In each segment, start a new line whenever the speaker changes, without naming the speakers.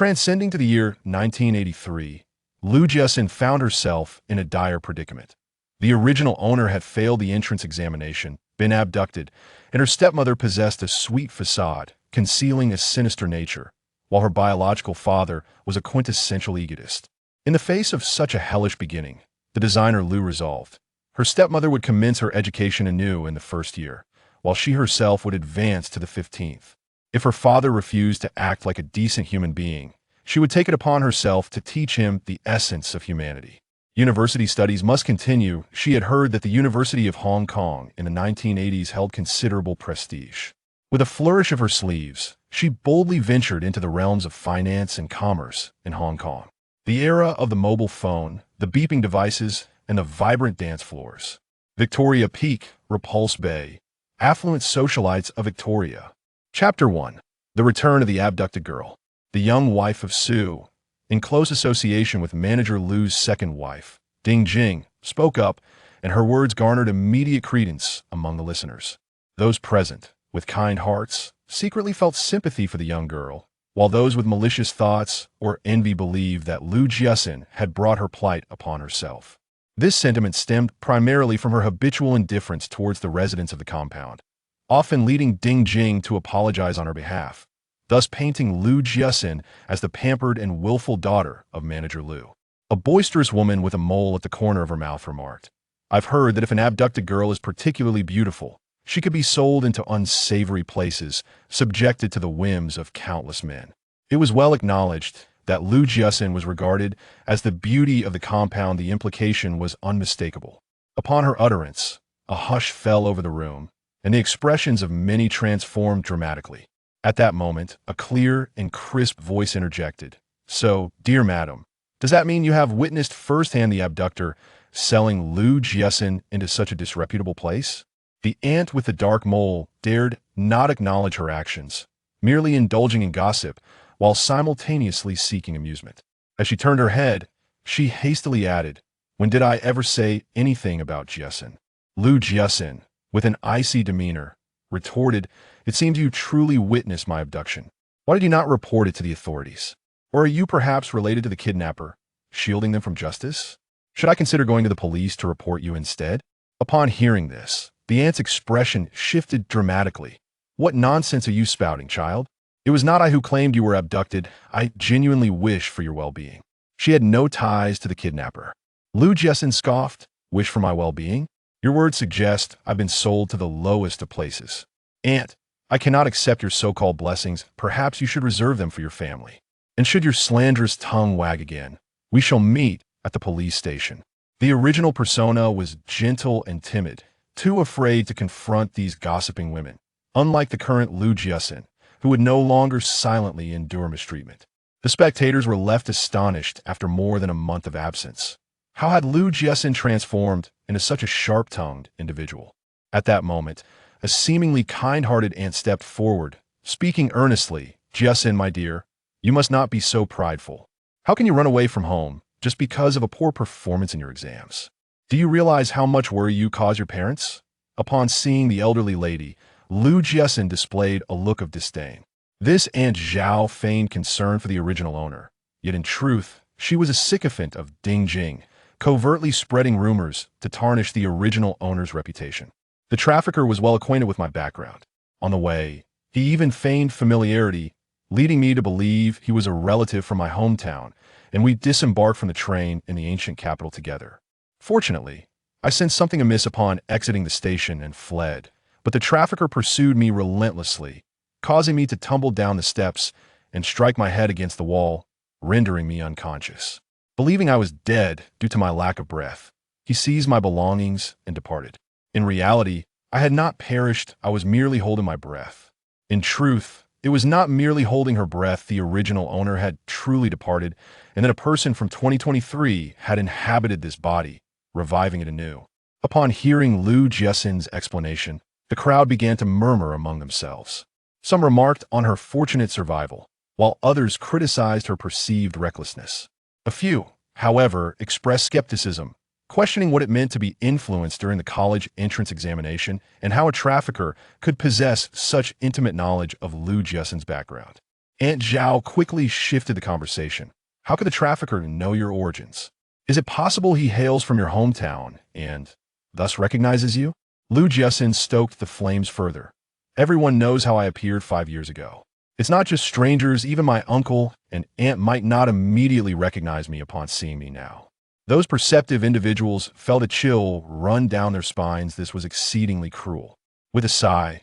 Transcending to the year 1983, Jiaxin found herself in a dire predicament. The original owner had failed the entrance examination, been abducted, and her stepmother possessed a sweet facade, concealing a sinister nature, while her biological father was a quintessential egotist. In the face of such a hellish beginning, the designer Lu resolved. Her stepmother would commence her education anew in the first year, while she herself would advance to the 15th. If her father refused to act like a decent human being, she would take it upon herself to teach him the essence of humanity. University studies must continue. She had heard that the University of Hong Kong in the 1980s held considerable prestige. With a flourish of her sleeves, she boldly ventured into the realms of finance and commerce in Hong Kong. The era of the mobile phone, the beeping devices, and the vibrant dance floors. Victoria Peak, Repulse Bay, affluent socialites of Victoria. Chapter 1. The Return of the Abducted Girl. The young wife of Su, in close association with manager Lu's second wife, Ding Jing, spoke up, and her words garnered immediate credence among the listeners. Those present, with kind hearts, secretly felt sympathy for the young girl, while those with malicious thoughts or envy believed that Jiaxin had brought her plight upon herself. This sentiment stemmed primarily from her habitual indifference towards the residents of the compound, often leading Ding Jing to apologize on her behalf, thus painting Jiaxin as the pampered and willful daughter of manager Lu. A boisterous woman with a mole at the corner of her mouth remarked, "I've heard that if an abducted girl is particularly beautiful, she could be sold into unsavory places, subjected to the whims of countless men." It was well acknowledged that Jiaxin was regarded as the beauty of the compound. The implication was unmistakable. Upon her utterance, a hush fell over the room, and the expressions of many transformed dramatically. At that moment, a clear and crisp voice interjected. "So, dear madam, does that mean you have witnessed firsthand the abductor selling Jiaxin into such a disreputable place?" The aunt with the dark mole dared not acknowledge her actions, merely indulging in gossip while simultaneously seeking amusement. As she turned her head, she hastily added, "When did I ever say anything about Jiaxin?" Jiaxin, with an icy demeanor, retorted, "It seems you truly witnessed my abduction. Why did you not report it to the authorities? Or are you perhaps related to the kidnapper, shielding them from justice? Should I consider going to the police to report you instead?" Upon hearing this, the aunt's expression shifted dramatically. "What nonsense are you spouting, child? It was not I who claimed you were abducted. I genuinely wish for your well-being." She had no ties to the kidnapper. Jiaxin scoffed, "Wish for my well-being? Your words suggest I've been sold to the lowest of places. Aunt, I cannot accept your so-called blessings. Perhaps you should reserve them for your family. And should your slanderous tongue wag again, we shall meet at the police station." The original persona was gentle and timid, too afraid to confront these gossiping women, unlike the current Jiaxin, who would no longer silently endure mistreatment. The spectators were left astonished after more than a month of absence. How had Jiaxin transformed into such a sharp-tongued individual? At that moment, a seemingly kind-hearted aunt stepped forward, speaking earnestly, "Jiaxin, my dear, you must not be so prideful. How can you run away from home just because of a poor performance in your exams? Do you realize how much worry you cause your parents?" Upon seeing the elderly lady, Jiaxin displayed a look of disdain. This Aunt Zhao feigned concern for the original owner, yet in truth, she was a sycophant of Ding Jing, covertly spreading rumors to tarnish the original owner's reputation. The trafficker was well acquainted with my background. On the way, he even feigned familiarity, leading me to believe he was a relative from my hometown, and we disembarked from the train in the ancient capital together. Fortunately, I sensed something amiss upon exiting the station and fled, but the trafficker pursued me relentlessly, causing me to tumble down the steps and strike my head against the wall, rendering me unconscious. Believing I was dead due to my lack of breath, he seized my belongings and departed. In reality, I had not perished. I was merely holding my breath. In truth, it was not merely holding her breath. The original owner had truly departed, and then a person from 2023 had inhabited this body, reviving it anew. Upon hearing Jiaxin's explanation, the crowd began to murmur among themselves. Some remarked on her fortunate survival, while others criticized her perceived recklessness. A few, however, expressed skepticism, questioning what it meant to be influenced during the college entrance examination and how a trafficker could possess such intimate knowledge of Jiaxin's background. Aunt Zhao quickly shifted the conversation. How could the trafficker know your origins? Is it possible he hails from your hometown and thus recognizes you? Lu Jiaxin stoked the flames further. Everyone knows how I appeared 5 years ago. It's not just strangers, even my uncle and aunt might not immediately recognize me upon seeing me now. Those perceptive individuals felt a chill run down their spines. This was exceedingly cruel. With a sigh,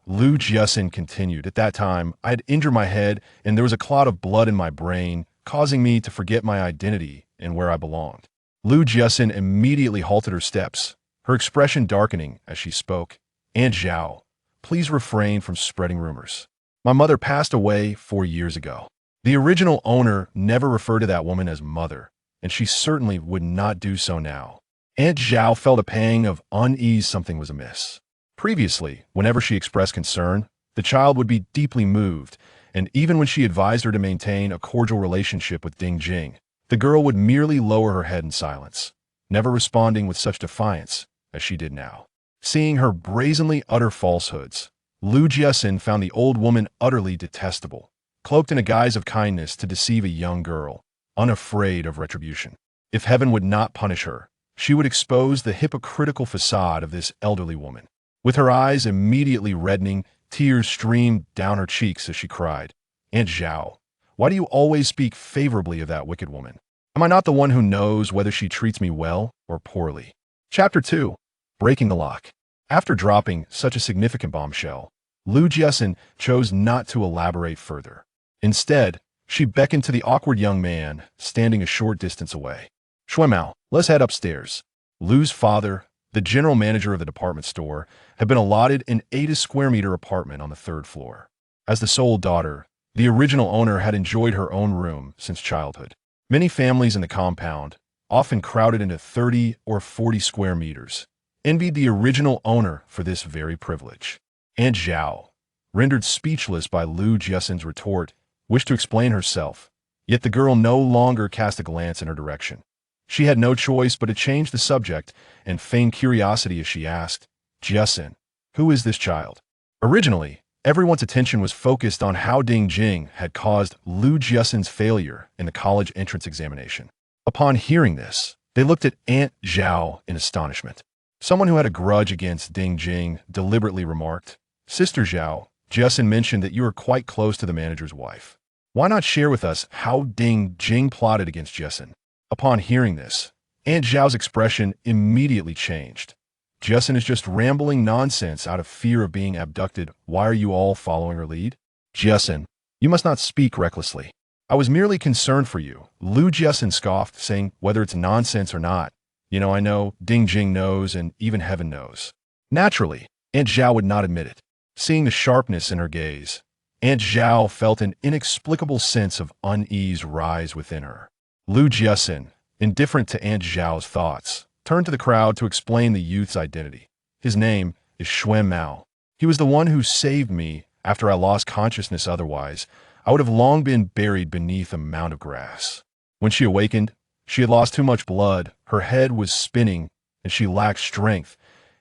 Lu Jiaxin continued. At that time, I had injured my head and there was a clot of blood in my brain, causing me to forget my identity and where I belonged. Lu Jiaxin immediately halted her steps, her expression darkening as she spoke. Aunt Zhao, please refrain from spreading rumors. My mother passed away 4 years ago. The original owner never referred to that woman as mother, and she certainly would not do so now. Aunt Zhao felt a pang of unease. Something was amiss. Previously, whenever she expressed concern, the child would be deeply moved, and even when she advised her to maintain a cordial relationship with Ding Jing, the girl would merely lower her head in silence, never responding with such defiance as she did now. Seeing her brazenly utter falsehoods, Lu Jiaxin found the old woman utterly detestable, cloaked in a guise of kindness to deceive a young girl, unafraid of retribution. If heaven would not punish her, she would expose the hypocritical facade of this elderly woman. With her eyes immediately reddening, tears streamed down her cheeks as she cried, Aunt Zhao, why do you always speak favorably of that wicked woman? Am I not the one who knows whether she treats me well or poorly? Chapter 2. Breaking the Lock. After dropping such a significant bombshell, Lu Jiaxin chose not to elaborate further. Instead, she beckoned to the awkward young man standing a short distance away. Shuemao, let's head upstairs. Lu's father, the general manager of the department store, had been allotted an 80-square-meter apartment on the 3rd floor. As the sole daughter, the original owner had enjoyed her own room since childhood. Many families in the compound, often crowded into 30 or 40 square meters, envied the original owner for this very privilege. Aunt Zhao, rendered speechless by Lu Jiaxin's retort, wished to explain herself, yet the girl no longer cast a glance in her direction. She had no choice but to change the subject and feign curiosity as she asked, Jiaxin, who is this child? Originally, everyone's attention was focused on how Ding Jing had caused Lu Jiaxin's failure in the college entrance examination. Upon hearing this, they looked at Aunt Zhao in astonishment. Someone who had a grudge against Ding Jing deliberately remarked, Sister Zhao, Jiaxin mentioned that you are quite close to the manager's wife. Why not share with us how Ding Jing plotted against Jiaxin? Upon hearing this, Aunt Zhao's expression immediately changed. Jiaxin is just rambling nonsense out of fear of being abducted. Why are you all following her lead? Jiaxin, you must not speak recklessly. I was merely concerned for you. Lu Jiaxin scoffed, saying whether it's nonsense or not. I know, Ding Jing knows, and even heaven knows. Naturally, Aunt Zhao would not admit it. Seeing the sharpness in her gaze, Aunt Zhao felt an inexplicable sense of unease rise within her. Lu Jiaxin, indifferent to Aunt Zhao's thoughts, turned to the crowd to explain the youth's identity. His name is Shuemao. He was the one who saved me after I lost consciousness. Otherwise, I would have long been buried beneath a mound of grass. When she awakened, she had lost too much blood, her head was spinning, and she lacked strength,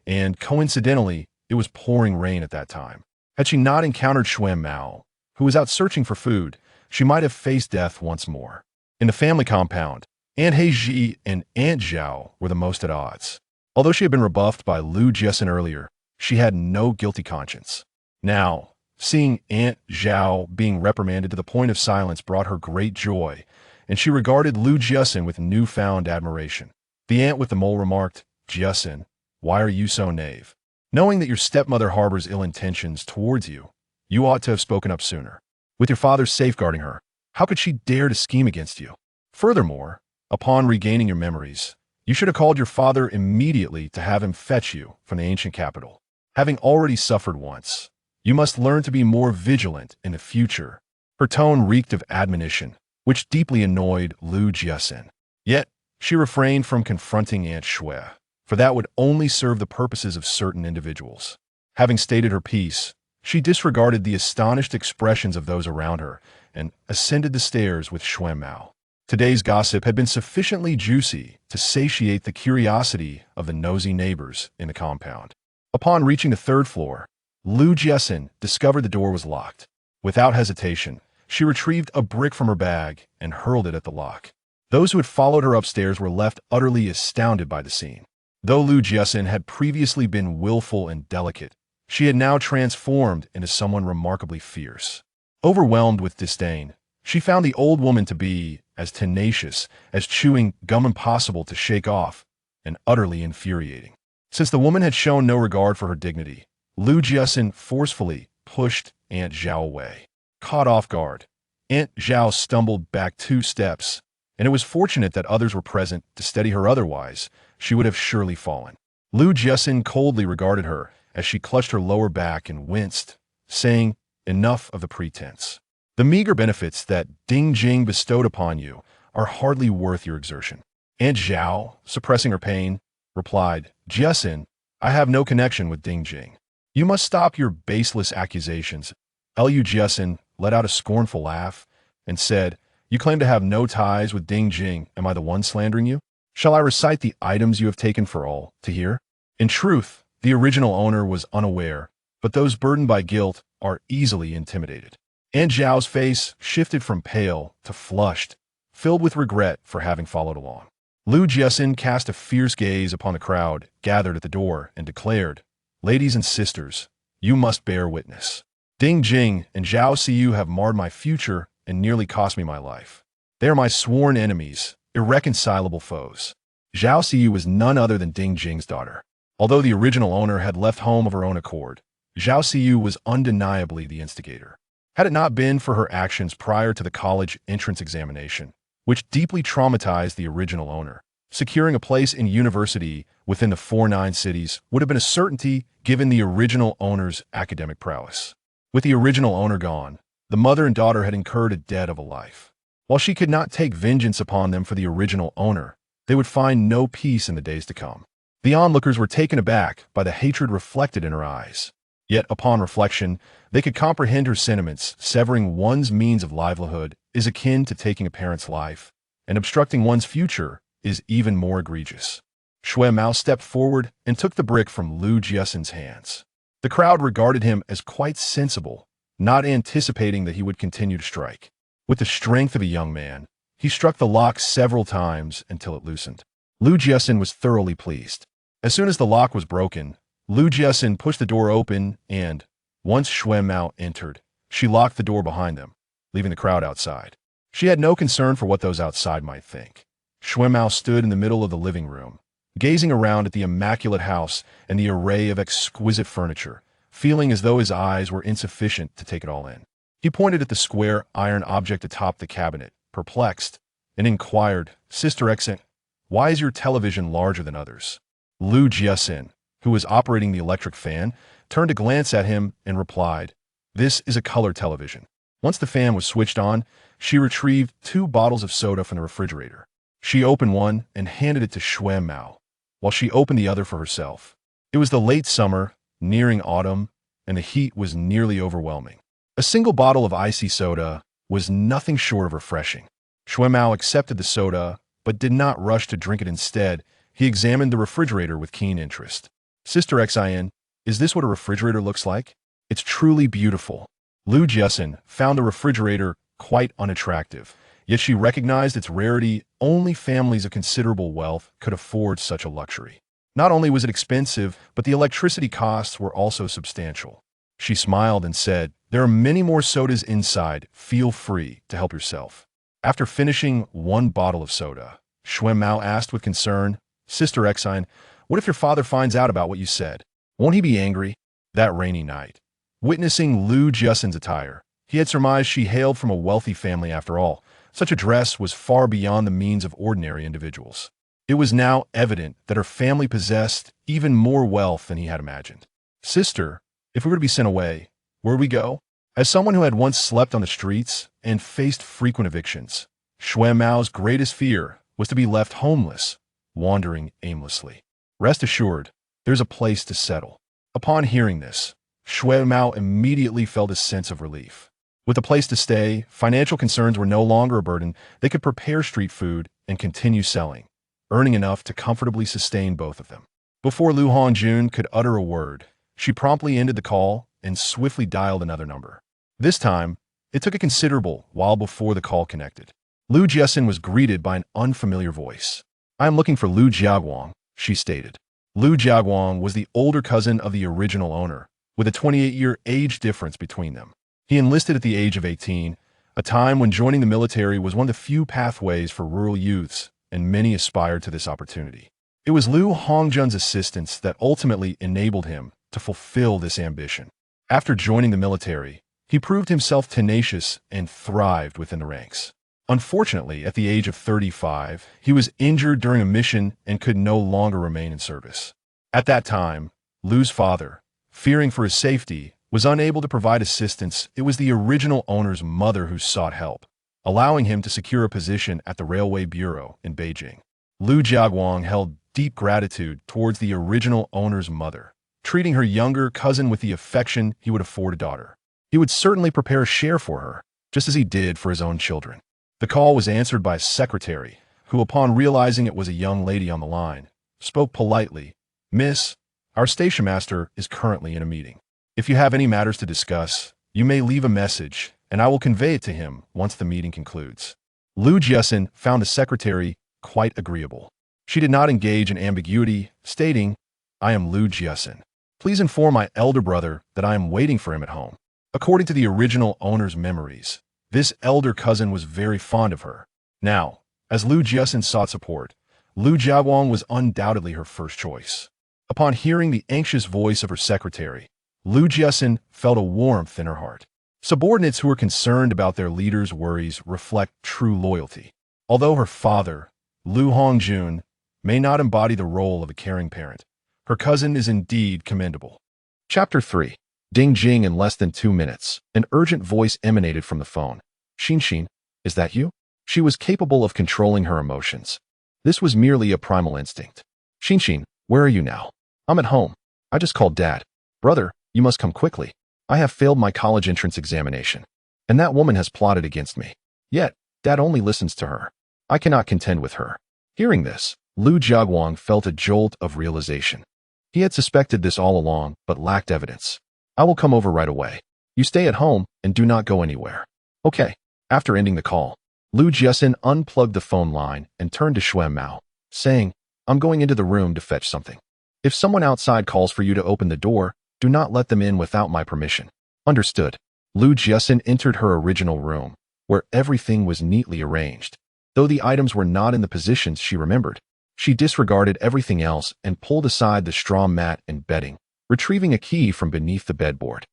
and coincidentally, it was pouring rain at that time. Had she not encountered Shuemao, who was out searching for food, she might have faced death once more. In the family compound, Aunt Heiji and Aunt Zhao were the most at odds. Although she had been rebuffed by Lu Jiaxin earlier, she had no guilty conscience. Now, seeing Aunt Zhao being reprimanded to the point of silence brought her great joy, and she regarded Lu Jiaxin with newfound admiration. The aunt with the mole remarked, Jiaxin, why are you so naive? Knowing that your stepmother harbors ill intentions towards you, you ought to have spoken up sooner. With your father safeguarding her, how could she dare to scheme against you? Furthermore, upon regaining your memories, you should have called your father immediately to have him fetch you from the ancient capital. Having already suffered once, you must learn to be more vigilant in the future. Her tone reeked of admonition, which deeply annoyed Lu Jiaxin. Yet, she refrained from confronting Aunt Shui, for that would only serve the purposes of certain individuals. Having stated her piece, she disregarded the astonished expressions of those around her and ascended the stairs with Shuemao. Today's gossip had been sufficiently juicy to satiate the curiosity of the nosy neighbors in the compound. Upon reaching the 3rd floor, Lu Jiaxin discovered the door was locked. Without hesitation, She retrieved a brick from her bag and hurled it at the lock. Those who had followed her upstairs were left utterly astounded by the scene. Though Lu Jiaxin had previously been willful and delicate, she had now transformed into someone remarkably fierce. Overwhelmed with disdain, she found the old woman to be as tenacious as chewing gum, impossible to shake off, and utterly infuriating. Since the woman had shown no regard for her dignity, Lu Jiaxin forcefully pushed Aunt Zhao away. Caught off guard, Aunt Zhao stumbled back 2 steps, and it was fortunate that others were present to steady her, otherwise she would have surely fallen. Lu Jiaxin coldly regarded her as she clutched her lower back and winced, saying, "Enough of the pretense. The meager benefits that Ding Jing bestowed upon you are hardly worth your exertion." Aunt Zhao, suppressing her pain, replied, "Jiaxin, I have no connection with Ding Jing. You must stop your baseless accusations." Lu Jiaxin let out a scornful laugh and said, "You claim to have no ties with Ding Jing. Am I the one slandering you? Shall I recite the items you have taken for all to hear?" In truth, the original owner was unaware, but those burdened by guilt are easily intimidated. Aunt Zhao's face shifted from pale to flushed, filled with regret for having followed along. Lu Jiaxin cast a fierce gaze upon the crowd gathered at the door and declared, "Ladies and sisters, you must bear witness. Ding Jing and Zhao Siyu have marred my future and nearly cost me my life. They are my sworn enemies, irreconcilable foes." Zhao Siyu was none other than Ding Jing's daughter. Although the original owner had left home of her own accord, Zhao Siyu was undeniably the instigator. Had it not been for her actions prior to the college entrance examination, which deeply traumatized the original owner, securing a place in university within the 49 cities would have been a certainty given the original owner's academic prowess. With the original owner gone, the mother and daughter had incurred a debt of a life. While she could not take vengeance upon them for the original owner, they would find no peace in the days to come. The onlookers were taken aback by the hatred reflected in her eyes. Yet, upon reflection, they could comprehend her sentiments. Severing one's means of livelihood is akin to taking a parent's life, and obstructing one's future is even more egregious. Shui Mao stepped forward and took the brick from Lu Jiaxin's hands. The crowd regarded him as quite sensible, not anticipating that he would continue to strike. With the strength of a young man, he struck the lock several times until it loosened. Lu Jiaxin was thoroughly pleased. As soon as the lock was broken, Lu Jiaxin pushed the door open and, once Shui Mao entered, she locked the door behind them, leaving the crowd outside. She had no concern for what those outside might think. Shui Mao stood in the middle of the living room, gazing around at the immaculate house and the array of exquisite furniture, feeling as though his eyes were insufficient to take it all in. He pointed at the square iron object atop the cabinet, perplexed, and inquired, "Sister Exant, why is your television larger than others?" Lu Jiaxin, who was operating the electric fan, turned to glance at him and replied, "This is a color television." Once the fan was switched on, she retrieved 2 bottles of soda from the refrigerator. She opened one and handed it to Shui Mao, while she opened the other for herself. It was the late summer, nearing autumn, and the heat was nearly overwhelming. A single bottle of icy soda was nothing short of refreshing. Shui Mao accepted the soda, but did not rush to drink it. Instead, he examined the refrigerator with keen interest. "Sister Xian, is this what a refrigerator looks like? It's truly beautiful." Lu Jiaxin found the refrigerator quite unattractive, yet she recognized its rarity. Only families of considerable wealth could afford such a luxury. Not only was it expensive, but the electricity costs were also substantial. She smiled and said, "There are many more sodas inside. Feel free to help yourself." After finishing 1 bottle of soda, Shui Mao asked with concern, "Sister Xian, what if your father finds out about what you said? Won't he be angry?" That rainy night, witnessing Lu Jiaxin's attire, he had surmised she hailed from a wealthy family after all. Such a dress was far beyond the means of ordinary individuals. It was now evident that her family possessed even more wealth than he had imagined. "Sister, if we were to be sent away, where would we go?" As someone who had once slept on the streets and faced frequent evictions, Shui Mao's greatest fear was to be left homeless, wandering aimlessly. "Rest assured, there's a place to settle." Upon hearing this, Shui Mao immediately felt a sense of relief. With a place to stay, financial concerns were no longer a burden. They could prepare street food and continue selling, earning enough to comfortably sustain both of them. Before Lu Hongjun could utter a word, she promptly ended the call and swiftly dialed another number. This time, It took a considerable while before the call connected. Lu Jiaxin was greeted by an unfamiliar voice. "I am looking for Lu Jiaguang," she stated. Lu Jiaguang was the older cousin of the original owner, with a 28-year age difference between them. He enlisted at the age of 18, a time when joining the military was one of the few pathways for rural youths, and many aspired to this opportunity. It was Lu Hongjun's assistance that ultimately enabled him to fulfill this ambition. After joining the military, he proved himself tenacious and thrived within the ranks. Unfortunately, at the age of 35, he was injured during a mission and could no longer remain in service. At that time, Lu's father, fearing for his safety, was unable to provide assistance. It was the original owner's mother who sought help, allowing him to secure a position at the Railway Bureau in Beijing. Lu Jiaguang held deep gratitude towards the original owner's mother, treating her younger cousin with the affection he would afford a daughter. He would certainly prepare a share for her, just as he did for his own children. The call was answered by a secretary, who, upon realizing it was a young lady on the line, spoke politely. "Miss, our station master is currently in a meeting. If you have any matters to discuss, you may leave a message, and I will convey it to him once the meeting concludes." Lu Jiaxin found the secretary quite agreeable. She did not engage in ambiguity, stating, "I am Lu Jiaxin. Please inform my elder brother that I am waiting for him at home." According to the original owner's memories, this elder cousin was very fond of her. Now, as Lu Jiaxin sought support, Lu Jiaguang was undoubtedly her first choice. Upon hearing the anxious voice of her secretary, Lu Jiaxin felt a warmth in her heart. Subordinates who are concerned about their leader's worries reflect true loyalty. Although her father, Lu Hongjun, may not embody the role of a caring parent, her cousin is indeed commendable. Chapter 3. Ding Jing. In less than 2 minutes, an urgent voice emanated from the phone. "Xin, is that you?" She was capable of controlling her emotions. This was merely a primal instinct. "Xin, where are you now?" "I'm at home. I just called Dad." "Brother, you must come quickly. I have failed my college entrance examination, and that woman has plotted against me. Yet, Dad only listens to her. I cannot contend with her." Hearing this, Lu Jiaguang felt a jolt of realization. He had suspected this all along, but lacked evidence. "I will come over right away. You stay at home and do not go anywhere." "Okay." After ending the call, Lu Jiaxin unplugged the phone line and turned to Shui Mao, saying, "I'm going into the room to fetch something. If someone outside calls for you to open the door, do not let them in without my permission." "Understood." Lu Jiaxin entered her original room, where everything was neatly arranged. Though the items were not in the positions she remembered, she disregarded everything else and pulled aside the straw mat and bedding, retrieving a key from beneath the bedboard.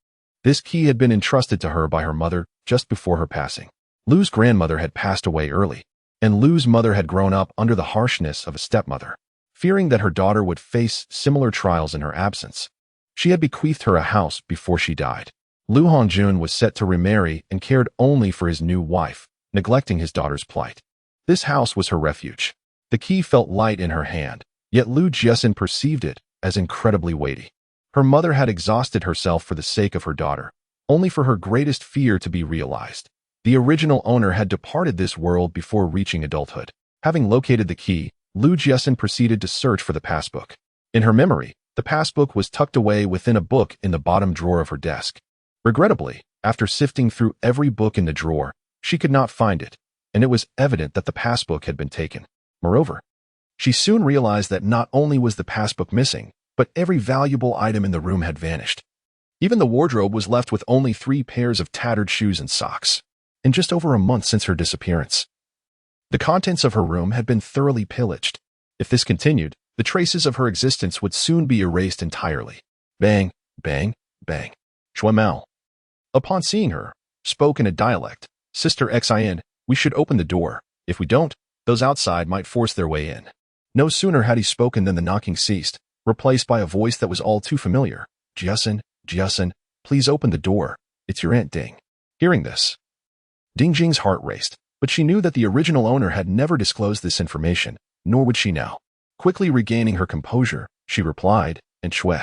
This key had been entrusted to her by her mother just before her passing. Lu's grandmother had passed away early, and Lu's mother had grown up under the harshness of a stepmother. Fearing that her daughter would face similar trials in her absence, she had bequeathed her a house before she died. Lu Hongjun was set to remarry and cared only for his new wife, neglecting his daughter's plight. This house was her refuge. The key felt light in her hand, yet Lu Jiaxin perceived it as incredibly weighty. Her mother had exhausted herself for the sake of her daughter, only for her greatest fear to be realized. The original owner had departed this world before reaching adulthood. Having located the key, Lu Jiaxin proceeded to search for the passbook. In her memory, the passbook was tucked away within a book in the bottom drawer of her desk. Regrettably, after sifting through every book in the drawer, she could not find it, and it was evident that the passbook had been taken. Moreover, she soon realized that not only was the passbook missing, but every valuable item in the room had vanished. Even the wardrobe was left with only 3 pairs of tattered shoes and socks. In just over a month since her disappearance, the contents of her room had been thoroughly pillaged. If this continued, the traces of her existence would soon be erased entirely. Bang, bang, bang. Shui Mao, upon seeing her, spoke in a dialect. "Sister Xin, we should open the door. If we don't, those outside might force their way in." No sooner had he spoken than the knocking ceased, replaced by a voice that was all too familiar. Jiaxin, please open the door. It's your Aunt Ding." Hearing this, Ding Jing's heart raced, but she knew that the original owner had never disclosed this information, nor would she now. Quickly regaining her composure, she replied, "And Shui,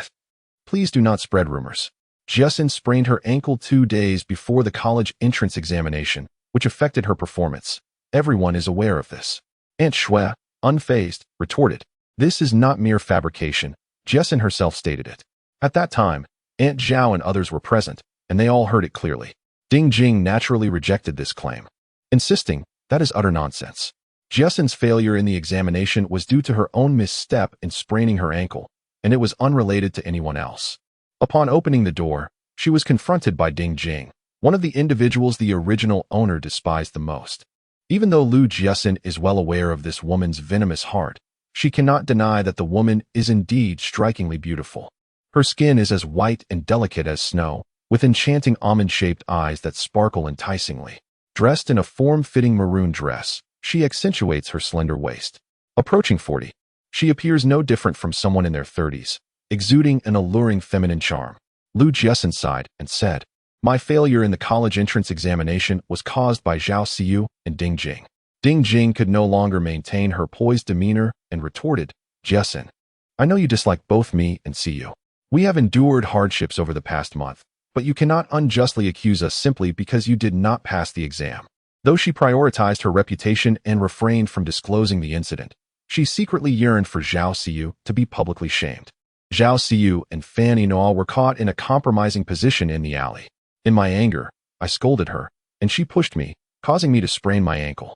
please do not spread rumors. Jiaxin sprained her ankle 2 days before the college entrance examination, which affected her performance. Everyone is aware of this." Aunt Shui, unfazed, retorted, "This is not mere fabrication." Jiaxin herself stated it. At that time, Aunt Zhao and others were present, and they all heard it clearly. Ding Jing naturally rejected this claim, insisting that is utter nonsense. Jiaxin's failure in the examination was due to her own misstep in spraining her ankle, and it was unrelated to anyone else. Upon opening the door, she was confronted by Ding Jing, one of the individuals the original owner despised the most. Even though Lu Jiaxin is well aware of this woman's venomous heart, she cannot deny that the woman is indeed strikingly beautiful. Her skin is as white and delicate as snow, with enchanting almond-shaped eyes that sparkle enticingly. Dressed in a form-fitting maroon dress, she accentuates her slender waist. Approaching 40, she appears no different from someone in their 30s, exuding an alluring feminine charm. Lu Jiaxin sighed and said, "My failure in the college entrance examination was caused by Zhao Xiyu and Ding Jing." Ding Jing could no longer maintain her poised demeanor and retorted, "Jiaxin, I know you dislike both me and Xiyu. We have endured hardships over the past month, but you cannot unjustly accuse us simply because you did not pass the exam." Though she prioritized her reputation and refrained from disclosing the incident, she secretly yearned for Zhao Xiyu to be publicly shamed. Zhao Xiyu and Fan Yinhua were caught in a compromising position in the alley. In my anger, I scolded her, and she pushed me, causing me to sprain my ankle.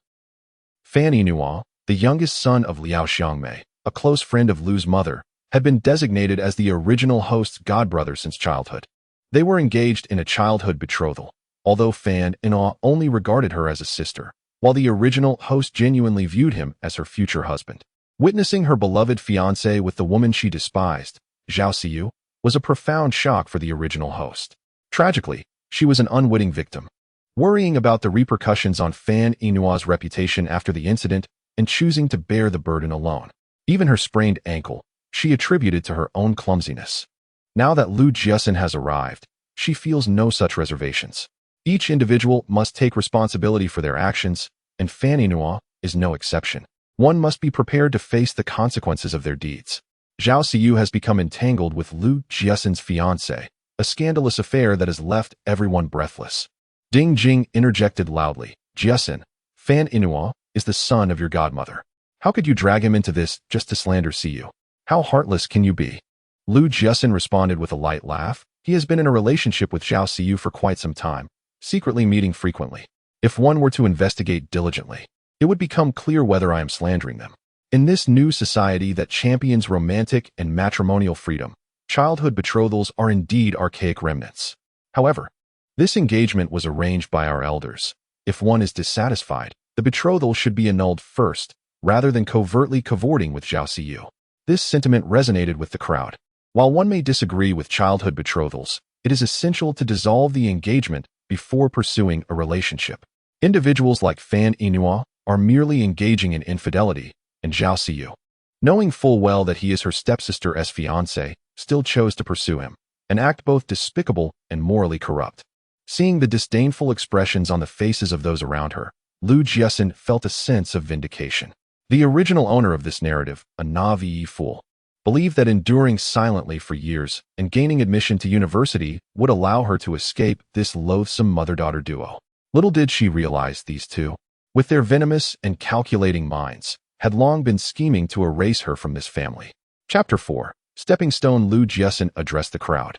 Fan Yinhua, the youngest son of Liao Xiangmei, a close friend of Lu's mother, had been designated as the original host's godbrother since childhood. They were engaged in a childhood betrothal, although Fan Yinhua only regarded her as a sister, while the original host genuinely viewed him as her future husband. Witnessing her beloved fiancé with the woman she despised, Zhao Xiyu, was a profound shock for the original host. Tragically, she was an unwitting victim, worrying about the repercussions on Fan Yinhua's reputation after the incident and choosing to bear the burden alone. Even her sprained ankle, she attributed to her own clumsiness. Now that Lu Jiaxin has arrived, she feels no such reservations. Each individual must take responsibility for their actions, and Fan Yinhua is no exception. One must be prepared to face the consequences of their deeds. Zhao Xiyu has become entangled with Lu Jiaxin's fiancé, a scandalous affair that has left everyone breathless. Ding Jing interjected loudly, "Jiaxin, Fan Yinhua is the son of your godmother. How could you drag him into this just to slander Xiyu? How heartless can you be?" Lu Jiaxin responded with a light laugh. He has been in a relationship with Zhao Xiyu for quite some time, secretly meeting frequently. If one were to investigate diligently, it would become clear whether I am slandering them. In this new society that champions romantic and matrimonial freedom, childhood betrothals are indeed archaic remnants. However, this engagement was arranged by our elders. If one is dissatisfied, the betrothal should be annulled first, rather than covertly cavorting with Zhao Xiyu. This sentiment resonated with the crowd. While one may disagree with childhood betrothals, it is essential to dissolve the engagement before pursuing a relationship. Individuals like Fan Yinhua are merely engaging in infidelity, and Zhao Xiyu, knowing full well that he is her stepsister's fiancé, still chose to pursue him, an act both despicable and morally corrupt. Seeing the disdainful expressions on the faces of those around her, Lu Jiaxin felt a sense of vindication. The original owner of this narrative, a naive fool, believed that enduring silently for years and gaining admission to university would allow her to escape this loathsome mother-daughter duo. Little did she realize these two, with their venomous and calculating minds, had long been scheming to erase her from this family. Chapter 4. Stepping Stone. Lu Jiaxin addressed the crowd.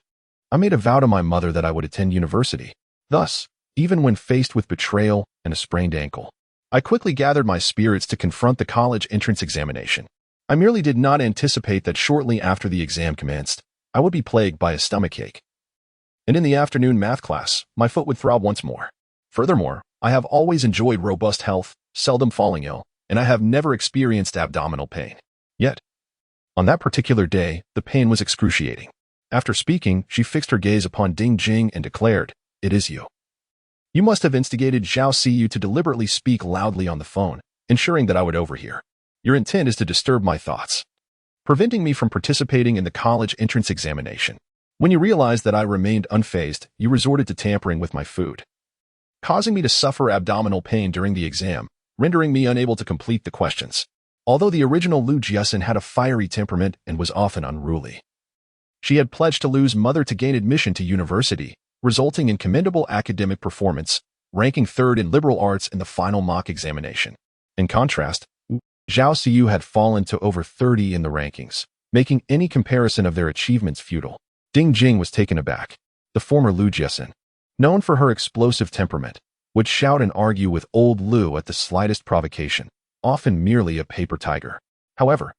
"I made a vow to my mother that I would attend university. Thus, even when faced with betrayal and a sprained ankle, I quickly gathered my spirits to confront the college entrance examination. I merely did not anticipate that shortly after the exam commenced, I would be plagued by a stomachache. And in the afternoon math class, my foot would throb once more. Furthermore, I have always enjoyed robust health, seldom falling ill, and I have never experienced abdominal pain. Yet, on that particular day, the pain was excruciating." After speaking, she fixed her gaze upon Ding Jing and declared, "It is you. You must have instigated Zhao Xiyu to deliberately speak loudly on the phone, ensuring that I would overhear. Your intent is to disturb my thoughts, preventing me from participating in the college entrance examination. When you realized that I remained unfazed, you resorted to tampering with my food, causing me to suffer abdominal pain during the exam, rendering me unable to complete the questions." Although the original Lu Jiaxin had a fiery temperament and was often unruly, she had pledged to Lu's mother to gain admission to university, resulting in commendable academic performance, ranking third in liberal arts in the final mock examination. In contrast, Zhao Xiyu had fallen to over 30 in the rankings, making any comparison of their achievements futile. Ding Jing was taken aback. The former Lu Jiaxin, known for her explosive temperament, would shout and argue with old Lu at the slightest provocation, often merely a paper tiger. However,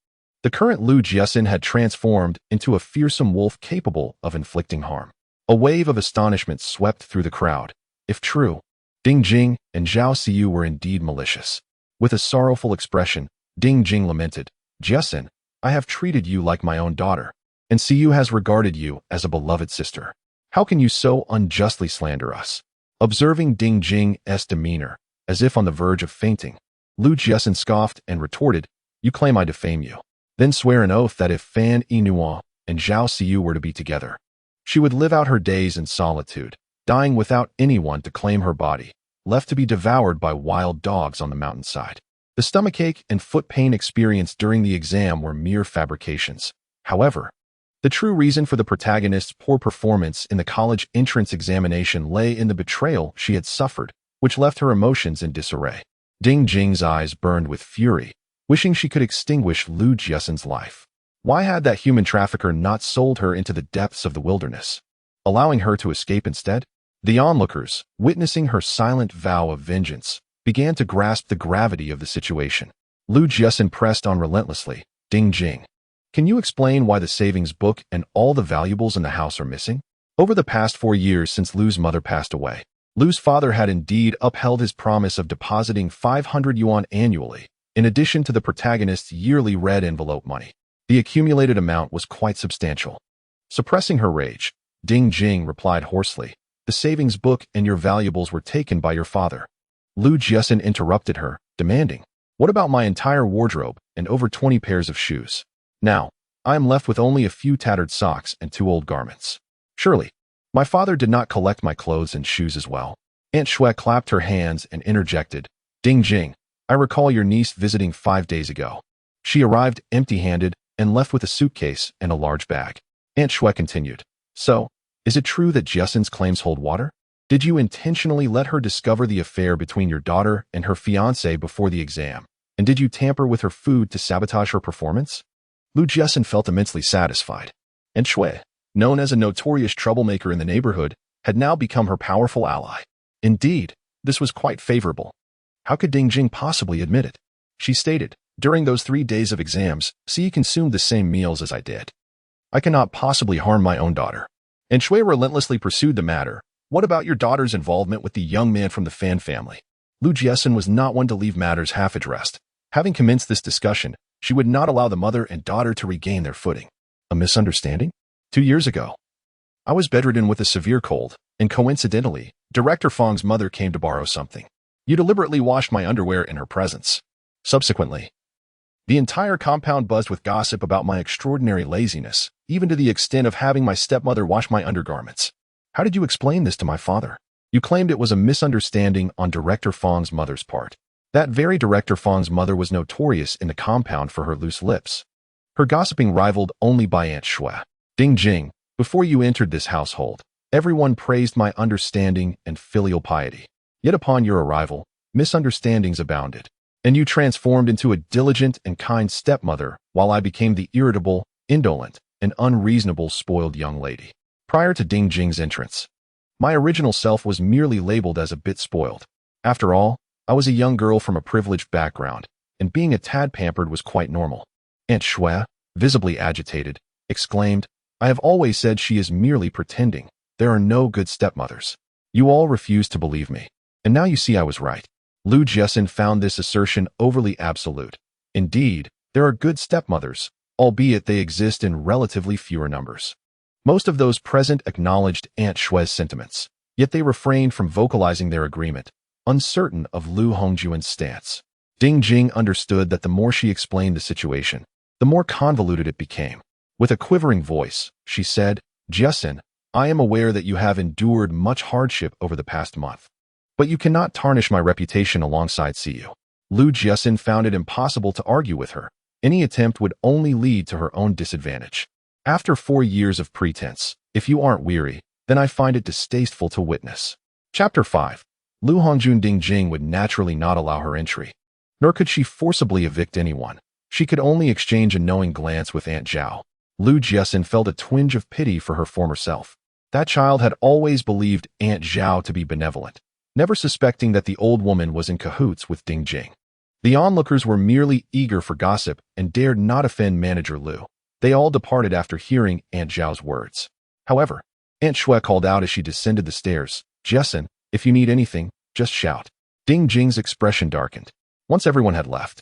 the current Lu Jiaxin had transformed into a fearsome wolf capable of inflicting harm. A wave of astonishment swept through the crowd. If true, Ding Jing and Zhao Siyu were indeed malicious. With a sorrowful expression, Ding Jing lamented, "Jiaxin, I have treated you like my own daughter, and Siyu has regarded you as a beloved sister. How can you so unjustly slander us?" Observing Ding Jing's demeanor, as if on the verge of fainting, Lu Jiaxin scoffed and retorted, "You claim I defame you. Then swear an oath that if Fan Yinhuo and Zhao Siyu were to be together, she would live out her days in solitude, dying without anyone to claim her body, left to be devoured by wild dogs on the mountainside." The stomachache and foot pain experienced during the exam were mere fabrications. However, the true reason for the protagonist's poor performance in the college entrance examination lay in the betrayal she had suffered, which left her emotions in disarray. Ding Jing's eyes burned with fury, wishing she could extinguish Lu Jiaxin's life. Why had that human trafficker not sold her into the depths of the wilderness, allowing her to escape instead? The onlookers, witnessing her silent vow of vengeance, began to grasp the gravity of the situation. Lu Jiaxin pressed on relentlessly, "Ding Jing, can you explain why the savings book and all the valuables in the house are missing?" Over the past 4 years since Lu's mother passed away, Lu's father had indeed upheld his promise of depositing 500 yuan annually, in addition to the protagonist's yearly red envelope money. The accumulated amount was quite substantial. Suppressing her rage, Ding Jing replied hoarsely, "The savings book and your valuables were taken by your father." Lu Jiaxin interrupted her, demanding, "What about my entire wardrobe and over 20 pairs of shoes? Now, I am left with only a few tattered socks and 2 old garments. Surely, my father did not collect my clothes and shoes as well." Aunt Shui clapped her hands and interjected, "Ding Jing, I recall your niece visiting 5 days ago. She arrived empty-handed and left with a suitcase and a large bag." Aunt Shui continued, "So, is it true that Jiaxin's claims hold water? Did you intentionally let her discover the affair between your daughter and her fiancé before the exam? And did you tamper with her food to sabotage her performance?" Lu Jiaxin felt immensely satisfied. Aunt Shui, known as a notorious troublemaker in the neighborhood, had now become her powerful ally. Indeed, this was quite favorable. How could Ding Jing possibly admit it? She stated, "During those 3 days of exams, Xi consumed the same meals as I did. I cannot possibly harm my own daughter." And Shui relentlessly pursued the matter. "What about your daughter's involvement with the young man from the Fan family?" Lu Jiaxin was not one to leave matters half addressed. Having commenced this discussion, she would not allow the mother and daughter to regain their footing. "A misunderstanding? 2 years ago, I was bedridden with a severe cold, and coincidentally, Director Fong's mother came to borrow something. You deliberately washed my underwear in her presence. Subsequently, the entire compound buzzed with gossip about my extraordinary laziness, even to the extent of having my stepmother wash my undergarments. How did you explain this to my father? You claimed it was a misunderstanding on Director Fong's mother's part. That very Director Fong's mother was notorious in the compound for her loose lips. Her gossiping rivaled only by Aunt Shui. Ding Jing, before you entered this household, everyone praised my understanding and filial piety. Yet upon your arrival, misunderstandings abounded, and you transformed into a diligent and kind stepmother while I became the irritable, indolent, and unreasonable spoiled young lady. Prior to Ding Jing's entrance, my original self was merely labeled as a bit spoiled. After all, I was a young girl from a privileged background, and being a tad pampered was quite normal." Aunt Shui, visibly agitated, exclaimed, "I have always said she is merely pretending. There are no good stepmothers. You all refused to believe me, and now you see I was right." Lu Jiaxin found this assertion overly absolute. Indeed, there are good stepmothers, albeit they exist in relatively fewer numbers. Most of those present acknowledged Aunt Shui's sentiments, yet they refrained from vocalizing their agreement, uncertain of Lu Hongjuan's stance. Ding Jing understood that the more she explained the situation, the more convoluted it became. With a quivering voice, she said, "Jiaxin, I am aware that you have endured much hardship over the past month, but you cannot tarnish my reputation alongside Siyu." Lu Jiaxin found it impossible to argue with her. Any attempt would only lead to her own disadvantage. "After 4 years of pretense, if you aren't weary, then I find it distasteful to witness." Chapter 5. Lu Hongjun. Ding Jing would naturally not allow her entry, nor could she forcibly evict anyone. She could only exchange a knowing glance with Aunt Zhao. Lu Jiaxin felt a twinge of pity for her former self. That child had always believed Aunt Zhao to be benevolent, never suspecting that the old woman was in cahoots with Ding Jing. The onlookers were merely eager for gossip and dared not offend Manager Lu. They all departed after hearing Aunt Zhao's words. However, Aunt Shui called out as she descended the stairs, "Jiaxin, if you need anything, just shout." Ding Jing's expression darkened. Once everyone had left,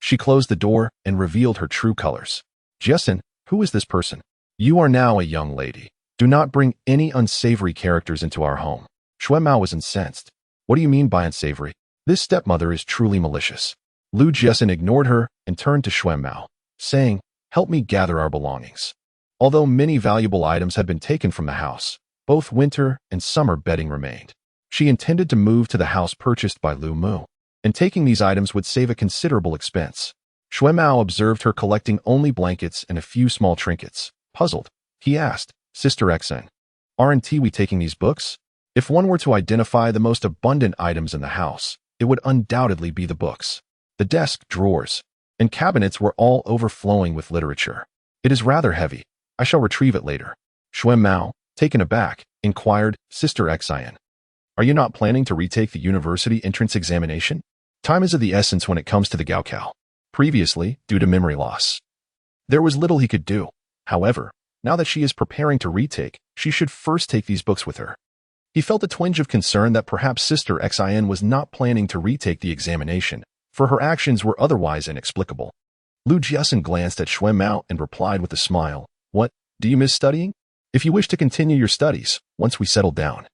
she closed the door and revealed her true colors. "Jiaxin, who is this person? You are now a young lady. Do not bring any unsavory characters into our home." Shui Mao was incensed. "What do you mean by unsavory? This stepmother is truly malicious." Lu Jiaxin ignored her and turned to Shui Mao, saying, "Help me gather our belongings." Although many valuable items had been taken from the house, both winter and summer bedding remained. She intended to move to the house purchased by Lu Mu, and taking these items would save a considerable expense. Shui Mao observed her collecting only blankets and a few small trinkets. Puzzled, he asked, "Sister Xn, aren't we taking these books?" If one were to identify the most abundant items in the house, it would undoubtedly be the books. The desk, drawers, and cabinets were all overflowing with literature. "It is rather heavy. I shall retrieve it later." Shui Mao, taken aback, inquired, "Sister Xn, are you not planning to retake the university entrance examination? Time is of the essence when it comes to the Gaokao." Previously, due to memory loss, there was little he could do. However, now that she is preparing to retake, she should first take these books with her. He felt a twinge of concern that perhaps Sister Xin was not planning to retake the examination, for her actions were otherwise inexplicable. Lu Jiaxin glanced at Shui Mao and replied with a smile, "What, do you miss studying? If you wish to continue your studies, once we settle down,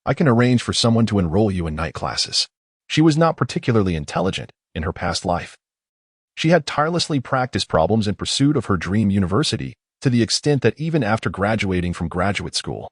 I can arrange for someone to enroll you in night classes." She was not particularly intelligent in her past life. She had tirelessly practiced problems in pursuit of her dream university, to the extent that even after graduating from graduate school,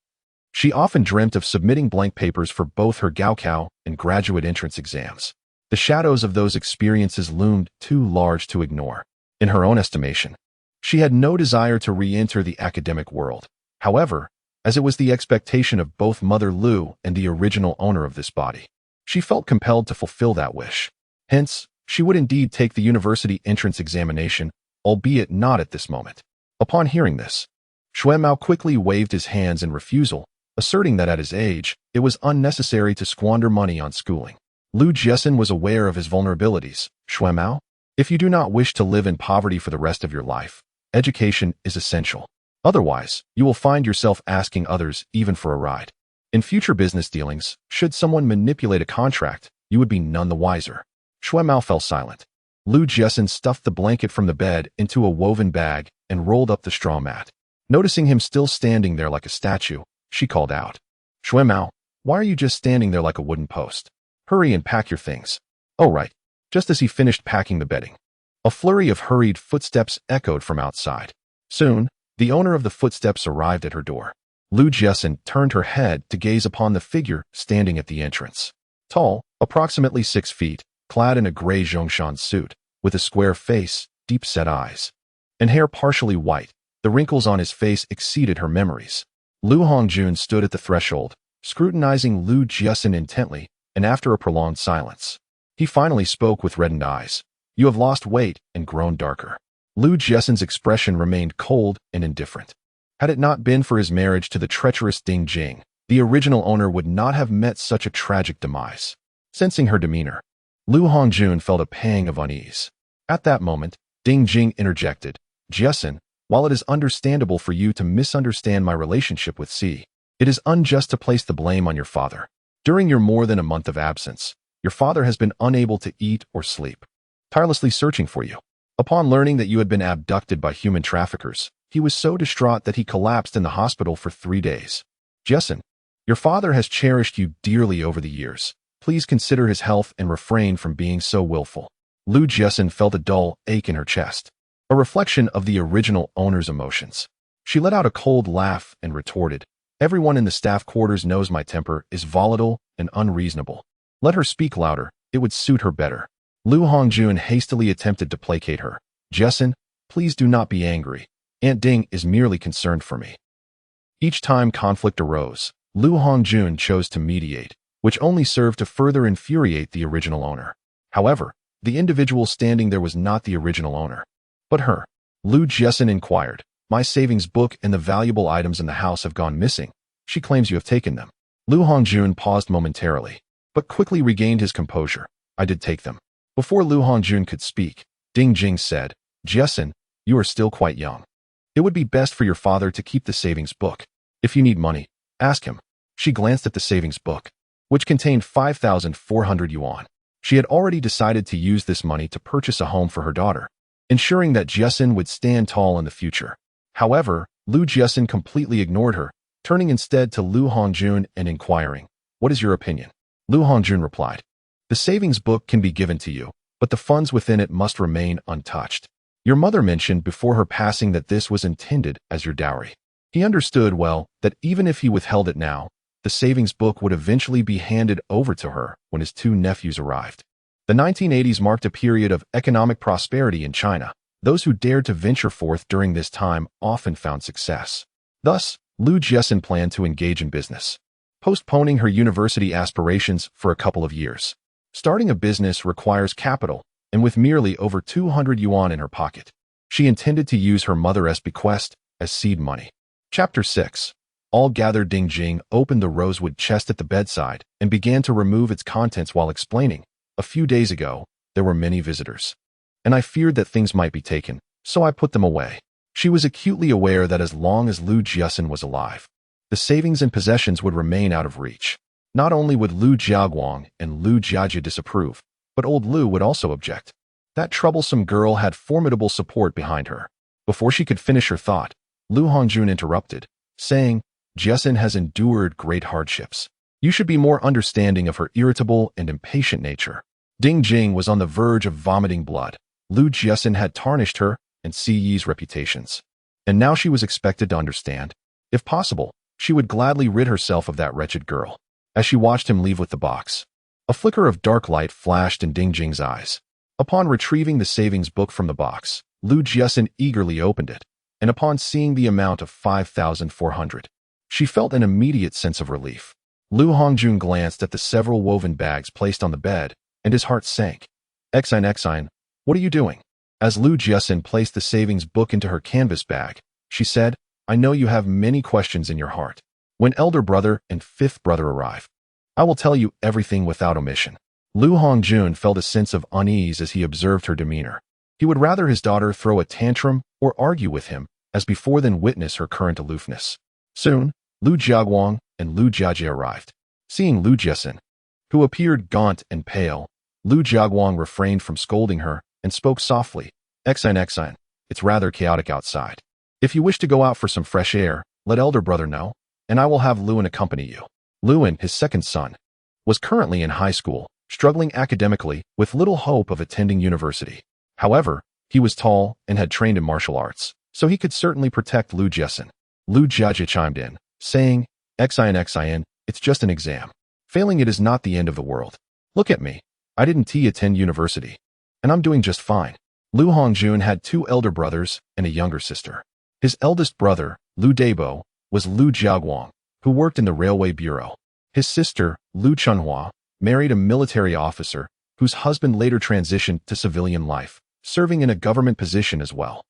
she often dreamt of submitting blank papers for both her Gaokao and graduate entrance exams. The shadows of those experiences loomed too large to ignore. In her own estimation, she had no desire to re-enter the academic world. However, as it was the expectation of both Mother Lu and the original owner of this body, she felt compelled to fulfill that wish. Hence, she would indeed take the university entrance examination, albeit not at this moment. Upon hearing this, Shui Mao quickly waved his hands in refusal, asserting that at his age, it was unnecessary to squander money on schooling. Lu Jiaxin was aware of his vulnerabilities. "Shui Mao, if you do not wish to live in poverty for the rest of your life, education is essential. Otherwise, you will find yourself asking others even for a ride. In future business dealings, should someone manipulate a contract, you would be none the wiser." Shui Mao fell silent. Lu Jiaxin stuffed the blanket from the bed into a woven bag and rolled up the straw mat. Noticing him still standing there like a statue, she called out, "Shui Mao, why are you just standing there like a wooden post? Hurry and pack your things." "Oh right." Just as he finished packing the bedding, a flurry of hurried footsteps echoed from outside. Soon, the owner of the footsteps arrived at her door. Lu Jiaxin turned her head to gaze upon the figure standing at the entrance. Tall, approximately 6 feet, clad in a gray Zhongshan suit, with a square face, deep-set eyes, and hair partially white, the wrinkles on his face exceeded her memories. Lu Hongjun stood at the threshold, scrutinizing Lu Jiaxin intently, and after a prolonged silence, he finally spoke with reddened eyes. "You have lost weight and grown darker." Lu Jiaxin's expression remained cold and indifferent. Had it not been for his marriage to the treacherous Ding Jing, the original owner would not have met such a tragic demise. Sensing her demeanor, Lu Hongjun felt a pang of unease. At that moment, Ding Jing interjected, "Jiaxin, while it is understandable for you to misunderstand my relationship with C, it is unjust to place the blame on your father. During your more than a month of absence, your father has been unable to eat or sleep, tirelessly searching for you. Upon learning that you had been abducted by human traffickers, he was so distraught that he collapsed in the hospital for 3 days. Jiaxin, your father has cherished you dearly over the years. Please consider his health and refrain from being so willful." Lu Jiaxin felt a dull ache in her chest, a reflection of the original owner's emotions. She let out a cold laugh and retorted, "Everyone in the staff quarters knows my temper is volatile and unreasonable. Let her speak louder, it would suit her better." Lu Hongjun hastily attempted to placate her. "Jiaxin, please do not be angry. Aunt Ding is merely concerned for me." Each time conflict arose, Lu Hongjun chose to mediate, which only served to further infuriate the original owner. However, the individual standing there was not the original owner, but her. Lu Jiaxin inquired, "My savings book and the valuable items in the house have gone missing. She claims you have taken them. Lu Hongjun paused momentarily, but quickly regained his composure. I did take them. Before Lu Hongjun could speak, Ding Jing said, Jiaxin, you are still quite young. It would be best for your father to keep the savings book. If you need money, ask him. She glanced at the savings book, which contained 5,400 yuan. She had already decided to use this money to purchase a home for her daughter, ensuring that Jiaxin would stand tall in the future. However, Lu Jiaxin completely ignored her, turning instead to Lu Hongjun and inquiring, what is your opinion? Lu Hongjun replied, the savings book can be given to you, but the funds within it must remain untouched. Your mother mentioned before her passing that this was intended as your dowry. He understood well that even if he withheld it now, the savings book would eventually be handed over to her when his two nephews arrived. The 1980s marked a period of economic prosperity in China. Those who dared to venture forth during this time often found success. Thus, Lu Jiaxin planned to engage in business, postponing her university aspirations for a couple of years. Starting a business requires capital, and with merely over 200 yuan in her pocket, she intended to use her mother's bequest as seed money. Chapter 6. All gathered. Ding Jing opened the rosewood chest at the bedside and began to remove its contents while explaining, a few days ago, there were many visitors, and I feared that things might be taken, so I put them away. She was acutely aware that as long as Lu Jiaxin was alive, the savings and possessions would remain out of reach. Not only would Lu Jiaguang and Lu Jiajie disapprove, but old Lu would also object. That troublesome girl had formidable support behind her. Before she could finish her thought, Lu Hongjun interrupted, saying, Jiaxin has endured great hardships. You should be more understanding of her irritable and impatient nature. Ding Jing was on the verge of vomiting blood. Lu Jiaxin had tarnished her and Si Yi's reputations, and now she was expected to understand. If possible, she would gladly rid herself of that wretched girl. As she watched him leave with the box, a flicker of dark light flashed in Ding Jing's eyes. Upon retrieving the savings book from the box, Lu Jiaxin eagerly opened it, and upon seeing the amount of 5,400, she felt an immediate sense of relief. Lu Hongjun glanced at the several woven bags placed on the bed, and his heart sank. Exine, what are you doing? As Lu Jiaxin placed the savings book into her canvas bag, she said, I know you have many questions in your heart. When elder brother and fifth brother arrive, I will tell you everything without omission. Lu Hongjun felt a sense of unease as he observed her demeanor. He would rather his daughter throw a tantrum or argue with him as before than witness her current aloofness. Soon, Lu Jiaguang and Lu Jiajie arrived. Seeing Lu Jiaxin, who appeared gaunt and pale, Lu Jiaguang refrained from scolding her and spoke softly, Exine, it's rather chaotic outside. If you wish to go out for some fresh air, let elder brother know, and I will have Luan accompany you. Luan, his second son, was currently in high school, struggling academically with little hope of attending university. However, he was tall and had trained in martial arts, so he could certainly protect Lu Jiaxin. Lu Jiajie chimed in, saying, Exine, it's just an exam. Failing it is not the end of the world. Look at me. I didn't attend university, and I'm doing just fine. Lu Hongjun had two elder brothers and a younger sister. His eldest brother, Lu Debo, was Lu Jiaguang, who worked in the railway bureau. His sister, Lu Chunhua, married a military officer whose husband later transitioned to civilian life, serving in a government position as well.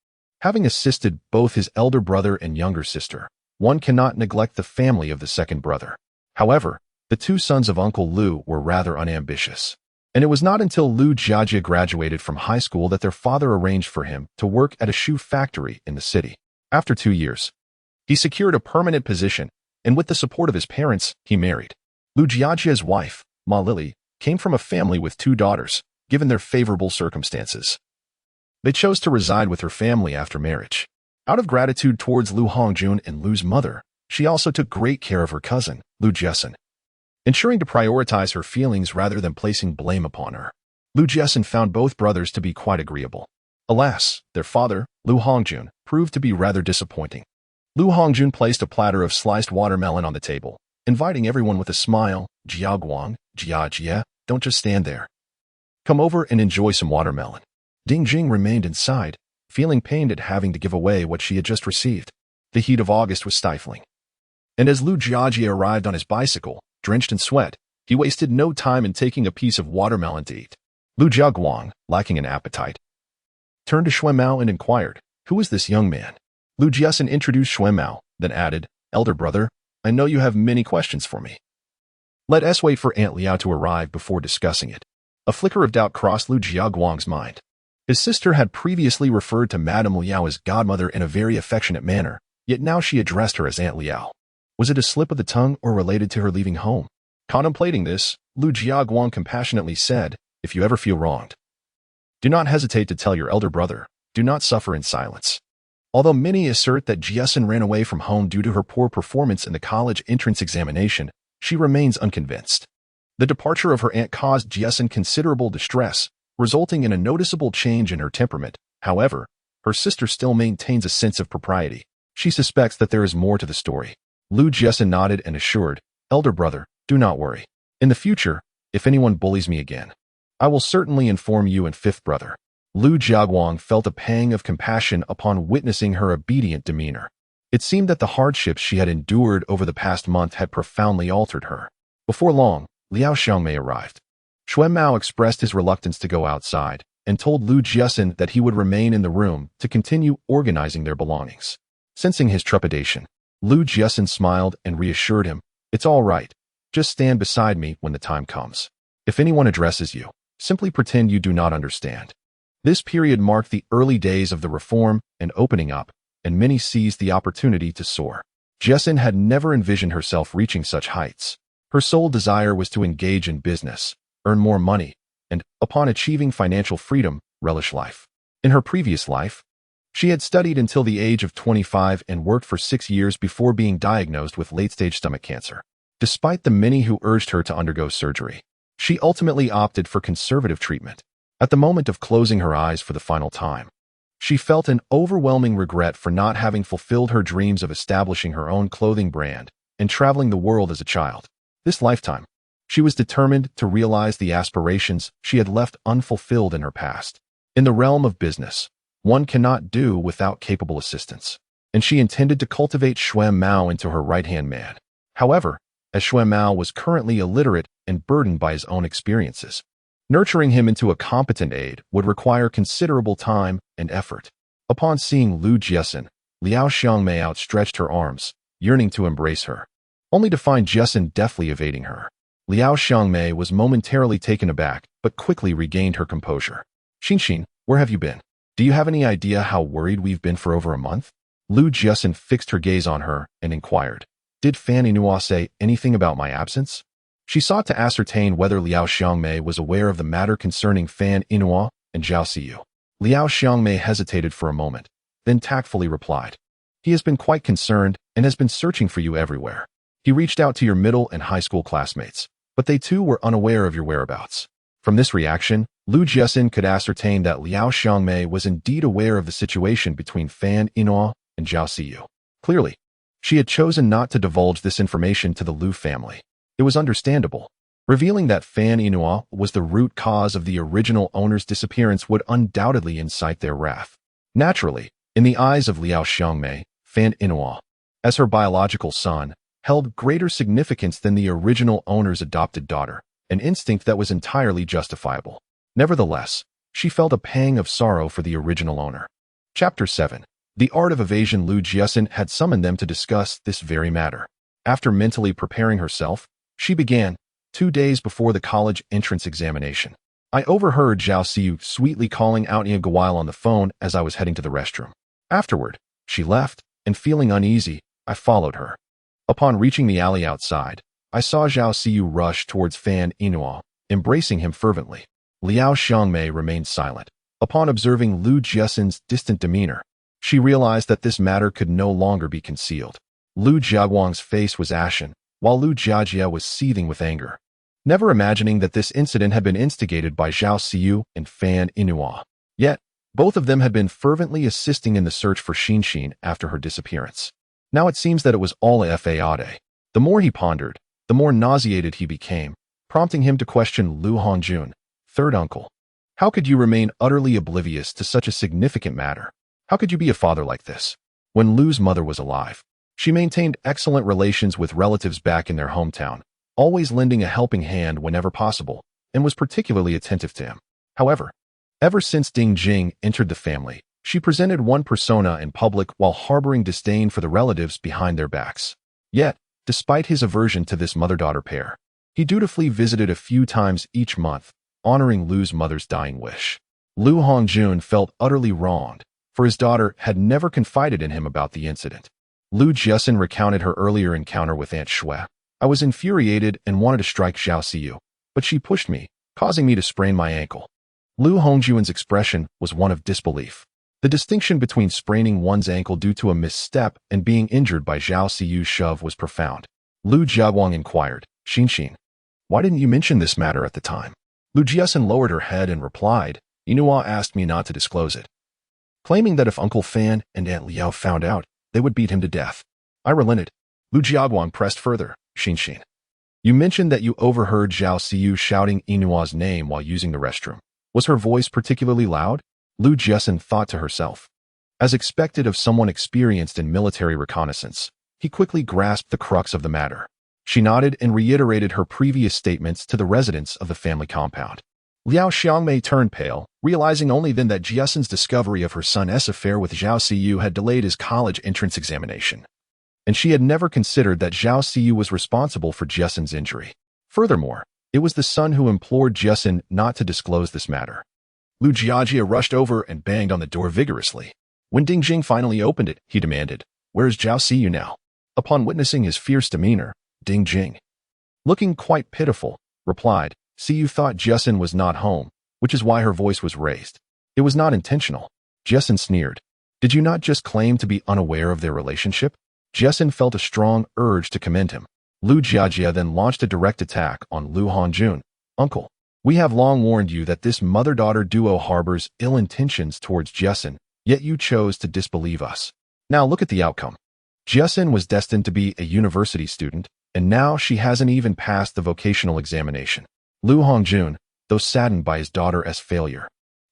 Having assisted both his elder brother and younger sister, one cannot neglect the family of the second brother. However, the two sons of Uncle Lu were rather unambitious, and it was not until Lu Jiajie graduated from high school that their father arranged for him to work at a shoe factory in the city. After 2 years, he secured a permanent position, and with the support of his parents, he married. Lu Jiajie's wife, Ma Lily, came from a family with 2 daughters, given their favorable circumstances. They chose to reside with her family after marriage. Out of gratitude towards Lu Hongjun and Lu's mother, she also took great care of her cousin, Lu Jiaxin, ensuring to prioritize her feelings rather than placing blame upon her. Lu Jiaxin found both brothers to be quite agreeable. Alas, their father, Lu Hongjun, proved to be rather disappointing. Lu Hongjun placed a platter of sliced watermelon on the table, inviting everyone with a smile, Jiaguang, Jiajie, don't just stand there. Come over and enjoy some watermelon. Ding Jing remained inside, feeling pained at having to give away what she had just received. The heat of August was stifling. And as Lu Jiajie arrived on his bicycle, drenched in sweat, he wasted no time in taking a piece of watermelon to eat. Lu Jiaguang, lacking an appetite, turned to Xuemao and inquired, who is this young man? Lu Jiaxin introduced Xuemao, then added, elder brother, I know you have many questions for me. Let us wait for Aunt Liao to arrive before discussing it. A flicker of doubt crossed Lu Jiaguang's mind. His sister had previously referred to Madame Liao as godmother in a very affectionate manner, yet now she addressed her as Aunt Liao. Was it a slip of the tongue or related to her leaving home? Contemplating this, Lu Jiaguang compassionately said, if you ever feel wronged, do not hesitate to tell your elder brother. Do not suffer in silence. Although many assert that Jiaxin ran away from home due to her poor performance in the college entrance examination, she remains unconvinced. The departure of her aunt caused Jiaxin considerable distress, resulting in a noticeable change in her temperament. However, her sister still maintains a sense of propriety. She suspects that there is more to the story. Lu Jiaxin nodded and assured, elder brother, do not worry. In the future, if anyone bullies me again, I will certainly inform you and fifth brother. Lu Jiaguang felt a pang of compassion upon witnessing her obedient demeanor. It seemed that the hardships she had endured over the past month had profoundly altered her. Before long, Liao Xiangmei arrived. Xuan Mao expressed his reluctance to go outside and told Lu Jiaxin that he would remain in the room to continue organizing their belongings. Sensing his trepidation, Lu Jiaxin smiled and reassured him, it's all right. Just stand beside me when the time comes. If anyone addresses you, simply pretend you do not understand. This period marked the early days of the reform and opening up, and many seized the opportunity to soar. Jiaxin had never envisioned herself reaching such heights. Her sole desire was to engage in business, earn more money, and, upon achieving financial freedom, relish life. In her previous life, she had studied until the age of 25 and worked for 6 years before being diagnosed with late-stage stomach cancer. Despite the many who urged her to undergo surgery, she ultimately opted for conservative treatment. At the moment of closing her eyes for the final time, she felt an overwhelming regret for not having fulfilled her dreams of establishing her own clothing brand and traveling the world as a child. This lifetime, she was determined to realize the aspirations she had left unfulfilled in her past. In the realm of business, one cannot do without capable assistance, and she intended to cultivate Xuan Mao into her right-hand man. However, as Xuan Mao was currently illiterate and burdened by his own experiences, nurturing him into a competent aide would require considerable time and effort. Upon seeing Lu Jiaxin, Liao Xiangmei outstretched her arms, yearning to embrace her, only to find Jiaxin deftly evading her. Liao Xiangmei was momentarily taken aback, but quickly regained her composure. Xinxin, where have you been? Do you have any idea how worried we've been for over a month? Lu Jiaxin fixed her gaze on her and inquired, did Fan Inua say anything about my absence? She sought to ascertain whether Liao Xiangmei was aware of the matter concerning Fan Inua and Zhao Siyu. Liao Xiangmei hesitated for a moment, then tactfully replied, he has been quite concerned and has been searching for you everywhere. He reached out to your middle and high school classmates, but they too were unaware of your whereabouts. From this reaction, Lu Jiaxin could ascertain that Liao Xiangmei was indeed aware of the situation between Fan Inua and Zhao Siyu. Clearly, she had chosen not to divulge this information to the Lu family. It was understandable. Revealing that Fan Inua was the root cause of the original owner's disappearance would undoubtedly incite their wrath. Naturally, in the eyes of Liao Xiangmei, Fan Inua, as her biological son, held greater significance than the original owner's adopted daughter, an instinct that was entirely justifiable. Nevertheless, she felt a pang of sorrow for the original owner. Chapter 7. The Art of Evasion. Lu Jiaxin had summoned them to discuss this very matter. After mentally preparing herself, she began, 2 days before the college entrance examination. I overheard Zhao Siyu sweetly calling out Guile on the phone as I was heading to the restroom. Afterward, she left, and feeling uneasy, I followed her. Upon reaching the alley outside, I saw Zhao Siyu rush towards Fan Inua, embracing him fervently. Liao Xiangmei remained silent. Upon observing Lu Jiaxin's distant demeanor, she realized that this matter could no longer be concealed. Lu Jiaguang's face was ashen, while Lu Jiajia was seething with anger, never imagining that this incident had been instigated by Zhao Siyu and Fan Inua. Yet, both of them had been fervently assisting in the search for Xinxin after her disappearance. Now it seems that it was all a facade. The more he pondered, the more nauseated he became, prompting him to question Lu Hongjun, third uncle. How could you remain utterly oblivious to such a significant matter? How could you be a father like this? When Lu's mother was alive, she maintained excellent relations with relatives back in their hometown, always lending a helping hand whenever possible, and was particularly attentive to him. However, ever since Ding Jing entered the family, she presented one persona in public while harboring disdain for the relatives behind their backs. Yet, Despite his aversion to this mother-daughter pair, he dutifully visited a few times each month, honoring Lu's mother's dying wish. Lu Hongjun felt utterly wronged, for his daughter had never confided in him about the incident. Lu Jiaxin recounted her earlier encounter with Aunt Shui. I was infuriated and wanted to strike Zhao Siyu, but she pushed me, causing me to sprain my ankle. Lu Hongjun's expression was one of disbelief. The distinction between spraining one's ankle due to a misstep and being injured by Zhao Siyu's shove was profound. Lu Jiaguang inquired, Xin, why didn't you mention this matter at the time? Lu Jiaxin lowered her head and replied, Inua asked me not to disclose it, claiming that if Uncle Fan and Aunt Liao found out, they would beat him to death. I relented. Lu Jiaguang pressed further, Xin. You mentioned that you overheard Zhao Siyu shouting Inua's name while using the restroom. Was her voice particularly loud? Lu Jiaxin thought to herself. As expected of someone experienced in military reconnaissance, he quickly grasped the crux of the matter. She nodded and reiterated her previous statements to the residents of the family compound. Liao Xiangmei turned pale, realizing only then that Jiaxin's discovery of her son's affair with Zhao Siyu had delayed his college entrance examination. And she had never considered that Zhao Siyu was responsible for Jiaxin's injury. Furthermore, it was the son who implored Jiaxin not to disclose this matter. Lu Jiajia rushed over and banged on the door vigorously. When Ding Jing finally opened it, he demanded, Where is Zhao Siyu now? Upon witnessing his fierce demeanor, Ding Jing, looking quite pitiful, replied, Siyu thought Jiaxin was not home, which is why her voice was raised. It was not intentional. Jiaxin sneered. Did you not just claim to be unaware of their relationship? Jiaxin felt a strong urge to commend him. Lu Jiajia then launched a direct attack on Lu Hongjun. Uncle, we have long warned you that this mother-daughter duo harbors ill intentions towards Jiaxin, yet you chose to disbelieve us. Now look at the outcome. Jiaxin was destined to be a university student, and now she hasn't even passed the vocational examination. Lu Hongjun, though saddened by his daughter's failure,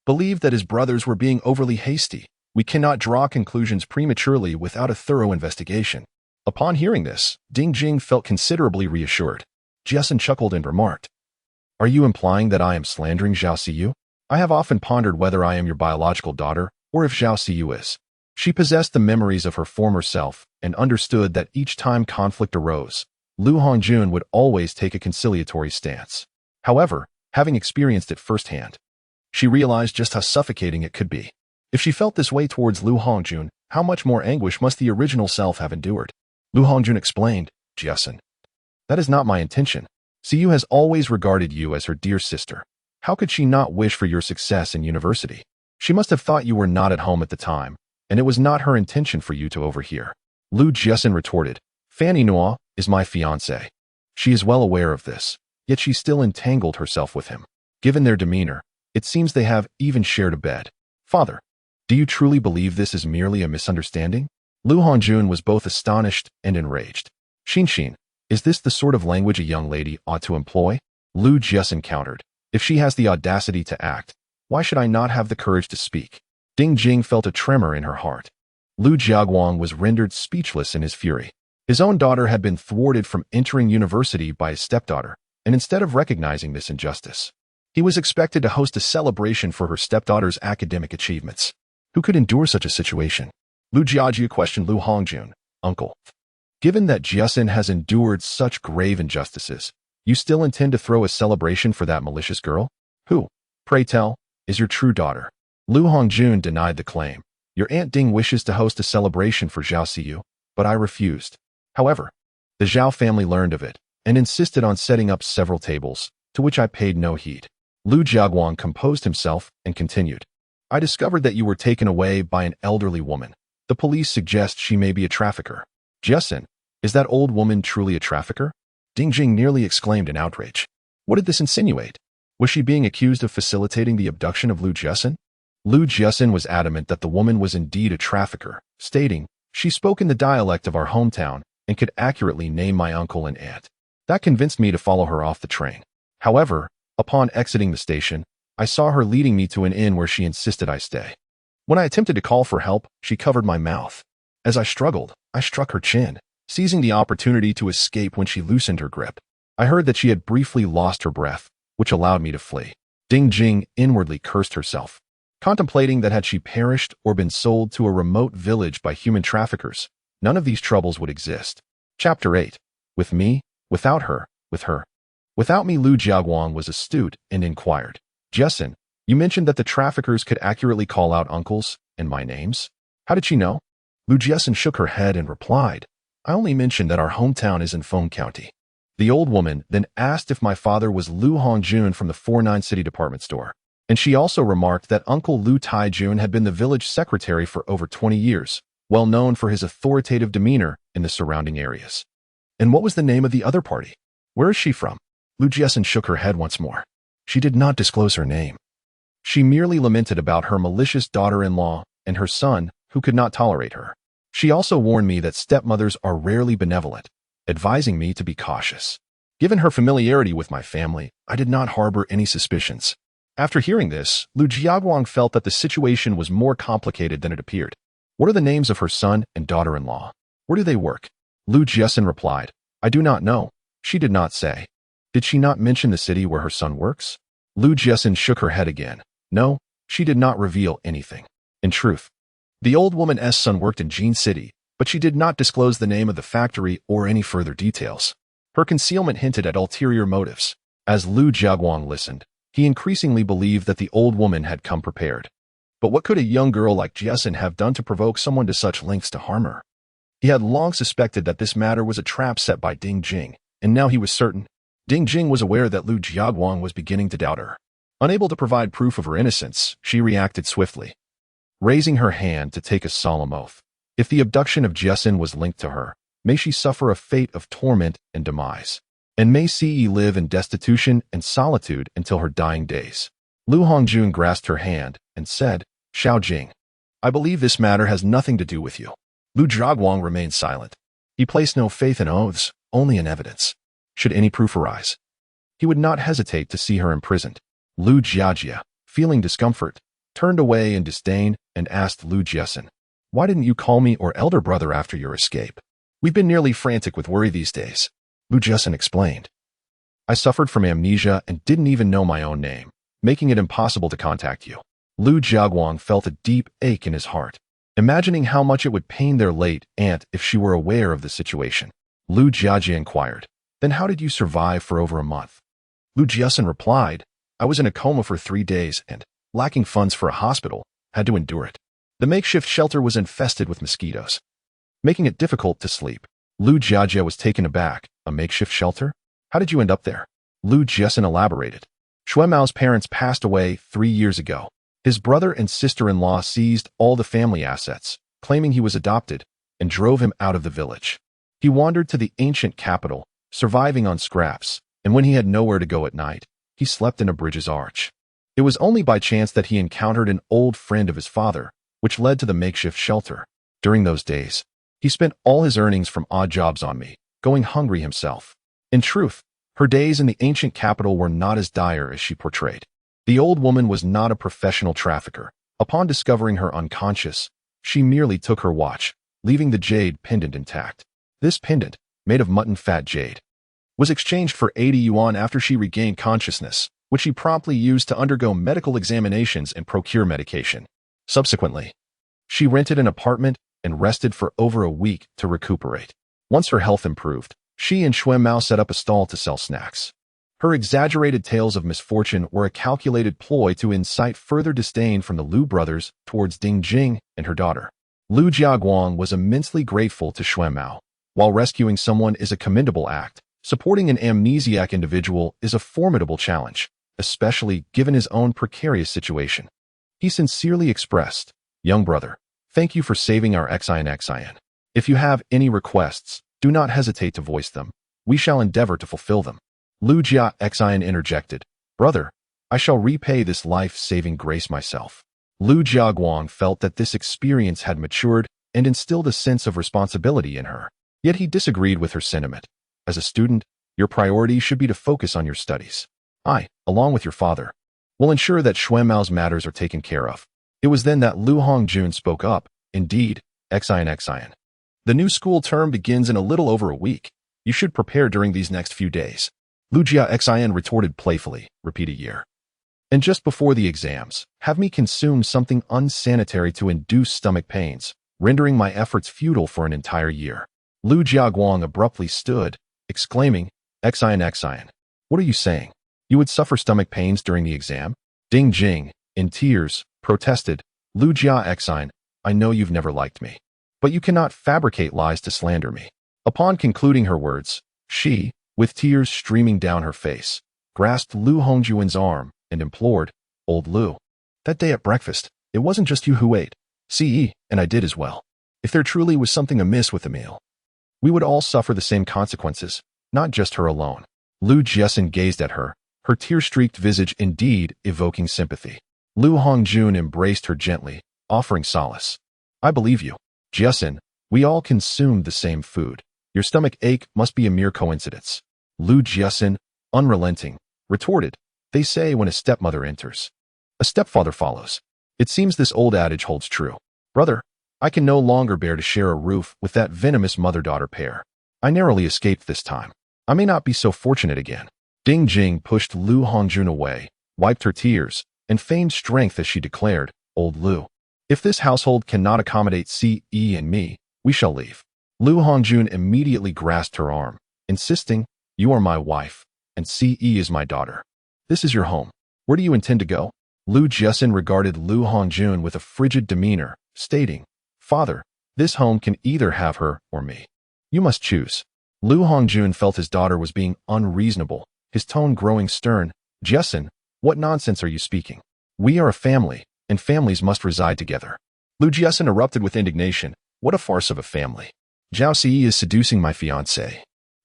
believed that his brothers were being overly hasty. We cannot draw conclusions prematurely without a thorough investigation. Upon hearing this, Ding Jing felt considerably reassured. Jiaxin chuckled and remarked, Are you implying that I am slandering Zhao Siyu? I have often pondered whether I am your biological daughter, or if Zhao Siyu is. She possessed the memories of her former self and understood that each time conflict arose, Lu Hongjun would always take a conciliatory stance. However, having experienced it firsthand, she realized just how suffocating it could be. If she felt this way towards Lu Hongjun, how much more anguish must the original self have endured? Lu Hongjun explained, Jiaxin, that is not my intention. Siyu has always regarded you as her dear sister. How could she not wish for your success in university? She must have thought you were not at home at the time, and it was not her intention for you to overhear. Lu Jiaxin retorted, Fanny Noa is my fiancée. She is well aware of this, yet she still entangled herself with him. Given their demeanor, it seems they have even shared a bed. Father, do you truly believe this is merely a misunderstanding? Lu Hongjun was both astonished and enraged. Xin, is this the sort of language a young lady ought to employ? Lu Jiaxin countered. If she has the audacity to act, why should I not have the courage to speak? Ding Jing felt a tremor in her heart. Lu Jiaguang was rendered speechless in his fury. His own daughter had been thwarted from entering university by his stepdaughter, and instead of recognizing this injustice, he was expected to host a celebration for her stepdaughter's academic achievements. Who could endure such a situation? Lu Jiajia questioned Lu Hongjun. Uncle, given that Jiaxin has endured such grave injustices, you still intend to throw a celebration for that malicious girl? Who, pray tell, is your true daughter? Lu Hongjun denied the claim. Your Aunt Ding wishes to host a celebration for Zhao Siyu, but I refused. However, the Zhao family learned of it and insisted on setting up several tables, to which I paid no heed. Lu Jiaguang composed himself and continued. I discovered that you were taken away by an elderly woman. The police suggest she may be a trafficker. Jiaxin, is that old woman truly a trafficker? Ding Jing nearly exclaimed in outrage. What did this insinuate? Was she being accused of facilitating the abduction of Lu Jiaxin? Lu Jiaxin was adamant that the woman was indeed a trafficker, stating, She spoke in the dialect of our hometown and could accurately name my uncle and aunt. That convinced me to follow her off the train. However, upon exiting the station, I saw her leading me to an inn where she insisted I stay. When I attempted to call for help, she covered my mouth. As I struggled, I struck her chin, seizing the opportunity to escape when she loosened her grip. I heard that she had briefly lost her breath, which allowed me to flee. Ding Jing inwardly cursed herself, contemplating that had she perished or been sold to a remote village by human traffickers, none of these troubles would exist. Chapter 8. With me? Without her? With her? Without me. Lu Jiaguang was astute and inquired. Jiaxin, you mentioned that the traffickers could accurately call out uncles and my names. How did she know? Lu Jiaxin shook her head and replied, I only mentioned that our hometown is in Feng County. The old woman then asked if my father was Lu Hongjun from the 49 City department store. And she also remarked that Uncle Lu Taijun had been the village secretary for over 20 years, well known for his authoritative demeanor in the surrounding areas. And what was the name of the other party? Where is she from? Lu Jiaxin shook her head once more. She did not disclose her name. She merely lamented about her malicious daughter-in-law and her son, who could not tolerate her. She also warned me that stepmothers are rarely benevolent, advising me to be cautious. Given her familiarity with my family, I did not harbor any suspicions. After hearing this, Lu Jiaguang felt that the situation was more complicated than it appeared. What are the names of her son and daughter-in-law? Where do they work? Lu Jiaxin replied, I do not know. She did not say. Did she not mention the city where her son works? Lu Jiaxin shook her head again. No, she did not reveal anything. In truth, the old woman's son worked in Jin City, but she did not disclose the name of the factory or any further details. Her concealment hinted at ulterior motives. As Lu Jiaguang listened, he increasingly believed that the old woman had come prepared. But what could a young girl like Jiaxin have done to provoke someone to such lengths to harm her? He had long suspected that this matter was a trap set by Ding Jing, and now he was certain. Ding Jing was aware that Lu Jiaguang was beginning to doubt her. Unable to provide proof of her innocence, she reacted swiftly, raising her hand to take a solemn oath. If the abduction of Jiaxin was linked to her, may she suffer a fate of torment and demise, and may she live in destitution and solitude until her dying days. Lu Hongjun grasped her hand and said, Xiao Jing, I believe this matter has nothing to do with you. Lu Jiaguang remained silent. He placed no faith in oaths, only in evidence. Should any proof arise, he would not hesitate to see her imprisoned. Lu Jiajia, feeling discomfort, turned away in disdain and asked Lu Jiaxin, Why didn't you call me or elder brother after your escape? We've been nearly frantic with worry these days. Lu Jiaxin explained. I suffered from amnesia and didn't even know my own name, making it impossible to contact you. Lu Jiaguang felt a deep ache in his heart, imagining how much it would pain their late aunt if she were aware of the situation. Lu Jiajia inquired, Then how did you survive for over a month? Lu Jiaxin replied, I was in a coma for 3 days and, lacking funds for a hospital, had to endure it. The makeshift shelter was infested with mosquitoes, making it difficult to sleep. Lu Jiajia was taken aback. A makeshift shelter? How did you end up there? Lu Jiaxin elaborated. Xuemao's parents passed away 3 years ago. His brother and sister-in-law seized all the family assets, claiming he was adopted, and drove him out of the village. He wandered to the ancient capital, surviving on scraps, and when he had nowhere to go at night, he slept in a bridge's arch. It was only by chance that he encountered an old friend of his father, which led to the makeshift shelter. During those days, he spent all his earnings from odd jobs on me, going hungry himself. In truth, her days in the ancient capital were not as dire as she portrayed. The old woman was not a professional trafficker. Upon discovering her unconscious, she merely took her watch, leaving the jade pendant intact. This pendant, made of mutton-fat jade, was exchanged for 80 yuan after she regained consciousness, which she promptly used to undergo medical examinations and procure medication. Subsequently, she rented an apartment and rested for over a week to recuperate. Once her health improved, she and Xuemao set up a stall to sell snacks. Her exaggerated tales of misfortune were a calculated ploy to incite further disdain from the Lu brothers towards Ding Jing and her daughter. Lu Jiaguang was immensely grateful to Xuemao. While rescuing someone is a commendable act, supporting an amnesiac individual is a formidable challenge, especially given his own precarious situation. He sincerely expressed, Young brother, thank you for saving our Xian. If you have any requests, do not hesitate to voice them. We shall endeavor to fulfill them. Lu Jiaxin interjected, Brother, I shall repay this life-saving grace myself. Lu Jiaguang felt that this experience had matured and instilled a sense of responsibility in her. Yet he disagreed with her sentiment. As a student, your priority should be to focus on your studies. I, along with your father, will ensure that Xuemao's matters are taken care of. It was then that Lu Hongjun spoke up. Indeed, Xian. The new school term begins in a little over a week. You should prepare during these next few days. Lu Jiaxin retorted playfully, repeat a year. And just before the exams, have me consume something unsanitary to induce stomach pains, rendering my efforts futile for an entire year. Lu Jiaguang abruptly stood, exclaiming, Jiaxin. What are you saying? You would suffer stomach pains during the exam? Ding Jing, in tears, protested, Jiaxin, I know you've never liked me. But you cannot fabricate lies to slander me. Upon concluding her words, she, with tears streaming down her face, grasped Lu Hongjuan's arm and implored, Old Lu. That day at breakfast, it wasn't just you who ate. CE, and I did as well. If there truly was something amiss with the meal, we would all suffer the same consequences, not just her alone. Lu Jiaxin gazed at her, her tear-streaked visage indeed evoking sympathy. Lu Hongjun embraced her gently, offering solace. I believe you. Jiaxin, we all consumed the same food. Your stomach ache must be a mere coincidence. Lu Jiaxin, unrelenting, retorted, They say when a stepmother enters, a stepfather follows. It seems this old adage holds true. Brother, I can no longer bear to share a roof with that venomous mother-daughter pair. I narrowly escaped this time. I may not be so fortunate again. Ding Jing pushed Lu Hongjun away, wiped her tears, and feigned strength as she declared, Old Lu. If this household cannot accommodate CE and me, we shall leave. Lu Hongjun immediately grasped her arm, insisting, You are my wife, and CE is my daughter. This is your home. Where do you intend to go? Lu Jiaxin regarded Lu Hongjun with a frigid demeanor, stating, Father, this home can either have her or me. You must choose. Lu Hongjun felt his daughter was being unreasonable, his tone growing stern. Jiaxin, what nonsense are you speaking? We are a family, and families must reside together. Lu Jiaxin erupted with indignation. What a farce of a family. Zhao Si is seducing my fiancé.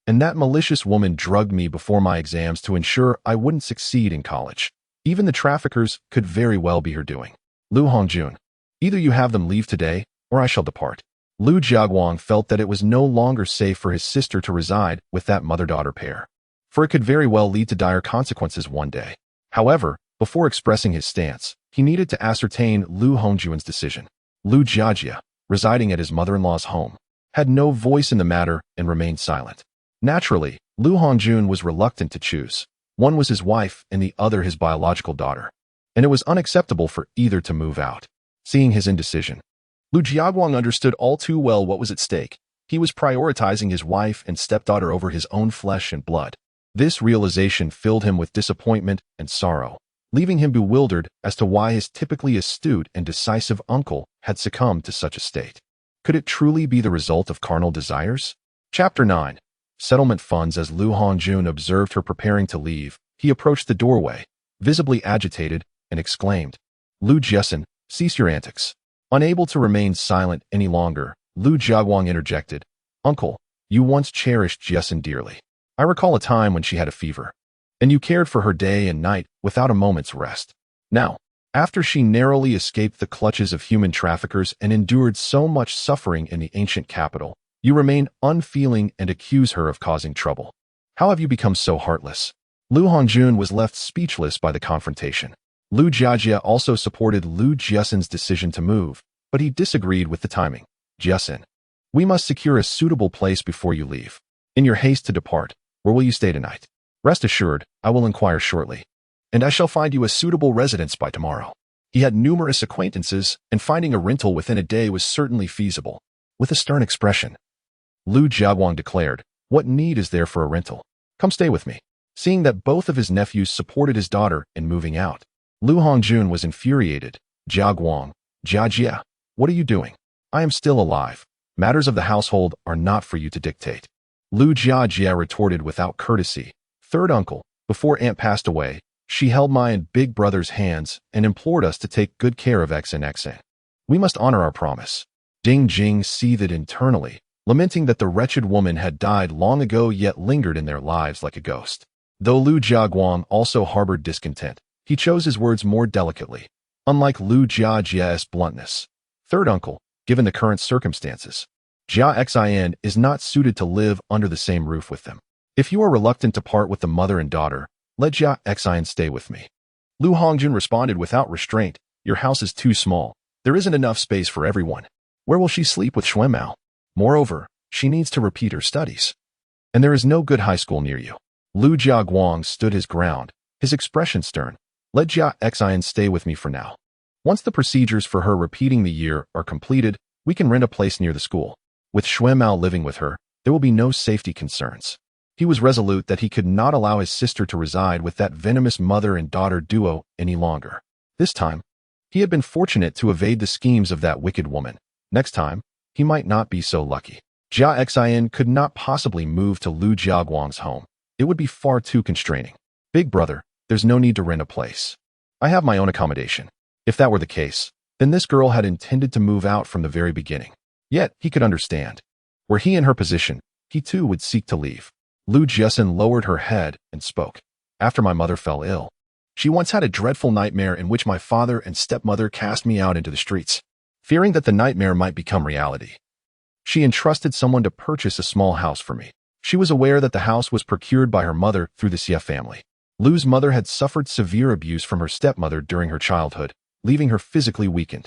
And that malicious woman drugged me before my exams to ensure I wouldn't succeed in college. Even the traffickers could very well be her doing. Lu Hongjun, either you have them leave today, or I shall depart. Lu Jiaguang felt that it was no longer safe for his sister to reside with that mother-daughter pair, for it could very well lead to dire consequences one day. However, before expressing his stance, he needed to ascertain Lu Hongjuan's decision. Lu Jiajia, residing at his mother-in-law's home, had no voice in the matter and remained silent. Naturally, Lu Hongjun was reluctant to choose. One was his wife and the other his biological daughter, and it was unacceptable for either to move out. Seeing his indecision, Lu Jiaguang understood all too well what was at stake. He was prioritizing his wife and stepdaughter over his own flesh and blood. This realization filled him with disappointment and sorrow, leaving him bewildered as to why his typically astute and decisive uncle had succumbed to such a state. Could it truly be the result of carnal desires? Chapter 9. Settlement funds. As Lu Hongjun observed her preparing to leave, he approached the doorway, visibly agitated, and exclaimed, Lu Jiaxin, cease your antics. Unable to remain silent any longer, Lu Jiaguang interjected, Uncle, you once cherished Jiaxin dearly. I recall a time when she had a fever, and you cared for her day and night without a moment's rest. Now, after she narrowly escaped the clutches of human traffickers and endured so much suffering in the ancient capital, you remain unfeeling and accuse her of causing trouble. How have you become so heartless? Lu Hongjun was left speechless by the confrontation. Lu Jiajia also supported Lu Jiaxin's decision to move, but he disagreed with the timing. Jiaxin, we must secure a suitable place before you leave. In your haste to depart, where will you stay tonight? Rest assured, I will inquire shortly, and I shall find you a suitable residence by tomorrow. He had numerous acquaintances, and finding a rental within a day was certainly feasible. With a stern expression, Lu Jiaguang declared, What need is there for a rental? Come stay with me. Seeing that both of his nephews supported his daughter in moving out, Lu Hongjun was infuriated. Jiaguang, Jiajia, what are you doing? I am still alive. Matters of the household are not for you to dictate. Lu Jiajia retorted without courtesy. Third uncle, before aunt passed away, she held my and big brother's hands and implored us to take good care of Xn. We must honor our promise. Ding Jing seethed internally, lamenting that the wretched woman had died long ago yet lingered in their lives like a ghost. Though Lu Jiaguang also harbored discontent, he chose his words more delicately. Unlike Lu Jiajia's bluntness, third uncle, given the current circumstances, Jiaxin is not suited to live under the same roof with them. If you are reluctant to part with the mother and daughter, let Jiaxin stay with me. Lu Hongjun responded without restraint, Your house is too small. There isn't enough space for everyone. Where will she sleep with Xuemao? Moreover, she needs to repeat her studies. And there is no good high school near you. Lu Jiaguang stood his ground, his expression stern. Let Jiaxin stay with me for now. Once the procedures for her repeating the year are completed, we can rent a place near the school. With Xuemao living with her, there will be no safety concerns. He was resolute that he could not allow his sister to reside with that venomous mother and daughter duo any longer. This time, he had been fortunate to evade the schemes of that wicked woman. Next time, he might not be so lucky. Jiaxin could not possibly move to Lu Jiaguang's home. It would be far too constraining. Big brother, there's no need to rent a place. I have my own accommodation. If that were the case, then this girl had intended to move out from the very beginning. Yet, he could understand. Were he in her position, he too would seek to leave. Lu Jiaxin lowered her head and spoke. After my mother fell ill, she once had a dreadful nightmare in which my father and stepmother cast me out into the streets. Fearing that the nightmare might become reality, she entrusted someone to purchase a small house for me. She was aware that the house was procured by her mother through the Xie family. Lu's mother had suffered severe abuse from her stepmother during her childhood, leaving her physically weakened.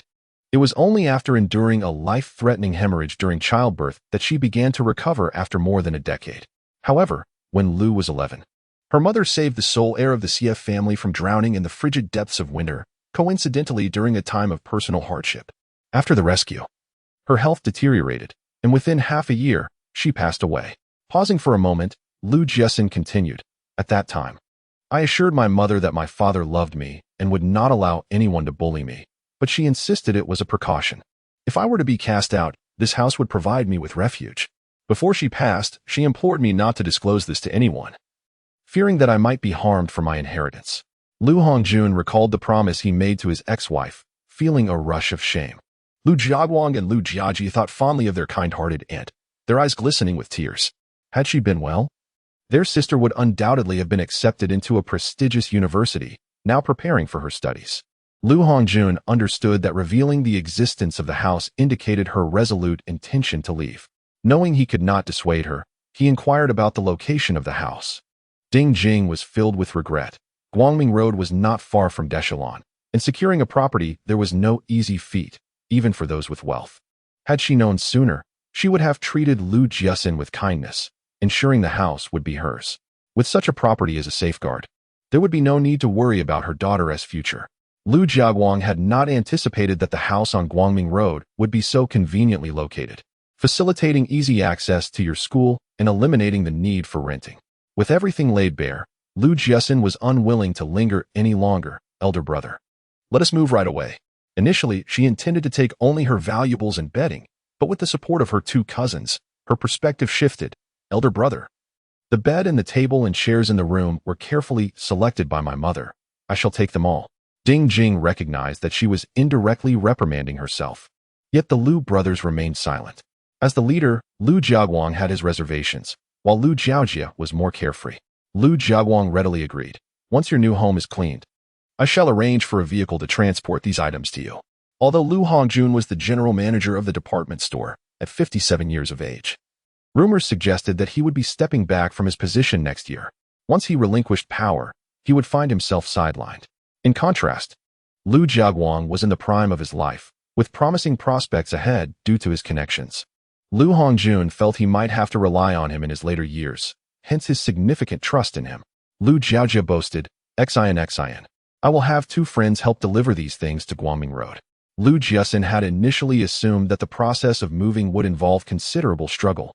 It was only after enduring a life-threatening hemorrhage during childbirth that she began to recover after more than a decade. However, when Lu was 11, her mother saved the sole heir of the Xie family from drowning in the frigid depths of winter, coincidentally during a time of personal hardship. After the rescue, her health deteriorated, and within half a year, she passed away. Pausing for a moment, Lu Jiaxin continued. At that time, I assured my mother that my father loved me and would not allow anyone to bully me, but she insisted it was a precaution. If I were to be cast out, this house would provide me with refuge. Before she passed, she implored me not to disclose this to anyone, fearing that I might be harmed for my inheritance. Lu Hongjun recalled the promise he made to his ex-wife, feeling a rush of shame. Lu Jiaguang and Lu Jiaji thought fondly of their kind-hearted aunt, their eyes glistening with tears. Had she been well, their sister would undoubtedly have been accepted into a prestigious university, now preparing for her studies. Lu Hongjun understood that revealing the existence of the house indicated her resolute intention to leave. Knowing he could not dissuade her, he inquired about the location of the house. Dingjing was filled with regret. Guangming Road was not far from Dechalon, and securing a property there was no easy feat, even for those with wealth. Had she known sooner, she would have treated Lu Jiaxin with kindness, ensuring the house would be hers. With such a property as a safeguard, there would be no need to worry about her daughter's future. Lu Jiaguang had not anticipated that the house on Guangming Road would be so conveniently located, facilitating easy access to your school and eliminating the need for renting. With everything laid bare, Lu Jiaxin was unwilling to linger any longer. Elder brother, let us move right away. Initially, she intended to take only her valuables and bedding, but with the support of her two cousins, her perspective shifted. Elder brother, the bed and the table and chairs in the room were carefully selected by my mother. I shall take them all. Dingjing recognized that she was indirectly reprimanding herself. Yet the Lu brothers remained silent. As the leader, Lu Jiaguang had his reservations, while Lu Jiaojia was more carefree. Lu Jiaguang readily agreed. Once your new home is cleaned, I shall arrange for a vehicle to transport these items to you. Although Lu Hongjun was the general manager of the department store at 57 years of age, rumors suggested that he would be stepping back from his position next year. Once he relinquished power, he would find himself sidelined. In contrast, Lu Jiaguang was in the prime of his life, with promising prospects ahead due to his connections. Lu Hongjun felt he might have to rely on him in his later years, hence his significant trust in him. Lu Jiaojia boasted, Xian, I will have two friends help deliver these things to Guangming Road. Lu Jiaxin had initially assumed that the process of moving would involve considerable struggle,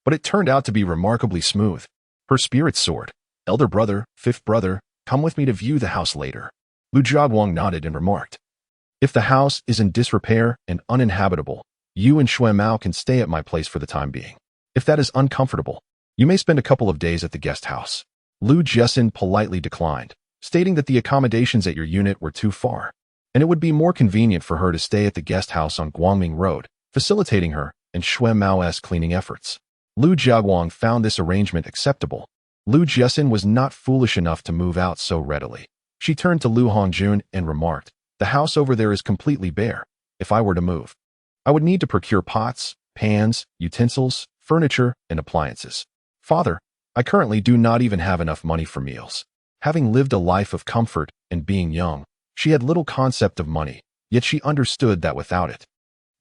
but it turned out to be remarkably smooth. Her spirits soared. Elder brother, fifth brother, come with me to view the house later. Lu Jiaguang nodded and remarked, if the house is in disrepair and uninhabitable, you and Shui Mao can stay at my place for the time being. If that is uncomfortable, you may spend a couple of days at the guest house. Lu Jiaxin politely declined, stating that the accommodations at your unit were too far, and it would be more convenient for her to stay at the guest house on Guangming Road, facilitating her and Shui Mao's cleaning efforts. Lu Jiaguang found this arrangement acceptable. Lu Jiaxin was not foolish enough to move out so readily. She turned to Lu Hongjun and remarked, the house over there is completely bare. If I were to move, I would need to procure pots, pans, utensils, furniture, and appliances. Father, I currently do not even have enough money for meals. Having lived a life of comfort and being young, she had little concept of money, yet she understood that without it,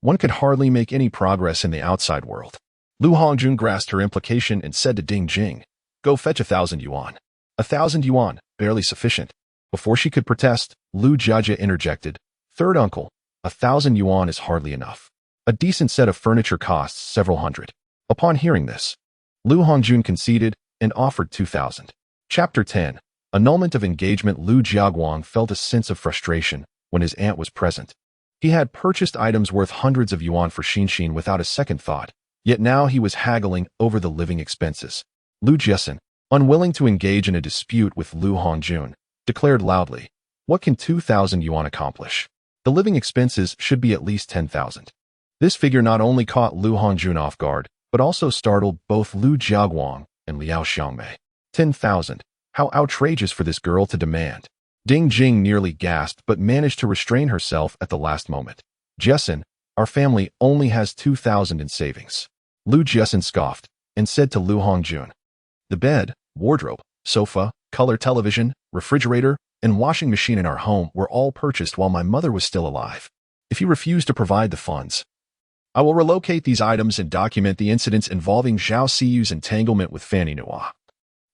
one could hardly make any progress in the outside world. Lu Hongjun grasped her implication and said to Dingjing, go fetch 1,000 yuan. 1,000 yuan, barely sufficient. Before she could protest, Lu Jiajia interjected, third uncle, 1,000 yuan is hardly enough. A decent set of furniture costs several hundred. Upon hearing this, Lu Hongjun conceded and offered 2,000. Chapter 10. Annulment of engagement. Lu Jiaguang felt a sense of frustration when his aunt was present. He had purchased items worth hundreds of yuan for Xinxin without a second thought, yet now he was haggling over the living expenses. Lu Jiaxin, unwilling to engage in a dispute with Lu Hongjun, declared loudly, "What can 2,000 yuan accomplish? The living expenses should be at least 10,000. This figure not only caught Lu Hongjun off guard, but also startled both Lu Jiaguang and Liao Xiangmei. 10,000. How outrageous for this girl to demand. Ding Jing nearly gasped but managed to restrain herself at the last moment. Jiaxin, our family only has 2,000 in savings. Lu Jiaxin scoffed and said to Lu Hongjun, "The bed, wardrobe, sofa, color television, refrigerator, and washing machine in our home were all purchased while my mother was still alive. If you refuse to provide the funds, I will relocate these items and document the incidents involving Zhao Siyu's entanglement with Fanny Nua,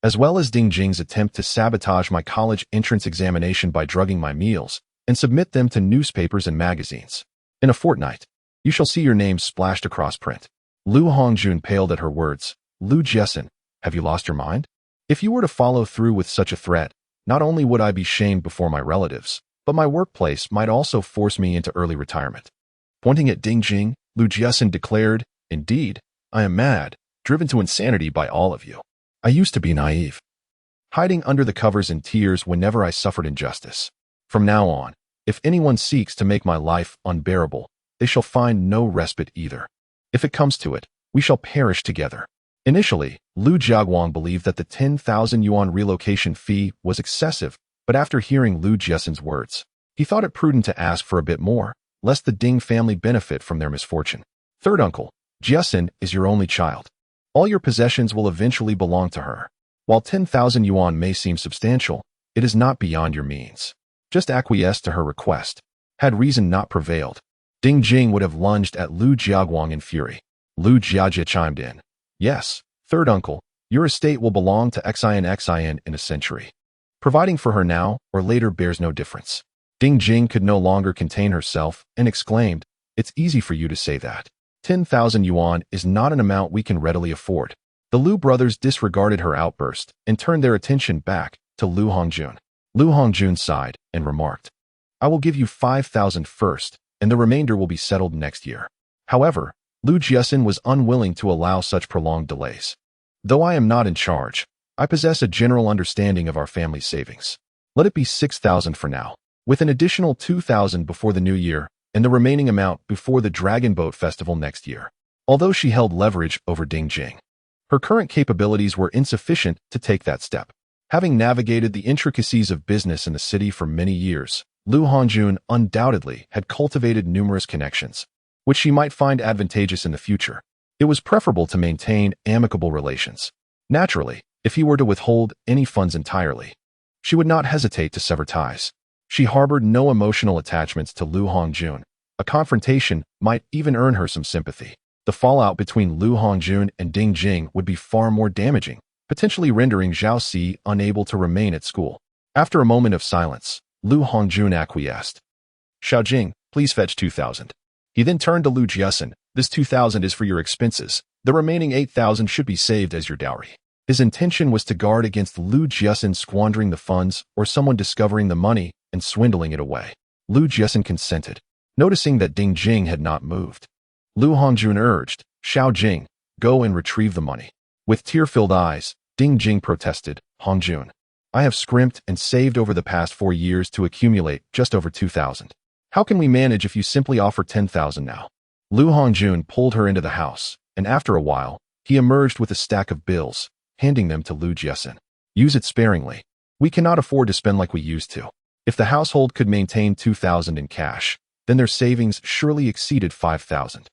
as well as Ding Jing's attempt to sabotage my college entrance examination by drugging my meals and submit them to newspapers and magazines. In a fortnight, you shall see your name splashed across print." Lu Hongjun paled at her words. "Lu Jiaxin, have you lost your mind? If you were to follow through with such a threat, not only would I be shamed before my relatives, but my workplace might also force me into early retirement." Pointing at Ding Jing, Lu Jiaxin declared, "Indeed, I am mad, driven to insanity by all of you. I used to be naive, hiding under the covers in tears whenever I suffered injustice. From now on, if anyone seeks to make my life unbearable, they shall find no respite either. If it comes to it, we shall perish together." Initially, Lu Jiaguang believed that the 10,000 yuan relocation fee was excessive, but after hearing Lu Jiaxin's words, he thought it prudent to ask for a bit more, lest the Ding family benefit from their misfortune. "Third uncle, Jiaxin is your only child. All your possessions will eventually belong to her. While 10,000 yuan may seem substantial, it is not beyond your means. Just acquiesce to her request." Had reason not prevailed, Ding Jing would have lunged at Lu Jiaguang in fury. Lu Jiajie chimed in, "Yes, third uncle, your estate will belong to Xin in a century. Providing for her now or later bears no difference." Ding Jing could no longer contain herself and exclaimed, "It's easy for you to say that. 10,000 yuan is not an amount we can readily afford." The Lu brothers disregarded her outburst and turned their attention back to Lu Hongjun. Lu Hongjun sighed and remarked, "I will give you 5,000 first, and the remainder will be settled next year." However, Lu Jiaxin was unwilling to allow such prolonged delays. "Though I am not in charge, I possess a general understanding of our family's savings. Let it be 6,000 for now, with an additional 2,000 before the new year, and the remaining amount before the Dragon Boat Festival next year." Although she held leverage over Ding Jing, her current capabilities were insufficient to take that step. Having navigated the intricacies of business in the city for many years, Lu Hongjun undoubtedly had cultivated numerous connections, which she might find advantageous in the future. It was preferable to maintain amicable relations. Naturally, if he were to withhold any funds entirely, she would not hesitate to sever ties. She harbored no emotional attachments to Lu Hongjun. A confrontation might even earn her some sympathy. The fallout between Lu Hongjun and Ding Jing would be far more damaging, potentially rendering Zhao Si unable to remain at school. After a moment of silence, Lu Hongjun acquiesced. "Xiao Jing, please fetch 2,000. He then turned to Lu Jiaxin. "This 2,000 is for your expenses. The remaining 8,000 should be saved as your dowry." His intention was to guard against Lu Jiaxin squandering the funds or someone discovering the money and swindling it away. Lu Jiaxin consented, noticing that Ding Jing had not moved. Lu Hongjun urged, "Xiao Jing, go and retrieve the money." With tear-filled eyes, Ding Jing protested, "Hongjun, I have scrimped and saved over the past 4 years to accumulate just over 2,000. How can we manage if you simply offer 10,000 now?" Lu Hongjun pulled her into the house, and after a while, he emerged with a stack of bills, handing them to Lu Jiaxin. "Use it sparingly. We cannot afford to spend like we used to." If the household could maintain 2,000 in cash, then their savings surely exceeded 5,000.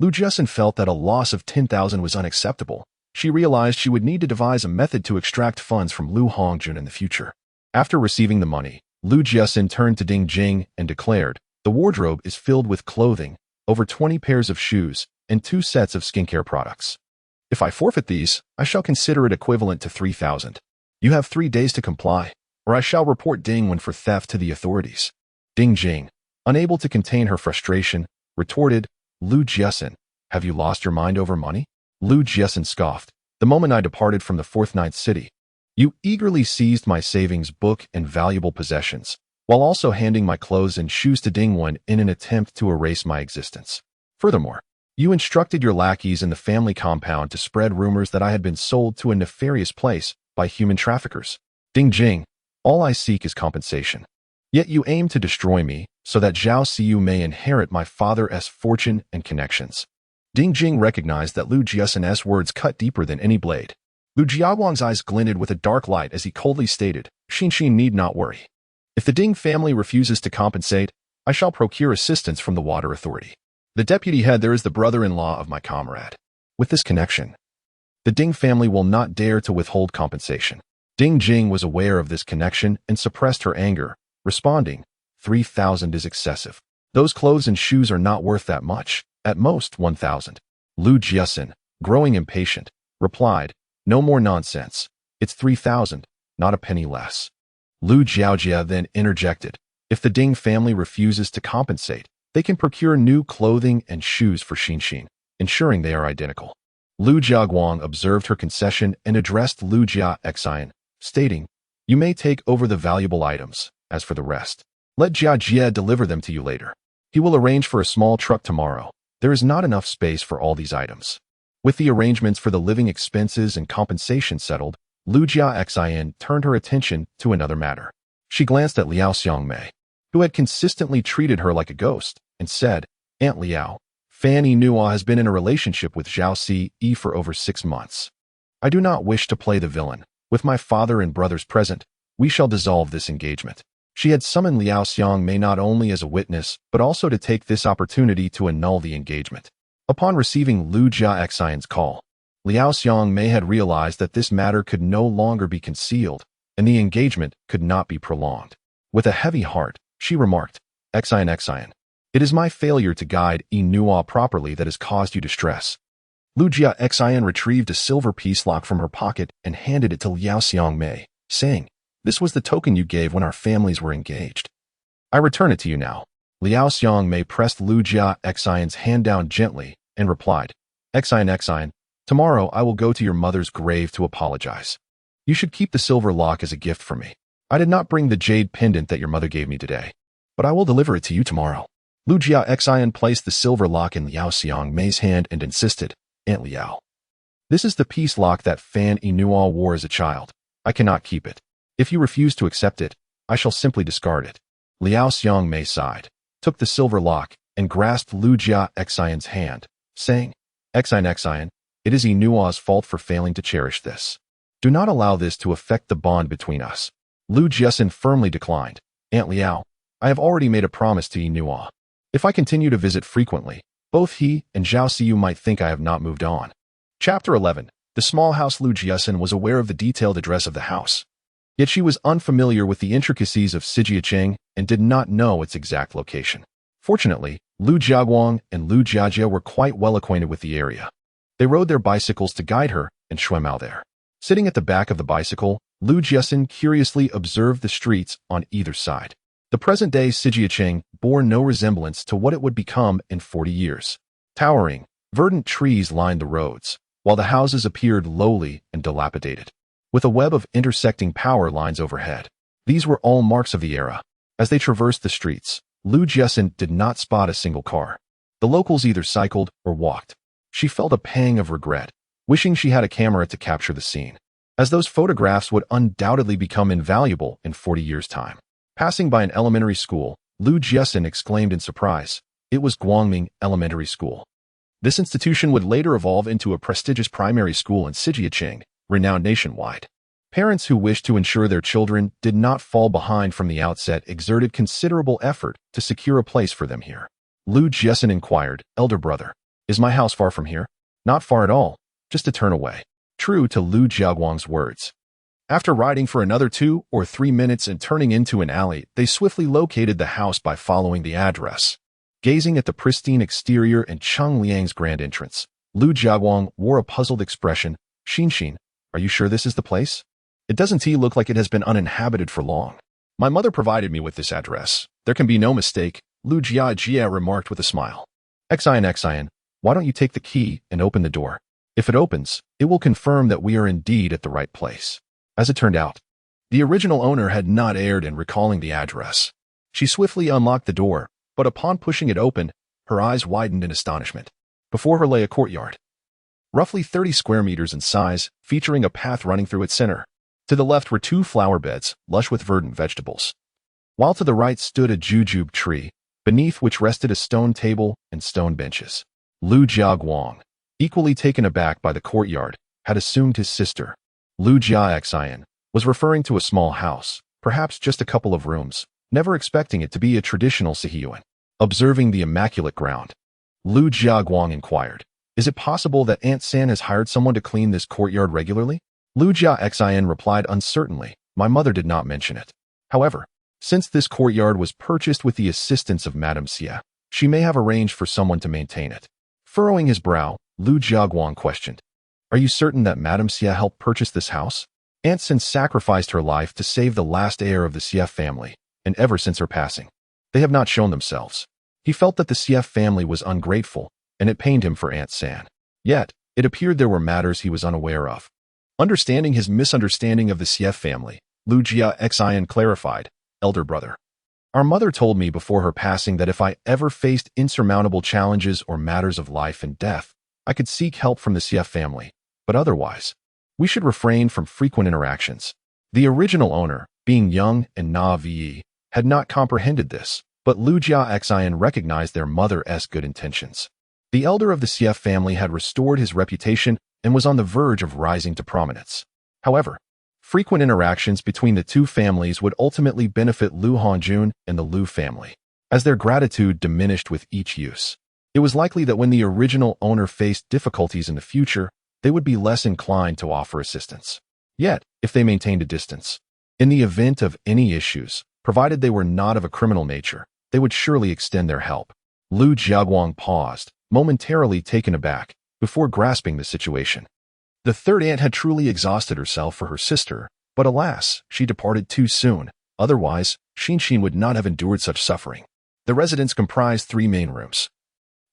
Lu Jiaxin felt that a loss of 10,000 was unacceptable. She realized she would need to devise a method to extract funds from Lu Hongjun in the future. After receiving the money, Lu Jiaxin turned to Ding Jing and declared, "The wardrobe is filled with clothing, over 20 pairs of shoes, and 2 sets of skincare products. If I forfeit these, I shall consider it equivalent to 3,000. You have 3 days to comply, or I shall report Ding Wen for theft to the authorities." Ding Jing, unable to contain her frustration, retorted, "Lu Jiaxin, have you lost your mind over money?" Lu Jiaxin scoffed, The moment I departed from the fourth-ninth city, you eagerly seized my savings book and valuable possessions, while also handing my clothes and shoes to Dingwen in an attempt to erase my existence. Furthermore, you instructed your lackeys in the family compound to spread rumors that I had been sold to a nefarious place by human traffickers. Ding Jing, all I seek is compensation. Yet you aim to destroy me so that Zhao Siyu may inherit my father's fortune and connections. Ding Jing recognized that Lu Jiaxin's words cut deeper than any blade. Lu Jiaguang's eyes glinted with a dark light as he coldly stated, Xin need not worry. If the Ding family refuses to compensate, I shall procure assistance from the Water Authority. The deputy head there is the brother-in-law of my comrade. With this connection, the Ding family will not dare to withhold compensation. Ding Jing was aware of this connection and suppressed her anger, responding, 3,000 is excessive. Those clothes and shoes are not worth that much, at most 1,000. Lu Jiaxin, growing impatient, replied, no more nonsense. It's 3,000, not a penny less. Lu Jiaojia then interjected, if the Ding family refuses to compensate, they can procure new clothing and shoes for Xin, ensuring they are identical. Lu Jiaguang observed her concession and addressed Lu Jiaxin, stating, you may take over the valuable items. As for the rest, let Jiajie deliver them to you later. He will arrange for a small truck tomorrow. There is not enough space for all these items. With the arrangements for the living expenses and compensation settled, Lu Jiaxin turned her attention to another matter. She glanced at Liao Xiangmei, who had consistently treated her like a ghost, and said, Aunt Liao, Fan Enua has been in a relationship with Zhao Si for over 6 months. I do not wish to play the villain. With my father and brothers present, we shall dissolve this engagement. She had summoned Liao Xiangmei not only as a witness, but also to take this opportunity to annul the engagement. Upon receiving Lu Jiaxin's call, Liao Xiangmei had realized that this matter could no longer be concealed, and the engagement could not be prolonged. With a heavy heart, she remarked, Xin, it is my failure to guide Enua properly that has caused you distress. Lu Jiaxin retrieved a silver piece lock from her pocket and handed it to Liao Xiangmei, saying, this was the token you gave when our families were engaged. I return it to you now. Liao Xiangmei pressed Lu Jiaxin's hand down gently and replied, Xin, tomorrow I will go to your mother's grave to apologize. You should keep the silver lock as a gift for me. I did not bring the jade pendant that your mother gave me today, but I will deliver it to you tomorrow. Lu Jiaxin placed the silver lock in Liao Xiangmei's hand and insisted, Aunt Liao, this is the piece lock that Fan Enua wore as a child. I cannot keep it. If you refuse to accept it, I shall simply discard it. Liao Xiangmei sighed, took the silver lock, and grasped Lu Jiaxin's hand, saying, Xin, it is Enua's fault for failing to cherish this. Do not allow this to affect the bond between us. Lu Jiaxin firmly declined. Aunt Liao, I have already made a promise to Enua. If I continue to visit frequently, both he and Zhao Siyu might think I have not moved on. Chapter 11. The small house. Lu Jiaxin was aware of the detailed address of the house. Yet she was unfamiliar with the intricacies of Jiaxin and did not know its exact location. Fortunately, Lu Jiaguang and Lu Jiajie were quite well acquainted with the area. They rode their bicycles to guide her and Shuemao there. Sitting at the back of the bicycle, Lu Jiaxin curiously observed the streets on either side. The present-day Jiaxin bore no resemblance to what it would become in 40 years. Towering, verdant trees lined the roads, while the houses appeared lowly and dilapidated, with a web of intersecting power lines overhead. These were all marks of the era. As they traversed the streets, Lu Jiaxin did not spot a single car. The locals either cycled or walked. She felt a pang of regret, wishing she had a camera to capture the scene, as those photographs would undoubtedly become invaluable in 40 years' time. Passing by an elementary school, Lu Jiaxin exclaimed in surprise. It was Guangming Elementary School. This institution would later evolve into a prestigious primary school in Jiaxin, renowned nationwide. Parents who wished to ensure their children did not fall behind from the outset exerted considerable effort to secure a place for them here. Lu Jiaxin inquired, Elder brother, is my house far from here? Not far at all, just a turn away. True to Lu Jiaguang's words. After riding for another 2 or 3 minutes and turning into an alley, they swiftly located the house by following the address. Gazing at the pristine exterior and Cheng Liang's grand entrance, Lu Jiaguang wore a puzzled expression. Xin, are you sure this is the place? It doesn't look like it has been uninhabited for long. My mother provided me with this address. There can be no mistake, Lu Jiajie remarked with a smile. Xin, why don't you take the key and open the door? If it opens, it will confirm that we are indeed at the right place. As it turned out, the original owner had not erred in recalling the address. She swiftly unlocked the door, but upon pushing it open, her eyes widened in astonishment. Before her lay a courtyard, roughly 30 square meters in size, featuring a path running through its center. To the left were 2 flower beds, lush with verdant vegetables, while to the right stood a jujube tree, beneath which rested a stone table and stone benches. Lu Jiaguang, equally taken aback by the courtyard, had assumed his sister, Lu Jiaxin, was referring to a small house, perhaps just a couple of rooms, never expecting it to be a traditional Sihiyuan. Observing the immaculate ground, Lu Jiaguang inquired, "Is it possible that Aunt San has hired someone to clean this courtyard regularly?" Lu Jiaxin replied uncertainly, "My mother did not mention it. However, since this courtyard was purchased with the assistance of Madame Xia, she may have arranged for someone to maintain it." Furrowing his brow, Lu Jiaguang questioned, "Are you certain that Madame Xia helped purchase this house? Aunt San sacrificed her life to save the last heir of the Xia family, and ever since her passing, they have not shown themselves." He felt that the Xia family was ungrateful, and it pained him for Aunt San. Yet, it appeared there were matters he was unaware of. Understanding his misunderstanding of the Xia family, Lu Jiaxin clarified, "Elder brother, our mother told me before her passing that if I ever faced insurmountable challenges or matters of life and death, I could seek help from the Xia family, but otherwise, we should refrain from frequent interactions." The original owner, being young and naive, had not comprehended this, but Lu Jiaxin recognized their mother's good intentions. The elder of the Xia family had restored his reputation and was on the verge of rising to prominence. However, frequent interactions between the two families would ultimately benefit Lu Hongjun and the Lu family, as their gratitude diminished with each use. It was likely that when the original owner faced difficulties in the future, they would be less inclined to offer assistance. Yet, if they maintained a distance, in the event of any issues, provided they were not of a criminal nature, they would surely extend their help. Lu Jiaguang paused, momentarily taken aback, before grasping the situation. The third aunt had truly exhausted herself for her sister, but alas, she departed too soon. Otherwise, Xinxin would not have endured such suffering. The residence comprised 3 main rooms.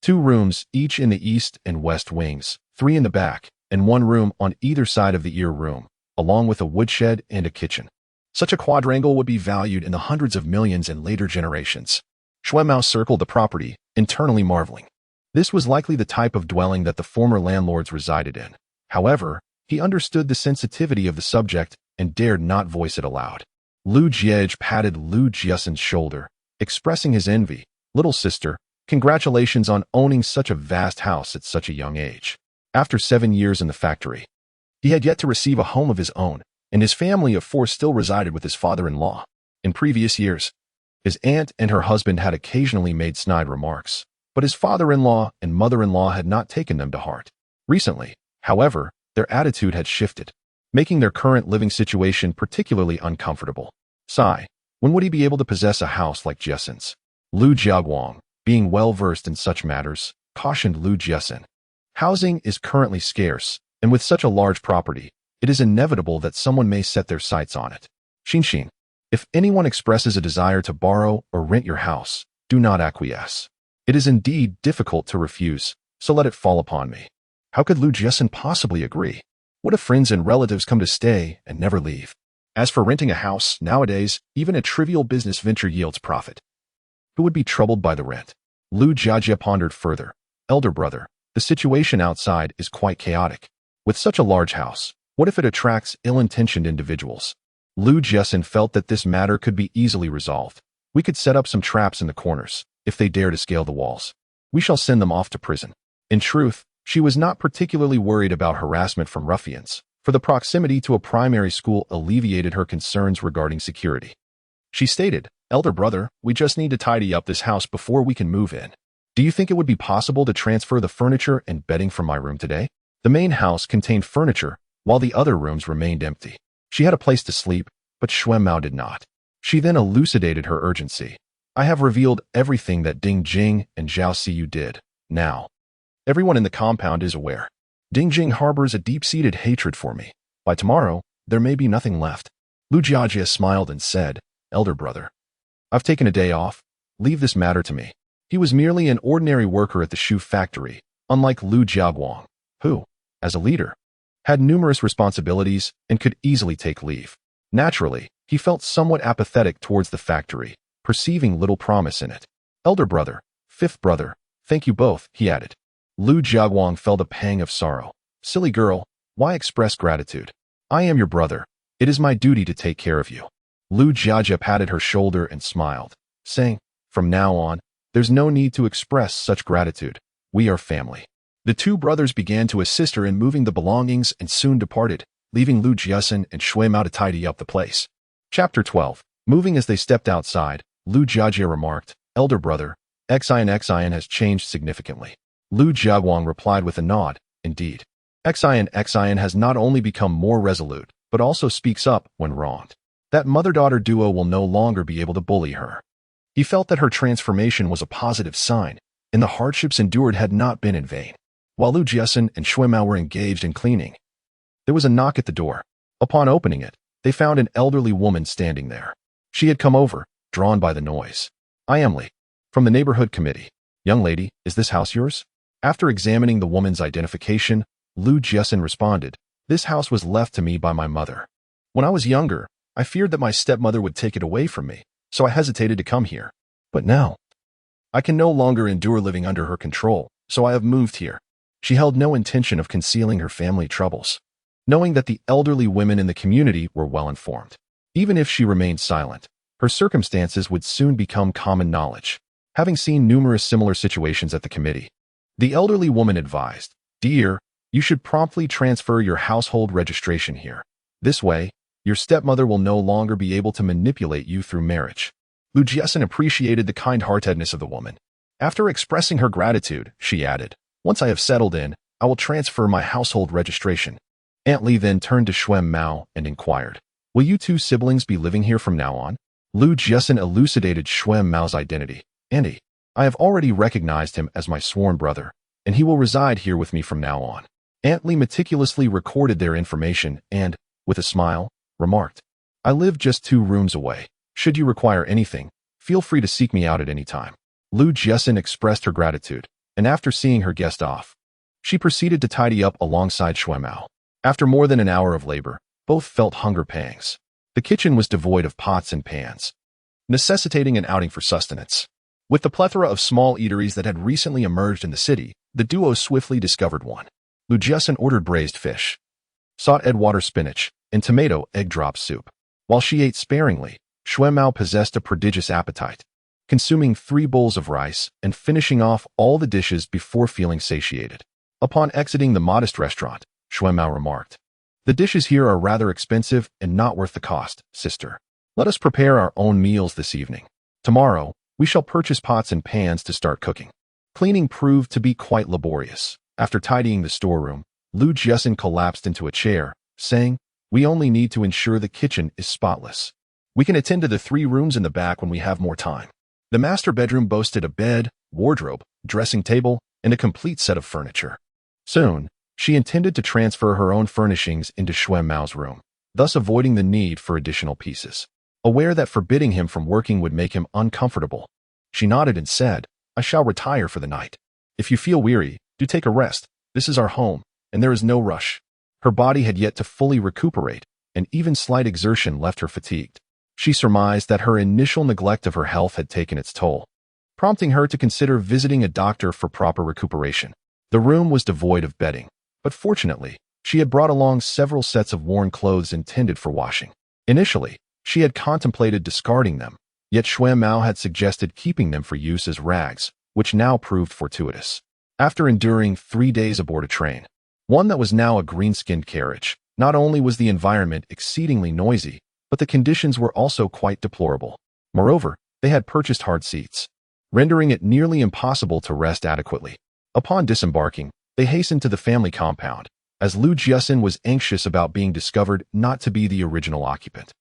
2 rooms, each in the east and west wings, 3 in the back, and 1 room on either side of the ear room, along with a woodshed and a kitchen. Such a quadrangle would be valued in the hundreds of millions in later generations. Xuemao circled the property, internally marveling. This was likely the type of dwelling that the former landlords resided in. However, he understood the sensitivity of the subject and dared not voice it aloud. Lu Jiej patted Lu Jiaxin's shoulder, expressing his envy. "Little sister, congratulations on owning such a vast house at such a young age." After 7 years in the factory, he had yet to receive a home of his own, and his family of 4 still resided with his father-in-law. In previous years, his aunt and her husband had occasionally made snide remarks, but his father-in-law and mother-in-law had not taken them to heart. Recently, however, their attitude had shifted, making their current living situation particularly uncomfortable. Sigh, when would he be able to possess a house like Jiaxin's? Lu Jiaguang, being well-versed in such matters, cautioned Lu Jiaxin. Housing is currently scarce, and with such a large property, it is inevitable that someone may set their sights on it. Xinxin, if anyone expresses a desire to borrow or rent your house, do not acquiesce. It is indeed difficult to refuse, so let it fall upon me. How could Lu Jiaxin possibly agree? What if friends and relatives come to stay and never leave? As for renting a house, nowadays, even a trivial business venture yields profit. Who would be troubled by the rent? Lu Jiajia pondered further. Elder brother, the situation outside is quite chaotic. With such a large house, what if it attracts ill-intentioned individuals? Lu Jiaxin felt that this matter could be easily resolved. We could set up some traps in the corners. If they dare to scale the walls, we shall send them off to prison. In truth, she was not particularly worried about harassment from ruffians, for the proximity to a primary school alleviated her concerns regarding security. She stated, "Elder brother, we just need to tidy up this house before we can move in. Do you think it would be possible to transfer the furniture and bedding from my room today?" The main house contained furniture, while the other rooms remained empty. She had a place to sleep, but Xuemao did not. She then elucidated her urgency. "I have revealed everything that Ding Jing and Zhao Siyu did. Now, everyone in the compound is aware. Ding Jing harbors a deep-seated hatred for me. By tomorrow, there may be nothing left." Lu Jiajia smiled and said, "Elder brother, I've taken a day off. Leave this matter to me." He was merely an ordinary worker at the shoe factory, unlike Lu Jiaguang, who, as a leader, had numerous responsibilities and could easily take leave. Naturally, he felt somewhat apathetic towards the factory, perceiving little promise in it. Elder brother, fifth brother, thank you both, he added. Lu Jiaguang felt a pang of sorrow. Silly girl, why express gratitude? I am your brother. It is my duty to take care of you. Lu Jiajia patted her shoulder and smiled, saying, from now on, there's no need to express such gratitude. We are family. The two brothers began to assist her in moving the belongings and soon departed, leaving Lu Jiaxin and Shui Mao to tidy up the place. Chapter 12. Moving as they stepped outside, Lu Jiajia remarked, Elder brother, Xian has changed significantly. Lu Jiaguang replied with a nod, indeed. Xian has not only become more resolute, but also speaks up when wronged. That mother-daughter duo will no longer be able to bully her. He felt that her transformation was a positive sign, and the hardships endured had not been in vain. While Lu Jiaxin and Shui Mao were engaged in cleaning, there was a knock at the door. Upon opening it, they found an elderly woman standing there. She had come over, drawn by the noise. I am Li, from the neighborhood committee. Young lady, is this house yours? After examining the woman's identification, Lu Jiaxin responded, this house was left to me by my mother. When I was younger, I feared that my stepmother would take it away from me, so I hesitated to come here. But now, I can no longer endure living under her control, so I have moved here. She held no intention of concealing her family troubles, knowing that the elderly women in the community were well informed. Even if she remained silent, her circumstances would soon become common knowledge. Having seen numerous similar situations at the committee, the elderly woman advised, dear, you should promptly transfer your household registration here. This way, your stepmother will no longer be able to manipulate you through marriage. Lu Jiaxin appreciated the kind-heartedness of the woman. After expressing her gratitude, she added, once I have settled in, I will transfer my household registration. Aunt Li then turned to Shui Mao and inquired, will you two siblings be living here from now on? Lu Jiaxin elucidated Shui Mao's identity. Auntie, I have already recognized him as my sworn brother, and he will reside here with me from now on. Aunt Li meticulously recorded their information and, with a smile, remarked, I live just 2 rooms away. Should you require anything, feel free to seek me out at any time. Lu Jiaxin expressed her gratitude, and after seeing her guest off, she proceeded to tidy up alongside Shui Mao. After more than an hour of labor, both felt hunger pangs. The kitchen was devoid of pots and pans, necessitating an outing for sustenance. With the plethora of small eateries that had recently emerged in the city, the duo swiftly discovered one. Lu Jiaxin ordered braised fish, sought Edgewater spinach, and tomato egg drop soup. While she ate sparingly, Shui Mao possessed a prodigious appetite, consuming 3 bowls of rice and finishing off all the dishes before feeling satiated. Upon exiting the modest restaurant, Shui Mao remarked, the dishes here are rather expensive and not worth the cost, sister. Let us prepare our own meals this evening. Tomorrow, we shall purchase pots and pans to start cooking. Cleaning proved to be quite laborious. After tidying the storeroom, Lu Jiaxin collapsed into a chair, saying, we only need to ensure the kitchen is spotless. We can attend to the 3 rooms in the back when we have more time. The master bedroom boasted a bed, wardrobe, dressing table, and a complete set of furniture. Soon, she intended to transfer her own furnishings into Shui Mao's room, thus avoiding the need for additional pieces. Aware that forbidding him from working would make him uncomfortable, she nodded and said, I shall retire for the night. If you feel weary, do take a rest. This is our home, and there is no rush. Her body had yet to fully recuperate, and even slight exertion left her fatigued. She surmised that her initial neglect of her health had taken its toll, prompting her to consider visiting a doctor for proper recuperation. The room was devoid of bedding, but fortunately, she had brought along several sets of worn clothes intended for washing. Initially, she had contemplated discarding them, yet Shui Mao had suggested keeping them for use as rags, which now proved fortuitous. After enduring 3 days aboard a train, one that was now a green-skinned carriage, not only was the environment exceedingly noisy, but the conditions were also quite deplorable. Moreover, they had purchased hard seats, rendering it nearly impossible to rest adequately. Upon disembarking, they hastened to the family compound, as Lu Jiaxin was anxious about being discovered not to be the original occupant.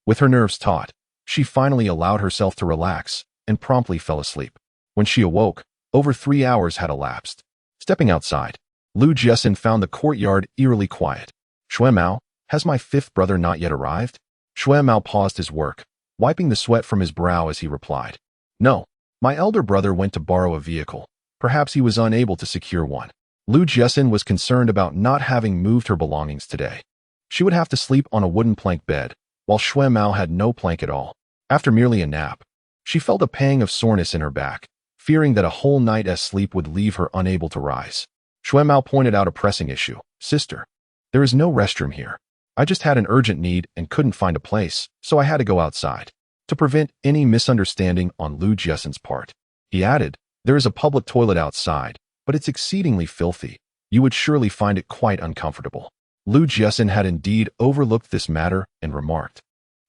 With her nerves taut, she finally allowed herself to relax and promptly fell asleep. When she awoke, over 3 hours had elapsed. Stepping outside, Lu Jiaxin found the courtyard eerily quiet. Shui Mao, has my 5th brother not yet arrived? Shui Mao paused his work, wiping the sweat from his brow as he replied, no, my elder brother went to borrow a vehicle. Perhaps he was unable to secure one. Lu Jiaxin was concerned about not having moved her belongings today. She would have to sleep on a wooden plank bed, while Xue Mao had no plank at all. After merely a nap, she felt a pang of soreness in her back, fearing that a whole night's sleep would leave her unable to rise. Xue Mao pointed out a pressing issue. Sister, there is no restroom here. I just had an urgent need and couldn't find a place, so I had to go outside. To prevent any misunderstanding on Lu Jiaxin's part, he added, there is a public toilet outside, but it's exceedingly filthy. You would surely find it quite uncomfortable. Lu Jiaxin had indeed overlooked this matter and remarked,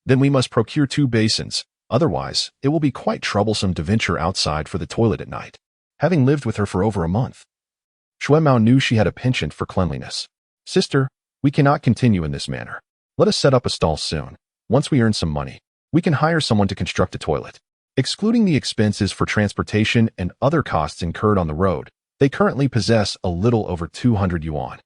then we must procure 2 basins, otherwise it will be quite troublesome to venture outside for the toilet at night. Having lived with her for over a month, Xue Mao knew she had a penchant for cleanliness. Sister, we cannot continue in this manner. Let us set up a stall soon. Once we earn some money, we can hire someone to construct a toilet. Excluding the expenses for transportation and other costs incurred on the road, they currently possess a little over 200 yuan,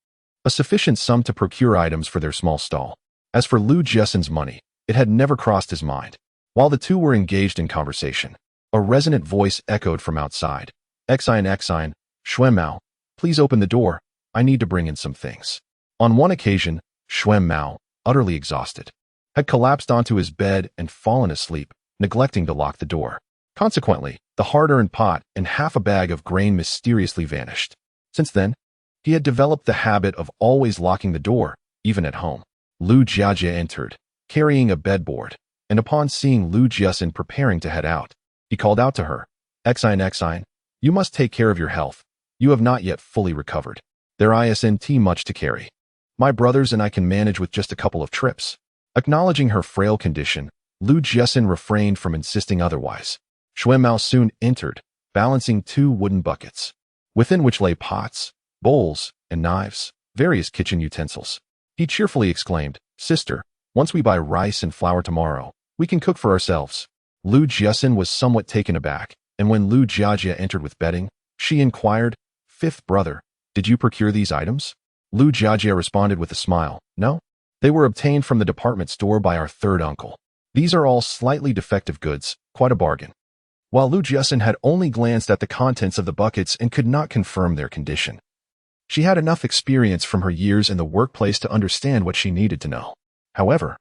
a sufficient sum to procure items for their small stall. As for Lu Jiaxin's money, it had never crossed his mind. While the two were engaged in conversation, a resonant voice echoed from outside. Exine, Xue Mao, please open the door. I need to bring in some things. On one occasion, Xue Mao, utterly exhausted, had collapsed onto his bed and fallen asleep, neglecting to lock the door. Consequently, the hard-earned pot and half a bag of grain mysteriously vanished. Since then, he had developed the habit of always locking the door, even at home. Lu Jiajie entered, carrying a bedboard, and upon seeing Lu Jiaxin preparing to head out, he called out to her, Exine, you must take care of your health. You have not yet fully recovered. There isn't much to carry. My brothers and I can manage with just a couple of trips. Acknowledging her frail condition, Lu Jiaxin refrained from insisting otherwise. Xue Mao soon entered, balancing 2 wooden buckets, within which lay pots, bowls, and knives, various kitchen utensils. He cheerfully exclaimed, Sister, once we buy rice and flour tomorrow, we can cook for ourselves. Lu Jiaxin was somewhat taken aback, and when Lu Jiajie entered with bedding, she inquired, Fifth brother, did you procure these items? Lu Jiajie responded with a smile, No. They were obtained from the department store by our third uncle. These are all slightly defective goods, quite a bargain. While Lu Jiaxin had only glanced at the contents of the buckets and could not confirm their condition, she had enough experience from her years in the workplace to understand what she needed to know. However,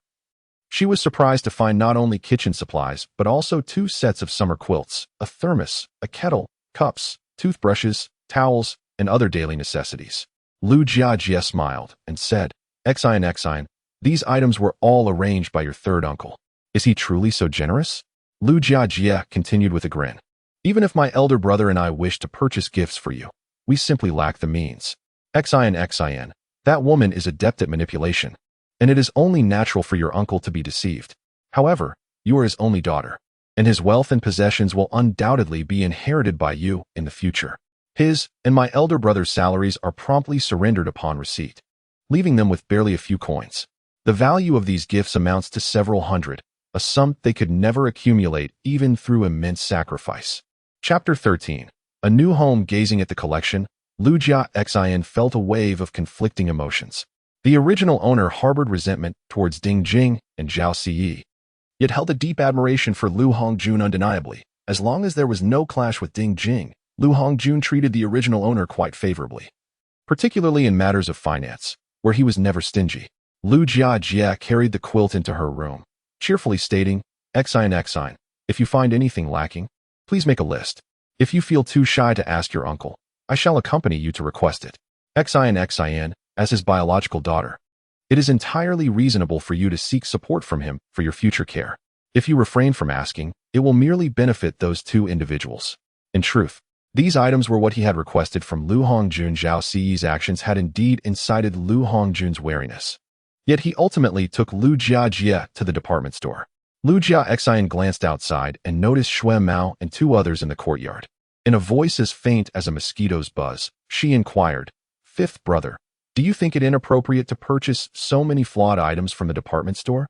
she was surprised to find not only kitchen supplies, but also 2 sets of summer quilts, a thermos, a kettle, cups, toothbrushes, towels, and other daily necessities. Lu Jiajie smiled and said, Exine, these items were all arranged by your third uncle. Is he truly so generous? Lu Jiajie continued with a grin. Even if my elder brother and I wish to purchase gifts for you, we simply lack the means. Exine, that woman is adept at manipulation, and it is only natural for your uncle to be deceived. However, you are his only daughter, and his wealth and possessions will undoubtedly be inherited by you in the future. His and my elder brother's salaries are promptly surrendered upon receipt, leaving them with barely a few coins. The value of these gifts amounts to several hundred, a sum they could never accumulate even through immense sacrifice. Chapter 13. A new home. Gazing at the collection, Lu Jiaxin felt a wave of conflicting emotions. The original owner harbored resentment towards Ding Jing and Zhao Siyi, yet held a deep admiration for Lu Hongjun undeniably. As long as there was no clash with Ding Jing, Lu Hongjun treated the original owner quite favorably, particularly in matters of finance, where he was never stingy. Lu Jiajie carried the quilt into her room, cheerfully stating, Exine, if you find anything lacking, please make a list. If you feel too shy to ask your uncle, I shall accompany you to request it. Exine, as his biological daughter, it is entirely reasonable for you to seek support from him for your future care. If you refrain from asking, it will merely benefit those 2 individuals. In truth, these items were what he had requested from Lu Hongjun. Zhao Siyi's actions had indeed incited Lu Hongjun's wariness. Yet he ultimately took Lu Jiajie to the department store. Lu Jiaxin glanced outside and noticed Xue Mao and 2 others in the courtyard. In a voice as faint as a mosquito's buzz, she inquired, Fifth brother, do you think it inappropriate to purchase so many flawed items from the department store?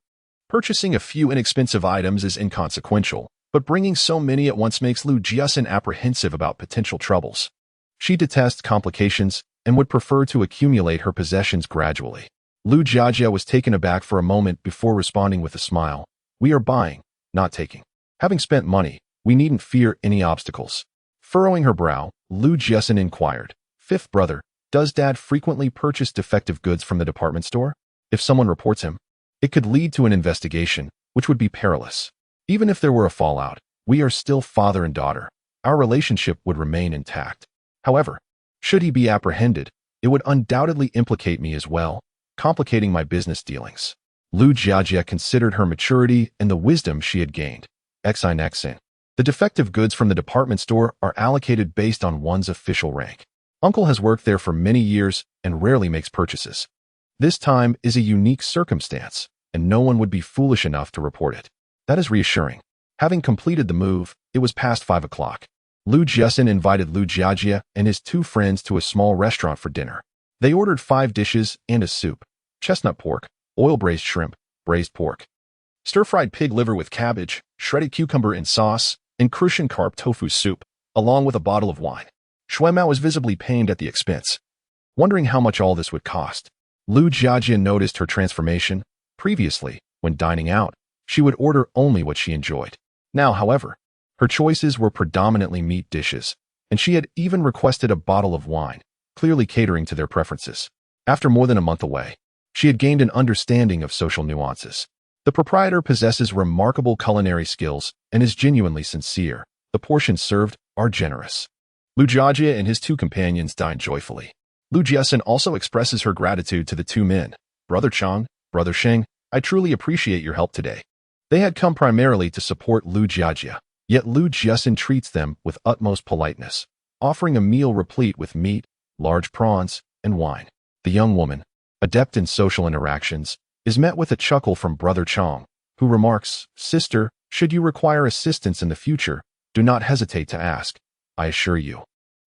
Purchasing a few inexpensive items is inconsequential, but bringing so many at once makes Lu Jiaxin apprehensive about potential troubles. She detests complications and would prefer to accumulate her possessions gradually. Lu Jiajie was taken aback for a moment before responding with a smile. We are buying, not taking. Having spent money, we needn't fear any obstacles. Furrowing her brow, Lu Jiaxin inquired, Fifth brother, Does Dad frequently purchase defective goods from the department store? If someone reports him, it could lead to an investigation, which would be perilous. Even if there were a fallout, we are still father and daughter. Our relationship would remain intact. However, should he be apprehended, it would undoubtedly implicate me as well, complicating my business dealings. Lu Jiajie considered her maturity and the wisdom she had gained. Jiaxin. The defective goods from the department store are allocated based on one's official rank. Uncle has worked there for many years and rarely makes purchases. This time is a unique circumstance, and no one would be foolish enough to report it. That is reassuring. Having completed the move, it was past 5 o'clock. Lu Jiaxin invited Lu Jiajie and his 2 friends to a small restaurant for dinner. They ordered 5 dishes and a soup: chestnut pork, oil-braised shrimp, braised pork, stir-fried pig liver with cabbage, shredded cucumber and sauce, and Crucian carp tofu soup, along with a bottle of wine. Shuemao was visibly pained at the expense, wondering how much all this would cost. Lu Jiajie noticed her transformation. Previously, when dining out, she would order only what she enjoyed. Now, however, her choices were predominantly meat dishes, and she had even requested a bottle of wine, clearly catering to their preferences. After more than a month away, she had gained an understanding of social nuances. The proprietor possesses remarkable culinary skills and is genuinely sincere. The portions served are generous. Lu Jiajie and his 2 companions dined joyfully. Lu Jiaxin also expresses her gratitude to the 2 men. Brother Chang, Brother Sheng, I truly appreciate your help today. They had come primarily to support Lu Jiajie, yet Lu Jiaxin treats them with utmost politeness, offering a meal replete with meat, large prawns, and wine. The young woman, adept in social interactions, is met with a chuckle from Brother Chang, who remarks, "Sister, should you require assistance in the future, do not hesitate to ask. I assure you,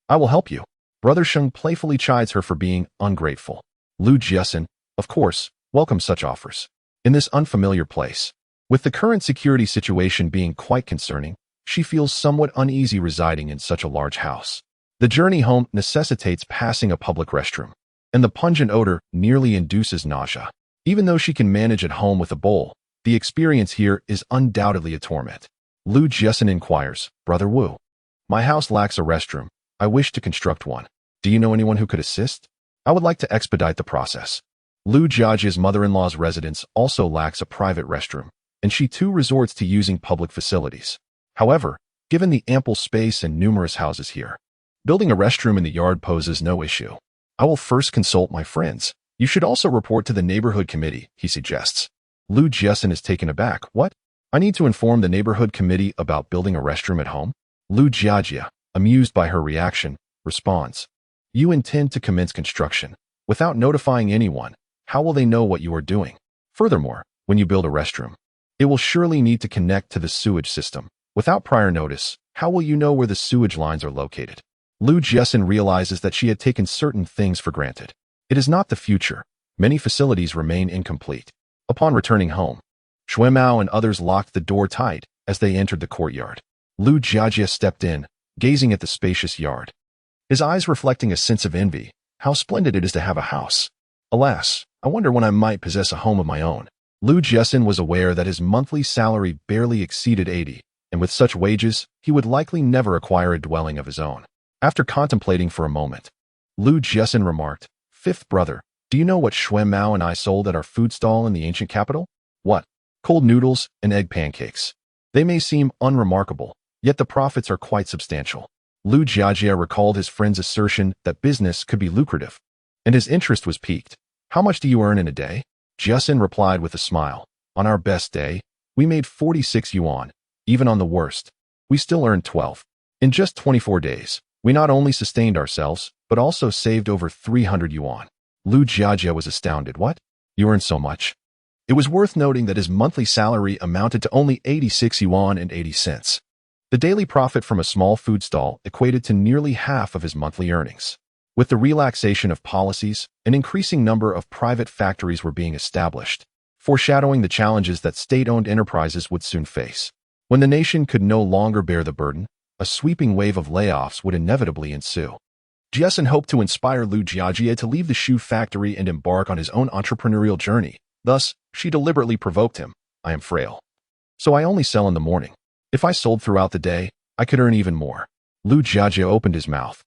I will help you." Brother Sheng playfully chides her for being ungrateful. Lu Jiaxin, of course, welcomes such offers. In this unfamiliar place, with the current security situation being quite concerning, she feels somewhat uneasy residing in such a large house. The journey home necessitates passing a public restroom, and the pungent odor nearly induces nausea. Even though she can manage at home with a bowl, the experience here is undoubtedly a torment. Lu Jiaxin inquires, "Brother Wu, my house lacks a restroom. I wish to construct one. Do you know anyone who could assist? I would like to expedite the process." Lu Jiajie's mother-in-law's residence also lacks a private restroom, and she too resorts to using public facilities. However, given the ample space and numerous houses here, building a restroom in the yard poses no issue. "I will first consult my friends. You should also report to the neighborhood committee," he suggests. Lu Jiaxin is taken aback. "What? I need to inform the neighborhood committee about building a restroom at home?" Lu Jiajie, amused by her reaction, responds, "You intend to commence construction without notifying anyone. How will they know what you are doing? Furthermore, when you build a restroom, it will surely need to connect to the sewage system. Without prior notice, how will you know where the sewage lines are located?" Lu Jiaxin realizes that she had taken certain things for granted. It is not the future. Many facilities remain incomplete. Upon returning home, Shuemao and others locked the door tight as they entered the courtyard. Lu Jiajie stepped in, gazing at the spacious yard, his eyes reflecting a sense of envy. How splendid it is to have a house. Alas, I wonder when I might possess a home of my own. Lu Jiaxin was aware that his monthly salary barely exceeded 80, and with such wages, he would likely never acquire a dwelling of his own. After contemplating for a moment, Lu Jiaxin remarked, "Fifth brother, do you know what Shuemao and I sold at our food stall in the ancient capital?" "What?" "Cold noodles and egg pancakes. They may seem unremarkable, yet the profits are quite substantial." Lu Jiajie recalled his friend's assertion that business could be lucrative, and his interest was piqued. "How much do you earn in a day?" Jiaxin replied with a smile, "On our best day, we made 46 yuan. Even on the worst, we still earned 12. In just 24 days, we not only sustained ourselves, but also saved over 300 yuan. Lu Jiajie was astounded. "What? You earn so much?" It was worth noting that his monthly salary amounted to only 86 yuan and 80 cents. The daily profit from a small food stall equated to nearly half of his monthly earnings. With the relaxation of policies, an increasing number of private factories were being established, foreshadowing the challenges that state-owned enterprises would soon face. When the nation could no longer bear the burden, a sweeping wave of layoffs would inevitably ensue. Jiaxin hoped to inspire Lu Jiajie to leave the shoe factory and embark on his own entrepreneurial journey. Thus, she deliberately provoked him. "I am frail, so I only sell in the morning. If I sold throughout the day, I could earn even more." Lu Jiajie opened his mouth,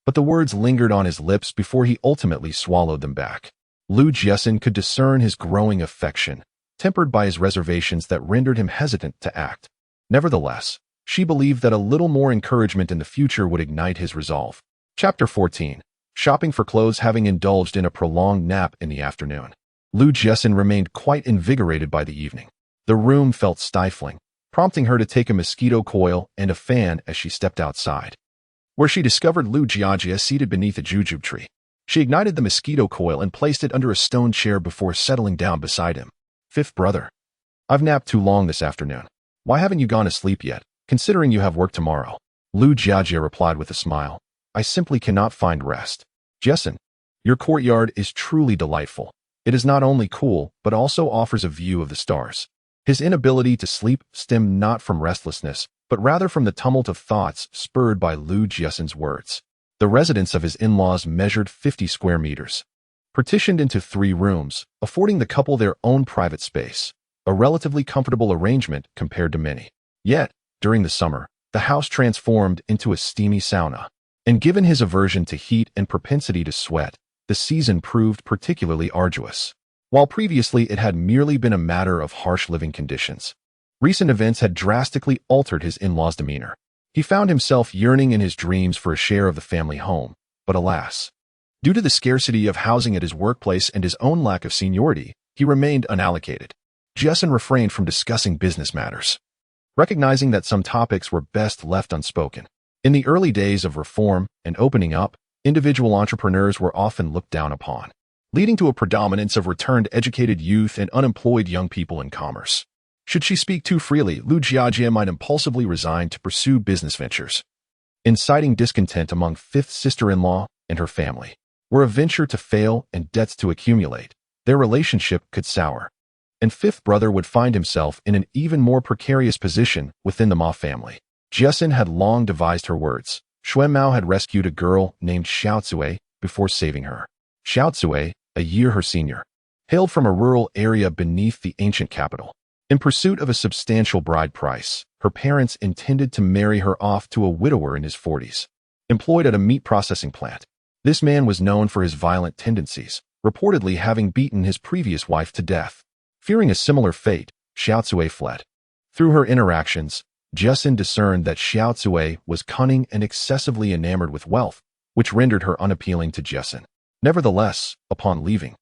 but the words lingered on his lips before he ultimately swallowed them back. Lu Jiaxin could discern his growing affection, tempered by his reservations that rendered him hesitant to act. Nevertheless, she believed that a little more encouragement in the future would ignite his resolve. Chapter 14. Shopping for clothes. Having indulged in a prolonged nap in the afternoon, Lu Jiaxin remained quite invigorated by the evening. The room felt stifling, prompting her to take a mosquito coil and a fan as she stepped outside, where she discovered Lu Jiajia seated beneath a jujube tree. She ignited the mosquito coil and placed it under a stone chair before settling down beside him. Fifth brother. I've napped too long this afternoon. Why haven't you gone to sleep yet, considering you have work tomorrow? Lu Jiajia replied with a smile. I simply cannot find rest. Jiaxin, your courtyard is truly delightful. It is not only cool, but also offers a view of the stars. His inability to sleep stemmed not from restlessness, but rather from the tumult of thoughts spurred by Lu Jiaxin's words. The residence of his in-laws measured 50 square meters, partitioned into 3 rooms, affording the couple their own private space, a relatively comfortable arrangement compared to many. Yet, during the summer, the house transformed into a steamy sauna, and given his aversion to heat and propensity to sweat, the season proved particularly arduous. While previously it had merely been a matter of harsh living conditions, recent events had drastically altered his in-laws' demeanor. He found himself yearning in his dreams for a share of the family home, but alas, due to the scarcity of housing at his workplace and his own lack of seniority, he remained unallocated. Jiaxin refrained from discussing business matters, recognizing that some topics were best left unspoken. In the early days of reform and opening up, individual entrepreneurs were often looked down upon, leading to a predominance of returned educated youth and unemployed young people in commerce. Should she speak too freely, Lu Jiajia might impulsively resign to pursue business ventures, inciting discontent among fifth sister-in-law and her family. Were a venture to fail and debts to accumulate, their relationship could sour, and fifth brother would find himself in an even more precarious position within the Ma family. Jiaxin had long devised her words. Mao had rescued a girl named Xiaozue before saving her. Xiaozue, a year her senior, hailed from a rural area beneath the ancient capital. In pursuit of a substantial bride price, her parents intended to marry her off to a widower in his 40s, employed at a meat processing plant. This man was known for his violent tendencies, reportedly having beaten his previous wife to death. Fearing a similar fate, Xiaozue fled. Through her interactions, Jiaxin discerned that Xiaozue was cunning and excessively enamored with wealth, which rendered her unappealing to Jiaxin. Nevertheless, upon leaving,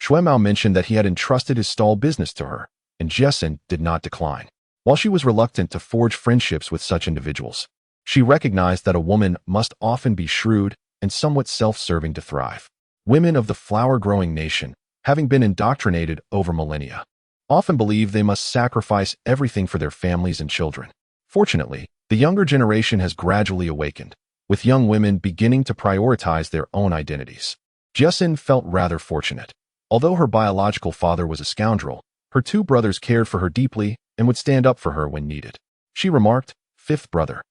Mao mentioned that he had entrusted his stall business to her, and Jiaxin did not decline. While she was reluctant to forge friendships with such individuals, she recognized that a woman must often be shrewd and somewhat self-serving to thrive. Women of the flower-growing nation, having been indoctrinated over millennia, often believe they must sacrifice everything for their families and children. Fortunately, the younger generation has gradually awakened, with young women beginning to prioritize their own identities. Jiaxin felt rather fortunate. Although her biological father was a scoundrel, her 2 brothers cared for her deeply and would stand up for her when needed. She remarked, Fifth brother,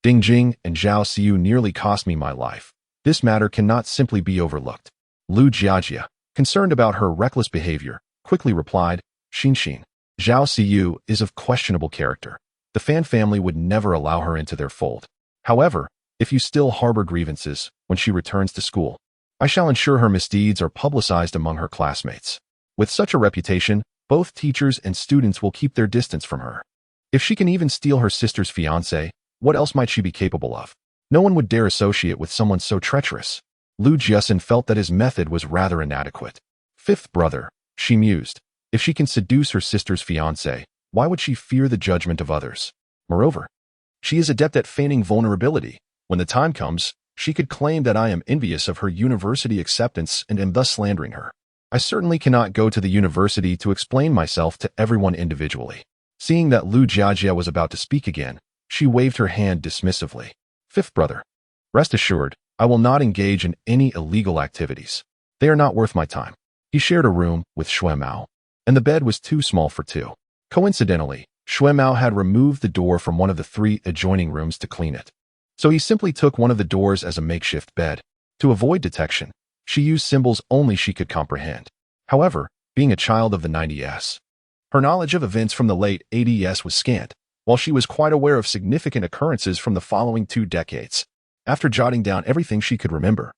Ding Jing and Zhao Xiu nearly cost me my life. This matter cannot simply be overlooked. Lu Jiajia, concerned about her reckless behavior, quickly replied, Xin. Zhao Xiu is of questionable character. The Fan family would never allow her into their fold. However, if you still harbor grievances when she returns to school, I shall ensure her misdeeds are publicized among her classmates. With such a reputation, both teachers and students will keep their distance from her. If she can even steal her sister's fiancé, what else might she be capable of? No one would dare associate with someone so treacherous. Lu Jiaxin felt that his method was rather inadequate. Fifth brother, she mused, if she can seduce her sister's fiancé, why would she fear the judgment of others? Moreover, she is adept at feigning vulnerability. When the time comes, she could claim that I am envious of her university acceptance and am thus slandering her. I certainly cannot go to the university to explain myself to everyone individually. Seeing that Lu Jiajia was about to speak again, she waved her hand dismissively. Fifth brother, rest assured, I will not engage in any illegal activities. They are not worth my time. He shared a room with Mao, and the bed was too small for 2. Coincidentally, Mao had removed the door from one of the 3 adjoining rooms to clean it. So he simply took one of the doors as a makeshift bed. To avoid detection, she used symbols only she could comprehend. However, being a child of the 90s, her knowledge of events from the late 80s was scant, while she was quite aware of significant occurrences from the following 2 decades. After jotting down everything she could remember,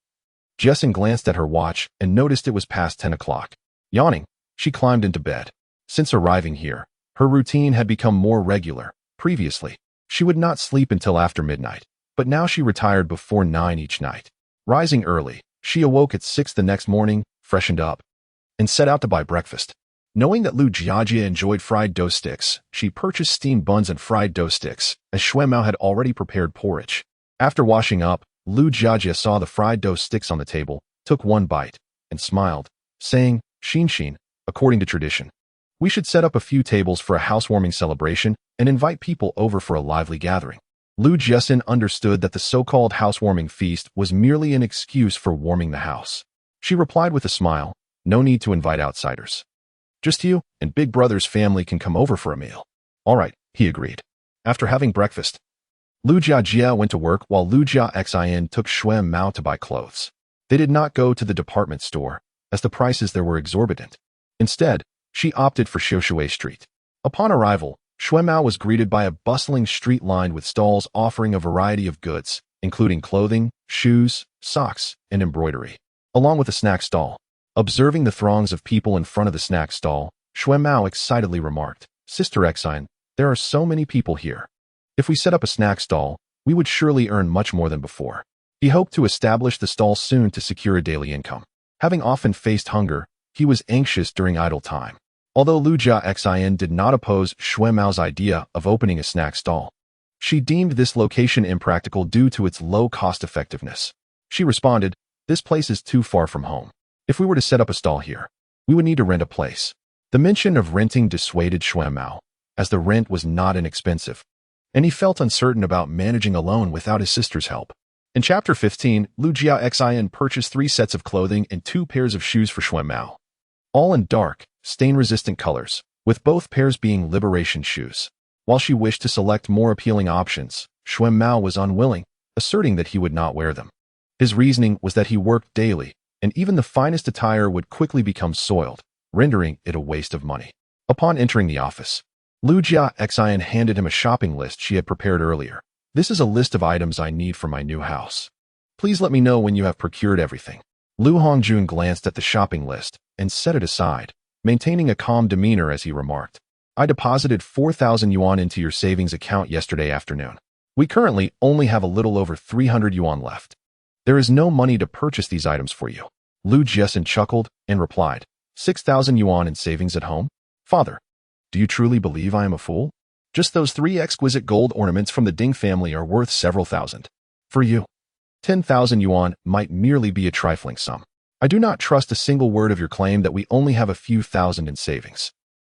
Jiaxin glanced at her watch and noticed it was past 10 o'clock. Yawning, she climbed into bed. Since arriving here, her routine had become more regular. Previously, she would not sleep until after midnight, but now she retired before 9 each night. Rising early, she awoke at 6 the next morning, freshened up, and set out to buy breakfast. Knowing that Lu Jiajia enjoyed fried dough sticks, she purchased steamed buns and fried dough sticks, as Xuemao had already prepared porridge. After washing up, Lu Jiajia saw the fried dough sticks on the table, took one bite, and smiled, saying, "Xin, according to tradition, we should set up a few tables for a housewarming celebration and invite people over for a lively gathering." Lu Jiaxin understood that the so-called housewarming feast was merely an excuse for warming the house. She replied with a smile, "No need to invite outsiders. Just you and Big Brother's family can come over for a meal." "All right," he agreed. After having breakfast, Lu Jiajia went to work while Lu Jiaxin took Xuemao to buy clothes. They did not go to the department store, as the prices there were exorbitant. Instead, she opted for Xiushui Street. Upon arrival, Xuemao was greeted by a bustling street lined with stalls offering a variety of goods, including clothing, shoes, socks, and embroidery, along with a snack stall. Observing the throngs of people in front of the snack stall, Xuemao excitedly remarked, "Sister Exine, there are so many people here. If we set up a snack stall, we would surely earn much more than before." He hoped to establish the stall soon to secure a daily income. Having often faced hunger, he was anxious during idle time. Although Lu Jiaxin did not oppose Xuemao's idea of opening a snack stall, she deemed this location impractical due to its low cost-effectiveness. She responded, "This place is too far from home. If we were to set up a stall here, we would need to rent a place." The mention of renting dissuaded Xuemao, as the rent was not inexpensive, and he felt uncertain about managing alone without his sister's help. In Chapter 15, Lu Jiaxin purchased 3 sets of clothing and 2 pairs of shoes for Xuemao, all in dark, stain-resistant colors, with both pairs being liberation shoes. While she wished to select more appealing options, Xuemao was unwilling, asserting that he would not wear them. His reasoning was that he worked daily, and even the finest attire would quickly become soiled, rendering it a waste of money. Upon entering the office, Lu Jiaxin handed him a shopping list she had prepared earlier. "This is a list of items I need for my new house. Please let me know when you have procured everything." Lu Hongjun glanced at the shopping list and set it aside, maintaining a calm demeanor as he remarked, "I deposited 4,000 yuan into your savings account yesterday afternoon. We currently only have a little over 300 yuan left. There is no money to purchase these items for you." Lu Jiaxin chuckled and replied, 6,000 yuan in savings at home? Father, do you truly believe I am a fool? Just those 3 exquisite gold ornaments from the Ding family are worth several thousand. For you, 10,000 yuan might merely be a trifling sum. I do not trust a single word of your claim that we only have a few thousand in savings."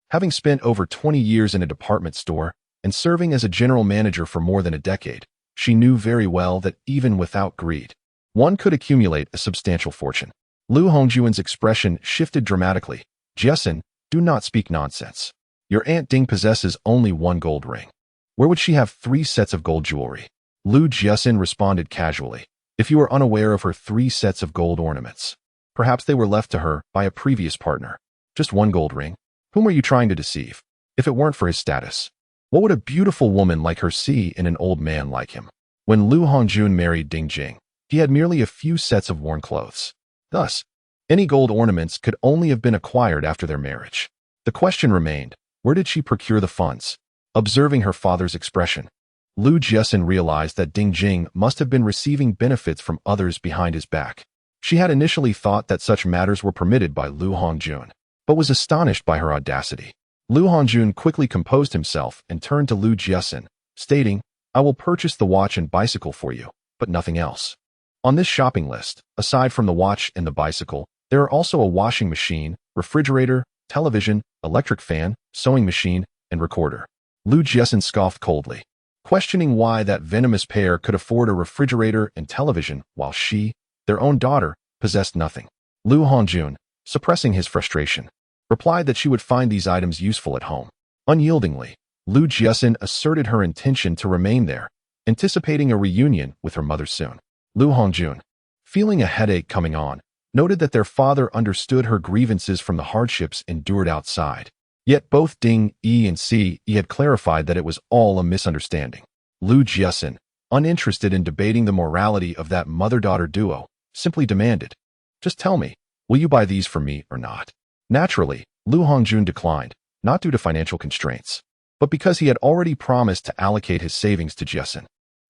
Having spent over 20 years in a department store and serving as a general manager for more than a decade, she knew very well that even without greed, one could accumulate a substantial fortune. Lu Hongjuan's expression shifted dramatically. "Jiaxin, do not speak nonsense. Your Aunt Ding possesses only 1 gold ring. Where would she have 3 sets of gold jewelry?" Lu Jiaxin responded casually, "If you are unaware of her 3 sets of gold ornaments, perhaps they were left to her by a previous partner. Just 1 gold ring? Whom are you trying to deceive? If it weren't for his status, what would a beautiful woman like her see in an old man like him?" When Lu Hongjun married Ding Jing, he had merely a few sets of worn clothes. Thus, any gold ornaments could only have been acquired after their marriage. The question remained, where did she procure the funds? Observing her father's expression, Lu Jiaxin realized that Ding Jing must have been receiving benefits from others behind his back. She had initially thought that such matters were permitted by Lu Hongjun, but was astonished by her audacity. Lu Hongjun quickly composed himself and turned to Lu Jiaxin, stating, "I will purchase the watch and bicycle for you, but nothing else." On this shopping list, aside from the watch and the bicycle, there are also a washing machine, refrigerator, television, electric fan, sewing machine, and recorder. Lu Jiaxin scoffed coldly, questioning why that venomous pair could afford a refrigerator and television while she, their own daughter, possessed nothing. Lu Hongjun, suppressing his frustration, replied that she would find these items useful at home. Unyieldingly, Lu Jiaxin asserted her intention to remain there, anticipating a reunion with her mother soon. Lu Hongjun, feeling a headache coming on, noted that their father understood her grievances from the hardships endured outside. Yet both Ding Yi and Si Yi had clarified that it was all a misunderstanding. Lu Jiaxin, uninterested in debating the morality of that mother-daughter duo, simply demanded, "Just tell me, will you buy these for me or not?" Naturally, Lu Hongjun declined, not due to financial constraints, but because he had already promised to allocate his savings to Jiaxin.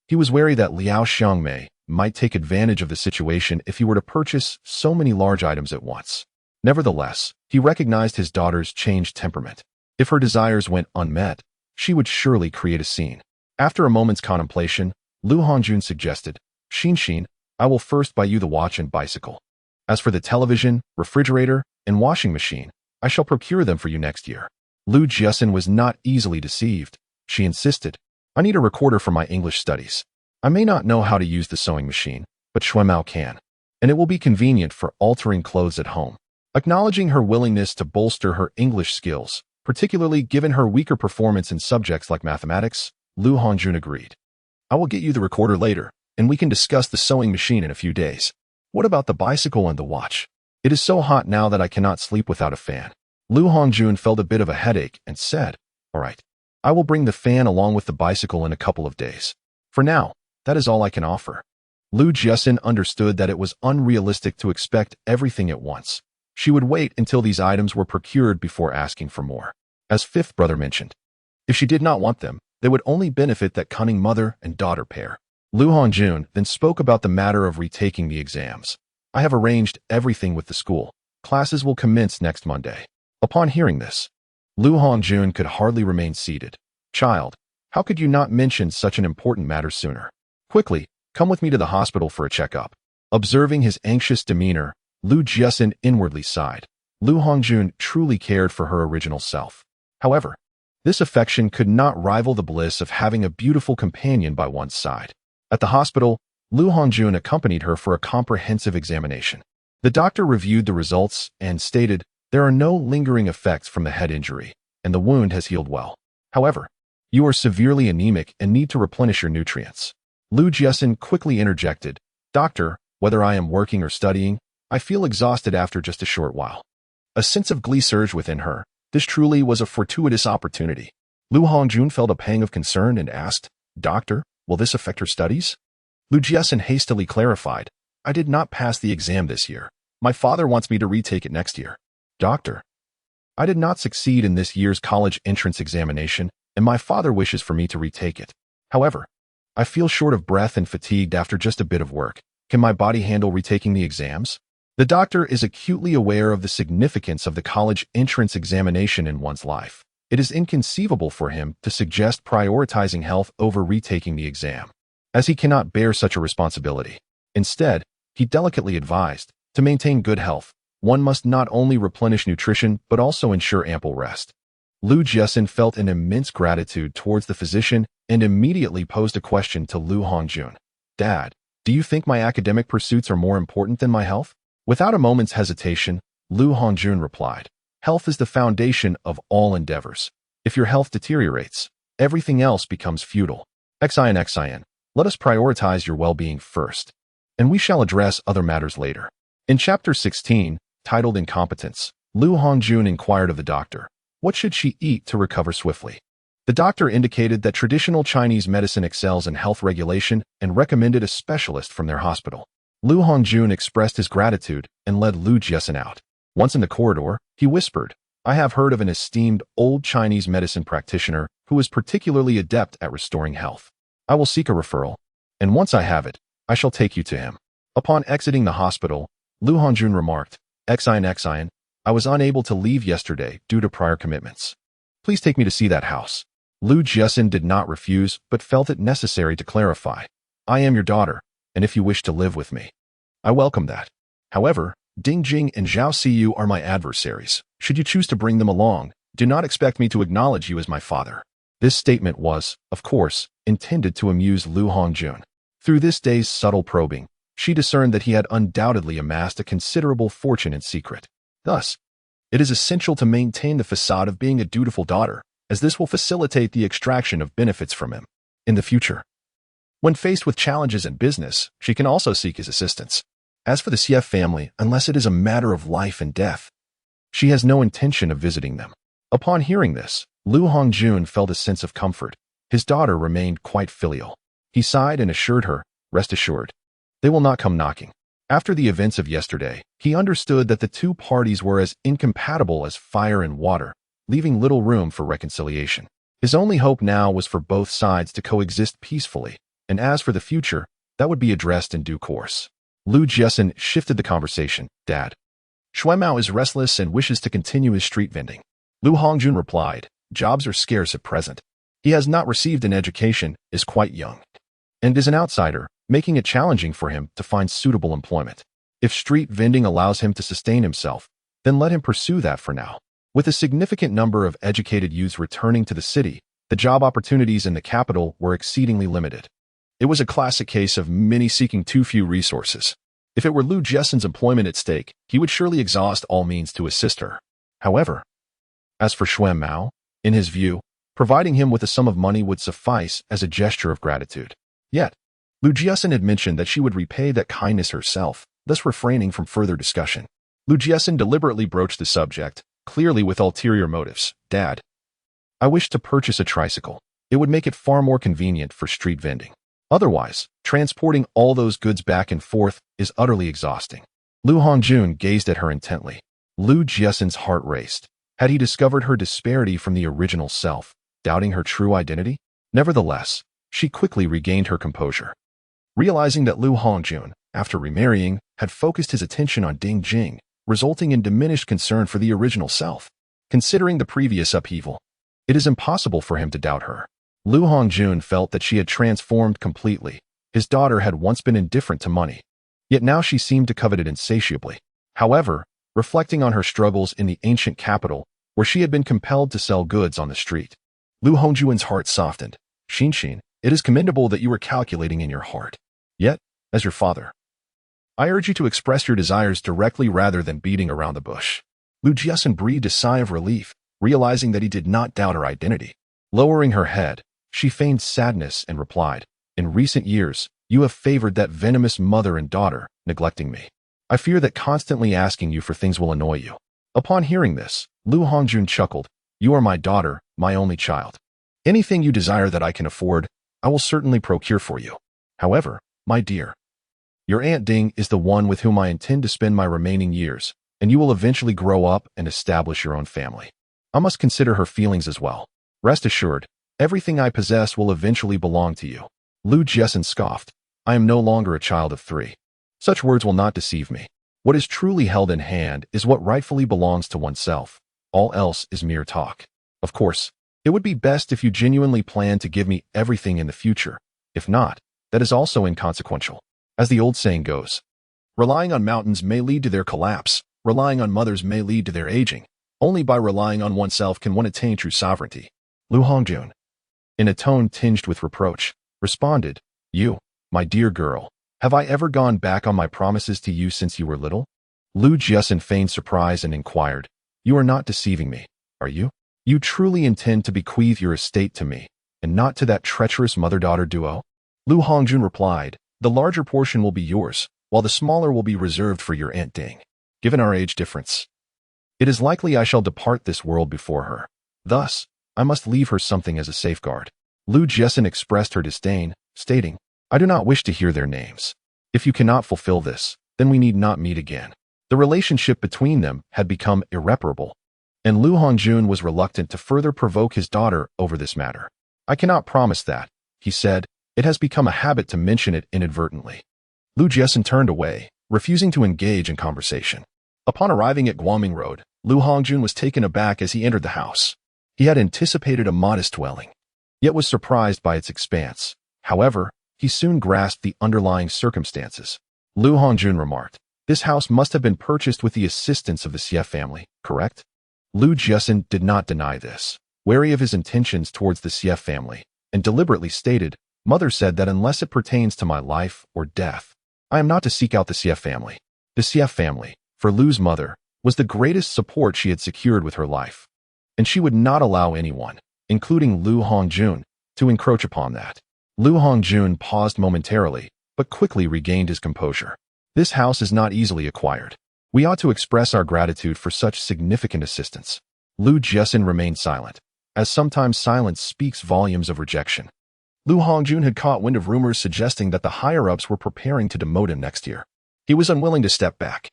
He was wary that Liao Xiangmei might take advantage of the situation if he were to purchase so many large items at once. Nevertheless, he recognized his daughter's changed temperament. If her desires went unmet, she would surely create a scene. After a moment's contemplation, Lu Hongjun suggested, "Xin, I will first buy you the watch and bicycle. As for the television, refrigerator, and washing machine, I shall procure them for you next year." Lu Jiaxin was not easily deceived. She insisted, "I need a recorder for my English studies. I may not know how to use the sewing machine, but Xuanmao can, and it will be convenient for altering clothes at home." Acknowledging her willingness to bolster her English skills, particularly given her weaker performance in subjects like mathematics, Lu Hongjun agreed. "I will get you the recorder later, and we can discuss the sewing machine in a few days. What about the bicycle and the watch? It is so hot now that I cannot sleep without a fan." Lu Hongjun felt a bit of a headache and said, "All right, I will bring the fan along with the bicycle in a couple of days. For now, that is all I can offer." Lu Jiaxin understood that it was unrealistic to expect everything at once. She would wait until these items were procured before asking for more. As fifth brother mentioned, if she did not want them, they would only benefit that cunning mother and daughter pair. Lu Hongjun then spoke about the matter of retaking the exams. "I have arranged everything with the school. Classes will commence next Monday." Upon hearing this, Lu Hongjun could hardly remain seated. "Child, how could you not mention such an important matter sooner? Quickly, come with me to the hospital for a checkup." Observing his anxious demeanor, Lu Jiaxin inwardly sighed. Lu Hongjun truly cared for her original self. However, this affection could not rival the bliss of having a beautiful companion by one's side. At the hospital, Lu Hongjun accompanied her for a comprehensive examination. The doctor reviewed the results and stated, "There are no lingering effects from the head injury, and the wound has healed well. However, you are severely anemic and need to replenish your nutrients." Lu Jiaxin quickly interjected, "Doctor, whether I am working or studying, I feel exhausted after just a short while." A sense of glee surged within her. This truly was a fortuitous opportunity. Lu Hongjun felt a pang of concern and asked, "Doctor, will this affect her studies?" Lu Jiaxin hastily clarified, "I did not pass the exam this year. My father wants me to retake it next year." "Doctor, I did not succeed in this year's college entrance examination, and my father wishes for me to retake it. However, I feel short of breath and fatigued after just a bit of work. Can my body handle retaking the exams?" The doctor is acutely aware of the significance of the college entrance examination in one's life. It is inconceivable for him to suggest prioritizing health over retaking the exam, as he cannot bear such a responsibility. Instead, he delicately advised, to maintain good health, one must not only replenish nutrition but also ensure ample rest. Lu Jiaxin felt an immense gratitude towards the physician and immediately posed a question to Lu Hongjun. "Dad, do you think my academic pursuits are more important than my health?" Without a moment's hesitation, Lu Hongjun replied, "Health is the foundation of all endeavors. If your health deteriorates, everything else becomes futile. Xin, let us prioritize your well-being first, and we shall address other matters later." In Chapter 16, titled Incompetence, Lu Hongjun inquired of the doctor, what should she eat to recover swiftly? The doctor indicated that traditional Chinese medicine excels in health regulation and recommended a specialist from their hospital. Lu Hongjun expressed his gratitude and led Lu Jiaxin out. Once in the corridor, he whispered, "I have heard of an esteemed old Chinese medicine practitioner who is particularly adept at restoring health. I will seek a referral, and once I have it, I shall take you to him." Upon exiting the hospital, Lu Hongjun remarked, Xin, I was unable to leave yesterday due to prior commitments. Please take me to see that house." Lu Jiaxin did not refuse, but felt it necessary to clarify, "I am your daughter, and if you wish to live with me, I welcome that. However, Ding Jing and Zhao Siyu are my adversaries. Should you choose to bring them along, do not expect me to acknowledge you as my father." This statement was, of course, intended to amuse Lu Hongjun. Through this day's subtle probing, she discerned that he had undoubtedly amassed a considerable fortune in secret. Thus, it is essential to maintain the facade of being a dutiful daughter, as this will facilitate the extraction of benefits from him in the future. When faced with challenges in business, she can also seek his assistance. As for the Xie family, unless it is a matter of life and death, she has no intention of visiting them. Upon hearing this, Lu Hongjun felt a sense of comfort. His daughter remained quite filial. He sighed and assured her, "Rest assured, they will not come knocking." After the events of yesterday, he understood that the two parties were as incompatible as fire and water, leaving little room for reconciliation. His only hope now was for both sides to coexist peacefully, and as for the future, that would be addressed in due course. Lu Jiaxin shifted the conversation. "Dad, Xuanmao is restless and wishes to continue his street vending." Lu Hongjun replied, "Jobs are scarce at present. He has not received an education, is quite young, and is an outsider, making it challenging for him to find suitable employment. If street vending allows him to sustain himself, then let him pursue that for now." With a significant number of educated youths returning to the city, the job opportunities in the capital were exceedingly limited. It was a classic case of many seeking too few resources. If it were Lu Jiaxin's employment at stake, he would surely exhaust all means to assist her. However, as for Xuanmao, in his view, providing him with a sum of money would suffice as a gesture of gratitude. Yet, Lu Jiaxin had mentioned that she would repay that kindness herself, thus refraining from further discussion. Lu Jiaxin deliberately broached the subject, clearly with ulterior motives. "Dad, I wish to purchase a tricycle. It would make it far more convenient for street vending. Otherwise, transporting all those goods back and forth is utterly exhausting." Lu Hongjun gazed at her intently. Lu Jiaxin's heart raced. Had he discovered her disparity from the original self, doubting her true identity? Nevertheless, she quickly regained her composure. Realizing that Lu Hongjun, after remarrying, had focused his attention on Ding Jing, resulting in diminished concern for the original self. Considering the previous upheaval, it is impossible for him to doubt her. Lu Hongjun felt that she had transformed completely. His daughter had once been indifferent to money, yet now she seemed to covet it insatiably. However, reflecting on her struggles in the ancient capital, where she had been compelled to sell goods on the street, Lu Hongjun's heart softened. "Xin, it is commendable that you are calculating in your heart. Yet, as your father, I urge you to express your desires directly rather than beating around the bush." Lu Jiaxin breathed a sigh of relief, realizing that he did not doubt her identity. Lowering her head, she feigned sadness and replied, "In recent years, you have favored that venomous mother and daughter, neglecting me. I fear that constantly asking you for things will annoy you." Upon hearing this, Lu Hongjun chuckled. "You are my daughter, my only child. Anything you desire that I can afford, I will certainly procure for you. However, my dear, your Aunt Ding is the one with whom I intend to spend my remaining years, and you will eventually grow up and establish your own family. I must consider her feelings as well. Rest assured, everything I possess will eventually belong to you." Lu Jiaxin scoffed. "I am no longer a child of 3. Such words will not deceive me. What is truly held in hand is what rightfully belongs to oneself. All else is mere talk. Of course, it would be best if you genuinely plan to give me everything in the future. If not, that is also inconsequential. As the old saying goes, relying on mountains may lead to their collapse. Relying on mothers may lead to their aging. Only by relying on oneself can one attain true sovereignty." Lu Hongjun, in a tone tinged with reproach, responded, "You, my dear girl, have I ever gone back on my promises to you since you were little?" Lu Jiaxin feigned surprise and inquired, "You are not deceiving me, are you? You truly intend to bequeath your estate to me, and not to that treacherous mother-daughter duo?" Lu Hongjun replied, "The larger portion will be yours, while the smaller will be reserved for your Aunt Ding. Given our age difference, it is likely I shall depart this world before her. Thus, I must leave her something as a safeguard." Lu Jiaxin expressed her disdain, stating, "I do not wish to hear their names. If you cannot fulfill this, then we need not meet again." The relationship between them had become irreparable, and Lu Hongjun was reluctant to further provoke his daughter over this matter. "I cannot promise that," he said. "It has become a habit to mention it inadvertently." Lu Jiaxin turned away, refusing to engage in conversation. Upon arriving at Guoming Road, Lu Hongjun was taken aback as he entered the house. He had anticipated a modest dwelling, yet was surprised by its expanse. However, he soon grasped the underlying circumstances. Lu Hongjun remarked, "This house must have been purchased with the assistance of the Xie family, correct?" Lu Jiaxin did not deny this, wary of his intentions towards the Xie family, and deliberately stated, "Mother said that unless it pertains to my life or death, I am not to seek out the Xie family." The Xie family, for Lu's mother, was the greatest support she had secured with her life, and she would not allow anyone, including Lu Hongjun, to encroach upon that. Lu Hongjun paused momentarily, but quickly regained his composure. "This house is not easily acquired. We ought to express our gratitude for such significant assistance." Lu Jiaxin remained silent, as sometimes silence speaks volumes of rejection. Lu Hongjun had caught wind of rumors suggesting that the higher-ups were preparing to demote him next year. He was unwilling to step back,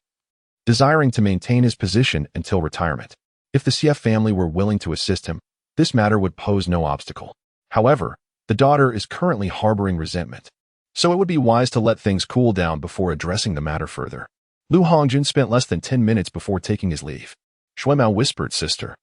desiring to maintain his position until retirement. If the Xie family were willing to assist him, this matter would pose no obstacle. However, the daughter is currently harboring resentment, so it would be wise to let things cool down before addressing the matter further. Lu Hongjun spent less than 10 minutes before taking his leave. Shuemao whispered, "Sister,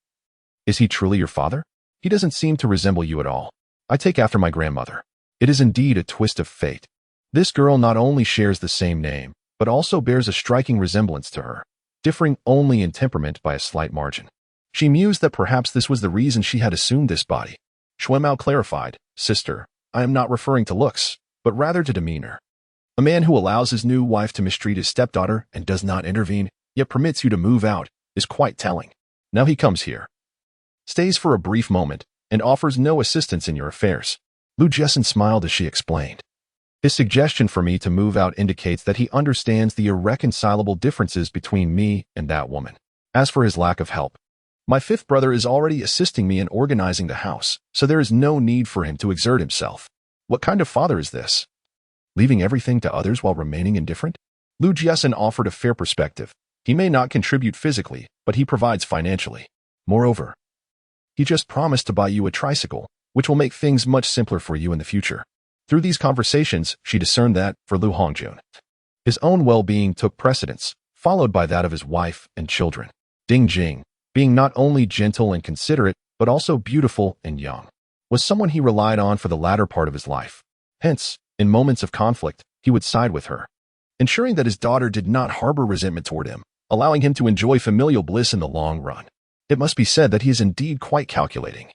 is he truly your father? He doesn't seem to resemble you at all. I take after my grandmother. It is indeed a twist of fate. This girl not only shares the same name, but also bears a striking resemblance to her, differing only in temperament by a slight margin." She mused that perhaps this was the reason she had assumed this body. Shuemao clarified, "Sister, I am not referring to looks, but rather to demeanor. A man who allows his new wife to mistreat his stepdaughter and does not intervene, yet permits you to move out, is quite telling. Now he comes here, stays for a brief moment, and offers no assistance in your affairs." Lu Jiaxin smiled as she explained. "His suggestion for me to move out indicates that he understands the irreconcilable differences between me and that woman. As for his lack of help, my fifth brother is already assisting me in organizing the house, so there is no need for him to exert himself. What kind of father is this? Leaving everything to others while remaining indifferent?" Lu Jiaxin offered a fair perspective. He may not contribute physically, but he provides financially. Moreover, he just promised to buy you a tricycle, which will make things much simpler for you in the future. Through these conversations, she discerned that, for Lu Hongjun, his own well-being took precedence, followed by that of his wife and children. Ding Jing, being not only gentle and considerate, but also beautiful and young, was someone he relied on for the latter part of his life. Hence, in moments of conflict, he would side with her, ensuring that his daughter did not harbor resentment toward him, allowing him to enjoy familial bliss in the long run. It must be said that he is indeed quite calculating.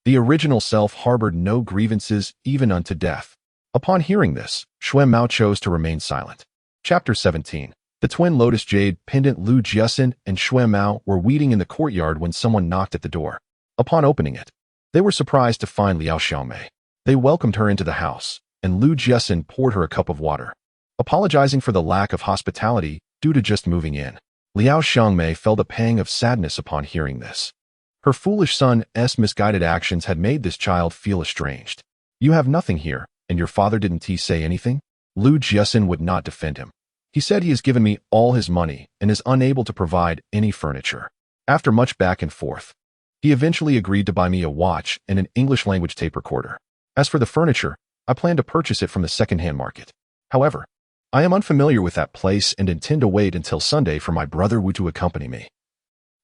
The original self harbored no grievances even unto death. Upon hearing this, Shuemao chose to remain silent. Chapter 17. The twin lotus jade pendant. Lu Jiaxin and Shuemao were weeding in the courtyard when someone knocked at the door. Upon opening it, they were surprised to find Liao Xiangmei. They welcomed her into the house, and Lu Jiaxin poured her a cup of water, apologizing for the lack of hospitality due to just moving in. Liao Xiangmei felt a pang of sadness upon hearing this. Her foolish son's misguided actions had made this child feel estranged. "You have nothing here, and your father didn't he say anything?" Lu Jiaxin would not defend him. "He said he has given me all his money and is unable to provide any furniture." After much back and forth, he eventually agreed to buy me a watch and an English-language tape recorder. As for the furniture, I plan to purchase it from the second-hand market. However, I am unfamiliar with that place and intend to wait until Sunday for my brother Wu to accompany me,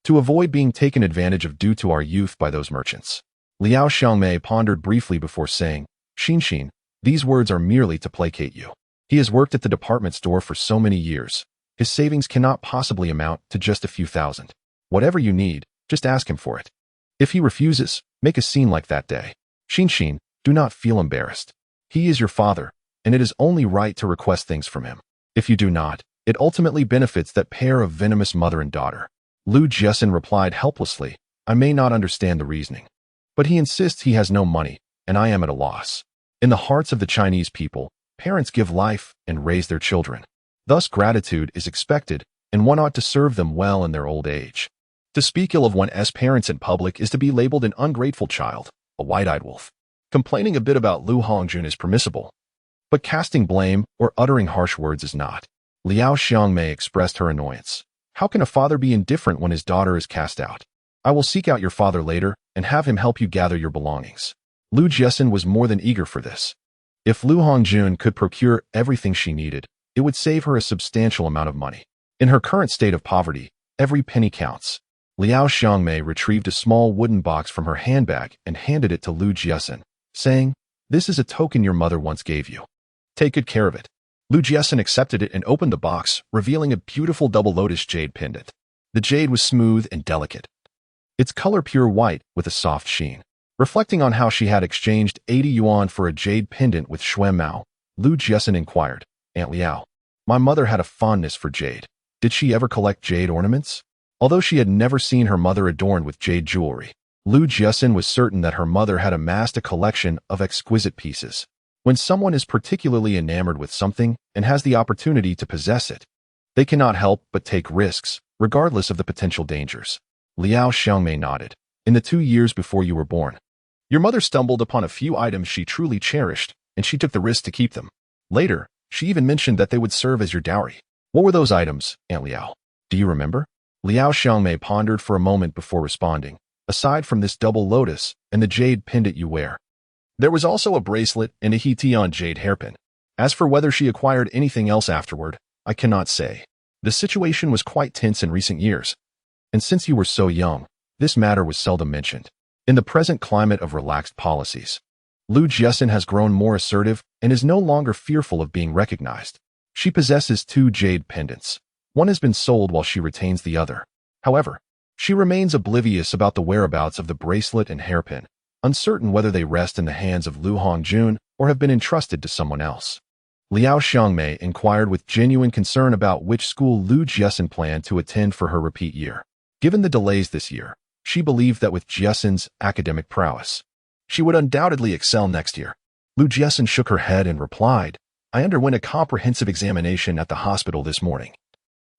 to avoid being taken advantage of due to our youth by those merchants. Liao Xiangmei pondered briefly before saying, "Xin, these words are merely to placate you. He has worked at the department store for so many years. His savings cannot possibly amount to just a few thousand. Whatever you need, just ask him for it. If he refuses, make a scene like that day. Xin, do not feel embarrassed. He is your father, and it is only right to request things from him. If you do not, it ultimately benefits that pair of venomous mother and daughter." Lu Jiaxin replied helplessly, "I may not understand the reasoning, but he insists he has no money, and I am at a loss. In the hearts of the Chinese people, parents give life and raise their children. Thus gratitude is expected, and one ought to serve them well in their old age. To speak ill of one's parents in public is to be labeled an ungrateful child, a white-eyed wolf. Complaining a bit about Lu Hongjun is permissible, but casting blame or uttering harsh words is not." Liao Xiangmei expressed her annoyance. "How can a father be indifferent when his daughter is cast out? I will seek out your father later and have him help you gather your belongings." Lu Jiaxin was more than eager for this. If Lu Hongjun could procure everything she needed, it would save her a substantial amount of money. In her current state of poverty, every penny counts. Liao Xiangmei retrieved a small wooden box from her handbag and handed it to Lu Jiaxin, saying, "This is a token your mother once gave you. Take good care of it." Lu Jiaxin accepted it and opened the box, revealing a beautiful double lotus jade pendant. The jade was smooth and delicate, its color pure white with a soft sheen. Reflecting on how she had exchanged 80 yuan for a jade pendant with Shuemao, Lu Jiaxin inquired, "Aunt Liao, my mother had a fondness for jade. Did she ever collect jade ornaments?" Although she had never seen her mother adorned with jade jewelry, Lu Jiaxin was certain that her mother had amassed a collection of exquisite pieces. When someone is particularly enamored with something and has the opportunity to possess it, they cannot help but take risks, regardless of the potential dangers. Liao Xiangmei nodded. "In the 2 years before you were born, Your mother stumbled upon a few items she truly cherished, and she took the risk to keep them. Later, she even mentioned that they would serve as your dowry. What were those items, Aunt Liao? Do you remember? Liao Xiangmei pondered for a moment before responding. Aside from this double lotus and the jade pendant you wear, there was also a bracelet and a Hetion jade hairpin. As for whether she acquired anything else afterward, I cannot say. The situation was quite tense in recent years, and since you were so young, this matter was seldom mentioned. In the present climate of relaxed policies, Lu Jiaxin has grown more assertive and is no longer fearful of being recognized. She possesses 2 jade pendants. One has been sold while she retains the other. However, she remains oblivious about the whereabouts of the bracelet and hairpin, uncertain whether they rest in the hands of Lu Hongjun or have been entrusted to someone else. Liao Xiangmei inquired with genuine concern about which school Lu Jiaxin planned to attend for her repeat year. Given the delays this year, she believed that with Jiaxin's academic prowess, she would undoubtedly excel next year. Lu Jiaxin shook her head and replied, I underwent a comprehensive examination at the hospital this morning.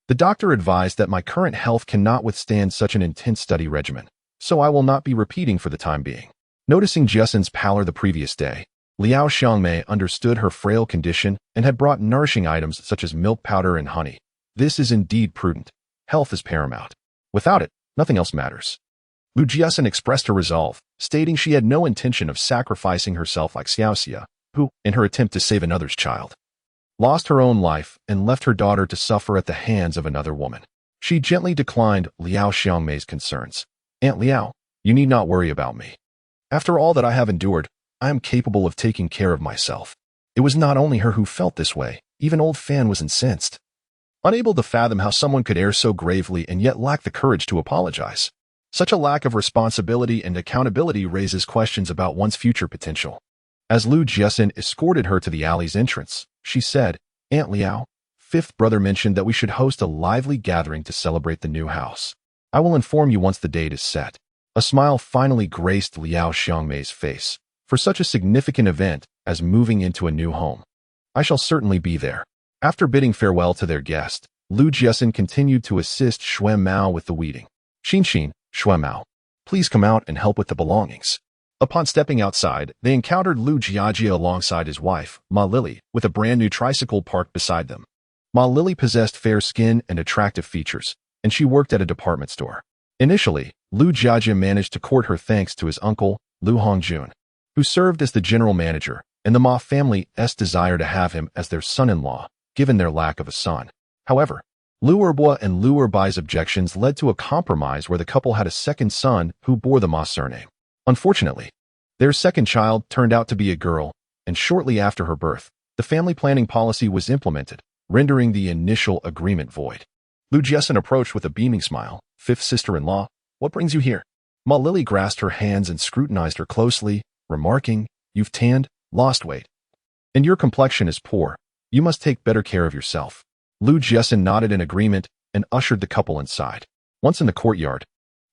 The doctor advised that my current health cannot withstand such an intense study regimen, so I will not be repeating for the time being. Noticing Jiaxin's pallor the previous day, Liao Xiangmei understood her frail condition and had brought nourishing items such as milk powder and honey. This is indeed prudent. Health is paramount. Without it, nothing else matters. Lu Jiaxin expressed her resolve, stating she had no intention of sacrificing herself like Xiaoxia, who, in her attempt to save another's child, lost her own life and left her daughter to suffer at the hands of another woman. She gently declined Liao Xiangmei's concerns. Aunt Liao, you need not worry about me. After all that I have endured, I am capable of taking care of myself. It was not only her who felt this way, even old Fan was incensed. Unable to fathom how someone could err so gravely and yet lack the courage to apologize. Such a lack of responsibility and accountability raises questions about one's future potential. As Lu Jiaxin escorted her to the alley's entrance, she said, Aunt Liao, fifth brother mentioned that we should host a lively gathering to celebrate the new house. I will inform you once the date is set. A smile finally graced Liao Xiangmei's face. For such a significant event as moving into a new home, I shall certainly be there. After bidding farewell to their guest, Lu Jiaxin continued to assist Xuan Mao with the weeding. Xin, Xuan Mao, please come out and help with the belongings. Upon stepping outside, they encountered Lu Jiajia alongside his wife, Ma Lily, with a brand new tricycle parked beside them. Ma Lily possessed fair skin and attractive features, and she worked at a department store. Initially, Lu Jiajia managed to court her thanks to his uncle, Lu Hongjun, who served as the general manager, and the Ma family's desire to have him as their son-in-law, given their lack of a son. However, Lu Erbua and Lu Erbai's objections led to a compromise where the couple had a second son who bore the Ma surname. Unfortunately, their second child turned out to be a girl, and shortly after her birth, the family planning policy was implemented, rendering the initial agreement void. Lu Jiaxin approached with a beaming smile. Fifth sister-in-law, what brings you here? Ma Lily grasped her hands and scrutinized her closely, remarking, you've tanned, lost weight, and your complexion is poor. You must take better care of yourself. Lu Jiaxin nodded in agreement and ushered the couple inside. Once in the courtyard,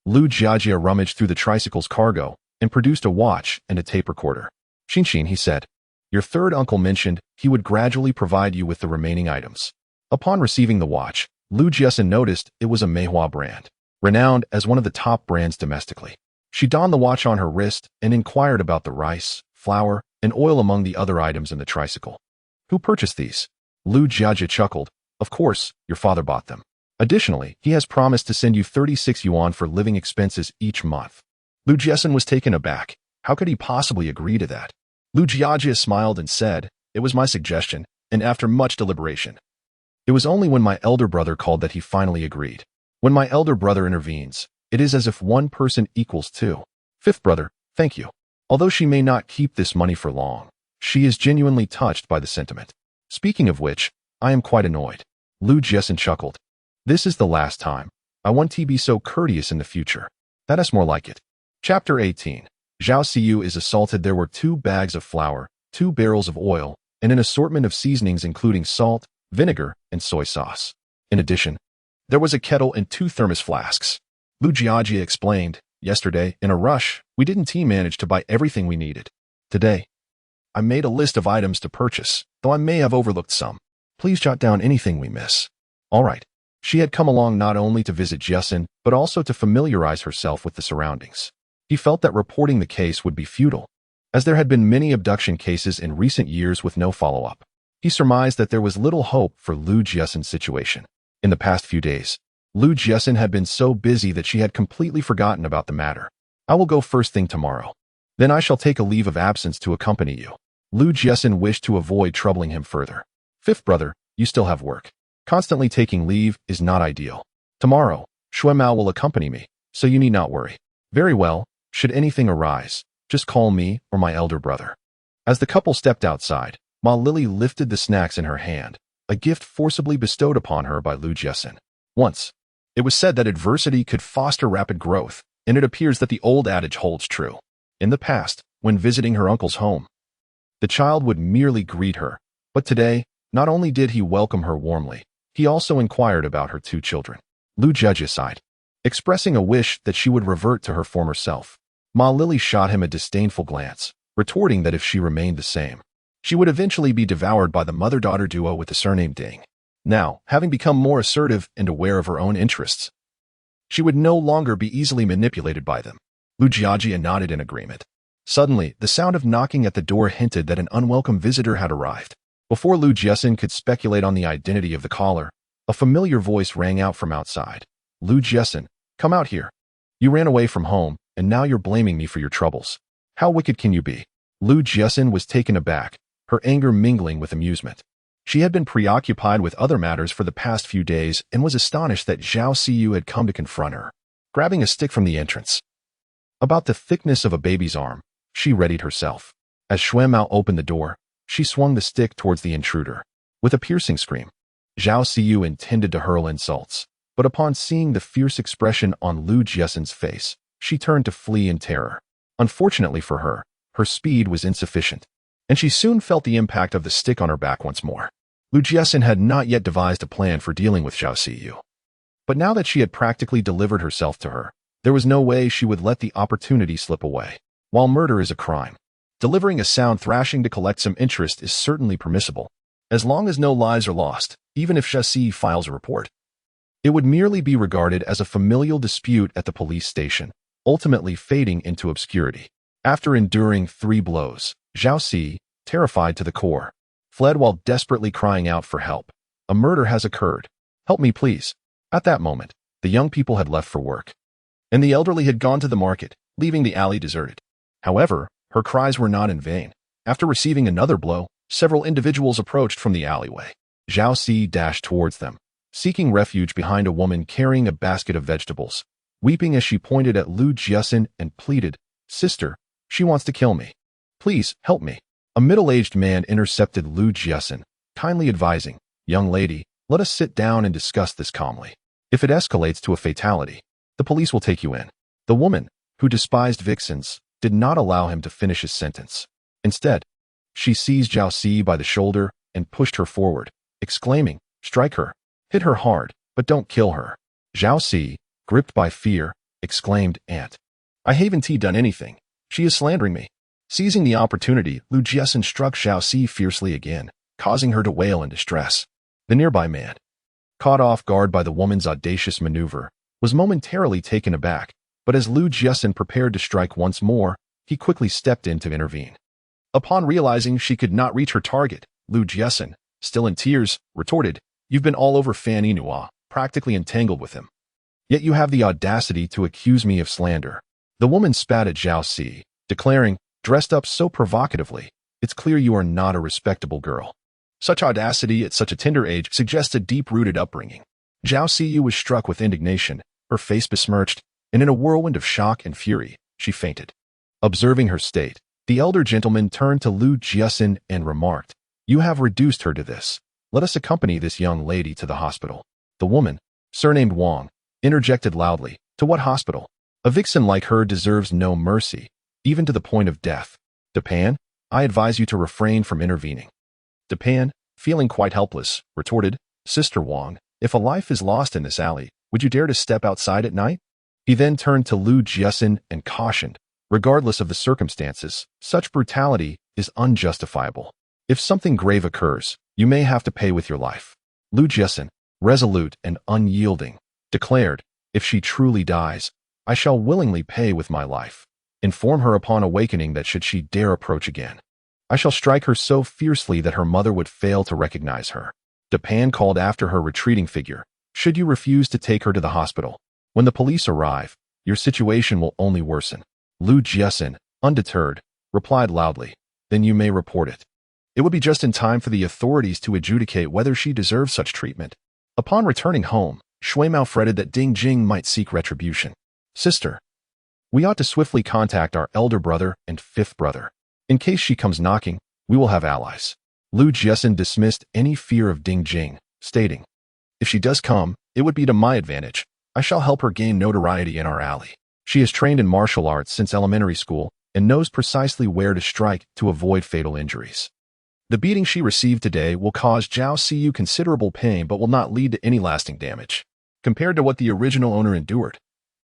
Lu Jiajia rummaged through the tricycle's cargo and produced a watch and a tape recorder. Xin, he said, your third uncle mentioned he would gradually provide you with the remaining items. Upon receiving the watch, Lu Jiaxin noticed it was a Meihua brand, renowned as one of the top brands domestically. She donned the watch on her wrist and inquired about the rice, flour, and oil among the other items in the tricycle. Who purchased these? Lu Jiajia chuckled. Of course, your father bought them. Additionally, he has promised to send you 36 yuan for living expenses each month. Lu Jiaxin was taken aback. How could he possibly agree to that? Lu Jiajia smiled and said, it was my suggestion, and after much deliberation. It was only when my elder brother called that he finally agreed. When my elder brother intervenes, it is as if one person equals two. Fifth brother, thank you. Although she may not keep this money for long, she is genuinely touched by the sentiment. Speaking of which, I am quite annoyed. Lu Jiaxin chuckled. This is the last time. I want to be so courteous in the future. That is more like it. Chapter 18. Zhao Siyu is assaulted. There were 2 bags of flour, 2 barrels of oil, and an assortment of seasonings including salt, vinegar, and soy sauce. In addition, there was a kettle and 2 thermos flasks. Lu Jiajia explained, yesterday, in a rush, we didn't manage to buy everything we needed. Today, I made a list of items to purchase, though I may have overlooked some. Please jot down anything we miss. All right. She had come along not only to visit Jiaxin, but also to familiarize herself with the surroundings. He felt that reporting the case would be futile, as there had been many abduction cases in recent years with no follow-up. He surmised that there was little hope for Lu Jiaxin's situation. In the past few days, Lu Jiaxin had been so busy that she had completely forgotten about the matter. I will go first thing tomorrow. Then I shall take a leave of absence to accompany you. Lu Jiaxin wished to avoid troubling him further. Fifth brother, you still have work. Constantly taking leave is not ideal. Tomorrow, Xuemao will accompany me, so you need not worry. Very well, should anything arise, just call me or my elder brother. As the couple stepped outside, Ma Lily lifted the snacks in her hand, a gift forcibly bestowed upon her by Lu Jiaxin. Once, it was said that adversity could foster rapid growth, and it appears that the old adage holds true. In the past, when visiting her uncle's home, the child would merely greet her, but today, not only did he welcome her warmly, he also inquired about her two children. Lu Jiaxin sighed, expressing a wish that she would revert to her former self. Ma Lily shot him a disdainful glance, retorting that if she remained the same, she would eventually be devoured by the mother-daughter duo with the surname Ding. Now, having become more assertive and aware of her own interests, she would no longer be easily manipulated by them. Lu Jiaxin nodded in agreement. Suddenly, the sound of knocking at the door hinted that an unwelcome visitor had arrived. Before Lu Jiaxin could speculate on the identity of the caller, a familiar voice rang out from outside. Lu Jiaxin, come out here. You ran away from home, and now you're blaming me for your troubles. How wicked can you be? Lu Jiaxin was taken aback, her anger mingling with amusement. She had been preoccupied with other matters for the past few days and was astonished that Zhao Siyu had come to confront her. Grabbing a stick from the entrance, about the thickness of a baby's arm, she readied herself. As Xuemao opened the door, she swung the stick towards the intruder. With a piercing scream, Zhao Siyu intended to hurl insults, but upon seeing the fierce expression on Lu Jiaxin's face, she turned to flee in terror. Unfortunately for her, her speed was insufficient, and she soon felt the impact of the stick on her back once more. Lu Jiaxin had not yet devised a plan for dealing with Zhao Siyu. But now that she had practically delivered herself to her, there was no way she would let the opportunity slip away. While murder is a crime, delivering a sound thrashing to collect some interest is certainly permissible, as long as no lives are lost, even if Jiaxin files a report. It would merely be regarded as a familial dispute at the police station, ultimately fading into obscurity. After enduring 3 blows, Jiaxin, terrified to the core, fled while desperately crying out for help. A murder has occurred. Help me, please. At that moment, the young people had left for work, and the elderly had gone to the market, leaving the alley deserted. However, her cries were not in vain. After receiving another blow, several individuals approached from the alleyway. Jiaxin dashed towards them, seeking refuge behind a woman carrying a basket of vegetables. Weeping as she pointed at Lu Jiaxin and pleaded, "Sister, she wants to kill me. Please, help me." A middle-aged man intercepted Lu Jiaxin, kindly advising, "Young lady, let us sit down and discuss this calmly. If it escalates to a fatality, the police will take you in." The woman, who despised vixens, did not allow him to finish his sentence. Instead, she seized Jiaxin by the shoulder and pushed her forward, exclaiming, "Strike her. Hit her hard, but don't kill her." Jiaxin, gripped by fear, exclaimed, "Aunt, I haven't done anything. She is slandering me." Seizing the opportunity, Lu Jiaxin struck Jiaxin fiercely again, causing her to wail in distress. The nearby man, caught off guard by the woman's audacious maneuver, was momentarily taken aback, but as Lu Jiaxin prepared to strike once more, he quickly stepped in to intervene. Upon realizing she could not reach her target, Lu Jiaxin, still in tears, retorted, "You've been all over Fan Yinhua, practically entangled with him. Yet you have the audacity to accuse me of slander." The woman spat at Jiaxin, declaring, "Dressed up so provocatively, it's clear you are not a respectable girl." Such audacity at such a tender age suggests a deep-rooted upbringing. Jiaxin was struck with indignation, her face besmirched, and in a whirlwind of shock and fury, she fainted. Observing her state, the elder gentleman turned to Lu Jiaxin and remarked, "You have reduced her to this. Let us accompany this young lady to the hospital." The woman, surnamed Wang, interjected loudly, "To what hospital? A vixen like her deserves no mercy, even to the point of death. Depan, I advise you to refrain from intervening." Depan, feeling quite helpless, retorted, "Sister Wang, if a life is lost in this alley, would you dare to step outside at night?" He then turned to Lu Jiaxin and cautioned, "Regardless of the circumstances, such brutality is unjustifiable. If something grave occurs, you may have to pay with your life." Lu Jiaxin, resolute and unyielding, declared, "If she truly dies, I shall willingly pay with my life." Inform her upon awakening that should she dare approach again, I shall strike her so fiercely that her mother would fail to recognize her. Japan called after her retreating figure. Should you refuse to take her to the hospital, when the police arrive, your situation will only worsen. Lu Jiaxin, undeterred, replied loudly, then you may report it. It would be just in time for the authorities to adjudicate whether she deserves such treatment. Upon returning home, Shuimao fretted that Ding Jing might seek retribution. Sister, we ought to swiftly contact our elder brother and fifth brother. In case she comes knocking, we will have allies. Lu Jiaxin dismissed any fear of Ding Jing, stating, if she does come, it would be to my advantage. I shall help her gain notoriety in our alley. She is trained in martial arts since elementary school and knows precisely where to strike to avoid fatal injuries. The beating she received today will cause Jiaxin considerable pain but will not lead to any lasting damage, compared to what the original owner endured.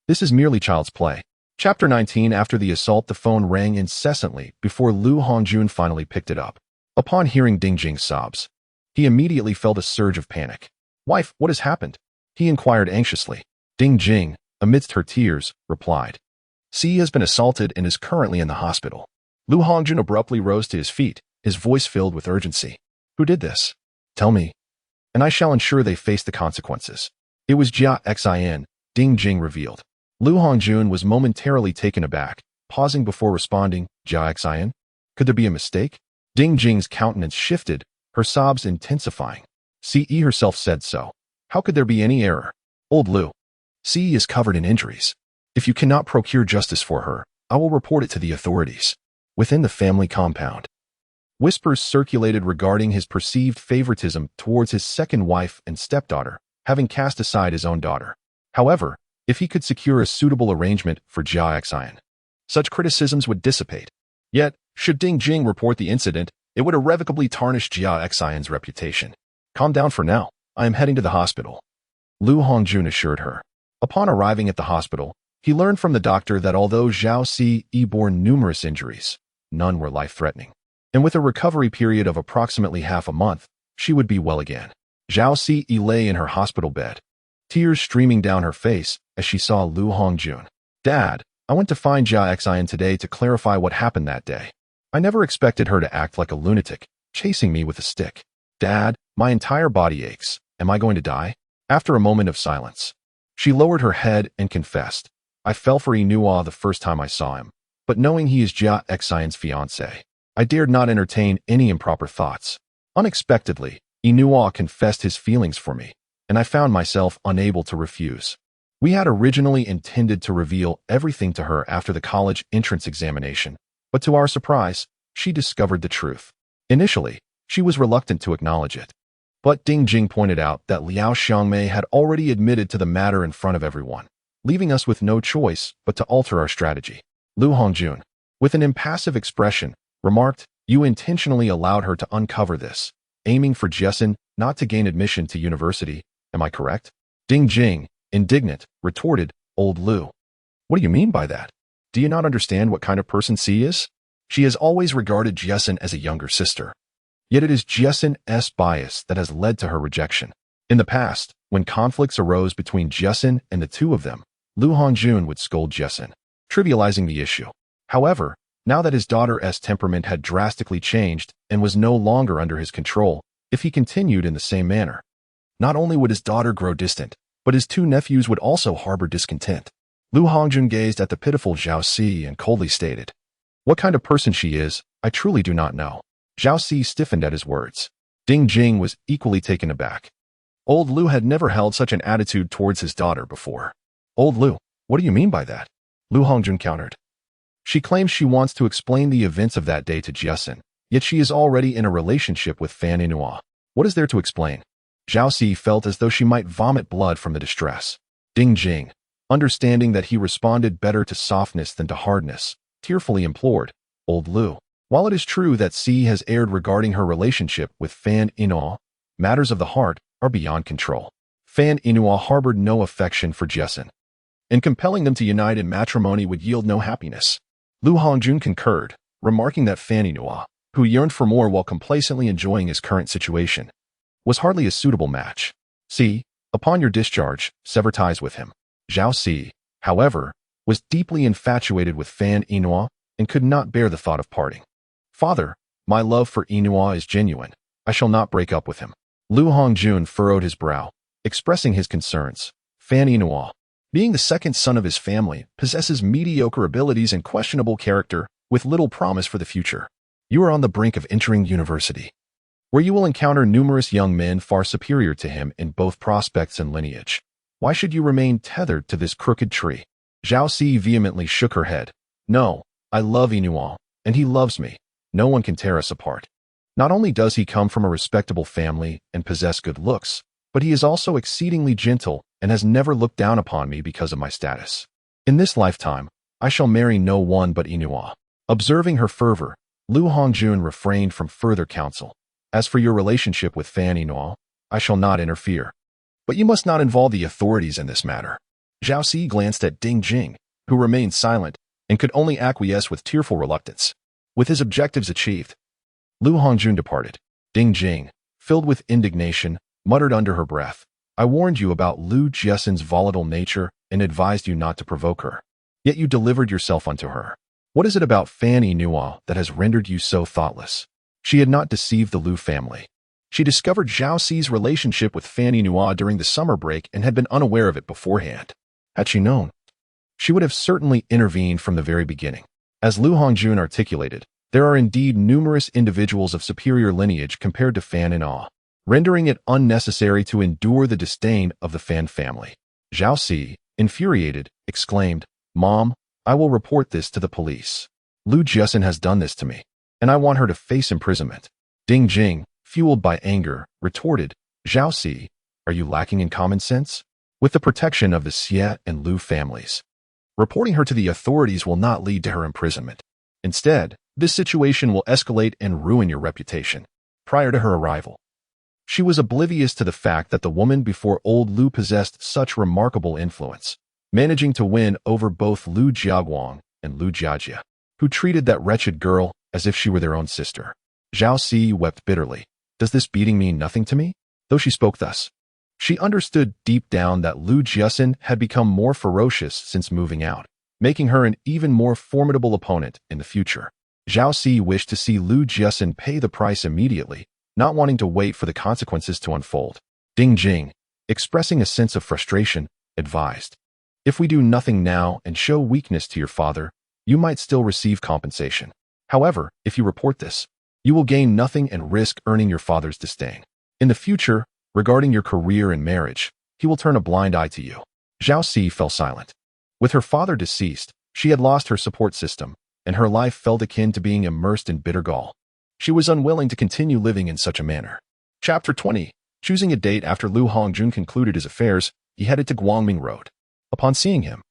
This is merely child's play. Chapter 19. After the assault, the phone rang incessantly before Lu Hongjun finally picked it up. Upon hearing Ding Jing's sobs, he immediately felt a surge of panic. Wife, what has happened? He inquired anxiously. Ding Jing, amidst her tears, replied, C has been assaulted and is currently in the hospital. Lu Hongjun abruptly rose to his feet, his voice filled with urgency. Who did this? Tell me, and I shall ensure they face the consequences. It was Jiaxin, Ding Jing revealed. Lu Hongjun was momentarily taken aback, pausing before responding, Jiaxin? Could there be a mistake? Ding Jing's countenance shifted, her sobs intensifying. Ce herself said so. How could there be any error? Old Lu. Ce is covered in injuries. If you cannot procure justice for her, I will report it to the authorities. Within the family compound, whispers circulated regarding his perceived favoritism towards his second wife and stepdaughter, having cast aside his own daughter. However, if he could secure a suitable arrangement for Jiaxin, such criticisms would dissipate. Yet, should Ding Jing report the incident, it would irrevocably tarnish Jiaxin's reputation. Calm down for now. I am heading to the hospital, Lu Hongjun assured her. Upon arriving at the hospital, he learned from the doctor that although Jiaxin bore numerous injuries, none were life-threatening. And with a recovery period of approximately half a month, she would be well again. Jiaxin lay in her hospital bed, tears streaming down her face as she saw Lu Hongjun. Dad, I went to find Jiaxin today to clarify what happened that day. I never expected her to act like a lunatic, chasing me with a stick. Dad, my entire body aches. Am I going to die? After a moment of silence, she lowered her head and confessed, I fell for anew the first time I saw him, but knowing he is Jiaxin's fiancé, I dared not entertain any improper thoughts. Unexpectedly, anew confessed his feelings for me, and I found myself unable to refuse. We had originally intended to reveal everything to her after the college entrance examination, but to our surprise, she discovered the truth. Initially, she was reluctant to acknowledge it. But Ding Jing pointed out that Liao Xiangmei had already admitted to the matter in front of everyone, leaving us with no choice but to alter our strategy. Lu Hongjun, with an impassive expression, remarked, you intentionally allowed her to uncover this, aiming for Jiaxin not to gain admission to university, am I correct? Ding Jing, indignant, retorted, Old Lu. What do you mean by that? Do you not understand what kind of person C is? She has always regarded Jiaxin as a younger sister. Yet it is Jiaxin's bias that has led to her rejection. In the past, when conflicts arose between Jiaxin and the two of them, Lu Hongjun would scold Jiaxin, trivializing the issue. However, now that his daughter's temperament had drastically changed and was no longer under his control, if he continued in the same manner, not only would his daughter grow distant, but his two nephews would also harbor discontent. Lu Hongjun gazed at the pitiful Jiaxin and coldly stated, what kind of person she is, I truly do not know. Jiaxin stiffened at his words. Ding Jing was equally taken aback. Old Lu had never held such an attitude towards his daughter before. Old Lu, what do you mean by that? Lu Hongjun countered. She claims she wants to explain the events of that day to Jiaxin, yet she is already in a relationship with Fan Anew. What is there to explain? Jiaxin felt as though she might vomit blood from the distress. Ding Jing, understanding that he responded better to softness than to hardness, tearfully implored, Old Lu. While it is true that C has erred regarding her relationship with Fan Anew, matters of the heart are beyond control. Fan Anew harbored no affection for Jiaxin, and compelling them to unite in matrimony would yield no happiness. Lu Hongjun concurred, remarking that Fan Anew, who yearned for more while complacently enjoying his current situation, was hardly a suitable match. C, upon your discharge, sever ties with him. Jiaxin, however, was deeply infatuated with Fan Yinhua and could not bear the thought of parting. "Father, my love for Yinhua is genuine. I shall not break up with him." Lu Hongjun furrowed his brow, expressing his concerns. Fan Yinhua, being the second son of his family, possesses mediocre abilities and questionable character with little promise for the future. You are on the brink of entering university, where you will encounter numerous young men far superior to him in both prospects and lineage. Why should you remain tethered to this crooked tree? Jiaxin vehemently shook her head. "No, I love Yinhua, and he loves me. No one can tear us apart. Not only does he come from a respectable family and possess good looks, but he is also exceedingly gentle and has never looked down upon me because of my status. In this lifetime, I shall marry no one but Yinhua." Observing her fervor, Lu Hongjun refrained from further counsel. "As for your relationship with Fan Yinhua, I shall not interfere. But you must not involve the authorities in this matter." Jiaxin glanced at Ding Jing, who remained silent and could only acquiesce with tearful reluctance. With his objectives achieved, Lu Hongjun departed. Ding Jing, filled with indignation, muttered under her breath, "I warned you about Lu Jiaxin's volatile nature and advised you not to provoke her. Yet you delivered yourself unto her. What is it about Fan Yinhua that has rendered you so thoughtless?" She had not deceived the Lu family. She discovered Jiaoxi's relationship with Fan Yinhua during the summer break and had been unaware of it beforehand. Had she known, she would have certainly intervened from the very beginning. As Lu Hongjun articulated, there are indeed numerous individuals of superior lineage compared to Fan Yinhua, rendering it unnecessary to endure the disdain of the Fan family. Jiaxin, infuriated, exclaimed, "Mom, I will report this to the police. Lu Jiaxin has done this to me, and I want her to face imprisonment." Ding Jing, fueled by anger, retorted, "Jiaxin, are you lacking in common sense? With the protection of the Xie and Lu families, reporting her to the authorities will not lead to her imprisonment. Instead, this situation will escalate and ruin your reputation." Prior to her arrival, she was oblivious to the fact that the woman before old Lu possessed such remarkable influence, managing to win over both Lu Jiaguang and Lu Jiajia, who treated that wretched girl as if she were their own sister. Jiaxin wept bitterly. Does this beating mean nothing to me? Though she spoke thus, she understood deep down that Lu Jiaxin had become more ferocious since moving out, making her an even more formidable opponent in the future. Jiaxin wished to see Lu Jiaxin pay the price immediately, not wanting to wait for the consequences to unfold. Ding Jing, expressing a sense of frustration, advised, "If we do nothing now and show weakness to your father, you might still receive compensation. However, if you report this, you will gain nothing and risk earning your father's disdain. In the future, regarding your career and marriage, he will turn a blind eye to you." Jiaxin fell silent. With her father deceased, she had lost her support system, and her life felt akin to being immersed in bitter gall. She was unwilling to continue living in such a manner. Chapter 20. Choosing a date. After Lu Hongjun concluded his affairs, he headed to Guangming Road. Upon seeing him,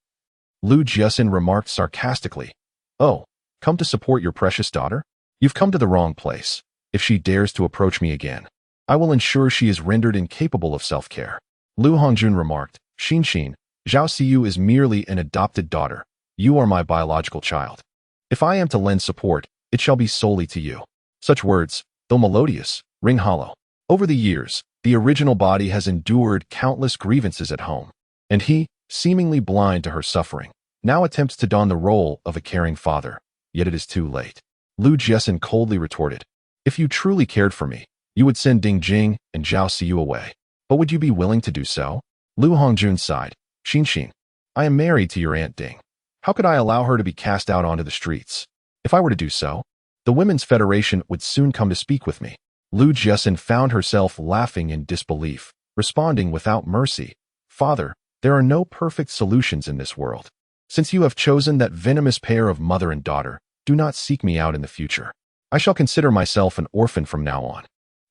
Lu Jiaxin remarked sarcastically, "Oh, come to support your precious daughter? You've come to the wrong place. If she dares to approach me again, I will ensure she is rendered incapable of self-care." Lu Hongjun remarked, "Xin, Jiaxiyu is merely an adopted daughter. You are my biological child. If I am to lend support, it shall be solely to you." Such words, though melodious, ring hollow. Over the years, the original body has endured countless grievances at home, and he, seemingly blind to her suffering, now attempts to don the role of a caring father, yet it is too late. Lu Jiaxin coldly retorted, "If you truly cared for me, you would send Ding Jing and Jiaxiyu away. But would you be willing to do so?" Lu Hongjun sighed, "Xin, I am married to your Aunt Ding. How could I allow her to be cast out onto the streets? If I were to do so, the Women's Federation would soon come to speak with me." Lu Jiaxin found herself laughing in disbelief, responding without mercy, "Father, there are no perfect solutions in this world. Since you have chosen that venomous pair of mother and daughter, do not seek me out in the future. I shall consider myself an orphan from now on."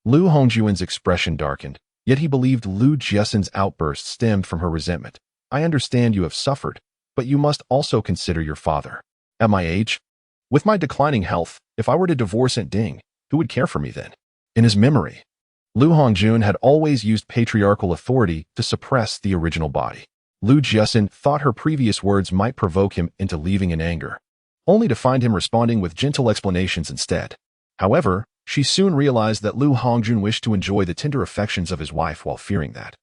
Lu Hongjun's expression darkened, yet he believed Lu Jiaxin's outburst stemmed from her resentment. "I understand you have suffered, but you must also consider your father. At my age, with my declining health, if I were to divorce Aunt Ding, who would care for me then?" In his memory, Lu Hongjun had always used patriarchal authority to suppress the original body. Lu Jiaxin thought her previous words might provoke him into leaving in anger, only to find him responding with gentle explanations instead. However, she soon realized that Lu Hongjun wished to enjoy the tender affections of his wife while fearing that,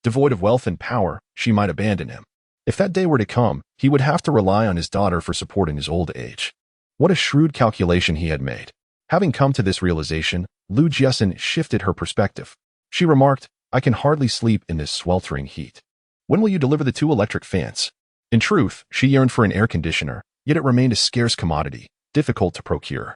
devoid of wealth and power, she might abandon him. If that day were to come, he would have to rely on his daughter for support in his old age. What a shrewd calculation he had made. Having come to this realization, Jiaxin shifted her perspective. She remarked, "I can hardly sleep in this sweltering heat. When will you deliver the 2 electric fans?" In truth, she yearned for an air conditioner, yet it remained a scarce commodity, difficult to procure.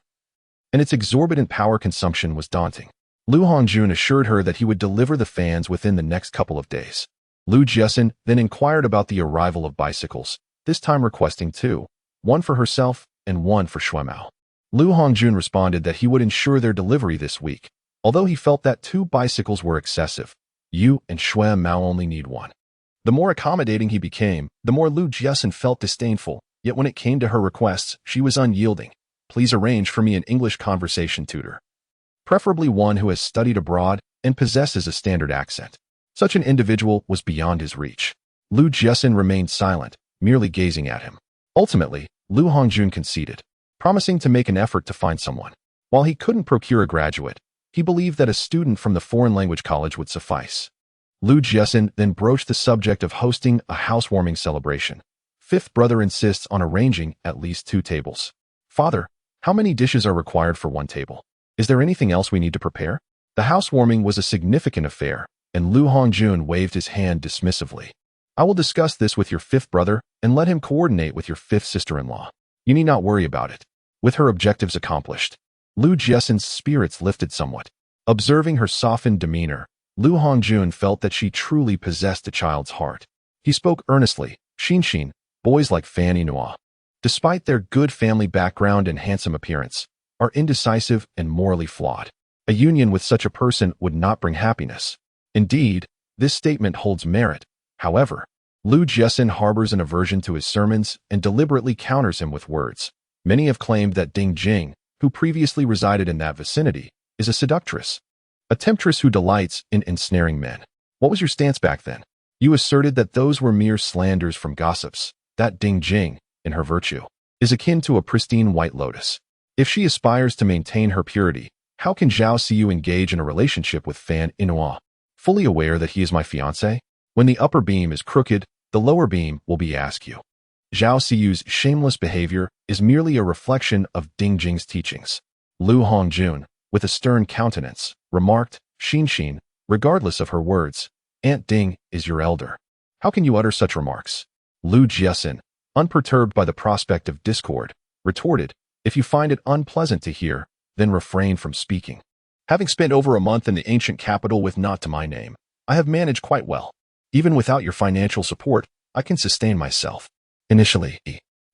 And its exorbitant power consumption was daunting. Lu Hongjun assured her that he would deliver the fans within the next couple of days. Jiaxin then inquired about the arrival of bicycles, this time requesting 2, one for herself and one for Shuemao. Lu Hongjun responded that he would ensure their delivery this week, although he felt that 2 bicycles were excessive. You and Shuemao only need 1. The more accommodating he became, the more Jiaxin felt disdainful, yet when it came to her requests, she was unyielding. "Please arrange for me an English conversation tutor. Preferably one who has studied abroad and possesses a standard accent." Such an individual was beyond his reach. Jiaxin remained silent, merely gazing at him. Ultimately, Lu Hongjun conceded, promising to make an effort to find someone. While he couldn't procure a graduate, he believed that a student from the foreign language college would suffice. Jiaxin then broached the subject of hosting a housewarming celebration. Fifth brother insists on arranging at least 2 tables. "Father, how many dishes are required for 1 table? Is there anything else we need to prepare?" The housewarming was a significant affair, and Lu Hongjun waved his hand dismissively. "I will discuss this with your 5th brother and let him coordinate with your 5th sister-in-law. You need not worry about it." With her objectives accomplished, Jiaxin's spirits lifted somewhat. Observing her softened demeanor, Lu Hongjun felt that she truly possessed a child's heart. He spoke earnestly, "Xinshin, boys like Fan Anew, despite their good family background and handsome appearance, are indecisive and morally flawed. A union with such a person would not bring happiness." Indeed, this statement holds merit. However, Jiaxin harbors an aversion to his sermons and deliberately counters him with words. Many have claimed that Ding Jing, who previously resided in that vicinity, is a seductress, a temptress who delights in ensnaring men. What was your stance back then? You asserted that those were mere slanders from gossips, that Ding Jing, in her virtue, is akin to a pristine white lotus. If she aspires to maintain her purity, how can Zhao Siyu engage in a relationship with Fan Anew? Fully aware that he is my fiancé? When the upper beam is crooked, the lower beam will be askew. Zhao Siyu's shameless behavior is merely a reflection of Ding Jing's teachings. Lu Hongjun, with a stern countenance, remarked, "Xinshin, regardless of her words, Aunt Ding is your elder. How can you utter such remarks?" Jiaxin, unperturbed by the prospect of discord, retorted, "If you find it unpleasant to hear, then refrain from speaking. Having spent over a month in the ancient capital with naught to my name, I have managed quite well. Even without your financial support, I can sustain myself." Initially,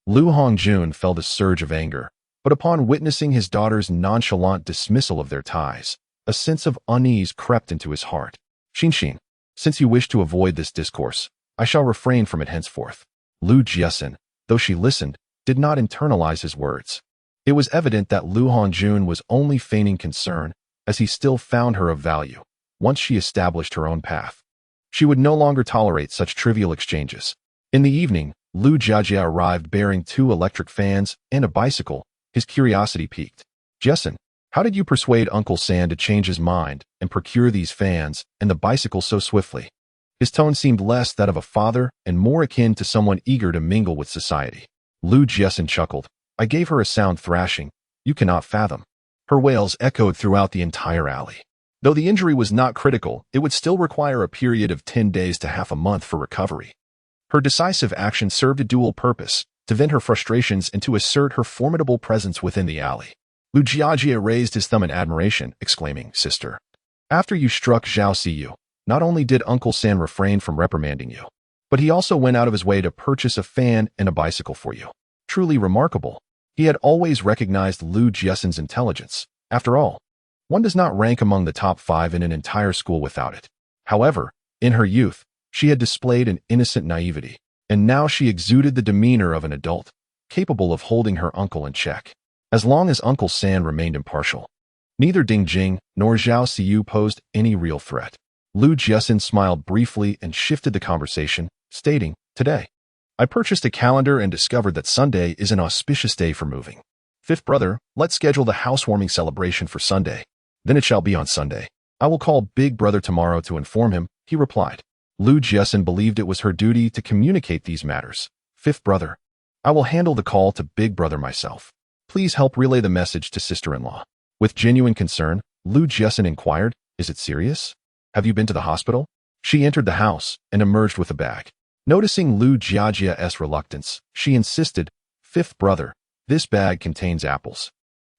Lu Hongjun felt a surge of anger, but upon witnessing his daughter's nonchalant dismissal of their ties, a sense of unease crept into his heart. "Xinshin, since you wish to avoid this discourse, I shall refrain from it henceforth." Jiaxin, though she listened, did not internalize his words. It was evident that Lu Hongjun was only feigning concern, as he still found her of value. Once she established her own path, she would no longer tolerate such trivial exchanges. In the evening, Jiajia arrived bearing 2 electric fans and a bicycle. His curiosity piqued. "Jiaxin, how did you persuade Uncle San to change his mind and procure these fans and the bicycle so swiftly?" His tone seemed less that of a father and more akin to someone eager to mingle with society. Jiaxin chuckled. "I gave her a sound thrashing. You cannot fathom." Her wails echoed throughout the entire alley. Though the injury was not critical, it would still require a period of 10 days to half a month for recovery. Her decisive action served a dual purpose, to vent her frustrations and to assert her formidable presence within the alley. Jiajia raised his thumb in admiration, exclaiming, "Sister, after you struck Zhao Siyu, not only did Uncle San refrain from reprimanding you, but he also went out of his way to purchase a fan and a bicycle for you. Truly remarkable." He had always recognized Jiaxin's intelligence. After all, one does not rank among the top 5 in an entire school without it. However, in her youth, she had displayed an innocent naivety, and now she exuded the demeanor of an adult, capable of holding her uncle in check. As long as Uncle San remained impartial, neither Ding Jing nor Zhao Siyu posed any real threat. Jiaxin smiled briefly and shifted the conversation, stating, "Today, I purchased a calendar and discovered that Sunday is an auspicious day for moving. 5th brother, let's schedule the housewarming celebration for Sunday. Then it shall be on Sunday. I will call Big Brother tomorrow to inform him," he replied. Lu Jiaxin believed it was her duty to communicate these matters. Fifth brother, I will handle the call to big brother myself. Please help relay the message to sister-in-law. With genuine concern, Lu Jiaxin inquired, is it serious? Have you been to the hospital? She entered the house and emerged with a bag. Noticing Lu Jiajia's reluctance, she insisted, fifth brother, this bag contains apples.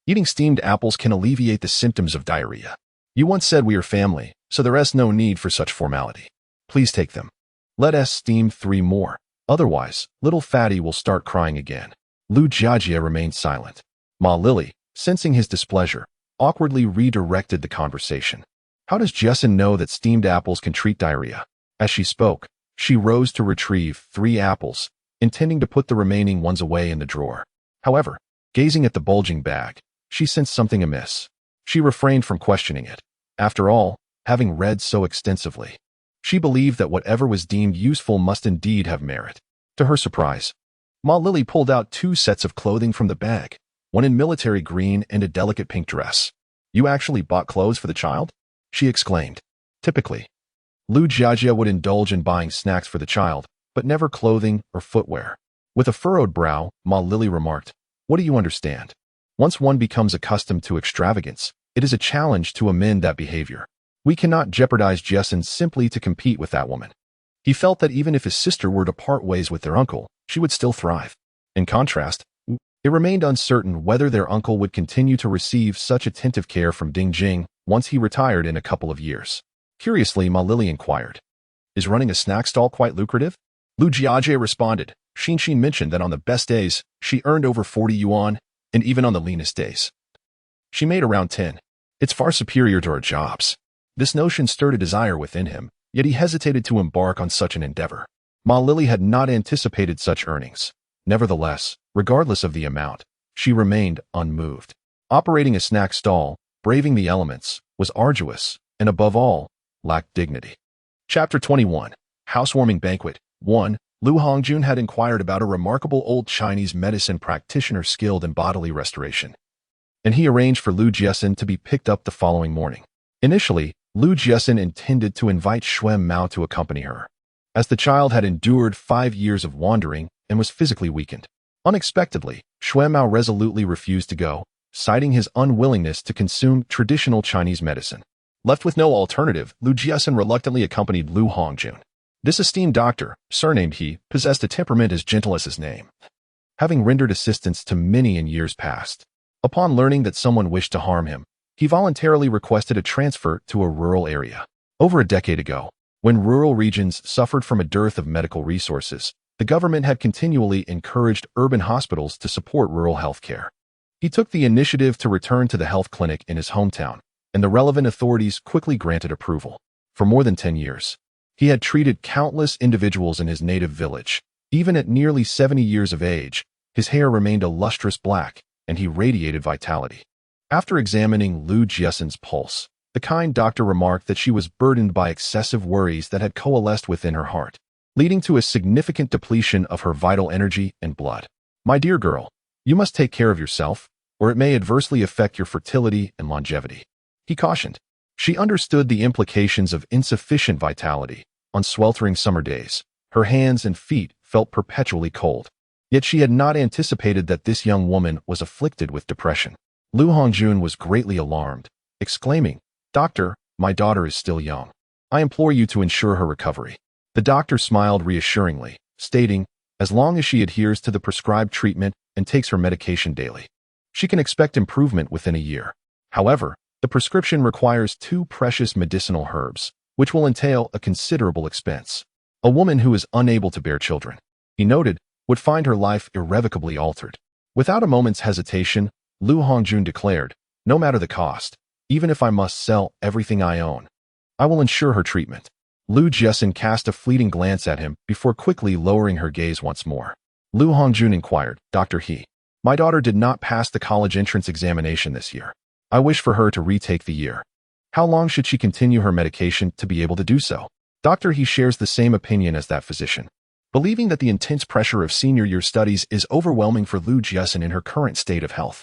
Eating steamed apples can alleviate the symptoms of diarrhea. You once said we are family, so there is no need for such formality. Please take them. Let us steam 3 more. Otherwise, little Fatty will start crying again. Lu Jiajia remained silent. Ma Lily, sensing his displeasure, awkwardly redirected the conversation. How does Jiaxin know that steamed apples can treat diarrhea? As she spoke, she rose to retrieve 3 apples, intending to put the remaining ones away in the drawer. However, gazing at the bulging bag, she sensed something amiss. She refrained from questioning it. After all, having read so extensively, she believed that whatever was deemed useful must indeed have merit. To her surprise, Ma Lily pulled out 2 sets of clothing from the bag, one in military green and a delicate pink dress. You actually bought clothes for the child? She exclaimed. Typically, Lu Jiajia would indulge in buying snacks for the child, but never clothing or footwear. With a furrowed brow, Ma Lily remarked, what do you understand? Once one becomes accustomed to extravagance, it is a challenge to amend that behavior. We cannot jeopardize Jiaxin simply to compete with that woman. He felt that even if his sister were to part ways with their uncle, she would still thrive. In contrast, it remained uncertain whether their uncle would continue to receive such attentive care from Ding Jing once he retired in a couple of years. Curiously, Ma Lily inquired, is running a snack stall quite lucrative? Lu Jiajie responded. Xin mentioned that on the best days, she earned over 40 yuan, and even on the leanest days, she made around 10. It's far superior to our jobs. This notion stirred a desire within him, yet he hesitated to embark on such an endeavor. Ma Lily had not anticipated such earnings. Nevertheless, regardless of the amount, she remained unmoved. Operating a snack stall, braving the elements, was arduous, and above all, lacked dignity. Chapter 21. Housewarming Banquet. 1. Lu Hongjun had inquired about a remarkable old Chinese medicine practitioner skilled in bodily restoration, and he arranged for Lu Jiaxin to be picked up the following morning. Initially, Lu Jiaxin intended to invite Xuan Mao to accompany her, as the child had endured 5 years of wandering and was physically weakened. Unexpectedly, Xuan Mao resolutely refused to go, citing his unwillingness to consume traditional Chinese medicine. Left with no alternative, Lu Jiaxin reluctantly accompanied Lu Hongjun. This esteemed doctor, surnamed He, possessed a temperament as gentle as his name, having rendered assistance to many in years past. Upon learning that someone wished to harm him, he voluntarily requested a transfer to a rural area. Over a decade ago, when rural regions suffered from a dearth of medical resources, the government had continually encouraged urban hospitals to support rural health care. He took the initiative to return to the health clinic in his hometown, and the relevant authorities quickly granted approval. For more than 10 years, he had treated countless individuals in his native village. Even at nearly 70 years of age, his hair remained a lustrous black, and he radiated vitality. After examining Lu Jiaxin's pulse, the kind doctor remarked that she was burdened by excessive worries that had coalesced within her heart, leading to a significant depletion of her vital energy and blood. My dear girl, you must take care of yourself, or it may adversely affect your fertility and longevity, he cautioned. She understood the implications of insufficient vitality. On sweltering summer days, her hands and feet felt perpetually cold. Yet she had not anticipated that this young woman was afflicted with depression. Lu Hongjun was greatly alarmed, exclaiming, Doctor, my daughter is still young. I implore you to ensure her recovery. The doctor smiled reassuringly, stating, as long as she adheres to the prescribed treatment and takes her medication daily, she can expect improvement within a year. However, the prescription requires 2 precious medicinal herbs, which will entail a considerable expense. A woman who is unable to bear children, he noted, would find her life irrevocably altered. Without a moment's hesitation, Lu Hongjun declared, no matter the cost, even if I must sell everything I own, I will ensure her treatment. Lu Jiaxin cast a fleeting glance at him before quickly lowering her gaze once more. Lu Hongjun inquired, Dr. He, my daughter did not pass the college entrance examination this year. I wish for her to retake the year. How long should she continue her medication to be able to do so? Dr. He shares the same opinion as that physician, believing that the intense pressure of senior year studies is overwhelming for Lu Jiaxin in her current state of health.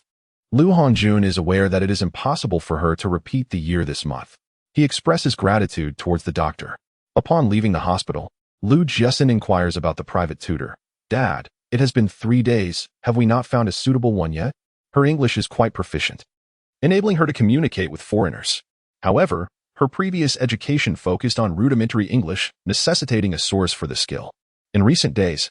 Lu Hongjun is aware that it is impossible for her to repeat the year this month. He expresses gratitude towards the doctor. Upon leaving the hospital, Lu Jiaxin inquires about the private tutor. Dad, it has been 3 days. Have we not found a suitable one yet? Her English is quite proficient, enabling her to communicate with foreigners. However, her previous education focused on rudimentary English, necessitating a source for the skill. In recent days,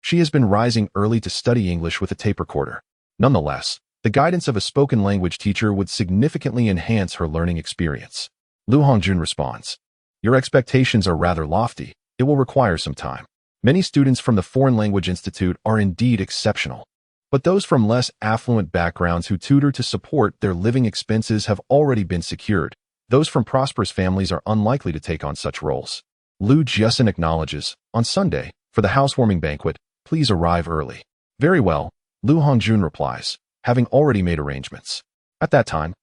she has been rising early to study English with a tape recorder. Nonetheless, the guidance of a spoken language teacher would significantly enhance her learning experience. Lu Hongjun responds, "Your expectations are rather lofty. It will require some time. Many students from the Foreign Language Institute are indeed exceptional, but those from less affluent backgrounds who tutor to support their living expenses have already been secured. Those from prosperous families are unlikely to take on such roles." Lu Jiaxin acknowledges, "On Sunday, for the housewarming banquet, please arrive early." "Very well," Lu Hongjun replies, having already made arrangements. At that time,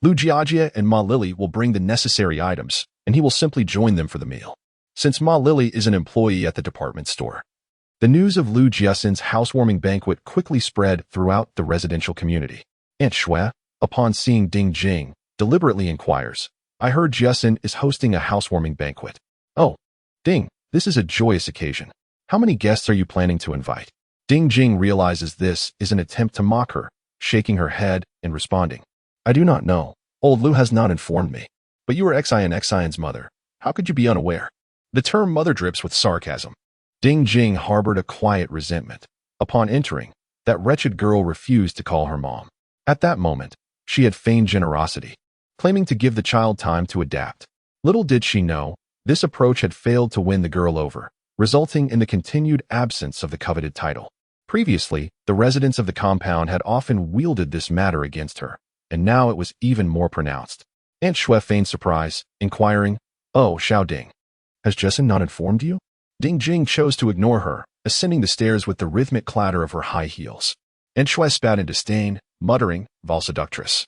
Lu Jiajie and Ma Lily will bring the necessary items, and he will simply join them for the meal. Since Ma Lily is an employee at the department store, the news of Lu Jiaxin's housewarming banquet quickly spread throughout the residential community. Aunt Shui, upon seeing Ding Jing, deliberately inquires, "I heard Jiaxin is hosting a housewarming banquet." "Oh, Ding, this is a joyous occasion. How many guests are you planning to invite?" Ding Jing realizes this is an attempt to mock her, shaking her head and responding, "I do not know. Old Lu has not informed me. But you are Xin's mother. How could you be unaware?" The term mother drips with sarcasm. Ding Jing harbored a quiet resentment. Upon entering, that wretched girl refused to call her mom. At that moment, she had feigned generosity, claiming to give the child time to adapt. Little did she know, this approach had failed to win the girl over, resulting in the continued absence of the coveted title. Previously, the residents of the compound had often wielded this matter against her, and now it was even more pronounced. Aunt Shui feigned surprise, inquiring, "Oh, Xiao Ding, has Jiaxin not informed you?" Ding Jing chose to ignore her, ascending the stairs with the rhythmic clatter of her high heels. Aunt Shui spat in disdain, muttering, "Vile seductress.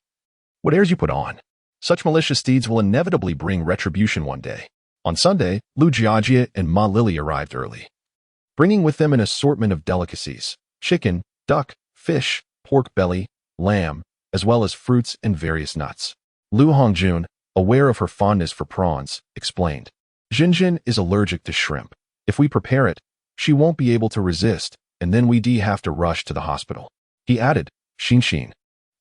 What airs you put on? Such malicious deeds will inevitably bring retribution one day." On Sunday, Lu Jiajie and Ma Lily arrived early, bringing with them an assortment of delicacies: chicken, duck, fish, pork belly, lamb, as well as fruits and various nuts. Lu Hongjun, aware of her fondness for prawns, explained, "Jinjin is allergic to shrimp. If we prepare it, she won't be able to resist, and then we'd have to rush to the hospital." He added, "Xin,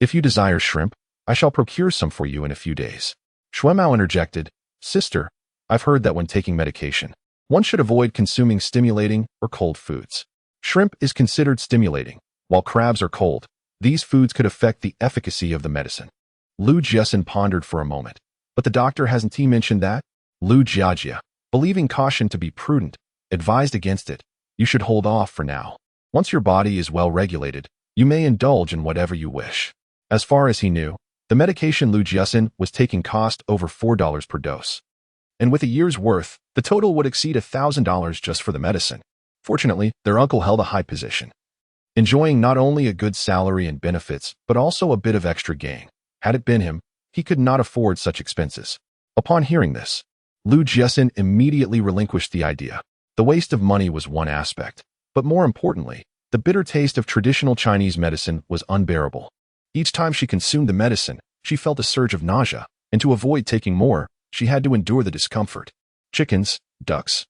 if you desire shrimp, I shall procure some for you in a few days." Shuemao interjected, "Sister, I've heard that when taking medication, one should avoid consuming stimulating or cold foods. Shrimp is considered stimulating, while crabs are cold. These foods could affect the efficacy of the medicine." Lu Jiaxin pondered for a moment. "But the doctor hasn't he mentioned that?" Lu Jiajie, believing caution to be prudent, advised against it. "You should hold off for now. Once your body is well regulated, you may indulge in whatever you wish." As far as he knew, the medication Lu Jiaxin was taking cost over $4 per dose. And with a year's worth, the total would exceed $1,000 just for the medicine. Fortunately, their uncle held a high position, enjoying not only a good salary and benefits, but also a bit of extra gain. Had it been him, he could not afford such expenses. Upon hearing this, Lu Jiaxin immediately relinquished the idea. The waste of money was one aspect, but more importantly, the bitter taste of traditional Chinese medicine was unbearable. Each time she consumed the medicine, she felt a surge of nausea, and to avoid taking more, she had to endure the discomfort. Chickens, ducks,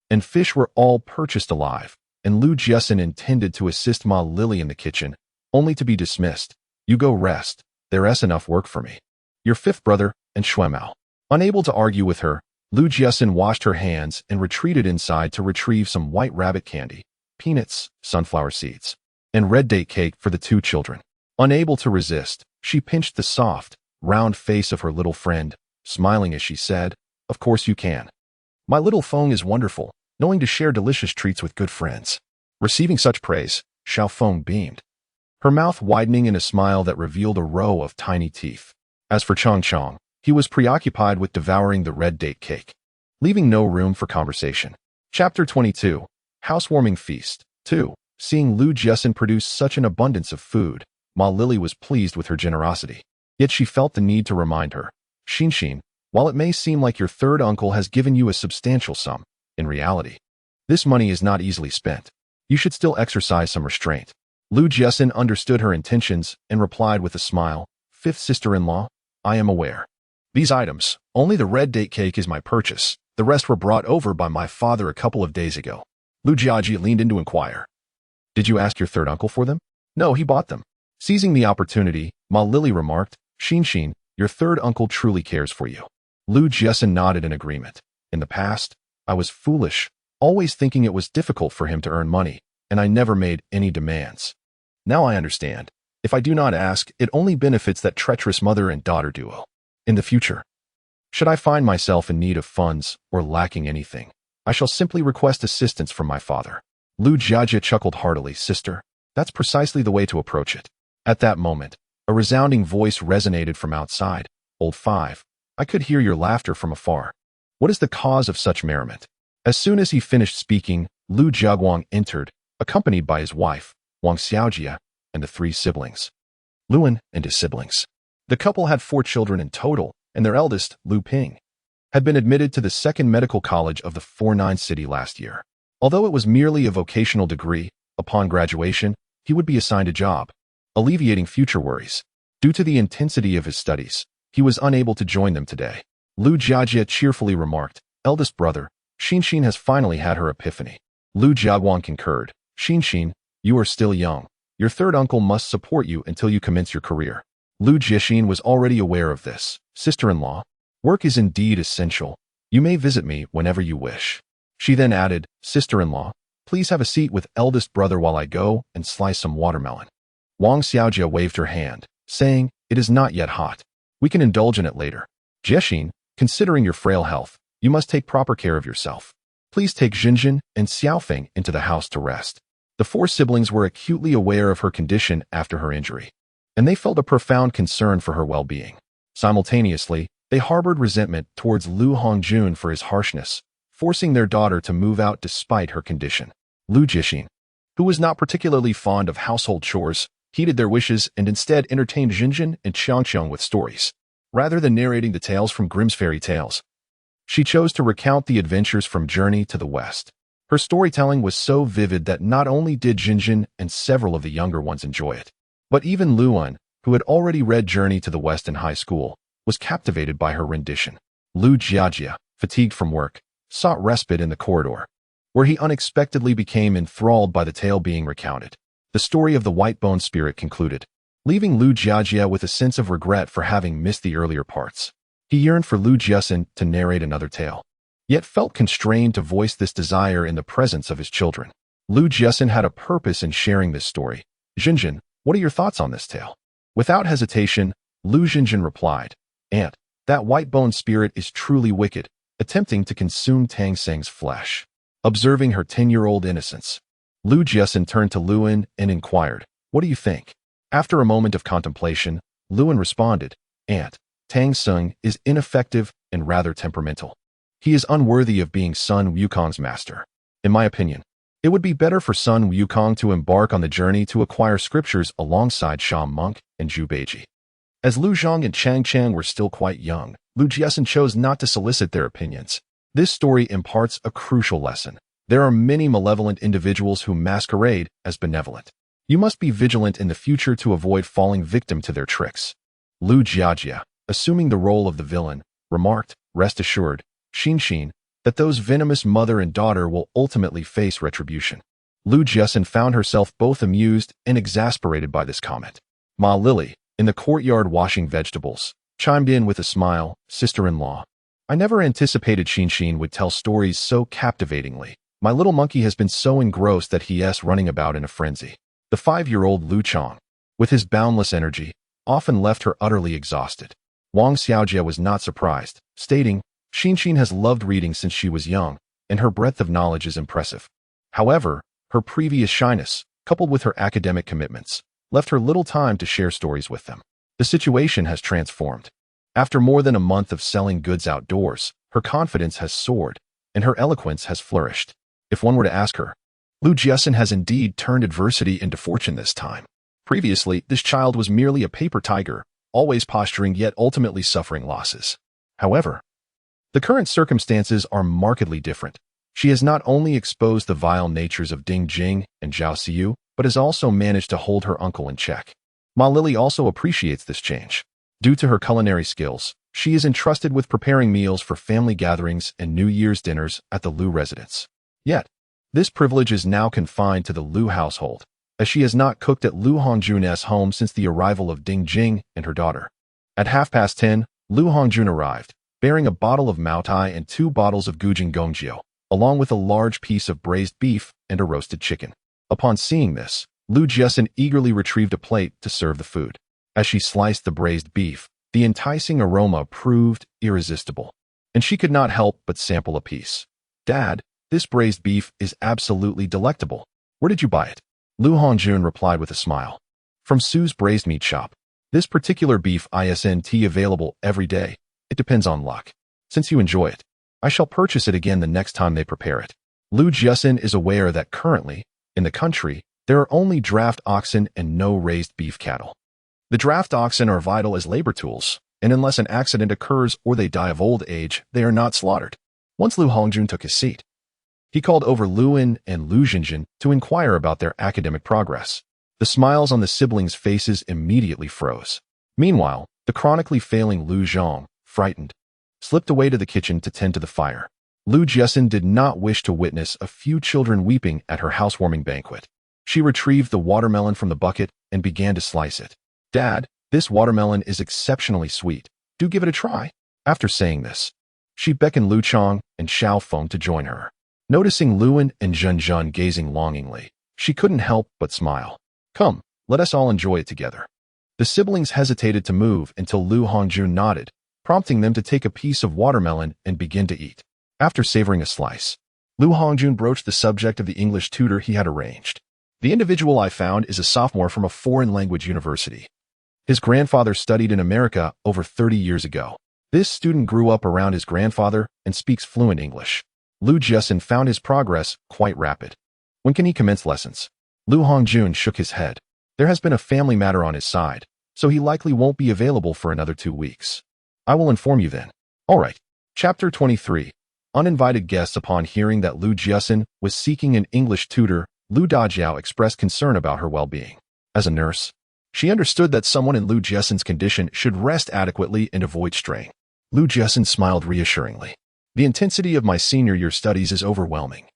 and fish were all purchased alive, and Lu Jiaxin intended to assist Ma Lily in the kitchen, only to be dismissed. "You go rest. There's enough work for me." Your fifth brother, and Shuemao. Unable to argue with her, Lu Jiaxin washed her hands and retreated inside to retrieve some white rabbit candy, peanuts, sunflower seeds, and red date cake for the 2 children. Unable to resist, she pinched the soft, round face of her little friend, smiling as she said, "Of course you can. My little Feng is wonderful, knowing to share delicious treats with good friends." Receiving such praise, Xiao Feng beamed, her mouth widening in a smile that revealed a row of tiny teeth. As for Chong Chong, he was preoccupied with devouring the red date cake, leaving no room for conversation. Chapter 22, Housewarming Feast. 2. Seeing Lu Jiaxin produce such an abundance of food, Ma Lily was pleased with her generosity. Yet she felt the need to remind her, "Xin, while it may seem like your third uncle has given you a substantial sum, in reality, this money is not easily spent. You should still exercise some restraint." Lu Jiaxin understood her intentions and replied with a smile, "Fifth sister-in-law, I am aware. These items, only the red date cake is my purchase. The rest were brought over by my father a couple of days ago. Lu Jiaji leaned in to inquire. Did you ask your third uncle for them? No, he bought them. Seizing the opportunity, Ma Lily remarked, Xin, your third uncle truly cares for you. Lu Jiaxin nodded in agreement. In the past, I was foolish, always thinking it was difficult for him to earn money, and I never made any demands. Now I understand. If I do not ask, it only benefits that treacherous mother and daughter duo. In the future, should I find myself in need of funds or lacking anything, I shall simply request assistance from my father. Lu Jiajia chuckled heartily. Sister, that's precisely the way to approach it. At that moment, a resounding voice resonated from outside. Old 5, I could hear your laughter from afar. What is the cause of such merriment? As soon as he finished speaking, Lu Jiaguang entered, accompanied by his wife, Wang Xiaojia, and the 3 siblings. Luan and his siblings. The couple had 4 children in total, and their eldest, Lu Ping, had been admitted to the 2nd Medical College of the 49 city last year. Although it was merely a vocational degree, upon graduation, he would be assigned a job, alleviating future worries. Due to the intensity of his studies, he was unable to join them today. Lu Jiajia cheerfully remarked, Eldest brother, Xin has finally had her epiphany. Lu Jiaguang concurred, Xin, you are still young. Your third uncle must support you until you commence your career. Lu Jiaxin was already aware of this. Sister-in-law, work is indeed essential. You may visit me whenever you wish. She then added, Sister-in-law, please have a seat with eldest brother while I go and slice some watermelon. Wang Xiaojia waved her hand, saying, It is not yet hot. We can indulge in it later. Jiaxin, considering your frail health, you must take proper care of yourself. Please take Jinjin and Xiaofeng into the house to rest. The 4 siblings were acutely aware of her condition after her injury, and they felt a profound concern for her well-being. Simultaneously, they harbored resentment towards Lu Hongjun for his harshness, forcing their daughter to move out despite her condition. Lu Jiaxin, who was not particularly fond of household chores, heeded their wishes and instead entertained Jinjin and Qiangqiang with stories. Rather than narrating the tales from Grimm's fairy tales, she chose to recount the adventures from Journey to the West. Her storytelling was so vivid that not only did Jinjin and several of the younger ones enjoy it, but even Luan, who had already read Journey to the West in high school, was captivated by her rendition. Lu Jiajia, fatigued from work, sought respite in the corridor, where he unexpectedly became enthralled by the tale being recounted. The story of the white-bone spirit concluded, leaving Lu Jiajia with a sense of regret for having missed the earlier parts. He yearned for Lu Jiaxin to narrate another tale, yet felt constrained to voice this desire in the presence of his children. Lu Jiaxin had a purpose in sharing this story. Jinjin, what are your thoughts on this tale? Without hesitation, Lu Jinjin replied, Aunt, that white-bone spirit is truly wicked, attempting to consume Tang Seng's flesh. Observing her 10-year-old innocence, Lu Jiaxin turned to Luan and inquired, What do you think? After a moment of contemplation, Luan responded, Aunt, Tang Seng is ineffective and rather temperamental. He is unworthy of being Sun Wukong's master. In my opinion, it would be better for Sun Wukong to embark on the journey to acquire scriptures alongside Sha Monk and Zhu Beiji. As Lu Zhang and Chang Chang were still quite young, Lu Jiaxin chose not to solicit their opinions. This story imparts a crucial lesson. There are many malevolent individuals who masquerade as benevolent. You must be vigilant in the future to avoid falling victim to their tricks. Lu Jiajia, assuming the role of the villain, remarked, Rest assured, Xin, that those venomous mother and daughter will ultimately face retribution. Lu Jiaxin found herself both amused and exasperated by this comment. Ma Lily, in the courtyard washing vegetables, chimed in with a smile, Sister-in-law, I never anticipated Xin would tell stories so captivatingly. My little monkey has been so engrossed that he's running about in a frenzy. The 5-year-old Lu Chong, with his boundless energy, often left her utterly exhausted. Wang Xiaojia was not surprised, stating, Xin has loved reading since she was young, and her breadth of knowledge is impressive. However, her previous shyness, coupled with her academic commitments, left her little time to share stories with them. The situation has transformed. After more than a month of selling goods outdoors, her confidence has soared, and her eloquence has flourished. If one were to ask her, Lu Jiaxin has indeed turned adversity into fortune this time. Previously, this child was merely a paper tiger, always posturing yet ultimately suffering losses. However, the current circumstances are markedly different. She has not only exposed the vile natures of Ding Jing and Zhao Xiu, but has also managed to hold her uncle in check. Ma Lily also appreciates this change. Due to her culinary skills, She is entrusted with preparing meals for family gatherings and New Year's dinners at the Liu residence. Yet, this privilege is now confined to the Liu household, as she has not cooked at Liu Hongjun's home since the arrival of Ding Jing and her daughter. At 10:30, Liu Hongjun arrived, bearing a bottle of Maotai and 2 bottles of Gujing Gongjiu, along with a large piece of braised beef and a roasted chicken. Upon seeing this, Liu Jiaxin eagerly retrieved a plate to serve the food. As she sliced the braised beef, the enticing aroma proved irresistible, and she could not help but sample a piece. "Dad, this braised beef is absolutely delectable. Where did you buy it?" Liu Hongjun replied with a smile. "From Sue's braised meat shop. This particular beef isn't available every day. It depends on luck. Since you enjoy it, I shall purchase it again the next time they prepare it." Liu Jiaxin is aware that currently, in the country, there are only draft oxen and no raised beef cattle. The draft oxen are vital as labor tools, and unless an accident occurs or they die of old age, they are not slaughtered. Once Liu Hongjun took his seat, he called over Luin and Liu Jinjin to inquire about their academic progress. The smiles on the siblings' faces immediately froze. Meanwhile, the chronically failing Liu Zhang, frightened, slipped away to the kitchen to tend to the fire. Liu Jiaxin did not wish to witness a few children weeping at her housewarming banquet. She retrieved the watermelon from the bucket and began to slice it. "Dad, this watermelon is exceptionally sweet. Do give it a try." After saying this, she beckoned Liu Chong and Xiao Feng to join her. Noticing Luin and Zhenzhen gazing longingly, she couldn't help but smile. "Come, let us all enjoy it together." The siblings hesitated to move until Liu Hongjun nodded, prompting them to take a piece of watermelon and begin to eat. After savoring a slice, Liu Hongjun broached the subject of the English tutor he had arranged. "The individual I found is a sophomore from a foreign language university. His grandfather studied in America over 30 years ago. This student grew up around his grandfather and speaks fluent English." Liu Jiaxin found his progress quite rapid. "When can he commence lessons?" Liu Hongjun shook his head. "There has been a family matter on his side, so he likely won't be available for another 2 weeks. I will inform you then." All right. Chapter 23. Uninvited guests. Upon hearing that Liu Jiaxin was seeking an English tutor, Liu Dajiao expressed concern about her well-being. As a nurse, she understood that someone in Liu Jiaxin's condition should rest adequately and avoid straying. Liu Jiaxin smiled reassuringly. "The intensity of my senior year studies is overwhelming.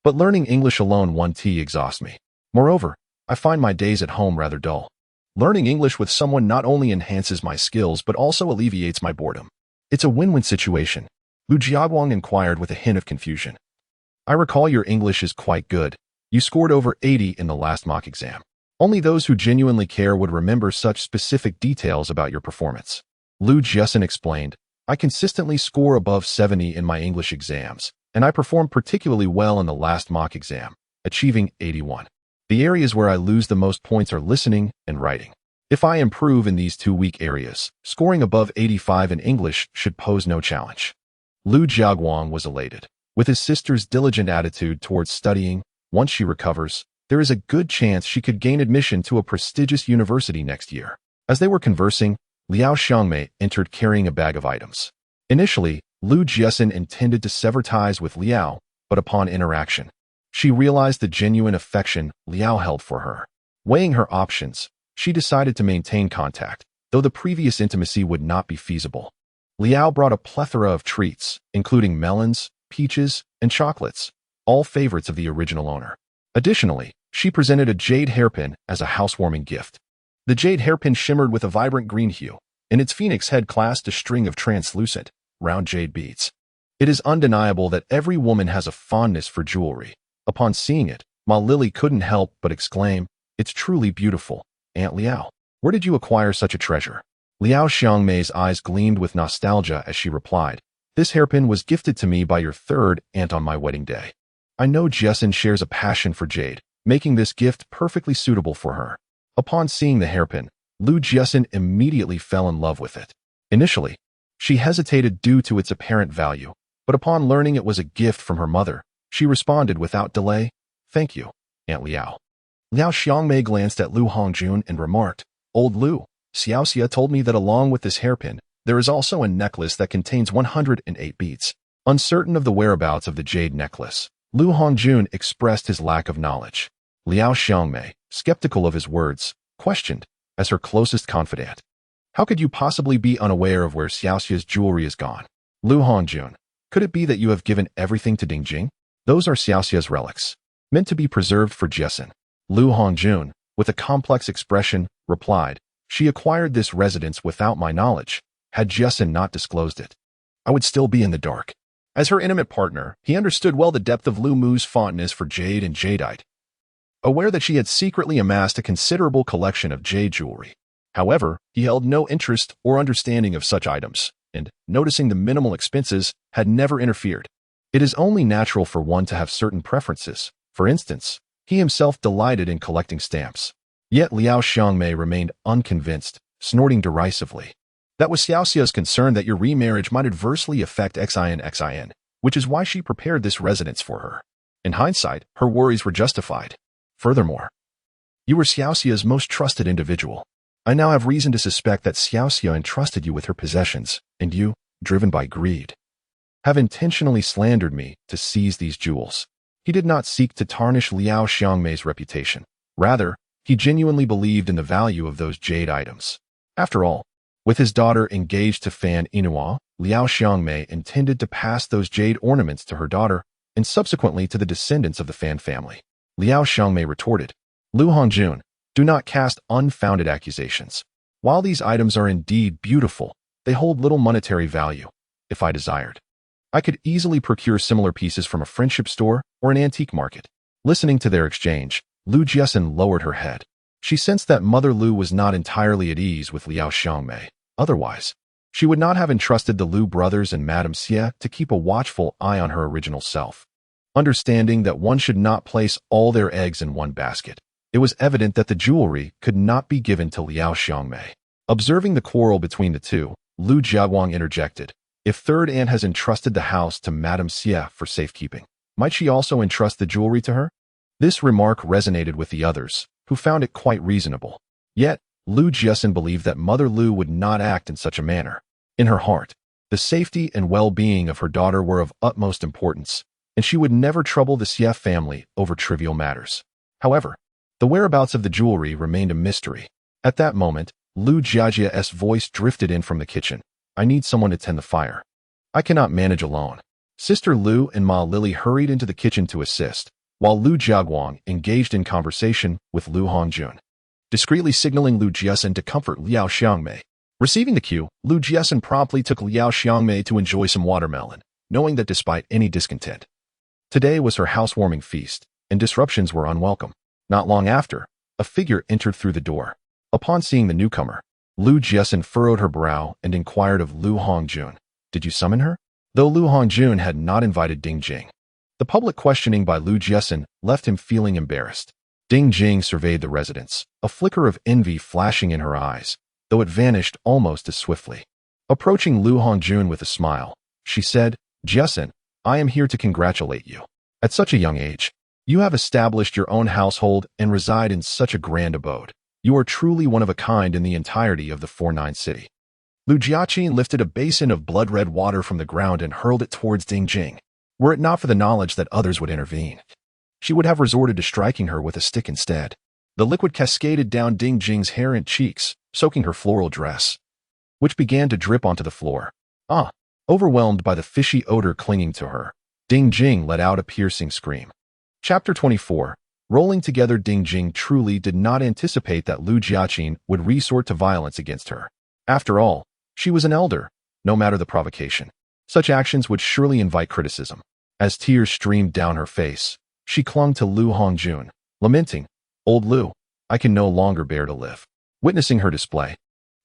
But learning English alone exhausts me. Moreover, I find my days at home rather dull. Learning English with someone not only enhances my skills but also alleviates my boredom. It's a win-win situation." Liu Jiaguang inquired with a hint of confusion. "I recall your English is quite good. You scored over 80 in the last mock exam. Only those who genuinely care would remember such specific details about your performance." Liu Jiaxin explained, "I consistently score above 70 in my English exams, and I performed particularly well in the last mock exam, achieving 81. The areas where I lose the most points are listening and writing. If I improve in these 2 weak areas, scoring above 85 in English should pose no challenge." Liu Jiaguang was elated. With his sister's diligent attitude towards studying, once she recovers, there is a good chance she could gain admission to a prestigious university next year. As they were conversing, Liao Xiangmei entered carrying a bag of items. Initially, Liu Jiaxin intended to sever ties with Liao, but upon interaction, she realized the genuine affection Liao held for her. Weighing her options, she decided to maintain contact, though the previous intimacy would not be feasible. Liao brought a plethora of treats, including melons, peaches, and chocolates, all favorites of the original owner. Additionally, she presented a jade hairpin as a housewarming gift. The jade hairpin shimmered with a vibrant green hue, and its phoenix head clasped a string of translucent, round jade beads. It is undeniable that every woman has a fondness for jewelry. Upon seeing it, Ma Lily couldn't help but exclaim, "It's truly beautiful, Aunt Liao. Where did you acquire such a treasure?" Liao Xiangmei's eyes gleamed with nostalgia as she replied, "This hairpin was gifted to me by your third aunt on my wedding day. I know Jiaxin shares a passion for jade, making this gift perfectly suitable for her." Upon seeing the hairpin, Liu Jiaxin immediately fell in love with it. Initially, she hesitated due to its apparent value, but upon learning it was a gift from her mother, she responded without delay, "Thank you, Aunt Liao." Liao Xiangmei glanced at Liu Hongjun and remarked, "Old Liu, Xiaoxia told me that along with this hairpin, there is also a necklace that contains 108 beads." Uncertain of the whereabouts of the jade necklace, Liu Hongjun expressed his lack of knowledge. Liao Xiangmei, skeptical of his words, questioned, as her closest confidant, How could you possibly be unaware of where Xiaoxia's jewelry is gone? Lu Hongjun, could it be that you have given everything to Dingjing? Those are Xiaoxia's relics, meant to be preserved for Jiaxin. Lu Hongjun, with a complex expression, replied, she acquired this residence without my knowledge. Had Jiaxin not disclosed it, I would still be in the dark. As her intimate partner, he understood well the depth of Lu Mu's fondness for jade and jadeite, aware that she had secretly amassed a considerable collection of jade jewelry. However, he held no interest or understanding of such items, and, noticing the minimal expenses, had never interfered. It is only natural for one to have certain preferences. For instance, he himself delighted in collecting stamps. Yet Liao Xiangmei remained unconvinced, snorting derisively. That was Xiaoxia's concern that your remarriage might adversely affect Xin, which is why she prepared this residence for her. In hindsight, her worries were justified. Furthermore, you were Xiaoxia's most trusted individual. I now have reason to suspect that Xiaoxia entrusted you with her possessions, and you, driven by greed, have intentionally slandered me to seize these jewels. He did not seek to tarnish Liao Xiangmei's reputation. Rather, he genuinely believed in the value of those jade items. After all, with his daughter engaged to Fan Inua, Liao Xiangmei intended to pass those jade ornaments to her daughter and subsequently to the descendants of the Fan family. Liao Xiangmei retorted, Lu Hongjun, do not cast unfounded accusations. While these items are indeed beautiful, they hold little monetary value. If I desired, I could easily procure similar pieces from a friendship store or an antique market. Listening to their exchange, Lu Jiaxin lowered her head. She sensed that Mother Lu was not entirely at ease with Liao Xiangmei. Otherwise, she would not have entrusted the Lu brothers and Madame Xie to keep a watchful eye on her original self. Understanding that one should not place all their eggs in one basket, it was evident that the jewelry could not be given to Liao Xiangmei. Observing the quarrel between the two, Lu Jiaguang interjected, if third aunt has entrusted the house to Madame Xie for safekeeping, might she also entrust the jewelry to her? This remark resonated with the others, who found it quite reasonable. Yet, Lu Jiaxin believed that Mother Lu would not act in such a manner. In her heart, the safety and well-being of her daughter were of utmost importance, and she would never trouble the Xie family over trivial matters. However, the whereabouts of the jewelry remained a mystery. At that moment, Lu Jiajia's voice drifted in from the kitchen. I need someone to tend the fire. I cannot manage alone. Sister Lu and Ma Lily hurried into the kitchen to assist, while Lu Jiaguang engaged in conversation with Lu Hongjun, discreetly signaling Lu Jiaxin to comfort Liao Xiangmei. Receiving the cue, Lu Jiaxin promptly took Liao Xiangmei to enjoy some watermelon, knowing that despite any discontent, today was her housewarming feast, and disruptions were unwelcome. Not long after, a figure entered through the door. Upon seeing the newcomer, Lu Jiaxin furrowed her brow and inquired of Lu Hongjun, did you summon her? Though Lu Hongjun had not invited Dingjing, the public questioning by Lu Jiaxin left him feeling embarrassed. Dingjing surveyed the residence, a flicker of envy flashing in her eyes, though it vanished almost as swiftly. Approaching Lu Hongjun with a smile, she said, Jiaxin, I am here to congratulate you. At such a young age, you have established your own household and reside in such a grand abode. You are truly one of a kind in the entirety of the 49 city. Lu Jiaxin lifted a basin of blood-red water from the ground and hurled it towards Dingjing. Were it not for the knowledge that others would intervene, she would have resorted to striking her with a stick instead. The liquid cascaded down Dingjing's hair and cheeks, soaking her floral dress, which began to drip onto the floor. Overwhelmed by the fishy odor clinging to her, Dingjing let out a piercing scream. Chapter 24. Rolling together. Dingjing truly did not anticipate that Lu Jiaxin would resort to violence against her. After all, she was an elder, no matter the provocation. Such actions would surely invite criticism. As tears streamed down her face, she clung to Lu Hongjun, lamenting, Old Lu, I can no longer bear to live. Witnessing her display,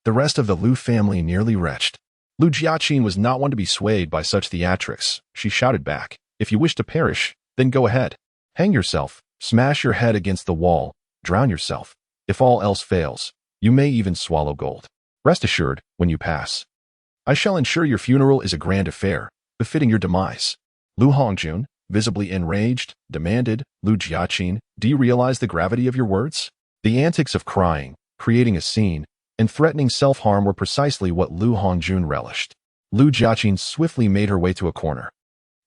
the rest of the Lu family nearly retched. Lu Jiaxin was not one to be swayed by such theatrics. She shouted back, if you wish to perish, then go ahead. Hang yourself, smash your head against the wall, drown yourself. If all else fails, you may even swallow gold. Rest assured, when you pass, I shall ensure your funeral is a grand affair, befitting your demise. Lu Hongjun, visibly enraged, demanded, Lu Jiaxin, do you realize the gravity of your words? The antics of crying, creating a scene, and threatening self-harm were precisely what Lu Hongjun relished. Lu Jiaxin swiftly made her way to a corner,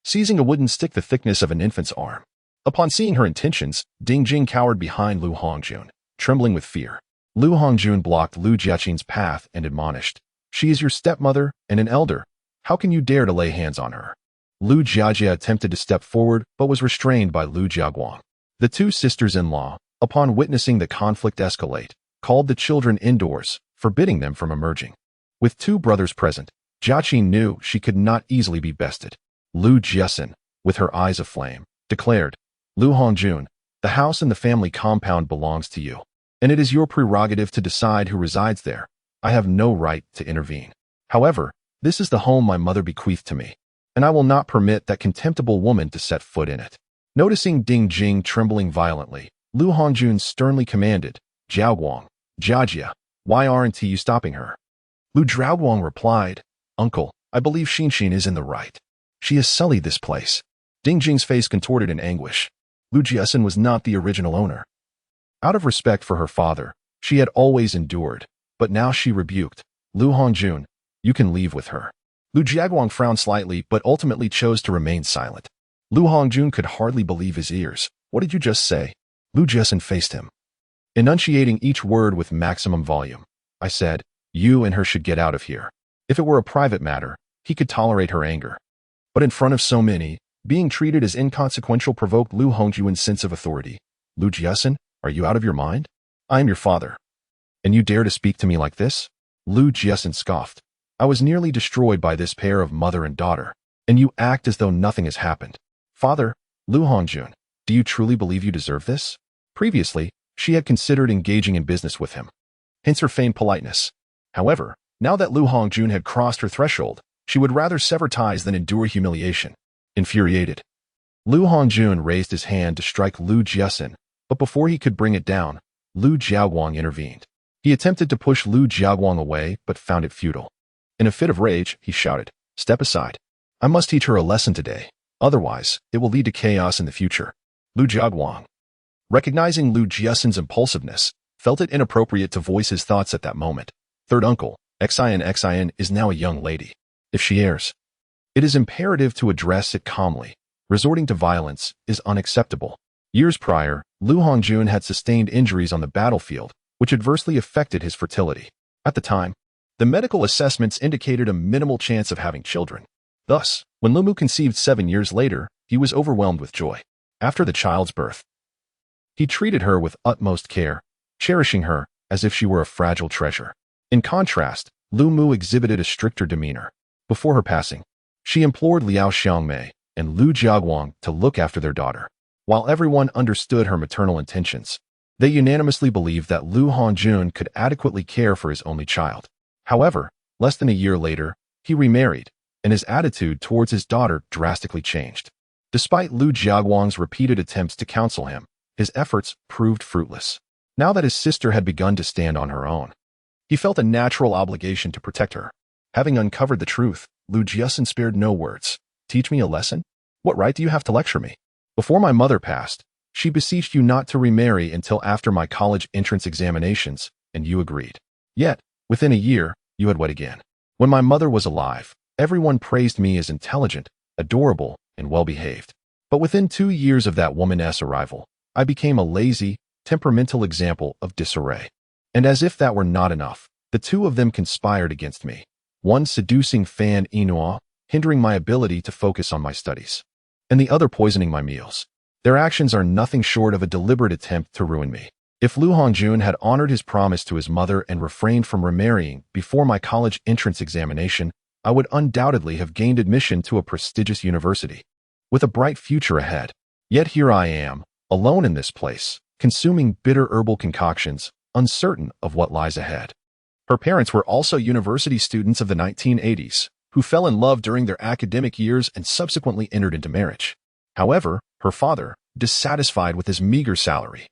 seizing a wooden stick the thickness of an infant's arm. Upon seeing her intentions, Dingjing cowered behind Lu Hongjun, trembling with fear. Lu Hongjun blocked Lu Jiaxin's path and admonished, "She is your stepmother and an elder. How can you dare to lay hands on her?" Lu Jiajia attempted to step forward but was restrained by Lu Jiaguang. The two sisters-in-law, upon witnessing the conflict escalate, called the children indoors, forbidding them from emerging. With two brothers present, Jiaxin knew she could not easily be bested. Lu Jiaxin, with her eyes aflame, declared, "Lu Hongjun, the house and the family compound belongs to you, and it is your prerogative to decide who resides there. I have no right to intervene. However, this is the home my mother bequeathed to me, and I will not permit that contemptible woman to set foot in it." Noticing Ding Jing trembling violently, Lu Hongjun sternly commanded, "Jiaguang, Jiajia, why aren't you stopping her?" Lu Jiaguang replied, "Uncle, I believe Xinxin is in the right. She has sullied this place." Ding Jing's face contorted in anguish. Lu Jiaxin was not the original owner. Out of respect for her father, she had always endured, but now she rebuked, "Lu Hongjun, you can leave with her." Lu Jiaguang frowned slightly but ultimately chose to remain silent. Lu Hongjun could hardly believe his ears. "What did you just say?" Lu Jiaxin faced him, enunciating each word with maximum volume. "I said, you and her should get out of here." If it were a private matter, he could tolerate her anger. But in front of so many, being treated as inconsequential provoked Lu Hongjun's sense of authority. "Lu Jiaxin, are you out of your mind? I am your father. And you dare to speak to me like this?" Lu Jiaxin scoffed. "I was nearly destroyed by this pair of mother and daughter, and you act as though nothing has happened." "Father, Lu Hongjun, do you truly believe you deserve this?" Previously, she had considered engaging in business with him, hence her feigned politeness. However, now that Lu Hongjun had crossed her threshold, she would rather sever ties than endure humiliation. Infuriated, Lu Hongjun raised his hand to strike Lu Jiaxin, but before he could bring it down, Lu Jiaguang intervened. He attempted to push Lu Jiaguang away but found it futile. In a fit of rage, he shouted, "Step aside. I must teach her a lesson today. Otherwise, it will lead to chaos in the future." Lu Jiaguang, recognizing Lu Jiaxin's impulsiveness, felt it inappropriate to voice his thoughts at that moment. "Third uncle, Xin is now a young lady. If she errs, it is imperative to address it calmly. Resorting to violence is unacceptable." Years prior, Lu Hongjun had sustained injuries on the battlefield, which adversely affected his fertility. At the time, the medical assessments indicated a minimal chance of having children. Thus, when Lu Mu conceived 7 years later, he was overwhelmed with joy. After the child's birth, he treated her with utmost care, cherishing her as if she were a fragile treasure. In contrast, Lu Mu exhibited a stricter demeanor. Before her passing, she implored Liao Xiangmei and Lu Jiaguang to look after their daughter. While everyone understood her maternal intentions, they unanimously believed that Lu Hongjun could adequately care for his only child. However, less than a year later, he remarried, and his attitude towards his daughter drastically changed. Despite Lu Jiaguang's repeated attempts to counsel him, his efforts proved fruitless. Now that his sister had begun to stand on her own, he felt a natural obligation to protect her. Having uncovered the truth, Lu Jiaxin spared no words. "Teach me a lesson? What right do you have to lecture me? Before my mother passed, she beseeched you not to remarry until after my college entrance examinations, and you agreed. Yet, within a year, you had wed again. When my mother was alive, everyone praised me as intelligent, adorable, and well-behaved. But within 2 years of that woman's arrival, I became a lazy, temperamental example of disarray. And as if that were not enough, the two of them conspired against me. One seducing fan Enoa, hindering my ability to focus on my studies, and the other poisoning my meals. Their actions are nothing short of a deliberate attempt to ruin me. If Lu Hongjun had honored his promise to his mother and refrained from remarrying before my college entrance examination, I would undoubtedly have gained admission to a prestigious university, with a bright future ahead. Yet here I am, alone in this place, consuming bitter herbal concoctions, uncertain of what lies ahead." Her parents were also university students of the 1980s, who fell in love during their academic years and subsequently entered into marriage. However, her father, dissatisfied with his meager salary,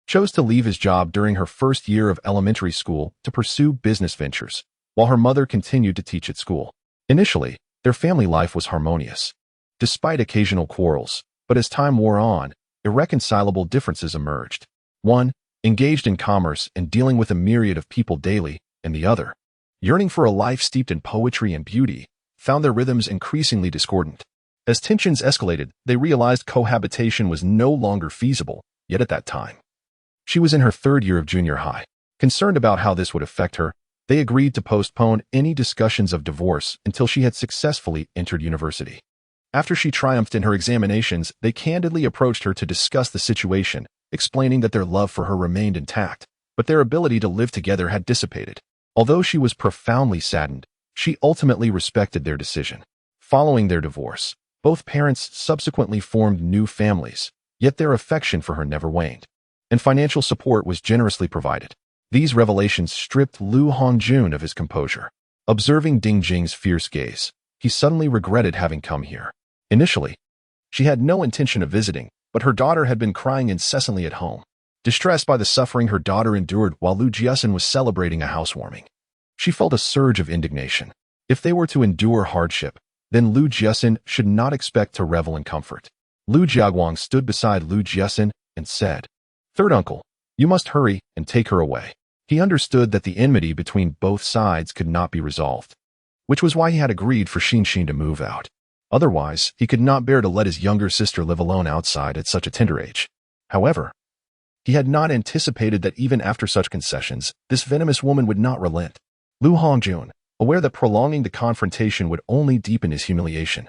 chose to leave his job during her first year of elementary school to pursue business ventures, while her mother continued to teach at school. Initially, their family life was harmonious, despite occasional quarrels, but as time wore on, irreconcilable differences emerged. One, engaged in commerce and dealing with a myriad of people daily, and the other, yearning for a life steeped in poetry and beauty, found their rhythms increasingly discordant. As tensions escalated, they realized cohabitation was no longer feasible, yet at that time, she was in her 3rd year of junior high. Concerned about how this would affect her, they agreed to postpone any discussions of divorce until she had successfully entered university. After she triumphed in her examinations, they candidly approached her to discuss the situation, explaining that their love for her remained intact, but their ability to live together had dissipated. Although she was profoundly saddened, she ultimately respected their decision. Following their divorce, both parents subsequently formed new families, yet their affection for her never waned, and financial support was generously provided. These revelations stripped Lu Hongjun of his composure. Observing Ding Jing's fierce gaze, he suddenly regretted having come here. Initially, she had no intention of visiting, but her daughter had been crying incessantly at home. Distressed by the suffering her daughter endured while Lu Jiaxin was celebrating a housewarming, she felt a surge of indignation. If they were to endure hardship, then Lu Jiaxin should not expect to revel in comfort. Lu Jiaguang stood beside Lu Jiaxin and said, "Third uncle, you must hurry and take her away." He understood that the enmity between both sides could not be resolved, which was why he had agreed for Xinxin to move out. Otherwise, he could not bear to let his younger sister live alone outside at such a tender age. However, he had not anticipated that even after such concessions, this venomous woman would not relent. Lu Hongjun, aware that prolonging the confrontation would only deepen his humiliation,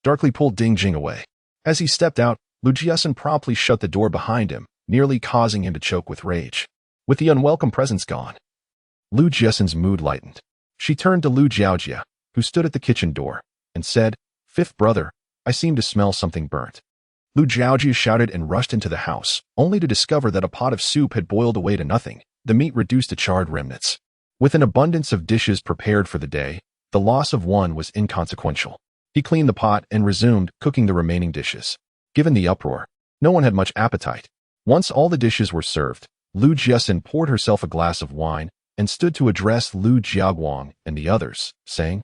darkly pulled Ding Jing away. As he stepped out, Lu Jiaxin promptly shut the door behind him, nearly causing him to choke with rage. With the unwelcome presence gone, Lu Jiaxin's mood lightened. She turned to Lu Jiaojia, who stood at the kitchen door, and said, "Fifth brother, I seem to smell something burnt." Lu Jiaojia shouted and rushed into the house, only to discover that a pot of soup had boiled away to nothing, the meat reduced to charred remnants. With an abundance of dishes prepared for the day, the loss of one was inconsequential. He cleaned the pot and resumed cooking the remaining dishes. Given the uproar, no one had much appetite. Once all the dishes were served, Lu Jiaxin poured herself a glass of wine and stood to address Lu Jiaguang and the others, saying,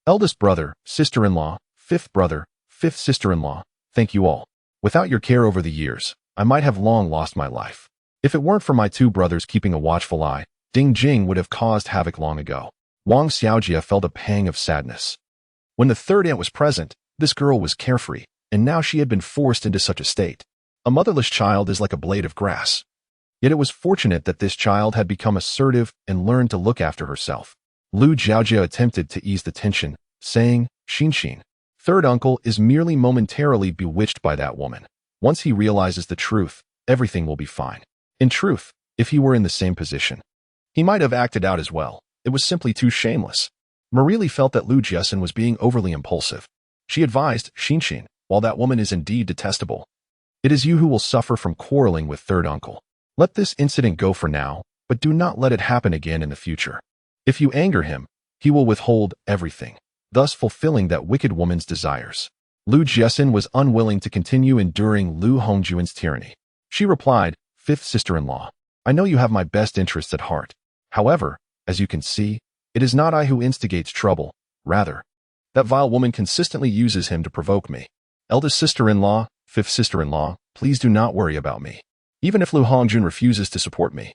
"Eldest brother, sister-in-law, fifth brother, fifth sister-in-law, thank you all. Without your care over the years, I might have long lost my life. If it weren't for my two brothers keeping a watchful eye, Ding Jing would have caused havoc long ago." Wang Xiaojia felt a pang of sadness. When the third aunt was present, this girl was carefree, and now she had been forced into such a state. A motherless child is like a blade of grass. Yet it was fortunate that this child had become assertive and learned to look after herself. Lu Jiaojia attempted to ease the tension, saying, "Xinxin, third uncle is merely momentarily bewitched by that woman. Once he realizes the truth, everything will be fine." In truth, if he were in the same position, he might have acted out as well. It was simply too shameless. Marili felt that Lu Jiaxin was being overly impulsive. She advised, "Xinxin, while that woman is indeed detestable, it is you who will suffer from quarreling with third uncle. Let this incident go for now, but do not let it happen again in the future. If you anger him, he will withhold everything, thus fulfilling that wicked woman's desires." Lu Jiaxin was unwilling to continue enduring Lu Hongjuan's tyranny. She replied, "Fifth sister-in-law, I know you have my best interests at heart. However, as you can see, it is not I who instigates trouble. Rather, that vile woman consistently uses him to provoke me. Eldest sister-in-law, fifth sister-in-law, please do not worry about me. Even if Lu Hongjun refuses to support me,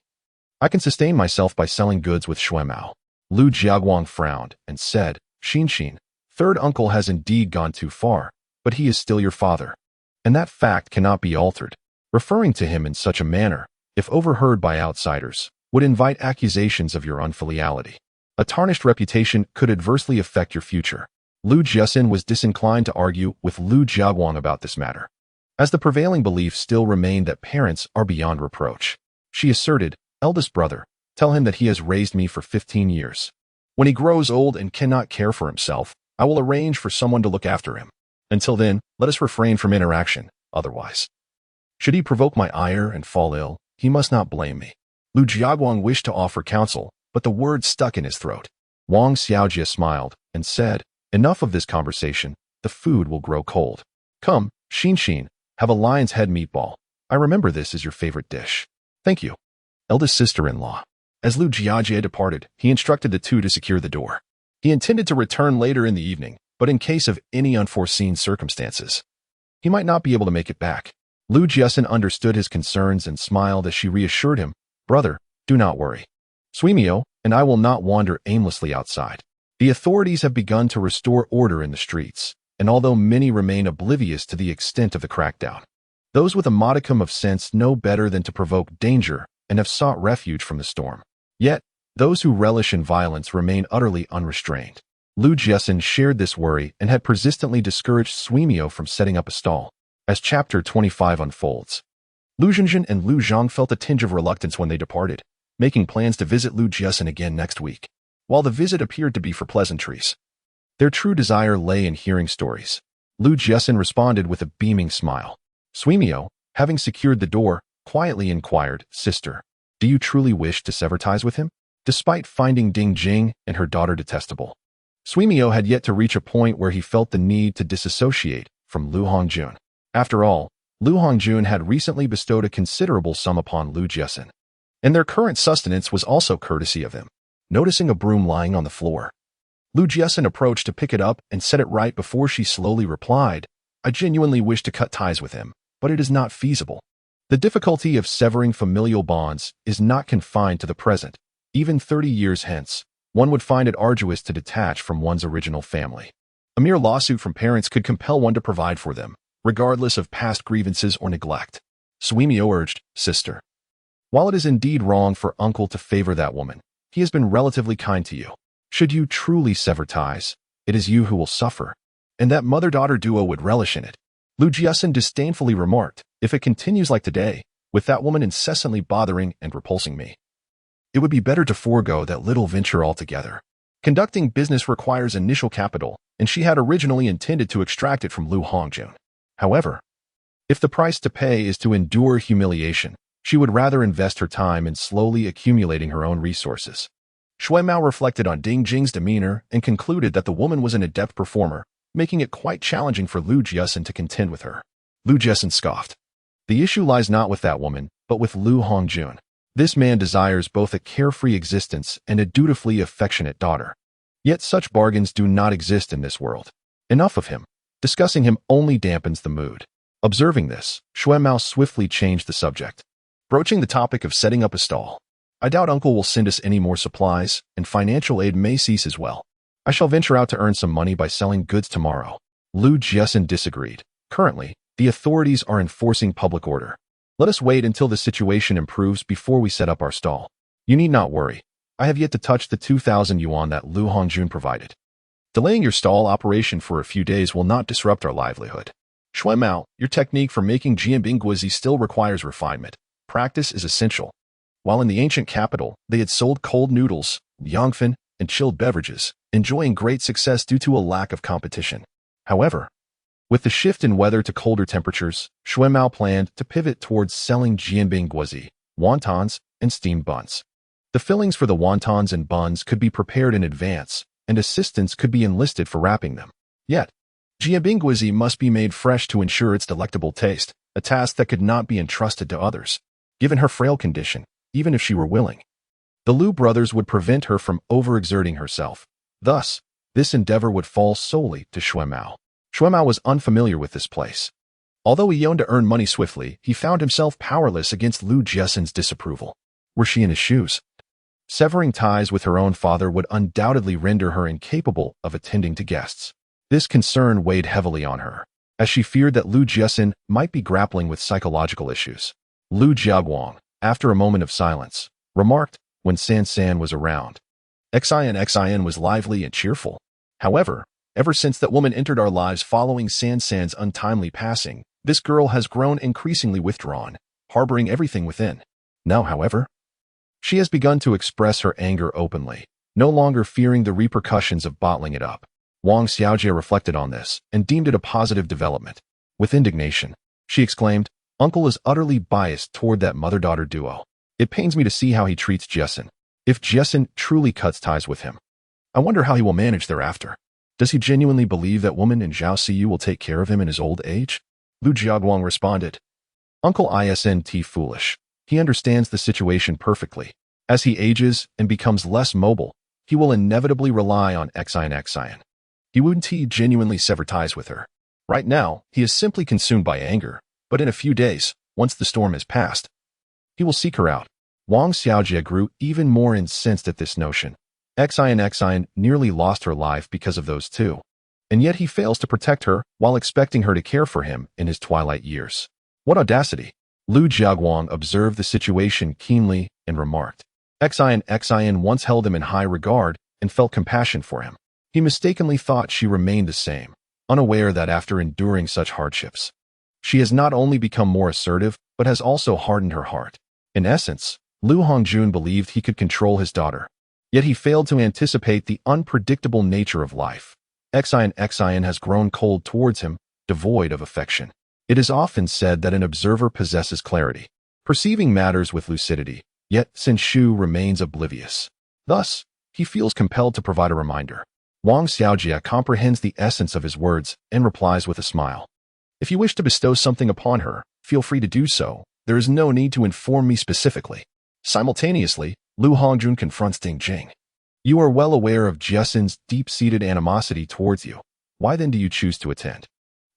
I can sustain myself by selling goods with Xuemao." Lu Jiaguang frowned and said, "Xinxin, third uncle has indeed gone too far, but he is still your father, and that fact cannot be altered. Referring to him in such a manner, if overheard by outsiders, would invite accusations of your unfiliality. A tarnished reputation could adversely affect your future." Lu Jiaxin was disinclined to argue with Lu Jiaguang about this matter, as the prevailing belief still remained that parents are beyond reproach. She asserted, "Eldest brother, tell him that he has raised me for 15 years. When he grows old and cannot care for himself, I will arrange for someone to look after him. Until then, let us refrain from interaction. Otherwise, should he provoke my ire and fall ill, he must not blame me." Lu Jiaguang wished to offer counsel, but the words stuck in his throat. Wang Xiaojia smiled and said, "Enough of this conversation. The food will grow cold. Come, Xinxin, have a lion's head meatball. I remember this is your favorite dish." "Thank you, eldest sister-in-law." As Lu Jiaojia departed, he instructed the two to secure the door. He intended to return later in the evening, but in case of any unforeseen circumstances, he might not be able to make it back. Lu Jiaxin understood his concerns and smiled as she reassured him, "Brother, do not worry. Suimio and I will not wander aimlessly outside. The authorities have begun to restore order in the streets, and although many remain oblivious to the extent of the crackdown, those with a modicum of sense know better than to provoke danger and have sought refuge from the storm." Yet, those who relish in violence remain utterly unrestrained. Lu Jiaxin shared this worry and had persistently discouraged Suimio from setting up a stall. As Chapter 25 unfolds, Lu Zhenjin and Lu Zhang felt a tinge of reluctance when they departed, making plans to visit Lu Jiaxin again next week. While the visit appeared to be for pleasantries, their true desire lay in hearing stories. Lu Jiaxin responded with a beaming smile. Suimio, having secured the door, quietly inquired, "Sister, do you truly wish to sever ties with him?" Despite finding Ding Jing and her daughter detestable, Suimio had yet to reach a point where he felt the need to disassociate from Lu Hongjun. After all, Lu Hongjun had recently bestowed a considerable sum upon Lu Jiaxin, and their current sustenance was also courtesy of him. Noticing a broom lying on the floor, Lu Jiaxin approached to pick it up and set it right before she slowly replied, "I genuinely wish to cut ties with him, but it is not feasible." The difficulty of severing familial bonds is not confined to the present. Even 30 years hence, one would find it arduous to detach from one's original family. A mere lawsuit from parents could compel one to provide for them, regardless of past grievances or neglect. Suimio urged, "Sister, while it is indeed wrong for uncle to favor that woman, he has been relatively kind to you. Should you truly sever ties, it is you who will suffer, and that mother-daughter duo would relish in it." Lu Jiaxin disdainfully remarked, "If it continues like today, with that woman incessantly bothering and repulsing me, it would be better to forego that little venture altogether. Conducting business requires initial capital, and she had originally intended to extract it from Lu Hongjun. However, if the price to pay is to endure humiliation, she would rather invest her time in slowly accumulating her own resources." Shui Mao reflected on Ding Jing's demeanor and concluded that the woman was an adept performer, making it quite challenging for Lu Jiaxin to contend with her. Lu Jiaxin scoffed. "The issue lies not with that woman, but with Lu Hongjun. This man desires both a carefree existence and a dutifully affectionate daughter. Yet such bargains do not exist in this world. Enough of him. Discussing him only dampens the mood." Observing this, Shui Mao swiftly changed the subject, broaching the topic of setting up a stall. "I doubt uncle will send us any more supplies, and financial aid may cease as well. I shall venture out to earn some money by selling goods tomorrow." Lu Jiaxin disagreed. "Currently, the authorities are enforcing public order. Let us wait until the situation improves before we set up our stall. You need not worry. I have yet to touch the 2,000 yuan that Lu Hongjun provided. Delaying your stall operation for a few days will not disrupt our livelihood. Shui Mao, your technique for making jianbingguizi still requires refinement. Practice is essential." While in the ancient capital, they had sold cold noodles, yangfen, and chilled beverages, enjoying great success due to a lack of competition. However, with the shift in weather to colder temperatures, Shui Mao planned to pivot towards selling jianbingguizi, wontons, and steamed buns. The fillings for the wontons and buns could be prepared in advance, and assistants could be enlisted for wrapping them. Yet, jianbingguizi must be made fresh to ensure its delectable taste, a task that could not be entrusted to others. Given her frail condition, even if she were willing, the Lu brothers would prevent her from overexerting herself. Thus, this endeavor would fall solely to Shui Mao. Shui Mao was unfamiliar with this place. Although he yearned to earn money swiftly, he found himself powerless against Lu Jiaxin's disapproval. Were she in his shoes? Severing ties with her own father would undoubtedly render her incapable of attending to guests. This concern weighed heavily on her, as she feared that Lu Jiaxin might be grappling with psychological issues. Lu Jiaguang, after a moment of silence, remarked, when San San was around, Xin was lively and cheerful. However, ever since that woman entered our lives following San San's untimely passing, this girl has grown increasingly withdrawn, harboring everything within. Now, however, she has begun to express her anger openly, no longer fearing the repercussions of bottling it up. Wang Xiaojie reflected on this and deemed it a positive development. With indignation, she exclaimed, "Uncle is utterly biased toward that mother-daughter duo. It pains me to see how he treats Jiaxin. If Jiaxin truly cuts ties with him, I wonder how he will manage thereafter. Does he genuinely believe that woman in Zhao Siyu will take care of him in his old age?" Lu Jiaguang responded, "Uncle isn't foolish. He understands the situation perfectly. As he ages and becomes less mobile, he will inevitably rely on Xin. He wouldn't genuinely sever ties with her. Right now, he is simply consumed by anger, but in a few days, once the storm has passed, he will seek her out." Wang Xiaojie grew even more incensed at this notion. Xin nearly lost her life because of those two, and yet he fails to protect her while expecting her to care for him in his twilight years. What audacity! Lu Jiaguang observed the situation keenly and remarked, Xian once held him in high regard and felt compassion for him. He mistakenly thought she remained the same, unaware that after enduring such hardships, she has not only become more assertive, but has also hardened her heart. In essence, Lu Hongjun believed he could control his daughter, yet he failed to anticipate the unpredictable nature of life. Xian has grown cold towards him, devoid of affection. It is often said that an observer possesses clarity, perceiving matters with lucidity, yet Sin Shu remains oblivious. Thus, he feels compelled to provide a reminder. Wang Xiaojia comprehends the essence of his words and replies with a smile. If you wish to bestow something upon her, feel free to do so. There is no need to inform me specifically. Simultaneously, Lu Hongjun confronts Ding Jing. You are well aware of Jiaxin's deep-seated animosity towards you. Why then do you choose to attend?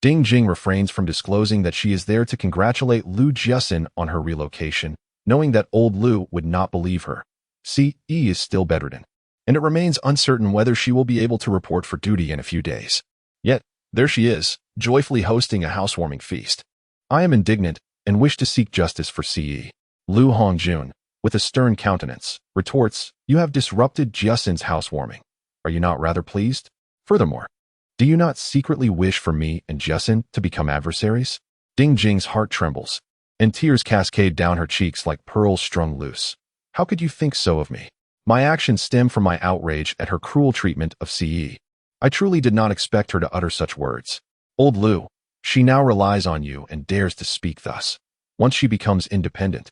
Ding Jing refrains from disclosing that she is there to congratulate Lu Jiaxin on her relocation, knowing that old Lu would not believe her. Ce is still bedridden, and it remains uncertain whether she will be able to report for duty in a few days. Yet, there she is, joyfully hosting a housewarming feast. I am indignant and wish to seek justice for Ce. Lu Hongjun, with a stern countenance, retorts, you have disrupted Jiaxin's housewarming. Are you not rather pleased? Furthermore, do you not secretly wish for me and Jiaxin to become adversaries? Ding Jing's heart trembles, and tears cascade down her cheeks like pearls strung loose. How could you think so of me? My actions stem from my outrage at her cruel treatment of Ce. I truly did not expect her to utter such words. Old Lu, she now relies on you and dares to speak thus. Once she becomes independent,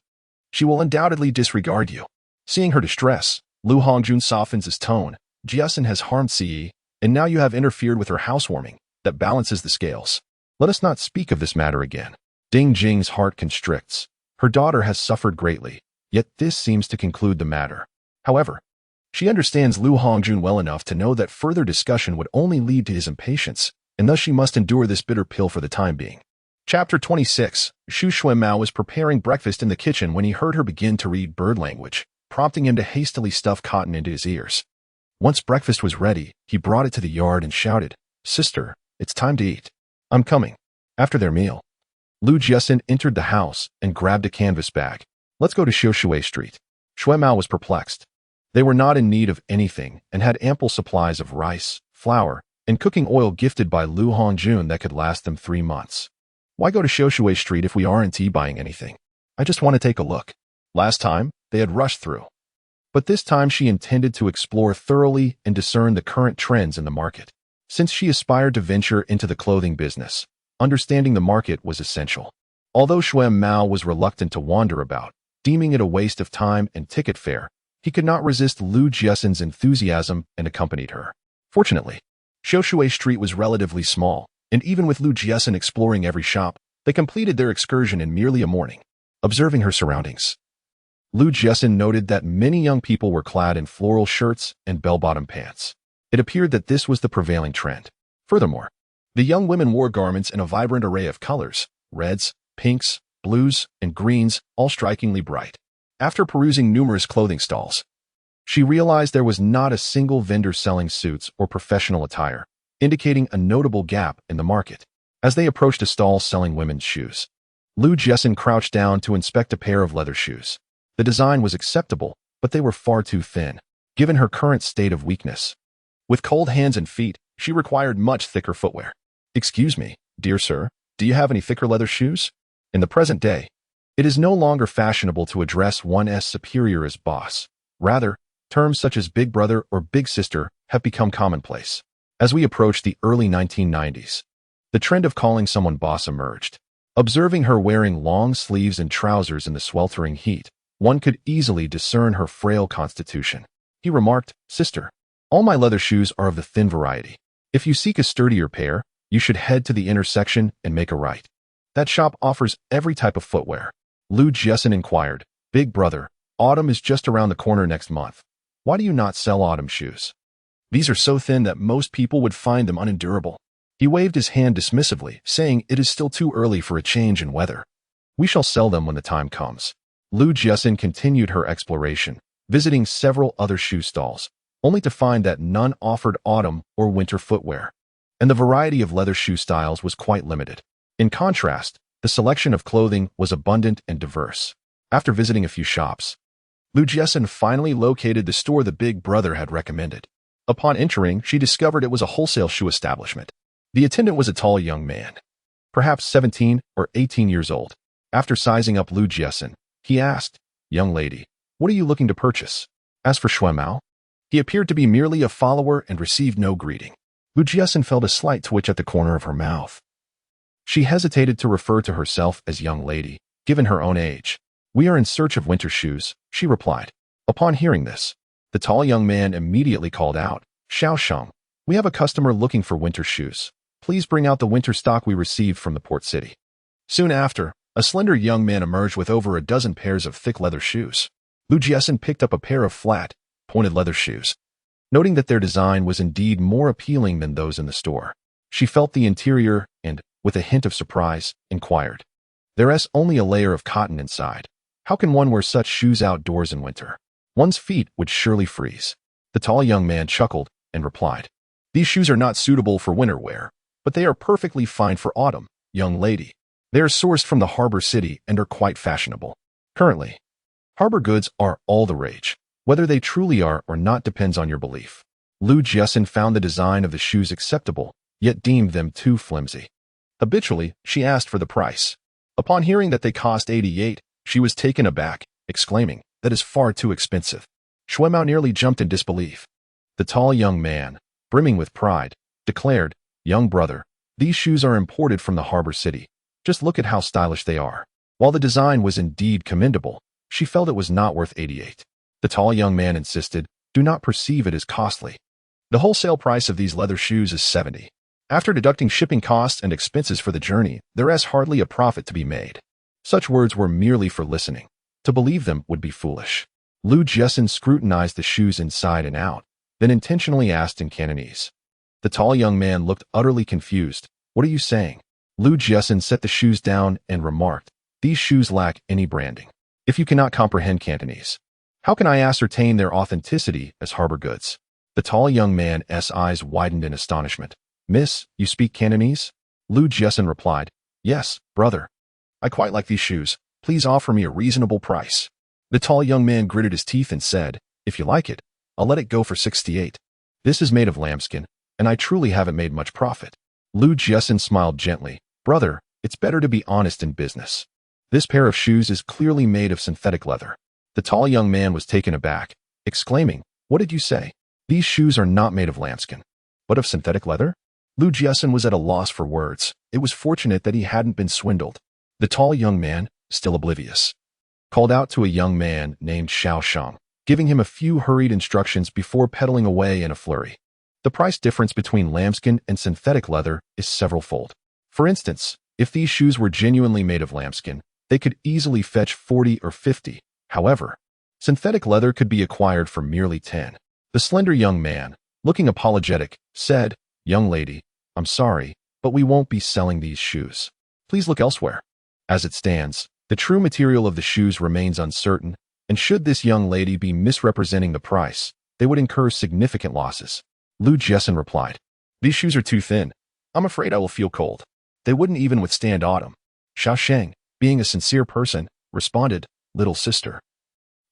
she will undoubtedly disregard you. Seeing her distress, Lu Hongjun softens his tone. Jiaxin has harmed Ce, and now you have interfered with her housewarming. That balances the scales. Let us not speak of this matter again. Ding Jing's heart constricts. Her daughter has suffered greatly, yet this seems to conclude the matter. However, she understands Lu Hongjun well enough to know that further discussion would only lead to his impatience, and thus she must endure this bitter pill for the time being. Chapter 26. Xu Xuanmao was preparing breakfast in the kitchen when he heard her begin to read bird language, prompting him to hastily stuff cotton into his ears. Once breakfast was ready, he brought it to the yard and shouted, Sister, it's time to eat. I'm coming. After their meal, Lu Jiaxin entered the house and grabbed a canvas bag. Let's go to Xiushui Street. Xuanmao was perplexed. They were not in need of anything and had ample supplies of rice, flour, and cooking oil gifted by Lu Hongjun that could last them 3 months. Why go to Xiushui Street if we aren't buying anything? I just want to take a look. Last time, they had rushed through. But this time she intended to explore thoroughly and discern the current trends in the market. Since she aspired to venture into the clothing business, understanding the market was essential. Although Xuanmao was reluctant to wander about, deeming it a waste of time and ticket fare, he could not resist Lu Jiaxin's enthusiasm and accompanied her. Fortunately, Xiushui Street was relatively small, and even with Lu Jiaxin exploring every shop, they completed their excursion in merely a morning. Observing her surroundings, Lu Jiaxin noted that many young people were clad in floral shirts and bell-bottom pants. It appeared that this was the prevailing trend. Furthermore, the young women wore garments in a vibrant array of colors, reds, pinks, blues, and greens, all strikingly bright. After perusing numerous clothing stalls, she realized there was not a single vendor selling suits or professional attire, indicating a notable gap in the market. As they approached a stall selling women's shoes, Lu Jiaxin crouched down to inspect a pair of leather shoes. The design was acceptable, but they were far too thin, given her current state of weakness. With cold hands and feet, she required much thicker footwear. Excuse me, dear sir, do you have any thicker leather shoes? In the present day, it is no longer fashionable to address one's superior as boss. Rather, terms such as big brother or big sister have become commonplace. As we approach the early 1990s, the trend of calling someone boss emerged. Observing her wearing long sleeves and trousers in the sweltering heat, one could easily discern her frail constitution. He remarked, Sister, all my leather shoes are of the thin variety. If you seek a sturdier pair, you should head to the intersection and make a right. That shop offers every type of footwear. Lu Jiaxin inquired, Big brother, autumn is just around the corner next month. Why do you not sell autumn shoes? These are so thin that most people would find them unendurable. He waved his hand dismissively, saying it is still too early for a change in weather. We shall sell them when the time comes. Lu Jiaxin continued her exploration, visiting several other shoe stalls, only to find that none offered autumn or winter footwear, and the variety of leather shoe styles was quite limited. In contrast, the selection of clothing was abundant and diverse. After visiting a few shops, Jiaxin finally located the store the big brother had recommended. Upon entering, she discovered it was a wholesale shoe establishment. The attendant was a tall young man, perhaps 17 or 18 years old. After sizing up Jiaxin, he asked, "Young lady, what are you looking to purchase?" As for Shuemao, he appeared to be merely a follower and received no greeting. Jiaxin felt a slight twitch at the corner of her mouth. She hesitated to refer to herself as young lady, given her own age. "We are in search of winter shoes," she replied. Upon hearing this, the tall young man immediately called out, "Xiaosheng, we have a customer looking for winter shoes. Please bring out the winter stock we received from the port city." Soon after, a slender young man emerged with over a dozen pairs of thick leather shoes. Jiaxin picked up a pair of flat, pointed leather shoes. Noting that their design was indeed more appealing than those in the store, she felt the interior and, with a hint of surprise, inquired, "There's only a layer of cotton inside. How can one wear such shoes outdoors in winter? One's feet would surely freeze." The tall young man chuckled and replied, "These shoes are not suitable for winter wear, but they are perfectly fine for autumn, young lady. They are sourced from the harbor city and are quite fashionable. Currently, harbor goods are all the rage. Whether they truly are or not depends on your belief." Jiaxin found the design of the shoes acceptable, yet deemed them too flimsy. Habitually, she asked for the price. Upon hearing that they cost 88, she was taken aback, exclaiming, "That is far too expensive." Shuemao nearly jumped in disbelief. The tall young man, brimming with pride, declared, "Young brother, these shoes are imported from the harbor city. Just look at how stylish they are." While the design was indeed commendable, she felt it was not worth 88. The tall young man insisted, "Do not perceive it as costly. The wholesale price of these leather shoes is 70. After deducting shipping costs and expenses for the journey, there is hardly a profit to be made." Such words were merely for listening. To believe them would be foolish. Jiaxin scrutinized the shoes inside and out, then intentionally asked in Cantonese. The tall young man looked utterly confused. "What are you saying?" Jiaxin set the shoes down and remarked, "These shoes lack any branding. If you cannot comprehend Cantonese, how can I ascertain their authenticity as harbor goods?" The tall young man's eyes widened in astonishment. "Miss, you speak Cantonese?" Jiaxin replied, "Yes, brother. I quite like these shoes. Please offer me a reasonable price." The tall young man gritted his teeth and said, "If you like it, I'll let it go for 68. This is made of lambskin, and I truly haven't made much profit." Jiaxin smiled gently. "Brother, it's better to be honest in business. This pair of shoes is clearly made of synthetic leather." The tall young man was taken aback, exclaiming, "What did you say? These shoes are not made of lambskin, but of synthetic leather?" Jiaxin was at a loss for words. It was fortunate that he hadn't been swindled. The tall young man, still oblivious, called out to a young man named Xiaosheng, giving him a few hurried instructions before pedaling away in a flurry. The price difference between lambskin and synthetic leather is several-fold. For instance, if these shoes were genuinely made of lambskin, they could easily fetch 40 or 50. However, synthetic leather could be acquired for merely 10. The slender young man, looking apologetic, said, "Young lady, I'm sorry, but we won't be selling these shoes. Please look elsewhere." As it stands, the true material of the shoes remains uncertain, and should this young lady be misrepresenting the price, they would incur significant losses. Jiaxin replied, "These shoes are too thin. I'm afraid I will feel cold. They wouldn't even withstand autumn." Xiaosheng, being a sincere person, responded, "Little sister,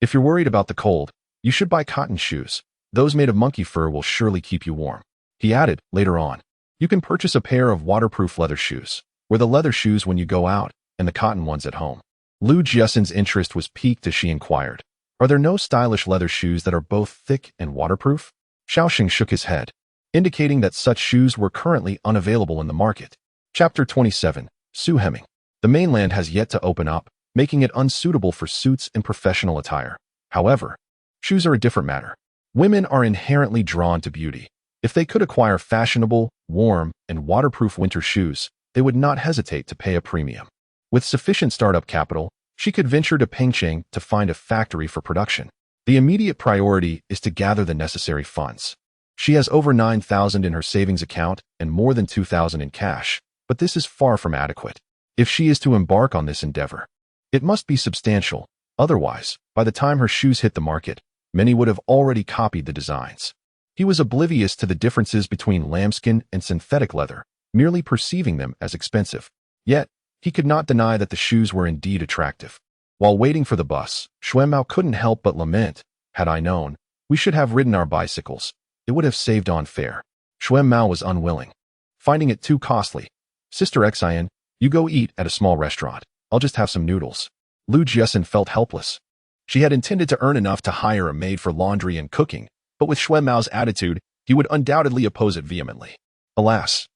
if you're worried about the cold, you should buy cotton shoes. Those made of monkey fur will surely keep you warm." He added, later on, "You can purchase a pair of waterproof leather shoes. Wear the leather shoes when you go out, and the cotton ones at home." Jiaxin's interest was piqued as she inquired, "Are there no stylish leather shoes that are both thick and waterproof?" Xiaosheng shook his head, indicating that such shoes were currently unavailable in the market. Chapter 27. Sue Hemming. The mainland has yet to open up, making it unsuitable for suits and professional attire. However, shoes are a different matter. Women are inherently drawn to beauty. If they could acquire fashionable, warm, and waterproof winter shoes, they would not hesitate to pay a premium. With sufficient startup capital, she could venture to Pengcheng to find a factory for production. The immediate priority is to gather the necessary funds. She has over 9,000 in her savings account and more than 2,000 in cash, but this is far from adequate. If she is to embark on this endeavor, it must be substantial. Otherwise, by the time her shoes hit the market, many would have already copied the designs. He was oblivious to the differences between lambskin and synthetic leather, merely perceiving them as expensive. Yet, he could not deny that the shoes were indeed attractive. While waiting for the bus, Xuanmao couldn't help but lament, "Had I known, we should have ridden our bicycles. It would have saved on fare." Xuanmao was unwilling, finding it too costly. "Sister Jiaxin, you go eat at a small restaurant. I'll just have some noodles." Jiaxin felt helpless. She had intended to earn enough to hire a maid for laundry and cooking, but with Xuanmao's attitude, he would undoubtedly oppose it vehemently. Alas,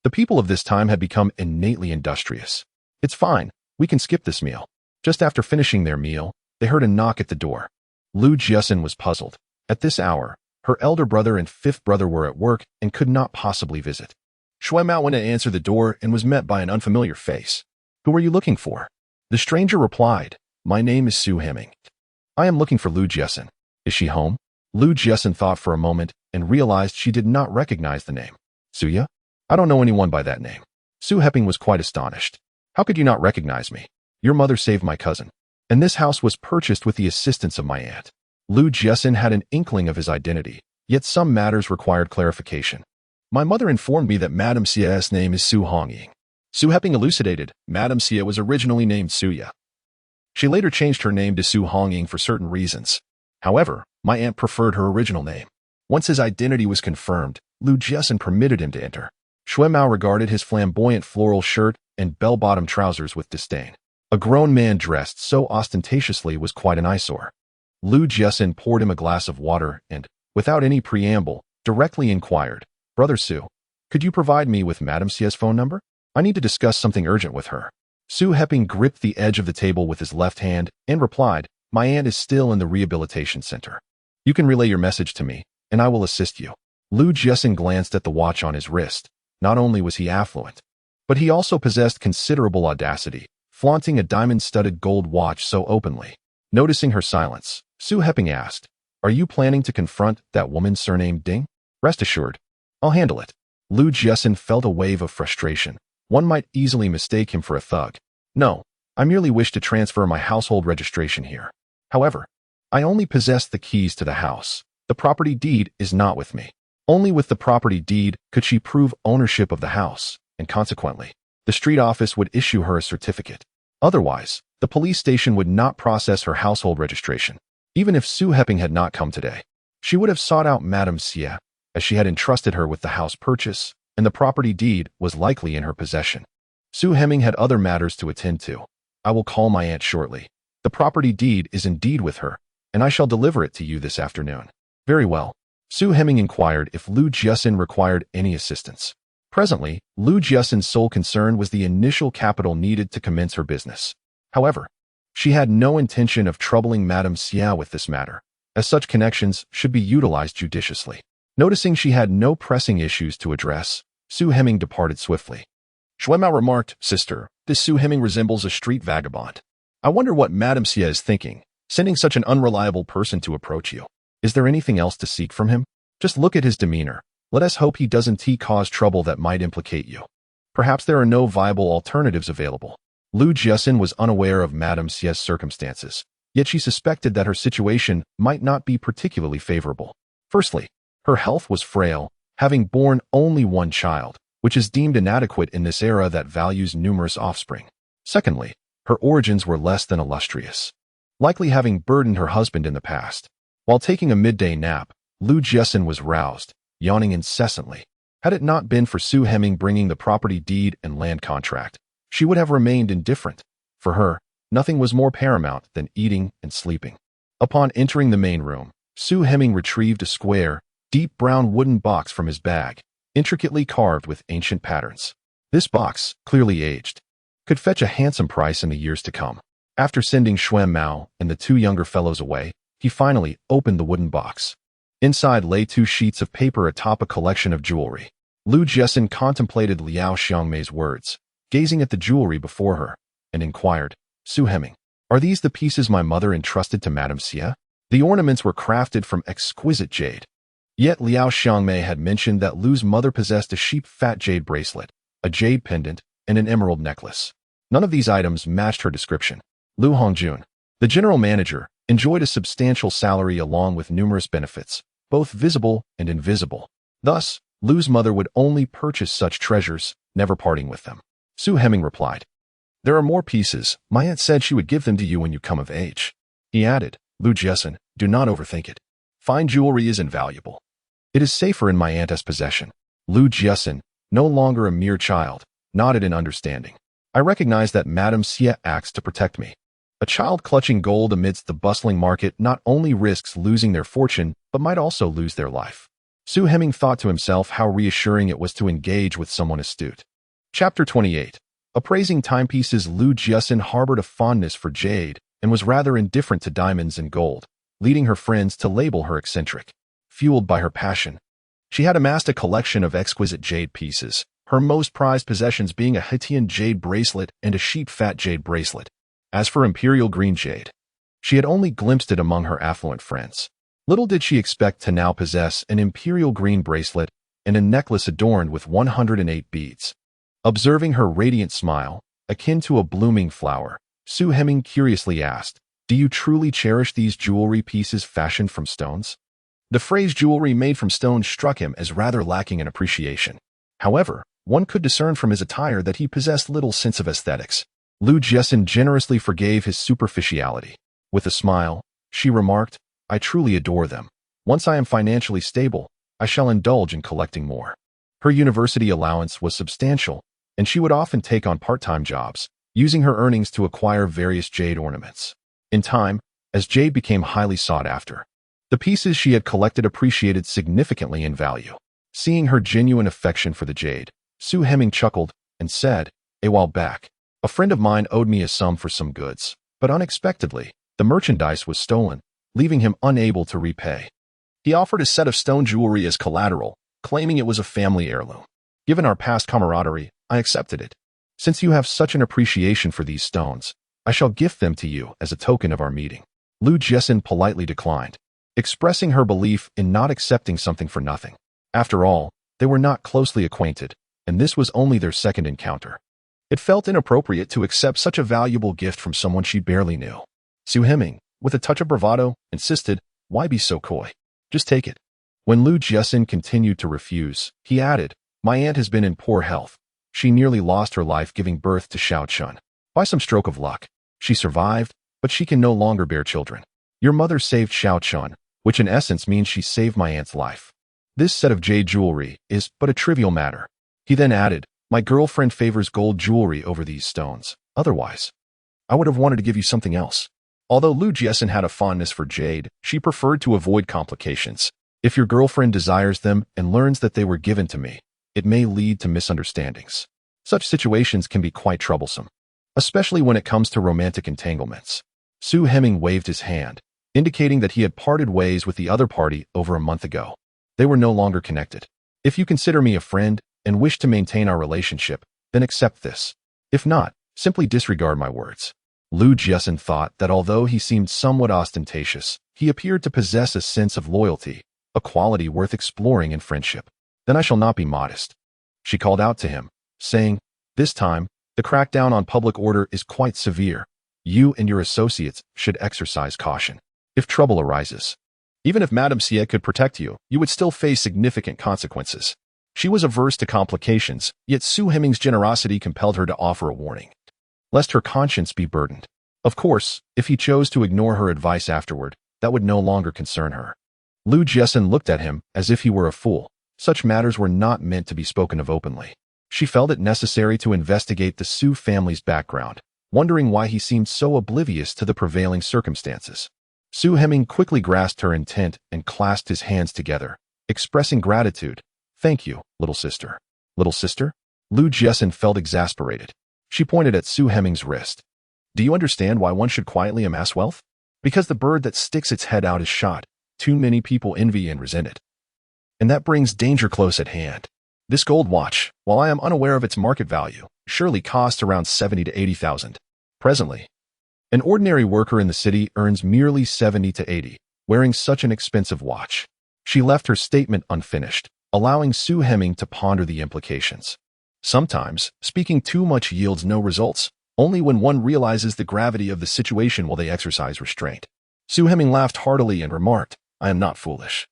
the people of this time had become innately industrious. "It's fine, we can skip this meal." Just after finishing their meal, they heard a knock at the door. Jiaxin was puzzled. At this hour, her elder brother and fifth brother were at work and could not possibly visit. Xuanmao went to answer the door and was met by an unfamiliar face. "Who are you looking for?" The stranger replied, "My name is Su Hemming. I am looking for Jiaxin. Is she home?" Jiaxin thought for a moment and realized she did not recognize the name. "Suya? I don't know anyone by that name." Su Hemming was quite astonished. "How could you not recognize me? Your mother saved my cousin, and this house was purchased with the assistance of my aunt." Jiaxin had an inkling of his identity, yet some matters required clarification. "My mother informed me that Madame Xia's name is Su Hongying." Su Hemming elucidated, "Madame Xia was originally named Suya. She later changed her name to Su Hongying for certain reasons. However, my aunt preferred her original name." Once his identity was confirmed, Jiaxin permitted him to enter. Xuanmao regarded his flamboyant floral shirt and bell-bottom trousers with disdain. A grown man dressed so ostentatiously was quite an eyesore. Jiaxin poured him a glass of water and, without any preamble, directly inquired, "Brother Su, could you provide me with Madame Xia's phone number? I need to discuss something urgent with her." Su Hemming gripped the edge of the table with his left hand and replied, "My aunt is still in the rehabilitation center. You can relay your message to me, and I will assist you." Jiaxin glanced at the watch on his wrist. Not only was he affluent, but he also possessed considerable audacity, flaunting a diamond-studded gold watch so openly. Noticing her silence, Su Hemming asked, "Are you planning to confront that woman surnamed Ding?" "Rest assured, I'll handle it." Jiaxin felt a wave of frustration. One might easily mistake him for a thug. "No, I merely wish to transfer my household registration here. However, I only possess the keys to the house. The property deed is not with me." Only with the property deed could she prove ownership of the house, and consequently, the street office would issue her a certificate. Otherwise, the police station would not process her household registration. Even if Su Hemming had not come today, she would have sought out Madame Xia, as she had entrusted her with the house purchase, and the property deed was likely in her possession. Su Hemming had other matters to attend to. "I will call my aunt shortly. The property deed is indeed with her, and I shall deliver it to you this afternoon." "Very well." Su Hemming inquired if Jiaxin required any assistance. Presently, Jiaxin's sole concern was the initial capital needed to commence her business. However, she had no intention of troubling Madame Xia with this matter, as such connections should be utilized judiciously. Noticing she had no pressing issues to address, Su Hemming departed swiftly. Xuanmao remarked, "Sister, this Su Hemming resembles a street vagabond. I wonder what Madame Xia is thinking, sending such an unreliable person to approach you. Is there anything else to seek from him? Just look at his demeanor. Let us hope he doesn't cause trouble that might implicate you. Perhaps there are no viable alternatives available." Jiaxin was unaware of Madame Xia's circumstances, yet she suspected that her situation might not be particularly favorable. Firstly, her health was frail, having borne only one child, which is deemed inadequate in this era that values numerous offspring. Secondly, her origins were less than illustrious, likely having burdened her husband in the past. While taking a midday nap, Jiaxin was roused, yawning incessantly. Had it not been for Su Hemming bringing the property deed and land contract, she would have remained indifferent. For her, nothing was more paramount than eating and sleeping. Upon entering the main room, Su Hemming retrieved a square, deep brown wooden box from his bag, intricately carved with ancient patterns. This box, clearly aged, could fetch a handsome price in the years to come. After sending Xuanmao and the two younger fellows away, he finally opened the wooden box. Inside lay 2 sheets of paper atop a collection of jewelry. Jiaxin contemplated Liao Xiangmei's words, gazing at the jewelry before her, and inquired, "Su Hemming, are these the pieces my mother entrusted to Madame Xia?" The ornaments were crafted from exquisite jade. Yet Liao Xiangmei had mentioned that Lu's mother possessed a sheep-fat jade bracelet, a jade pendant, and an emerald necklace. None of these items matched her description. Lu Hongjun, the general manager, enjoyed a substantial salary along with numerous benefits, both visible and invisible. Thus, Lu's mother would only purchase such treasures, never parting with them. Su Hemming replied, There are more pieces. My aunt said she would give them to you when you come of age. He added, Lu Jiaxin, do not overthink it. Fine jewelry is invaluable. It is safer in my aunt's possession. Lu Jiaxin, no longer a mere child, nodded in understanding. I recognize that Madame Xie acts to protect me. A child clutching gold amidst the bustling market not only risks losing their fortune, but might also lose their life. Su Heming thought to himself how reassuring it was to engage with someone astute. Chapter 28. Appraising timepieces. Lu Jiaxin harbored a fondness for jade and was rather indifferent to diamonds and gold, leading her friends to label her eccentric. Fueled by her passion, she had amassed a collection of exquisite jade pieces, her most prized possessions being a Hitian jade bracelet and a sheep-fat jade bracelet. As for imperial green jade, she had only glimpsed it among her affluent friends. Little did she expect to now possess an imperial green bracelet and a necklace adorned with 108 beads. Observing her radiant smile, akin to a blooming flower, Su Heming curiously asked, do you truly cherish these jewelry pieces fashioned from stones? The phrase jewelry made from stones struck him as rather lacking in appreciation. However, one could discern from his attire that he possessed little sense of aesthetics. Lu Jiaxin generously forgave his superficiality. With a smile, she remarked, I truly adore them. Once I am financially stable, I shall indulge in collecting more. Her university allowance was substantial, and she would often take on part-time jobs, using her earnings to acquire various jade ornaments. In time, as jade became highly sought after, the pieces she had collected appreciated significantly in value. Seeing her genuine affection for the jade, Su Heming chuckled and said, a while back, a friend of mine owed me a sum for some goods, but unexpectedly, the merchandise was stolen, leaving him unable to repay. He offered a set of stone jewelry as collateral, claiming it was a family heirloom. Given our past camaraderie, I accepted it. Since you have such an appreciation for these stones, I shall gift them to you as a token of our meeting. Lu Jiaxin politely declined, expressing her belief in not accepting something for nothing. After all, they were not closely acquainted, and this was only their second encounter. It felt inappropriate to accept such a valuable gift from someone she barely knew. Su Heming, with a touch of bravado, insisted, why be so coy? Just take it. When Lu Jiaxin continued to refuse, he added, my aunt has been in poor health. She nearly lost her life giving birth to Xiaochun. By some stroke of luck, she survived, but she can no longer bear children. Your mother saved Xiaochun, which in essence means she saved my aunt's life. This set of jade jewelry is but a trivial matter. He then added, my girlfriend favors gold jewelry over these stones. Otherwise, I would have wanted to give you something else. Although Lu Jiaxin had a fondness for jade, she preferred to avoid complications. If your girlfriend desires them and learns that they were given to me, it may lead to misunderstandings. Such situations can be quite troublesome, especially when it comes to romantic entanglements. Su Heming waved his hand, indicating that he had parted ways with the other party over a month ago. They were no longer connected. If you consider me a friend and wish to maintain our relationship, then accept this. If not, simply disregard my words. Lu Jiaxin thought that although he seemed somewhat ostentatious, he appeared to possess a sense of loyalty, a quality worth exploring in friendship. Then I shall not be modest. She called out to him, saying, this time, the crackdown on public order is quite severe. You and your associates should exercise caution. If trouble arises, even if Madame Xie could protect you, you would still face significant consequences. She was averse to complications, yet Su Heming's generosity compelled her to offer a warning, lest her conscience be burdened. Of course, if he chose to ignore her advice afterward, that would no longer concern her. Lu Jiaxin looked at him as if he were a fool. Such matters were not meant to be spoken of openly. She felt it necessary to investigate the Su family's background, wondering why he seemed so oblivious to the prevailing circumstances. Su Heming quickly grasped her intent and clasped his hands together, expressing gratitude. Thank you, little sister. Little sister? Lu Jiaxin felt exasperated. She pointed at Su Heming's wrist. Do you understand why one should quietly amass wealth? Because the bird that sticks its head out is shot. Too many people envy and resent it. And that brings danger close at hand. This gold watch, while I am unaware of its market value, surely costs around 70 to 80,000. Presently, an ordinary worker in the city earns merely 70 to 80, wearing such an expensive watch. She left her statement unfinished, allowing Su Heming to ponder the implications. Sometimes, speaking too much yields no results, only when one realizes the gravity of the situation will they exercise restraint. Su Heming laughed heartily and remarked, I am not foolish.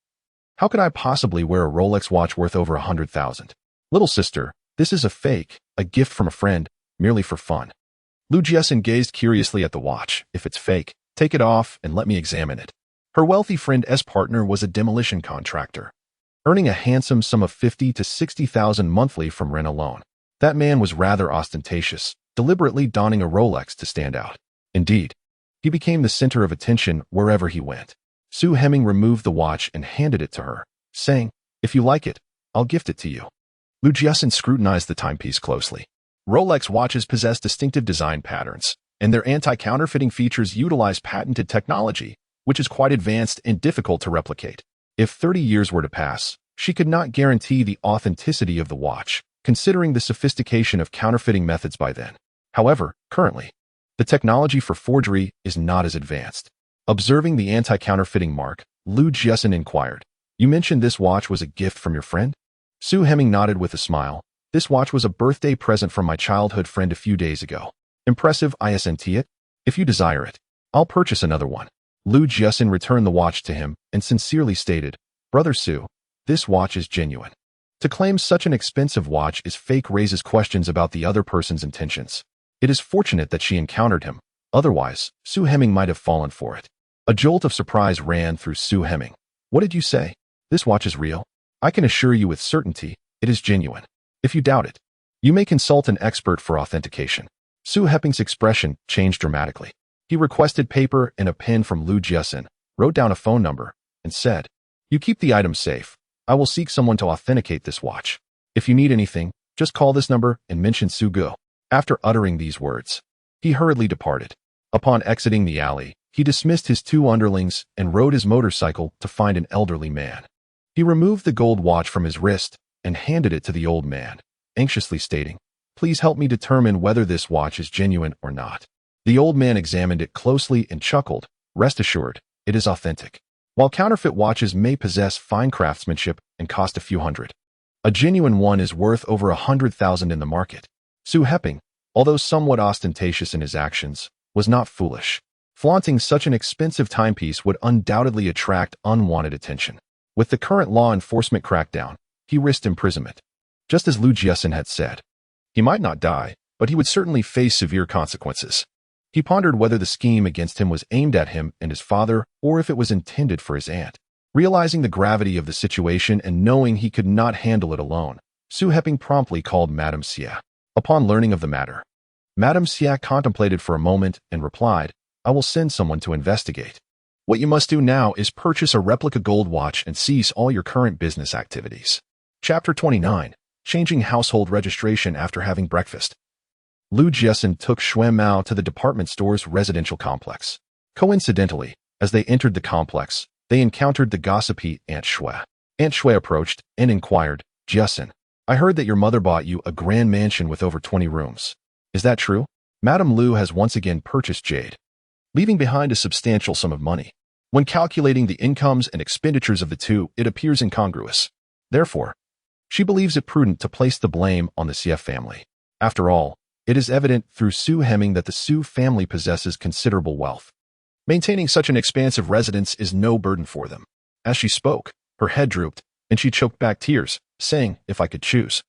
How could I possibly wear a Rolex watch worth over 100,000? Little sister, this is a fake, a gift from a friend, merely for fun. Lu Jiaxin gazed curiously at the watch. If it's fake, take it off and let me examine it. Her wealthy friend's partner was a demolition contractor, earning a handsome sum of 50 to 60,000 monthly from rent alone. That man was rather ostentatious, deliberately donning a Rolex to stand out. Indeed, he became the center of attention wherever he went. Su Heming removed the watch and handed it to her, saying, "If you like it, I'll gift it to you." Lu Jiaxin scrutinized the timepiece closely. Rolex watches possess distinctive design patterns, and their anti-counterfeiting features utilize patented technology, which is quite advanced and difficult to replicate. If 30 years were to pass, she could not guarantee the authenticity of the watch, considering the sophistication of counterfeiting methods by then. However, currently, the technology for forgery is not as advanced. Observing the anti-counterfeiting mark, Lu Jiaxin inquired, "You mentioned this watch was a gift from your friend?" Su Heming nodded with a smile. "This watch was a birthday present from my childhood friend a few days ago. Impressive, isn't it? If you desire it, I'll purchase another one." Lu Jiaxin returned the watch to him and sincerely stated, "Brother Su, this watch is genuine." To claim such an expensive watch is fake raises questions about the other person's intentions. It is fortunate that she encountered him. Otherwise, Su Heming might have fallen for it. A jolt of surprise ran through Su Heming. "What did you say? This watch is real? I can assure you with certainty, it is genuine. If you doubt it, you may consult an expert for authentication." Su Heming's expression changed dramatically. He requested paper and a pen from Lu Jiaxin, wrote down a phone number, and said, "You keep the item safe. I will seek someone to authenticate this watch. If you need anything, just call this number and mention Su Gu." After uttering these words, he hurriedly departed. Upon exiting the alley, he dismissed his two underlings and rode his motorcycle to find an elderly man. He removed the gold watch from his wrist and handed it to the old man, anxiously stating, "Please help me determine whether this watch is genuine or not." The old man examined it closely and chuckled. "Rest assured, it is authentic. While counterfeit watches may possess fine craftsmanship and cost a few hundred, a genuine one is worth over 100,000 in the market." Su Heming, although somewhat ostentatious in his actions, was not foolish. Flaunting such an expensive timepiece would undoubtedly attract unwanted attention. With the current law enforcement crackdown, he risked imprisonment. Just as Lu Jiaxin had said, he might not die, but he would certainly face severe consequences. He pondered whether the scheme against him was aimed at him and his father, or if it was intended for his aunt. Realizing the gravity of the situation and knowing he could not handle it alone, Su Heming promptly called Madame Xia. Upon learning of the matter, Madame Xia contemplated for a moment and replied, "I will send someone to investigate. What you must do now is purchase a replica gold watch and cease all your current business activities." Chapter 29. Changing household registration after having breakfast. Lu Jiaxin took Xue Mao to the department store's residential complex. Coincidentally, as they entered the complex, they encountered the gossipy Aunt Xue. Aunt Xue approached and inquired, "Jiaxin, I heard that your mother bought you a grand mansion with over 20 rooms. Is that true?" Madame Lu has once again purchased Jade, leaving behind a substantial sum of money. When calculating the incomes and expenditures of the two, it appears incongruous. Therefore, she believes it prudent to place the blame on the Xie family. After all, it is evident through Su Heming that the Su family possesses considerable wealth. Maintaining such an expansive residence is no burden for them. As she spoke, her head drooped, and she choked back tears, saying, "If I could choose,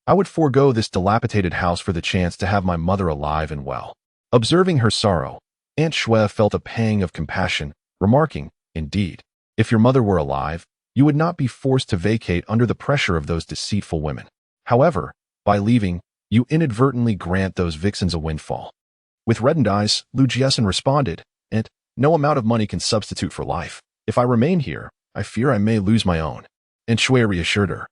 I would forego this dilapidated house for the chance to have my mother alive and well." Observing her sorrow, Aunt Xue felt a pang of compassion, remarking, "Indeed, if your mother were alive, you would not be forced to vacate under the pressure of those deceitful women. However, by leaving, you inadvertently grant those vixens a windfall." With reddened eyes, Lu Jiaxin responded, "And no amount of money can substitute for life. If I remain here, I fear I may lose my own." And Xue reassured her,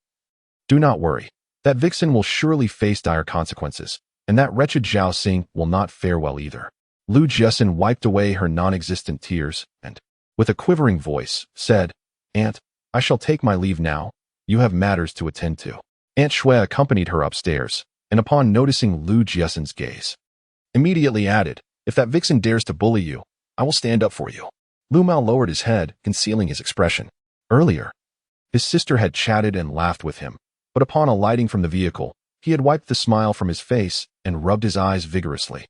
"Do not worry. That vixen will surely face dire consequences, and that wretched Jiaxin will not fare well either." Lu Jiaxin wiped away her non-existent tears and, with a quivering voice, said, "Aunt, I shall take my leave now. You have matters to attend to." Aunt Xue accompanied her upstairs, and upon noticing Lu Jiaxin's gaze, immediately added, "If that vixen dares to bully you, I will stand up for you." Lu Mao lowered his head, concealing his expression. Earlier, his sister had chatted and laughed with him, but upon alighting from the vehicle, he had wiped the smile from his face and rubbed his eyes vigorously,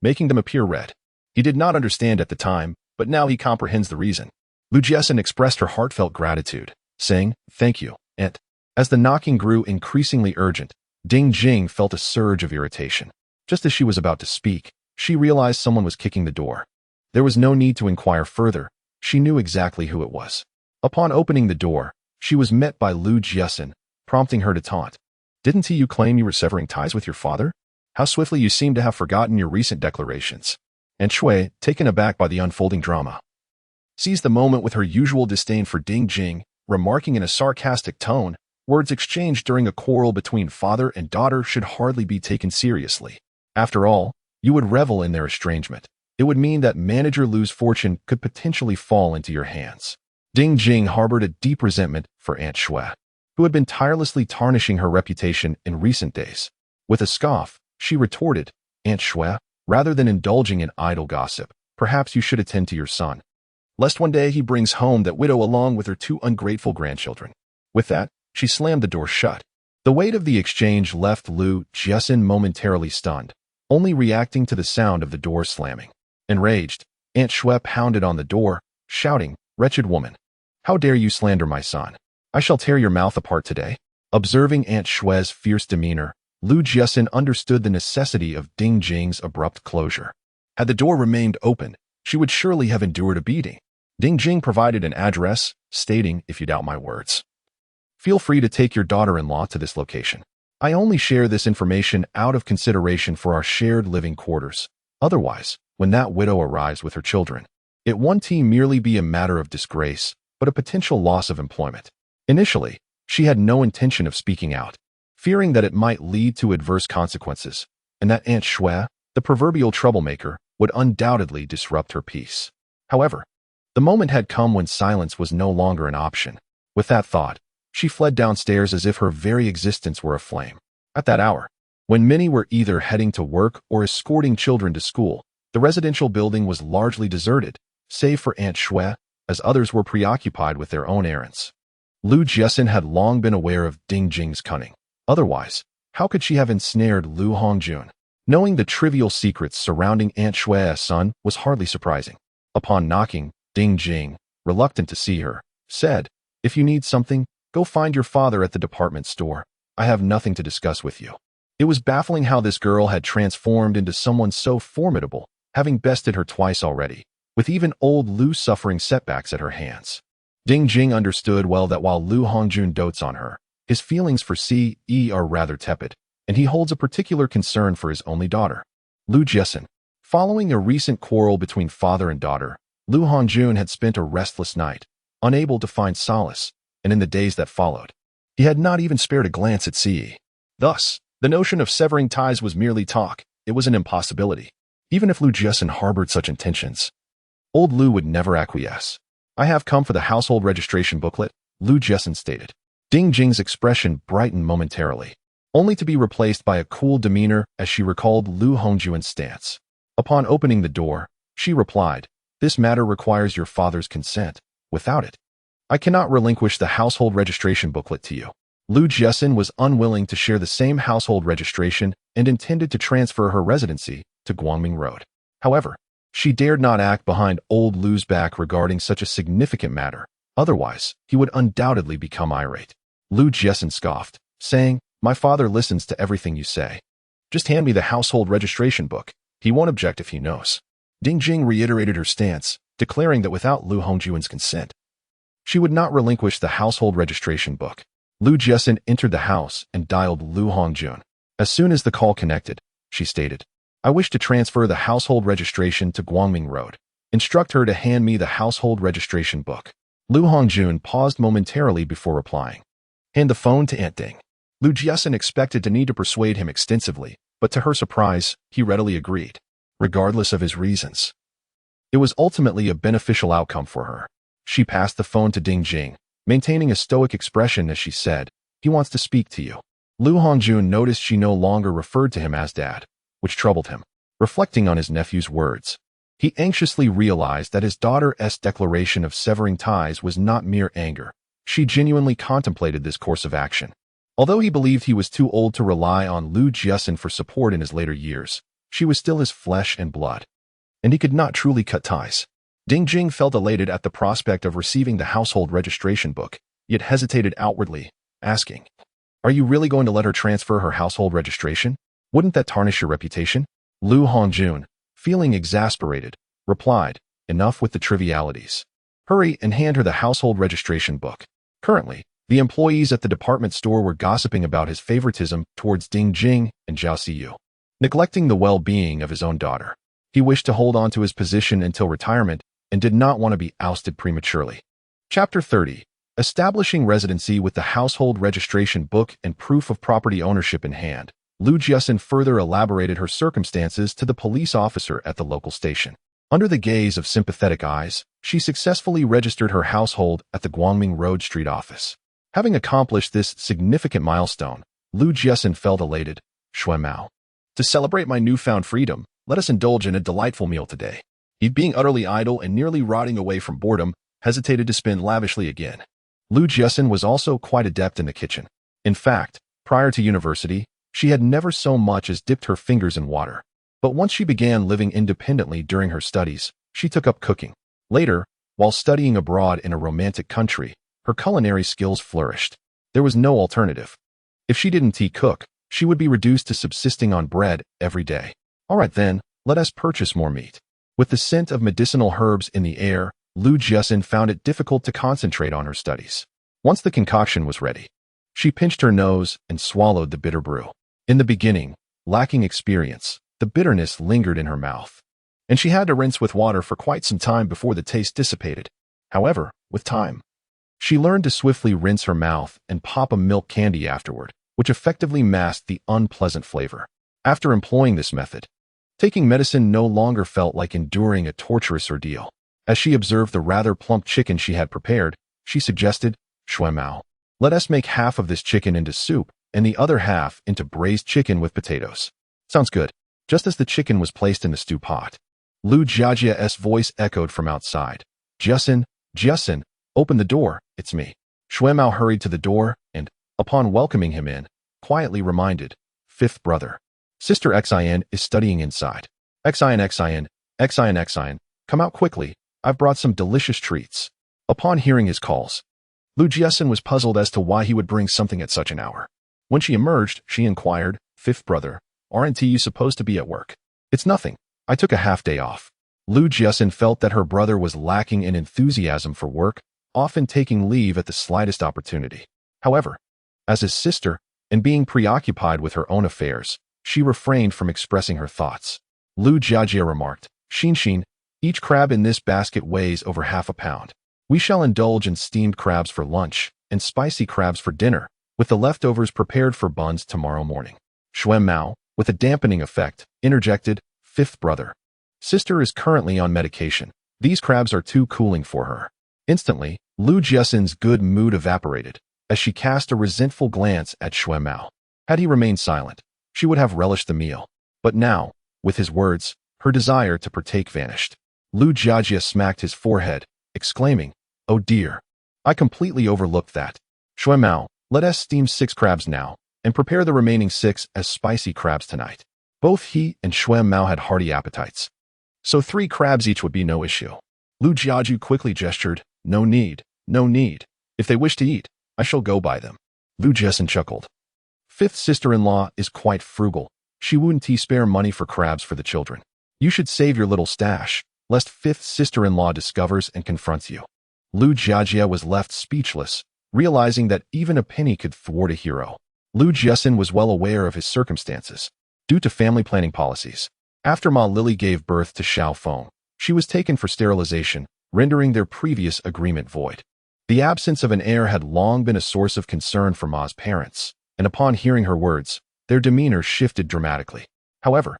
making them appear red. He did not understand at the time, but now he comprehends the reason. Lu Jiaxin expressed her heartfelt gratitude, saying, "Thank you, Aunt." As the knocking grew increasingly urgent, Ding Jing felt a surge of irritation. Just as she was about to speak, she realized someone was kicking the door. There was no need to inquire further. She knew exactly who it was. Upon opening the door, she was met by Jiaxin, prompting her to taunt. Didn't you claim you were severing ties with your father? How swiftly you seem to have forgotten your recent declarations. And Shui, taken aback by the unfolding drama, seized the moment with her usual disdain for Ding Jing, remarking in a sarcastic tone, words exchanged during a quarrel between father and daughter should hardly be taken seriously. After all, you would revel in their estrangement. It would mean that Manager Lu's fortune could potentially fall into your hands. Ding Jing harbored a deep resentment for Aunt Shui, who had been tirelessly tarnishing her reputation in recent days. With a scoff, she retorted, Aunt Shui, rather than indulging in idle gossip, perhaps you should attend to your son, lest one day he brings home that widow along with her 2 ungrateful grandchildren. With that, she slammed the door shut. The weight of the exchange left Jiaxin momentarily stunned, only reacting to the sound of the door slamming. Enraged, Aunt Shui pounded on the door, shouting, Wretched woman! How dare you slander my son? I shall tear your mouth apart today. Observing Aunt Shui's fierce demeanor, Jiaxin understood the necessity of Ding Jing's abrupt closure. Had the door remained open, she would surely have endured a beating. Ding Jing provided an address, stating, if you doubt my words, feel free to take your daughter-in-law to this location. I only share this information out of consideration for our shared living quarters. Otherwise, when that widow arrives with her children, it won't merely be a matter of disgrace, but a potential loss of employment. Initially, she had no intention of speaking out, fearing that it might lead to adverse consequences, and that Aunt Shui, the proverbial troublemaker, would undoubtedly disrupt her peace. However, the moment had come when silence was no longer an option. With that thought, she fled downstairs as if her very existence were aflame. At that hour, when many were either heading to work or escorting children to school, the residential building was largely deserted, save for Aunt Shui, as others were preoccupied with their own errands. Jiaxin had long been aware of Ding Jing's cunning. Otherwise, how could she have ensnared Lu Hongjun? Knowing the trivial secrets surrounding Aunt Shui's son was hardly surprising. Upon knocking, Ding Jing, reluctant to see her, said, If you need something, go find your father at the department store. I have nothing to discuss with you. It was baffling how this girl had transformed into someone so formidable, having bested her twice already, with even old Lu suffering setbacks at her hands. Ding Jing understood well that while Lu Hongjun dotes on her, his feelings for Ce are rather tepid, and he holds a particular concern for his only daughter, Jiaxin. Following a recent quarrel between father and daughter, Lu Hongjun had spent a restless night, unable to find solace, and in the days that followed, he had not even spared a glance at Ce. Thus, the notion of severing ties was merely talk. It was an impossibility. Even if Jiaxin harbored such intentions, old Lu would never acquiesce. I have come for the household registration booklet, Jiaxin stated. Ding Jing's expression brightened momentarily, only to be replaced by a cool demeanor as she recalled Lu Hongjun's stance. Upon opening the door, she replied, This matter requires your father's consent. Without it, I cannot relinquish the household registration booklet to you. Jiaxin was unwilling to share the same household registration and intended to transfer her residency to Guangming Road. However, she dared not act behind old Lu's back regarding such a significant matter. Otherwise, he would undoubtedly become irate. Jiaxin scoffed, saying, My father listens to everything you say. Just hand me the household registration book. He won't object if he knows. Ding Jing reiterated her stance, declaring that without Lu Hongjun's consent, she would not relinquish the household registration book. Jiaxin entered the house and dialed Lu Hongjun. As soon as the call connected, she stated, I wish to transfer the household registration to Guangming Road. Instruct her to hand me the household registration book. Lu Hongjun paused momentarily before replying. Hand the phone to Aunt Ding. Jiaxin expected to need to persuade him extensively, but to her surprise, he readily agreed, regardless of his reasons. It was ultimately a beneficial outcome for her. She passed the phone to Ding Jing, maintaining a stoic expression as she said, He wants to speak to you. Lu Hongjun noticed she no longer referred to him as Dad, which troubled him. Reflecting on his nephew's words, he anxiously realized that his daughter's declaration of severing ties was not mere anger. She genuinely contemplated this course of action. Although he believed he was too old to rely on Jiaxin for support in his later years, she was still his flesh and blood, and he could not truly cut ties. Ding Jing felt elated at the prospect of receiving the household registration book, yet hesitated outwardly, asking, Are you really going to let her transfer her household registration? Wouldn't that tarnish your reputation? Lu Hongjun, feeling exasperated, replied, enough with the trivialities. Hurry and hand her the household registration book. Currently, the employees at the department store were gossiping about his favoritism towards Ding Jing and Zhao Siyu, neglecting the well-being of his own daughter. He wished to hold on to his position until retirement and did not want to be ousted prematurely. Chapter 30. Establishing residency with the household registration book and proof of property ownership in hand, Lu Jiaxin further elaborated her circumstances to the police officer at the local station. Under the gaze of sympathetic eyes, she successfully registered her household at the Guangming Road Street office. Having accomplished this significant milestone, Lu Jiaxin felt elated. Shuemao. To celebrate my newfound freedom, let us indulge in a delightful meal today. He, being utterly idle and nearly rotting away from boredom, hesitated to spend lavishly again. Lu Jiaxin was also quite adept in the kitchen. In fact, prior to university, she had never so much as dipped her fingers in water. But once she began living independently during her studies, she took up cooking. Later, while studying abroad in a romantic country, her culinary skills flourished. There was no alternative. If she didn't cook, she would be reduced to subsisting on bread every day. All right then, let us purchase more meat. With the scent of medicinal herbs in the air, Lu Jiaxin found it difficult to concentrate on her studies. Once the concoction was ready, she pinched her nose and swallowed the bitter brew. In the beginning, lacking experience, the bitterness lingered in her mouth, and she had to rinse with water for quite some time before the taste dissipated. However, with time, she learned to swiftly rinse her mouth and pop a milk candy afterward, which effectively masked the unpleasant flavor. After employing this method, taking medicine no longer felt like enduring a torturous ordeal. As she observed the rather plump chicken she had prepared, she suggested, Shuemao, let us make half of this chicken into soup and the other half into braised chicken with potatoes. Sounds good. Just as the chicken was placed in the stew pot, Lu Jiajia's voice echoed from outside. Jiaxin, Jiaxin, open the door, it's me. Shuemao hurried to the door and, upon welcoming him in, quietly reminded, fifth brother. Sister Xin is studying inside. Xin, come out quickly. I've brought some delicious treats. Upon hearing his calls, Lu Jiaxin was puzzled as to why he would bring something at such an hour. When she emerged, she inquired, fifth brother, aren't you supposed to be at work? It's nothing. I took a half day off. Lu Jiaxin felt that her brother was lacking in enthusiasm for work, often taking leave at the slightest opportunity. However, as his sister, and being preoccupied with her own affairs, she refrained from expressing her thoughts. Lu Jiajia remarked, Xin, each crab in this basket weighs over half a pound. We shall indulge in steamed crabs for lunch and spicy crabs for dinner, with the leftovers prepared for buns tomorrow morning. Shuemao, with a dampening effect, interjected, fifth brother. Sister is currently on medication. These crabs are too cooling for her. Instantly, Lu Jiaxin's good mood evaporated, as she cast a resentful glance at Shuemao. Had he remained silent, she would have relished the meal. But now, with his words, her desire to partake vanished. Lu Jiajia smacked his forehead, exclaiming, oh dear. I completely overlooked that. Shuemao, let us steam 6 crabs now, and prepare the remaining 6 as spicy crabs tonight. Both he and Shuemao had hearty appetites, so 3 crabs each would be no issue. Lu Jiaju quickly gestured, no need. If they wish to eat, I shall go buy them. Lu Jiaxin chuckled. Fifth sister-in-law is quite frugal. She wouldn't spare money for crabs for the children. You should save your little stash, lest fifth sister-in-law discovers and confronts you. Lu Jiajia was left speechless, realizing that even a penny could thwart a hero. Lu Jiaxin was well aware of his circumstances. Due to family planning policies, after Ma Lily gave birth to Xiao Feng, she was taken for sterilization, rendering their previous agreement void. The absence of an heir had long been a source of concern for Ma's parents, and upon hearing her words, their demeanor shifted dramatically. However,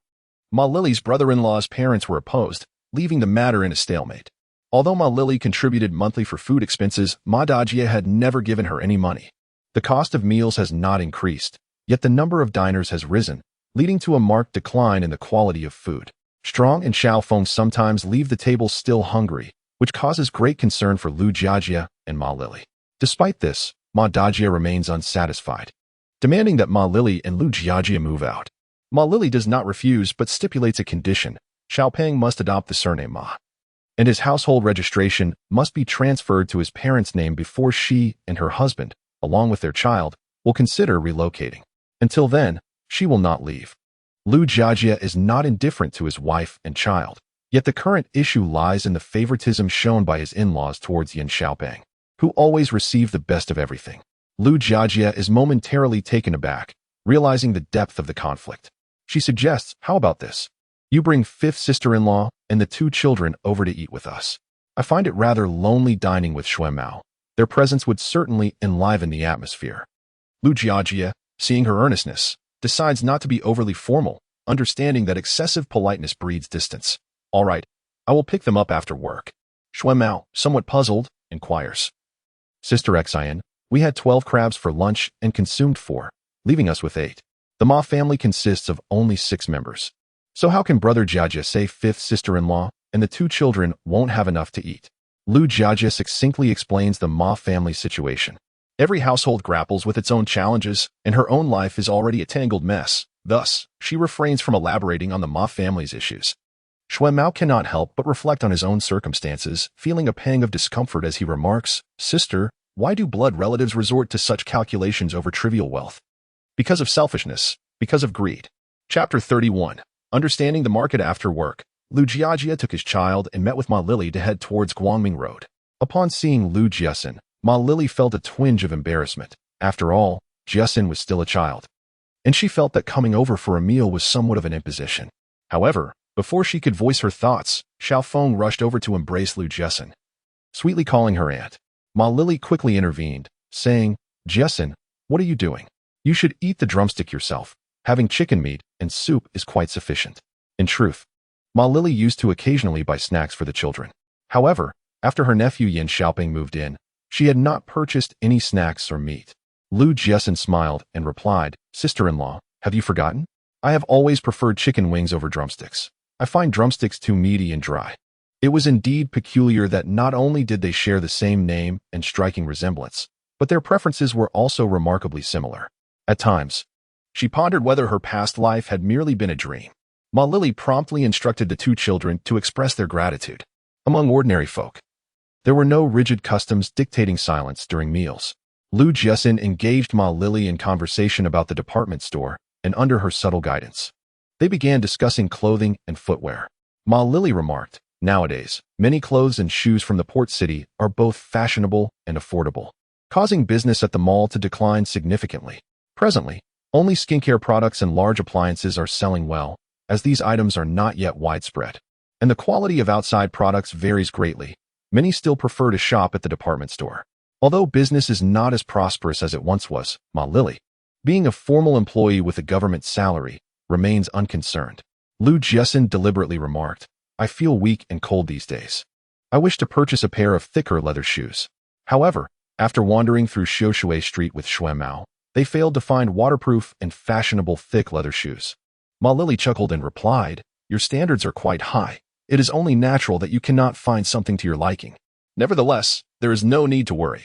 Ma Lily's brother-in-law's parents were opposed, leaving the matter in a stalemate. Although Ma Lily contributed monthly for food expenses, Ma Dajia had never given her any money. The cost of meals has not increased, yet the number of diners has risen, leading to a marked decline in the quality of food. Strong and Xiao Feng sometimes leave the table still hungry, which causes great concern for Lu Jiajia and Ma Lily. Despite this, Ma Dajia remains unsatisfied, demanding that Ma Lily and Lu Jiajia move out. Ma Lily does not refuse but stipulates a condition: Xiao Peng must adopt the surname Ma, and his household registration must be transferred to his parents' name before she and her husband, along with their child, will consider relocating. Until then, she will not leave. Lu Jiajie is not indifferent to his wife and child, yet the current issue lies in the favoritism shown by his in-laws towards Yin Xiaoping, who always receive the best of everything. Lu Jiajie is momentarily taken aback, realizing the depth of the conflict. She suggests, how about this? You bring fifth sister-in-law and the 2 children over to eat with us. I find it rather lonely dining with Xuemao. Their presence would certainly enliven the atmosphere. Lu Jiajie, seeing her earnestness, decides not to be overly formal, understanding that excessive politeness breeds distance. All right, I will pick them up after work. Xuemao, somewhat puzzled, inquires. Sister Xian, we had 12 crabs for lunch and consumed 4, leaving us with 8. The Ma family consists of only 6 members. So how can Brother Jiajie say fifth sister-in-law and the 2 children won't have enough to eat? Lu Jiajie succinctly explains the Ma family situation. Every household grapples with its own challenges, and her own life is already a tangled mess. Thus, she refrains from elaborating on the Ma family's issues. Xuemao cannot help but reflect on his own circumstances, feeling a pang of discomfort as he remarks, Sister, why do blood relatives resort to such calculations over trivial wealth? Because of selfishness, because of greed. Chapter 31. Understanding the market after work. Lu Jiajie took his child and met with Ma Lily to head towards Guangming Road. Upon seeing Lu Jiaxin, Ma Lily felt a twinge of embarrassment. After all, Jiaxin was still a child, and she felt that coming over for a meal was somewhat of an imposition. However, before she could voice her thoughts, Xiaofeng rushed over to embrace Lu Jiaxin, sweetly calling her aunt. Ma Lily quickly intervened, saying, Jiaxin, what are you doing? You should eat the drumstick yourself. Having chicken meat and soup is quite sufficient. In truth, Ma Lily used to occasionally buy snacks for the children. However, after her nephew Yin Xiaoping moved in, she had not purchased any snacks or meat. Lu Jiaxin smiled and replied, Sister-in-law, have you forgotten? I have always preferred chicken wings over drumsticks. I find drumsticks too meaty and dry. It was indeed peculiar that not only did they share the same name and striking resemblance, but their preferences were also remarkably similar. At times, she pondered whether her past life had merely been a dream. Ma Lily promptly instructed the 2 children to express their gratitude. Among ordinary folk, there were no rigid customs dictating silence during meals. Lu Jiaxin engaged Ma Lily in conversation about the department store, and under her subtle guidance, they began discussing clothing and footwear. Ma Lily remarked, nowadays, many clothes and shoes from the port city are both fashionable and affordable, causing business at the mall to decline significantly. Presently, only skincare products and large appliances are selling well, as these items are not yet widespread, and the quality of outside products varies greatly. Many still prefer to shop at the department store. Although business is not as prosperous as it once was, Ma Lily, being a formal employee with a government salary, remains unconcerned. Lu Jiaxin deliberately remarked, I feel weak and cold these days. I wish to purchase a pair of thicker leather shoes. However, after wandering through Xiushui Street with Xuemao, they failed to find waterproof and fashionable thick leather shoes. Ma Lily chuckled and replied, Your standards are quite high. It is only natural that you cannot find something to your liking. Nevertheless, there is no need to worry.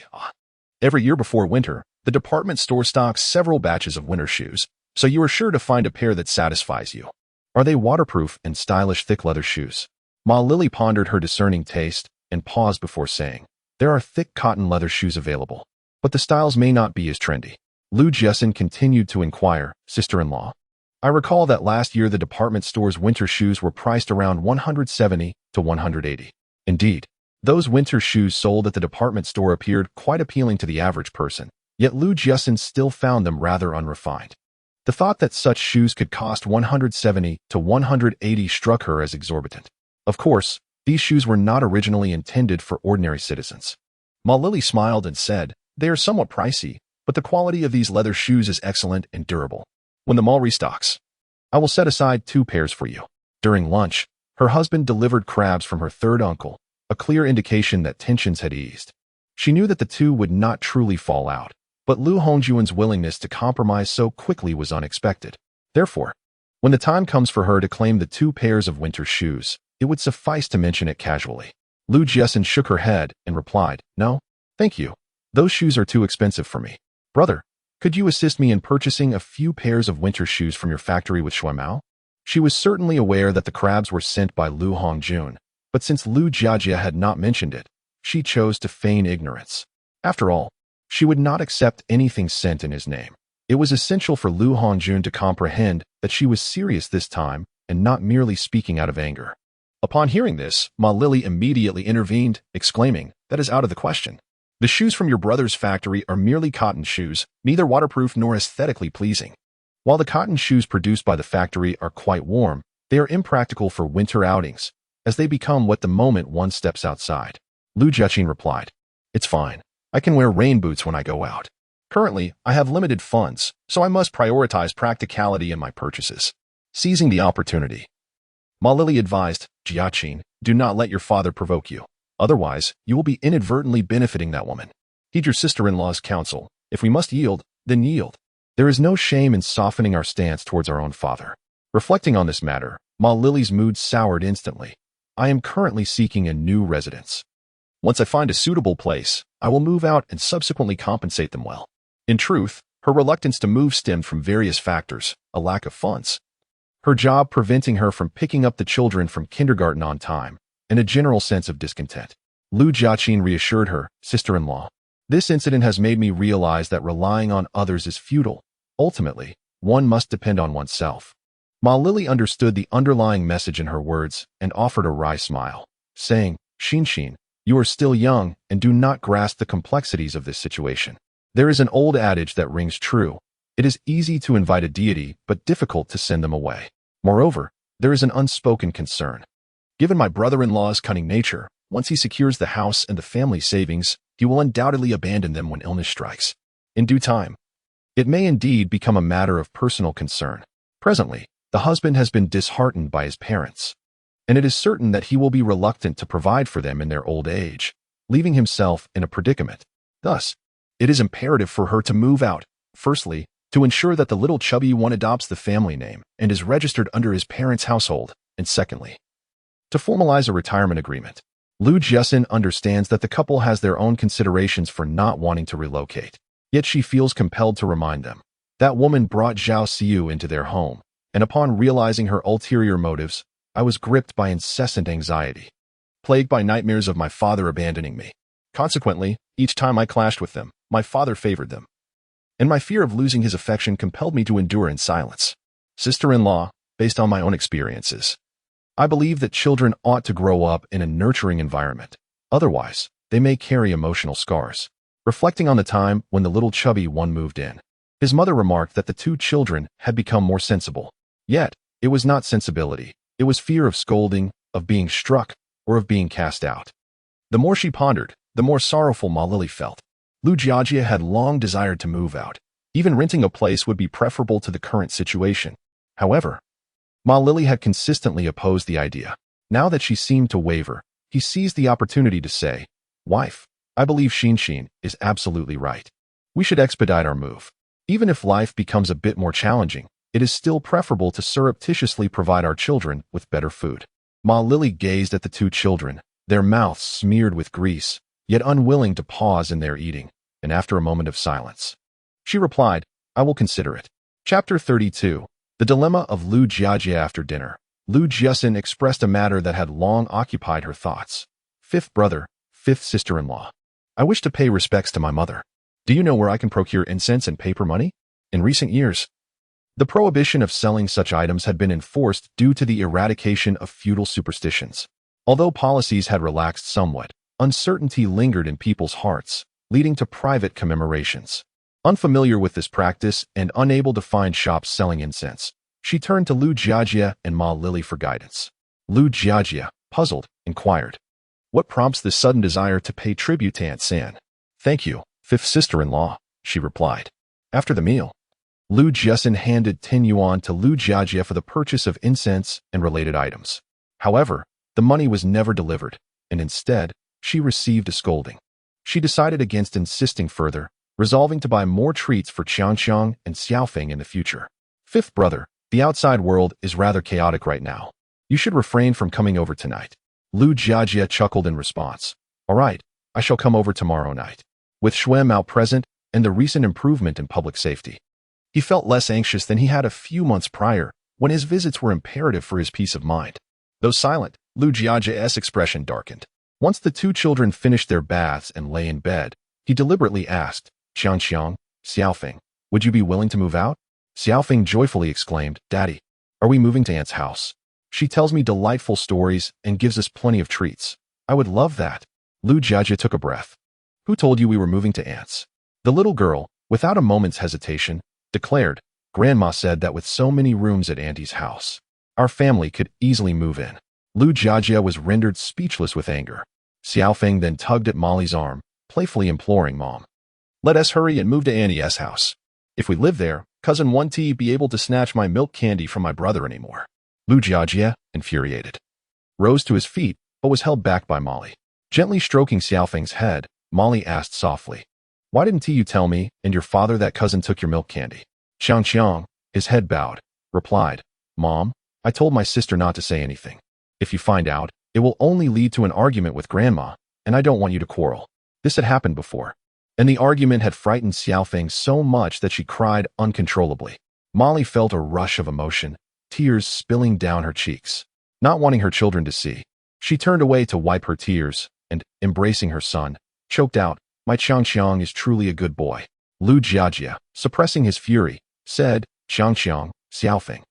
Every year before winter, the department store stocks several batches of winter shoes, so you are sure to find a pair that satisfies you. Are they waterproof and stylish thick leather shoes? Ma Lily pondered her discerning taste and paused before saying, There are thick cotton leather shoes available, but the styles may not be as trendy. Lu Jiaxin continued to inquire, Sister-in-law, I recall that last year the department store's winter shoes were priced around 170 to 180. Indeed, those winter shoes sold at the department store appeared quite appealing to the average person, yet Lu Jiaxin still found them rather unrefined. The thought that such shoes could cost 170 to 180 struck her as exorbitant. Of course, these shoes were not originally intended for ordinary citizens. Ma Lily smiled and said, They are somewhat pricey, but the quality of these leather shoes is excellent and durable. When the mall restocks, I will set aside 2 pairs for you. During lunch, her husband delivered crabs from her third uncle, a clear indication that tensions had eased. She knew that the 2 would not truly fall out, but Lu Hongjuan's willingness to compromise so quickly was unexpected. Therefore, when the time comes for her to claim the 2 pairs of winter shoes, it would suffice to mention it casually. Lu Jiaxin shook her head and replied, No, thank you. Those shoes are too expensive for me. Brother, could you assist me in purchasing a few pairs of winter shoes from your factory with Xuemao? She was certainly aware that the crabs were sent by Lu Hongjun, but since Lu Jiajie had not mentioned it, she chose to feign ignorance. After all, she would not accept anything sent in his name. It was essential for Lu Hongjun to comprehend that she was serious this time and not merely speaking out of anger. Upon hearing this, Ma Lily immediately intervened, exclaiming, "That is out of the question. The shoes from your brother's factory are merely cotton shoes, neither waterproof nor aesthetically pleasing. While the cotton shoes produced by the factory are quite warm, they are impractical for winter outings, as they become wet the moment one steps outside." Lu Jiaxin replied, "It's fine. I can wear rain boots when I go out. Currently, I have limited funds, so I must prioritize practicality in my purchases." Seizing the opportunity, Ma Lily advised, "Jiaxin, do not let your father provoke you. Otherwise, you will be inadvertently benefiting that woman. Heed your sister-in-law's counsel. If we must yield, then yield. There is no shame in softening our stance towards our own father." Reflecting on this matter, Ma Lily's mood soured instantly. "I am currently seeking a new residence. Once I find a suitable place, I will move out and subsequently compensate them well." In truth, her reluctance to move stemmed from various factors: a lack of funds, her job preventing her from picking up the children from kindergarten on time, and a general sense of discontent. Lu Jiaxin reassured her, "Sister-in-law, this incident has made me realize that relying on others is futile. Ultimately, one must depend on oneself." Ma Lily understood the underlying message in her words and offered a wry smile, saying, "Xin, you are still young and do not grasp the complexities of this situation. There is an old adage that rings true. It is easy to invite a deity, but difficult to send them away. Moreover, there is an unspoken concern. Given my brother-in-law's cunning nature, once he secures the house and the family savings, he will undoubtedly abandon them when illness strikes. In due time, it may indeed become a matter of personal concern. Presently, the husband has been disheartened by his parents, and it is certain that he will be reluctant to provide for them in their old age, leaving himself in a predicament. Thus, it is imperative for her to move out, firstly, to ensure that the little chubby one adopts the family name and is registered under his parents' household, and secondly, to formalize a retirement agreement. Lu Jiaxin understands that the couple has their own considerations for not wanting to relocate, yet she feels compelled to remind them. That woman brought Zhao Xiu into their home, and upon realizing her ulterior motives, I was gripped by incessant anxiety, plagued by nightmares of my father abandoning me. Consequently, each time I clashed with them, my father favored them, and my fear of losing his affection compelled me to endure in silence. Sister-in-law, based on my own experiences, I believe that children ought to grow up in a nurturing environment. Otherwise, they may carry emotional scars." Reflecting on the time when the little chubby one moved in, his mother remarked that the two children had become more sensible. Yet, it was not sensibility. It was fear of scolding, of being struck, or of being cast out. The more she pondered, the more sorrowful Ma Lily felt. Lu Jiajia had long desired to move out. Even renting a place would be preferable to the current situation. However, Ma Lily had consistently opposed the idea. Now that she seemed to waver, he seized the opportunity to say, "Wife, I believe Xin is absolutely right. We should expedite our move. Even if life becomes a bit more challenging, it is still preferable to surreptitiously provide our children with better food." Ma Lily gazed at the two children, their mouths smeared with grease, yet unwilling to pause in their eating, and after a moment of silence, she replied, "I will consider it." Chapter 32. The Dilemma of Lu Jiajia after dinner. Lu Jiaxin expressed a matter that had long occupied her thoughts. "Fifth brother, fifth sister-in-law. I wish to pay respects to my mother. Do you know where I can procure incense and paper money? In recent years, the prohibition of selling such items had been enforced due to the eradication of feudal superstitions. Although policies had relaxed somewhat, uncertainty lingered in people's hearts, leading to private commemorations. Unfamiliar with this practice and unable to find shops selling incense, she turned to Lu Jiajia and Ma Lily for guidance. Lu Jiajia, puzzled, inquired, "What prompts this sudden desire to pay tribute to Aunt San?" "Thank you, fifth sister-in-law," she replied. After the meal, Lu Jiaxin handed 10 yuan to Lu Jiajia for the purchase of incense and related items. However, the money was never delivered, and instead, she received a scolding. She decided against insisting further, resolving to buy more treats for Qiangqiang and Xiaofeng in the future. "Fifth brother, the outside world is rather chaotic right now. You should refrain from coming over tonight." Lu Jiajia chuckled in response. "All right, I shall come over tomorrow night." With Shui Mao present and the recent improvement in public safety, he felt less anxious than he had a few months prior, when his visits were imperative for his peace of mind. Though silent, Lu Jiajia's expression darkened. Once the two children finished their baths and lay in bed, he deliberately asked, "Qiangqiang, Xiaofeng, Would you be willing to move out? Xiaofeng joyfully exclaimed, Daddy, are we moving to Aunt's house? She tells me delightful stories and gives us plenty of treats. I would love that. Lu Jiajie took a breath. Who told you we were moving to Aunt's? The little girl, without a moment's hesitation, declared, Grandma said that with so many rooms at Auntie's house, our family could easily move in. Lu Jiajie was rendered speechless with anger. Xiaofeng then tugged at Molly's arm, playfully imploring Mom. Let us hurry and move to Auntie's house. If we live there, Cousin 1T be able to snatch my milk candy from my brother anymore. Lu Jiajie, infuriated, rose to his feet, but was held back by Molly. Gently stroking Xiaofeng's head, Molly asked softly, Why didn't you tell me and your father that cousin took your milk candy? Xiang, his head bowed, replied, Mom, I told my sister not to say anything. If you find out, it will only lead to an argument with Grandma, and I don't want you to quarrel. This had happened before, and the argument had frightened Xiaofeng so much that she cried uncontrollably. Molly felt a rush of emotion, tears spilling down her cheeks. Not wanting her children to see, she turned away to wipe her tears, and, embracing her son, choked out, My Xiang is truly a good boy. Lu Jiajie, suppressing his fury, said, Xiang, Xiaofeng.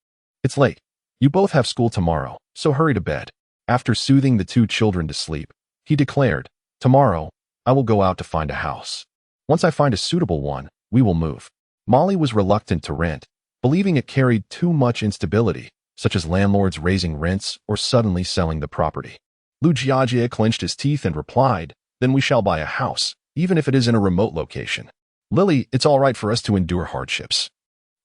It's late. You both have school tomorrow, so hurry to bed. After soothing the two children to sleep, he declared, Tomorrow, I will go out to find a house. Once I find a suitable one, we will move. Molly was reluctant to rent, believing it carried too much instability, such as landlords raising rents or suddenly selling the property. Lu Jiajie clenched his teeth and replied, Then we shall buy a house, even if it is in a remote location. Lily, it's all right for us to endure hardships,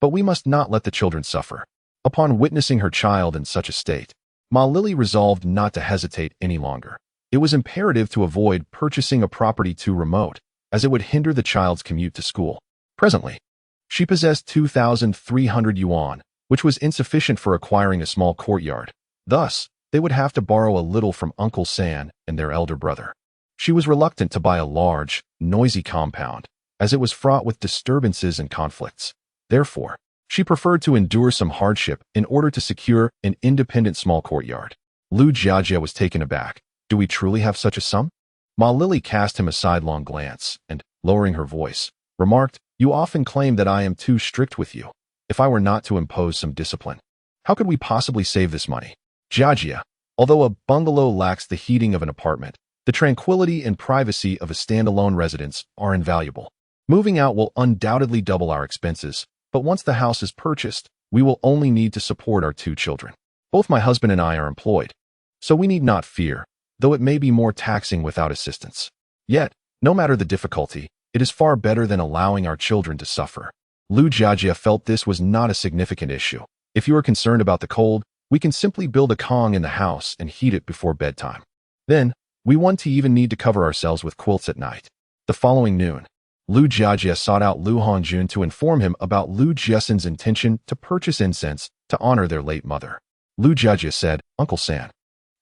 but we must not let the children suffer. Upon witnessing her child in such a state, Ma Lily resolved not to hesitate any longer. It was imperative to avoid purchasing a property too remote, as it would hinder the child's commute to school. Presently, she possessed 2,300 yuan, which was insufficient for acquiring a small courtyard. Thus, they would have to borrow a little from Uncle San and their elder brother. She was reluctant to buy a large, noisy compound, as it was fraught with disturbances and conflicts. Therefore, she preferred to endure some hardship in order to secure an independent small courtyard. Lu Jiajie was taken aback. Do we truly have such a sum? Ma Lily cast him a sidelong glance and, lowering her voice, remarked, You often claim that I am too strict with you. If I were not to impose some discipline, how could we possibly save this money? Jiajie, although a bungalow lacks the heating of an apartment, the tranquility and privacy of a standalone residence are invaluable. Moving out will undoubtedly double our expenses, but once the house is purchased, we will only need to support our two children. Both my husband and I are employed, so we need not fear, though it may be more taxing without assistance. Yet, no matter the difficulty, it is far better than allowing our children to suffer. Lu Jiajie felt this was not a significant issue. If you are concerned about the cold, we can simply build a kong in the house and heat it before bedtime. Then, we won't even need to cover ourselves with quilts at night. The following noon, Lu Jiajie sought out Lu Hongjun to inform him about Lu Jiaxin's intention to purchase incense to honor their late mother. Lu Jiajie said, Uncle San,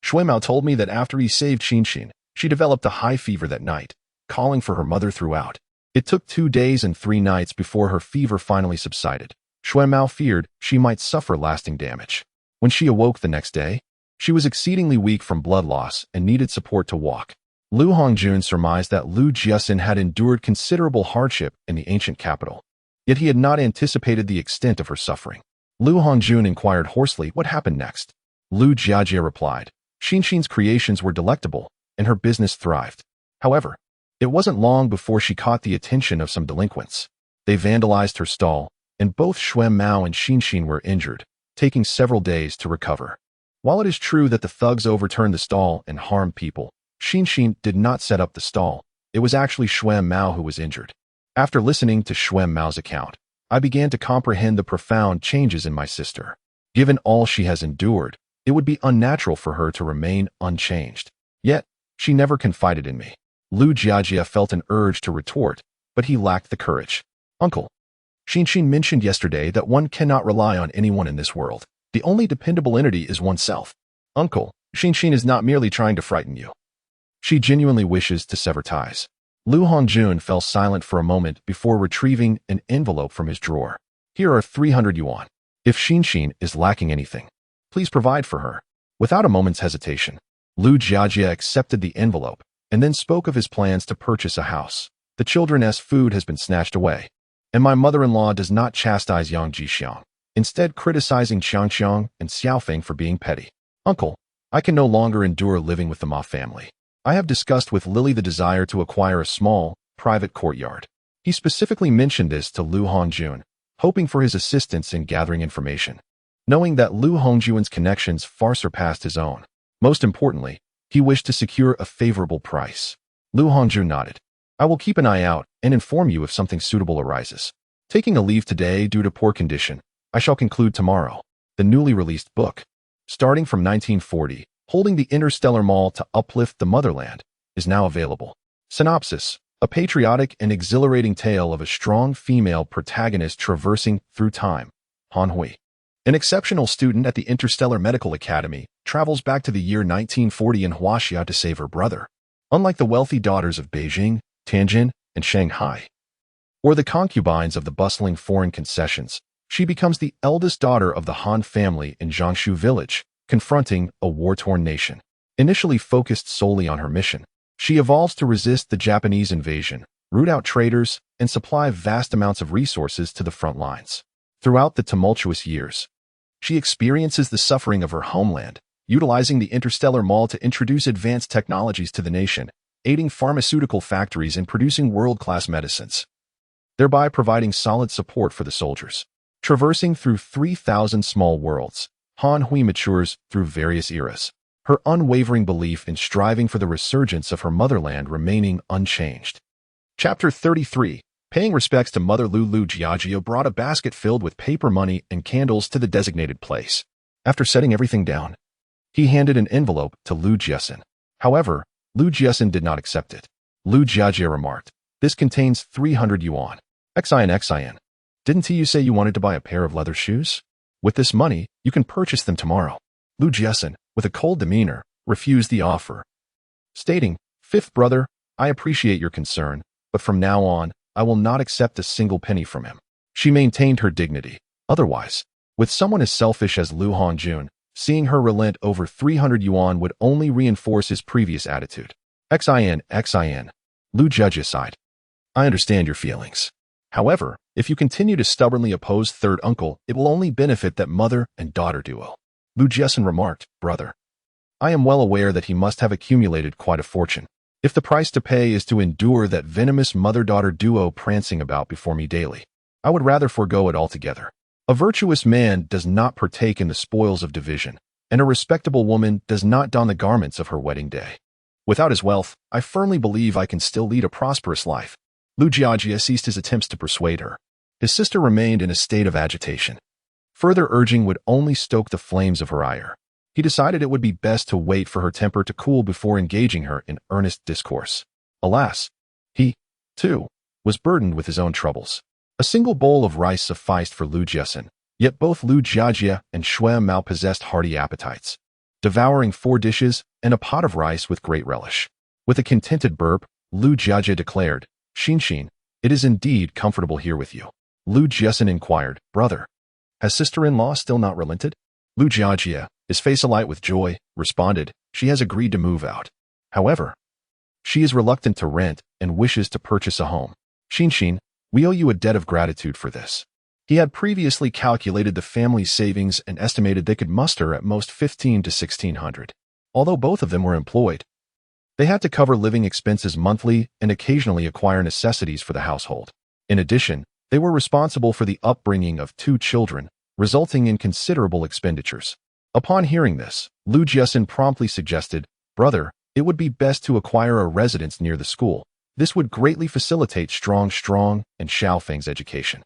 Shuimao told me that after he saved Xinxin, she developed a high fever that night, calling for her mother throughout. It took 2 days and 3 nights before her fever finally subsided. Shuimao feared she might suffer lasting damage. When she awoke the next day, she was exceedingly weak from blood loss and needed support to walk. Lu Hongjun surmised that Lu Jiaxin had endured considerable hardship in the ancient capital, yet he had not anticipated the extent of her suffering. Lu Hongjun inquired hoarsely what happened next. Lu Jiajie replied, Xinxin's creations were delectable, and her business thrived. However, it wasn't long before she caught the attention of some delinquents. They vandalized her stall, and both Shuimao and Xinxin were injured, taking several days to recover. While it is true that the thugs overturned the stall and harmed people, Xinxin did not set up the stall. It was actually Shuimao who was injured. After listening to Shuimao's account, I began to comprehend the profound changes in my sister. Given all she has endured, it would be unnatural for her to remain unchanged. Yet, she never confided in me. Lu Jiajie felt an urge to retort, but he lacked the courage. Uncle, Xinxin mentioned yesterday that one cannot rely on anyone in this world. The only dependable entity is oneself. Uncle, Xinxin is not merely trying to frighten you. She genuinely wishes to sever ties. Lu Hongjun fell silent for a moment before retrieving an envelope from his drawer. Here are 300 yuan. If Xinxin is lacking anything, please provide for her. Without a moment's hesitation, Lu Jiajie accepted the envelope and then spoke of his plans to purchase a house. The children's food has been snatched away. and my mother-in-law does not chastise Yang Jixiang, instead criticizing Xiangxiang and Xiaofeng for being petty. Uncle, I can no longer endure living with the Ma family. I have discussed with Lily the desire to acquire a small, private courtyard. He specifically mentioned this to Lu Hongjun, hoping for his assistance in gathering information, knowing that Lu Hongjun's connections far surpassed his own. Most importantly, he wished to secure a favorable price. Lu Hongjun nodded. I will keep an eye out and inform you if something suitable arises. Taking a leave today due to poor condition, I shall conclude tomorrow. The newly released book, starting from 1940, holding the interstellar maul to uplift the motherland, is now available. Synopsis: a patriotic and exhilarating tale of a strong female protagonist traversing through time. Han Hui, an exceptional student at the Interstellar Medical Academy, travels back to the year 1940 in Huaxia to save her brother. Unlike the wealthy daughters of Beijing, Tianjin, and Shanghai, or the concubines of the bustling foreign concessions, she becomes the eldest daughter of the Han family in Jiangshu village, confronting a war-torn nation. Initially focused solely on her mission, she evolves to resist the Japanese invasion, root out traitors, and supply vast amounts of resources to the front lines. Throughout the tumultuous years, she experiences the suffering of her homeland, utilizing the interstellar maul to introduce advanced technologies to the nation, aiding pharmaceutical factories in producing world-class medicines, thereby providing solid support for the soldiers. Traversing through 3,000 small worlds, Han Hui matures through various eras, her unwavering belief in striving for the resurgence of her motherland remaining unchanged. Chapter 33. Paying respects to Mother Lu Jiajia brought a basket filled with paper money and candles to the designated place. After setting everything down, he handed an envelope to Lu Jiaxin. However, Lu Jiaxin did not accept it. Lu Jiajia remarked, "This contains 300 yuan. Xin. Didn't you say you wanted to buy a pair of leather shoes? With this money, you can purchase them tomorrow." Lu Jiaxin, with a cold demeanor, refused the offer, stating, "Fifth brother, I appreciate your concern, but from now on, I will not accept a single penny from him." She maintained her dignity. Otherwise, with someone as selfish as Lu Hongjun, seeing her relent over 300 yuan would only reinforce his previous attitude. Xin. Lu Jiajia sighed. "I understand your feelings. However, if you continue to stubbornly oppose third uncle, it will only benefit that mother and daughter duo." Lu Jiaxin remarked, "Brother, I am well aware that he must have accumulated quite a fortune. If the price to pay is to endure that venomous mother-daughter duo prancing about before me daily, I would rather forego it altogether. A virtuous man does not partake in the spoils of division, and a respectable woman does not don the garments of her wedding day. Without his wealth, I firmly believe I can still lead a prosperous life." Lu Jiajia ceased his attempts to persuade her. His sister remained in a state of agitation. Further urging would only stoke the flames of her ire. He decided it would be best to wait for her temper to cool before engaging her in earnest discourse. Alas, he, too, was burdened with his own troubles. A single bowl of rice sufficed for Lu Jiaxin, yet both Lu Jiajia and Shui Mao possessed hearty appetites, devouring 4 dishes and a pot of rice with great relish. With a contented burp, Lu Jiajia declared, "Xin, it is indeed comfortable here with you." Lu Jiaxin inquired, "Brother, has sister-in-law still not relented?" Lu Jiajia, his face alight with joy, responded, "She has agreed to move out. However, she is reluctant to rent and wishes to purchase a home. Xin, we owe you a debt of gratitude for this." He had previously calculated the family's savings and estimated they could muster at most 15 to 1600. Although both of them were employed, they had to cover living expenses monthly and occasionally acquire necessities for the household. In addition, they were responsible for the upbringing of 2 children, resulting in considerable expenditures. Upon hearing this, Lu Jiaxin promptly suggested, "Brother, it would be best to acquire a residence near the school. This would greatly facilitate Strong and Xiaofeng's education.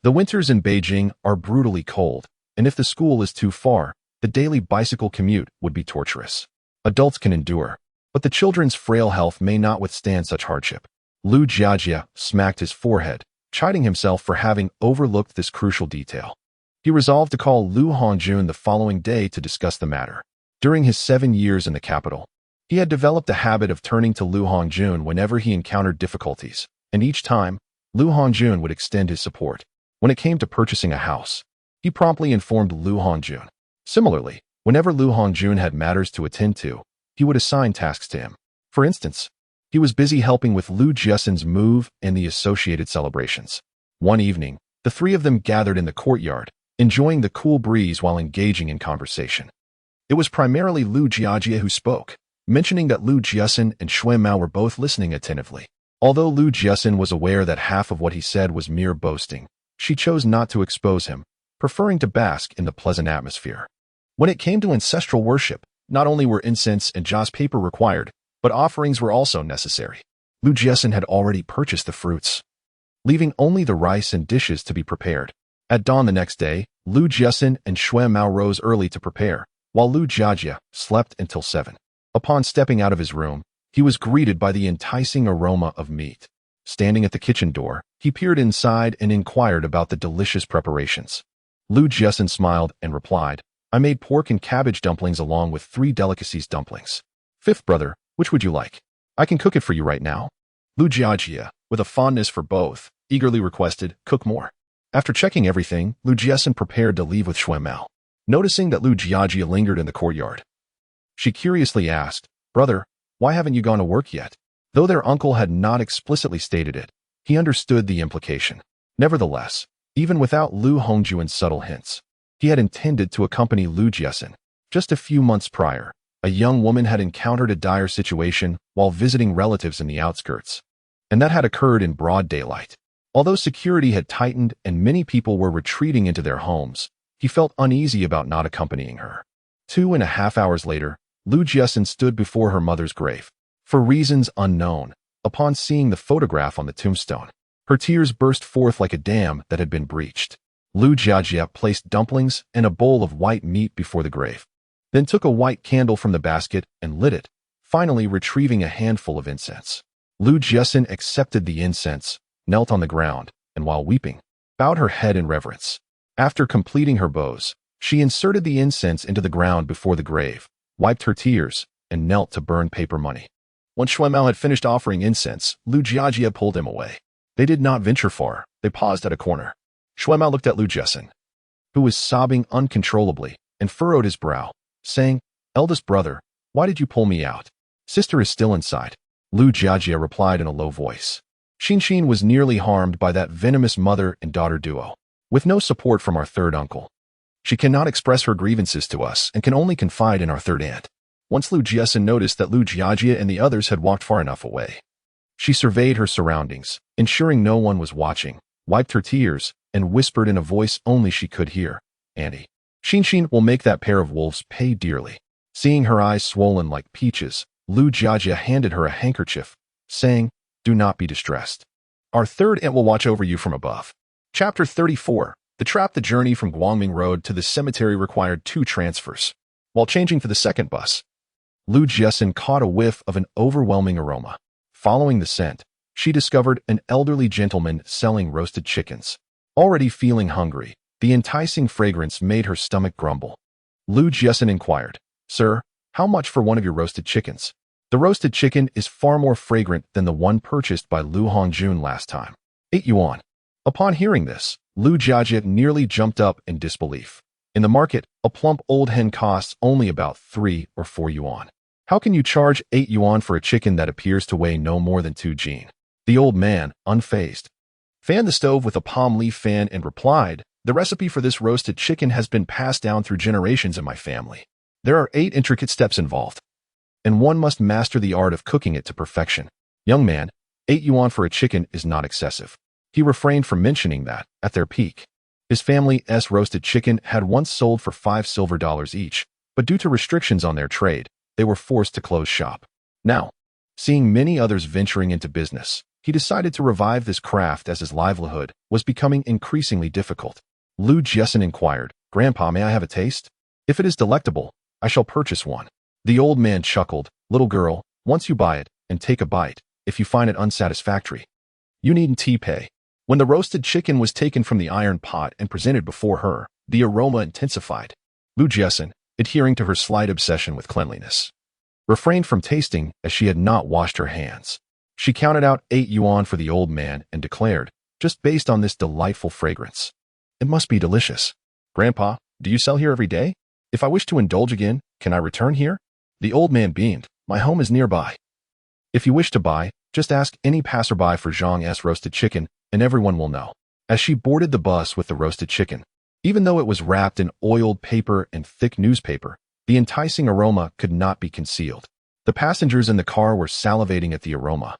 The winters in Beijing are brutally cold, and if the school is too far, the daily bicycle commute would be torturous. Adults can endure, but the children's frail health may not withstand such hardship." Lu Jiajia smacked his forehead, chiding himself for having overlooked this crucial detail. He resolved to call Lu Hongjun the following day to discuss the matter. During his 7 years in the capital, he had developed a habit of turning to Lu Hongjun whenever he encountered difficulties, and each time, Lu Hongjun would extend his support. When it came to purchasing a house, he promptly informed Lu Hongjun. Similarly, whenever Lu Hongjun had matters to attend to, he would assign tasks to him. For instance, he was busy helping with Lu Jiaxin's move and the associated celebrations. One evening, the three of them gathered in the courtyard, enjoying the cool breeze while engaging in conversation. It was primarily Lu Jiajie who spoke, mentioning that Lu Jiaxin and Shui Mao were both listening attentively. Although Lu Jiaxin was aware that half of what he said was mere boasting, she chose not to expose him, preferring to bask in the pleasant atmosphere. When it came to ancestral worship, not only were incense and joss paper required, but offerings were also necessary. Lu Jiaxin had already purchased the fruits, leaving only the rice and dishes to be prepared. At dawn the next day, Lu Jiaxin and Shui Mao rose early to prepare, while Lu Jiajie slept until 7. Upon stepping out of his room, he was greeted by the enticing aroma of meat. Standing at the kitchen door, he peered inside and inquired about the delicious preparations. Lu Jiaxin smiled and replied, "I made pork and cabbage dumplings along with 3 delicacies dumplings. Fifth brother, which would you like? I can cook it for you right now." Lu Jiajie, with a fondness for both, eagerly requested, "Cook more." After checking everything, Lu Jiaxin prepared to leave with Shui Mao. Noticing that Lu Jiajie lingered in the courtyard, she curiously asked, "Brother, why haven't you gone to work yet?" Though their uncle had not explicitly stated it, he understood the implication. Nevertheless, even without Lu Hongjuan's subtle hints, he had intended to accompany Lu Jiaxin. Just a few months prior, a young woman had encountered a dire situation while visiting relatives in the outskirts, and that had occurred in broad daylight. Although security had tightened and many people were retreating into their homes, he felt uneasy about not accompanying her. 2.5 hours later, Lu Jiaxin stood before her mother's grave. For reasons unknown, upon seeing the photograph on the tombstone, her tears burst forth like a dam that had been breached. Lu Jiajie placed dumplings and a bowl of white meat before the grave, then took a white candle from the basket and lit it, finally retrieving a handful of incense. Lu Jiaxin accepted the incense, knelt on the ground, and while weeping, bowed her head in reverence. After completing her vows, she inserted the incense into the ground before the grave, wiped her tears, and knelt to burn paper money. Once Shui Mao had finished offering incense, Lu Jiajie pulled him away. They did not venture far. They paused at a corner. Shui Mao looked at Lu Jiaxin, who was sobbing uncontrollably, and furrowed his brow, saying, "Eldest brother, why did you pull me out? Sister is still inside." Lu Jiajie replied in a low voice. Xin was nearly harmed by that venomous mother and daughter duo. With no support from our third uncle, she cannot express her grievances to us and can only confide in our third aunt. Once Lu Jiaxin noticed that Lu Jiajie and the others had walked far enough away, she surveyed her surroundings, ensuring no one was watching, wiped her tears, and whispered in a voice only she could hear, "Auntie, Xin will make that pair of wolves pay dearly." Seeing her eyes swollen like peaches, Lu Jiajie handed her a handkerchief, saying, "Do not be distressed. Our third aunt will watch over you from above." Chapter 34. The trap. The journey from Guangming Road to the cemetery required 2 transfers. While changing for the second bus, Lu Jiaxin caught a whiff of an overwhelming aroma. Following the scent, she discovered an elderly gentleman selling roasted chickens. Already feeling hungry, the enticing fragrance made her stomach grumble. Lu Jiaxin inquired, "Sir, how much for one of your roasted chickens?" The roasted chicken is far more fragrant than the one purchased by Lu Hongjun last time. 8 yuan. Upon hearing this, Lu Jiajie nearly jumped up in disbelief. In the market, a plump old hen costs only about 3 or 4 yuan. How can you charge 8 yuan for a chicken that appears to weigh no more than 2 jin? The old man, unfazed, fanned the stove with a palm leaf fan and replied, "The recipe for this roasted chicken has been passed down through generations in my family. There are 8 intricate steps involved, and one must master the art of cooking it to perfection. Young man, 8 yuan for a chicken is not excessive." He refrained from mentioning that, at their peak, his family's roasted chicken had once sold for $5 each, but due to restrictions on their trade, they were forced to close shop. Now, seeing many others venturing into business, he decided to revive this craft as his livelihood was becoming increasingly difficult. Lu Jiaxin inquired, "Grandpa, may I have a taste? If it is delectable, I shall purchase one." The old man chuckled, "Little girl, once you buy it, and take a bite, if you find it unsatisfactory, you needn't pay." When the roasted chicken was taken from the iron pot and presented before her, the aroma intensified. Lu Jiaxin, adhering to her slight obsession with cleanliness, refrained from tasting as she had not washed her hands. She counted out 8 yuan for the old man and declared, just based on this delightful fragrance, "It must be delicious. Grandpa, do you sell here every day? If I wish to indulge again, can I return here?" The old man beamed, "My home is nearby. If you wish to buy, just ask any passerby for Zhang's roasted chicken, and everyone will know." as she boarded the bus with the roasted chicken. Even though it was wrapped in oiled paper and thick newspaper, the enticing aroma could not be concealed. The passengers in the car were salivating at the aroma,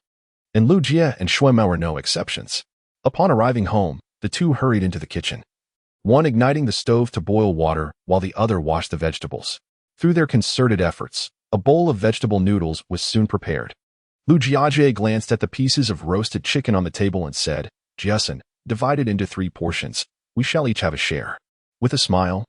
and Lu Jie and Shui Mao were no exceptions. Upon arriving home, the two hurried into the kitchen, one igniting the stove to boil water while the other washed the vegetables. Through their concerted efforts, a bowl of vegetable noodles was soon prepared. Lu Jiajie glanced at the pieces of roasted chicken on the table and said, "Jiaxin, divide it into 3 portions. We shall each have a share." With a smile,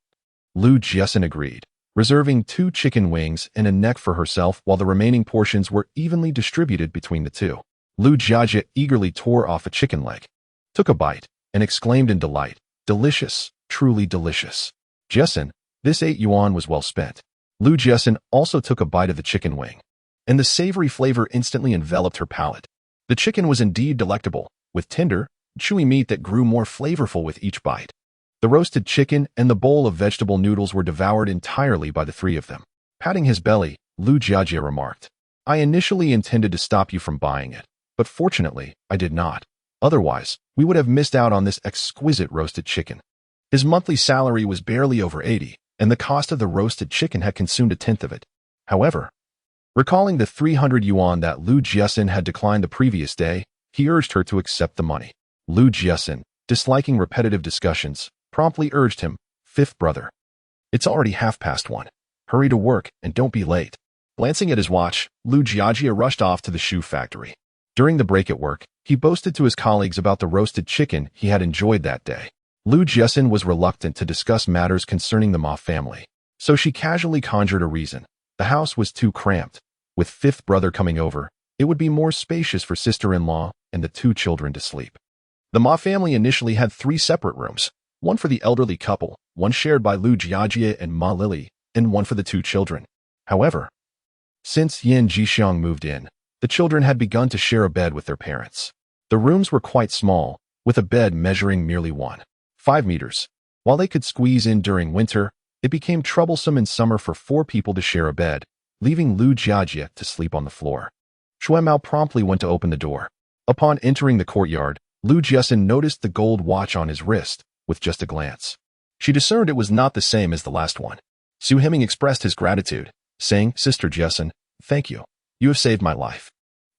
Lu Jiaxin agreed, reserving 2 chicken wings and a neck for herself while the remaining portions were evenly distributed between the two. Lu Jiajie eagerly tore off a chicken leg, took a bite, and exclaimed in delight, "Delicious, truly delicious." Jiaxin, this 8 yuan was well spent. Lu Jiaxin also took a bite of the chicken wing, and the savory flavor instantly enveloped her palate. The chicken was indeed delectable, with tender, chewy meat that grew more flavorful with each bite. The roasted chicken and the bowl of vegetable noodles were devoured entirely by the 3 of them. Patting his belly, Lu Jiajie remarked, "I initially intended to stop you from buying it, but fortunately, I did not. Otherwise, we would have missed out on this exquisite roasted chicken." His monthly salary was barely over 80, and the cost of the roasted chicken had consumed a tenth of it. However, recalling the 300 yuan that Lu Jiaxin had declined the previous day, he urged her to accept the money. Lu Jiaxin, disliking repetitive discussions, promptly urged him, "Fifth brother, it's already 1:30. Hurry to work and don't be late." Glancing at his watch, Lu Jiajie rushed off to the shoe factory. During the break at work, he boasted to his colleagues about the roasted chicken he had enjoyed that day. Lu Jiaxin was reluctant to discuss matters concerning the Ma family, so she casually conjured a reason. The house was too cramped. With 5th brother coming over, it would be more spacious for sister-in-law and the 2 children to sleep. The Ma family initially had 3 separate rooms, one for the elderly couple, one shared by Lu Jiajie and Ma Lily, and one for the 2 children. However, since Yan Jixiang moved in, the children had begun to share a bed with their parents. The rooms were quite small, with a bed measuring merely 1.5 meters. While they could squeeze in during winter, it became troublesome in summer for 4 people to share a bed, leaving Lu Jiajie to sleep on the floor. Shui Mao promptly went to open the door. Upon entering the courtyard, Lu Jiaxin noticed the gold watch on his wrist, with just a glance. She discerned it was not the same as the last one. Su Heming expressed his gratitude, saying, "Sister Jiaxin, thank you. You have saved my life.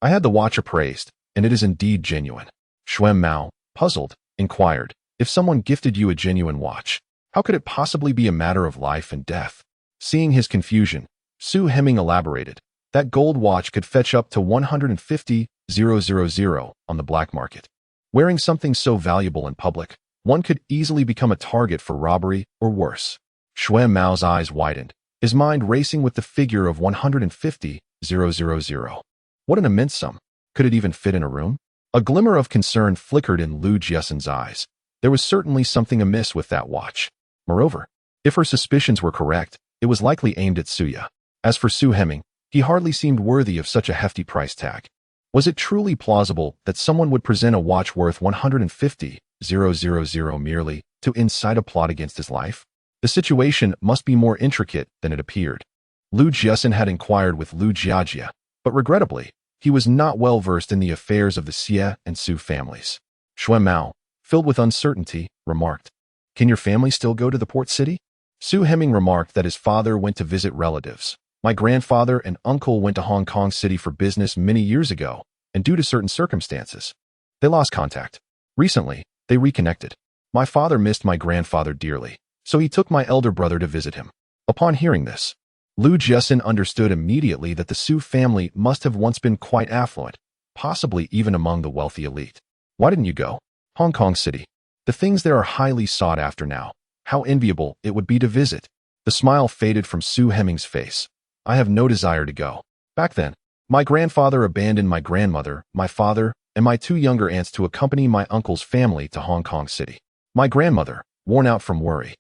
I had the watch appraised, and it is indeed genuine." Shui Mao, puzzled, inquired, "If someone gifted you a genuine watch, how could it possibly be a matter of life and death?" Seeing his confusion, Su Heming elaborated, "That gold watch could fetch up to 150,000 on the black market. Wearing something so valuable in public, one could easily become a target for robbery or worse." Shui Mao's eyes widened, his mind racing with the figure of 150,000. What an immense sum. Could it even fit in a room? A glimmer of concern flickered in Lu Jiaxin's eyes. There was certainly something amiss with that watch. Moreover, if her suspicions were correct, it was likely aimed at Suya. As for Su Heming, he hardly seemed worthy of such a hefty price tag. Was it truly plausible that someone would present a watch worth 150,000 merely to incite a plot against his life? The situation must be more intricate than it appeared. Lu Jiaxin had inquired with Lu Jiajie, but regrettably, he was not well versed in the affairs of the Xie and Su families. Shui Mao, filled with uncertainty, remarked, "Can your family still go to the port city?" Su Heming remarked that his father went to visit relatives. "My grandfather and uncle went to Hong Kong City for business many years ago, and due to certain circumstances, they lost contact. Recently, they reconnected. My father missed my grandfather dearly, so he took my elder brother to visit him." Upon hearing this, Lu Jiaxin understood immediately that the Su family must have once been quite affluent, possibly even among the wealthy elite. "Why didn't you go? Hong Kong City. The things there are highly sought after now. How enviable it would be to visit." The smile faded from Su Heming's face. "I have no desire to go. Back then, my grandfather abandoned my grandmother, my father, and my 2 younger aunts to accompany my uncle's family to Hong Kong City. My grandmother, worn out from worry,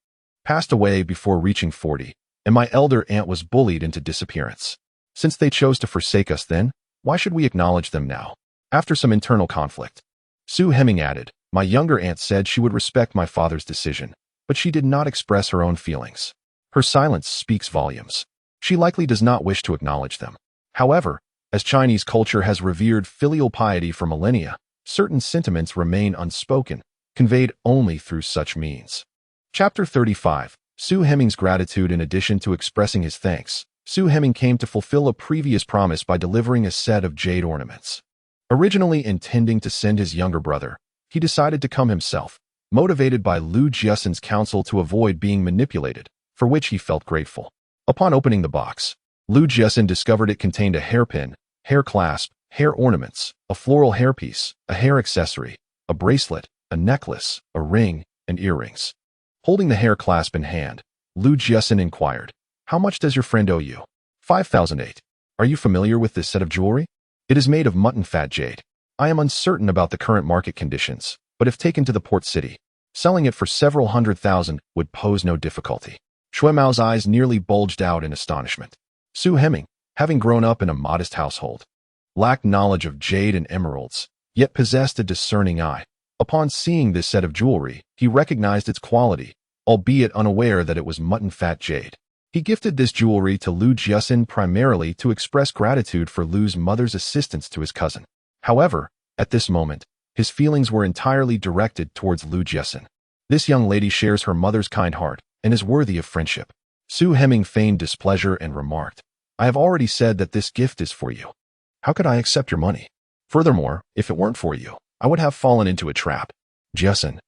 passed away before reaching 40, and my elder aunt was bullied into disappearance. Since they chose to forsake us then, why should we acknowledge them now?" After some internal conflict, Su Heming added, "My younger aunt said she would respect my father's decision, but she did not express her own feelings. Her silence speaks volumes. She likely does not wish to acknowledge them. However, as Chinese culture has revered filial piety for millennia, certain sentiments remain unspoken, conveyed only through such means. Chapter 35. Su Heming's gratitude. In addition to expressing his thanks, Su Heming came to fulfill a previous promise by delivering a set of jade ornaments. Originally intending to send his younger brother, he decided to come himself, motivated by Lu Jiaxin's counsel to avoid being manipulated, for which he felt grateful. Upon opening the box, Lu Jiaxin discovered it contained a hairpin, hair clasp, hair ornaments, a floral hairpiece, a hair accessory, a bracelet, a necklace, a ring, and earrings. Holding the hair clasp in hand, Lu Jiaxin inquired, "How much does your friend owe you?" 5,008. Are you familiar with this set of jewelry? It is made of mutton fat jade. I am uncertain about the current market conditions, but if taken to the port city, selling it for several 100,000 would pose no difficulty. Shui Mao's eyes nearly bulged out in astonishment. Su Heming, having grown up in a modest household, lacked knowledge of jade and emeralds, yet possessed a discerning eye. Upon seeing this set of jewelry, he recognized its quality, albeit unaware that it was mutton fat jade. He gifted this jewelry to Lu Jiaxin primarily to express gratitude for Lu's mother's assistance to his cousin. However, at this moment, his feelings were entirely directed towards Lu Jiaxin. This young lady shares her mother's kind heart and is worthy of friendship. Su Heming feigned displeasure and remarked, "I have already said that this gift is for you. How could I accept your money? Furthermore, if it weren't for you, I would have fallen into a trap." Jiaxin,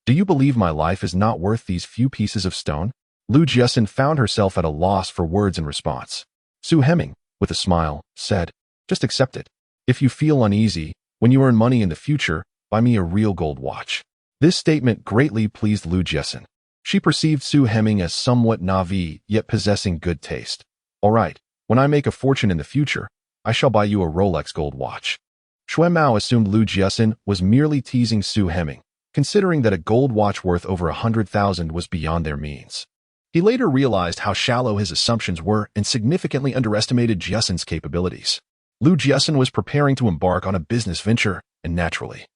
do you believe my life is not worth these few pieces of stone? Lu Jiaxin found herself at a loss for words in response. Su Heming, with a smile, said, "Just accept it. If you feel uneasy, when you earn money in the future, buy me a real gold watch." This statement greatly pleased Lu Jiaxin. She perceived Su Heming as somewhat naive, yet possessing good taste. "All right, when I make a fortune in the future, I shall buy you a Rolex gold watch." Shui Mao assumed Lu Jiaxin was merely teasing Su Heming, considering that a gold watch worth over 100,000 was beyond their means. He later realized how shallow his assumptions were and significantly underestimated Jiaxin's capabilities. Lu Jiaxin was preparing to embark on a business venture, and naturally,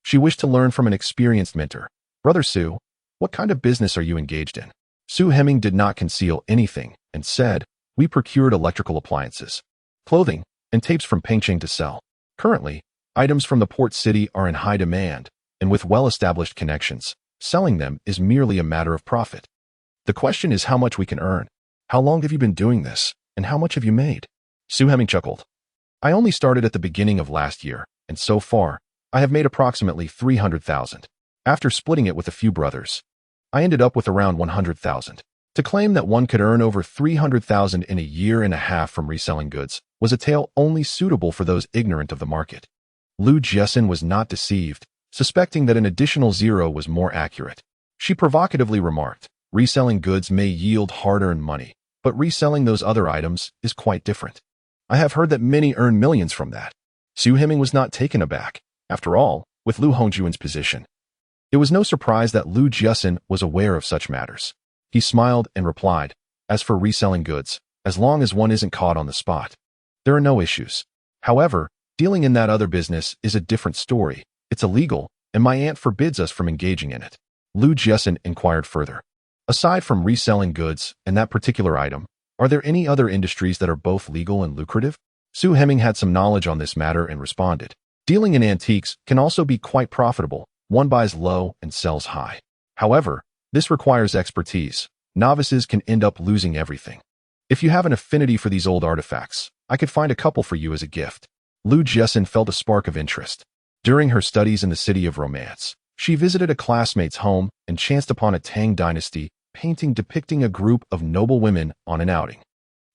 she wished to learn from an experienced mentor. "Brother Su, what kind of business are you engaged in?" Su Heming did not conceal anything and said, "We procured electrical appliances, clothing, and tapes from Pengcheng to sell. Currently, items from the port city are in high demand, and with well-established connections, selling them is merely a matter of profit. The question is how much we can earn. How long have you been doing this, and how much have you made?" Su Heming chuckled. "I only started at the beginning of last year, and so far, I have made approximately 300,000. After splitting it with a few brothers, I ended up with around 100,000. To claim that one could earn over 300,000 in a year and a half from reselling goods was a tale only suitable for those ignorant of the market." Lu Jiaxin was not deceived, suspecting that an additional zero was more accurate. She provocatively remarked, "Reselling goods may yield hard-earned money, but reselling those other items is quite different. I have heard that many earn millions from that." Su Heming was not taken aback. After all, with Lu Hongjuan's position, it was no surprise that Lu Jiaxin was aware of such matters. He smiled and replied, "As for reselling goods, as long as one isn't caught on the spot, there are no issues. However, dealing in that other business is a different story. It's illegal, and my aunt forbids us from engaging in it." Lu Jiaxin inquired further, "Aside from reselling goods and that particular item, are there any other industries that are both legal and lucrative?" Su Heming had some knowledge on this matter and responded, "Dealing in antiques can also be quite profitable. One buys low and sells high. However, this requires expertise. Novices can end up losing everything. If you have an affinity for these old artifacts, I could find a couple for you as a gift." Lu Jiaxin felt a spark of interest. During her studies in the City of Romance, she visited a classmate's home and chanced upon a Tang Dynasty painting depicting a group of noble women on an outing.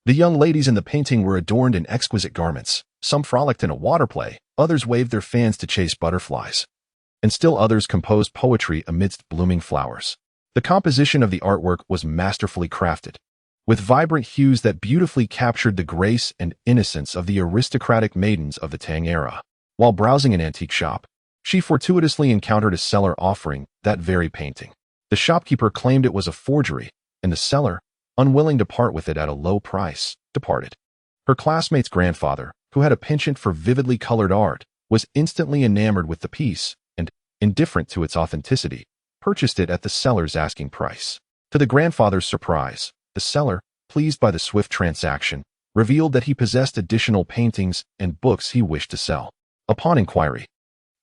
The young ladies in the painting were adorned in exquisite garments. Some frolicked in a water play, others waved their fans to chase butterflies, and still others composed poetry amidst blooming flowers. The composition of the artwork was masterfully crafted, with vibrant hues that beautifully captured the grace and innocence of the aristocratic maidens of the Tang era. While browsing an antique shop, she fortuitously encountered a seller offering that very painting. The shopkeeper claimed it was a forgery, and the seller, unwilling to part with it at a low price, departed. Her classmate's grandfather, who had a penchant for vividly colored art, was instantly enamored with the piece and, indifferent to its authenticity, purchased it at the seller's asking price. To the grandfather's surprise, the seller, pleased by the swift transaction, revealed that he possessed additional paintings and books he wished to sell. Upon inquiry,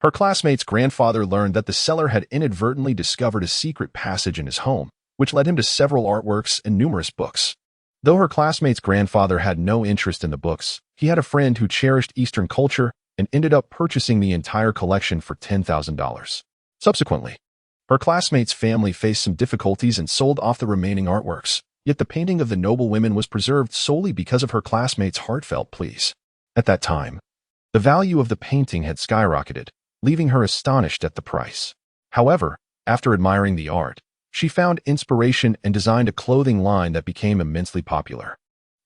Her classmate's grandfather learned that the seller had inadvertently discovered a secret passage in his home, which led him to several artworks and numerous books. Though her classmate's grandfather had no interest in the books, he had a friend who cherished Eastern culture and ended up purchasing the entire collection for $10,000. Subsequently, her classmate's family faced some difficulties and sold off the remaining artworks, yet the painting of the noble women was preserved solely because of her classmate's heartfelt pleas. At that time, the value of the painting had skyrocketed, leaving her astonished at the price. However, after admiring the art, she found inspiration and designed a clothing line that became immensely popular.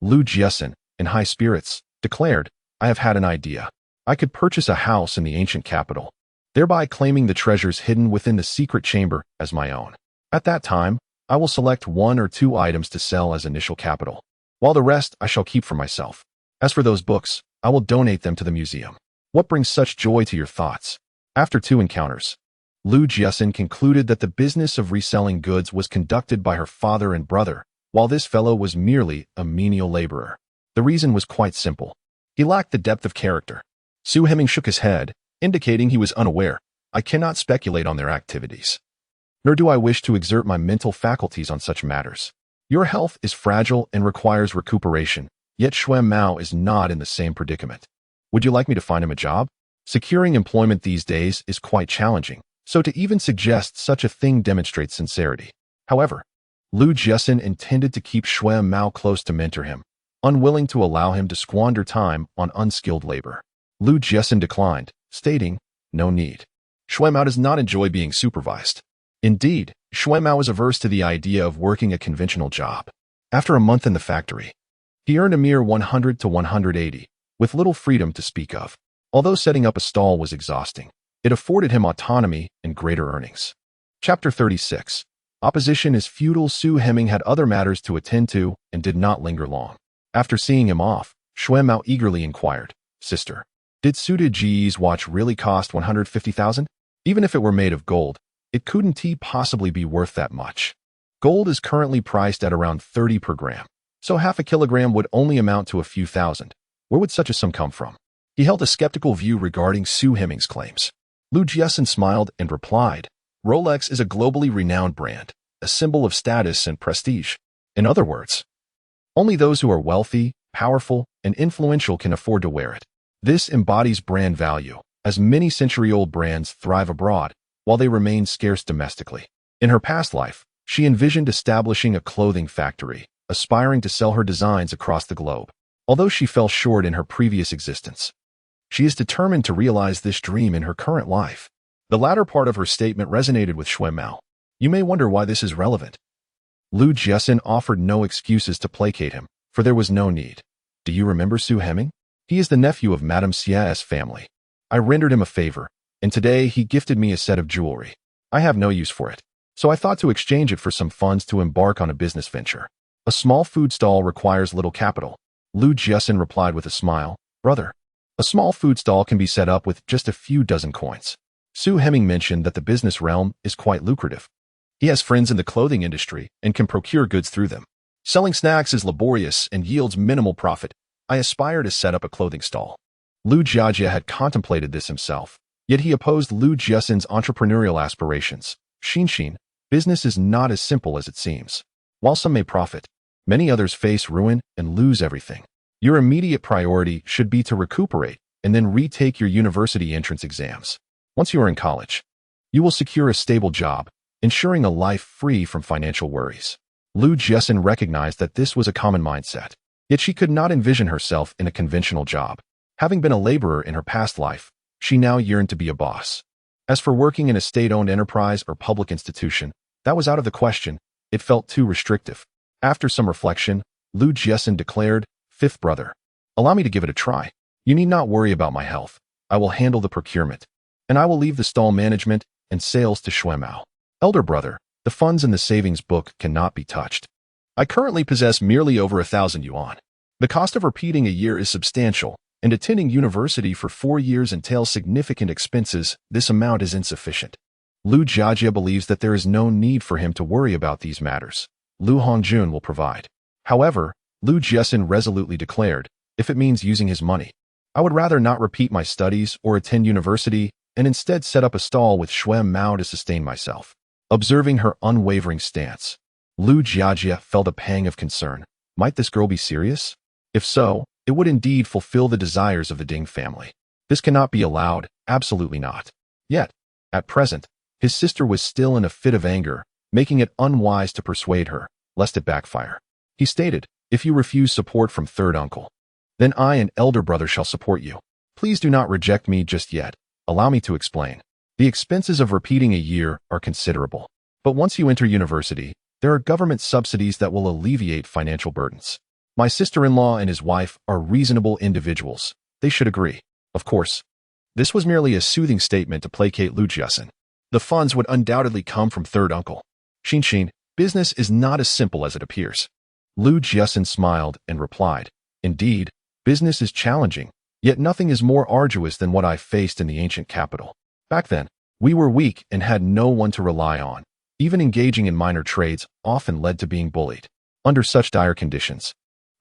Jiaxin, in high spirits, declared, "I have had an idea. I could purchase a house in the ancient capital, thereby claiming the treasures hidden within the secret chamber as my own. At that time, I will select 1 or 2 items to sell as initial capital, while the rest I shall keep for myself. As for those books, I will donate them to the museum." What brings such joy to your thoughts? After 2 encounters, Jiaxin concluded that the business of reselling goods was conducted by her father and brother, while this fellow was merely a menial laborer. The reason was quite simple. He lacked the depth of character. Su Heming shook his head, indicating he was unaware. "I cannot speculate on their activities. Nor do I wish to exert my mental faculties on such matters. Your health is fragile and requires recuperation, yet Xuan Mao is not in the same predicament. Would you like me to find him a job? Securing employment these days is quite challenging, so to even suggest such a thing demonstrates sincerity." However, Jiaxin intended to keep Xuan Mao close to mentor him, unwilling to allow him to squander time on unskilled labor. Jiaxin declined, stating, "No need. Xuan Mao does not enjoy being supervised." Indeed, Xuan Mao was averse to the idea of working a conventional job. After a month in the factory, he earned a mere 100 to 180, with little freedom to speak of. Although setting up a stall was exhausting, it afforded him autonomy and greater earnings. Chapter 36. Opposition is futile. Su Heming had other matters to attend to and did not linger long. After seeing him off, Xuan Mao eagerly inquired, "Sister, did Suda Ji's watch really cost 150,000? Even if it were made of gold, it couldn't possibly be worth that much. Gold is currently priced at around 30 per gram, so half a kilogram would only amount to a few thousand. Where would such a sum come from?" He held a skeptical view regarding Su Heming's claims. Jiaxin smiled and replied, "Rolex is a globally renowned brand, a symbol of status and prestige. In other words, only those who are wealthy, powerful, and influential can afford to wear it. This embodies brand value, as many century-old brands thrive abroad, while they remain scarce domestically." In her past life, she envisioned establishing a clothing factory, aspiring to sell her designs across the globe. Although she fell short in her previous existence, she is determined to realize this dream in her current life. The latter part of her statement resonated with Xuan Mao. You may wonder why this is relevant. Jiaxin offered no excuses to placate him, for there was no need. "Do you remember Su Heming? He is the nephew of Madame Xia's family. I rendered him a favor, and today he gifted me a set of jewelry. I have no use for it, so I thought to exchange it for some funds to embark on a business venture. A small food stall requires little capital." Jiaxin replied with a smile, "Brother, a small food stall can be set up with just a few dozen coins." Su Heming mentioned that the business realm is quite lucrative. He has friends in the clothing industry and can procure goods through them. "Selling snacks is laborious and yields minimal profit. I aspire to set up a clothing stall." Jiajia had contemplated this himself, yet he opposed Jiaxin's entrepreneurial aspirations. "Xinshin, business is not as simple as it seems. While some may profit, many others face ruin and lose everything. Your immediate priority should be to recuperate and then retake your university entrance exams. Once you are in college, you will secure a stable job, ensuring a life free from financial worries." Jiaxin recognized that this was a common mindset, yet she could not envision herself in a conventional job. Having been a laborer in her past life, she now yearned to be a boss. As for working in a state-owned enterprise or public institution, that was out of the question. It felt too restrictive. After some reflection, Jiaxin declared, "Fifth brother, allow me to give it a try. You need not worry about my health. I will handle the procurement, and I will leave the stall management and sales to Xuan Mao. Elder brother, the funds in the savings book cannot be touched. I currently possess merely over 1,000 yuan. The cost of repeating a year is substantial, and attending university for 4 years entails significant expenses. This amount is insufficient." Jiajia believes that there is no need for him to worry about these matters. Lu Hongjun will provide. However, Jiaxin resolutely declared, "If it means using his money, I would rather not repeat my studies or attend university. and instead set up a stall with Shuem Mao to sustain myself. Observing her unwavering stance, Lu Jiajia felt a pang of concern. Might this girl be serious? If so, it would indeed fulfill the desires of the Ding family. This cannot be allowed, absolutely not. Yet, at present, his sister was still in a fit of anger, making it unwise to persuade her, lest it backfire. He stated, "If you refuse support from third uncle, then I and elder brother shall support you. Please do not reject me just yet. Allow me to explain. The expenses of repeating a year are considerable. But once you enter university, there are government subsidies that will alleviate financial burdens. My sister-in-law and his wife are reasonable individuals. They should agree." Of course, this was merely a soothing statement to placate Lu Jiaxin. The funds would undoubtedly come from third uncle. Xin, business is not as simple as it appears. Lu Jiaxin smiled and replied, "Indeed, business is challenging, yet nothing is more arduous than what I faced in the ancient capital. Back then, we were weak and had no one to rely on. Even engaging in minor trades often led to being bullied. Under such dire conditions,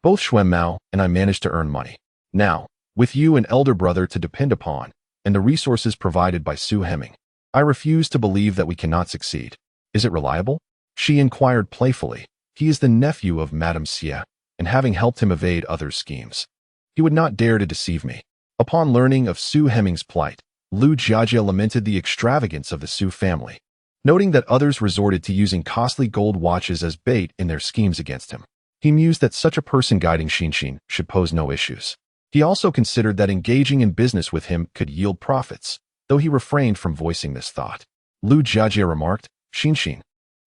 both Shuem Mao and I managed to earn money. Now, with you and elder brother to depend upon, and the resources provided by Su Heming, I refuse to believe that we cannot succeed. Is it reliable?" She inquired playfully. He is the nephew of Madame Xie, and having helped him evade others' schemes, he would not dare to deceive me. Upon learning of Su Heming's plight, Lu Jiajia lamented the extravagance of the Su family, noting that others resorted to using costly gold watches as bait in their schemes against him. He mused that such a person guiding Xin should pose no issues. He also considered that engaging in business with him could yield profits, though he refrained from voicing this thought. Lu Jiajia remarked, "Xin,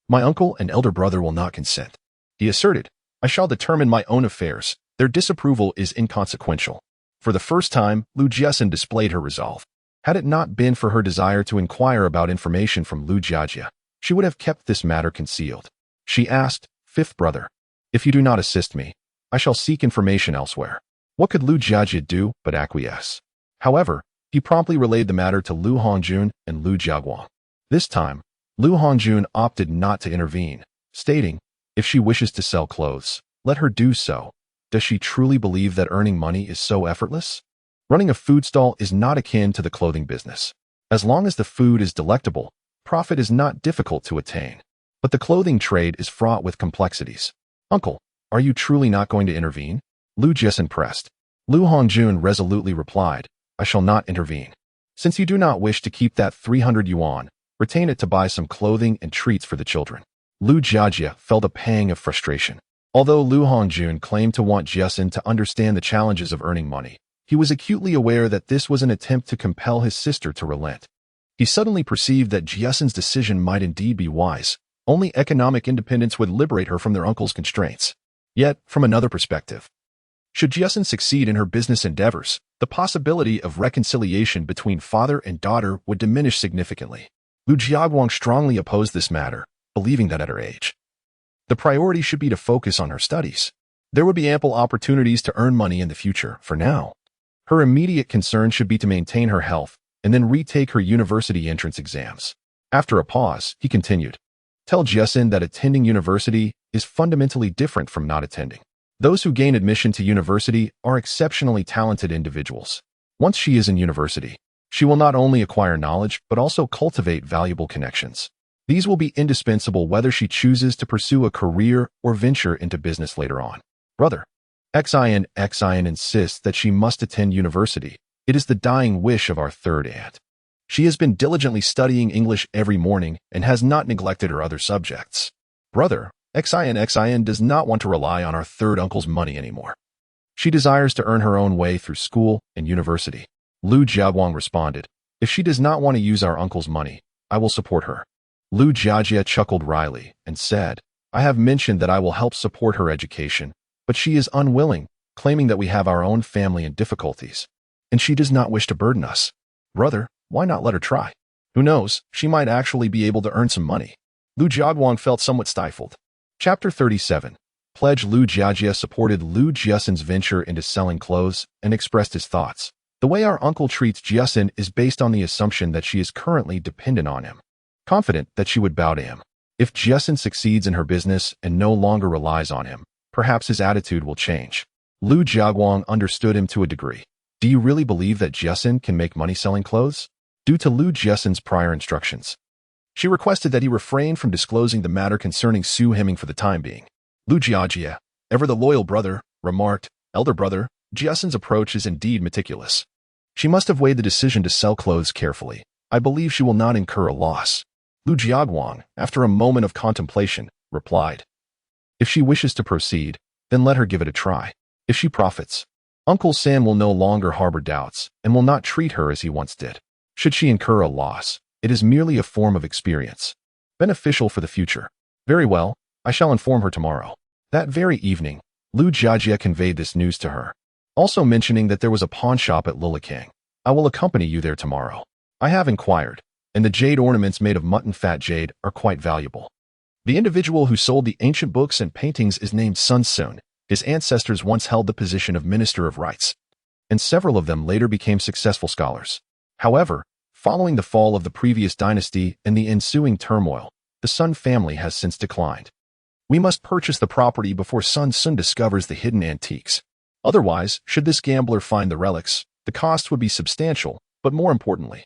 my uncle and elder brother will not consent." He asserted, "I shall determine my own affairs. Their disapproval is inconsequential." For the first time, Lu Jiaxin displayed her resolve. Had it not been for her desire to inquire about information from Lu Jiajia, she would have kept this matter concealed. She asked, "Fifth brother, if you do not assist me, I shall seek information elsewhere." What could Lu Jiajia do but acquiesce? However, he promptly relayed the matter to Lu Hongjun and Lu Jiaguang. This time, Lu Hongjun opted not to intervene, stating, "If she wishes to sell clothes, let her do so. Does she truly believe that earning money is so effortless? Running a food stall is not akin to the clothing business. As long as the food is delectable, profit is not difficult to attain. But the clothing trade is fraught with complexities. Uncle, are you truly not going to intervene?" Lu Jiaxin pressed. Lu Hongjun resolutely replied, "I shall not intervene. Since you do not wish to keep that 300 yuan, retain it to buy some clothing and treats for the children." Lu Jiajia felt a pang of frustration. Although Lu Hongjun claimed to want Jiaxin to understand the challenges of earning money, he was acutely aware that this was an attempt to compel his sister to relent. He suddenly perceived that Jiaxin's decision might indeed be wise. Only economic independence would liberate her from their uncle's constraints. Yet, from another perspective, should Jiaxin succeed in her business endeavors, the possibility of reconciliation between father and daughter would diminish significantly. Lu Jiaguang strongly opposed this matter, believing that at her age, the priority should be to focus on her studies. There would be ample opportunities to earn money in the future. For now, her immediate concern should be to maintain her health and then retake her university entrance exams. After a pause, he continued, "Tell Jiaxin that attending university is fundamentally different from not attending. Those who gain admission to university are exceptionally talented individuals. Once she is in university, she will not only acquire knowledge but also cultivate valuable connections. These will be indispensable whether she chooses to pursue a career or venture into business later on. Brother, Xin insists that she must attend university. It is the dying wish of our third aunt. She has been diligently studying English every morning and has not neglected her other subjects. Brother, Xin does not want to rely on our third uncle's money anymore. She desires to earn her own way through school and university." Lu Jiaguang responded, "If she does not want to use our uncle's money, I will support her." Lu Jiajia chuckled wryly and said, "I have mentioned that I will help support her education, but she is unwilling, claiming that we have our own family and difficulties, and she does not wish to burden us. Brother, why not let her try? Who knows, she might actually be able to earn some money." Lu Jiaguang felt somewhat stifled. Chapter 37. Pledge. Lu Jiajia supported Lu Jiaxin's venture into selling clothes and expressed his thoughts. "The way our uncle treats Jiaxin is based on the assumption that she is currently dependent on him, confident that she would bow to him. If Jiaxin succeeds in her business and no longer relies on him, perhaps his attitude will change." Lu Jiaguang understood him to a degree. "Do you really believe that Jiaxin can make money selling clothes?" due to Lu Jiaxin's prior instructions. She requested that he refrain from disclosing the matter concerning Su Heming for the time being. Lu Jiajie, ever the loyal brother, remarked, "Elder brother, Jiaxin's approach is indeed meticulous. She must have weighed the decision to sell clothes carefully. I believe she will not incur a loss." Lu Jiaguang, after a moment of contemplation, replied, "If she wishes to proceed, then let her give it a try. If she profits, Uncle Sam will no longer harbor doubts and will not treat her as he once did. Should she incur a loss, it is merely a form of experience, beneficial for the future. Very well, I shall inform her tomorrow." That very evening, Lu Jiajie conveyed this news to her, also mentioning that there was a pawn shop at Lulikang. "I will accompany you there tomorrow. I have inquired, and the jade ornaments made of mutton fat jade are quite valuable. The individual who sold the ancient books and paintings is named Sun Sun. His ancestors once held the position of Minister of Rites, and several of them later became successful scholars. However, following the fall of the previous dynasty and the ensuing turmoil, the Sun family has since declined. We must purchase the property before Sun Sun discovers the hidden antiques. Otherwise, should this gambler find the relics, the cost would be substantial, but more importantly,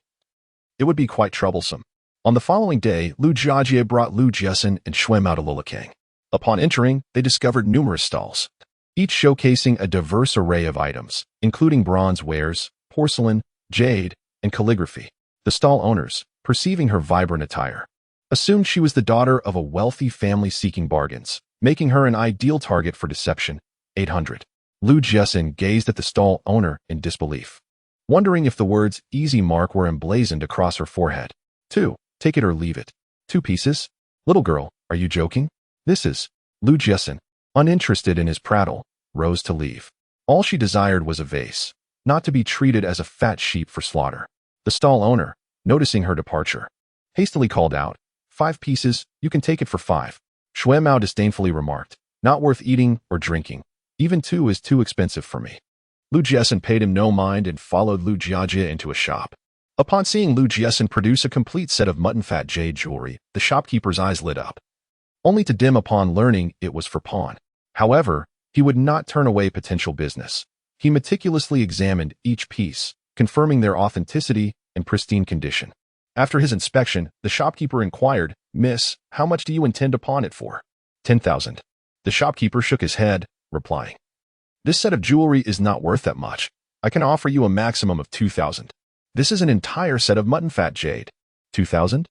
it would be quite troublesome." On the following day, Lu Jiajie brought Lu Jiaxin and Shuem out of Lulikang. Upon entering, they discovered numerous stalls, each showcasing a diverse array of items, including bronze wares, porcelain, jade, and calligraphy. The stall owners, perceiving her vibrant attire, assumed she was the daughter of a wealthy family seeking bargains, making her an ideal target for deception. 800. Lu Jiaxin gazed at the stall owner in disbelief, wondering if the words "easy mark" were emblazoned across her forehead. 2. Take it or leave it. 2 pieces? Little girl, are you joking? This is... Lu Jiaxin, uninterested in his prattle, rose to leave. All she desired was a vase, not to be treated as a fat sheep for slaughter. The stall owner, noticing her departure, hastily called out, 5 pieces, you can take it for 5. Shuem Mao disdainfully remarked, not worth eating or drinking. Even 2 is too expensive for me. Lu Jiaxin paid him no mind and followed Lu Jiajie into a shop. Upon seeing Lu Jiaxin produce a complete set of mutton fat jade jewelry, the shopkeeper's eyes lit up, only to dim upon learning it was for pawn. However, he would not turn away potential business. He meticulously examined each piece, confirming their authenticity and pristine condition. After his inspection, the shopkeeper inquired, "Miss, how much do you intend to pawn it for?" 10,000. The shopkeeper shook his head, replying, "This set of jewelry is not worth that much. I can offer you a maximum of 2,000. This is an entire set of mutton fat jade." 2,000?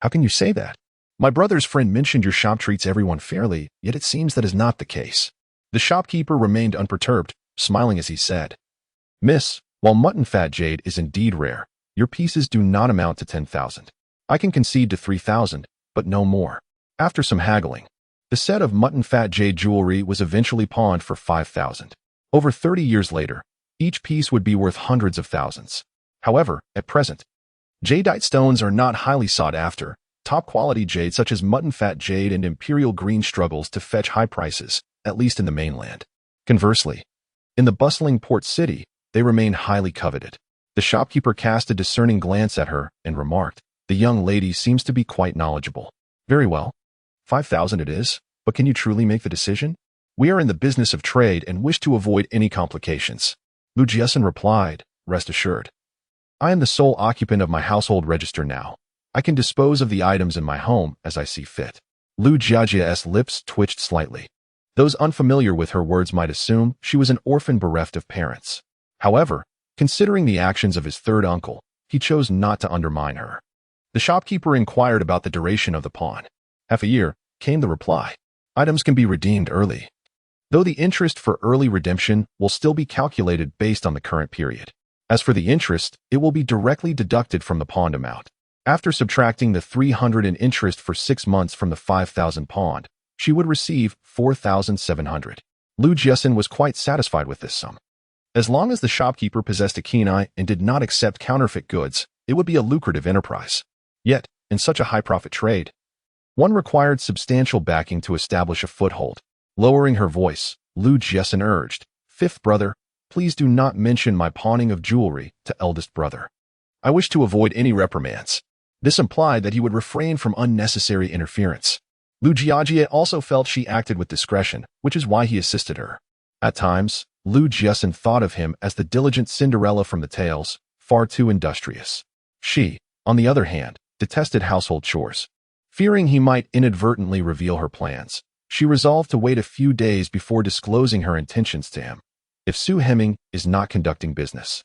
How can you say that? My brother's friend mentioned your shop treats everyone fairly, yet it seems that is not the case. The shopkeeper remained unperturbed, smiling as he said, "Miss, while mutton fat jade is indeed rare, your pieces do not amount to 10,000. I can concede to 3,000, but no more." After some haggling, the set of mutton fat jade jewelry was eventually pawned for 5,000. Over 30 years later, each piece would be worth hundreds of thousands. However, at present, jadeite stones are not highly sought after. Top-quality jade such as mutton fat jade and imperial green struggles to fetch high prices, at least in the mainland. Conversely, in the bustling port city, they remain highly coveted. The shopkeeper cast a discerning glance at her and remarked, "The young lady seems to be quite knowledgeable." "Very well. 5,000 it is, but can you truly make the decision? We are in the business of trade and wish to avoid any complications." Lu Jiaxin replied, "Rest assured. I am the sole occupant of my household register now. I can dispose of the items in my home as I see fit." Lu Jiajie's lips twitched slightly. Those unfamiliar with her words might assume she was an orphan bereft of parents. However, considering the actions of his third uncle, he chose not to undermine her. The shopkeeper inquired about the duration of the pawn. "Half a year," came the reply. "Items can be redeemed early, though the interest for early redemption will still be calculated based on the current period. As for the interest, it will be directly deducted from the pawned amount. After subtracting the 300 in interest for 6 months from the 5,000 pawned, she would receive 4,700. Lu Jiaxin was quite satisfied with this sum. As long as the shopkeeper possessed a keen eye and did not accept counterfeit goods, it would be a lucrative enterprise. Yet, in such a high-profit trade, one required substantial backing to establish a foothold. Lowering her voice, Lu Jiaxin urged, "Fifth brother, please do not mention my pawning of jewelry to eldest brother. I wish to avoid any reprimands." This implied that he would refrain from unnecessary interference. Lu Jiajie also felt she acted with discretion, which is why he assisted her. At times, Lu Jiaxin thought of him as the diligent Cinderella from the tales, far too industrious. She, on the other hand, detested household chores. Fearing he might inadvertently reveal her plans, she resolved to wait a few days before disclosing her intentions to him. If Su Heming is not conducting business,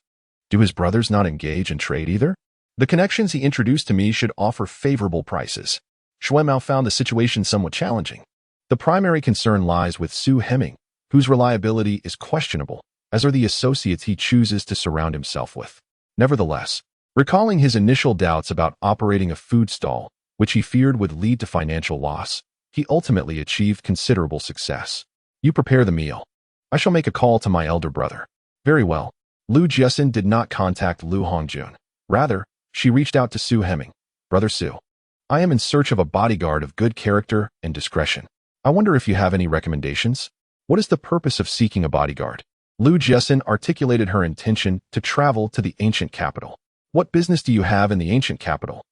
do his brothers not engage in trade either? The connections he introduced to me should offer favorable prices. Xuemao found the situation somewhat challenging. The primary concern lies with Su Heming, whose reliability is questionable, as are the associates he chooses to surround himself with. Nevertheless, recalling his initial doubts about operating a food stall, which he feared would lead to financial loss, he ultimately achieved considerable success. You prepare the meal. I shall make a call to my elder brother. Very well. Lu Jiaxin did not contact Lu Hongjun. Rather, she reached out to Su Heming. Brother Su, I am in search of a bodyguard of good character and discretion. I wonder if you have any recommendations? What is the purpose of seeking a bodyguard? Lu Jiaxin articulated her intention to travel to the ancient capital. What business do you have in the ancient capital?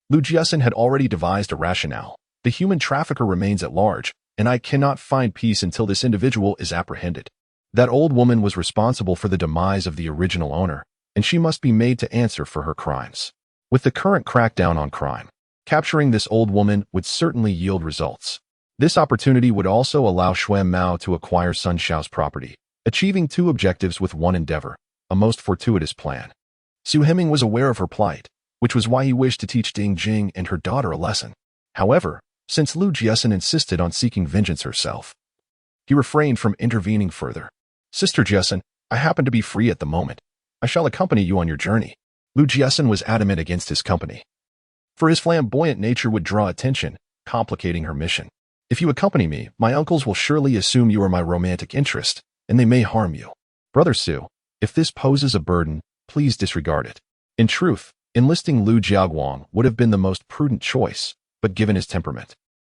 Lu Jiaxin had already devised a rationale. The human trafficker remains at large, and I cannot find peace until this individual is apprehended. That old woman was responsible for the demise of the original owner, and she must be made to answer for her crimes. With the current crackdown on crime, capturing this old woman would certainly yield results. This opportunity would also allow Xuemao to acquire Sun Xiao's property, achieving two objectives with one endeavor, a most fortuitous plan. Su Heming was aware of her plight, which was why he wished to teach Ding Jing and her daughter a lesson. However, since Lu Jiaxin insisted on seeking vengeance herself, he refrained from intervening further. Sister Jiaxin, I happen to be free at the moment. I shall accompany you on your journey. Lu Jiaxin was adamant against his company, for his flamboyant nature would draw attention, complicating her mission. If you accompany me, my uncles will surely assume you are my romantic interest, and they may harm you. Brother Su, if this poses a burden, please disregard it. In truth, enlisting Lu Jiaguang would have been the most prudent choice, but given his temperament,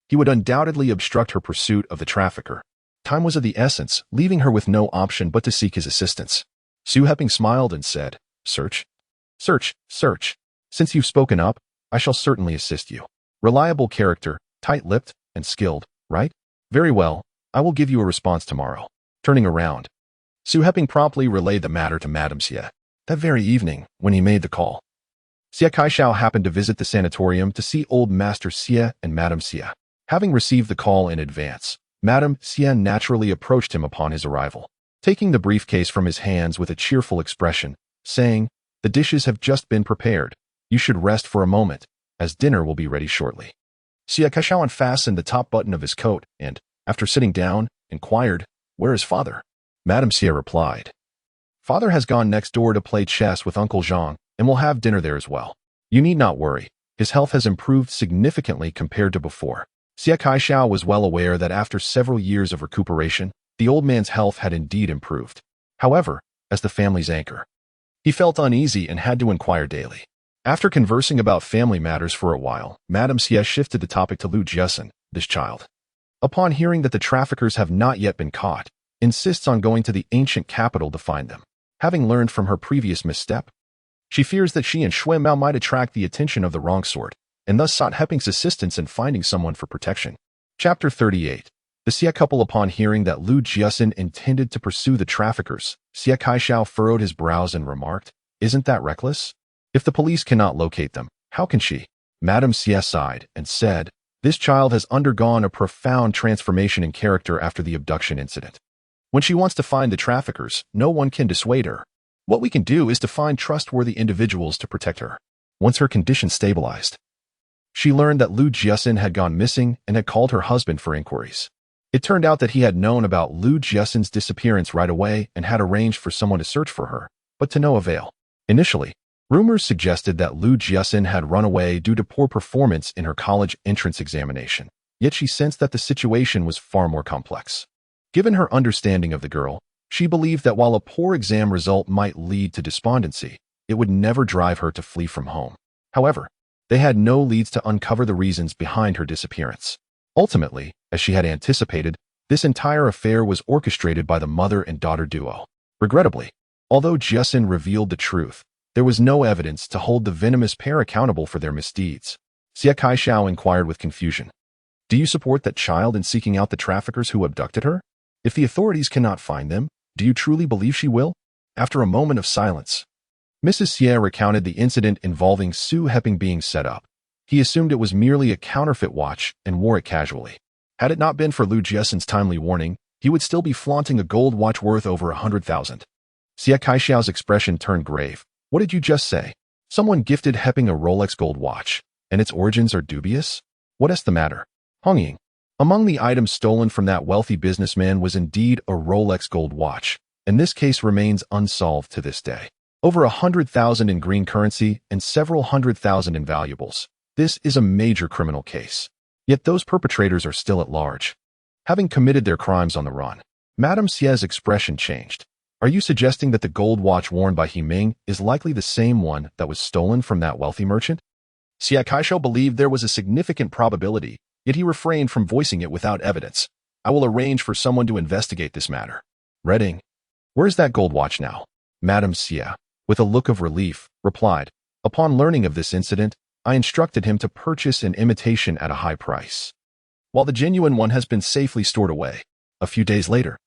he would undoubtedly obstruct her pursuit of the trafficker. Time was of the essence, leaving her with no option but to seek his assistance. Su Heping smiled and said, Search? Search, search. Since you've spoken up, I shall certainly assist you. Reliable character, tight-lipped, and skilled, right? Very well, I will give you a response tomorrow. Turning around, Su Heping promptly relayed the matter to Madame Xie. That very evening, when he made the call, Xie Kaishao happened to visit the sanatorium to see old Master Xie and Madame Xie. Having received the call in advance, Madame Xie naturally approached him upon his arrival, taking the briefcase from his hands with a cheerful expression, saying, The dishes have just been prepared. You should rest for a moment, as dinner will be ready shortly. Xie Kaishao unfastened the top button of his coat and, after sitting down, inquired, Where is father? Madame Xie replied, Father has gone next door to play chess with Uncle Zhang, and will have dinner there as well. You need not worry. His health has improved significantly compared to before. Xie Kaishao was well aware that after several years of recuperation, the old man's health had indeed improved. However, as the family's anchor, he felt uneasy and had to inquire daily. After conversing about family matters for a while, Madame Xie shifted the topic to Lu Jiaxin, this child. Upon hearing that the traffickers have not yet been caught, insists on going to the ancient capital to find them. Having learned from her previous misstep, she fears that she and Xuemao might attract the attention of the wrong sort, and thus sought Heping's assistance in finding someone for protection. Chapter 38. The Xie couple. Upon hearing that Lu Jiaxin intended to pursue the traffickers, Xie Kaishao furrowed his brows and remarked, Isn't that reckless? If the police cannot locate them, how can she? Madame Xie sighed and said, This child has undergone a profound transformation in character after the abduction incident. When she wants to find the traffickers, no one can dissuade her. What we can do is to find trustworthy individuals to protect her. Once her condition stabilized, she learned that Lu Jiaxin had gone missing and had called her husband for inquiries. It turned out that he had known about Lu Jiaxin's disappearance right away and had arranged for someone to search for her, but to no avail. Initially, rumors suggested that Lu Jiaxin had run away due to poor performance in her college entrance examination, yet she sensed that the situation was far more complex. Given her understanding of the girl, she believed that while a poor exam result might lead to despondency, it would never drive her to flee from home. However, they had no leads to uncover the reasons behind her disappearance. Ultimately, as she had anticipated, this entire affair was orchestrated by the mother and daughter duo. Regrettably, although Jiaxin revealed the truth, there was no evidence to hold the venomous pair accountable for their misdeeds. Xie Kaishao inquired with confusion, Do you support that child in seeking out the traffickers who abducted her? If the authorities cannot find them, do you truly believe she will? After a moment of silence, Mrs. Xie recounted the incident involving Su Heping being set up. He assumed it was merely a counterfeit watch and wore it casually. Had it not been for Lu Jiaxin's timely warning, he would still be flaunting a gold watch worth over 100,000. Xie Kaixiao's expression turned grave. What did you just say? Someone gifted Heping a Rolex gold watch, and its origins are dubious? What is the matter? Hongying. Among the items stolen from that wealthy businessman was indeed a Rolex gold watch, and this case remains unsolved to this day. Over 100,000 in green currency and several 100,000 in valuables. This is a major criminal case. Yet those perpetrators are still at large, having committed their crimes on the run. Madame Xie's expression changed. Are you suggesting that the gold watch worn by He Ming is likely the same one that was stolen from that wealthy merchant? Xie Kaishou believed there was a significant probability, yet he refrained from voicing it without evidence. I will arrange for someone to investigate this matter. Redding. Where's that gold watch now? Madame Xie, with a look of relief, replied. Upon learning of this incident, I instructed him to purchase an imitation at a high price, while the genuine one has been safely stored away. A few days later,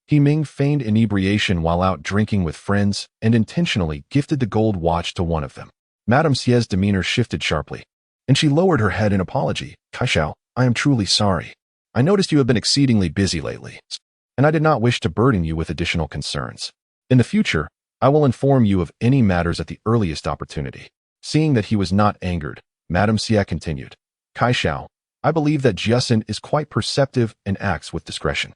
He Ming feigned inebriation while out drinking with friends and intentionally gifted the gold watch to one of them. Madame Xie's demeanor shifted sharply, and she lowered her head in apology. Kaishou, I am truly sorry. I noticed you have been exceedingly busy lately, and I did not wish to burden you with additional concerns. In the future, I will inform you of any matters at the earliest opportunity. Seeing that he was not angered, Madame Xie continued. Kaishou, I believe that Jiaxin is quite perceptive and acts with discretion.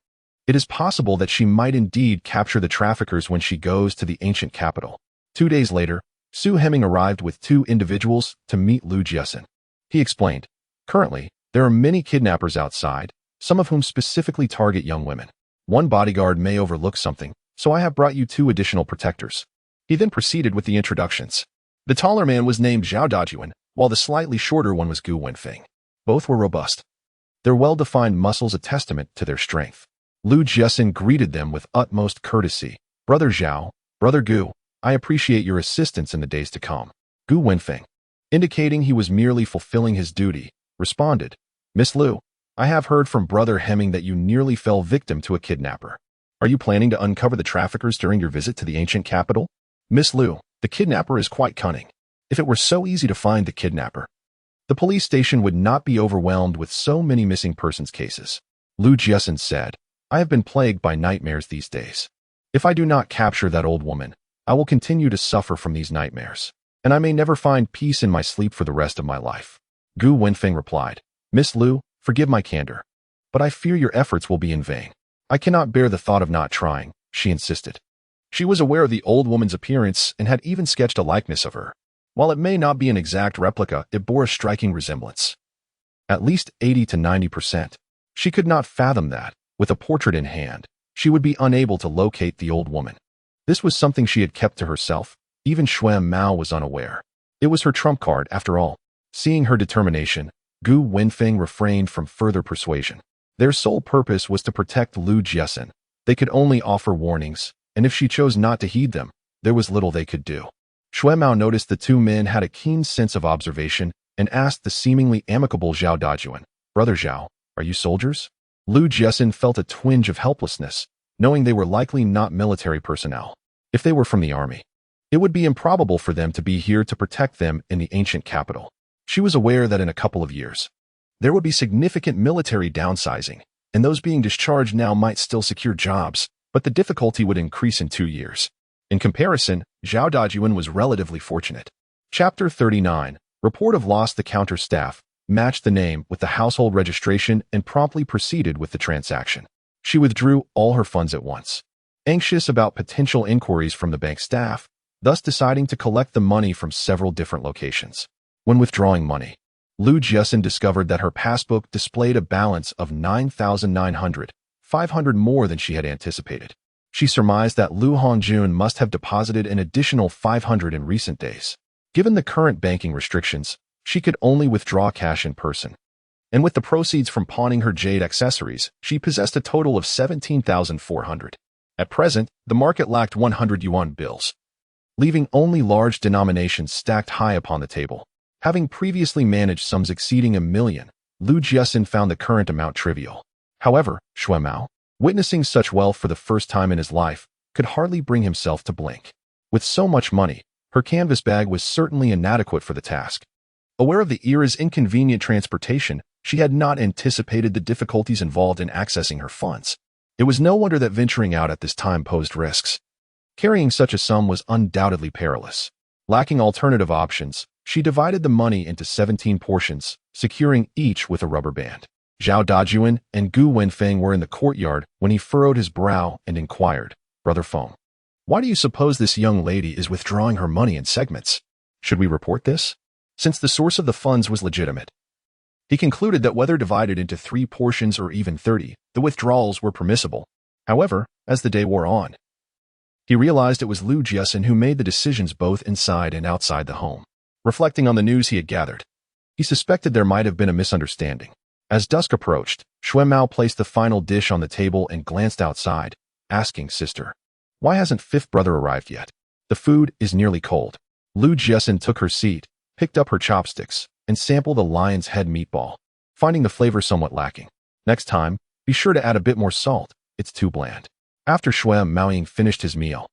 It is possible that she might indeed capture the traffickers when she goes to the ancient capital. 2 days later, Su Heming arrived with 2 individuals to meet Lu Jiaxin. He explained, currently, there are many kidnappers outside, some of whom specifically target young women. One bodyguard may overlook something, so I have brought you 2 additional protectors. He then proceeded with the introductions. The taller man was named Zhao Dajuan, while the slightly shorter one was Gu Wenfeng. Both were robust, their well-defined muscles a testament to their strength. Lu Jiaxin greeted them with utmost courtesy. Brother Zhao, Brother Gu, I appreciate your assistance in the days to come. Gu Wenfeng, indicating he was merely fulfilling his duty, responded, Miss Lu, I have heard from Brother Heming that you nearly fell victim to a kidnapper. Are you planning to uncover the traffickers during your visit to the ancient capital? Miss Lu, the kidnapper is quite cunning. If it were so easy to find the kidnapper, the police station would not be overwhelmed with so many missing persons cases. Lu Jiaxin said, I have been plagued by nightmares these days. If I do not capture that old woman, I will continue to suffer from these nightmares, and I may never find peace in my sleep for the rest of my life. Gu Wenfeng replied, Miss Lu, forgive my candor, but I fear your efforts will be in vain. I cannot bear the thought of not trying, she insisted. She was aware of the old woman's appearance and had even sketched a likeness of her. While it may not be an exact replica, it bore a striking resemblance. At least 80 to 90%. She could not fathom that, with a portrait in hand, she would be unable to locate the old woman. This was something she had kept to herself. Even Xuan Mao was unaware. It was her trump card, after all. Seeing her determination, Gu Wenfeng refrained from further persuasion. Their sole purpose was to protect Lu Jiaxin. They could only offer warnings, and if she chose not to heed them, there was little they could do. Xuan Mao noticed the 2 men had a keen sense of observation and asked the seemingly amicable Zhao Dajuan, Brother Zhao, are you soldiers? Lu Jiaxin felt a twinge of helplessness, knowing they were likely not military personnel. If they were from the army, it would be improbable for them to be here to protect them in the ancient capital. She was aware that in a couple of years, there would be significant military downsizing, and those being discharged now might still secure jobs, but the difficulty would increase in 2 years. In comparison, Zhao Dajuan was relatively fortunate. Chapter 39, Report of Lost. The counter staff matched the name with the household registration and promptly proceeded with the transaction. She withdrew all her funds at once, anxious about potential inquiries from the bank staff, thus deciding to collect the money from several different locations. When withdrawing money, Lu Jiaxin discovered that her passbook displayed a balance of 9,900, 500 more than she had anticipated. She surmised that Lu Hongjun must have deposited an additional 500 in recent days. Given the current banking restrictions, she could only withdraw cash in person. And with the proceeds from pawning her jade accessories, she possessed a total of 17,400. At present, the market lacked 100 yuan bills, leaving only large denominations stacked high upon the table. Having previously managed sums exceeding 1 million, Lu Jiaxin found the current amount trivial. However, Xuan Mao, witnessing such wealth for the first time in his life, could hardly bring himself to blink. With so much money, Her canvas bag was certainly inadequate for the task. Aware of the era's inconvenient transportation, she had not anticipated the difficulties involved in accessing her funds. It was no wonder that venturing out at this time posed risks. Carrying such a sum was undoubtedly perilous. Lacking alternative options, she divided the money into 17 portions, securing each with a rubber band. Zhao Dajuan and Gu Wenfeng were in the courtyard when he furrowed his brow and inquired, "Brother Feng, why do you suppose this young lady is withdrawing her money in segments? Should we report this?" Since the source of the funds was legitimate, he concluded that whether divided into 3 portions or even 30, the withdrawals were permissible. However, as the day wore on, he realized it was Lu Jiaxin who made the decisions both inside and outside the home. Reflecting on the news he had gathered, he suspected there might have been a misunderstanding. As dusk approached, Mao placed the final dish on the table and glanced outside, asking, "Sister, why hasn't fifth brother arrived yet? The food is nearly cold." Lu Jiaxin took her seat, picked up her chopsticks, and sampled the lion's head meatball, finding the flavor somewhat lacking. "Next time, be sure to add a bit more salt. It's too bland." After Maoying finished his meal,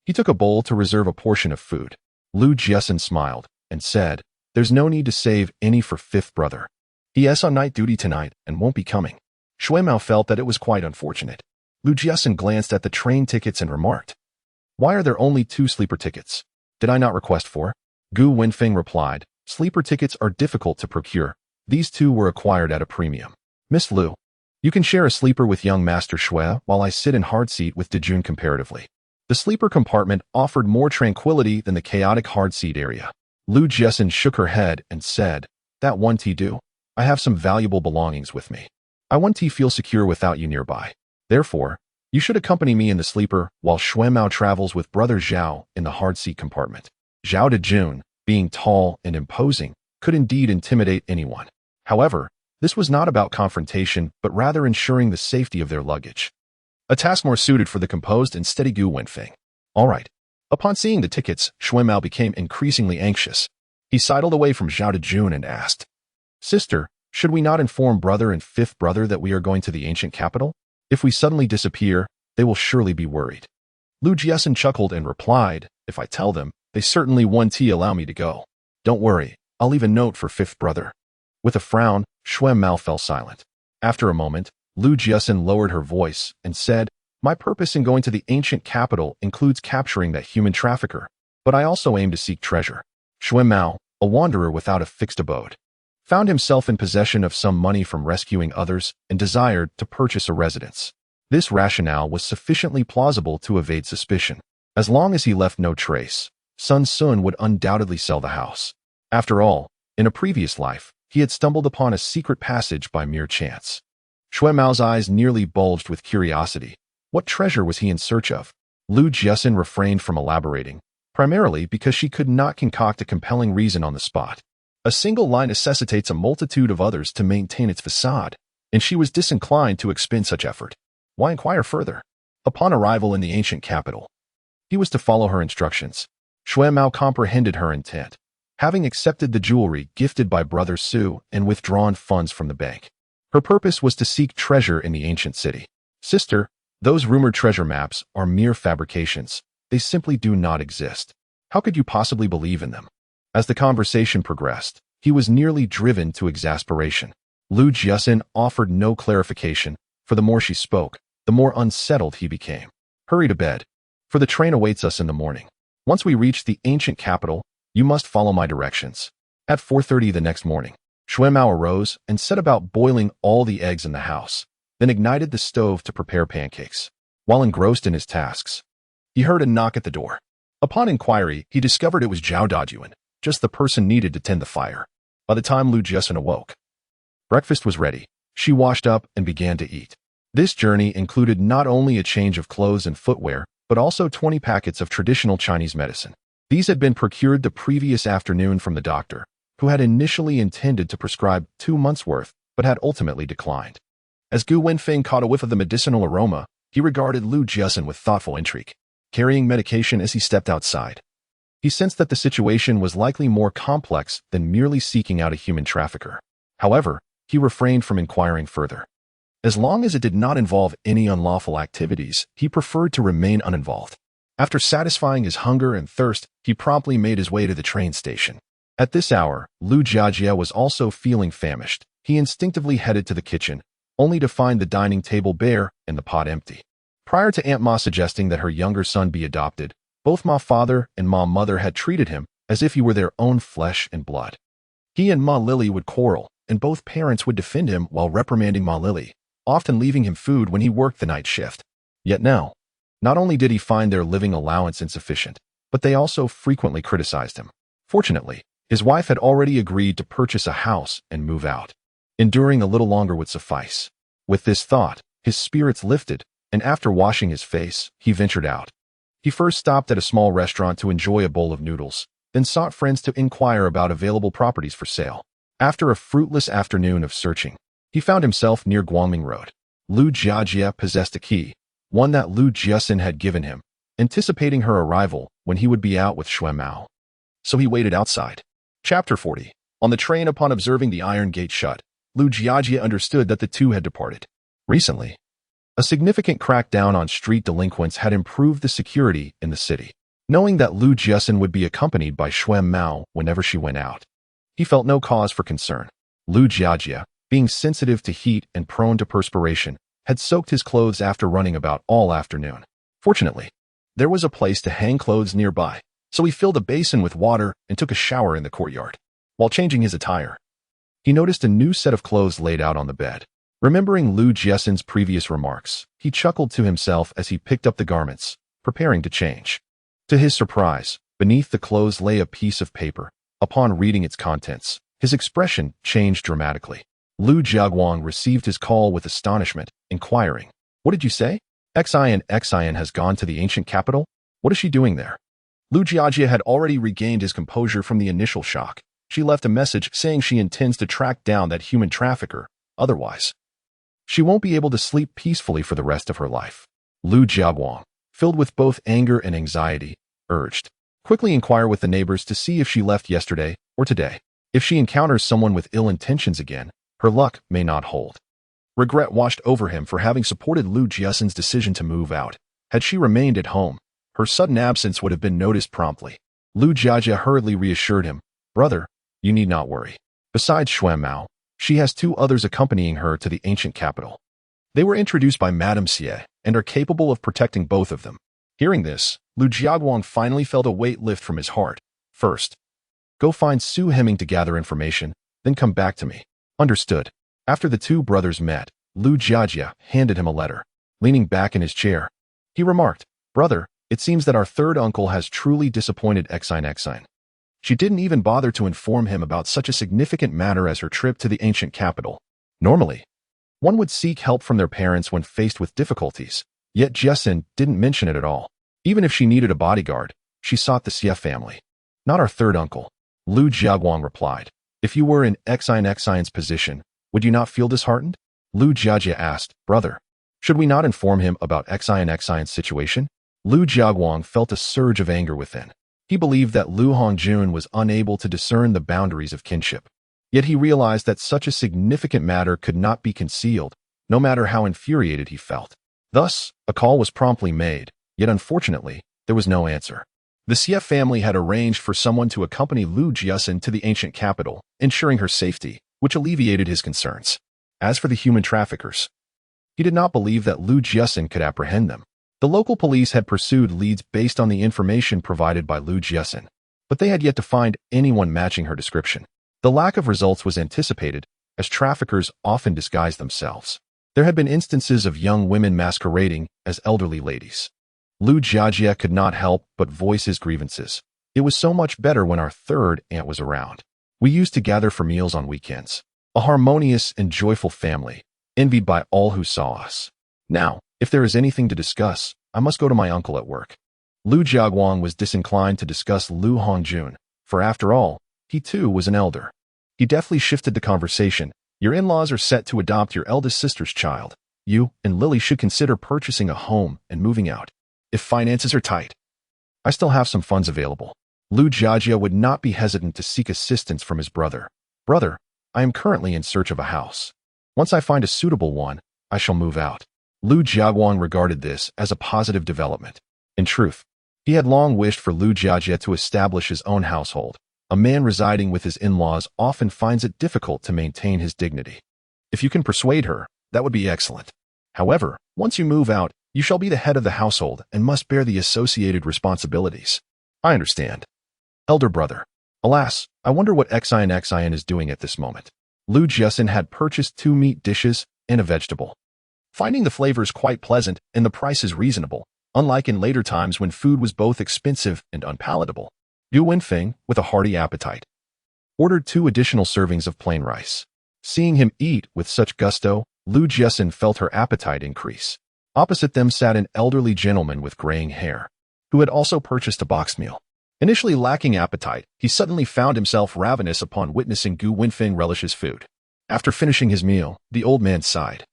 he took a bowl to reserve a portion of food. Lu Jiaxin smiled and said, "There's no need to save any for fifth brother. He is on night duty tonight and won't be coming." Mao felt that it was quite unfortunate. Lu Jiaxin glanced at the train tickets and remarked, "Why are there only 2 sleeper tickets? Did I not request for?" Gu Wenfeng replied, "Sleeper tickets are difficult to procure. These 2 were acquired at a premium. Miss Lu, you can share a sleeper with young Master Shui while I sit in hard seat with Dejun comparatively." The sleeper compartment offered more tranquility than the chaotic hard seat area. Lu Jiaxin shook her head and said, "That won't do. I have some valuable belongings with me. I want to feel secure without you nearby. Therefore, you should accompany me in the sleeper while Mao travels with brother Zhao in the hard seat compartment." Zhao Dejun, being tall and imposing, could indeed intimidate anyone. However, this was not about confrontation, but rather ensuring the safety of their luggage. A task more suited for the composed and steady Gu Wenfeng. "All right." Upon seeing the tickets, Mao became increasingly anxious. He sidled away from Zhao Dejun and asked, "Sister, should we not inform brother and fifth brother that we are going to the ancient capital? If we suddenly disappear, they will surely be worried." Lu Jiaxin chuckled and replied, "If I tell them, they certainly won't allow me to go. Don't worry, I'll leave a note for fifth brother." With a frown, Mao fell silent. After a moment, Lu Jiaxin lowered her voice and said, "My purpose in going to the ancient capital includes capturing that human trafficker, but I also aim to seek treasure." Mao, a wanderer without a fixed abode, found himself in possession of some money from rescuing others and desired to purchase a residence. This rationale was sufficiently plausible to evade suspicion. As long as he left no trace, Sun Sun would undoubtedly sell the house. After all, in a previous life, he had stumbled upon a secret passage by mere chance. Mao's eyes nearly bulged with curiosity. What treasure was he in search of? Lu Jiaxin refrained from elaborating, primarily because she could not concoct a compelling reason on the spot. A single lie necessitates a multitude of others to maintain its facade, and she was disinclined to expend such effort. Why inquire further? Upon arrival in the ancient capital, he was to follow her instructions. Mao comprehended her intent, having accepted the jewelry gifted by Brother Su and withdrawn funds from the bank. Her purpose was to seek treasure in the ancient city. "Sister, those rumored treasure maps are mere fabrications. They simply do not exist. How could you possibly believe in them?" As the conversation progressed, he was nearly driven to exasperation. Lu Jiaxin offered no clarification, for the more she spoke, the more unsettled he became. "Hurry to bed, for the train awaits us in the morning. Once we reach the ancient capital, you must follow my directions." At 4:30 the next morning, Mao arose and set about boiling all the eggs in the house, then ignited the stove to prepare pancakes. While engrossed in his tasks, he heard a knock at the door. Upon inquiry, he discovered it was Zhao Dajuan, just the person needed to tend the fire. By the time Lu Jiaxin awoke, breakfast was ready. She washed up and began to eat. This journey included not only a change of clothes and footwear, but also 20 packets of traditional Chinese medicine. These had been procured the previous afternoon from the doctor, who had initially intended to prescribe 2 months' worth, but had ultimately declined. As Gu Wenfeng caught a whiff of the medicinal aroma, he regarded Lu Jiaxin with thoughtful intrigue, carrying medication as he stepped outside. He sensed that the situation was likely more complex than merely seeking out a human trafficker. However, he refrained from inquiring further. As long as it did not involve any unlawful activities, he preferred to remain uninvolved. After satisfying his hunger and thirst, he promptly made his way to the train station. At this hour, Lu Jiajie was also feeling famished. He instinctively headed to the kitchen, only to find the dining table bare and the pot empty. Prior to Aunt Ma suggesting that her younger son be adopted, both Ma father and Ma mother had treated him as if he were their own flesh and blood. He and Ma Lily would quarrel, and both parents would defend him while reprimanding Ma Lily, often leaving him food when he worked the night shift. Yet now, not only did he find their living allowance insufficient, but they also frequently criticized him. Fortunately, his wife had already agreed to purchase a house and move out. Enduring a little longer would suffice. With this thought, his spirits lifted, and after washing his face, he ventured out. He first stopped at a small restaurant to enjoy a bowl of noodles, then sought friends to inquire about available properties for sale. After a fruitless afternoon of searching, he found himself near Guangming Road. Lu Jiajie possessed a key, one that Lu Jiaxin had given him, anticipating her arrival when he would be out with Mao. So he waited outside. Chapter 40. On the train, upon observing the iron gate shut, Lu Jiajie understood that the two had departed. Recently, a significant crackdown on street delinquents had improved the security in the city. Knowing that Lu Jiaxin would be accompanied by Mao whenever she went out, he felt no cause for concern. Lu Jiajie, being sensitive to heat and prone to perspiration, had soaked his clothes after running about all afternoon. Fortunately, there was a place to hang clothes nearby, so he filled a basin with water and took a shower in the courtyard. While changing his attire, he noticed a new set of clothes laid out on the bed. Remembering Lu Jiaxin's previous remarks, he chuckled to himself as he picked up the garments, preparing to change. To his surprise, beneath the clothes lay a piece of paper. Upon reading its contents, his expression changed dramatically. Lu Jiaguang received his call with astonishment, inquiring, "What did you say? Xian has gone to the ancient capital? What is she doing there?" Lu Jiajie had already regained his composure from the initial shock. She left a message saying she intends to track down that human trafficker, otherwise she won't be able to sleep peacefully for the rest of her life. Lu Jiaguang, filled with both anger and anxiety, urged, "Quickly inquire with the neighbors to see if she left yesterday or today. If she encounters someone with ill intentions again, her luck may not hold." Regret washed over him for having supported Lu Jiaxin's decision to move out. Had she remained at home, her sudden absence would have been noticed promptly. Lu Jiajie hurriedly reassured him, "Brother, you need not worry. Besides Mao, she has two others accompanying her to the ancient capital. They were introduced by Madame Xie and are capable of protecting both of them." Hearing this, Lu Jiaguang finally felt a weight lift from his heart. "First, go find Su Heming to gather information, then come back to me." Understood. After the two brothers met, Lu Jiajie handed him a letter. Leaning back in his chair, he remarked, "Brother, it seems that our third uncle has truly disappointed Xian. She didn't even bother to inform him about such a significant matter as her trip to the ancient capital. Normally, one would seek help from their parents when faced with difficulties, yet Jiaxin didn't mention it at all. Even if she needed a bodyguard, she sought the Xie family. Not our third uncle." Lu Jiaguang replied. "If you were in Xian's position, would you not feel disheartened?" Lu Jiajie asked, "Brother, should we not inform him about Xian's situation?" Lu Jiaguang felt a surge of anger within. He believed that Lu Hongjun was unable to discern the boundaries of kinship. Yet he realized that such a significant matter could not be concealed, no matter how infuriated he felt. Thus, a call was promptly made, yet unfortunately, there was no answer. The Xie family had arranged for someone to accompany Lu Jiaxin to the ancient capital, ensuring her safety, which alleviated his concerns. As for the human traffickers, he did not believe that Lu Jiaxin could apprehend them. The local police had pursued leads based on the information provided by Lu Jiaxin, but they had yet to find anyone matching her description. The lack of results was anticipated, as traffickers often disguise themselves. There had been instances of young women masquerading as elderly ladies. Lu Jiajie could not help but voice his grievances. "It was so much better when our third aunt was around. We used to gather for meals on weekends. A harmonious and joyful family, envied by all who saw us. Now, if there is anything to discuss, I must go to my uncle at work." Lu Jiaguang was disinclined to discuss Lu Hongjun, for after all, he too was an elder. He deftly shifted the conversation. "Your in-laws are set to adopt your eldest sister's child. You and Lily should consider purchasing a home and moving out. If finances are tight, I still have some funds available." Lu Jiajie would not be hesitant to seek assistance from his brother. "Brother, I am currently in search of a house. Once I find a suitable one, I shall move out." Lu Jiaguang regarded this as a positive development. In truth, He had long wished for Lu Jiajie to establish his own household. A man residing with his in-laws often finds it difficult to maintain his dignity. If you can persuade her, that would be excellent. However, once you move out, you shall be the head of the household and must bear the associated responsibilities. I understand. Elder brother. Alas, I wonder what Xian is doing at this moment. Lu Jiaxin had purchased 2 meat dishes and a vegetable. Finding the flavors quite pleasant and the prices reasonable, unlike in later times when food was both expensive and unpalatable, Gu Wenfeng, with a hearty appetite, ordered 2 additional servings of plain rice. Seeing him eat with such gusto, Lu Jiaxin felt her appetite increase. Opposite them sat an elderly gentleman with graying hair, who had also purchased a box meal. Initially lacking appetite, he suddenly found himself ravenous upon witnessing Gu Wenfeng relish his food. After finishing his meal, the old man sighed.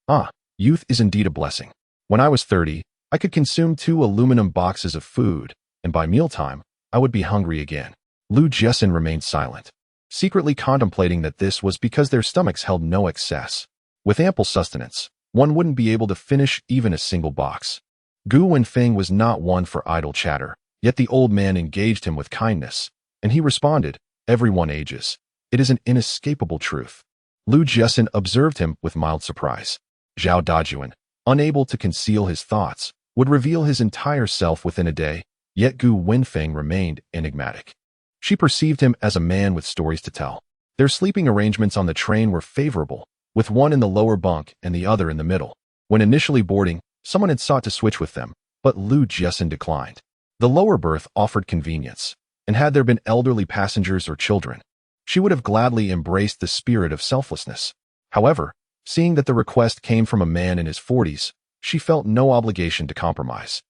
Ah, youth is indeed a blessing. When I was 30, I could consume 2 aluminum boxes of food, and by mealtime, I would be hungry again. Lu Jiaxin remained silent, secretly contemplating that this was because their stomachs held no excess. With ample sustenance, one wouldn't be able to finish even a single box. Gu Wenfeng was not one for idle chatter, yet the old man engaged him with kindness, and he responded, "Everyone ages. It is an inescapable truth." Lu Jiaxin observed him with mild surprise. Zhao Dajuan, unable to conceal his thoughts, would reveal his entire self within a day, yet Gu Wenfeng remained enigmatic. She perceived him as a man with stories to tell. Their sleeping arrangements on the train were favorable, with one in the lower bunk and the other in the middle. When initially boarding, someone had sought to switch with them, but Lu Jiaxin declined. The lower berth offered convenience, and had there been elderly passengers or children, she would have gladly embraced the spirit of selflessness. However, seeing that the request came from a man in his 40s, she felt no obligation to compromise.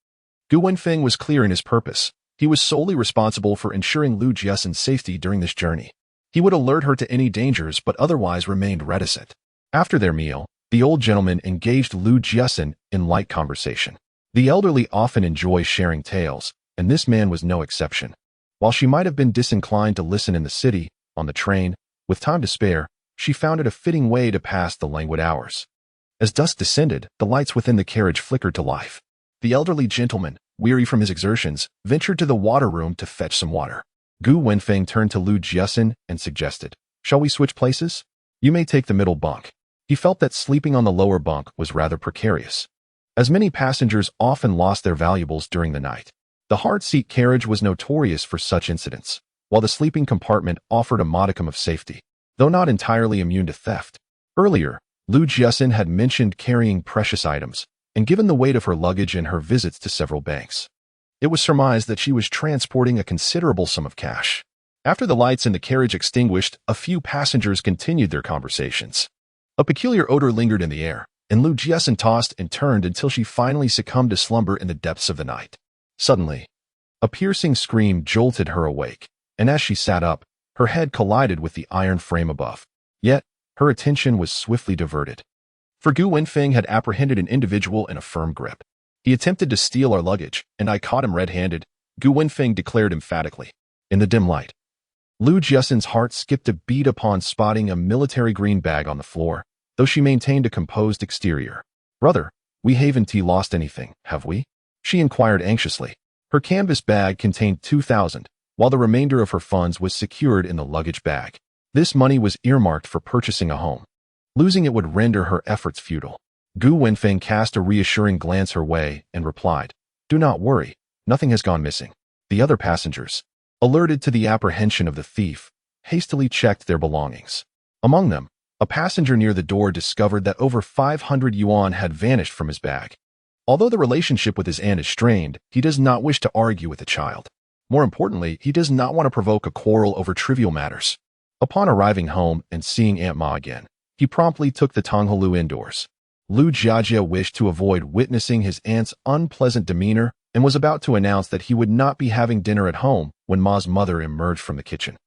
Gu Wenfeng was clear in his purpose. He was solely responsible for ensuring Lu Jiaxin's safety during this journey. He would alert her to any dangers but otherwise remained reticent. After their meal, the old gentleman engaged Lu Jiaxin in light conversation. The elderly often enjoy sharing tales, and this man was no exception. While she might have been disinclined to listen in the city, on the train, with time to spare, she found it a fitting way to pass the languid hours. As dusk descended, the lights within the carriage flickered to life. The elderly gentleman, weary from his exertions, ventured to the water room to fetch some water. Gu Wenfeng turned to Lu Jiaxin and suggested, "Shall we switch places? You may take the middle bunk." He felt that sleeping on the lower bunk was rather precarious, as many passengers often lost their valuables during the night. The hard-seat carriage was notorious for such incidents, while the sleeping compartment offered a modicum of safety, though not entirely immune to theft. Earlier, Lu Jiaxin had mentioned carrying precious items, and given the weight of her luggage and her visits to several banks, it was surmised that she was transporting a considerable sum of cash. After the lights in the carriage extinguished, a few passengers continued their conversations. A peculiar odor lingered in the air, and Lu Jiaxin tossed and turned until she finally succumbed to slumber in the depths of the night. Suddenly, a piercing scream jolted her awake, and as she sat up, her head collided with the iron frame above. Yet, her attention was swiftly diverted. For Gu Wenfeng had apprehended an individual in a firm grip. "He attempted to steal our luggage, and I caught him red-handed," Gu Wenfeng declared emphatically. In the dim light, Lu Jiaxin's heart skipped a beat upon spotting a military green bag on the floor, though she maintained a composed exterior. "Brother, we haven't lost anything, have we?" she inquired anxiously. Her canvas bag contained 2,000, while the remainder of her funds was secured in the luggage bag. This money was earmarked for purchasing a home. Losing it would render her efforts futile. Gu Wenfeng cast a reassuring glance her way and replied, "Do not worry, nothing has gone missing." The other passengers, alerted to the apprehension of the thief, hastily checked their belongings. Among them, a passenger near the door discovered that over 500 yuan had vanished from his bag. Although the relationship with his aunt is strained, he does not wish to argue with the child. More importantly, he does not want to provoke a quarrel over trivial matters. Upon arriving home and seeing Aunt Ma again, he promptly took the Tonghulu indoors. Lu Jiajie wished to avoid witnessing his aunt's unpleasant demeanor and was about to announce that he would not be having dinner at home when Ma's mother emerged from the kitchen.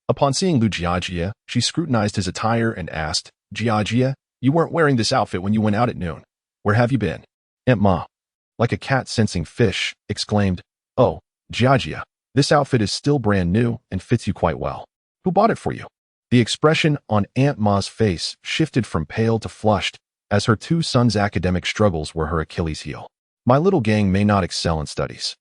Upon seeing Lu Jiajie, she scrutinized his attire and asked, "Jiajie, you weren't wearing this outfit when you went out at noon. Where have you been?" Aunt Ma, like a cat sensing fish, exclaimed, "Oh, Jiajie, this outfit is still brand new and fits you quite well. Who bought it for you?" The expression on Aunt Ma's face shifted from pale to flushed, as her 2 sons' academic struggles were her Achilles heel. "My little gang may not excel in studies.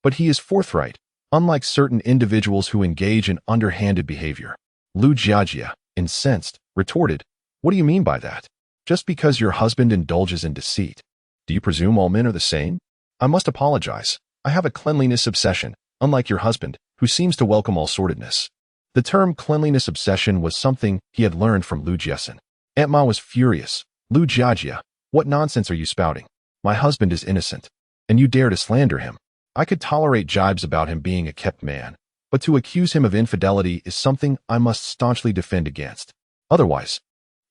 but he is forthright, unlike certain individuals who engage in underhanded behavior. Lu Jiajia, incensed, retorted, "What do you mean by that? Just because your husband indulges in deceit? Do you presume all men are the same? I must apologize. I have a cleanliness obsession, unlike your husband, who seems to welcome all sordidness." The term cleanliness obsession was something he had learned from Lu Jiaxin. Aunt Ma was furious. "Lu Jiajia, what nonsense are you spouting? My husband is innocent, and you dare to slander him. I could tolerate jibes about him being a kept man, but to accuse him of infidelity is something I must staunchly defend against. Otherwise,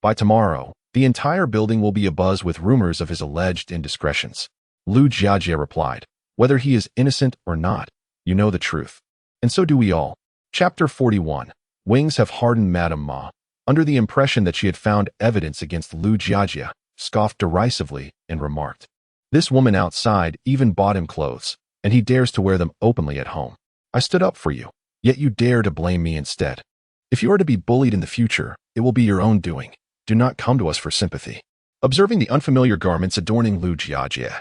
by tomorrow, the entire building will be abuzz with rumors of his alleged indiscretions." Lu Jiajie replied, "Whether he is innocent or not, you know the truth. And so do we all." Chapter 41. Wings have hardened Madame Ma. Under the impression that she had found evidence against Lu Jiajie, scoffed derisively and remarked, "This woman outside even bought him clothes, and he dares to wear them openly at home. I stood up for you, yet you dare to blame me instead. If you are to be bullied in the future, it will be your own doing. Do not come to us for sympathy." Observing the unfamiliar garments adorning Lu Jiajie,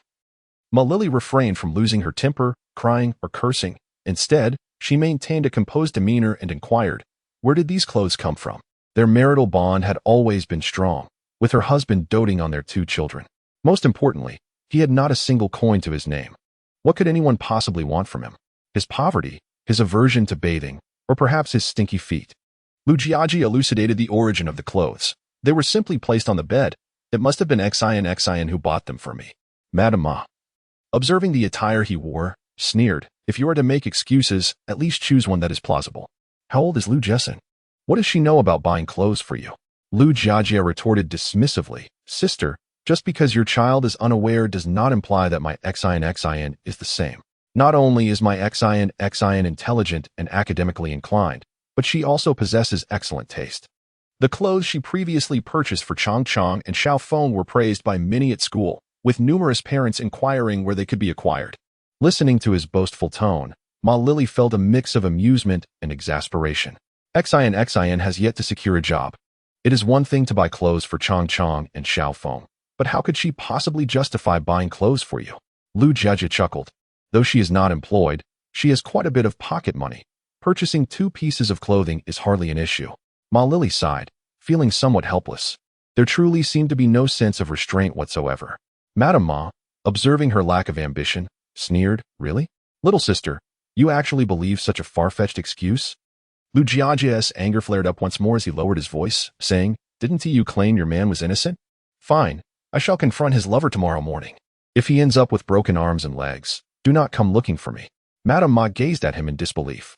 Ma Lily refrained from losing her temper, crying, or cursing. Instead, she maintained a composed demeanor and inquired, where did these clothes come from? Their marital bond had always been strong, with her husband doting on their 2 children. Most importantly, he had not a single coin to his name. What could anyone possibly want from him? His poverty, his aversion to bathing, or perhaps his stinky feet? Lu Jiaji elucidated the origin of the clothes. They were simply placed on the bed. It must have been Xian who bought them for me. Madame Ma, observing the attire he wore, sneered, "If you are to make excuses, at least choose one that is plausible. How old is Lu Jiaxin? What does she know about buying clothes for you?" Lu Jiajia retorted dismissively, "Sister, just because your child is unaware does not imply that my Xian is the same. Not only is my Xian intelligent and academically inclined, but she also possesses excellent taste." The clothes she previously purchased for Chang Chang and Xiao Feng were praised by many at school, with numerous parents inquiring where they could be acquired. Listening to his boastful tone, Ma Lily felt a mix of amusement and exasperation. Xian has yet to secure a job. It is one thing to buy clothes for Chang Chang and Xiao Feng, but how could she possibly justify buying clothes for you? Lu Jiajia chuckled. Though she is not employed, she has quite a bit of pocket money. Purchasing 2 pieces of clothing is hardly an issue. Ma Lily sighed, feeling somewhat helpless. There truly seemed to be no sense of restraint whatsoever. Madame Ma, observing her lack of ambition, sneered, "Really? Little sister, you actually believe such a far-fetched excuse?" Lu Jiajia's anger flared up once more as he lowered his voice, saying, "Didn't you claim your man was innocent? Fine, I shall confront his lover tomorrow morning. If he ends up with broken arms and legs, do not come looking for me." Madame Ma gazed at him in disbelief.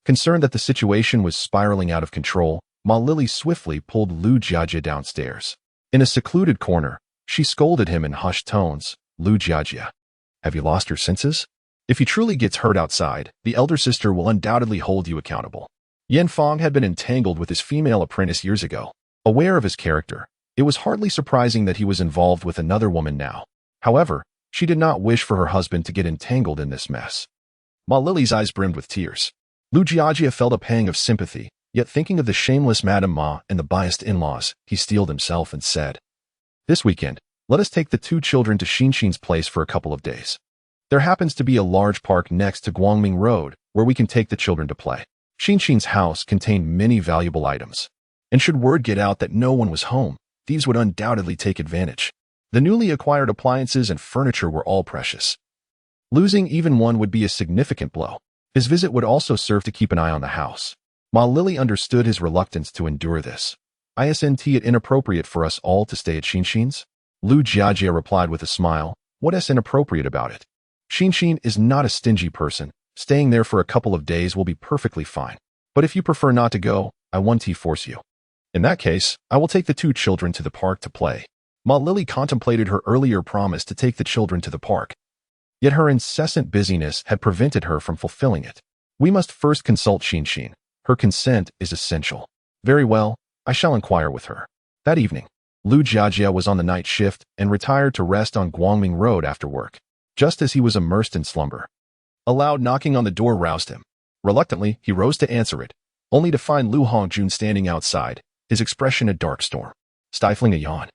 Concerned that the situation was spiraling out of control, Ma Lily swiftly pulled Lu Jiajia downstairs. In a secluded corner, she scolded him in hushed tones, "Lu Jiajia, have you lost your senses? If he truly gets hurt outside, the elder sister will undoubtedly hold you accountable." Yan Feng had been entangled with his female apprentice years ago. Aware of his character, it was hardly surprising that he was involved with another woman now. However, she did not wish for her husband to get entangled in this mess. Ma Lily's eyes brimmed with tears. Lu Jiajia felt a pang of sympathy, yet thinking of the shameless Madame Ma and the biased in-laws, he steeled himself and said, "This weekend, let us take the 2 children to Xinxin's place for a couple of days. There happens to be a large park next to Guangming Road where we can take the children to play." Xinxin's house contained many valuable items, and should word get out that no one was home, these would undoubtedly take advantage. The newly acquired appliances and furniture were all precious. Losing even one would be a significant blow. His visit would also serve to keep an eye on the house. Ma Lily understood his reluctance to endure this. "Isn't it inappropriate for us all to stay at Xinxin's?" Lu Jiajia replied with a smile, "What is inappropriate about it? Xinxin is not a stingy person. Staying there for a couple of days will be perfectly fine. But if you prefer not to go, I won't force you. In that case, I will take the 2 children to the park to play." Ma Lily contemplated her earlier promise to take the children to the park. Yet her incessant busyness had prevented her from fulfilling it. "We must first consult Xinxin. Her consent is essential." "Very well, I shall inquire with her." That evening, Lu Jiajia was on the night shift and retired to rest on Guangming Road after work. Just as he was immersed in slumber, a loud knocking on the door roused him. Reluctantly, he rose to answer it, only to find Lu Hongjun standing outside, his expression a dark storm. Stifling a yawn,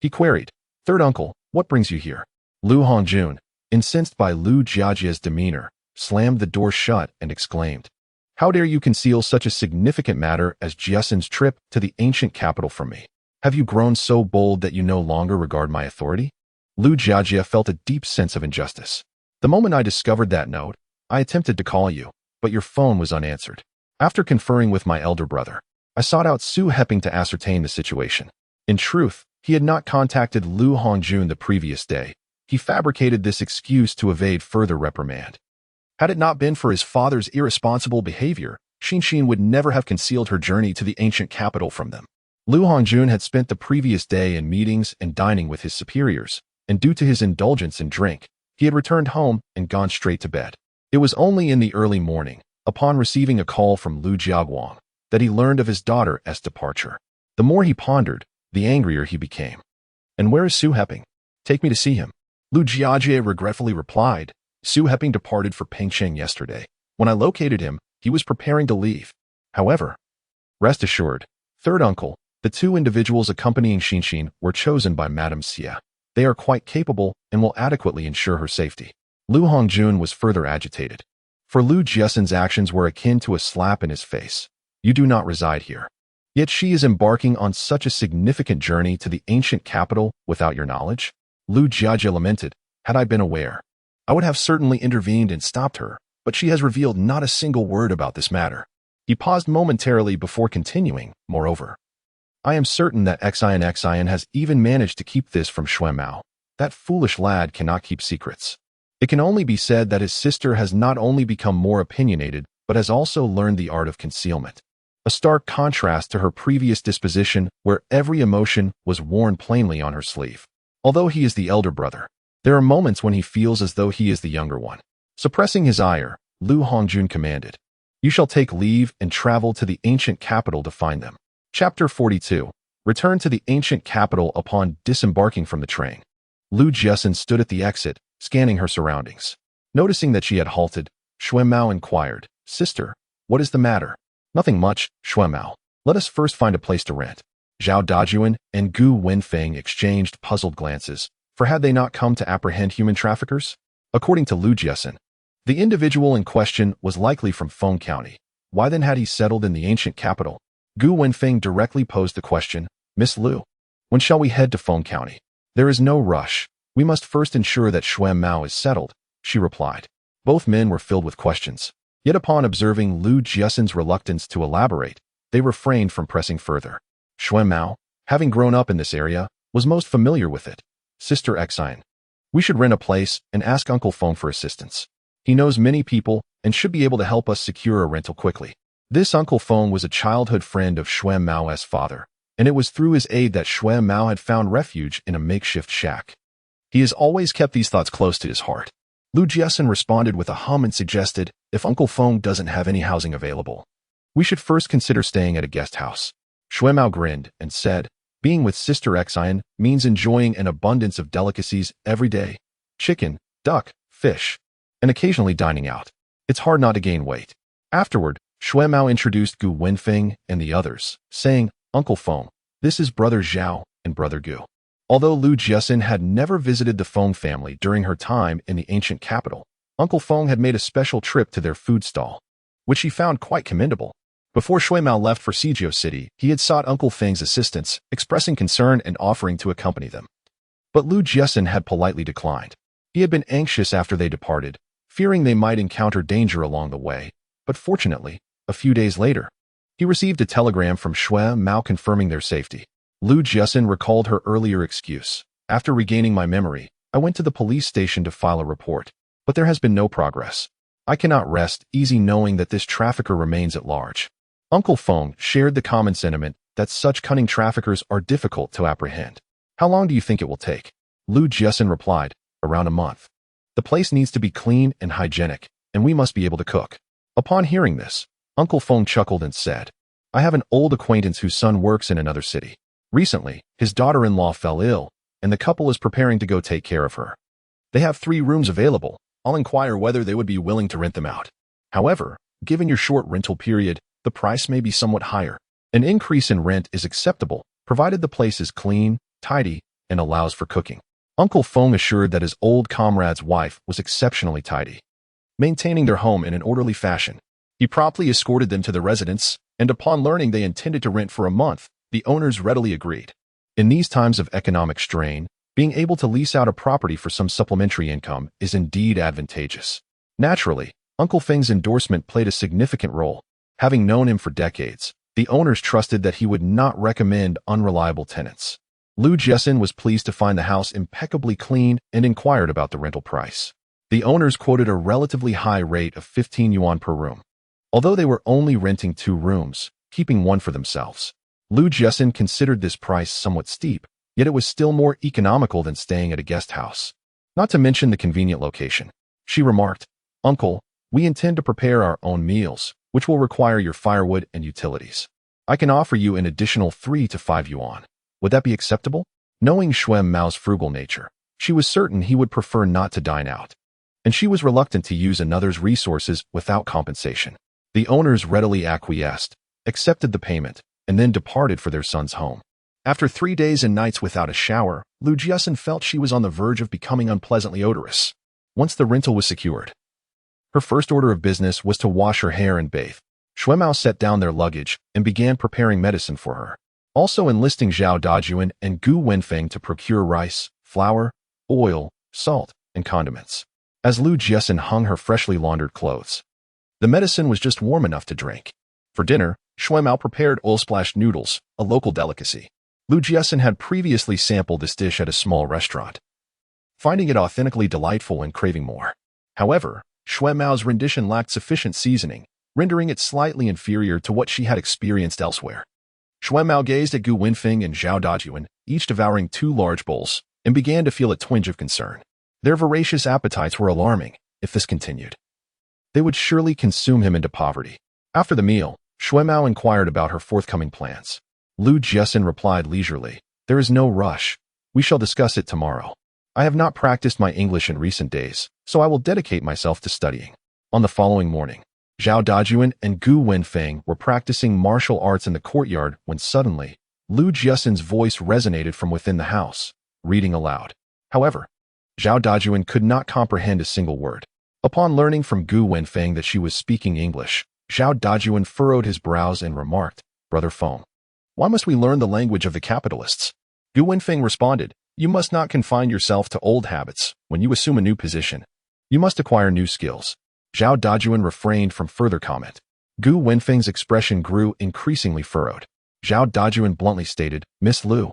he queried, "Third uncle, what brings you here?" Lu Hongjun, incensed by Lu Jiajia's demeanor, slammed the door shut, and exclaimed, "How dare you conceal such a significant matter as Jiaxin's trip to the ancient capital from me? Have you grown so bold that you no longer regard my authority?" Lu Jiajie felt a deep sense of injustice. "The moment I discovered that note, I attempted to call you, but your phone was unanswered. After conferring with my elder brother, I sought out Su Heping to ascertain the situation. In truth, he had not contacted Lu Hongjun the previous day. He fabricated this excuse to evade further reprimand. Had it not been for his father's irresponsible behavior, Xinxin would never have concealed her journey to the ancient capital from them. Lu Hongjun had spent the previous day in meetings and dining with his superiors, and due to his indulgence in drink, he had returned home and gone straight to bed. It was only in the early morning, upon receiving a call from Lu Jiaguang, that he learned of his daughter's departure. The more he pondered, the angrier he became. "And where is Su Heping? Take me to see him." Lu Jiajie regretfully replied, "Su Heping departed for Pengcheng yesterday. When I located him, he was preparing to leave. However, rest assured, third uncle, the two individuals accompanying Xinxin were chosen by Madame Xie. They are quite capable and will adequately ensure her safety." Lu Hongjun was further agitated. For Lu Jiaxin's actions were akin to a slap in his face. "You do not reside here. Yet she is embarking on such a significant journey to the ancient capital without your knowledge?" Lu Jiajie lamented, "Had I been aware, I would have certainly intervened and stopped her, but she has revealed not a single word about this matter." He paused momentarily before continuing, "Moreover, I am certain that Xian has even managed to keep this from Xuanmao. That foolish lad cannot keep secrets. It can only be said that his sister has not only become more opinionated, but has also learned the art of concealment. A stark contrast to her previous disposition where every emotion was worn plainly on her sleeve. Although he is the elder brother, there are moments when he feels as though he is the younger one." Suppressing his ire, Lu Hongjun commanded, "You shall take leave and travel to the ancient capital to find them." Chapter 42. Return to the ancient capital upon disembarking from the train. Lu Jiaxin stood at the exit, scanning her surroundings. Noticing that she had halted, Xuanmao inquired, "Sister, what is the matter?" "Nothing much, Xuanmao. Let us first find a place to rent." Zhao Dajuan and Gu Wenfeng exchanged puzzled glances, for had they not come to apprehend human traffickers? According to Lu Jiaxin, the individual in question was likely from Feng County. Why then had he settled in the ancient capital? Gu Wenfeng directly posed the question, "Miss Lu, when shall we head to Feng County?" "There is no rush. We must first ensure that Xuanmao is settled," she replied. Both men were filled with questions. Yet upon observing Lu Jiaxin's reluctance to elaborate, they refrained from pressing further. Xuanmao, having grown up in this area, was most familiar with it. "Sister Xian, we should rent a place and ask Uncle Feng for assistance. He knows many people and should be able to help us secure a rental quickly." This Uncle Feng was a childhood friend of Xuanmao's father, and it was through his aid that Xuanmao had found refuge in a makeshift shack. He has always kept these thoughts close to his heart. Lu Jiaxin responded with a hum and suggested, "If Uncle Feng doesn't have any housing available, we should first consider staying at a guest house." Xuanmao grinned and said, "Being with Sister Xian means enjoying an abundance of delicacies every day. Chicken, duck, fish, and occasionally dining out. It's hard not to gain weight." Afterward, Xuanmao introduced Gu Wenfeng and the others, saying, "Uncle Feng, this is Brother Zhao and Brother Gu." Although Lu Jiaxin had never visited the Feng family during her time in the ancient capital, Uncle Feng had made a special trip to their food stall, which he found quite commendable. Before Xuanmao left for Sijio City, he had sought Uncle Feng's assistance, expressing concern and offering to accompany them. But Lu Jiaxin had politely declined. He had been anxious after they departed, fearing they might encounter danger along the way, but fortunately, a few days later, he received a telegram from Xuanmao confirming their safety. Lu Jiaxin recalled her earlier excuse. "After regaining my memory, I went to the police station to file a report, but there has been no progress. I cannot rest easy knowing that this trafficker remains at large." Uncle Feng shared the common sentiment that such cunning traffickers are difficult to apprehend. "How long do you think it will take?" Lu Jiaxin replied, "Around a month. The place needs to be clean and hygienic, and we must be able to cook." Upon hearing this, Uncle Feng chuckled and said, "I have an old acquaintance whose son works in another city. Recently, his daughter-in-law fell ill, and the couple is preparing to go take care of her. They have 3 rooms available. I'll inquire whether they would be willing to rent them out. However, given your short rental period, the price may be somewhat higher. An increase in rent is acceptable, provided the place is clean, tidy, and allows for cooking." Uncle Feng assured that his old comrade's wife was exceptionally tidy. maintaining their home in an orderly fashion. He promptly escorted them to the residence, and upon learning they intended to rent for a month, the owners readily agreed. In these times of economic strain, being able to lease out a property for some supplementary income is indeed advantageous. Naturally, Uncle Feng's endorsement played a significant role. Having known him for decades, the owners trusted that he would not recommend unreliable tenants. Lu Jiaxin was pleased to find the house impeccably clean and inquired about the rental price. The owners quoted a relatively high rate of 15 yuan per room. Although they were only renting 2 rooms, keeping one for themselves, Lu Jiaxin considered this price somewhat steep, yet it was still more economical than staying at a guest house. Not to mention the convenient location. She remarked, "Uncle, we intend to prepare our own meals, which will require your firewood and utilities. I can offer you an additional 3 to 5 yuan. Would that be acceptable?" Knowing Shuem Mao's frugal nature, she was certain he would prefer not to dine out, and she was reluctant to use another's resources without compensation. The owners readily acquiesced, accepted the payment, and then departed for their son's home. After 3 days and nights without a shower, Lu Jiaxin felt she was on the verge of becoming unpleasantly odorous. Once the rental was secured, her first order of business was to wash her hair and bathe. Shuem Mao set down their luggage and began preparing medicine for her, also enlisting Zhao Dajuan and Gu Wenfeng to procure rice, flour, oil, salt, and condiments. As Lu Jiaxin hung her freshly laundered clothes, the medicine was just warm enough to drink. For dinner, Shuem Mao prepared oil-splashed noodles, a local delicacy. Lu Jiaxin had previously sampled this dish at a small restaurant, finding it authentically delightful and craving more. However, Shuem Mao's rendition lacked sufficient seasoning, rendering it slightly inferior to what she had experienced elsewhere. Shuem Mao gazed at Gu Wenfeng and Zhao Dajuan, each devouring 2 large bowls, and began to feel a twinge of concern. Their voracious appetites were alarming. If this continued, they would surely consume him into poverty. After the meal, Shuem Mao inquired about her forthcoming plans. Lu Jiaxin replied leisurely, "There is no rush. We shall discuss it tomorrow. I have not practiced my English in recent days, so I will dedicate myself to studying." On the following morning, Zhao Dajuan and Gu Wenfeng were practicing martial arts in the courtyard when suddenly, Lu Jiaxin's voice resonated from within the house, reading aloud. However, Zhao Dajuan could not comprehend a single word. Upon learning from Gu Wenfeng that she was speaking English, Zhao Dajuan furrowed his brows and remarked, "Brother Feng, why must we learn the language of the capitalists?" Gu Wenfeng responded, "You must not confine yourself to old habits. When you assume a new position, you must acquire new skills." Zhao Dajuan refrained from further comment. Gu Wenfeng's expression grew increasingly furrowed. Zhao Dajuan bluntly stated, "Miss Lu,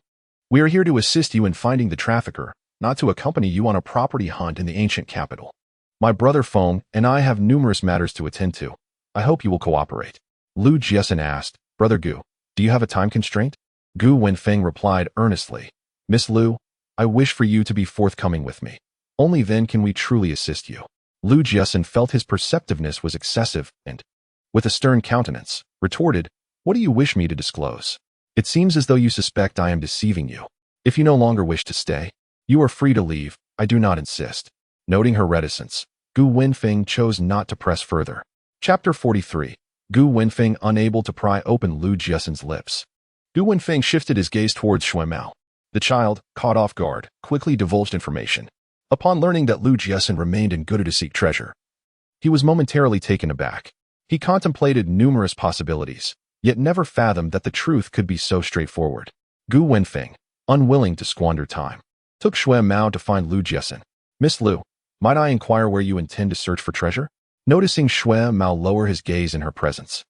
we are here to assist you in finding the trafficker, not to accompany you on a property hunt in the ancient capital. My brother Feng and I have numerous matters to attend to. I hope you will cooperate." Lu Jiaxin asked, "Brother Gu, do you have a time constraint?" Gu Wenfeng replied earnestly, "Miss Lu, I wish for you to be forthcoming with me. Only then can we truly assist you." Lu Jiaxin felt his perceptiveness was excessive and, with a stern countenance, retorted, "What do you wish me to disclose? It seems as though you suspect I am deceiving you. If you no longer wish to stay, you are free to leave. I do not insist." Noting her reticence, Gu Wenfeng chose not to press further. Chapter 43. Gu Wenfeng unable to pry open Lu Jiaxin's lips. Gu Wenfeng shifted his gaze towards Shuem Mao. The child, caught off guard, quickly divulged information. Upon learning that Lu Jiaxin remained in good to seek treasure, he was momentarily taken aback. He contemplated numerous possibilities, yet never fathomed that the truth could be so straightforward. Gu Wenfeng, unwilling to squander time, took Shuem Mao to find Lu Jiaxin. "Miss Lu, might I inquire where you intend to search for treasure?" Noticing Shuem Mao lower his gaze in her presence,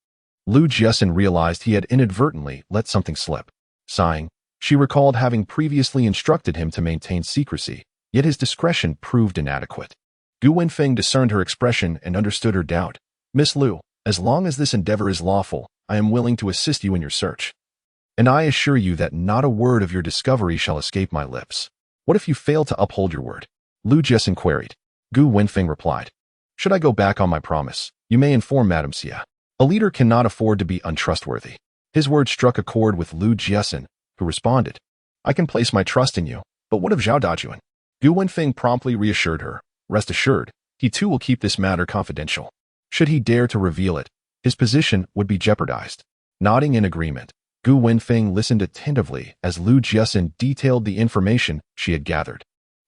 Lu Jiaxin realized he had inadvertently let something slip. Sighing, she recalled having previously instructed him to maintain secrecy, yet his discretion proved inadequate. Gu Wenfeng discerned her expression and understood her doubt. "Miss Lu, as long as this endeavor is lawful, I am willing to assist you in your search. And I assure you that not a word of your discovery shall escape my lips." "What if you fail to uphold your word?" Lu Jiaxin queried. Gu Wenfeng replied, "Should I go back on my promise, you may inform Madame Xia. A leader cannot afford to be untrustworthy." His words struck a chord with Lu Jiaxin, who responded, "I can place my trust in you, but what of Zhao Dajuan?" Gu Wenfeng promptly reassured her, "Rest assured, he too will keep this matter confidential. Should he dare to reveal it, his position would be jeopardized." Nodding in agreement, Gu Wenfeng listened attentively as Lu Jiaxin detailed the information she had gathered.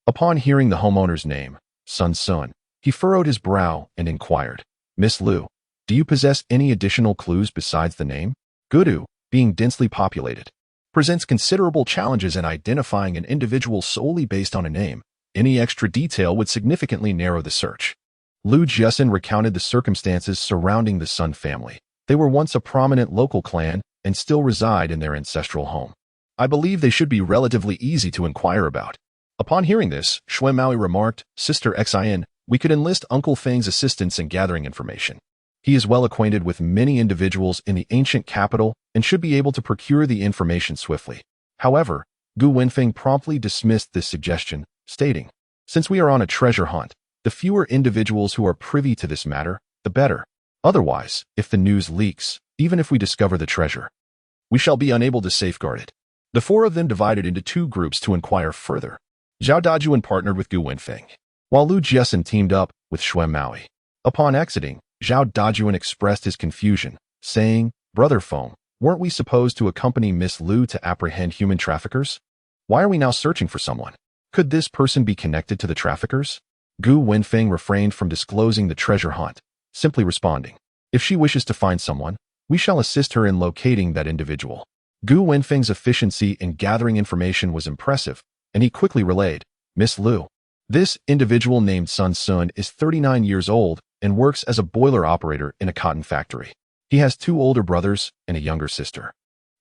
Upon hearing the homeowner's name, Sun Sun, He furrowed his brow and inquired, "Miss Liu, do you possess any additional clues besides the name?" Gudu, being densely populated, presents considerable challenges in identifying an individual solely based on a name. Any extra detail would significantly narrow the search. Lu Jiaxin recounted the circumstances surrounding the Sun family. They were once a prominent local clan and still reside in their ancestral home. I believe they should be relatively easy to inquire about. Upon hearing this, Shui Maui remarked, "Sister Xin, we could enlist Uncle Feng's assistance in gathering information. He is well acquainted with many individuals in the ancient capital and should be able to procure the information swiftly." However, Gu Wenfeng promptly dismissed this suggestion, stating, "Since we are on a treasure hunt, the fewer individuals who are privy to this matter, the better. Otherwise, if the news leaks, even if we discover the treasure, we shall be unable to safeguard it." The four of them divided into two groups to inquire further. Zhao Dajuan partnered with Gu Wenfeng, while Lu Jiaxin teamed up with Shui Maui. Upon exiting, Zhao Dajuan expressed his confusion, saying, "Brother Feng, weren't we supposed to accompany Miss Liu to apprehend human traffickers? Why are we now searching for someone? Could this person be connected to the traffickers?" Gu Wenfeng refrained from disclosing the treasure hunt, simply responding, "If she wishes to find someone, we shall assist her in locating that individual." Gu Wenfeng's efficiency in gathering information was impressive, and he quickly relayed, "Miss Liu, this individual named Sun Sun is 39 years old and works as a boiler operator in a cotton factory. He has two older brothers and a younger sister,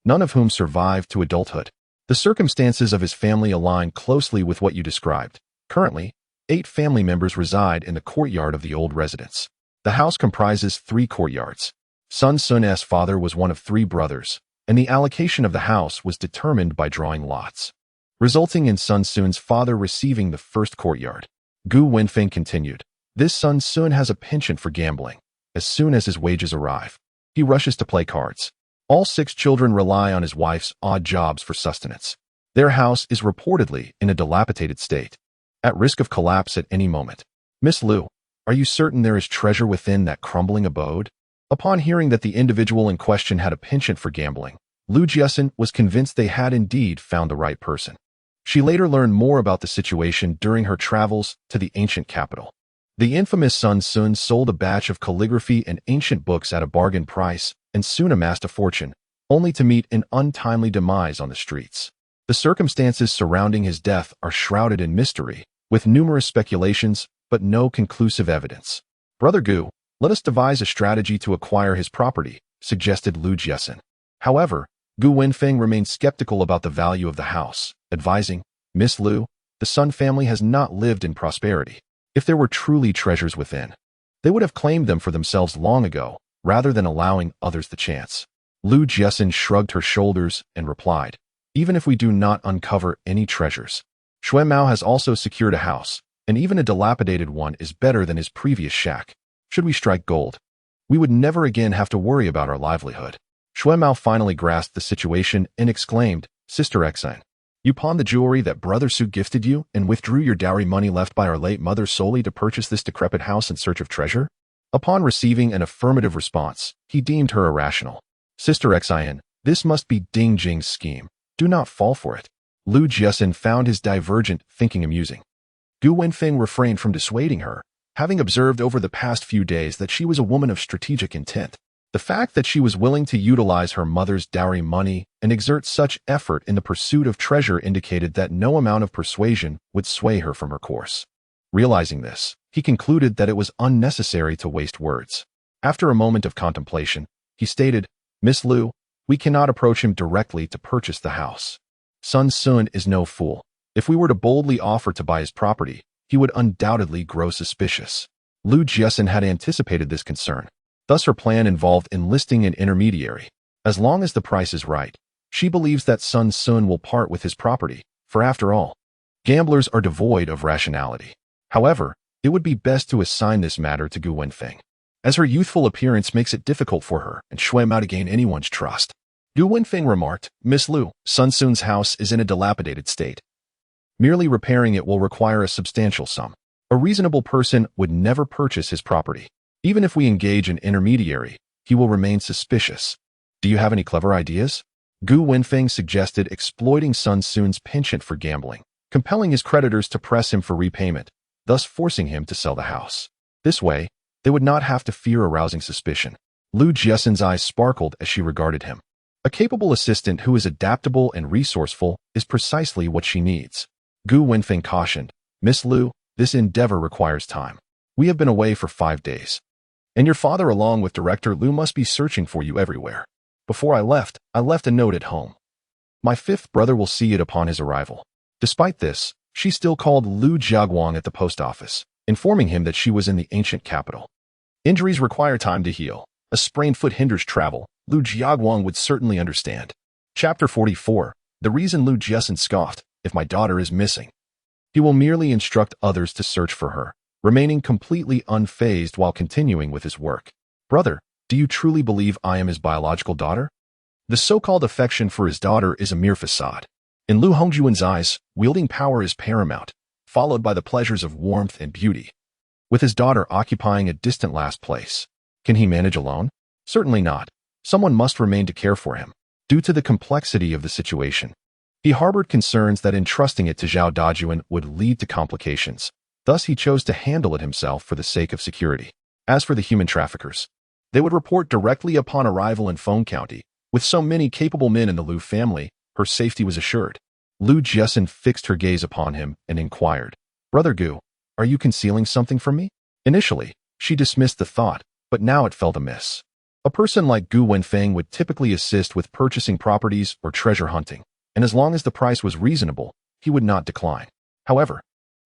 none of whom survived to adulthood. The circumstances of his family align closely with what you described. Currently, 8 family members reside in the courtyard of the old residence. The house comprises 3 courtyards. Sun Sun's father was one of 3 brothers, and the allocation of the house was determined by drawing lots, resulting in Sun Sun's father receiving the first courtyard." Gu Wenfeng continued, "This Sun Sun has a penchant for gambling. As soon as his wages arrive, he rushes to play cards. All 6 children rely on his wife's odd jobs for sustenance. Their house is reportedly in a dilapidated state, at risk of collapse at any moment. Miss Liu, are you certain there is treasure within that crumbling abode?" Upon hearing that the individual in question had a penchant for gambling, Lu Jiaxin was convinced they had indeed found the right person. She later learned more about the situation during her travels to the ancient capital. The infamous Sun Sun sold a batch of calligraphy and ancient books at a bargain price and soon amassed a fortune, only to meet an untimely demise on the streets. The circumstances surrounding his death are shrouded in mystery, with numerous speculations but no conclusive evidence. "Brother Gu, let us devise a strategy to acquire his property," suggested Lu Jiaxin. However, Gu Wenfeng remained skeptical about the value of the house, advising, "Miss Liu, the Sun family has not lived in prosperity. If there were truly treasures within, they would have claimed them for themselves long ago, rather than allowing others the chance." Lu Jiaxin shrugged her shoulders and replied, "Even if we do not uncover any treasures, Shui Mao has also secured a house, and even a dilapidated one is better than his previous shack. Should we strike gold, we would never again have to worry about our livelihood." Shui Mao finally grasped the situation and exclaimed, "Sister Xin, you pawned the jewelry that Brother Su gifted you and withdrew your dowry money left by our late mother solely to purchase this decrepit house in search of treasure?" Upon receiving an affirmative response, he deemed her irrational. "Sister Xin, this must be Ding Jing's scheme. Do not fall for it." Lu Jiaxin found his divergent thinking amusing. Gu Wenfeng refrained from dissuading her, having observed over the past few days that she was a woman of strategic intent. The fact that she was willing to utilize her mother's dowry money and exert such effort in the pursuit of treasure indicated that no amount of persuasion would sway her from her course. Realizing this, he concluded that it was unnecessary to waste words. After a moment of contemplation, he stated, "Miss Liu, we cannot approach him directly to purchase the house. Sun Sun is no fool. If we were to boldly offer to buy his property, he would undoubtedly grow suspicious." Lu Jiaxin had anticipated this concern. Thus her plan involved enlisting an intermediary. As long as the price is right, she believes that Sun Sun will part with his property, for after all, gamblers are devoid of rationality. However, it would be best to assign this matter to Gu Wenfeng, as her youthful appearance makes it difficult for her and Shui Mao to gain anyone's trust. Gu Wenfeng remarked, "Miss Liu, Sun Sun's house is in a dilapidated state. Merely repairing it will require a substantial sum. A reasonable person would never purchase his property. Even if we engage an intermediary, he will remain suspicious. Do you have any clever ideas?" Gu Wenfeng suggested exploiting Sun Sun's penchant for gambling, compelling his creditors to press him for repayment, thus forcing him to sell the house. This way, they would not have to fear arousing suspicion. Lu Jiaxin's eyes sparkled as she regarded him. A capable assistant who is adaptable and resourceful is precisely what she needs. Gu Wenfeng cautioned, Miss Lu, this endeavor requires time. We have been away for 5 days. And your father along with Director Lu must be searching for you everywhere. Before I left a note at home. My 5th brother will see it upon his arrival. Despite this, she still called Lu Jiaguang at the post office, informing him that she was in the ancient capital. Injuries require time to heal. A sprained foot hinders travel. Lu Jiaguang would certainly understand. Chapter 44. The reason Lu Jiaxin scoffed, if my daughter is missing. He will merely instruct others to search for her, remaining completely unfazed while continuing with his work. Brother, do you truly believe I am his biological daughter? The so-called affection for his daughter is a mere facade. In Lu Hongjuan's eyes, wielding power is paramount, followed by the pleasures of warmth and beauty. With his daughter occupying a distant last place, can he manage alone? Certainly not. Someone must remain to care for him. Due to the complexity of the situation, he harbored concerns that entrusting it to Zhao Dajuan would lead to complications. Thus, he chose to handle it himself for the sake of security. As for the human traffickers, they would report directly upon arrival in Feng County. With so many capable men in the Lu family, her safety was assured. Lu Jiaxin fixed her gaze upon him and inquired, Brother Gu, are you concealing something from me? Initially, she dismissed the thought, but now it felt amiss. A person like Gu Wenfeng would typically assist with purchasing properties or treasure hunting, and as long as the price was reasonable, he would not decline. However,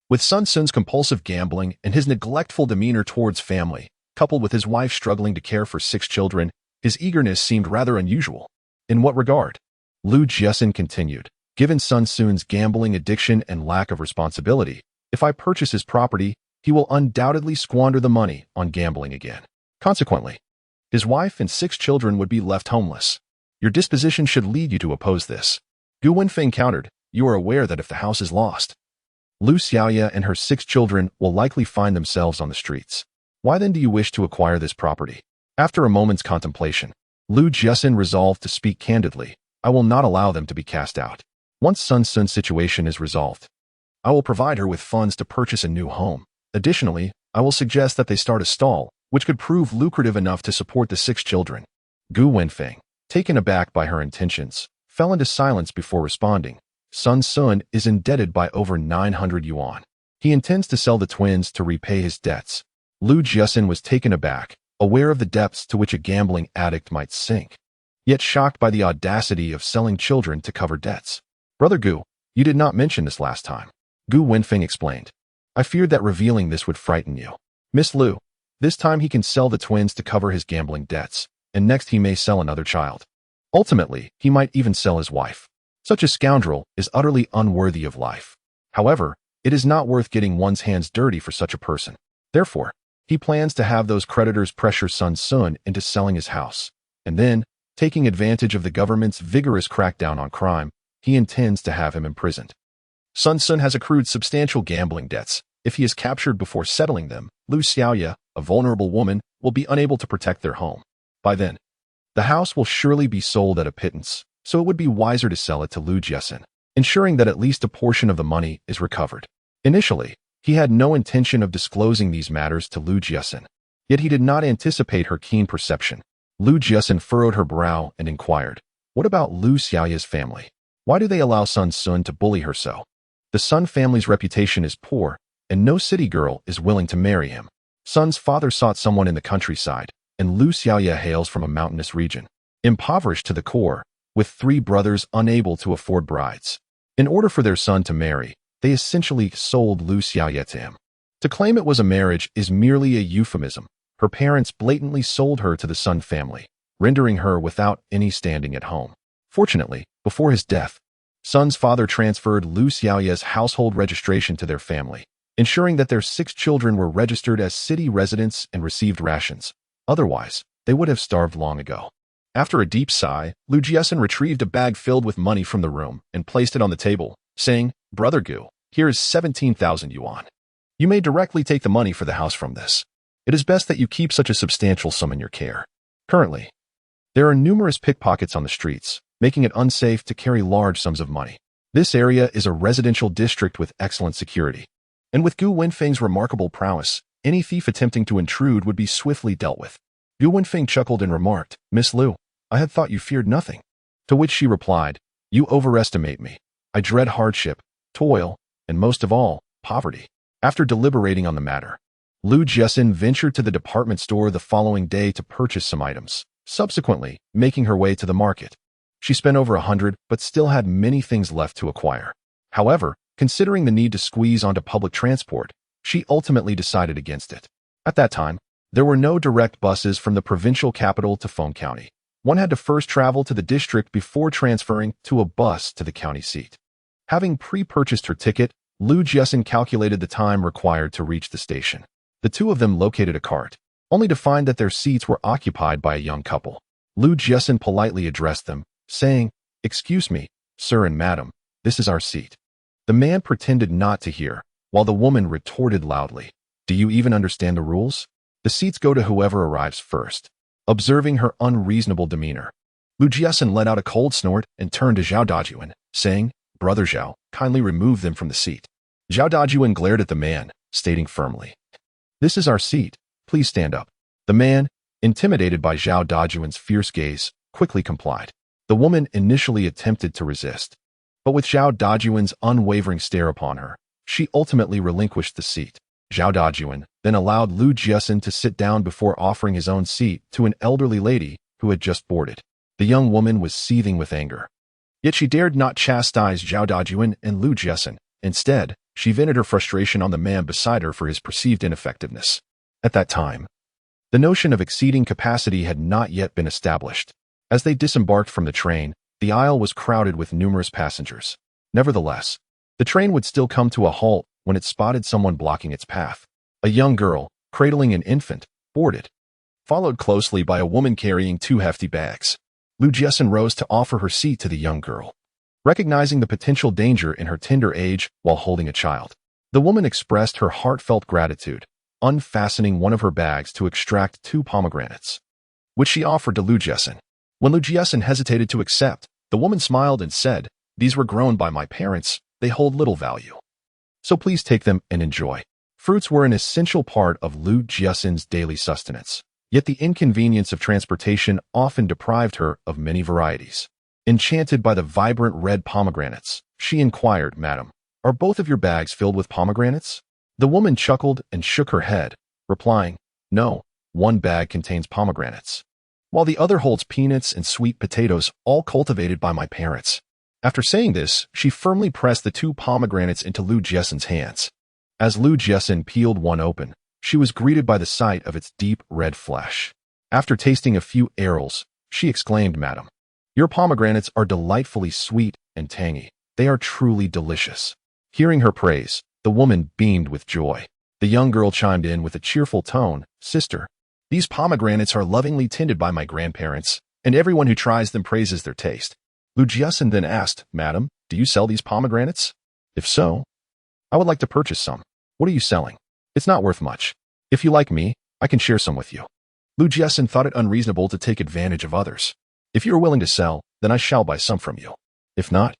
with Sun Sun's compulsive gambling and his neglectful demeanor towards family, coupled with his wife struggling to care for 6 children, his eagerness seemed rather unusual. In what regard? Lu Jiaxin continued, given Sun Sun's gambling addiction and lack of responsibility, if I purchase his property, he will undoubtedly squander the money on gambling again. Consequently, his wife and 6 children would be left homeless. Your disposition should lead you to oppose this. Gu Wenfeng countered, you are aware that if the house is lost, Lu Xiaoya and her 6 children will likely find themselves on the streets. Why then do you wish to acquire this property? After a moment's contemplation, Lu Jiaxin resolved to speak candidly. I will not allow them to be cast out. Once Sun Sun's situation is resolved, I will provide her with funds to purchase a new home. Additionally, I will suggest that they start a stall, which could prove lucrative enough to support the 6 children. Gu Wenfeng, taken aback by her intentions, fell into silence before responding. Sun Sun is indebted by over 900 yuan. He intends to sell the twins to repay his debts. Lu Jiaxin was taken aback, aware of the depths to which a gambling addict might sink, yet shocked by the audacity of selling children to cover debts. Brother Gu, you did not mention this last time. Gu Wenfeng explained. I feared that revealing this would frighten you. Miss Lu, this time he can sell the twins to cover his gambling debts, and next he may sell another child. Ultimately, he might even sell his wife. Such a scoundrel is utterly unworthy of life. However, it is not worth getting one's hands dirty for such a person. Therefore, he plans to have those creditors pressure Sun Sun into selling his house, and then, taking advantage of the government's vigorous crackdown on crime, he intends to have him imprisoned. Sun Sun has accrued substantial gambling debts. If he is captured before settling them, Lu Xiaoya, a vulnerable woman, will be unable to protect their home. By then, the house will surely be sold at a pittance, so it would be wiser to sell it to Lu Jiaxin, ensuring that at least a portion of the money is recovered. Initially, he had no intention of disclosing these matters to Lu Jiaxin, yet he did not anticipate her keen perception. Lu Jiaxin furrowed her brow and inquired, what about Lu Xiaoya's family? Why do they allow Sun Sun to bully her so? The Sun family's reputation is poor, and no city girl is willing to marry him. Sun's father sought someone in the countryside, and Lu Xiaoya hails from a mountainous region, impoverished to the core, with 3 brothers unable to afford brides. In order for their son to marry, they essentially sold Lu Xiaoya to him. To claim it was a marriage is merely a euphemism. Her parents blatantly sold her to the Sun family, rendering her without any standing at home. Fortunately, before his death, Sun's father transferred Lu Xiaoya's household registration to their family, ensuring that their 6 children were registered as city residents and received rations. Otherwise, they would have starved long ago. After a deep sigh, Lu Jiaxin retrieved a bag filled with money from the room and placed it on the table, saying, Brother Gu, here is 17,000 yuan. You may directly take the money for the house from this. It is best that you keep such a substantial sum in your care. Currently, there are numerous pickpockets on the streets, making it unsafe to carry large sums of money. This area is a residential district with excellent security, and with Gu Wenfeng's remarkable prowess, Any thief attempting to intrude would be swiftly dealt with. Yu Wenfeng chuckled and remarked, Miss Liu, I had thought you feared nothing. To which she replied, You overestimate me. I dread hardship, toil, and most of all, poverty. After deliberating on the matter, Lu Jiaxin ventured to the department store the following day to purchase some items, subsequently making her way to the market. She spent over 100, but still had many things left to acquire. However, considering the need to squeeze onto public transport, she ultimately decided against it. At that time, there were no direct buses from the provincial capital to Feng County. One had to first travel to the district before transferring to a bus to the county seat. Having pre-purchased her ticket, Lu Jiaxin calculated the time required to reach the station. The two of them located a cart, only to find that their seats were occupied by a young couple. Lu Jiaxin politely addressed them, saying, Excuse me, sir and madam, this is our seat. The man pretended not to hear, while the woman retorted loudly, Do you even understand the rules? The seats go to whoever arrives first. Observing her unreasonable demeanor, Lu Jiaxin let out a cold snort and turned to Zhao Dajuan, saying, Brother Zhao, kindly remove them from the seat. Zhao Dajuan glared at the man, stating firmly, This is our seat, please stand up. The man, intimidated by Zhao Dajuan's fierce gaze, quickly complied. The woman initially attempted to resist, but with Zhao Dajuan's unwavering stare upon her, she ultimately relinquished the seat. Zhao Dajuan then allowed Lu Jiaxin to sit down before offering his own seat to an elderly lady who had just boarded. The young woman was seething with anger. Yet she dared not chastise Zhao Dajuan and Lu Jiaxin. Instead, she vented her frustration on the man beside her for his perceived ineffectiveness. At that time, the notion of exceeding capacity had not yet been established. As they disembarked from the train, the aisle was crowded with numerous passengers. Nevertheless, the train would still come to a halt when it spotted someone blocking its path. A young girl, cradling an infant, boarded, followed closely by a woman carrying 2 hefty bags. Lu Jiaxin rose to offer her seat to the young girl, recognizing the potential danger in her tender age while holding a child. The woman expressed her heartfelt gratitude, unfastening one of her bags to extract 2 pomegranates, which she offered to Lu Jiaxin. When Lu Jiaxin hesitated to accept, the woman smiled and said, These were grown by my parents, they hold little value. So please take them and enjoy. Fruits were an essential part of Lu Jiaxin's daily sustenance, yet the inconvenience of transportation often deprived her of many varieties. Enchanted by the vibrant red pomegranates, she inquired, Madam, are both of your bags filled with pomegranates? The woman chuckled and shook her head, replying, No, one bag contains pomegranates, while the other holds peanuts and sweet potatoes, all cultivated by my parents. After saying this, she firmly pressed the 2 pomegranates into Lu Jiaxin's hands. As Lu Jiaxin peeled one open, she was greeted by the sight of its deep red flesh. After tasting a few arrows, she exclaimed, Madam, your pomegranates are delightfully sweet and tangy. They are truly delicious. Hearing her praise, the woman beamed with joy. The young girl chimed in with a cheerful tone, Sister, these pomegranates are lovingly tended by my grandparents, and everyone who tries them praises their taste. Lu Jiaxin then asked, Madam, do you sell these pomegranates? If so, I would like to purchase some. What are you selling? It's not worth much. If you like me, I can share some with you. Lu Jiaxin thought it unreasonable to take advantage of others. If you are willing to sell, then I shall buy some from you. If not,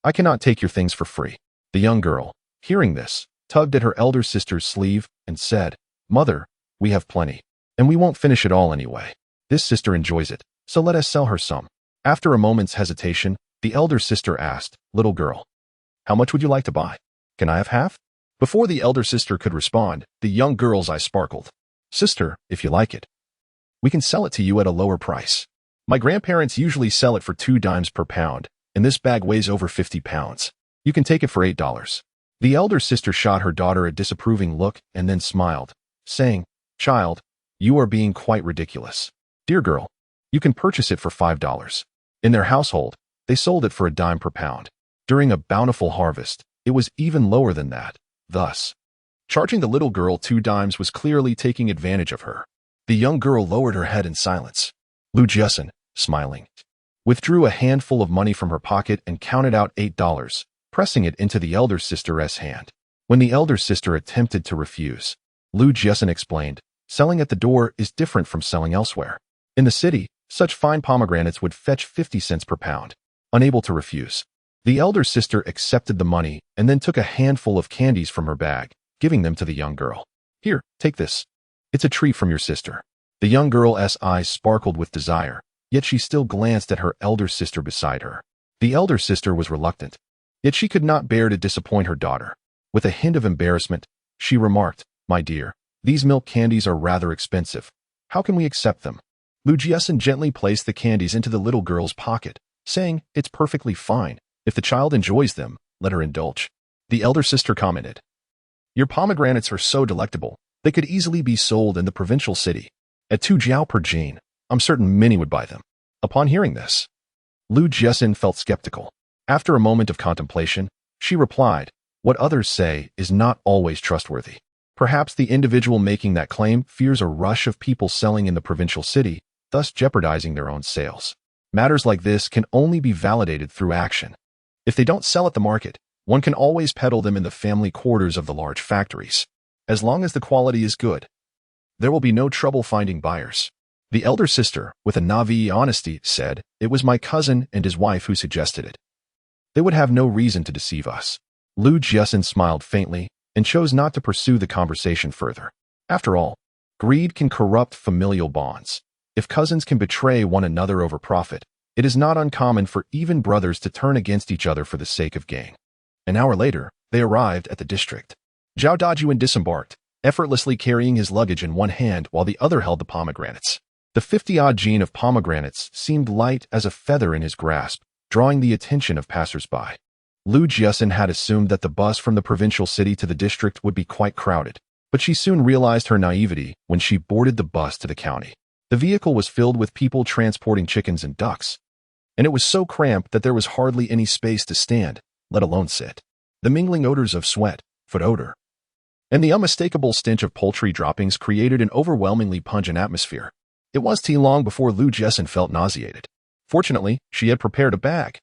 I cannot take your things for free. The young girl, hearing this, tugged at her elder sister's sleeve and said, Mother, we have plenty, and we won't finish it all anyway. This sister enjoys it, so let us sell her some. After a moment's hesitation, the elder sister asked, Little girl, how much would you like to buy? Can I have half? Before the elder sister could respond, the young girl's eyes sparkled. Sister, if you like it, we can sell it to you at a lower price. My grandparents usually sell it for 2 dimes per pound, and this bag weighs over 50 pounds. You can take it for $8. The elder sister shot her daughter a disapproving look and then smiled, saying, Child, you are being quite ridiculous. Dear girl, you can purchase it for $5. In their household, they sold it for a dime per pound. During a bountiful harvest, it was even lower than that. Thus, charging the little girl 2 dimes was clearly taking advantage of her. The young girl lowered her head in silence. Lu Jiaxin, smiling, withdrew a handful of money from her pocket and counted out $8, pressing it into the elder sister's hand. When the elder sister attempted to refuse, Lu Jiaxin explained, selling at the door is different from selling elsewhere. In the city, such fine pomegranates would fetch 50 cents per pound. Unable to refuse, the elder sister accepted the money and then took a handful of candies from her bag, giving them to the young girl. Here, take this. It's a treat from your sister. The young girl's eyes sparkled with desire, yet she still glanced at her elder sister beside her. The elder sister was reluctant, yet she could not bear to disappoint her daughter. With a hint of embarrassment, she remarked, "My dear, these milk candies are rather expensive. How can we accept them?" Jiaxin gently placed the candies into the little girl's pocket, saying, "It's perfectly fine. If the child enjoys them, let her indulge." The elder sister commented, "Your pomegranates are so delectable, they could easily be sold in the provincial city. At 2 jiao per gene, I'm certain many would buy them." Upon hearing this, Jiaxin felt skeptical. After a moment of contemplation, she replied, "What others say is not always trustworthy. Perhaps the individual making that claim fears a rush of people selling in the provincial city, thus jeopardizing their own sales. Matters like this can only be validated through action. If they don't sell at the market, one can always peddle them in the family quarters of the large factories. As long as the quality is good, there will be no trouble finding buyers." The elder sister, with a naive honesty, said, "It was my cousin and his wife who suggested it. They would have no reason to deceive us." Jiaxin smiled faintly and chose not to pursue the conversation further. After all, greed can corrupt familial bonds. If cousins can betray one another over profit, it is not uncommon for even brothers to turn against each other for the sake of gain. An hour later, they arrived at the district. Zhao Dajuan disembarked, effortlessly carrying his luggage in one hand while the other held the pomegranates. The 50-odd gene of pomegranates seemed light as a feather in his grasp, drawing the attention of passers-by. Jiaxin had assumed that the bus from the provincial city to the district would be quite crowded, but she soon realized her naivety when she boarded the bus to the county. The vehicle was filled with people transporting chickens and ducks, and it was so cramped that there was hardly any space to stand, let alone sit. The mingling odors of sweat, foot odor, and the unmistakable stench of poultry droppings created an overwhelmingly pungent atmosphere. It was too long before Jiaxin felt nauseated. Fortunately, she had prepared a bag,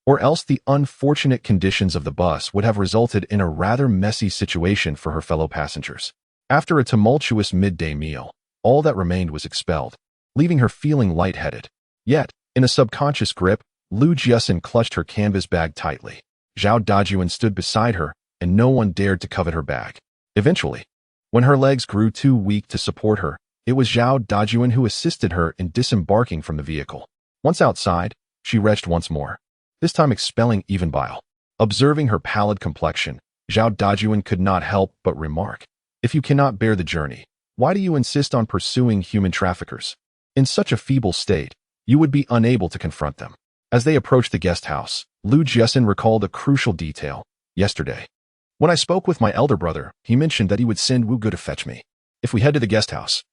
or else the unfortunate conditions of the bus would have resulted in a rather messy situation for her fellow passengers. After a tumultuous midday meal, all that remained was expelled, leaving her feeling lightheaded. Yet, in a subconscious grip, Jiaxin clutched her canvas bag tightly. Zhao Dajuan stood beside her, and no one dared to covet her bag. Eventually, when her legs grew too weak to support her, it was Zhao Dajuan who assisted her in disembarking from the vehicle. Once outside, she retched once more, this time expelling even bile. Observing her pallid complexion, Zhao Dajuan could not help but remark, "If you cannot bear the journey, why do you insist on pursuing human traffickers? In such a feeble state, you would be unable to confront them." As they approached the guest house, Jiaxin recalled a crucial detail. "Yesterday, when I spoke with my elder brother, he mentioned that he would send Wu Gu to fetch me. If we head to the guest house,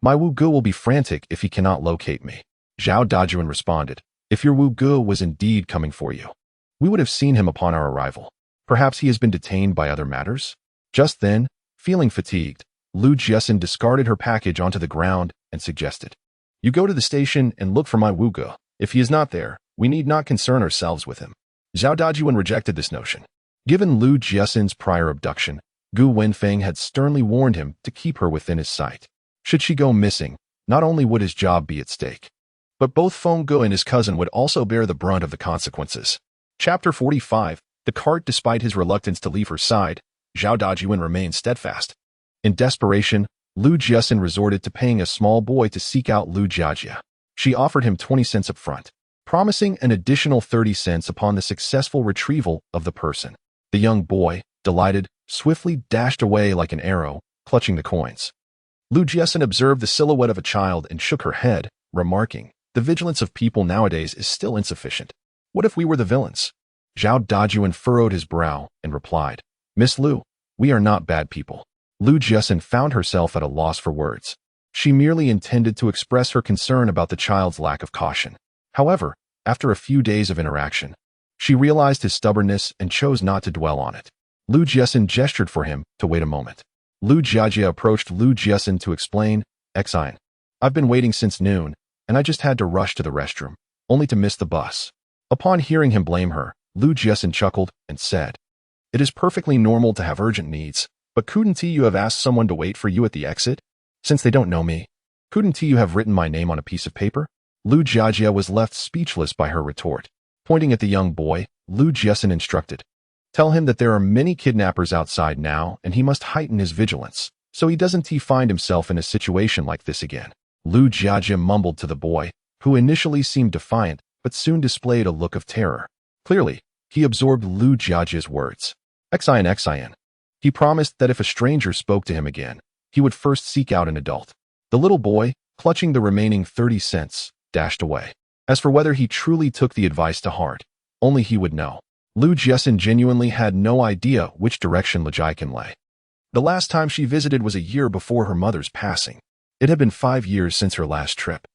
my Wu Gu will be frantic if he cannot locate me." Zhao Dajuan responded, "If your Wu Gu was indeed coming for you, we would have seen him upon our arrival. Perhaps he has been detained by other matters?" Just then, feeling fatigued, Jiaxin discarded her package onto the ground and suggested, "You go to the station and look for my Wu Gu. If he is not there, we need not concern ourselves with him." Zhao Dajuan rejected this notion. Given Jiaxin's prior abduction, Gu Wenfeng had sternly warned him to keep her within his sight. Should she go missing, not only would his job be at stake, but both Feng Gu and his cousin would also bear the brunt of the consequences. Chapter 45. The cart. Despite his reluctance to leave her side, Zhao Dajuan remained steadfast. In desperation, Jiaxin resorted to paying a small boy to seek out Jiajia. She offered him 20 cents up front, promising an additional 30 cents upon the successful retrieval of the person. The young boy, delighted, swiftly dashed away like an arrow, clutching the coins. Jiaxin observed the silhouette of a child and shook her head, remarking, "The vigilance of people nowadays is still insufficient. What if we were the villains?" Zhao Dajuan furrowed his brow and replied, "Miss Lu, we are not bad people." Jiaxin found herself at a loss for words. She merely intended to express her concern about the child's lack of caution. However, after a few days of interaction, she realized his stubbornness and chose not to dwell on it. Jiaxin gestured for him to wait a moment. Jiajia approached Jiaxin to explain, "Exine, I've been waiting since noon, and I just had to rush to the restroom, only to miss the bus." Upon hearing him blame her, Jiaxin chuckled and said, "It is perfectly normal to have urgent needs, but couldn't you have asked someone to wait for you at the exit? Since they don't know me, couldn't you have written my name on a piece of paper?" Jiajia was left speechless by her retort. Pointing at the young boy, Jiaxin instructed, "Tell him that there are many kidnappers outside now and he must heighten his vigilance. so he doesn't find himself in a situation like this again. Lu Jiaxin mumbled to the boy, who initially seemed defiant but soon displayed a look of terror. Clearly, he absorbed Lu Jiaxin's words. Xin. He promised that if a stranger spoke to him again, he would first seek out an adult. The little boy, clutching the remaining 30 cents, dashed away. As for whether he truly took the advice to heart, only he would know. Lu Jiaxin genuinely had no idea which direction Jiaxin lay. The last time she visited was a year before her mother's passing. It had been 5 years since her last trip,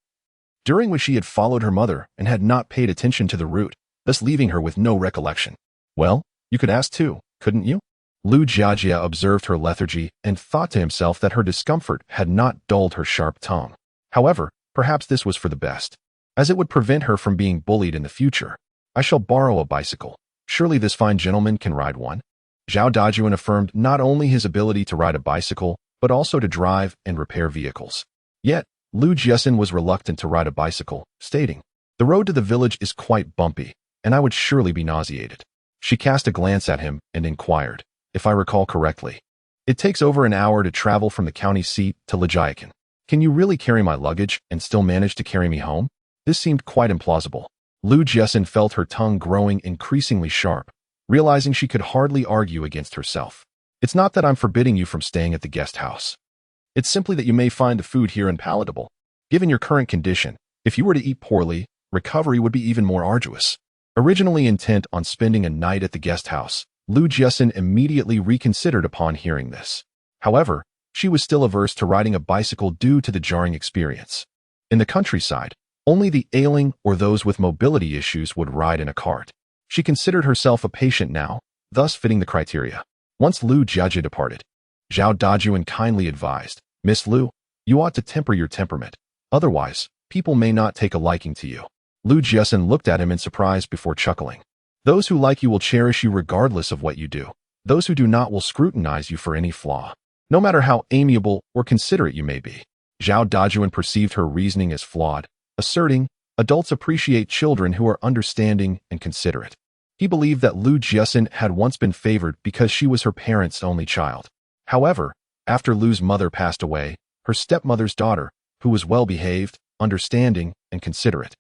during which she had followed her mother and had not paid attention to the route, thus leaving her with no recollection. Well, you could ask too, couldn't you? Lu Jiaxin observed her lethargy and thought to himself that her discomfort had not dulled her sharp tongue. However, perhaps this was for the best, as it would prevent her from being bullied in the future. I shall borrow a bicycle. Surely this fine gentleman can ride one. Zhao Dajuan affirmed not only his ability to ride a bicycle, but also to drive and repair vehicles. Yet, Lu Jiaxin was reluctant to ride a bicycle, stating, "The road to the village is quite bumpy, and I would surely be nauseated." She cast a glance at him and inquired, "If I recall correctly, it takes over an hour to travel from the county seat to Jiaxin. Can you really carry my luggage and still manage to carry me home?" This seemed quite implausible. Lu Jiaxin felt her tongue growing increasingly sharp, realizing she could hardly argue against herself. "It's not that I'm forbidding you from staying at the guest house. It's simply that you may find the food here unpalatable. Given your current condition, if you were to eat poorly, recovery would be even more arduous." Originally intent on spending a night at the guest house, Lu Jiaxin immediately reconsidered upon hearing this. However, she was still averse to riding a bicycle due to the jarring experience. In the countryside, only the ailing or those with mobility issues would ride in a cart. She considered herself a patient now, thus fitting the criteria. Once Lu Jiaxin departed, Zhao Dajuan kindly advised, "Miss Lu, you ought to temper your temperament. Otherwise, people may not take a liking to you." Lu Jiaxin looked at him in surprise before chuckling. "Those who like you will cherish you regardless of what you do. Those who do not will scrutinize you for any flaw, no matter how amiable or considerate you may be." Zhao Dajuan perceived her reasoning as flawed, asserting, "Adults appreciate children who are understanding and considerate." He believed that Lu Jiaxin had once been favored because she was her parents' only child. However, after Lu's mother passed away, her stepmother's daughter, who was well-behaved, understanding, and considerate,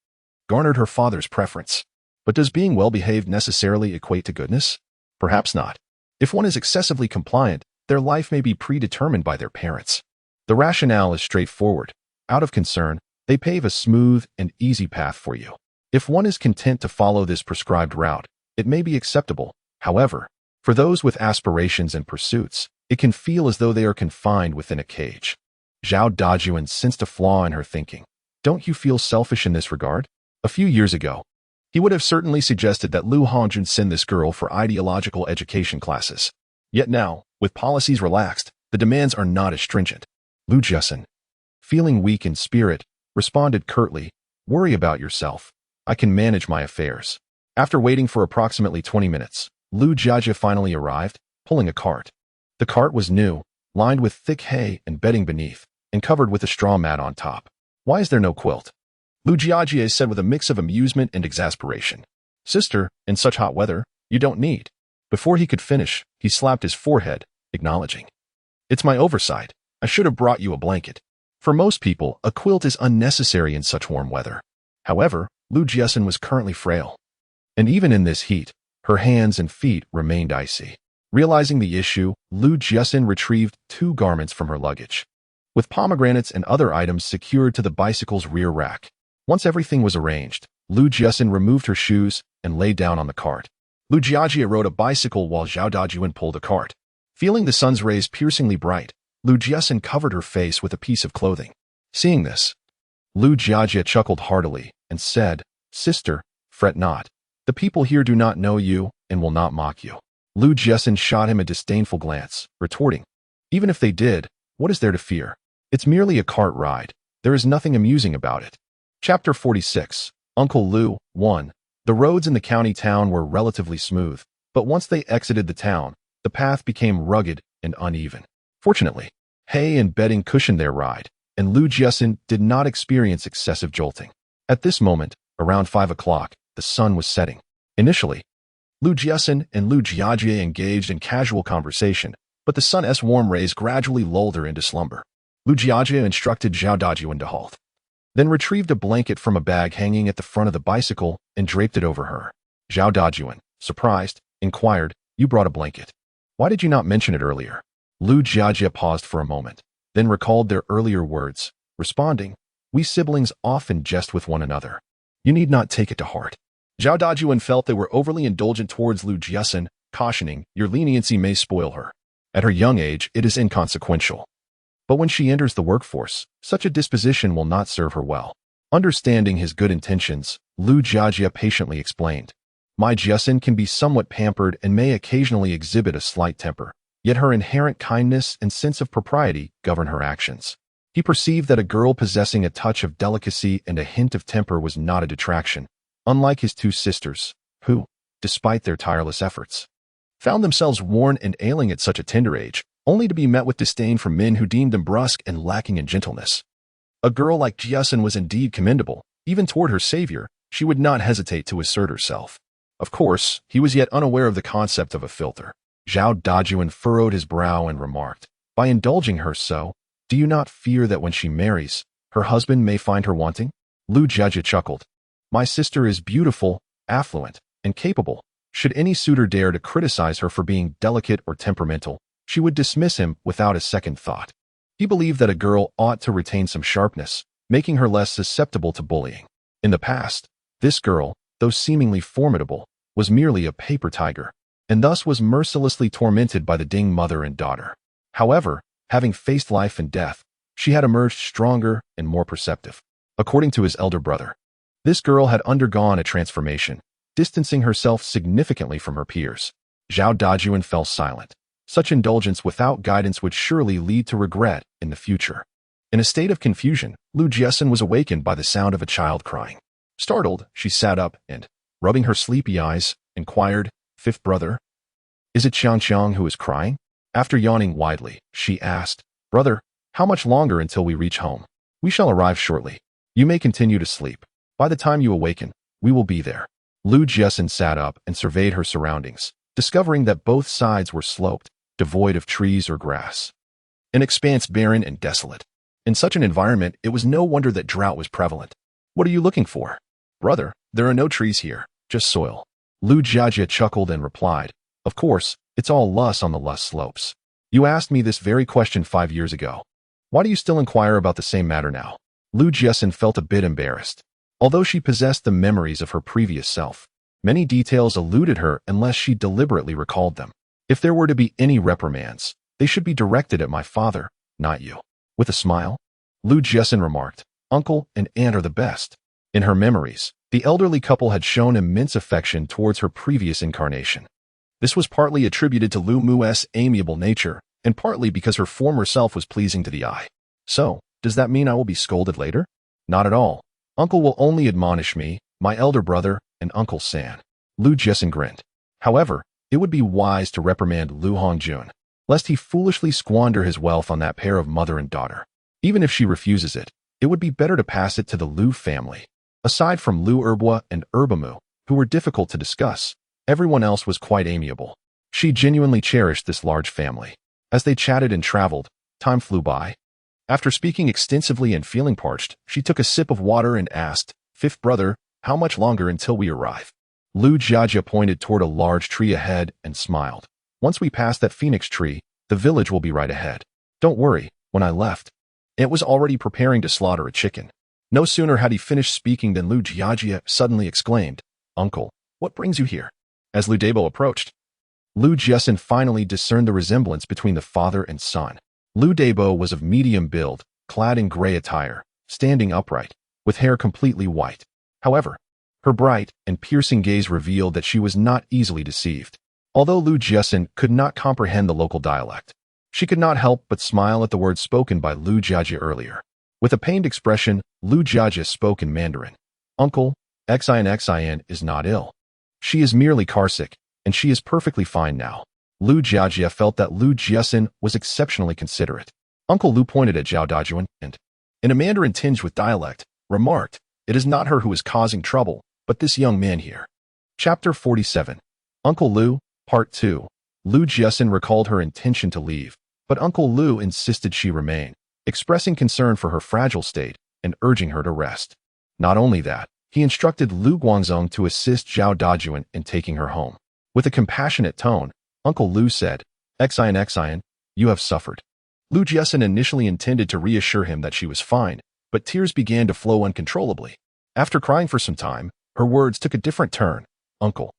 garnered her father's preference. But does being well-behaved necessarily equate to goodness? Perhaps not. If one is excessively compliant, their life may be predetermined by their parents. The rationale is straightforward. Out of concern, they pave a smooth and easy path for you. If one is content to follow this prescribed route, it may be acceptable. However, for those with aspirations and pursuits, it can feel as though they are confined within a cage. Zhao Dajuan sensed a flaw in her thinking. "Don't you feel selfish in this regard?" A few years ago, he would have certainly suggested that Lu Hongjun send this girl for ideological education classes. Yet now, with policies relaxed, the demands are not as stringent. Lu Jiaxin, feeling weak in spirit, responded curtly, "Worry about yourself. I can manage my affairs." After waiting for approximately 20 minutes, Lu Jiaxin finally arrived, pulling a cart. The cart was new, lined with thick hay and bedding beneath, and covered with a straw mat on top. "Why is there no quilt?" Lu Jiaxin said with a mix of amusement and exasperation. "Sister, in such hot weather, you don't need." Before he could finish, he slapped his forehead, acknowledging, "It's my oversight. I should have brought you a blanket." For most people, a quilt is unnecessary in such warm weather. However, Lu Jiaxin was currently frail, and even in this heat, her hands and feet remained icy. Realizing the issue, Lu Jiaxin retrieved 2 garments from her luggage, with pomegranates and other items secured to the bicycle's rear rack. Once everything was arranged, Lu Jiaxin removed her shoes and lay down on the cart. Lu Jiaxin rode a bicycle while Zhao Dajuan pulled a cart. Feeling the sun's rays piercingly bright, Lu Jiaxin covered her face with a piece of clothing. Seeing this, Lu Jiaxin chuckled heartily and said, "Sister, fret not. The people here do not know you and will not mock you." Lu Jiaxin shot him a disdainful glance, retorting, "Even if they did, what is there to fear? It's merely a cart ride. There is nothing amusing about it." Chapter 46, Uncle Lu, 1. The roads in the county town were relatively smooth, but once they exited the town, the path became rugged and uneven. Fortunately, hay and bedding cushioned their ride, and Lu Jiaxin did not experience excessive jolting. At this moment, around 5 o'clock, the sun was setting. Initially, Lu Jiaxin and Lu Jiaxin engaged in casual conversation, but the sun's warm rays gradually lulled her into slumber. Lu Jiajia instructed Zhao Dajuan to halt, then retrieved a blanket from a bag hanging at the front of the bicycle and draped it over her. Zhao Dajuan, surprised, inquired, "You brought a blanket. Why did you not mention it earlier?" Lu Jiajia paused for a moment, then recalled their earlier words, responding, "We siblings often jest with one another. You need not take it to heart." Zhao Dajuan felt they were overly indulgent towards Lu Jiaxin, cautioning, "Your leniency may spoil her. At her young age, it is inconsequential. But when she enters the workforce, such a disposition will not serve her well." Understanding his good intentions, Lu Jiajia patiently explained, "My Jiaxin can be somewhat pampered and may occasionally exhibit a slight temper, yet her inherent kindness and sense of propriety govern her actions." He perceived that a girl possessing a touch of delicacy and a hint of temper was not a detraction, unlike his two sisters, who, despite their tireless efforts, found themselves worn and ailing at such a tender age, only to be met with disdain from men who deemed them brusque and lacking in gentleness. A girl like Jiaxin was indeed commendable. Even toward her savior, she would not hesitate to assert herself. Of course, he was yet unaware of the concept of a filter. Zhao Dajuan furrowed his brow and remarked, "By indulging her so, do you not fear that when she marries, her husband may find her wanting?" Lu Jiajia chuckled. "My sister is beautiful, affluent, and capable. Should any suitor dare to criticize her for being delicate or temperamental, she would dismiss him without a second thought." He believed that a girl ought to retain some sharpness, making her less susceptible to bullying. In the past, this girl, though seemingly formidable, was merely a paper tiger, and thus was mercilessly tormented by the Ding mother and daughter. However, having faced life and death, she had emerged stronger and more perceptive. According to his elder brother, this girl had undergone a transformation, distancing herself significantly from her peers. Zhao Dajuan fell silent. Such indulgence without guidance would surely lead to regret in the future. In a state of confusion, Lu Jiaxin was awakened by the sound of a child crying. Startled, she sat up and, rubbing her sleepy eyes, inquired, "Fifth brother? Is it Xiangxiang who is crying?" After yawning widely, she asked, "Brother, how much longer until we reach home?" "We shall arrive shortly. You may continue to sleep. By the time you awaken, we will be there." Lu Jiaxin sat up and surveyed her surroundings, discovering that both sides were sloped, devoid of trees or grass. An expanse barren and desolate. In such an environment, it was no wonder that drought was prevalent. "What are you looking for?" "Brother, there are no trees here, just soil." Lu Jiajia chuckled and replied, "Of course, it's all lush on the lush slopes. You asked me this very question 5 years ago. Why do you still inquire about the same matter now?" Lu Jiaxin felt a bit embarrassed. Although she possessed the memories of her previous self, many details eluded her unless she deliberately recalled them. "If there were to be any reprimands, they should be directed at my father, not you." With a smile, Lu Jiaxin remarked, "Uncle and aunt are the best." In her memories, the elderly couple had shown immense affection towards her previous incarnation. This was partly attributed to Lu Mu's amiable nature, and partly because her former self was pleasing to the eye. "So, does that mean I will be scolded later?" "Not at all. Uncle will only admonish me, my elder brother, and Uncle San." Lu Jiaxin grinned. However, it would be wise to reprimand Lu Hongjun, lest he foolishly squander his wealth on that pair of mother and daughter. Even if she refuses it, it would be better to pass it to the Lu family. Aside from Lu Erbwa and Erbamu, who were difficult to discuss, everyone else was quite amiable. She genuinely cherished this large family. As they chatted and traveled, time flew by. After speaking extensively and feeling parched, she took a sip of water and asked, "Fifth brother, how much longer until we arrive?" Lu Jiajia pointed toward a large tree ahead and smiled. "Once we pass that phoenix tree, the village will be right ahead. Don't worry, when I left, it was already preparing to slaughter a chicken." No sooner had he finished speaking than Lu Jiajia suddenly exclaimed, "Uncle, what brings you here?" As Lu Debo approached, Lu Jiaxin finally discerned the resemblance between the father and son. Lu Debo was of medium build, clad in gray attire, standing upright, with hair completely white. However, her bright and piercing gaze revealed that she was not easily deceived. Although Lu Jiaxin could not comprehend the local dialect, she could not help but smile at the words spoken by Lu Jiajia earlier. With a pained expression, Lu Jiajia spoke in Mandarin. "Uncle, Xin is not ill. She is merely carsick, and she is perfectly fine now." Lu Jiajia felt that Lu Jiaxin was exceptionally considerate. Uncle Lu pointed at Zhao Dajuan and, in a Mandarin tinged with dialect, remarked, "It is not her who is causing trouble, but this young man here." Chapter 47. Uncle Lu, Part 2. Lu Jiaxin recalled her intention to leave, but Uncle Lu insisted she remain, expressing concern for her fragile state and urging her to rest. Not only that, he instructed Lu Guangzong to assist Zhao Dajuan in taking her home. With a compassionate tone, Uncle Lu said, Xian, you have suffered. Lu Jiaxin initially intended to reassure him that she was fine, but tears began to flow uncontrollably. After crying for some time, her words took a different turn. Uncle,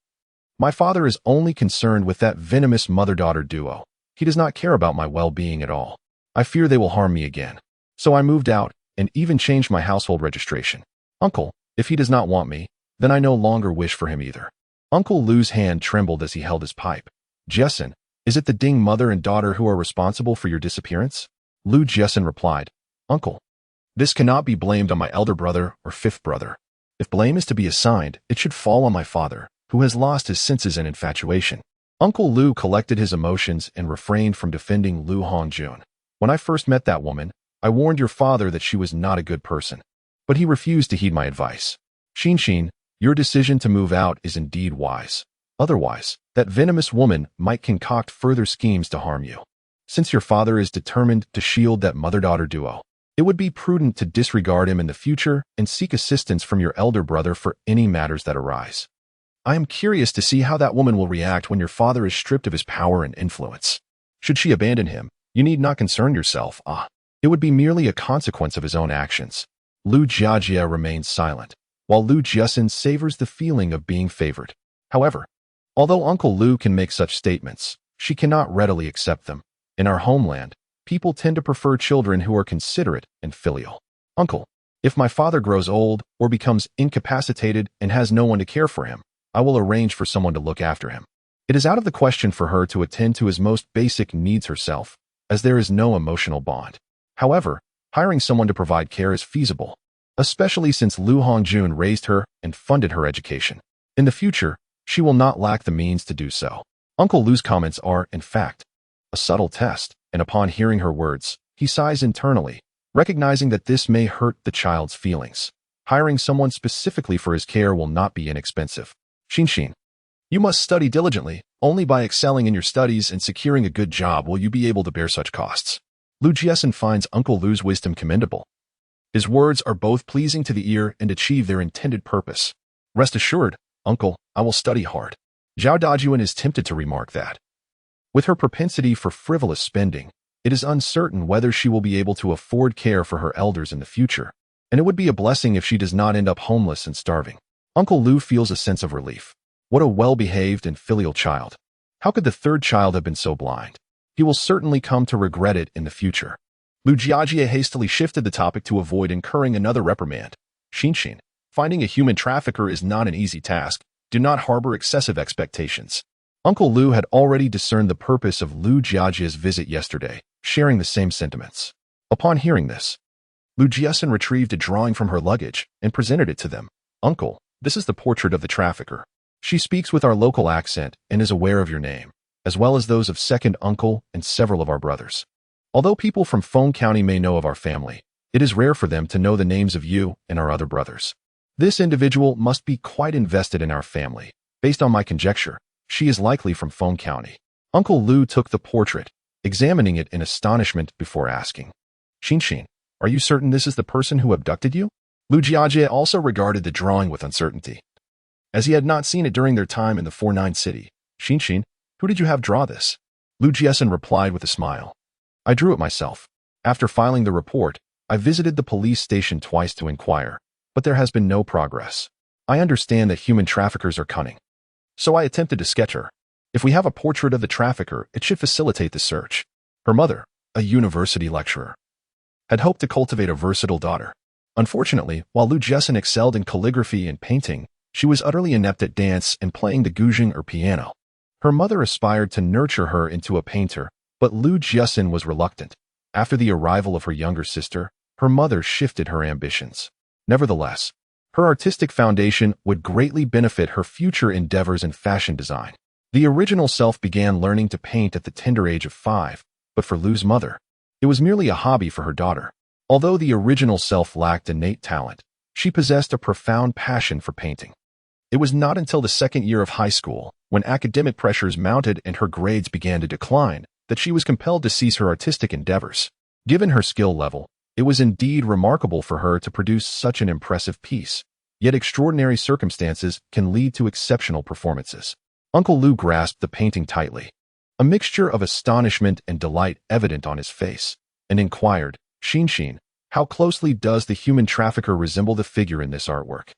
my father is only concerned with that venomous mother-daughter duo. He does not care about my well-being at all. I fear they will harm me again. So I moved out and even changed my household registration. Uncle, if he does not want me, then I no longer wish for him either. Uncle Lu's hand trembled as he held his pipe. Jiaxin, is it the Ding mother and daughter who are responsible for your disappearance? Lu Jiaxin replied, Uncle, this cannot be blamed on my elder brother or fifth brother. If blame is to be assigned, it should fall on my father, who has lost his senses and infatuation. Uncle Lu collected his emotions and refrained from defending Lu Hongjun. When I first met that woman, I warned your father that she was not a good person. But he refused to heed my advice. Xin, your decision to move out is indeed wise. Otherwise, that venomous woman might concoct further schemes to harm you. Since your father is determined to shield that mother-daughter duo, it would be prudent to disregard him in the future and seek assistance from your elder brother for any matters that arise. I am curious to see how that woman will react when your father is stripped of his power and influence. Should she abandon him, you need not concern yourself. It would be merely a consequence of his own actions. Lu Jiajia remains silent, while Lu Jiaxin savors the feeling of being favored. However, although Uncle Lu can make such statements, she cannot readily accept them. In our homeland, people tend to prefer children who are considerate and filial. Uncle, if my father grows old or becomes incapacitated and has no one to care for him, I will arrange for someone to look after him. It is out of the question for her to attend to his most basic needs herself, as there is no emotional bond. However, hiring someone to provide care is feasible, especially since Lu Hongjun raised her and funded her education. In the future, she will not lack the means to do so. Uncle Lu's comments are, in fact, a subtle test, and upon hearing her words, he sighs internally, recognizing that this may hurt the child's feelings. Hiring someone specifically for his care will not be inexpensive. Xin, you must study diligently. Only by excelling in your studies and securing a good job will you be able to bear such costs. Lu Jiaxin finds Uncle Lu's wisdom commendable. His words are both pleasing to the ear and achieve their intended purpose. Rest assured, Uncle, I will study hard. Zhao Dajuan is tempted to remark that, with her propensity for frivolous spending, it is uncertain whether she will be able to afford care for her elders in the future, and it would be a blessing if she does not end up homeless and starving. Uncle Lu feels a sense of relief. What a well-behaved and filial child. How could the third child have been so blind? He will certainly come to regret it in the future. Lu Jiajie hastily shifted the topic to avoid incurring another reprimand. Xin, finding a human trafficker is not an easy task. Do not harbor excessive expectations. Uncle Lu had already discerned the purpose of Lu Jiajie's visit yesterday, sharing the same sentiments. Upon hearing this, Lu Jiaxin retrieved a drawing from her luggage and presented it to them. Uncle, this is the portrait of the trafficker. She speaks with our local accent and is aware of your name, as well as those of second uncle and several of our brothers. Although people from Feng County may know of our family, it is rare for them to know the names of you and our other brothers. This individual must be quite invested in our family. Based on my conjecture, she is likely from Feng County. Uncle Lu took the portrait, examining it in astonishment before asking, Xin, are you certain this is the person who abducted you? Lu Jiajie also regarded the drawing with uncertainty, as he had not seen it during their time in the 49 city. Xin, who did you have draw this? Lu Jiaxin replied with a smile. I drew it myself. After filing the report, I visited the police station twice to inquire, but there has been no progress. I understand that human traffickers are cunning, so I attempted to sketch her. If we have a portrait of the trafficker, it should facilitate the search. Her mother, a university lecturer, had hoped to cultivate a versatile daughter. Unfortunately, while Lu Jiaxin excelled in calligraphy and painting, she was utterly inept at dance and playing the guzheng or piano. Her mother aspired to nurture her into a painter, but Lu Jiaxin was reluctant. After the arrival of her younger sister, her mother shifted her ambitions. Nevertheless, her artistic foundation would greatly benefit her future endeavors in fashion design. The original self began learning to paint at the tender age of 5, but for Lu's mother, it was merely a hobby for her daughter. Although the original self lacked innate talent, she possessed a profound passion for painting. It was not until the second year of high school, when academic pressures mounted and her grades began to decline, that she was compelled to cease her artistic endeavors. Given her skill level, it was indeed remarkable for her to produce such an impressive piece. Yet extraordinary circumstances can lead to exceptional performances. Uncle Lu grasped the painting tightly, a mixture of astonishment and delight evident on his face, and inquired, Jiaxin, how closely does the human trafficker resemble the figure in this artwork?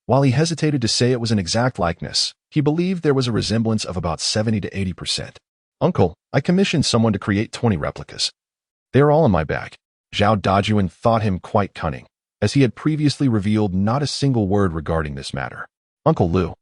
While he hesitated to say it was an exact likeness, he believed there was a resemblance of about 70 to 80%. Uncle, I commissioned someone to create 20 replicas. They are all in my bag. Zhao Dajuan thought him quite cunning, as he had previously revealed not a single word regarding this matter. Uncle Lu,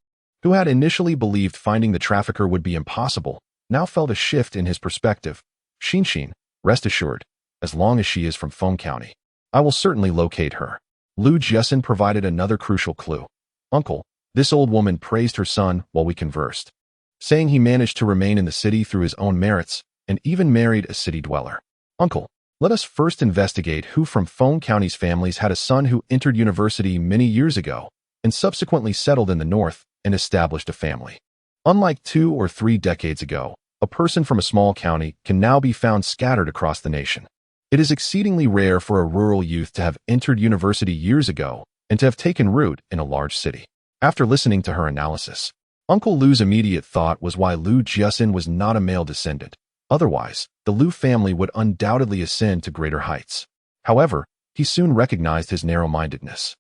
who had initially believed finding the trafficker would be impossible, now felt a shift in his perspective. Jiaxin, rest assured, as long as she is from Feng County, I will certainly locate her. Lu Jiaxin provided another crucial clue. Uncle, this old woman praised her son while we conversed, saying he managed to remain in the city through his own merits and even married a city dweller. Uncle, let us first investigate who from Feng County's families had a son who entered university many years ago and subsequently settled in the north and established a family. Unlike 2 or 3 decades ago, a person from a small county can now be found scattered across the nation. It is exceedingly rare for a rural youth to have entered university years ago and to have taken root in a large city. After listening to her analysis, Uncle Lu's immediate thought was why Lu Jiaxin was not a male descendant. Otherwise, the Lu family would undoubtedly ascend to greater heights. However, he soon recognized his narrow-mindedness,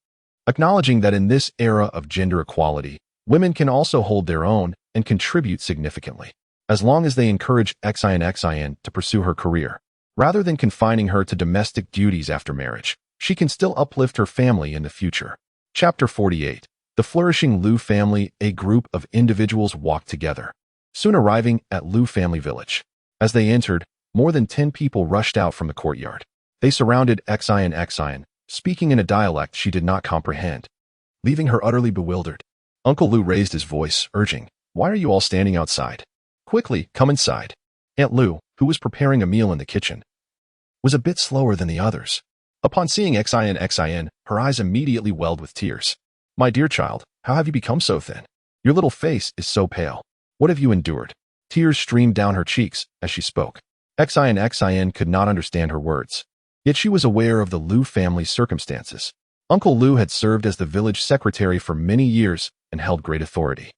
acknowledging that in this era of gender equality, women can also hold their own and contribute significantly, as long as they encourage Xin to pursue her career. Rather than confining her to domestic duties after marriage, she can still uplift her family in the future. Chapter 48. The flourishing Lu family. A group of individuals walked together, soon arriving at Lu family village. As they entered, more than 10 people rushed out from the courtyard. They surrounded Xin, speaking in a dialect she did not comprehend, leaving her utterly bewildered. Uncle Lu raised his voice, urging, "Why are you all standing outside? Quickly, come inside." Aunt Lu, who was preparing a meal in the kitchen, was a bit slower than the others. Upon seeing Xin, her eyes immediately welled with tears. "My dear child, how have you become so thin? Your little face is so pale. What have you endured?" Tears streamed down her cheeks as she spoke. Xin could not understand her words, yet she was aware of the Lu family's circumstances. Uncle Lu had served as the village secretary for many years and held great authority.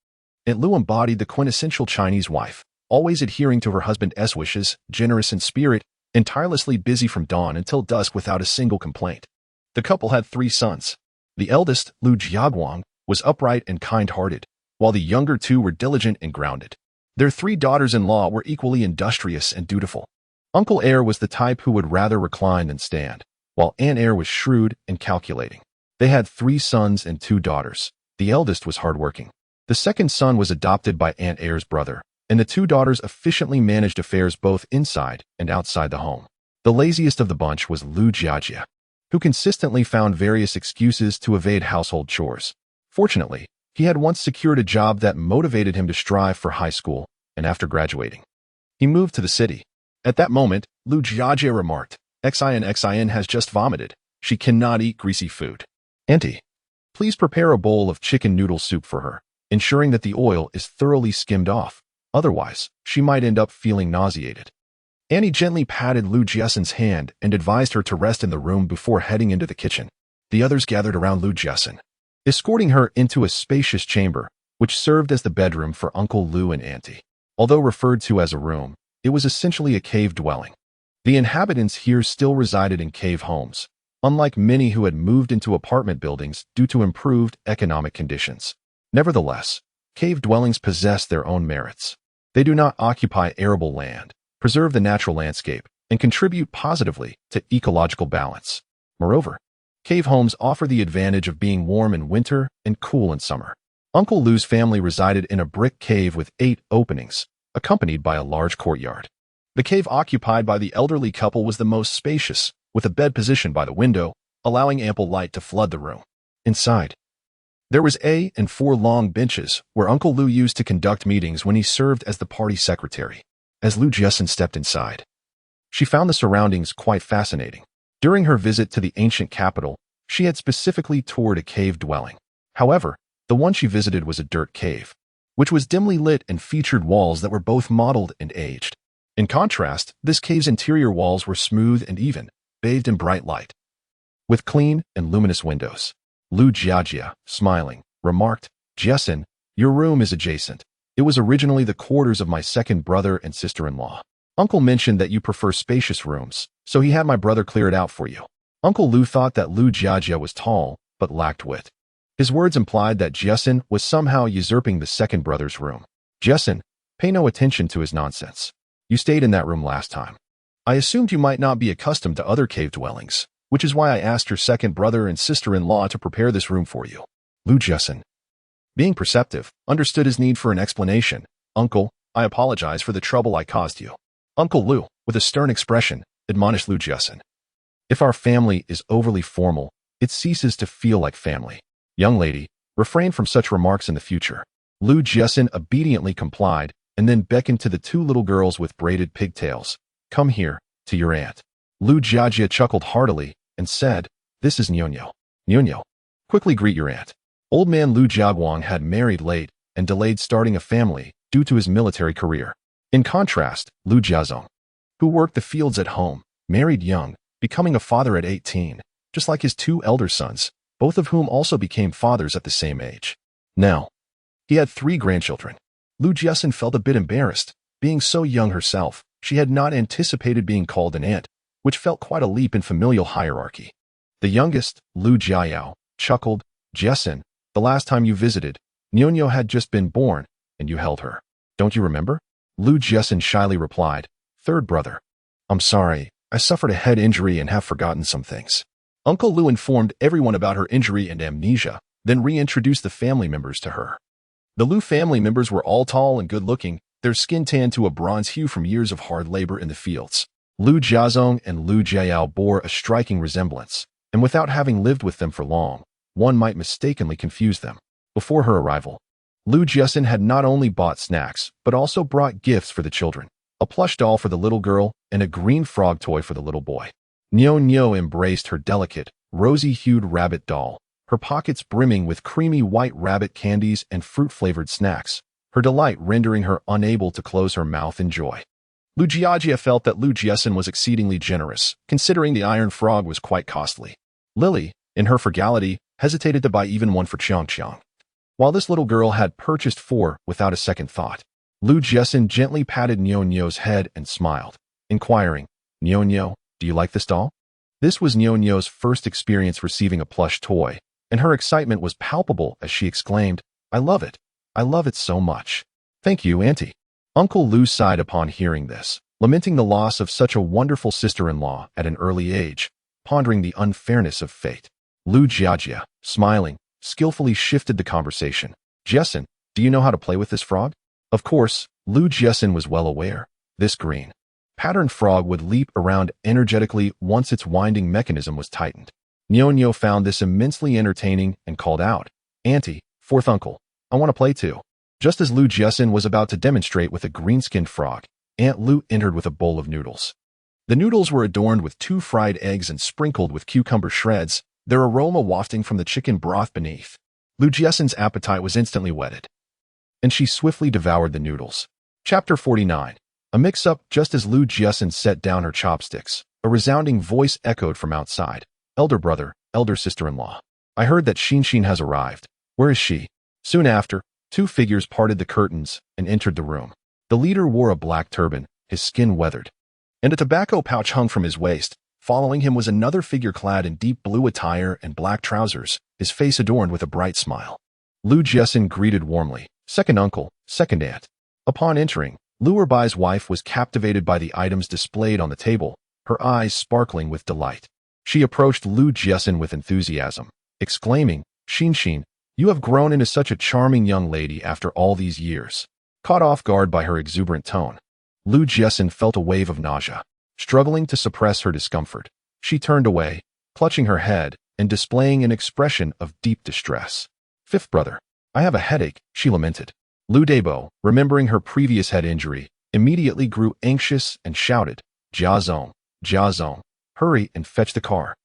Aunt Lu embodied the quintessential Chinese wife, always adhering to her husband's wishes, generous in spirit, and tirelessly busy from dawn until dusk without a single complaint. The couple had 3 sons. The eldest, Lu Jiaguang, was upright and kind-hearted, while the younger 2 were diligent and grounded. Their 3 daughters-in-law were equally industrious and dutiful. Uncle Heir was the type who would rather recline than stand, while Aunt Heir was shrewd and calculating. They had 3 sons and 2 daughters. The eldest was hardworking. The second son was adopted by Aunt Heir's brother, and the 2 daughters efficiently managed affairs both inside and outside the home. The laziest of the bunch was Lu Jiajia, who consistently found various excuses to evade household chores. Fortunately, he had once secured a job that motivated him to strive for high school, and after graduating, he moved to the city. At that moment, Lu Jiajia remarked, Xin has just vomited. She cannot eat greasy food. Auntie, please prepare a bowl of chicken noodle soup for her, ensuring that the oil is thoroughly skimmed off. Otherwise, she might end up feeling nauseated. Annie gently patted Lu Jiaxin's hand and advised her to rest in the room before heading into the kitchen. The others gathered around Lu Jiaxin, escorting her into a spacious chamber, which served as the bedroom for Uncle Lu and Auntie. Although referred to as a room, it was essentially a cave dwelling. The inhabitants here still resided in cave homes, unlike many who had moved into apartment buildings due to improved economic conditions. Nevertheless, cave dwellings possess their own merits. They do not occupy arable land, preserve the natural landscape, and contribute positively to ecological balance. Moreover, cave homes offer the advantage of being warm in winter and cool in summer. Uncle Lu's family resided in a brick cave with 8 openings, accompanied by a large courtyard. The cave occupied by the elderly couple was the most spacious, with a bed positioned by the window, allowing ample light to flood the room. Inside, there was and 4 long benches where Uncle Lu used to conduct meetings when he served as the party secretary. As Lu Jiaxin stepped inside, she found the surroundings quite fascinating. During her visit to the ancient capital, she had specifically toured a cave dwelling. However, The one she visited was a dirt cave, which was dimly lit and featured walls that were both mottled and aged. In contrast, this cave's interior walls were smooth and even, bathed in bright light, with clean and luminous windows. Lu Jiajia, smiling, remarked, "Jiaxin, your room is adjacent. It was originally the quarters of my second brother and sister-in-law. Uncle mentioned that you prefer spacious rooms, so he had my brother clear it out for you." Uncle Lu thought that Lu Jiajia was tall, but lacked wit. His words implied that Jiaxin was somehow usurping the second brother's room. "Jiaxin, pay no attention to his nonsense. You stayed in that room last time. I assumed you might not be accustomed to other cave dwellings, which is why I asked your second brother and sister-in-law to prepare this room for you." Lu Jiaxin, being perceptive, understood his need for an explanation. "Uncle, I apologize for the trouble I caused you." Uncle Lu, with a stern expression, admonished Lu Jiaxin, "If our family is overly formal, it ceases to feel like family. Young lady, refrain from such remarks in the future." Lu Jiaxin obediently complied and then beckoned to the two little girls with braided pigtails. "Come here, to your aunt." Lu Jiajia chuckled heartily and said, "This is Nyonyo. Nyonyo, quickly greet your aunt." Old man Lu Jiaguang had married late and delayed starting a family due to his military career. In contrast, Lu Jiazong, who worked the fields at home, married young, becoming a father at 18, just like his two elder sons, both of whom also became fathers at the same age. Now, he had 3 grandchildren. Lu Jiaxin felt a bit embarrassed. Being so young herself, she had not anticipated being called an aunt, which felt quite a leap in familial hierarchy. The youngest, Lu Jiayao, chuckled, "Jiaxin, the last time you visited, Nyonyo had just been born, and you held her. Don't you remember?" Lu Jiaxin shyly replied, "Third brother. I'm sorry, I suffered a head injury and have forgotten some things." Uncle Lu informed everyone about her injury and amnesia, then reintroduced the family members to her. The Lu family members were all tall and good-looking, their skin tanned to a bronze hue from years of hard labor in the fields. Lu Jiazong and Lu Jiayao bore a striking resemblance, and without having lived with them for long, one might mistakenly confuse them. Before her arrival, Lu Jiaxin had not only bought snacks, but also brought gifts for the children, a plush doll for the little girl and a green frog toy for the little boy. Nyonyo embraced her delicate, rosy-hued rabbit doll, her pockets brimming with creamy white rabbit candies and fruit-flavored snacks, her delight rendering her unable to close her mouth in joy. Lu Jiajia felt that Lu Jiaxin was exceedingly generous, considering the iron frog was quite costly. Lily, in her frugality, hesitated to buy even one for Qiang, while this little girl had purchased 4 without a second thought. Lu Jiaxin gently patted Nyonyo's head and smiled, inquiring, "Nyonyo, do you like this doll?" This was Nyonyo's first experience receiving a plush toy, and her excitement was palpable as she exclaimed, "I love it. I love it so much." "Thank you, Auntie." Uncle Lu sighed upon hearing this, lamenting the loss of such a wonderful sister-in-law at an early age, pondering the unfairness of fate. Lu Jiajia, smiling, skillfully shifted the conversation. "Jiaxin, do you know how to play with this frog?" Of course, Lu Jiaxin was well aware. This green, patterned frog would leap around energetically once its winding mechanism was tightened. Nyonyo found this immensely entertaining and called out, "Auntie, 4th uncle, I want to play too." Just as Lu Jiaxin was about to demonstrate with a green-skinned frog, Aunt Lu entered with a bowl of noodles. The noodles were adorned with 2 fried eggs and sprinkled with cucumber shreds, their aroma wafting from the chicken broth beneath. Lu Jiaxin's appetite was instantly whetted, and she swiftly devoured the noodles. Chapter 49. A mix-up. Just as Lu Jiaxin set down her chopsticks, a resounding voice echoed from outside. "Elder brother, elder sister-in-law. I heard that Xin has arrived. Where is she?" Soon after, 2 figures parted the curtains and entered the room. The leader wore a black turban, his skin weathered, and a tobacco pouch hung from his waist. Following him was another figure clad in deep blue attire and black trousers, his face adorned with a bright smile. Lu Jiaxin greeted warmly, "Second uncle, second aunt." Upon entering, Lu Erbai's wife was captivated by the items displayed on the table, her eyes sparkling with delight. She approached Lu Jiaxin with enthusiasm, exclaiming, Xin, you have grown into such a charming young lady after all these years." Caught off guard by her exuberant tone, Lu Jiaxin felt a wave of nausea. Struggling to suppress her discomfort, she turned away, clutching her head and displaying an expression of deep distress. "Fifth brother, I have a headache," she lamented. Lu Debo, remembering her previous head injury, immediately grew anxious and shouted, Jiazong, hurry and fetch the car.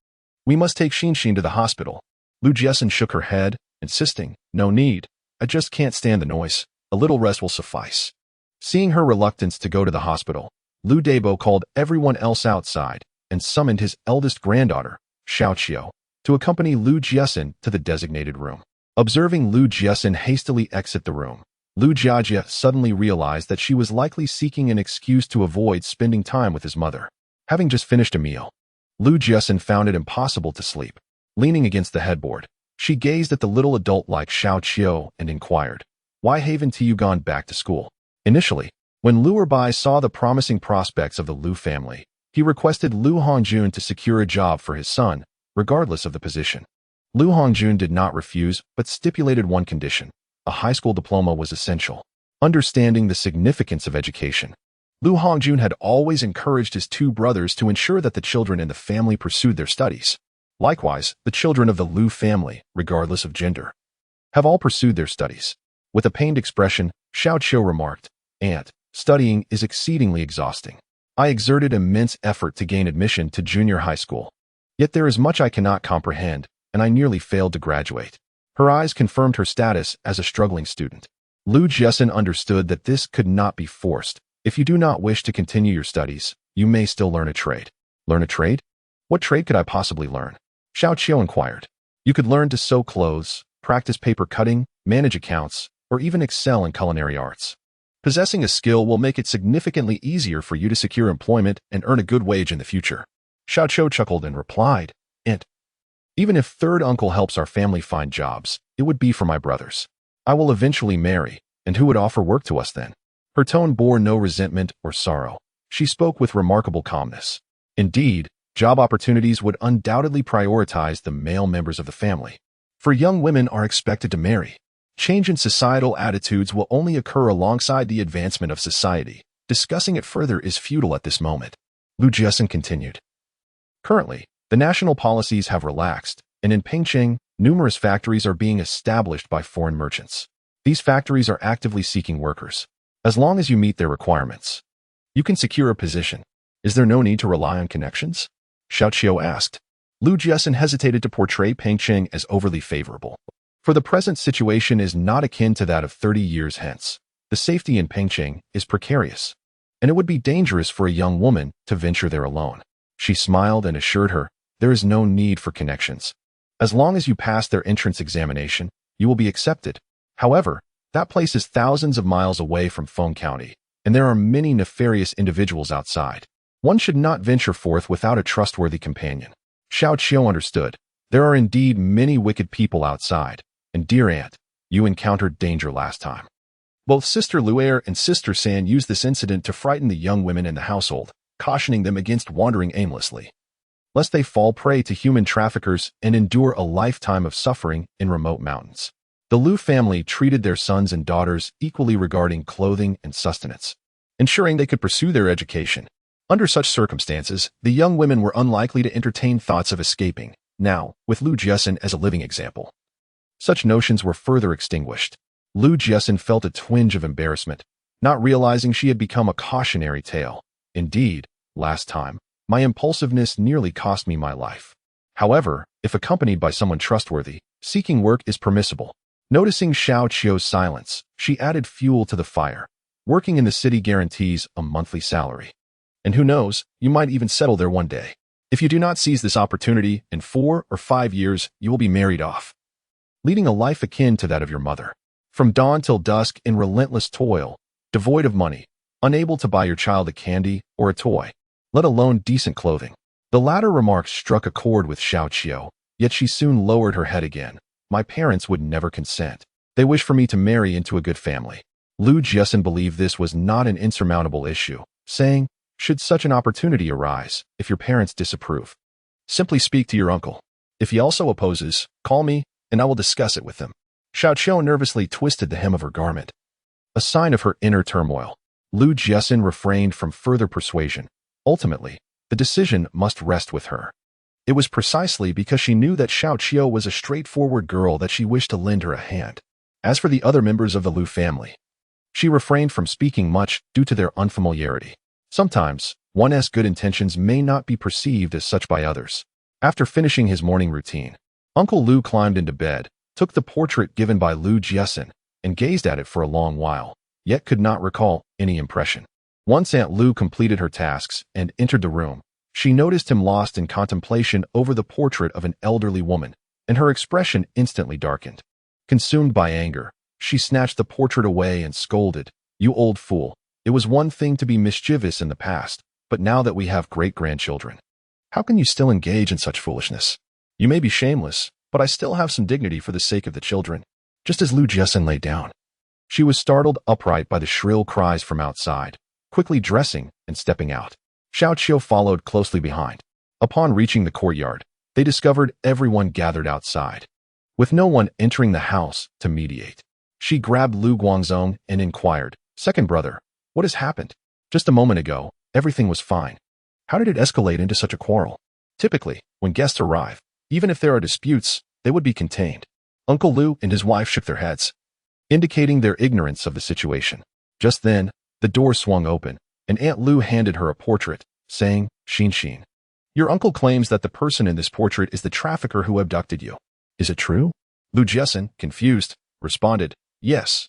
"We must take Xin to the hospital." Lu Jiaxin shook her head insisting, "No need. I just can't stand the noise. A little rest will suffice." Seeing her reluctance to go to the hospital, Lu Debo called everyone else outside and summoned his eldest granddaughter, Xiao, to accompany Lu Jiaxin to the designated room. Observing Lu Jiaxin hastily exit the room, Lu Jiajia suddenly realized that she was likely seeking an excuse to avoid spending time with his mother. Having just finished a meal, Lu Jiaxin found it impossible to sleep. Leaning against the headboard, she gazed at the little adult like Xiao and inquired, "Why haven't you gone back to school?" Initially, when Lu Erbai saw the promising prospects of the Lu family, he requested Lu Hongjun to secure a job for his son, regardless of the position. Lu Hongjun did not refuse, but stipulated one condition: a high school diploma was essential. Understanding the significance of education, Lu Hongjun had always encouraged his two brothers to ensure that the children in the family pursued their studies. Likewise, the children of the Lu family, regardless of gender, have all pursued their studies. With a pained expression, Xiao remarked, "Aunt, studying is exceedingly exhausting. I exerted immense effort to gain admission to junior high school. Yet there is much I cannot comprehend, and I nearly failed to graduate." Her eyes confirmed her status as a struggling student. Lu Jiaxin understood that this could not be forced. If you do not wish to continue your studies, you may still learn a trade. Learn a trade? What trade could I possibly learn? Xiao inquired. You could learn to sew clothes, practice paper cutting, manage accounts, or even excel in culinary arts. Possessing a skill will make it significantly easier for you to secure employment and earn a good wage in the future. Xiao chuckled and replied, "Int. Even if third uncle helps our family find jobs, it would be for my brothers. I will eventually marry, and who would offer work to us then?" Her tone bore no resentment or sorrow. She spoke with remarkable calmness. Indeed, job opportunities would undoubtedly prioritize the male members of the family. For young women are expected to marry. Change in societal attitudes will only occur alongside the advancement of society. Discussing it further is futile at this moment. Lu Jiaxin continued. Currently, the national policies have relaxed, and in Pingcheng, numerous factories are being established by foreign merchants. These factories are actively seeking workers. As long as you meet their requirements, you can secure a position. Is there no need to rely on connections? Xiao asked. Lu Jiaxin hesitated to portray Pingcheng as overly favorable. For the present situation is not akin to that of 30 years hence. The safety in Pingcheng is precarious, and it would be dangerous for a young woman to venture there alone. She smiled and assured her, there is no need for connections. As long as you pass their entrance examination, you will be accepted. However, that place is thousands of miles away from Feng County, and there are many nefarious individuals outside. One should not venture forth without a trustworthy companion. Xiao understood. There are indeed many wicked people outside, and dear aunt, you encountered danger last time. Both Sister Luer and Sister San used this incident to frighten the young women in the household, cautioning them against wandering aimlessly, lest they fall prey to human traffickers and endure a lifetime of suffering in remote mountains. The Lu family treated their sons and daughters equally regarding clothing and sustenance, ensuring they could pursue their education. Under such circumstances, the young women were unlikely to entertain thoughts of escaping. Now, with Lu Jiaxin as a living example, such notions were further extinguished. Lu Jiaxin felt a twinge of embarrassment, not realizing she had become a cautionary tale. Indeed, last time, my impulsiveness nearly cost me my life. However, if accompanied by someone trustworthy, seeking work is permissible. Noticing Xiao's silence, she added fuel to the fire. Working in the city guarantees a monthly salary. And who knows, you might even settle there one day. If you do not seize this opportunity, in 4 or 5 years, you will be married off, leading a life akin to that of your mother. From dawn till dusk in relentless toil, devoid of money, unable to buy your child a candy or a toy, let alone decent clothing. The latter remark struck a chord with Xiao, yet she soon lowered her head again. My parents would never consent. They wish for me to marry into a good family. Lu Jiaxin believed this was not an insurmountable issue, saying, should such an opportunity arise, if your parents disapprove, simply speak to your uncle. If he also opposes, call me, and I will discuss it with him. Xiao nervously twisted the hem of her garment, a sign of her inner turmoil. Lu Jiaxin refrained from further persuasion. Ultimately, the decision must rest with her. It was precisely because she knew that Xiao was a straightforward girl that she wished to lend her a hand. As for the other members of the Lu family, she refrained from speaking much due to their unfamiliarity. Sometimes, one's good intentions may not be perceived as such by others. After finishing his morning routine, Uncle Lu climbed into bed, took the portrait given by Lu Jiaxin and gazed at it for a long while, yet could not recall any impression. Once Aunt Lu completed her tasks and entered the room, she noticed him lost in contemplation over the portrait of an elderly woman, and her expression instantly darkened. Consumed by anger, she snatched the portrait away and scolded, "You old fool, it was one thing to be mischievous in the past, but now that we have great-grandchildren, how can you still engage in such foolishness? You may be shameless, but I still have some dignity for the sake of the children." Just as Lu Jiaxin lay down, she was startled upright by the shrill cries from outside, quickly dressing and stepping out. Xiaoqiu followed closely behind. Upon reaching the courtyard, they discovered everyone gathered outside, with no one entering the house to mediate. She grabbed Lu Guangzong and inquired, "Second brother, what has happened? Just a moment ago, everything was fine. How did it escalate into such a quarrel?" Typically, when guests arrive, even if there are disputes, they would be contained. Uncle Lu and his wife shook their heads, indicating their ignorance of the situation. Just then, the door swung open, and Aunt Lu handed her a portrait, saying, "Xin, your uncle claims that the person in this portrait is the trafficker who abducted you. Is it true?" Lu Jiaxin, confused, responded, "Yes.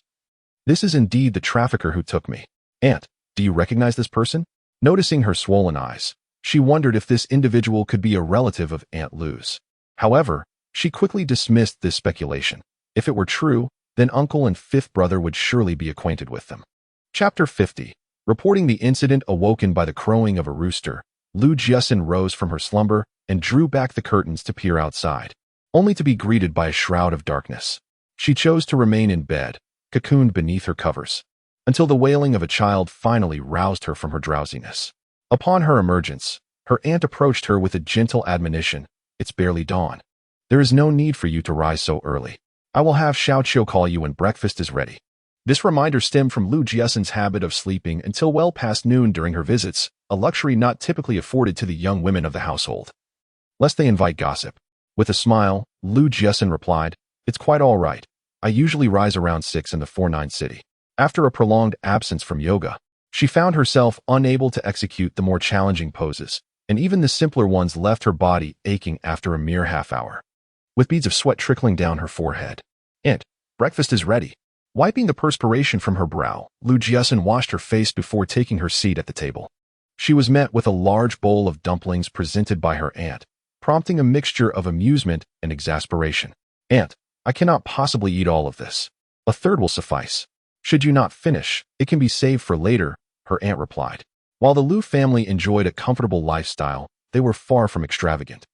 This is indeed the trafficker who took me. Aunt, do you recognize this person?" Noticing her swollen eyes, she wondered if this individual could be a relative of Aunt Lu's. However, she quickly dismissed this speculation. If it were true, then uncle and fifth brother would surely be acquainted with them. Chapter 50. Reporting the incident awoken by the crowing of a rooster, Lu Jiaxin rose from her slumber and drew back the curtains to peer outside, only to be greeted by a shroud of darkness. She chose to remain in bed, cocooned beneath her covers, until the wailing of a child finally roused her from her drowsiness. Upon her emergence, her aunt approached her with a gentle admonition, "It's barely dawn. There is no need for you to rise so early. I will have Xiaoqiu call you when breakfast is ready." This reminder stemmed from Lu Jiaxin's habit of sleeping until well past noon during her visits, a luxury not typically afforded to the young women of the household, lest they invite gossip. With a smile, Lu Jiaxin replied, "It's quite all right. I usually rise around 6 in the 4-9 city." After a prolonged absence from yoga, she found herself unable to execute the more challenging poses, and even the simpler ones left her body aching after a mere half hour, with beads of sweat trickling down her forehead. "Aunt, breakfast is ready." Wiping the perspiration from her brow, Lu Jiaxin washed her face before taking her seat at the table. She was met with a large bowl of dumplings presented by her aunt, prompting a mixture of amusement and exasperation. "Aunt, I cannot possibly eat all of this. A third will suffice. Should you not finish, it can be saved for later," her aunt replied. While the Lu family enjoyed a comfortable lifestyle, they were far from extravagant,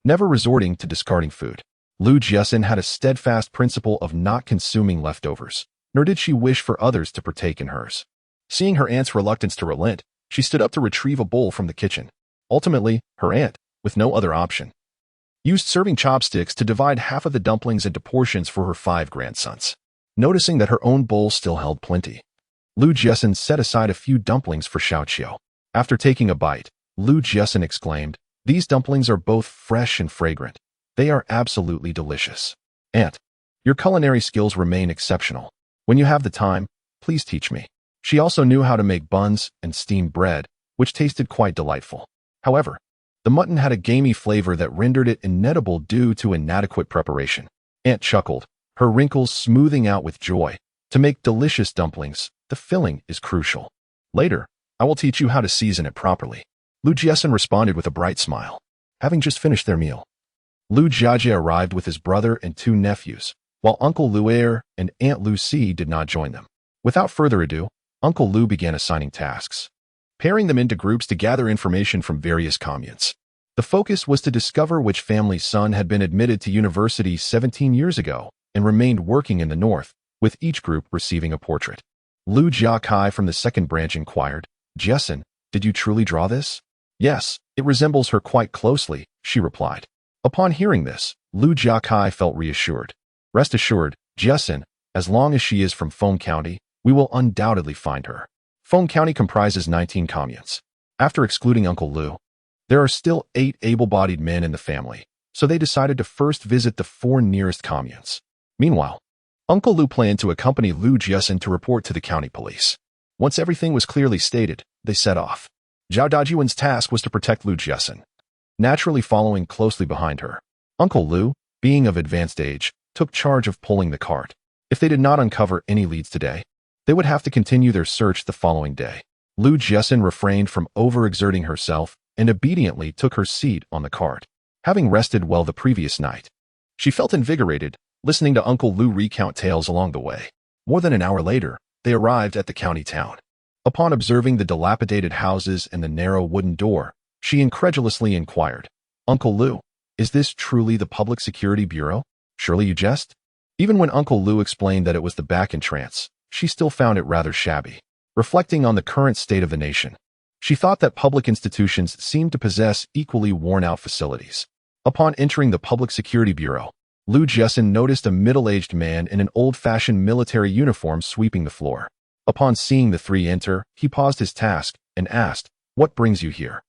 never resorting to discarding food. Lu Jiaxin had a steadfast principle of not consuming leftovers, nor did she wish for others to partake in hers. Seeing her aunt's reluctance to relent, she stood up to retrieve a bowl from the kitchen. Ultimately, her aunt, with no other option, used serving chopsticks to divide half of the dumplings into portions for her 5 grandsons. Noticing that her own bowl still held plenty, Lu Jiaxin set aside a few dumplings for Xiaoqiu. After taking a bite, Lu Jiaxin exclaimed, "These dumplings are both fresh and fragrant. They are absolutely delicious. Aunt, your culinary skills remain exceptional. When you have the time, please teach me." She also knew how to make buns and steamed bread, which tasted quite delightful. However, the mutton had a gamey flavor that rendered it inedible due to inadequate preparation. Aunt chuckled, her wrinkles smoothing out with joy. "To make delicious dumplings, the filling is crucial. Later, I will teach you how to season it properly." Lu Jiaxin responded with a bright smile. Having just finished their meal, Lu Jiajie arrived with his brother and 2 nephews, while Uncle Luer and Aunt Lucy did not join them. Without further ado, Uncle Lu began assigning tasks, pairing them into groups to gather information from various communes. The focus was to discover which family's son had been admitted to university 17 years ago and remained working in the north, with each group receiving a portrait. Lu Jiakai from the second branch inquired, "Jiaxin, did you truly draw this?" "Yes, it resembles her quite closely," she replied. Upon hearing this, Lu Jiakai felt reassured. "Rest assured, Jiaxin, as long as she is from Feng County, we will undoubtedly find her." Feng County comprises 19 communes. After excluding Uncle Lu, there are still 8 able-bodied men in the family, so they decided to first visit the 4 nearest communes. Meanwhile, Uncle Lu planned to accompany Lu Jiaxin to report to the county police. Once everything was clearly stated, they set off. Zhao Dajiwen's task was to protect Lu Jiaxin, naturally following closely behind her. Uncle Lu, being of advanced age, took charge of pulling the cart. If they did not uncover any leads today, they would have to continue their search the following day. Jiaxin refrained from overexerting herself and obediently took her seat on the cart. Having rested well the previous night, she felt invigorated, listening to Uncle Lu recount tales along the way. More than an hour later, they arrived at the county town. Upon observing the dilapidated houses and the narrow wooden door, she incredulously inquired, "Uncle Lu, is this truly the Public Security Bureau? Surely you jest?" Even when Uncle Lu explained that it was the back entrance, she still found it rather shabby. Reflecting on the current state of the nation, she thought that public institutions seemed to possess equally worn-out facilities. Upon entering the Public Security Bureau, Jiaxin noticed a middle-aged man in an old-fashioned military uniform sweeping the floor. Upon seeing the three enter, he paused his task and asked, "What brings you here?"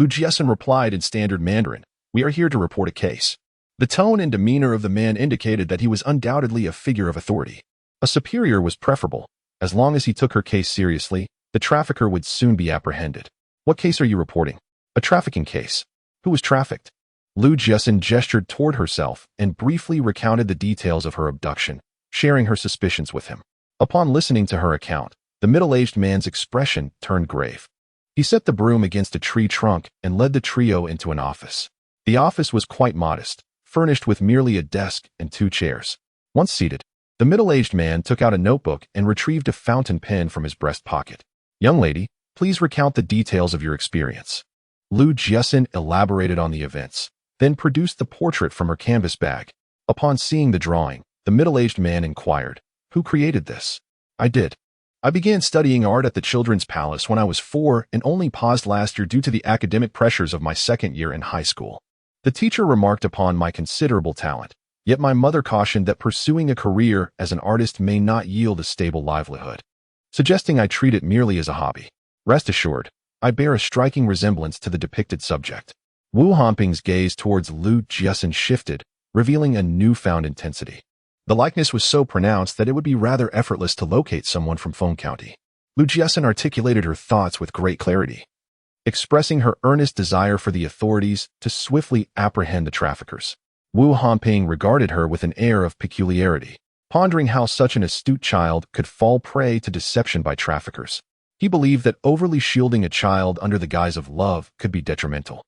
Jiaxin replied in standard Mandarin, "We are here to report a case." The tone and demeanor of the man indicated that he was undoubtedly a figure of authority. A superior was preferable. As long as he took her case seriously, the trafficker would soon be apprehended. "What case are you reporting?" "A trafficking case." "Who was trafficked?" Jiaxin gestured toward herself and briefly recounted the details of her abduction, sharing her suspicions with him. Upon listening to her account, the middle-aged man's expression turned grave. He set the broom against a tree trunk and led the trio into an office. The office was quite modest, furnished with merely a desk and 2 chairs. Once seated, the middle-aged man took out a notebook and retrieved a fountain pen from his breast pocket. "Young lady, please recount the details of your experience." Jiaxin elaborated on the events, then produced the portrait from her canvas bag. Upon seeing the drawing, the middle-aged man inquired, "Who created this?" "I did. I began studying art at the Children's Palace when I was 4 and only paused last year due to the academic pressures of my second year in high school. The teacher remarked upon my considerable talent, yet my mother cautioned that pursuing a career as an artist may not yield a stable livelihood, suggesting I treat it merely as a hobby. Rest assured, I bear a striking resemblance to the depicted subject." Wu Hanping's gaze towards Jiaxin shifted, revealing a newfound intensity. The likeness was so pronounced that it would be rather effortless to locate someone from Feng County. Jiaxin articulated her thoughts with great clarity, expressing her earnest desire for the authorities to swiftly apprehend the traffickers. Wu Hanping regarded her with an air of peculiarity, pondering how such an astute child could fall prey to deception by traffickers. He believed that overly shielding a child under the guise of love could be detrimental.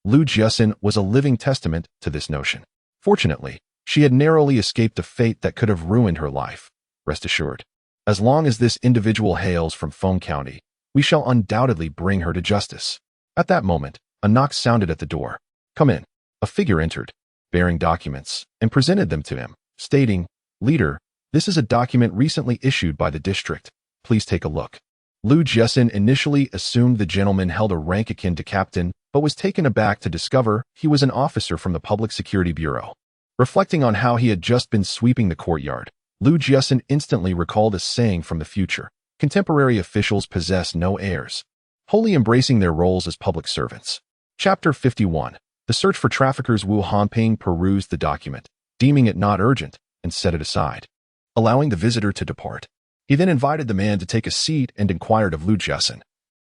Jiaxin was a living testament to this notion. Fortunately, she had narrowly escaped a fate that could have ruined her life. Rest assured, as long as this individual hails from Feng County, we shall undoubtedly bring her to justice. At that moment, a knock sounded at the door. "Come in." A figure entered, bearing documents, and presented them to him, stating, "Leader, this is a document recently issued by the district. Please take a look." Jiaxin initially assumed the gentleman held a rank akin to captain, but was taken aback to discover he was an officer from the Public Security Bureau. Reflecting on how he had just been sweeping the courtyard, Jiaxin instantly recalled a saying from the future: contemporary officials possess no heirs, wholly embracing their roles as public servants. Chapter 51. The Search for Traffickers. Wu Hanping perused the document, deeming it not urgent, and set it aside, allowing the visitor to depart. He then invited the man to take a seat and inquired of Jiaxin,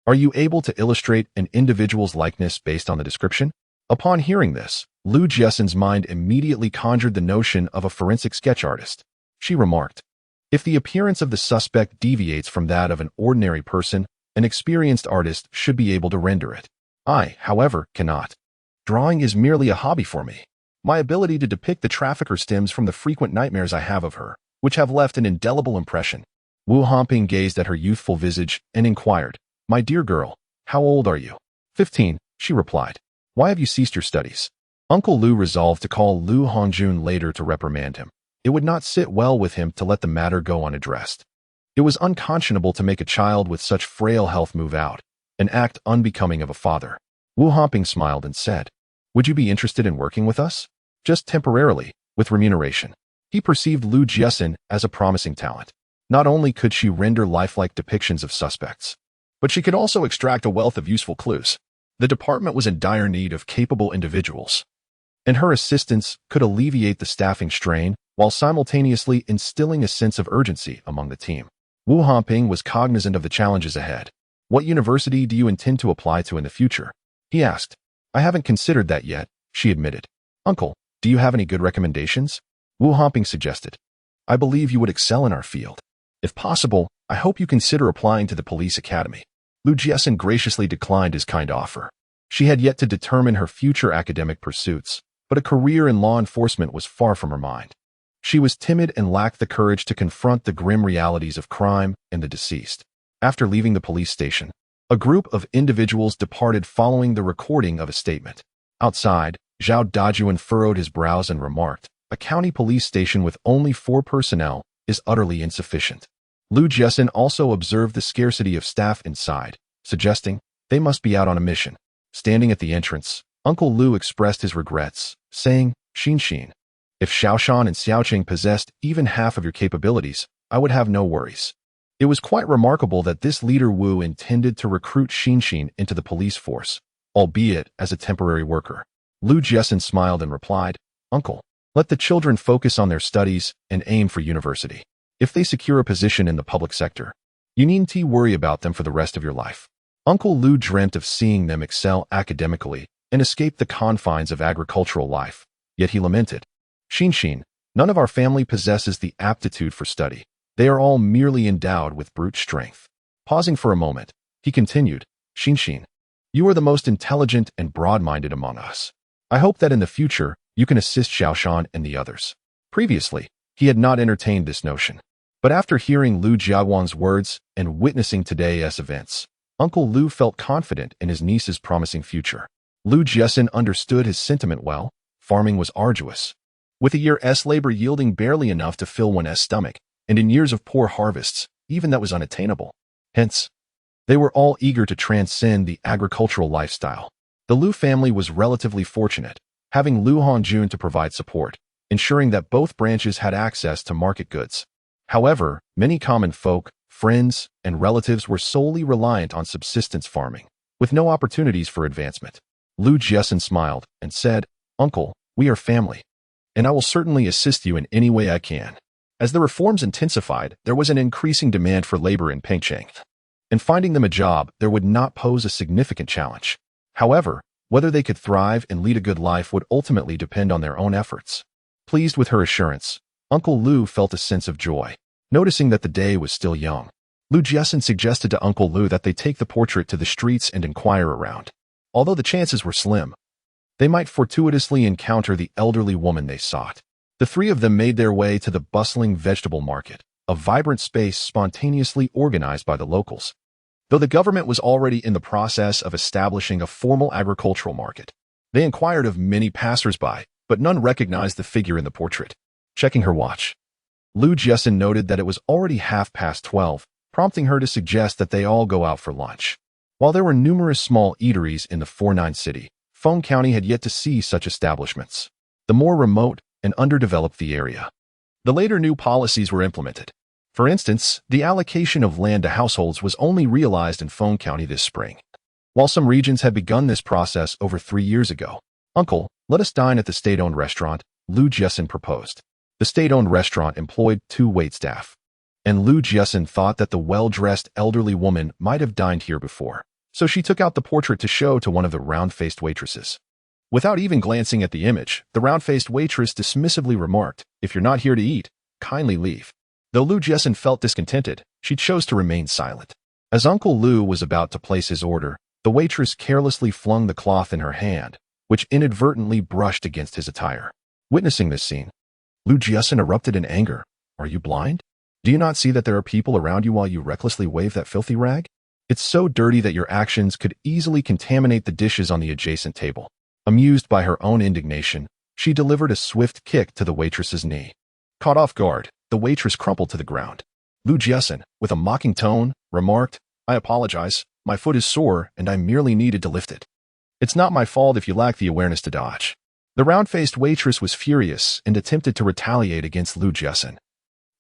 "Are you able to illustrate an individual's likeness based on the description?" Upon hearing this, Jiaxin's mind immediately conjured the notion of a forensic sketch artist. She remarked, "If the appearance of the suspect deviates from that of an ordinary person, an experienced artist should be able to render it. I, however, cannot. Drawing is merely a hobby for me. My ability to depict the trafficker stems from the frequent nightmares I have of her, which have left an indelible impression." Wu Hanping gazed at her youthful visage and inquired, "My dear girl, how old are you?" 15, she replied. "Why have you ceased your studies?" Uncle Lu resolved to call Lu Hongjun later to reprimand him. It would not sit well with him to let the matter go unaddressed. It was unconscionable to make a child with such frail health move out, an act unbecoming of a father. Wu Hanping smiled and said, "Would you be interested in working with us? Just temporarily, with remuneration." He perceived Jiaxin as a promising talent. Not only could she render lifelike depictions of suspects, but she could also extract a wealth of useful clues. The department was in dire need of capable individuals, and her assistance could alleviate the staffing strain while simultaneously instilling a sense of urgency among the team. Wu Hanping was cognizant of the challenges ahead. "What university do you intend to apply to in the future?" he asked. "I haven't considered that yet," she admitted. "Uncle, do you have any good recommendations?" Wu Homping suggested. I believe you would excel in our field. If possible, I hope you consider applying to the police academy. Lu Jiaxin graciously declined his kind offer. She had yet to determine her future academic pursuits, but a career in law enforcement was far from her mind. She was timid and lacked the courage to confront the grim realities of crime and the deceased. After leaving the police station, a group of individuals departed following the recording of a statement. Outside, Zhao Dajuan furrowed his brows and remarked, "A county police station with only 4 personnel is utterly insufficient." Lu Jiaxin also observed the scarcity of staff inside, suggesting they must be out on a mission. Standing at the entrance, Uncle Lu expressed his regrets, saying, "Xin, if Xiaoshan and Xiaoqing possessed even half of your capabilities, I would have no worries." It was quite remarkable that this leader Wu intended to recruit Xin into the police force, albeit as a temporary worker. Lu Jiaxin smiled and replied, "Uncle, let the children focus on their studies and aim for university. If they secure a position in the public sector, you needn't worry about them for the rest of your life." Uncle Lu dreamt of seeing them excel academically and escape the confines of agricultural life, yet he lamented, Xin, none of our family possesses the aptitude for study. They are all merely endowed with brute strength." Pausing for a moment, he continued, Xin, you are the most intelligent and broad-minded among us. I hope that in the future, you can assist Xiaoshan and the others. Previously, he had not entertained this notion. But after hearing Lu Jiawan's words and witnessing today's events, Uncle Lu felt confident in his niece's promising future. Lu Jiaxin understood his sentiment well. Farming was arduous, with a year's labor yielding barely enough to fill one's stomach, and in years of poor harvests, even that was unattainable. Hence, they were all eager to transcend the agricultural lifestyle. The Lu family was relatively fortunate, having Lu Hongjun to provide support, ensuring that both branches had access to market goods. However, many common folk, friends, and relatives were solely reliant on subsistence farming, with no opportunities for advancement. Lu Jiaxin smiled and said, "Uncle, we are family, and I will certainly assist you in any way I can." As the reforms intensified, there was an increasing demand for labor in Pengcheng, and finding them a job there would not pose a significant challenge. However, whether they could thrive and lead a good life would ultimately depend on their own efforts. Pleased with her assurance, Uncle Lu felt a sense of joy. Noticing that the day was still young, Lu Jiaxin suggested to Uncle Lu that they take the portrait to the streets and inquire around. Although the chances were slim, they might fortuitously encounter the elderly woman they sought. The 3 of them made their way to the bustling vegetable market, a vibrant space spontaneously organized by the locals. Though the government was already in the process of establishing a formal agricultural market, they inquired of many passers-by, but none recognized the figure in the portrait. Checking her watch, Lu Jiaxin noted that it was already 12:30, prompting her to suggest that they all go out for lunch. While there were numerous small eateries in the 49 city, Feng County had yet to see such establishments. The more remote and underdeveloped the area, the later new policies were implemented. For instance, the allocation of land to households was only realized in Feng County this spring. While some regions had begun this process over 3 years ago. "Uncle, let us dine at the state-owned restaurant," Lu Jiaxin proposed. The state-owned restaurant employed 2 waitstaff, and Lu Jiaxin thought that the well-dressed elderly woman might have dined here before, so she took out the portrait to show to one of the round-faced waitresses. Without even glancing at the image, the round-faced waitress dismissively remarked, "If you're not here to eat, kindly leave." Though Lu Jiaxin felt discontented, she chose to remain silent. As Uncle Lu was about to place his order, the waitress carelessly flung the cloth in her hand, which inadvertently brushed against his attire. Witnessing this scene, Lu Jiaxin erupted in anger. "Are you blind? Do you not see that there are people around you while you recklessly wave that filthy rag? It's so dirty that your actions could easily contaminate the dishes on the adjacent table." Amused by her own indignation, she delivered a swift kick to the waitress's knee. Caught off guard, the waitress crumpled to the ground. Lu Jiaxin, with a mocking tone, remarked, "I apologize. My foot is sore and I merely needed to lift it. It's not my fault if you lack the awareness to dodge." The round-faced waitress was furious and attempted to retaliate against Lu Jiaxin,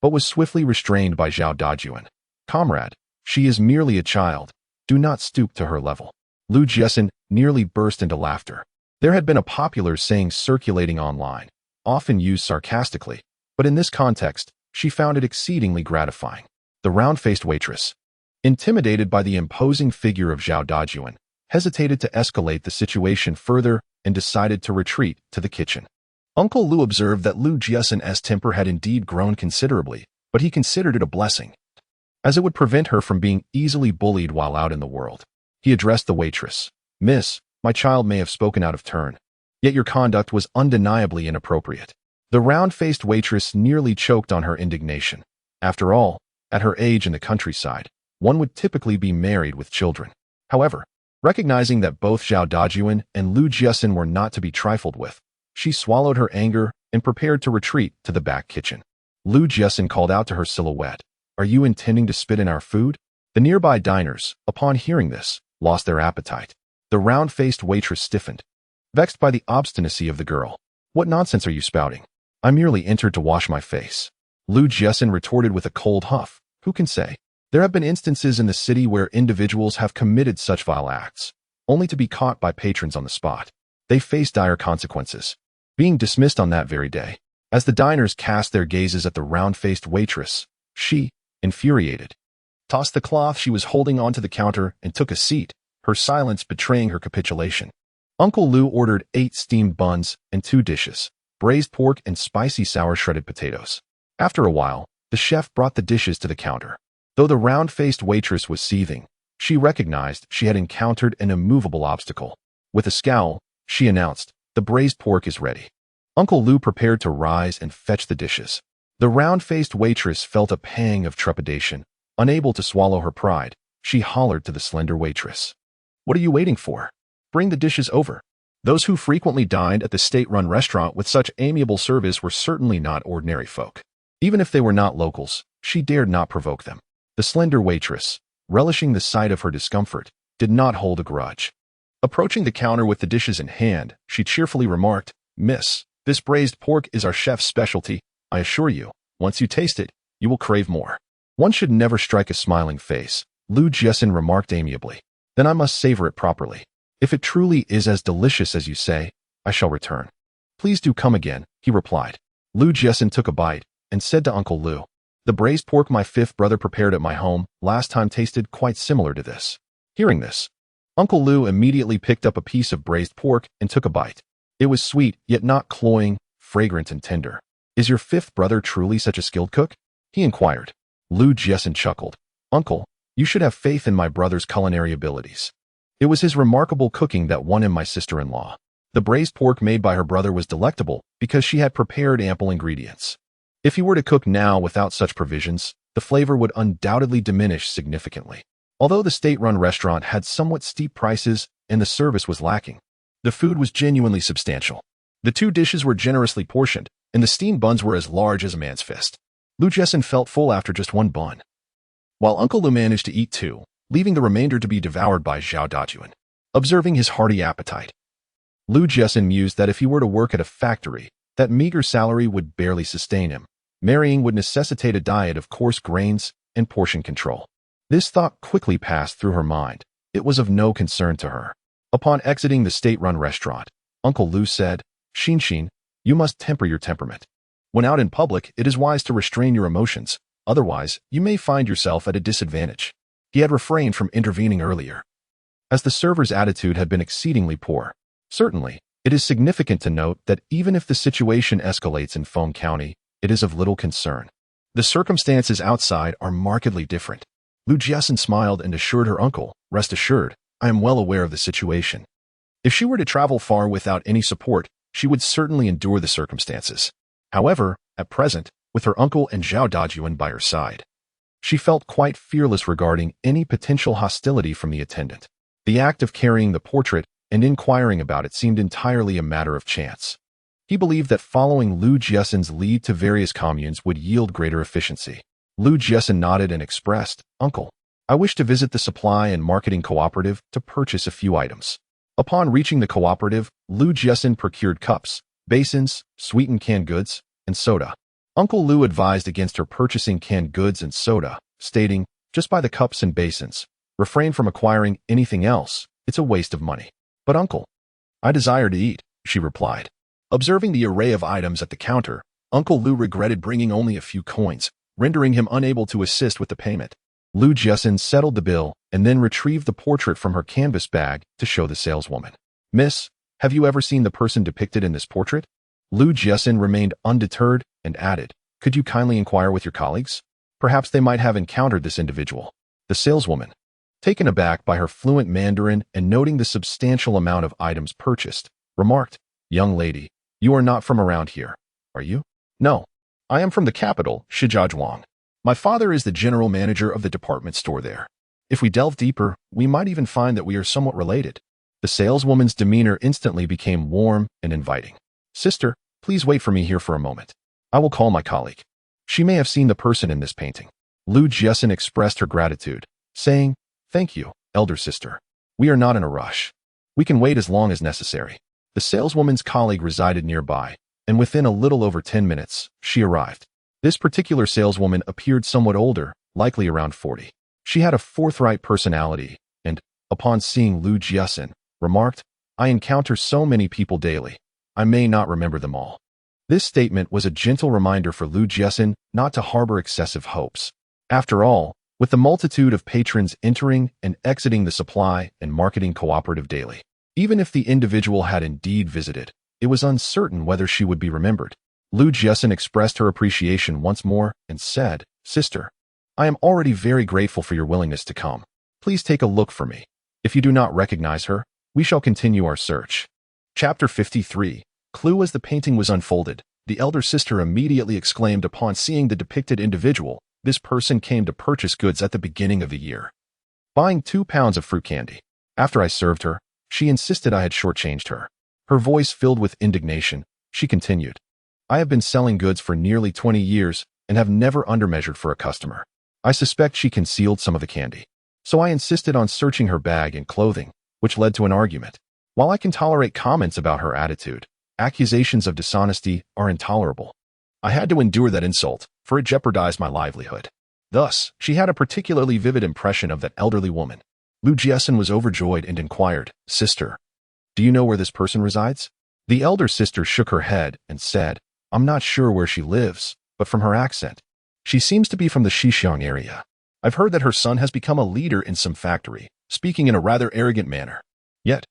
but was swiftly restrained by Zhao Dajuan. "Comrade, she is merely a child. Do not stoop to her level." Lu Jiaxin nearly burst into laughter. There had been a popular saying circulating online, often used sarcastically, but in this context, she found it exceedingly gratifying. The round-faced waitress, intimidated by the imposing figure of Zhao Dajuan, hesitated to escalate the situation further and decided to retreat to the kitchen. Uncle Lu observed that Lu Jiaxin's temper had indeed grown considerably, but he considered it a blessing, as it would prevent her from being easily bullied while out in the world. He addressed the waitress. "Miss, my child may have spoken out of turn, yet your conduct was undeniably inappropriate." The round-faced waitress nearly choked on her indignation. After all, at her age in the countryside, one would typically be married with children. However, recognizing that both Zhao Dajuan and Lu Jiaxin were not to be trifled with, she swallowed her anger and prepared to retreat to the back kitchen. Lu Jiaxin called out to her silhouette, "Are you intending to spit in our food?" The nearby diners, upon hearing this, lost their appetite. The round-faced waitress stiffened, vexed by the obstinacy of the girl. "What nonsense are you spouting? I merely entered to wash my face." Lu Jiaxin retorted with a cold huff. "Who can say? There have been instances in the city where individuals have committed such vile acts, only to be caught by patrons on the spot. They face dire consequences, being dismissed on that very day." As the diners cast their gazes at the round-faced waitress, she, infuriated, tossed the cloth she was holding onto the counter and took a seat, her silence betraying her capitulation. Uncle Lu ordered 8 steamed buns and 2 dishes, braised pork and spicy sour shredded potatoes. After a while, the chef brought the dishes to the counter. Though the round-faced waitress was seething, she recognized she had encountered an immovable obstacle. With a scowl, she announced, "The braised pork is ready." Uncle Lu prepared to rise and fetch the dishes. The round-faced waitress felt a pang of trepidation. Unable to swallow her pride, she hollered to the slender waitress, "What are you waiting for? Bring the dishes over." Those who frequently dined at the state-run restaurant with such amiable service were certainly not ordinary folk. Even if they were not locals, she dared not provoke them. The slender waitress, relishing the sight of her discomfort, did not hold a grudge. Approaching the counter with the dishes in hand, she cheerfully remarked, "Miss, this braised pork is our chef's specialty. I assure you, once you taste it, you will crave more." "One should never strike a smiling face," Lu Jiaxin remarked amiably. "Then I must savor it properly. If it truly is as delicious as you say, I shall return." "Please do come again," he replied. Lu Jiaxin took a bite and said to Uncle Lu, "The braised pork my 5th brother prepared at my home last time tasted quite similar to this." Hearing this, Uncle Lu immediately picked up a piece of braised pork and took a bite. It was sweet, yet not cloying, fragrant and tender. "Is your 5th brother truly such a skilled cook?" he inquired. Lu Jiaxin chuckled. "Uncle, you should have faith in my brother's culinary abilities. It was his remarkable cooking that won him my sister-in-law." The braised pork made by her brother was delectable because she had prepared ample ingredients. If he were to cook now without such provisions, the flavor would undoubtedly diminish significantly. Although the state-run restaurant had somewhat steep prices and the service was lacking, the food was genuinely substantial. The 2 dishes were generously portioned, and the steamed buns were as large as a man's fist. Lu Jiaxin felt full after just 1 bun, while Uncle Lu managed to eat 2, leaving the remainder to be devoured by Zhao Dajuan. Observing his hearty appetite, Lu Jiaxin mused that if he were to work at a factory, that meager salary would barely sustain him. Marrying would necessitate a diet of coarse grains and portion control. This thought quickly passed through her mind. It was of no concern to her. Upon exiting the state-run restaurant, Uncle Lu said, "Xin, you must temper your temperament. When out in public, it is wise to restrain your emotions, otherwise you may find yourself at a disadvantage." He had refrained from intervening earlier, as the server's attitude had been exceedingly poor. Certainly, it is significant to note that even if the situation escalates in Feng County, it is of little concern. The circumstances outside are markedly different. Lu Jiaxin smiled and assured her uncle, "Rest assured, I am well aware of the situation." If she were to travel far without any support, she would certainly endure the circumstances. However, at present, with her uncle and Zhao Dajuan by her side, she felt quite fearless regarding any potential hostility from the attendant. The act of carrying the portrait and inquiring about it seemed entirely a matter of chance. He believed that following Lu Jiaxin's lead to various communes would yield greater efficiency. Lu Jiaxin nodded and expressed, "Uncle, I wish to visit the supply and marketing cooperative to purchase a few items." Upon reaching the cooperative, Lu Jiaxin procured cups, basins, sweetened canned goods, and soda. Uncle Lu advised against her purchasing canned goods and soda, stating, "Just buy the cups and basins. Refrain from acquiring anything else. It's a waste of money." "But uncle, I desire to eat," she replied. Observing the array of items at the counter, Uncle Lu regretted bringing only a few coins, rendering him unable to assist with the payment. Lu Jiaxin settled the bill and then retrieved the portrait from her canvas bag to show the saleswoman. "Miss, have you ever seen the person depicted in this portrait?" Lu Jiaxin remained undeterred and added, "Could you kindly inquire with your colleagues? Perhaps they might have encountered this individual." The saleswoman, taken aback by her fluent Mandarin and noting the substantial amount of items purchased, remarked, "Young lady, you are not from around here, are you?" "No, I am from the capital, Shijiazhuang. My father is the general manager of the department store there. If we delve deeper, we might even find that we are somewhat related." The saleswoman's demeanor instantly became warm and inviting. "Sister, please wait for me here for a moment. I will call my colleague. She may have seen the person in this painting." Lu Jiaxin expressed her gratitude, saying, "Thank you, elder sister. We are not in a rush. We can wait as long as necessary." The saleswoman's colleague resided nearby, and within a little over 10 minutes, she arrived. This particular saleswoman appeared somewhat older, likely around 40. She had a forthright personality, and, upon seeing Lu Jiaxin, remarked, "I encounter so many people daily. I may not remember them all." This statement was a gentle reminder for Lu Jiaxin not to harbor excessive hopes. After all, with the multitude of patrons entering and exiting the supply and marketing cooperative daily, even if the individual had indeed visited, it was uncertain whether she would be remembered. Lu Jiaxin expressed her appreciation once more and said, "Sister, I am already very grateful for your willingness to come. Please take a look for me. If you do not recognize her, we shall continue our search." Chapter 53. Clue. As the painting was unfolded, the elder sister immediately exclaimed upon seeing the depicted individual, "This person came to purchase goods at the beginning of the year, buying 2 pounds of fruit candy. After I served her, she insisted I had shortchanged her." Her voice filled with indignation, she continued, "I have been selling goods for nearly 20 years and have never undermeasured for a customer. I suspect she concealed some of the candy. So I insisted on searching her bag and clothing, which led to an argument. While I can tolerate comments about her attitude, accusations of dishonesty are intolerable. I had to endure that insult, for it jeopardized my livelihood." Thus, she had a particularly vivid impression of that elderly woman. Lu Jiaxin was overjoyed and inquired, "Sister, do you know where this person resides?" The elder sister shook her head and said, "I'm not sure where she lives, but from her accent, she seems to be from the Xishiang area. I've heard that her son has become a leader in some factory, speaking in a rather arrogant manner. Yet,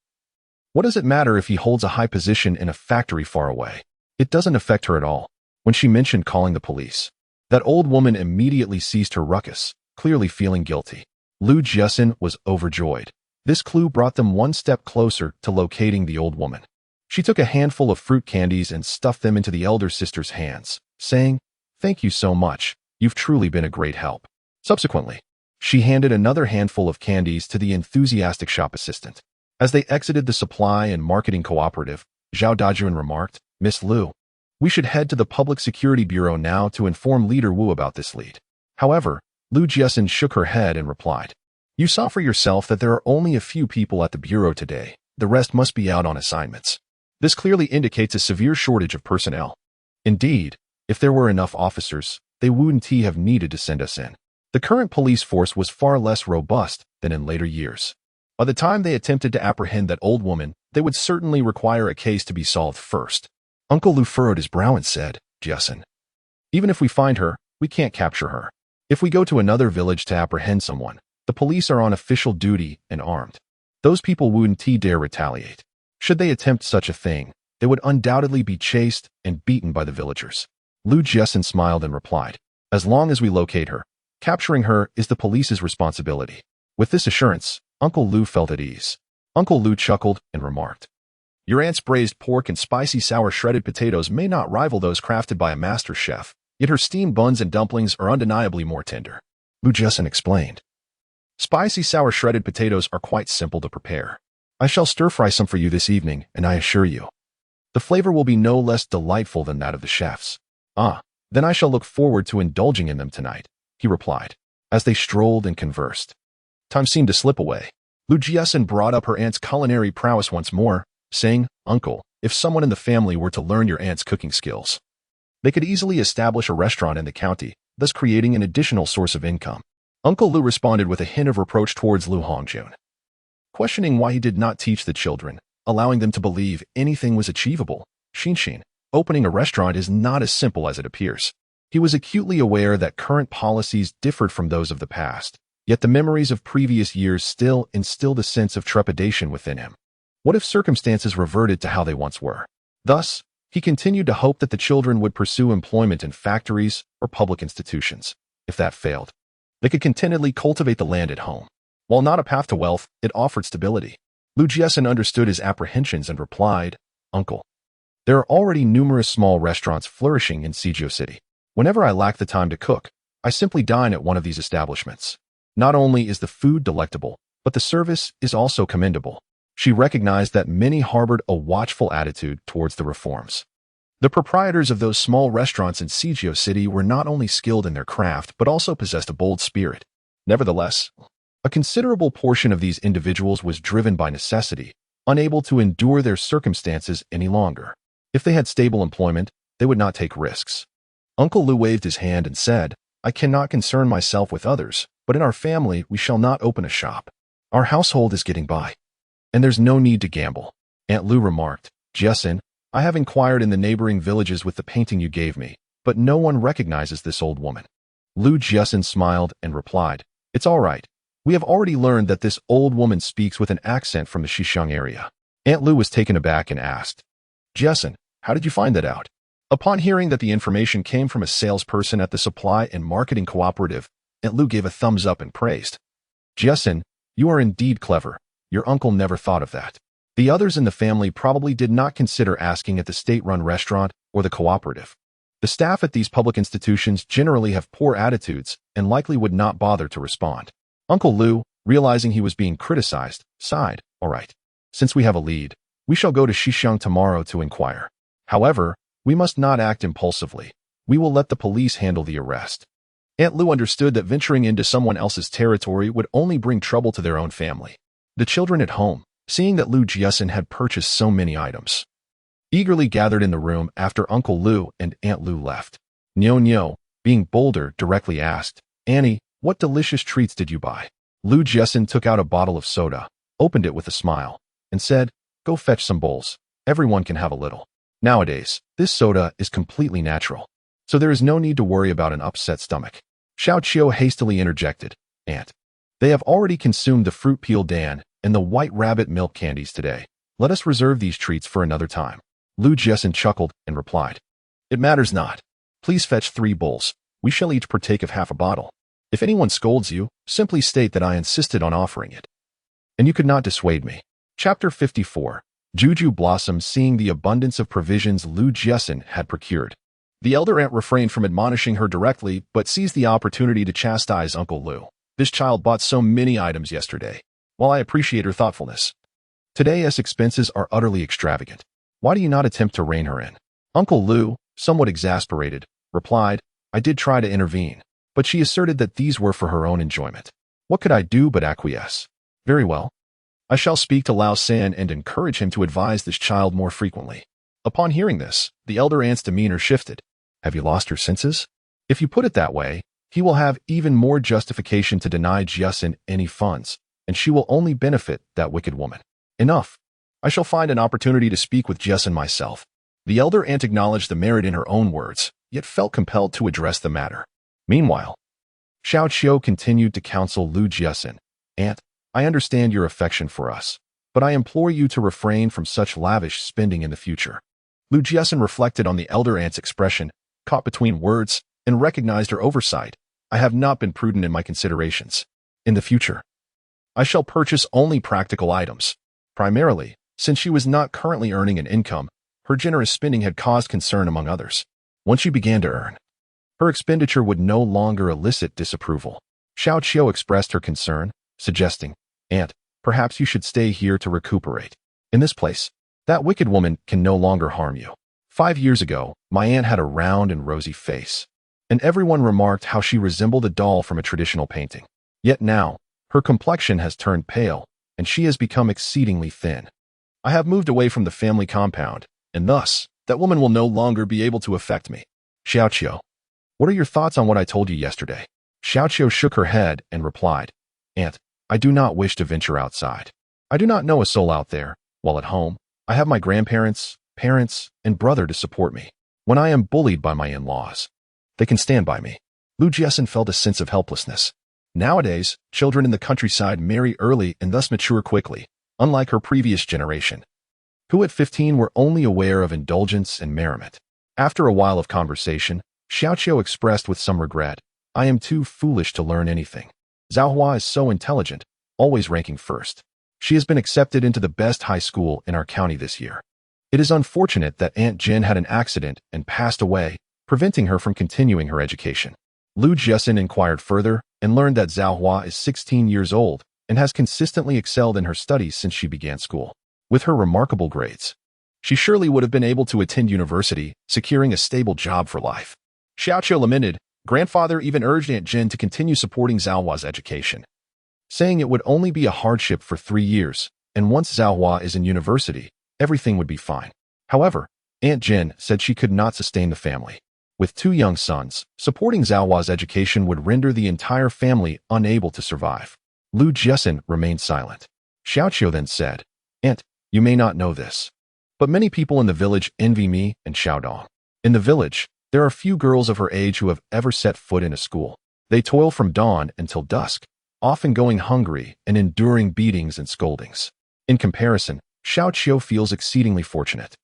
what does it matter if he holds a high position in a factory far away? It doesn't affect her at all." When she mentioned calling the police, that old woman immediately ceased her ruckus, clearly feeling guilty. Lu Jiaxin was overjoyed. This clue brought them one step closer to locating the old woman. She took a handful of fruit candies and stuffed them into the elder sister's hands, saying, "Thank you so much. You've truly been a great help." Subsequently, she handed another handful of candies to the enthusiastic shop assistant. As they exited the supply and marketing cooperative, Zhao Dajun remarked, "Miss Lu, we should head to the Public Security Bureau now to inform Leader Wu about this lead." However, Lu Jiaxin shook her head and replied, "You saw for yourself that there are only a few people at the bureau today. The rest must be out on assignments. This clearly indicates a severe shortage of personnel. Indeed, if there were enough officers, they wouldn't have needed to send us in." The current police force was far less robust than in later years. By the time they attempted to apprehend that old woman, they would certainly require a case to be solved first. Uncle Lu furrowed his brow and said, "Jiaxin, even if we find her, we can't capture her. If we go to another village to apprehend someone, the police are on official duty and armed. Those people wouldn't dare retaliate. Should they attempt such a thing, they would undoubtedly be chased and beaten by the villagers." Lu Jiaxin smiled and replied, "As long as we locate her, capturing her is the police's responsibility." With this assurance, Uncle Lu felt at ease. Uncle Lu chuckled and remarked, "Your aunt's braised pork and spicy sour shredded potatoes may not rival those crafted by a master chef, yet her steamed buns and dumplings are undeniably more tender." Lu Jiaxin explained, "Spicy sour shredded potatoes are quite simple to prepare. I shall stir-fry some for you this evening, and I assure you, the flavor will be no less delightful than that of the chefs." "Ah, then I shall look forward to indulging in them tonight," he replied, as they strolled and conversed. Time seemed to slip away. Lu Jiaxin brought up her aunt's culinary prowess once more, saying, "Uncle, if someone in the family were to learn your aunt's cooking skills, they could easily establish a restaurant in the county, thus creating an additional source of income." Uncle Lu responded with a hint of reproach towards Lu Hongjun, questioning why he did not teach the children, allowing them to believe anything was achievable. Xinshin, opening a restaurant is not as simple as it appears. He was acutely aware that current policies differed from those of the past, yet the memories of previous years still instilled a sense of trepidation within him. What if circumstances reverted to how they once were? Thus, He continued to hope that the children would pursue employment in factories or public institutions. If that failed, they could contentedly cultivate the land at home. While not a path to wealth, it offered stability. Jiaxin understood his apprehensions and replied, "Uncle, there are already numerous small restaurants flourishing in Sijio City. Whenever I lack the time to cook, I simply dine at one of these establishments. Not only is the food delectable, but the service is also commendable." She recognized that many harbored a watchful attitude towards the reforms. The proprietors of those small restaurants in Sijio City were not only skilled in their craft, but also possessed a bold spirit. Nevertheless, a considerable portion of these individuals was driven by necessity, unable to endure their circumstances any longer. If they had stable employment, they would not take risks. Uncle Lu waved his hand and said, "I cannot concern myself with others, but in our family we shall not open a shop. Our household is getting by, and there's no need to gamble." Aunt Lu remarked, "Jiaxin, I have inquired in the neighboring villages with the painting you gave me, but no one recognizes this old woman." Jiaxin smiled and replied, "It's all right. We have already learned that this old woman speaks with an accent from the Xishang area." Aunt Lu was taken aback and asked, "Jiaxin, how did you find that out?" Upon hearing that the information came from a salesperson at the supply and marketing cooperative, Aunt Lu gave a thumbs up and praised. "Jiaxin, you are indeed clever. Your uncle never thought of that." The others in the family probably did not consider asking at the state-run restaurant or the cooperative. The staff at these public institutions generally have poor attitudes and likely would not bother to respond. Uncle Lu, realizing he was being criticized, sighed, "All right. Since we have a lead, we shall go to Xishang tomorrow to inquire. However, we must not act impulsively. We will let the police handle the arrest." Aunt Lu understood that venturing into someone else's territory would only bring trouble to their own family. The children at home, seeing that Jiaxin had purchased so many items, eagerly gathered in the room after Uncle Lu and Aunt Lu left. Nyo, being bolder, directly asked, "Annie, what delicious treats did you buy?" Jiaxin took out a bottle of soda, opened it with a smile, and said, "Go fetch some bowls. Everyone can have a little. Nowadays, this soda is completely natural, so there is no need to worry about an upset stomach." Xiao Qiu hastily interjected, "Aunt, they have already consumed the fruit peel dan and the white rabbit milk candies today. Let us reserve these treats for another time." Jiaxin chuckled and replied, "It matters not. Please fetch 3 bowls. We shall each partake of half a bottle. If anyone scolds you, simply state that I insisted on offering it, and you could not dissuade me." Chapter 54. Juju blossomed seeing the abundance of provisions Jiaxin had procured. The elder aunt refrained from admonishing her directly, but seized the opportunity to chastise Uncle Lu. "This child bought so many items yesterday. While I appreciate her thoughtfulness, today's expenses are utterly extravagant. Why do you not attempt to rein her in?" Uncle Lu, somewhat exasperated, replied, "I did try to intervene, but she asserted that these were for her own enjoyment. What could I do but acquiesce? Very well. I shall speak to Lao San and encourage him to advise this child more frequently." Upon hearing this, the elder aunt's demeanor shifted. "Have you lost your senses? If you put it that way, he will have even more justification to deny Jiaxin any funds, and she will only benefit that wicked woman. Enough. I shall find an opportunity to speak with Jiaxin myself." The elder aunt acknowledged the merit in her own words, yet felt compelled to address the matter. Meanwhile, Xiao Qiu continued to counsel Jiaxin, "Aunt, I understand your affection for us, but I implore you to refrain from such lavish spending in the future." Jiaxin reflected on the elder aunt's expression, caught between words, and recognized her oversight. "I have not been prudent in my considerations. In the future, I shall purchase only practical items. Primarily, since she was not currently earning an income, her generous spending had caused concern among others. Once she began to earn, her expenditure would no longer elicit disapproval." Xiao Qiu expressed her concern, suggesting, "Aunt, perhaps you should stay here to recuperate. In this place, that wicked woman can no longer harm you. 5 years ago, my aunt had a round and rosy face, and everyone remarked how she resembled a doll from a traditional painting. Yet now, her complexion has turned pale, and she has become exceedingly thin. I have moved away from the family compound, and thus, that woman will no longer be able to affect me." Xiao Qiu, what are your thoughts on what I told you yesterday? Xiao Qiu shook her head and replied, "Aunt, I do not wish to venture outside. I do not know a soul out there, while at home, I have my grandparents, parents, and brother to support me. When I am bullied by my in-laws, they can stand by me." Jiaxin felt a sense of helplessness. Nowadays, children in the countryside marry early and thus mature quickly, unlike her previous generation. who at 15 were only aware of indulgence and merriment. After a while of conversation, Xiaoqiu expressed with some regret, "I am too foolish to learn anything. Zhaohua is so intelligent, always ranking first. She has been accepted into the best high school in our county this year. It is unfortunate that Aunt Jin had an accident and passed away, preventing her from continuing her education." Lu Jiaxin inquired further and learned that Zhaohua is 16 years old and has consistently excelled in her studies since she began school. With her remarkable grades, she surely would have been able to attend university, securing a stable job for life. Xiaoqiu lamented, "Grandfather even urged Aunt Jin to continue supporting Zhaohua's education, saying it would only be a hardship for 3 years, and once Zhaohua is in university, everything would be fine." However, Aunt Jin said she could not sustain the family. With 2 young sons, supporting Zhaohua's education would render the entire family unable to survive. Lu Jiaxin remained silent. Xiaoqiu then said, "Aunt, you may not know this, but many people in the village envy me and Xiaodong. In the village, there are few girls of her age who have ever set foot in a school. They toil from dawn until dusk, often going hungry and enduring beatings and scoldings. In comparison, Xiaoqiu feels exceedingly fortunate.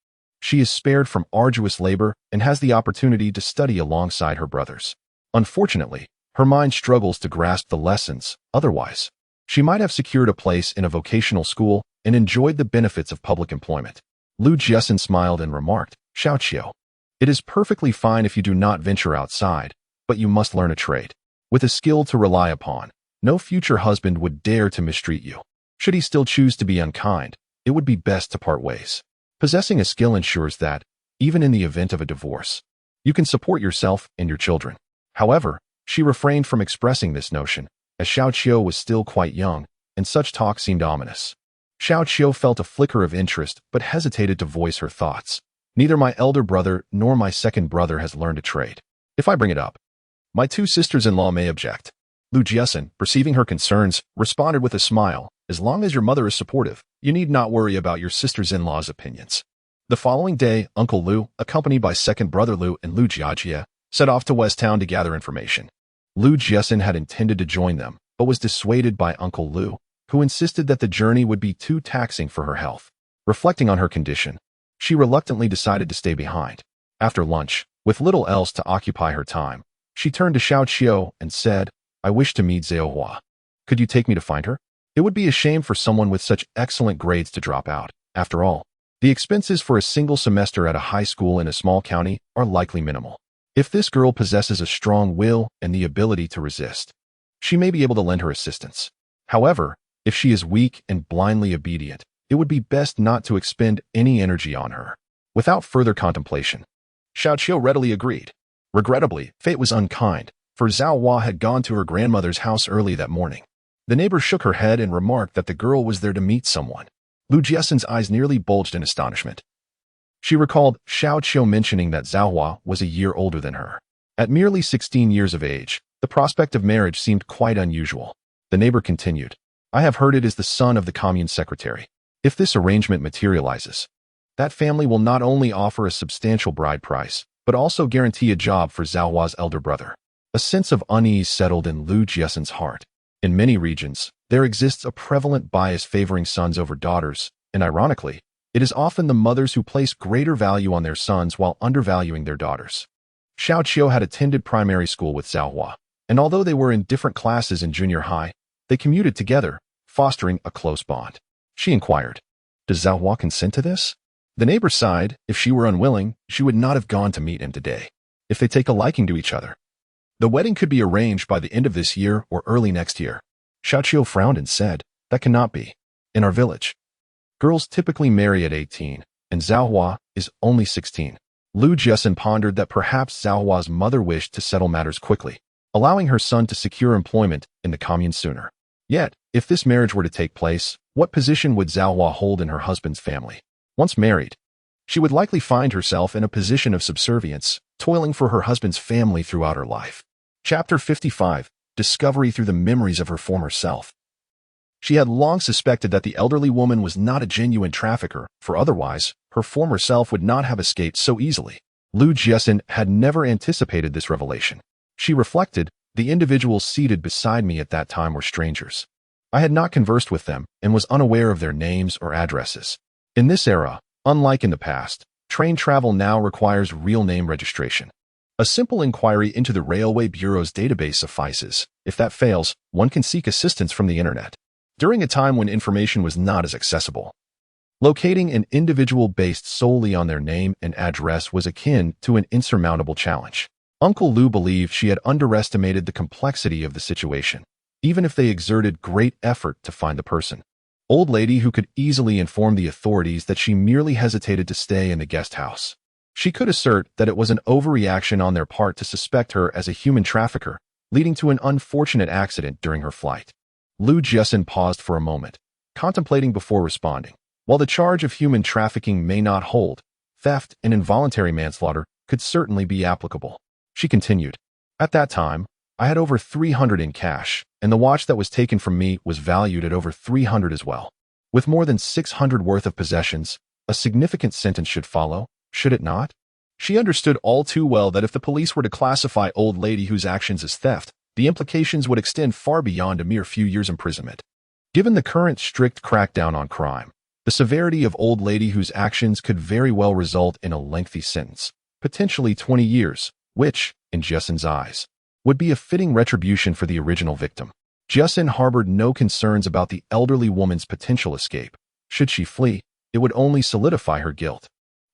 She is spared from arduous labor and has the opportunity to study alongside her brothers. Unfortunately, her mind struggles to grasp the lessons, otherwise, she might have secured a place in a vocational school and enjoyed the benefits of public employment." Lu Jiaxin smiled and remarked, "Xiaoqiu, it is perfectly fine if you do not venture outside, but you must learn a trade. With a skill to rely upon, no future husband would dare to mistreat you. Should he still choose to be unkind, it would be best to part ways. Possessing a skill ensures that, even in the event of a divorce, you can support yourself and your children." However, she refrained from expressing this notion, as Xiaoqiu was still quite young, and such talk seemed ominous. Xiaoqiu felt a flicker of interest but hesitated to voice her thoughts. "Neither my elder brother nor my second brother has learned a trade. If I bring it up, my 2 sisters-in-law may object." Lu Jiaxin, perceiving her concerns, responded with a smile, "As long as your mother is supportive, you need not worry about your sisters-in-law's opinions." The following day, Uncle Lu, accompanied by second brother Lu and Lu Jiajie, set off to West Town to gather information. Lu Jiaxin had intended to join them, but was dissuaded by Uncle Lu, who insisted that the journey would be too taxing for her health. Reflecting on her condition, she reluctantly decided to stay behind. After lunch, with little else to occupy her time, she turned to Xiaoqiu and said, "I wish to meet Zhaohua. Could you take me to find her? It would be a shame for someone with such excellent grades to drop out. After all, the expenses for a single semester at a high school in a small county are likely minimal. If this girl possesses a strong will and the ability to resist, she may be able to lend her assistance. However, if she is weak and blindly obedient, it would be best not to expend any energy on her." Without further contemplation, Xiaoqiu readily agreed. Regrettably, fate was unkind, for Zhaohua had gone to her grandmother's house early that morning. The neighbor shook her head and remarked that the girl was there to meet someone. Lu Jiaxin's eyes nearly bulged in astonishment. She recalled Xiaoqiu mentioning that Zhaohua was a year older than her. At merely 16 years of age, the prospect of marriage seemed quite unusual. The neighbor continued, "I have heard it is the son of the commune secretary. If this arrangement materializes, that family will not only offer a substantial bride price, but also guarantee a job for Zhaohua's elder brother." A sense of unease settled in Lu Jiaxin's heart. In many regions, there exists a prevalent bias favoring sons over daughters, and ironically, it is often the mothers who place greater value on their sons while undervaluing their daughters. Xiaoqiu had attended primary school with Zhaohua, and although they were in different classes in junior high, they commuted together, fostering a close bond. She inquired, "Does Zhaohua consent to this?" The neighbor sighed. If she were unwilling, she would not have gone to meet him today. If they take a liking to each other, the wedding could be arranged by the end of this year or early next year. Xiaoqiu frowned and said, "That cannot be. In our village, girls typically marry at 18, and Zhaohua is only 16. Lu Jiaxin pondered that perhaps Zhaohua's mother wished to settle matters quickly, allowing her son to secure employment in the commune sooner. Yet, if this marriage were to take place, what position would Zhaohua hold in her husband's family? Once married, she would likely find herself in a position of subservience, toiling for her husband's family throughout her life. Chapter 55. Discovery through the memories of her former self. She had long suspected that the elderly woman was not a genuine trafficker, for otherwise, her former self would not have escaped so easily. Lu Jiaxin had never anticipated this revelation. She reflected, "The individuals seated beside me at that time were strangers. I had not conversed with them and was unaware of their names or addresses. In this era, Unlike in the past, train travel now requires real name registration. A simple inquiry into the Railway Bureau's database suffices. If that fails, one can seek assistance from the internet. During a time when information was not as accessible, locating an individual based solely on their name and address was akin to an insurmountable challenge. Uncle Lu believed she had underestimated the complexity of the situation, even if they exerted great effort to find the person. Old lady who could easily inform the authorities that she merely hesitated to stay in the guest house. She could assert that it was an overreaction on their part to suspect her as a human trafficker, leading to an unfortunate accident during her flight. Lu Jiaxin paused for a moment, contemplating before responding. While the charge of human trafficking may not hold, theft and involuntary manslaughter could certainly be applicable. She continued, "At that time, I had over 300 in cash, and the watch that was taken from me was valued at over 300 as well. With more than 600 worth of possessions, a significant sentence should follow, should it not?" She understood all too well that if the police were to classify old lady whose actions as theft, the implications would extend far beyond a mere few years' imprisonment. Given the current strict crackdown on crime, the severity of old lady whose actions could very well result in a lengthy sentence, potentially 20 years, which, in Jiaxin's eyes, would be a fitting retribution for the original victim. Jiaxin harbored no concerns about the elderly woman's potential escape. Should she flee, it would only solidify her guilt,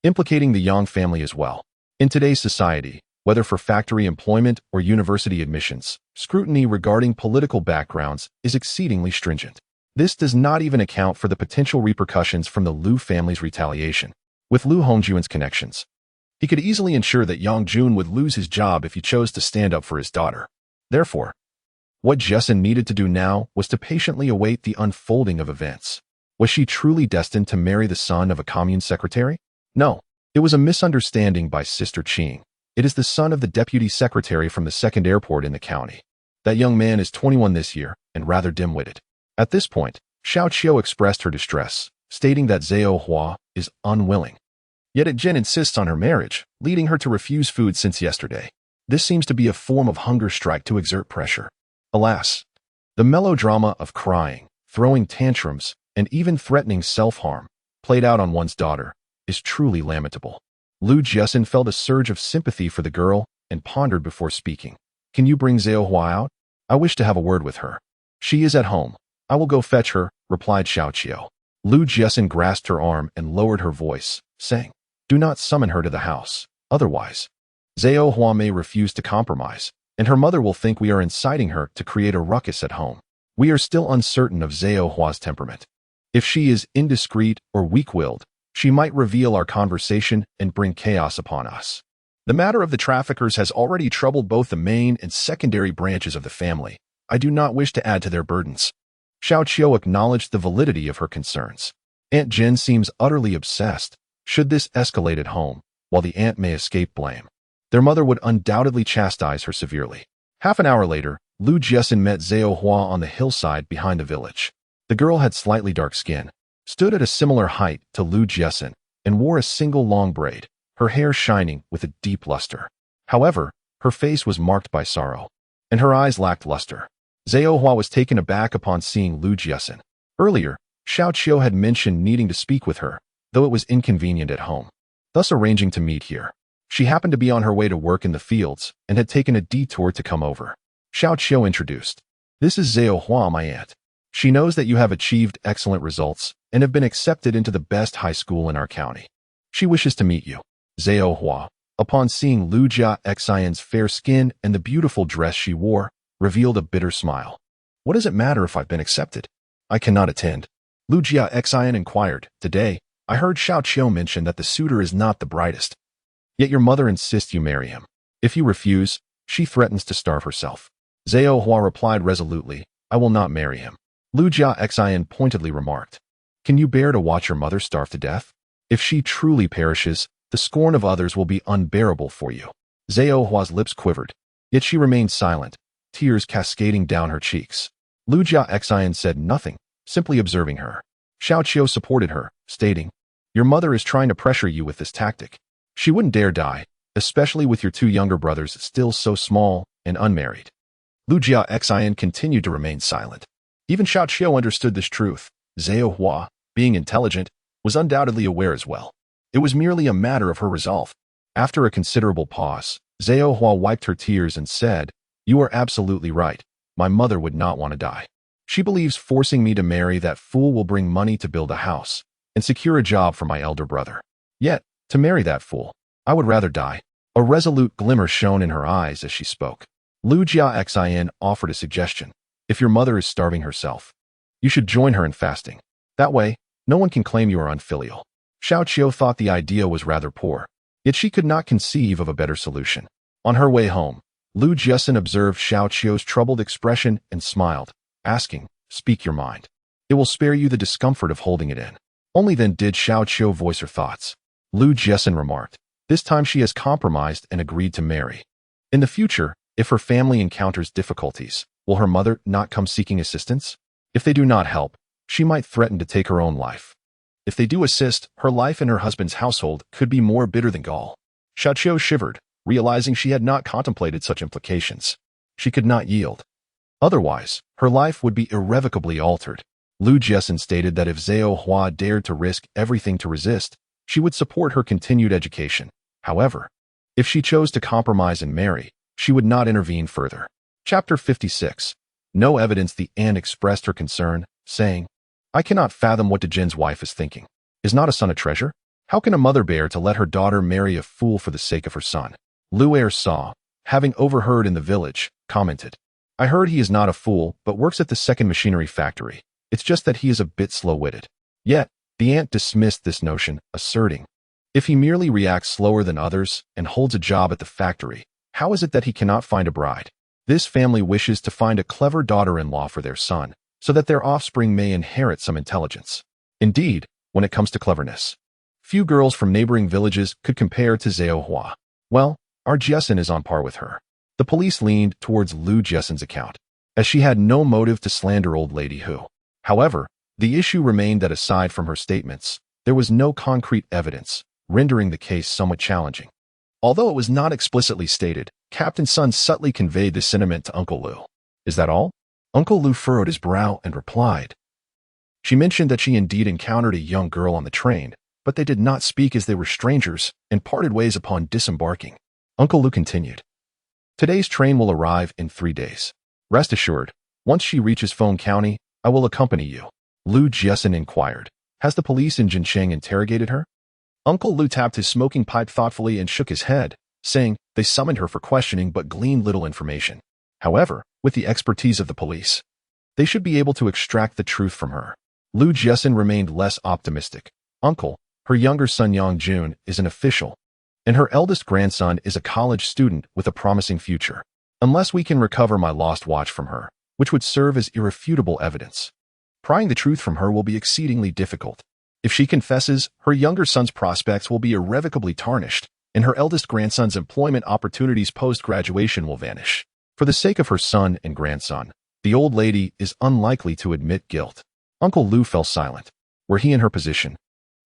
implicating the Yang family as well. In today's society, whether for factory employment or university admissions, scrutiny regarding political backgrounds is exceedingly stringent. This does not even account for the potential repercussions from the Lu family's retaliation. With Lu Hongjuan's connections, he could easily ensure that Yang Jun would lose his job if he chose to stand up for his daughter. Therefore, what Jiaxin needed to do now was to patiently await the unfolding of events. Was she truly destined to marry the son of a commune secretary? No, it was a misunderstanding by Sister Qing. It is the son of the deputy secretary from the second airport in the county. That young man is 21 this year and rather dim-witted. At this point, Xiao Qiu expressed her distress, stating that Zhao Hua is unwilling. Yet Jin insists on her marriage, leading her to refuse food since yesterday. This seems to be a form of hunger strike to exert pressure. Alas, the melodrama of crying, throwing tantrums, and even threatening self-harm, played out on one's daughter, is truly lamentable. Lu Jiaxin felt a surge of sympathy for the girl and pondered before speaking. "Can you bring Zhao Hua out? I wish to have a word with her." "She is at home. I will go fetch her," replied Xiao Qiu. Lu Jiaxin grasped her arm and lowered her voice, saying, "Do not summon her to the house. Otherwise, Zhao Hua may refuse to compromise, and her mother will think we are inciting her to create a ruckus at home. We are still uncertain of Zhao Hua's temperament. If she is indiscreet or weak-willed, she might reveal our conversation and bring chaos upon us. The matter of the traffickers has already troubled both the main and secondary branches of the family. I do not wish to add to their burdens." Xiao Qiu acknowledged the validity of her concerns. Aunt Jin seems utterly obsessed. Should this escalate at home, while the aunt may escape blame, their mother would undoubtedly chastise her severely. Half an hour later, Lu Jiaxin met Zhao Hua on the hillside behind the village. The girl had slightly dark skin, stood at a similar height to Lu Jiaxin, and wore a single long braid, her hair shining with a deep luster. However, her face was marked by sorrow, and her eyes lacked luster. Zhao Hua was taken aback upon seeing Lu Jiaxin. Earlier, Xiao Qiu had mentioned needing to speak with her, though it was inconvenient at home, thus arranging to meet here. She happened to be on her way to work in the fields and had taken a detour to come over. Xiao Qiu introduced, "This is Zhao Hua, my aunt. She knows that you have achieved excellent results and have been accepted into the best high school in our county. She wishes to meet you." Zhao Hua, upon seeing Lu Jiaxin's fair skin and the beautiful dress she wore, revealed a bitter smile. "What does it matter if I've been accepted? I cannot attend." Lu Jiaxin inquired, "Today, I heard Xiao Qiu mention that the suitor is not the brightest. Yet your mother insists you marry him. If you refuse, she threatens to starve herself." Zhao Hua replied resolutely, "I will not marry him." Lu Jiaxin pointedly remarked, "Can you bear to watch your mother starve to death? If she truly perishes, the scorn of others will be unbearable for you." Zhao Hua's lips quivered, yet she remained silent, tears cascading down her cheeks. Lu Jiaxin said nothing, simply observing her. Xiao Qiu supported her, stating, "Your mother is trying to pressure you with this tactic. She wouldn't dare die, especially with your two younger brothers still so small and unmarried." Lu Jiaxin continued to remain silent. Even Xiao Qiu understood this truth. Zhao Hua, being intelligent, was undoubtedly aware as well. It was merely a matter of her resolve. After a considerable pause, Zhao Hua wiped her tears and said, "You are absolutely right. My mother would not want to die. She believes forcing me to marry that fool will bring money to build a house and secure a job for my elder brother. Yet, to marry that fool, I would rather die." A resolute glimmer shone in her eyes as she spoke. Lu Jiaxin offered a suggestion. "If your mother is starving herself, you should join her in fasting. That way, no one can claim you are unfilial." Xiao Qiu thought the idea was rather poor, yet she could not conceive of a better solution. On her way home, Lu Jiaxin observed Xiao Qiu's troubled expression and smiled, asking, "Speak your mind. It will spare you the discomfort of holding it in." Only then did Xiao Qiu voice her thoughts. Lu Jiaxin remarked, "This time she has compromised and agreed to marry. In the future, if her family encounters difficulties, will her mother not come seeking assistance? If they do not help, she might threaten to take her own life. If they do assist, her life and her husband's household could be more bitter than gall." Xiao Qiu shivered, realizing she had not contemplated such implications. She could not yield. Otherwise, her life would be irrevocably altered. Lu Jiaxin stated that if Zhao Hua dared to risk everything to resist, she would support her continued education. However, if she chose to compromise and marry, she would not intervene further. Chapter 56. No evidence. The aunt expressed her concern, saying, "I cannot fathom what Dejin's wife is thinking. Is not a son a treasure? How can a mother bear to let her daughter marry a fool for the sake of her son?" Lu Er Saw, having overheard in the village, commented, "I heard he is not a fool but works at the second machinery factory. It's just that he is a bit slow-witted." Yet, the aunt dismissed this notion, asserting, "If he merely reacts slower than others and holds a job at the factory, how is it that he cannot find a bride? This family wishes to find a clever daughter-in-law for their son, so that their offspring may inherit some intelligence. Indeed, when it comes to cleverness, few girls from neighboring villages could compare to Zhao Hua. Well, our Jiaxin is on par with her." The police leaned towards Lu Jiaxin's account, as she had no motive to slander old lady Hu. However, the issue remained that aside from her statements, there was no concrete evidence, rendering the case somewhat challenging. Although it was not explicitly stated, Captain Sun subtly conveyed this sentiment to Uncle Lu. "Is that all?" Uncle Lu furrowed his brow and replied. She mentioned that she indeed encountered a young girl on the train, but they did not speak as they were strangers and parted ways upon disembarking. Uncle Lu continued, "Today's train will arrive in 3 days. Rest assured, once she reaches Feng County, I will accompany you." Lu Jiaxin inquired, "Has the police in Jincheng interrogated her?" Uncle Lu tapped his smoking pipe thoughtfully and shook his head, saying they summoned her for questioning but gleaned little information. However, with the expertise of the police, they should be able to extract the truth from her. Lu Jiaxin remained less optimistic. "Uncle, her younger son Yang Jun is an official, and her eldest grandson is a college student with a promising future. Unless we can recover my lost watch from her, which would serve as irrefutable evidence, prying the truth from her will be exceedingly difficult. If she confesses, her younger son's prospects will be irrevocably tarnished, and her eldest grandson's employment opportunities post-graduation will vanish. For the sake of her son and grandson, the old lady is unlikely to admit guilt." Uncle Lu fell silent. Were he in her position,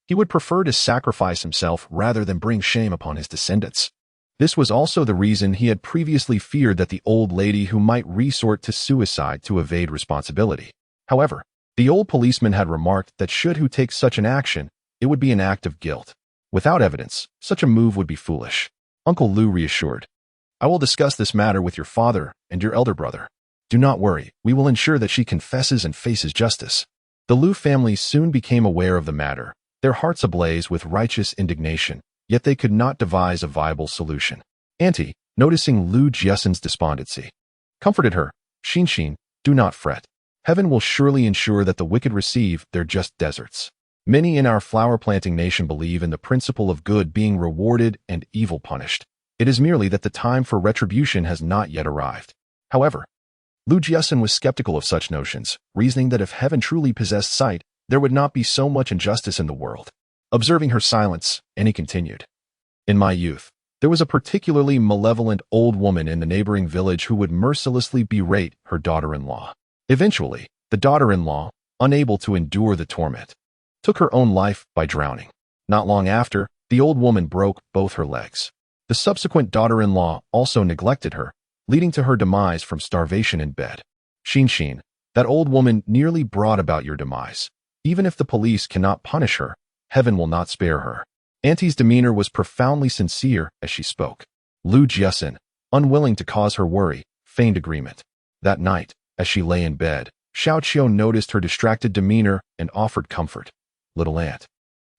he would prefer to sacrifice himself rather than bring shame upon his descendants. This was also the reason he had previously feared that the old lady who might resort to suicide to evade responsibility. However, the old policeman had remarked that should Hu take such an action, it would be an act of guilt. Without evidence, such a move would be foolish. Uncle Lu reassured, "I will discuss this matter with your father and your elder brother. Do not worry, we will ensure that she confesses and faces justice." The Lu family soon became aware of the matter, their hearts ablaze with righteous indignation, yet they could not devise a viable solution. Auntie, noticing Lu Jiaxin's despondency, comforted her, "Xin, do not fret. Heaven will surely ensure that the wicked receive their just deserts. Many in our flower-planting nation believe in the principle of good being rewarded and evil punished. It is merely that the time for retribution has not yet arrived." However, Lu Jiaxin was skeptical of such notions, reasoning that if heaven truly possessed sight, there would not be so much injustice in the world. Observing her silence, Annie continued, "In my youth, there was a particularly malevolent old woman in the neighboring village who would mercilessly berate her daughter-in-law. Eventually, the daughter-in-law, unable to endure the torment, took her own life by drowning. Not long after, the old woman broke both her legs. The subsequent daughter-in-law also neglected her, leading to her demise from starvation in bed. Xin, that old woman nearly brought about your demise. Even if the police cannot punish her, heaven will not spare her." Auntie's demeanor was profoundly sincere as she spoke. Lu Jiaxin, unwilling to cause her worry, feigned agreement. That night, as she lay in bed, Xiaoqiu noticed her distracted demeanor and offered comfort. Little aunt.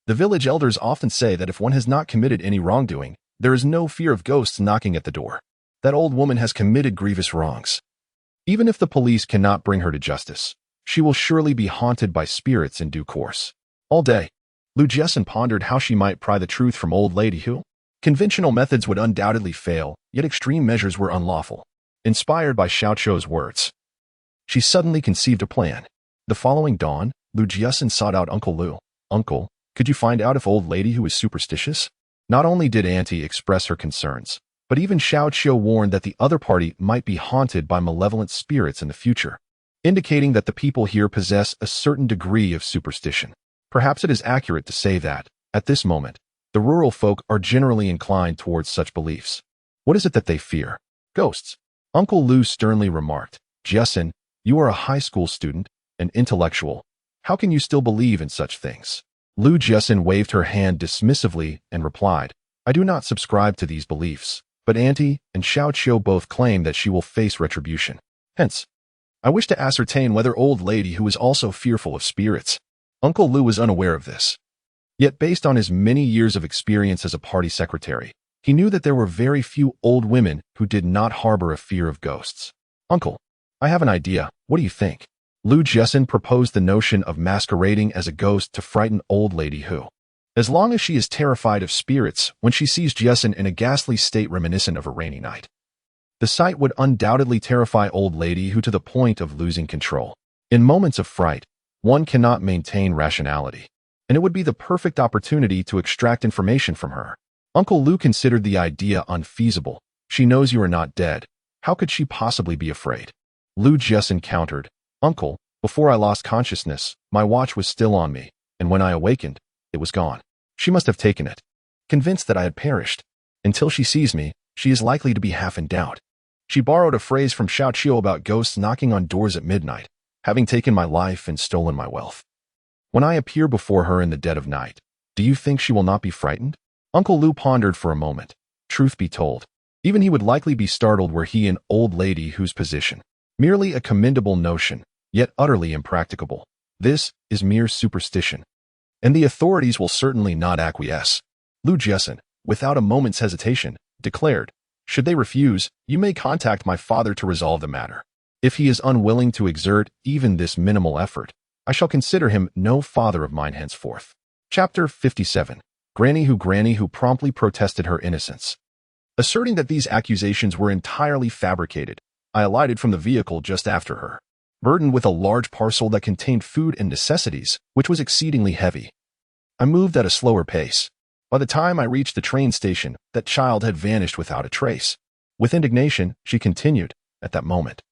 The village elders often say that if one has not committed any wrongdoing, there is no fear of ghosts knocking at the door. That old woman has committed grievous wrongs. Even if the police cannot bring her to justice, she will surely be haunted by spirits in due course. All day, Lu Jiaxin pondered how she might pry the truth from old lady who. Conventional methods would undoubtedly fail, yet extreme measures were unlawful. Inspired by Xiaoqiu's words, she suddenly conceived a plan. The following dawn, Lu Jiaxin sought out Uncle Lu. Uncle, could you find out if old lady who is superstitious? Not only did Auntie express her concerns, but even Xiaoqiu warned that the other party might be haunted by malevolent spirits in the future, indicating that the people here possess a certain degree of superstition. Perhaps it is accurate to say that, at this moment, the rural folk are generally inclined towards such beliefs. What is it that they fear? Ghosts. Uncle Lu sternly remarked. Jiaxin, you are a high school student, an intellectual. How can you still believe in such things? Lu Jiaxin waved her hand dismissively and replied, I do not subscribe to these beliefs, but Auntie and Xiaoqiu both claim that she will face retribution. Hence, I wish to ascertain whether old lady who is also fearful of spirits. Uncle Lu was unaware of this. Yet based on his many years of experience as a party secretary, he knew that there were very few old women who did not harbor a fear of ghosts. Uncle, I have an idea. What do you think? Lu Jiaxin proposed the notion of masquerading as a ghost to frighten old lady who. As long as she is terrified of spirits when she sees Jiaxin in a ghastly state reminiscent of a rainy night. The sight would undoubtedly terrify old lady who to the point of losing control. In moments of fright, one cannot maintain rationality, and it would be the perfect opportunity to extract information from her. Uncle Lu considered the idea unfeasible. She knows you are not dead. How could she possibly be afraid? Lu Jiaxin countered, Uncle, before I lost consciousness, my watch was still on me, and when I awakened, it was gone. She must have taken it, convinced that I had perished. Until she sees me, she is likely to be half in doubt. She borrowed a phrase from Xiaoqiu about ghosts knocking on doors at midnight, having taken my life and stolen my wealth. When I appear before her in the dead of night, do you think she will not be frightened? Uncle Lu pondered for a moment. Truth be told, even he would likely be startled were he an old lady whose position. Merely a commendable notion, yet utterly impracticable. This is mere superstition. And the authorities will certainly not acquiesce. Lu Jiaxin, without a moment's hesitation, declared, should they refuse, you may contact my father to resolve the matter. If he is unwilling to exert even this minimal effort, I shall consider him no father of mine henceforth. Chapter 57. Granny who promptly protested her innocence. Asserting that these accusations were entirely fabricated, I alighted from the vehicle just after her, burdened with a large parcel that contained food and necessities, which was exceedingly heavy. I moved at a slower pace. By the time I reached the train station, that child had vanished without a trace. With indignation, she continued, at that moment.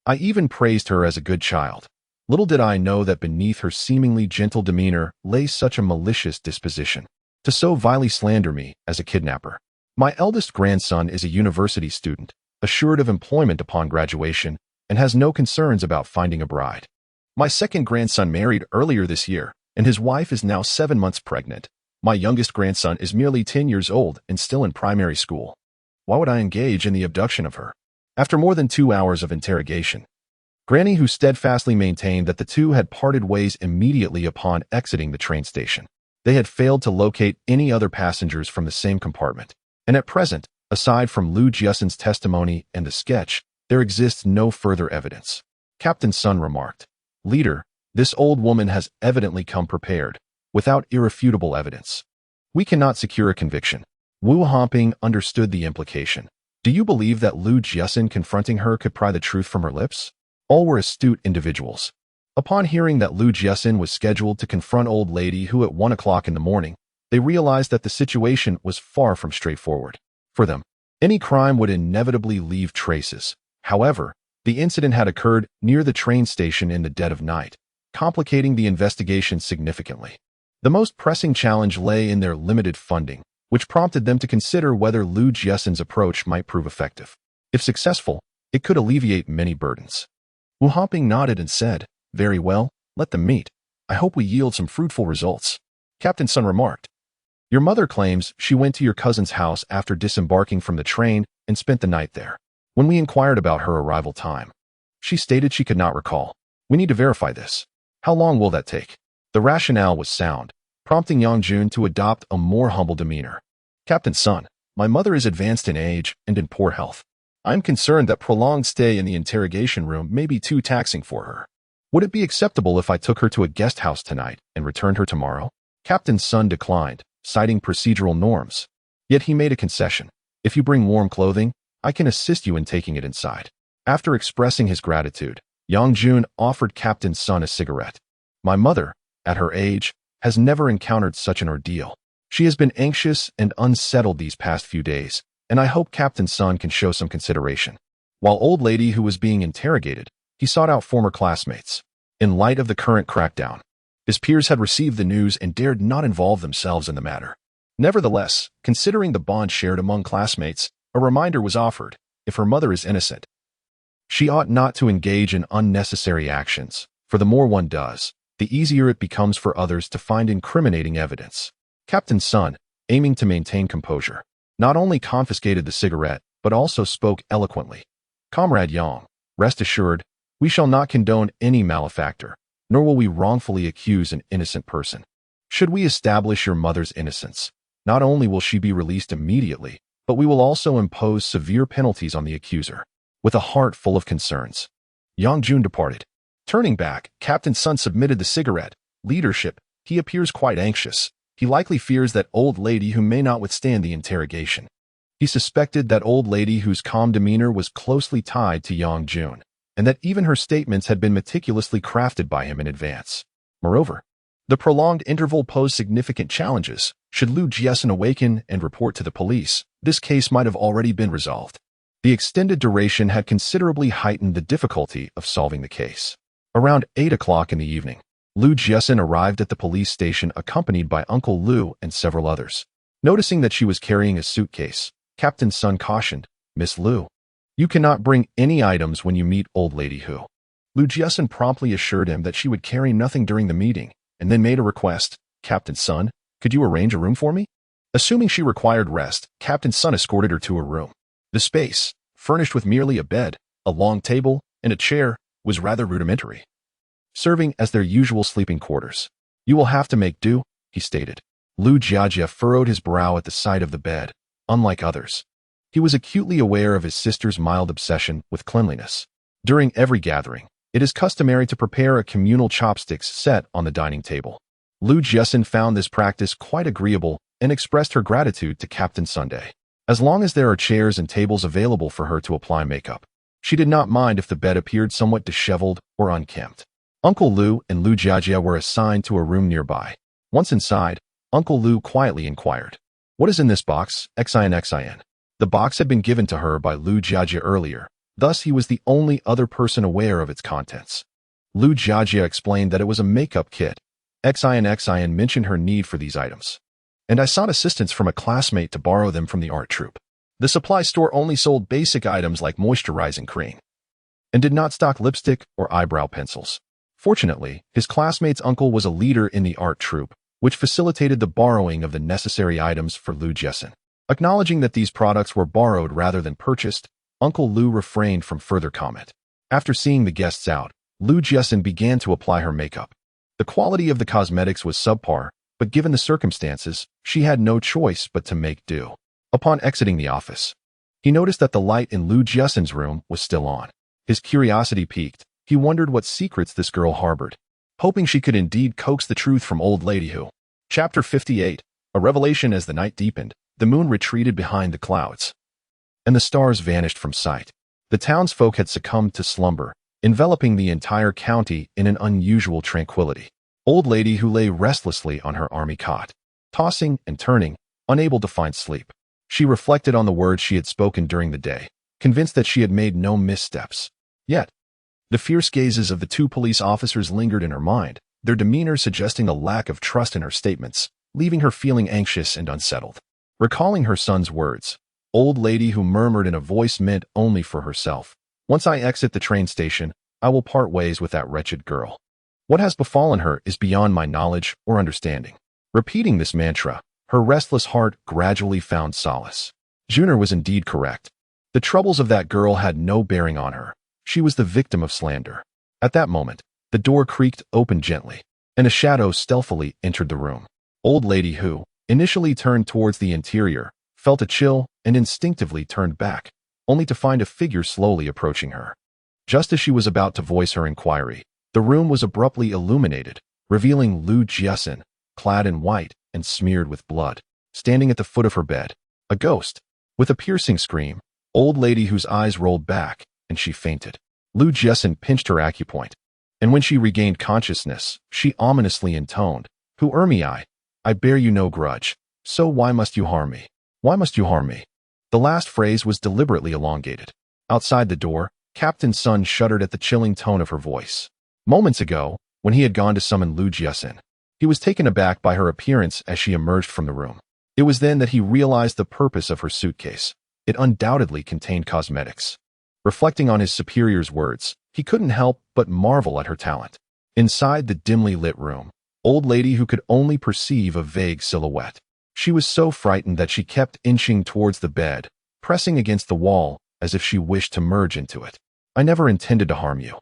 I even praised her as a good child. Little did I know that beneath her seemingly gentle demeanor lay such a malicious disposition, to so vilely slander me as a kidnapper. My eldest grandson is a university student, assured of employment upon graduation, and has no concerns about finding a bride. My second grandson married earlier this year, and his wife is now 7 months pregnant. My youngest grandson is merely 10 years old and still in primary school. Why would I engage in the abduction of her? After more than 2 hours of interrogation, Granny who steadfastly maintained that the two had parted ways immediately upon exiting the train station. They had failed to locate any other passengers from the same compartment, and at present, aside from Lu Jiaxin's testimony and the sketch, there exists no further evidence. Captain Sun remarked, Leader, this old woman has evidently come prepared, without irrefutable evidence. We cannot secure a conviction. Wu Hongping understood the implication. Do you believe that Lu Jiaxin confronting her could pry the truth from her lips? All were astute individuals. Upon hearing that Lu Jiaxin was scheduled to confront old lady who at 1 o'clock in the morning, they realized that the situation was far from straightforward. For them, any crime would inevitably leave traces. However, the incident had occurred near the train station in the dead of night, complicating the investigation significantly. The most pressing challenge lay in their limited funding, which prompted them to consider whether Lu Jiaxin's approach might prove effective. If successful, it could alleviate many burdens. Wu Hongping nodded and said, Very well, let them meet. I hope we yield some fruitful results. Captain Sun remarked, Your mother claims she went to your cousin's house after disembarking from the train and spent the night there. When we inquired about her arrival time, she stated she could not recall. We need to verify this. How long will that take? The rationale was sound, prompting Yangjun to adopt a more humble demeanor. Captain Sun, my mother is advanced in age and in poor health. I'm concerned that prolonged stay in the interrogation room may be too taxing for her. Would it be acceptable if I took her to a guest house tonight and returned her tomorrow? Captain Sun declined, citing procedural norms. Yet he made a concession. If you bring warm clothing, I can assist you in taking it inside. After expressing his gratitude, Yangjun offered Captain Sun a cigarette. My mother, at her age, has never encountered such an ordeal. She has been anxious and unsettled these past few days, and I hope Captain Sun can show some consideration. While old lady who was being interrogated, he sought out former classmates. In light of the current crackdown, his peers had received the news and dared not involve themselves in the matter. Nevertheless, considering the bond shared among classmates, a reminder was offered. If her mother is innocent, she ought not to engage in unnecessary actions, for the more one does, the easier it becomes for others to find incriminating evidence. Captain Sun, aiming to maintain composure, not only confiscated the cigarette, but also spoke eloquently. Comrade Yang, rest assured, we shall not condone any malefactor, nor will we wrongfully accuse an innocent person. Should we establish your mother's innocence, not only will she be released immediately, but we will also impose severe penalties on the accuser. With a heart full of concerns, Yangjun departed. Turning back, Captain Sun submitted the cigarette. Leadership, he appears quite anxious. He likely fears that old lady who may not withstand the interrogation. He suspected that old lady whose calm demeanor was closely tied to Yangjun, and that even her statements had been meticulously crafted by him in advance. Moreover, the prolonged interval posed significant challenges. Should Lu Jiaxin awaken and report to the police, this case might have already been resolved. The extended duration had considerably heightened the difficulty of solving the case. Around 8 o'clock in the evening, Lu Jiaxin arrived at the police station accompanied by Uncle Lu and several others. Noticing that she was carrying a suitcase, Captain Sun cautioned, Miss Lu, you cannot bring any items when you meet old lady Hu. Lu Jiaxin promptly assured him that she would carry nothing during the meeting, and then made a request. Captain Sun, could you arrange a room for me? Assuming she required rest, Captain Sun escorted her to her room. The space, furnished with merely a bed, a long table, and a chair, was rather rudimentary, serving as their usual sleeping quarters. You will have to make do, he stated. Lu Jiajia furrowed his brow at the sight of the bed. Unlike others, he was acutely aware of his sister's mild obsession with cleanliness. During every gathering, it is customary to prepare a communal chopsticks set on the dining table. Lu Jiaxin found this practice quite agreeable and expressed her gratitude to Captain Sunday. As long as there are chairs and tables available for her to apply makeup, she did not mind if the bed appeared somewhat disheveled or unkempt. Uncle Lu and Lu Jiajia were assigned to a room nearby. Once inside, Uncle Lu quietly inquired, what is in this box, Xin? The box had been given to her by Lu Jiajia earlier, thus he was the only other person aware of its contents. Lu Jiajia explained that it was a makeup kit. Xin mentioned her need for these items, and I sought assistance from a classmate to borrow them from the art troupe. The supply store only sold basic items like moisturizing cream, and did not stock lipstick or eyebrow pencils. Fortunately, his classmate's uncle was a leader in the art troupe, which facilitated the borrowing of the necessary items for Lu Jiaxin. Acknowledging that these products were borrowed rather than purchased, Uncle Lu refrained from further comment. After seeing the guests out, Lu Jiaxin began to apply her makeup. The quality of the cosmetics was subpar, but given the circumstances, she had no choice but to make do. Upon exiting the office, he noticed that the light in Lu Jiaxin's room was still on. His curiosity piqued. He wondered what secrets this girl harbored, hoping she could indeed coax the truth from old lady Hu. Chapter 58. A revelation. As the night deepened, the moon retreated behind the clouds, and the stars vanished from sight. The townsfolk had succumbed to slumber, enveloping the entire county in an unusual tranquility. Old lady Hu lay restlessly on her army cot, tossing and turning, unable to find sleep. She reflected on the words she had spoken during the day, convinced that she had made no missteps. Yet, the fierce gazes of the two police officers lingered in her mind, their demeanor suggesting a lack of trust in her statements, leaving her feeling anxious and unsettled. Recalling her son's words, old lady Hu murmured in a voice meant only for herself, once I exit the train station, I will part ways with that wretched girl. What has befallen her is beyond my knowledge or understanding. Repeating this mantra, Her restless heart gradually found solace. Juner was indeed correct. The troubles of that girl had no bearing on her. She was the victim of slander. At that moment, the door creaked open gently, and a shadow stealthily entered the room. Old lady who, initially turned towards the interior, felt a chill and instinctively turned back, only to find a figure slowly approaching her. Just as she was about to voice her inquiry, the room was abruptly illuminated, revealing Lu Jiaxin, clad in white and smeared with blood, standing at the foot of her bed. A ghost. With a piercing scream, old lady whose eyes rolled back, and she fainted. Lu Jiaxin pinched her acupoint, and when she regained consciousness, she ominously intoned, "Who I bear you no grudge, so why must you harm me? Why must you harm me?" The last phrase was deliberately elongated. Outside the door, Captain Sun shuddered at the chilling tone of her voice. Moments ago, when he had gone to summon Lu Jiaxin, he was taken aback by her appearance as she emerged from the room. It was then that he realized the purpose of her suitcase. It undoubtedly contained cosmetics. Reflecting on his superior's words, he couldn't help but marvel at her talent. Inside the dimly lit room, old lady who could only perceive a vague silhouette. She was so frightened that she kept inching towards the bed, pressing against the wall as if she wished to merge into it. "I never intended to harm you.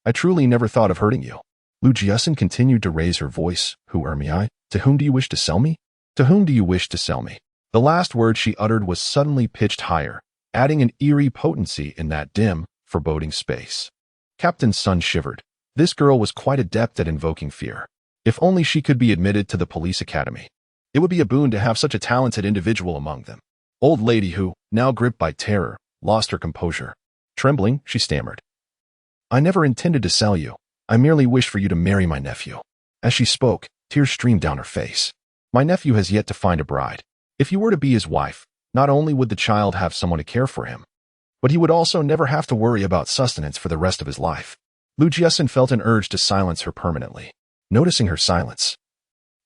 I truly never thought of hurting you." Lu Jiaxin continued to raise her voice. "Who I? To whom do you wish to sell me? To whom do you wish to sell me?" The last word she uttered was suddenly pitched higher, adding an eerie potency in that dim, foreboding space. Captain Sun shivered. This girl was quite adept at invoking fear. If only she could be admitted to the police academy. It would be a boon to have such a talented individual among them. Old lady who, now gripped by terror, lost her composure. Trembling, she stammered, "I never intended to sell you. I merely wish for you to marry my nephew." As she spoke, tears streamed down her face. "My nephew has yet to find a bride. If you were to be his wife, not only would the child have someone to care for him, but he would also never have to worry about sustenance for the rest of his life." Lu Jiaxin felt an urge to silence her permanently. Noticing her silence,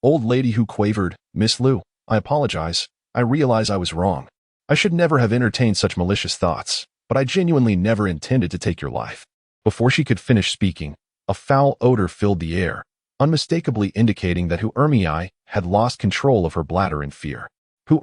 old lady who quavered, "Miss Lu, I apologize. I realize I was wrong. I should never have entertained such malicious thoughts, but I genuinely never intended to take your life." Before she could finish speaking, a foul odor filled the air, unmistakably indicating that Hu had lost control of her bladder in fear. Hu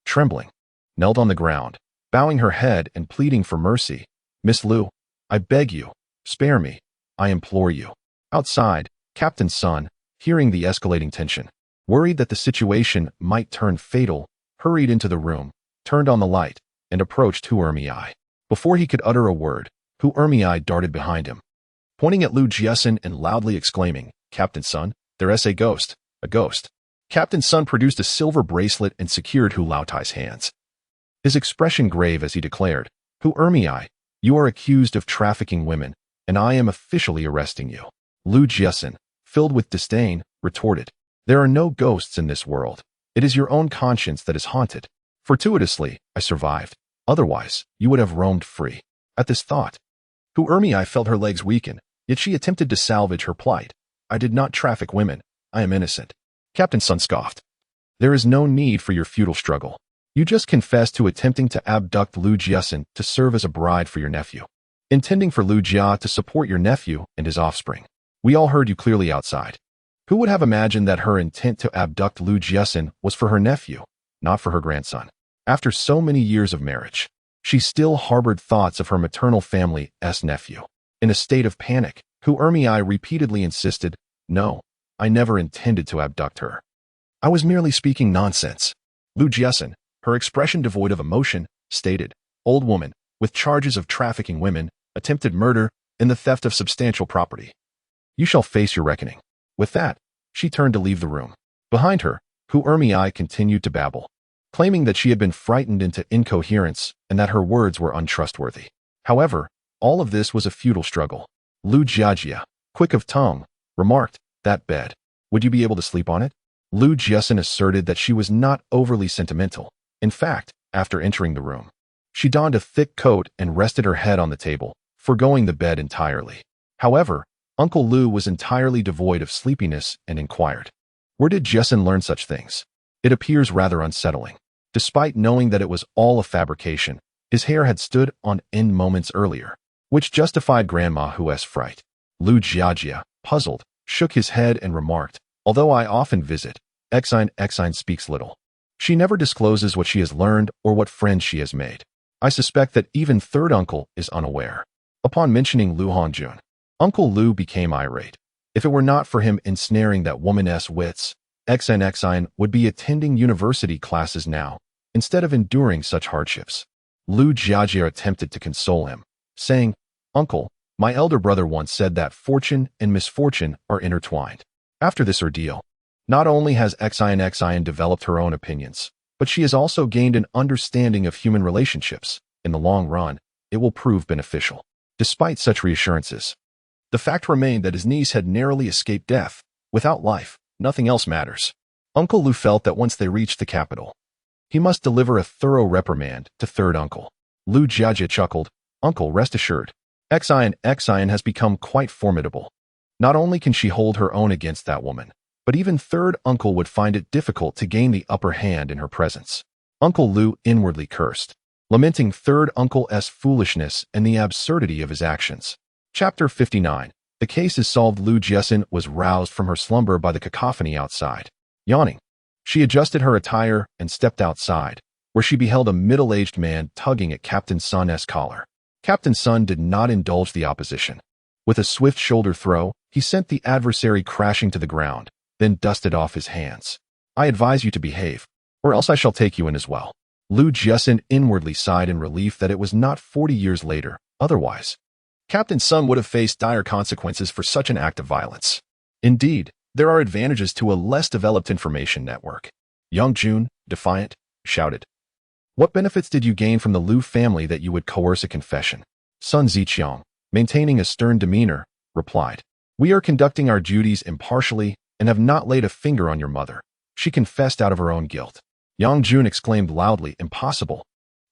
trembling, knelt on the ground, bowing her head and pleading for mercy. "Miss Lu, I beg you, spare me. I implore you." Outside, Captain Sun, hearing the escalating tension, worried that the situation might turn fatal, hurried into the room, turned on the light, and approached Hu. Before he could utter a word, Hu darted behind him, pointing at Lu Jiaxin and loudly exclaiming, "Captain Sun, there's a ghost, a ghost." Captain Sun produced a silver bracelet and secured Hu Laotai's hands. His expression grave as he declared, "Hu you are accused of trafficking women, and I am officially arresting you." Lu Jiaxin, filled with disdain, retorted, "There are no ghosts in this world. It is your own conscience that is haunted. Fortuitously, I survived. Otherwise, you would have roamed free." At this thought, Hu felt her legs weaken, yet she attempted to salvage her plight. "I did not traffic women. I am innocent." Captain Sun scoffed. "There is no need for your futile struggle. You just confessed to attempting to abduct Lu Jiaxin to serve as a bride for your nephew, intending for Lu Jia to support your nephew and his offspring. We all heard you clearly outside. Who would have imagined that her intent to abduct Lu Jiaxin was for her nephew, not for her grandson? After so many years of marriage, she still harbored thoughts of her maternal family's nephew. In a state of panic, Hu repeatedly insisted, "No, I never intended to abduct her. I was merely speaking nonsense." Lu Jiaxin, her expression devoid of emotion, stated, "Old woman, with charges of trafficking women, attempted murder, and the theft of substantial property. You shall face your reckoning." With that, she turned to leave the room. Behind her, Hu continued to babble, claiming that she had been frightened into incoherence and that her words were untrustworthy. However, all of this was a futile struggle. Lu Jiajia, quick of tongue, remarked, "That bed. Would you be able to sleep on it?" Lu Jiaxin asserted that she was not overly sentimental. In fact, after entering the room, she donned a thick coat and rested her head on the table, forgoing the bed entirely. However, Uncle Lu was entirely devoid of sleepiness and inquired, "Where did Jiaxin learn such things? It appears rather unsettling." Despite knowing that it was all a fabrication, his hair had stood on end moments earlier, which justified Grandma Hu's fright. Lu Jiajia, puzzled, shook his head and remarked, "Although I often visit, Exine speaks little. She never discloses what she has learned or what friends she has made. I suspect that even third uncle is unaware. Upon mentioning Lu Hongjun, Uncle Lu became irate. If it were not for him ensnaring that woman's wits, Jiaxin would be attending university classes now, instead of enduring such hardships. Lu Jiaxin attempted to console him, saying, "Uncle, my elder brother once said that fortune and misfortune are intertwined." After this ordeal, not only has Jiaxin developed her own opinions, but she has also gained an understanding of human relationships. In the long run, it will prove beneficial. Despite such reassurances, the fact remained that his niece had narrowly escaped death. Without life, nothing else matters. Uncle Lu felt that once they reached the capital, he must deliver a thorough reprimand to third uncle. Lu Jiajia chuckled, "Uncle, rest assured. Jiaxin has become quite formidable. Not only can she hold her own against that woman, but even third uncle would find it difficult to gain the upper hand in her presence." Uncle Lu inwardly cursed, lamenting third uncle's foolishness and the absurdity of his actions. Chapter 59. The case is solved. Lu Jiaxin was roused from her slumber by the cacophony outside. Yawning, she adjusted her attire and stepped outside, where she beheld a middle-aged man tugging at Captain Sun's collar. Captain Sun did not indulge the opposition. With a swift shoulder throw, he sent the adversary crashing to the ground, then dusted off his hands. "I advise you to behave, or else I shall take you in as well." Lu Jiaxin inwardly sighed in relief that it was not 40 years later. Otherwise, Captain Sun would have faced dire consequences for such an act of violence. Indeed, there are advantages to a less developed information network. Young Jun, defiant, shouted, "What benefits did you gain from the Lu family that you would coerce a confession?" Sun Ziqiang, maintaining a stern demeanor, replied, "We are conducting our duties impartially and have not laid a finger on your mother. She confessed out of her own guilt." Yang Jun exclaimed loudly, "Impossible.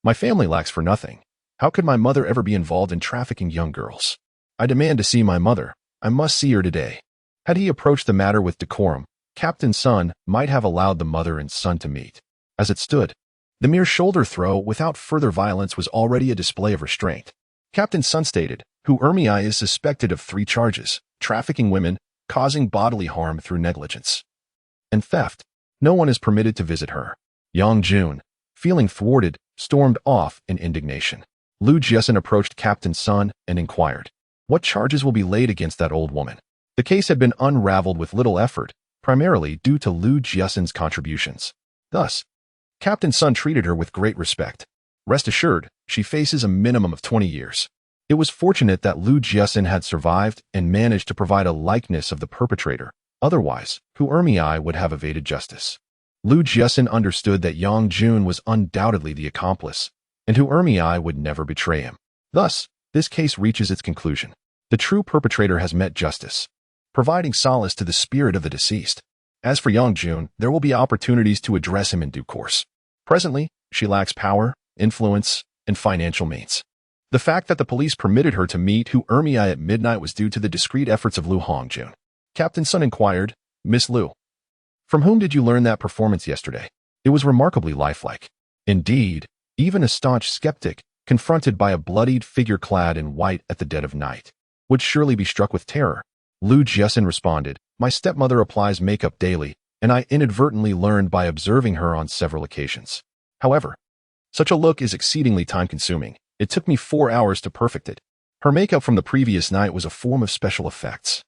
My family lacks for nothing. How could my mother ever be involved in trafficking young girls? I demand to see my mother. I must see her today." Had he approached the matter with decorum, Captain Sun might have allowed the mother and son to meet. As it stood, the mere shoulder throw without further violence was already a display of restraint. Captain Sun stated, "Hu Ermei is suspected of 3 charges: trafficking women, causing bodily harm through negligence, and theft. No one is permitted to visit her." Yang Jun, feeling thwarted, stormed off in indignation. Lu Jiaxin approached Captain Sun and inquired, "What charges will be laid against that old woman?" The case had been unraveled with little effort, primarily due to Lu Jiaxin's contributions. Thus, Captain Sun treated her with great respect. Rest assured, she faces a minimum of 20 years. It was fortunate that Lu Jiaxin had survived and managed to provide a likeness of the perpetrator. Otherwise, Hu Ermei would have evaded justice. Lu Jiaxin understood that Yang Jun was undoubtedly the accomplice, and Hu Ermei would never betray him. Thus, this case reaches its conclusion. The true perpetrator has met justice, providing solace to the spirit of the deceased. As for Yang Jun, there will be opportunities to address him in due course. Presently, she lacks power, influence, and financial means. The fact that the police permitted her to meet Hu Ermei at midnight was due to the discreet efforts of Lu Hongjun. Captain Sun inquired, "Miss Lu, from whom did you learn that performance yesterday? It was remarkably lifelike." Indeed, even a staunch skeptic, confronted by a bloodied figure clad in white at the dead of night, would surely be struck with terror. Lu Jiaxin responded, "My stepmother applies makeup daily, and I inadvertently learned by observing her on several occasions. However, such a look is exceedingly time-consuming. It took me 4 hours to perfect it. Her makeup from the previous night was a form of special effects,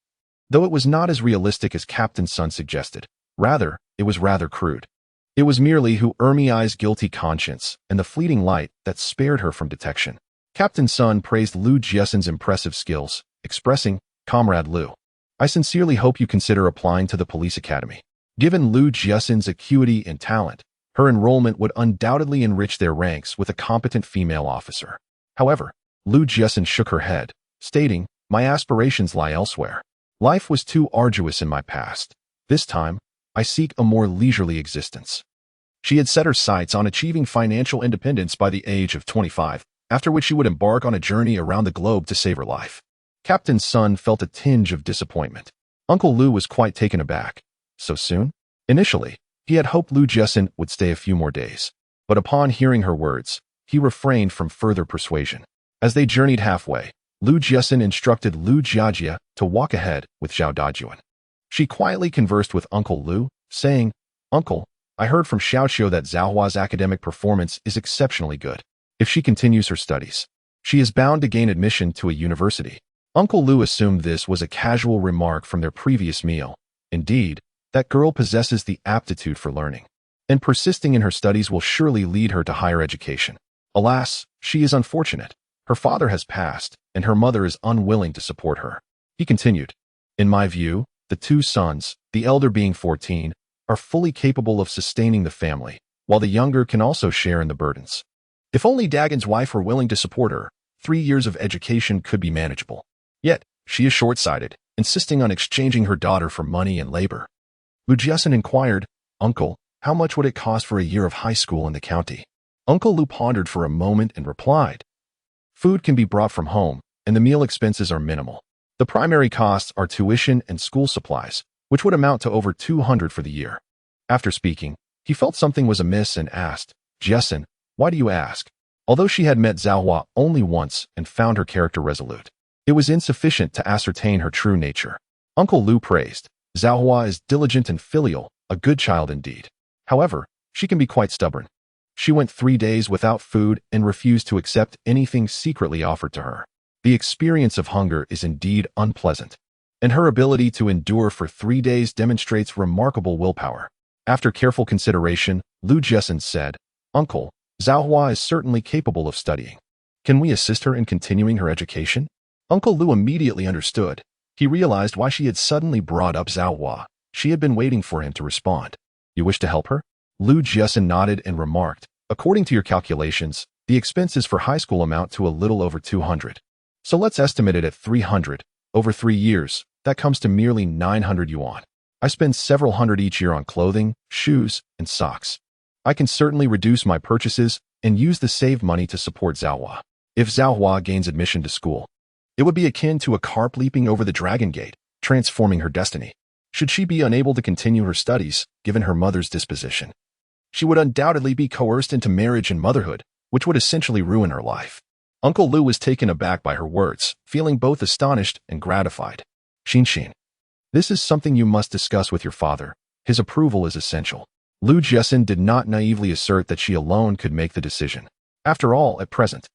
though it was not as realistic as Captain Sun suggested. Rather, it was rather crude. It was merely Hu Ermei's guilty conscience and the fleeting light that spared her from detection." Captain Sun praised Lu Jiaxin's impressive skills, expressing, "Comrade Lu, I sincerely hope you consider applying to the police academy. Given Lu Jiaxin's acuity and talent, her enrollment would undoubtedly enrich their ranks with a competent female officer." However, Lu Jiaxin shook her head, stating, "My aspirations lie elsewhere. Life was too arduous in my past. This time, I seek a more leisurely existence." She had set her sights on achieving financial independence by the age of 25, after which she would embark on a journey around the globe to save her life. Captain Sun felt a tinge of disappointment. Uncle Lu was quite taken aback. So soon? Initially, he had hoped Lu Jiaxin would stay a few more days, but upon hearing her words, he refrained from further persuasion. As they journeyed halfway, Lu Jiaxin instructed Lu Jiajia to walk ahead with Zhao Dajuan. She quietly conversed with Uncle Lu, saying, "Uncle, I heard from Xiaoqiu that Zhaohua's academic performance is exceptionally good. If she continues her studies, she is bound to gain admission to a university. Uncle Lu assumed this was a casual remark from their previous meal. Indeed, that girl possesses the aptitude for learning, and persisting in her studies will surely lead her to higher education. Alas, she is unfortunate. Her father has passed, and her mother is unwilling to support her. He continued, in my view, the two sons, the elder being 14, are fully capable of sustaining the family, while the younger can also share in the burdens. If only Dagon's wife were willing to support her, 3 years of education could be manageable. Yet, she is short-sighted, insisting on exchanging her daughter for money and labor. Lu Jiaxin inquired, Uncle, how much would it cost for a year of high school in the county? Uncle Lu pondered for a moment and replied, food can be brought from home, and the meal expenses are minimal. The primary costs are tuition and school supplies, which would amount to over 200 for the year. After speaking, he felt something was amiss and asked, Jiaxin, why do you ask? Although she had met Zhaohua only once and found her character resolute, it was insufficient to ascertain her true nature. Uncle Lu praised, Zhaohua is diligent and filial, a good child indeed. However, she can be quite stubborn. She went 3 days without food and refused to accept anything secretly offered to her. The experience of hunger is indeed unpleasant, and her ability to endure for 3 days demonstrates remarkable willpower. After careful consideration, Lu Jiaxin said, Uncle, Zhaohua is certainly capable of studying. Can we assist her in continuing her education? Uncle Lu immediately understood. He realized why she had suddenly brought up Zhaohua. She had been waiting for him to respond. You wish to help her? Lu Jiaxin nodded and remarked, according to your calculations, the expenses for high school amount to a little over 200. So let's estimate it at 300. Over 3 years, that comes to merely 900 yuan. I spend several hundred each year on clothing, shoes, and socks. I can certainly reduce my purchases and use the saved money to support Zhaohua. If Zhaohua gains admission to school, it would be akin to a carp leaping over the dragon gate, transforming her destiny. Should she be unable to continue her studies, given her mother's disposition, she would undoubtedly be coerced into marriage and motherhood, which would essentially ruin her life. Uncle Lu was taken aback by her words, feeling both astonished and gratified. Xin, this is something you must discuss with your father. His approval is essential. Lu Jiaxin did not naively assert that she alone could make the decision. After all, at present,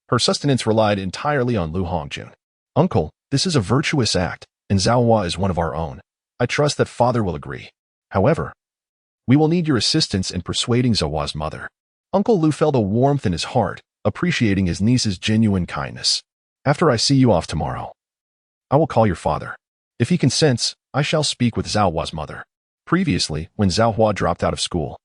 her sustenance relied entirely on Lu Hongjun. Uncle, this is a virtuous act, and Zhaohua is one of our own. I trust that father will agree. However, we will need your assistance in persuading Zhaohua's mother. Uncle Lu felt a warmth in his heart, appreciating his niece's genuine kindness. After I see you off tomorrow, I will call your father. If he consents, I shall speak with Zhaohua's mother. Previously, when Zhaohua dropped out of school,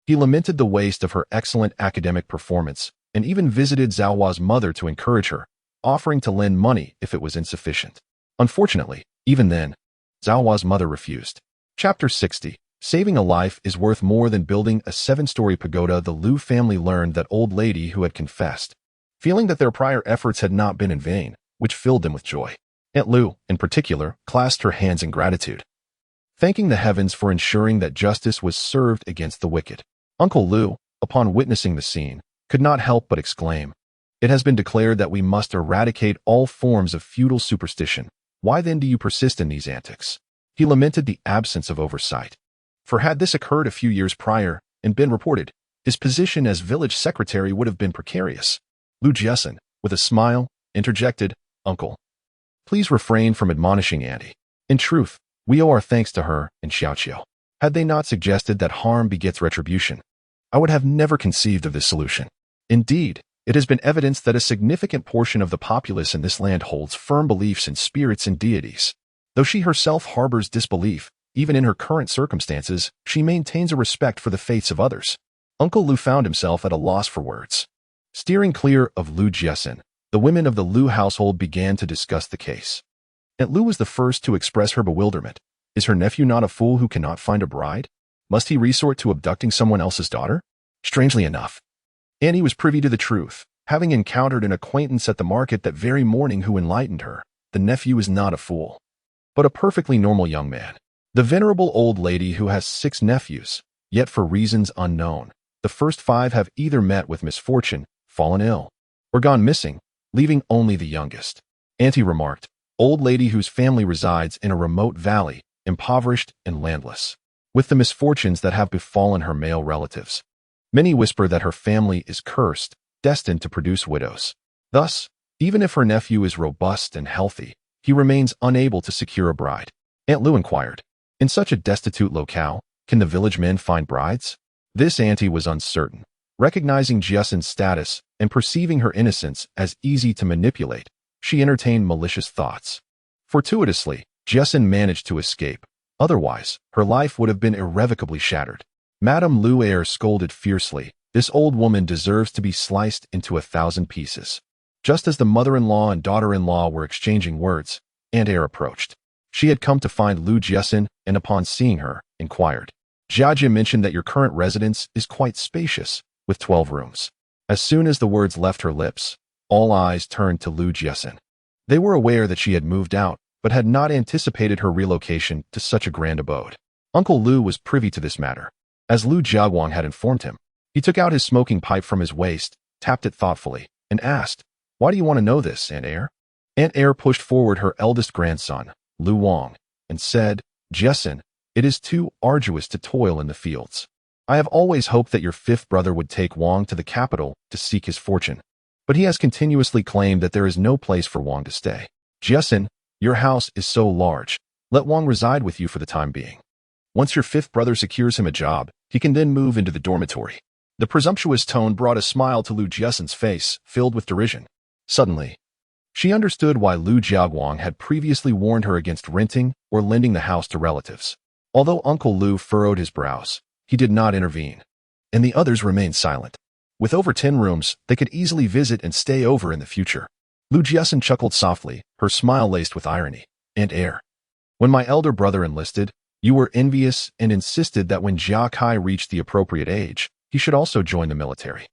he lamented the waste of her excellent academic performance and even visited Zhaohua's mother to encourage her, offering to lend money if it was insufficient. Unfortunately, even then, Zhaohua's mother refused. Chapter 60. Saving a life is worth more than building a 7-story pagoda. The Lu family learned that old lady who had confessed, feeling that their prior efforts had not been in vain, which filled them with joy. Aunt Lu, in particular, clasped her hands in gratitude, thanking the heavens for ensuring that justice was served against the wicked. Uncle Lu, upon witnessing the scene, could not help but exclaim, it has been declared that we must eradicate all forms of feudal superstition. Why then do you persist in these antics? He lamented the absence of oversight. For had this occurred a few years prior and been reported, his position as village secretary would have been precarious. Lu Jiaxin, with a smile, interjected, Uncle, please refrain from admonishing Auntie. In truth, we owe our thanks to her and Xiaoqiu. Had they not suggested that harm begets retribution, I would have never conceived of this solution. Indeed, it has been evidenced that a significant portion of the populace in this land holds firm beliefs in spirits and deities. Though she herself harbors disbelief, even in her current circumstances, she maintains a respect for the faiths of others. Uncle Lu found himself at a loss for words. Steering clear of Lu Jiaxin, the women of the Lu household began to discuss the case. Aunt Lu was the first to express her bewilderment. Is her nephew not a fool who cannot find a bride? Must he resort to abducting someone else's daughter? Strangely enough, Annie was privy to the truth, having encountered an acquaintance at the market that very morning who enlightened her. The nephew is not a fool, but a perfectly normal young man. The venerable old lady who has 6 nephews, yet for reasons unknown, the first 5 have either met with misfortune, fallen ill, or gone missing, leaving only the youngest. Auntie remarked, old lady whose family resides in a remote valley, impoverished and landless. with the misfortunes that have befallen her male relatives. Many whisper that her family is cursed, destined to produce widows. Thus, even if her nephew is robust and healthy, he remains unable to secure a bride. Aunt Lu inquired, "In such a destitute locale, can the village men find brides?" This auntie was uncertain. Recognizing Jiaxin's status and perceiving her innocence as easy to manipulate, she entertained malicious thoughts. Fortuitously, Jiaxin managed to escape. Otherwise, her life would have been irrevocably shattered. Madame Lu scolded fiercely, "This old woman deserves to be sliced into 1,000 pieces." Just as the mother-in-law and daughter-in-law were exchanging words, Aunt approached. She had come to find Lu Jiaxin and upon seeing her, inquired, "Jiajia mentioned that your current residence is quite spacious, with 12 rooms." As soon as the words left her lips, all eyes turned to Lu Jiaxin. They were aware that she had moved out, but had not anticipated her relocation to such a grand abode. Uncle Lu was privy to this matter. As Lu Jiaguang had informed him, he took out his smoking pipe from his waist, tapped it thoughtfully, and asked, "Why do you want to know this, Aunt Air?" Aunt Air pushed forward her eldest grandson, Lu Wang, and said, "Jiaxin, it is too arduous to toil in the fields. I have always hoped that your fifth brother would take Wang to the capital to seek his fortune, but he has continuously claimed that there is no place for Wang to stay. Jiaxin, your house is so large. Let Wang reside with you for the time being. Once your fifth brother secures him a job, he can then move into the dormitory." The presumptuous tone brought a smile to Lu Jiaxin's face, filled with derision. Suddenly, she understood why Lu Jiaguang had previously warned her against renting or lending the house to relatives. Although Uncle Lu furrowed his brows, he did not intervene, and the others remained silent. With over 10 rooms, they could easily visit and stay over in the future. Lu Jiaxin chuckled softly, her smile laced with irony. "Aunt Air, when my elder brother enlisted, you were envious and insisted that when Jia Kai reached the appropriate age, he should also join the military.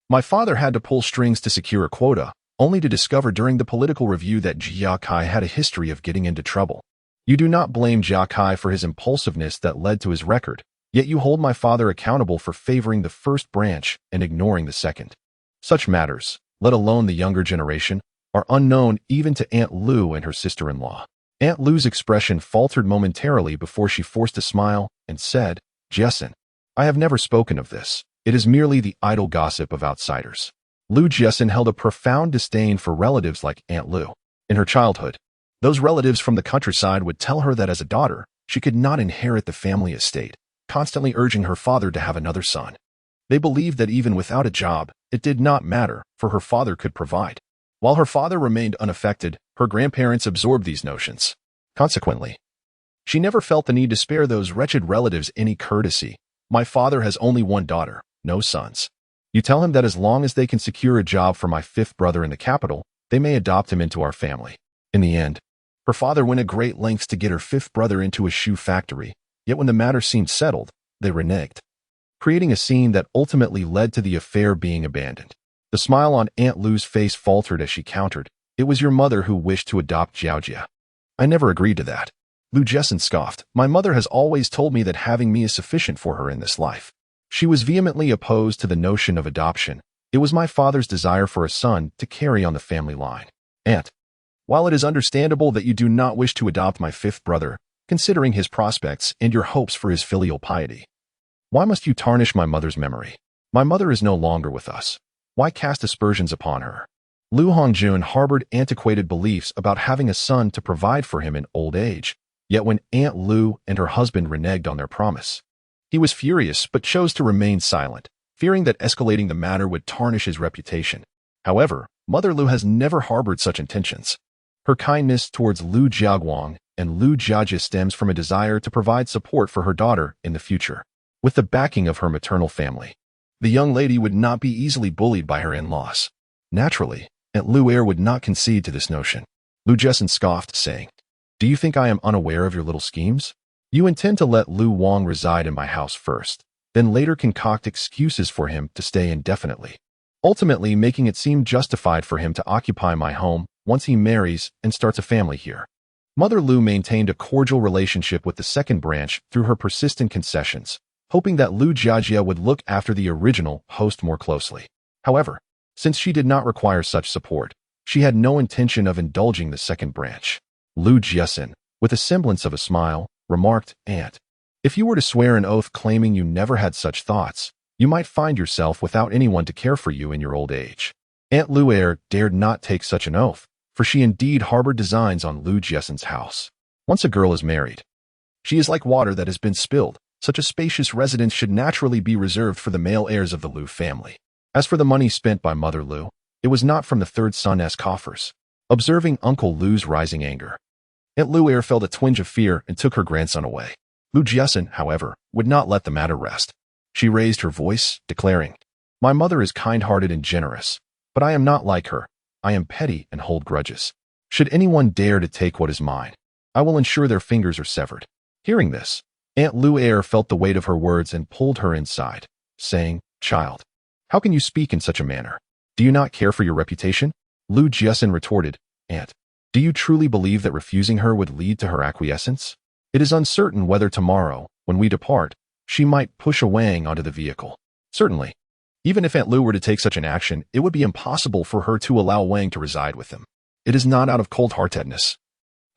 My father had to pull strings to secure a quota, only to discover during the political review that Jia Kai had a history of getting into trouble. You do not blame Jia Kai for his impulsiveness that led to his record, yet you hold my father accountable for favoring the first branch and ignoring the second. Such matters, let alone the younger generation, are unknown even to Aunt Lu and her sister-in-law." Aunt Lu's expression faltered momentarily before she forced a smile and said, "Jiaxin, I have never spoken of this. It is merely the idle gossip of outsiders." Lu Jiaxin held a profound disdain for relatives like Aunt Lu. In her childhood, those relatives from the countryside would tell her that as a daughter, she could not inherit the family estate, constantly urging her father to have another son. They believed that even without a job, it did not matter, for her father could provide. While her father remained unaffected, her grandparents absorbed these notions. Consequently, she never felt the need to spare those wretched relatives any courtesy. "My father has only one daughter, no sons. You tell him that as long as they can secure a job for my fifth brother in the capital, they may adopt him into our family." In the end, her father went to great lengths to get her fifth brother into a shoe factory, yet when the matter seemed settled, they reneged, creating a scene that ultimately led to the affair being abandoned. The smile on Aunt Lu's face faltered as she countered, "It was your mother who wished to adopt Jiaojia. I never agreed to that." Lu Jiaxin scoffed, "My mother has always told me that having me is sufficient for her in this life." She was vehemently opposed to the notion of adoption. It was my father's desire for a son to carry on the family line. "Aunt, while it is understandable that you do not wish to adopt my fifth brother, considering his prospects and your hopes for his filial piety, why must you tarnish my mother's memory? My mother is no longer with us. Why cast aspersions upon her?" Lu Hongjun harbored antiquated beliefs about having a son to provide for him in old age, yet when Aunt Lu and her husband reneged on their promise, he was furious but chose to remain silent, fearing that escalating the matter would tarnish his reputation. However, Mother Lu has never harbored such intentions. Her kindness towards Lu Jiaguang and Lu Jiajia stems from a desire to provide support for her daughter in the future. With the backing of her maternal family, the young lady would not be easily bullied by her in-laws. Naturally, Aunt Lu would not concede to this notion. Lu Jiaxin scoffed, saying, "Do you think I am unaware of your little schemes? You intend to let Lu Wang reside in my house first, then later concoct excuses for him to stay indefinitely, ultimately making it seem justified for him to occupy my home once he marries and starts a family here." Mother Lu maintained a cordial relationship with the second branch through her persistent concessions, hoping that Lu Jiajia would look after the original host more closely. However, since she did not require such support, she had no intention of indulging the second branch. Lu Jiaxin, with a semblance of a smile, remarked, "Aunt, If you were to swear an oath claiming you never had such thoughts, you might find yourself without anyone to care for you in your old age. Aunt Lu'er dared not take such an oath, for she indeed harbored designs on Lu Jiaxin's house. Once a girl is married, she is like water that has been spilled. Such a spacious residence should naturally be reserved for the male heirs of the Lu family. As for the money spent by Mother Lu, it was not from the third son's coffers. Observing Uncle Lu's rising anger, Aunt Lu'er felt a twinge of fear and took her grandson away. Lu Jiaxin, however, would not let the matter rest. She raised her voice, declaring, "My mother is kind-hearted and generous, but I am not like her. I am petty and hold grudges. Should anyone dare to take what is mine, I will ensure their fingers are severed." Hearing this, Aunt Lu'er felt the weight of her words and pulled her inside, saying, "Child, how can you speak in such a manner? Do you not care for your reputation?" Lu Jiaxin retorted, "Aunt, do you truly believe that refusing her would lead to her acquiescence? It is uncertain whether tomorrow, when we depart, she might push a Wang onto the vehicle. Certainly, even if Aunt Lu were to take such an action, it would be impossible for her to allow Wang to reside with him. It is not out of cold-heartedness,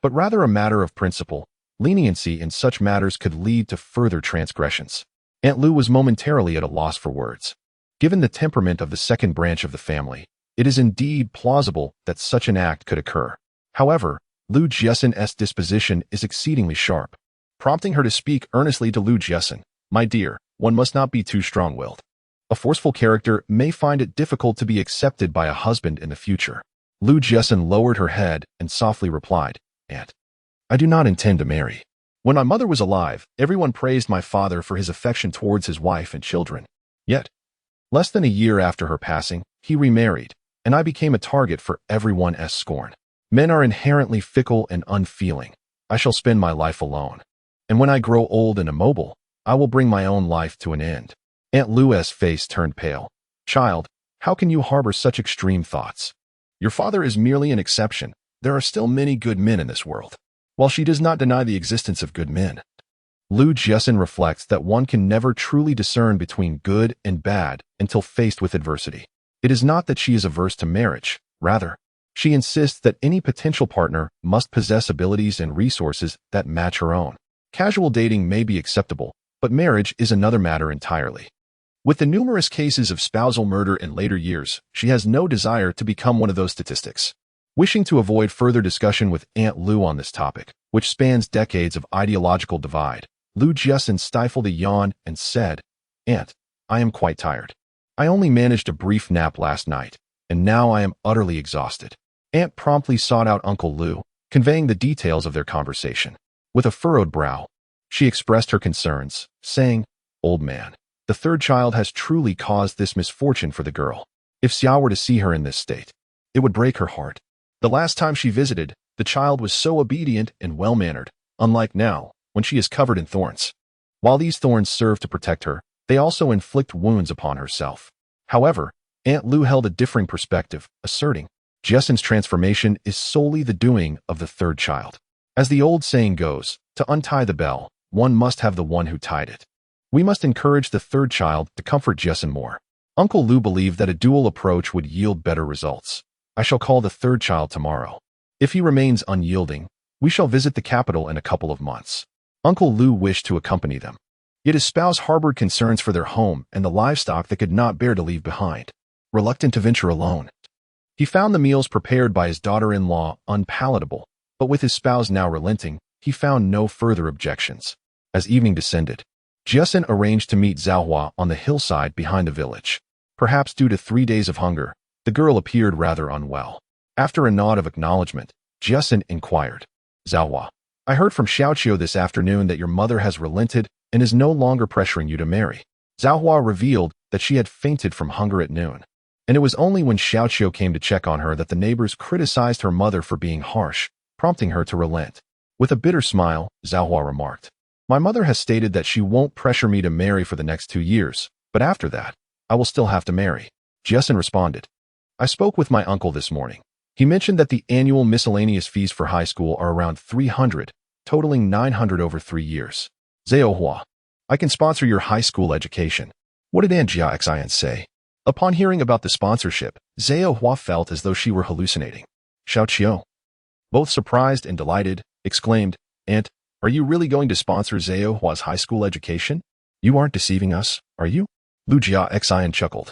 but rather a matter of principle. Leniency in such matters could lead to further transgressions." Aunt Lu was momentarily at a loss for words. Given the temperament of the second branch of the family, it is indeed plausible that such an act could occur. However, Lu Jiaxin's disposition is exceedingly sharp, prompting her to speak earnestly to Lu Jiaxin. "My dear, one must not be too strong-willed. A forceful character may find it difficult to be accepted by a husband in the future." Lu Jiaxin lowered her head and softly replied, "Aunt, I do not intend to marry. When my mother was alive, everyone praised my father for his affection towards his wife and children. Yet, less than a year after her passing, he remarried, and I became a target for everyone's scorn. Men are inherently fickle and unfeeling. I shall spend my life alone. And when I grow old and immobile, I will bring my own life to an end." Aunt Lu's face turned pale. "Child, how can you harbor such extreme thoughts? Your father is merely an exception. There are still many good men in this world." While she does not deny the existence of good men, Lu Jiaxin reflects that one can never truly discern between good and bad until faced with adversity. It is not that she is averse to marriage. Rather, she insists that any potential partner must possess abilities and resources that match her own. Casual dating may be acceptable, but marriage is another matter entirely. With the numerous cases of spousal murder in later years, she has no desire to become one of those statistics. Wishing to avoid further discussion with Aunt Lu on this topic, which spans decades of ideological divide, Lu Jiaxin stifled a yawn and said, "Aunt, I am quite tired. I only managed a brief nap last night, and now I am utterly exhausted." Aunt promptly sought out Uncle Lu, conveying the details of their conversation. With a furrowed brow, she expressed her concerns, saying, "Old man, the third child has truly caused this misfortune for the girl. If Xiao were to see her in this state, it would break her heart. The last time she visited, the child was so obedient and well-mannered, unlike now, when she is covered in thorns. While these thorns serve to protect her, they also inflict wounds upon herself." However, Aunt Lu held a differing perspective, asserting, "Jiaxin's transformation is solely the doing of the third child. As the old saying goes, to untie the bell, one must have the one who tied it. We must encourage the third child to comfort Jiaxin more." Uncle Lu believed that a dual approach would yield better results. "I shall call the third child tomorrow. If he remains unyielding, we shall visit the capital in a couple of months." Uncle Lu wished to accompany them. Yet his spouse harbored concerns for their home and the livestock that could not bear to leave behind. Reluctant to venture alone, he found the meals prepared by his daughter-in-law unpalatable, but with his spouse now relenting, he found no further objections. As evening descended, Jiaxin arranged to meet Zhaohua on the hillside behind the village. Perhaps due to 3 days of hunger, the girl appeared rather unwell. After a nod of acknowledgement, Jiaxin inquired, "Zhaohua, I heard from Xiaoqiu this afternoon that your mother has relented and is no longer pressuring you to marry." Zhaohua revealed that she had fainted from hunger at noon, and it was only when Xiaoqiu came to check on her that the neighbors criticized her mother for being harsh, prompting her to relent. With a bitter smile, Zhaohua remarked, "My mother has stated that she won't pressure me to marry for the next 2 years, but after that, I will still have to marry." Jiaxin responded, "I spoke with my uncle this morning. He mentioned that the annual miscellaneous fees for high school are around 300, totaling 900 over 3 years. Zhaohua, I can sponsor your high school education." What did Aunt Jiaxin say? Upon hearing about the sponsorship, Zhaohua felt as though she were hallucinating. Xiaoqiu, both surprised and delighted, exclaimed, "Aunt, Are you really going to sponsor Zhao Hua's high school education? You aren't deceiving us, are you? Lu Jiaxin chuckled.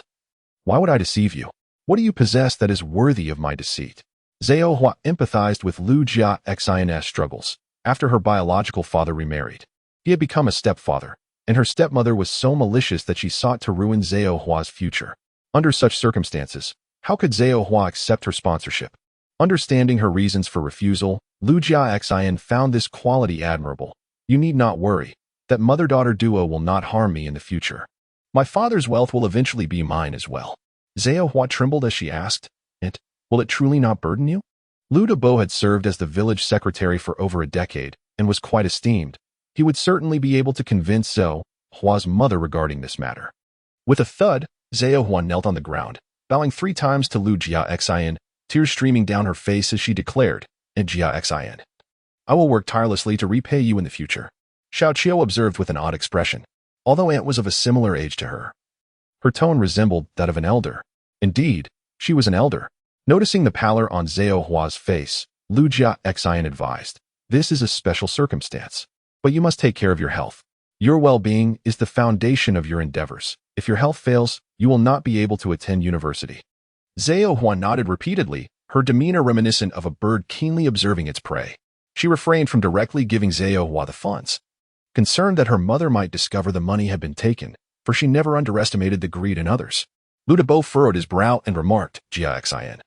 Why would I deceive you? What do you possess that is worthy of my deceit? Zhao Hua empathized with Lu Jiaxin's struggles. After her biological father remarried, he had become a stepfather, and her stepmother was so malicious that she sought to ruin Zhao Hua's future. Under such circumstances, how could Zhao Hua accept her sponsorship? Understanding her reasons for refusal, Lu Jiaxin found this quality admirable. You need not worry. That mother-daughter duo will not harm me in the future. My father's wealth will eventually be mine as well. Zhao Hua trembled as she asked, and, will it truly not burden you? Lu Debo had served as the village secretary for over a decade and was quite esteemed. He would certainly be able to convince Zhao Hua's mother regarding this matter. With a thud, Zhao Hua knelt on the ground, bowing 3 times to Lu Jiaxin, tears streaming down her face as she declared, and Jiaxin, I will work tirelessly to repay you in the future. Xiao Qiu observed with an odd expression, although Aunt was of a similar age to her. Her tone resembled that of an elder. Indeed, she was an elder. Noticing the pallor on Zhao Hua's face, Lu Jiaxin advised, this is a special circumstance, but you must take care of your health. Your well-being is the foundation of your endeavors. If your health fails, you will not be able to attend university. Zhao Hua nodded repeatedly, her demeanor reminiscent of a bird keenly observing its prey. She refrained from directly giving Zhao Hua the funds, concerned that her mother might discover the money had been taken, for she never underestimated the greed in others. Lu Debo furrowed his brow and remarked, Jiaxin,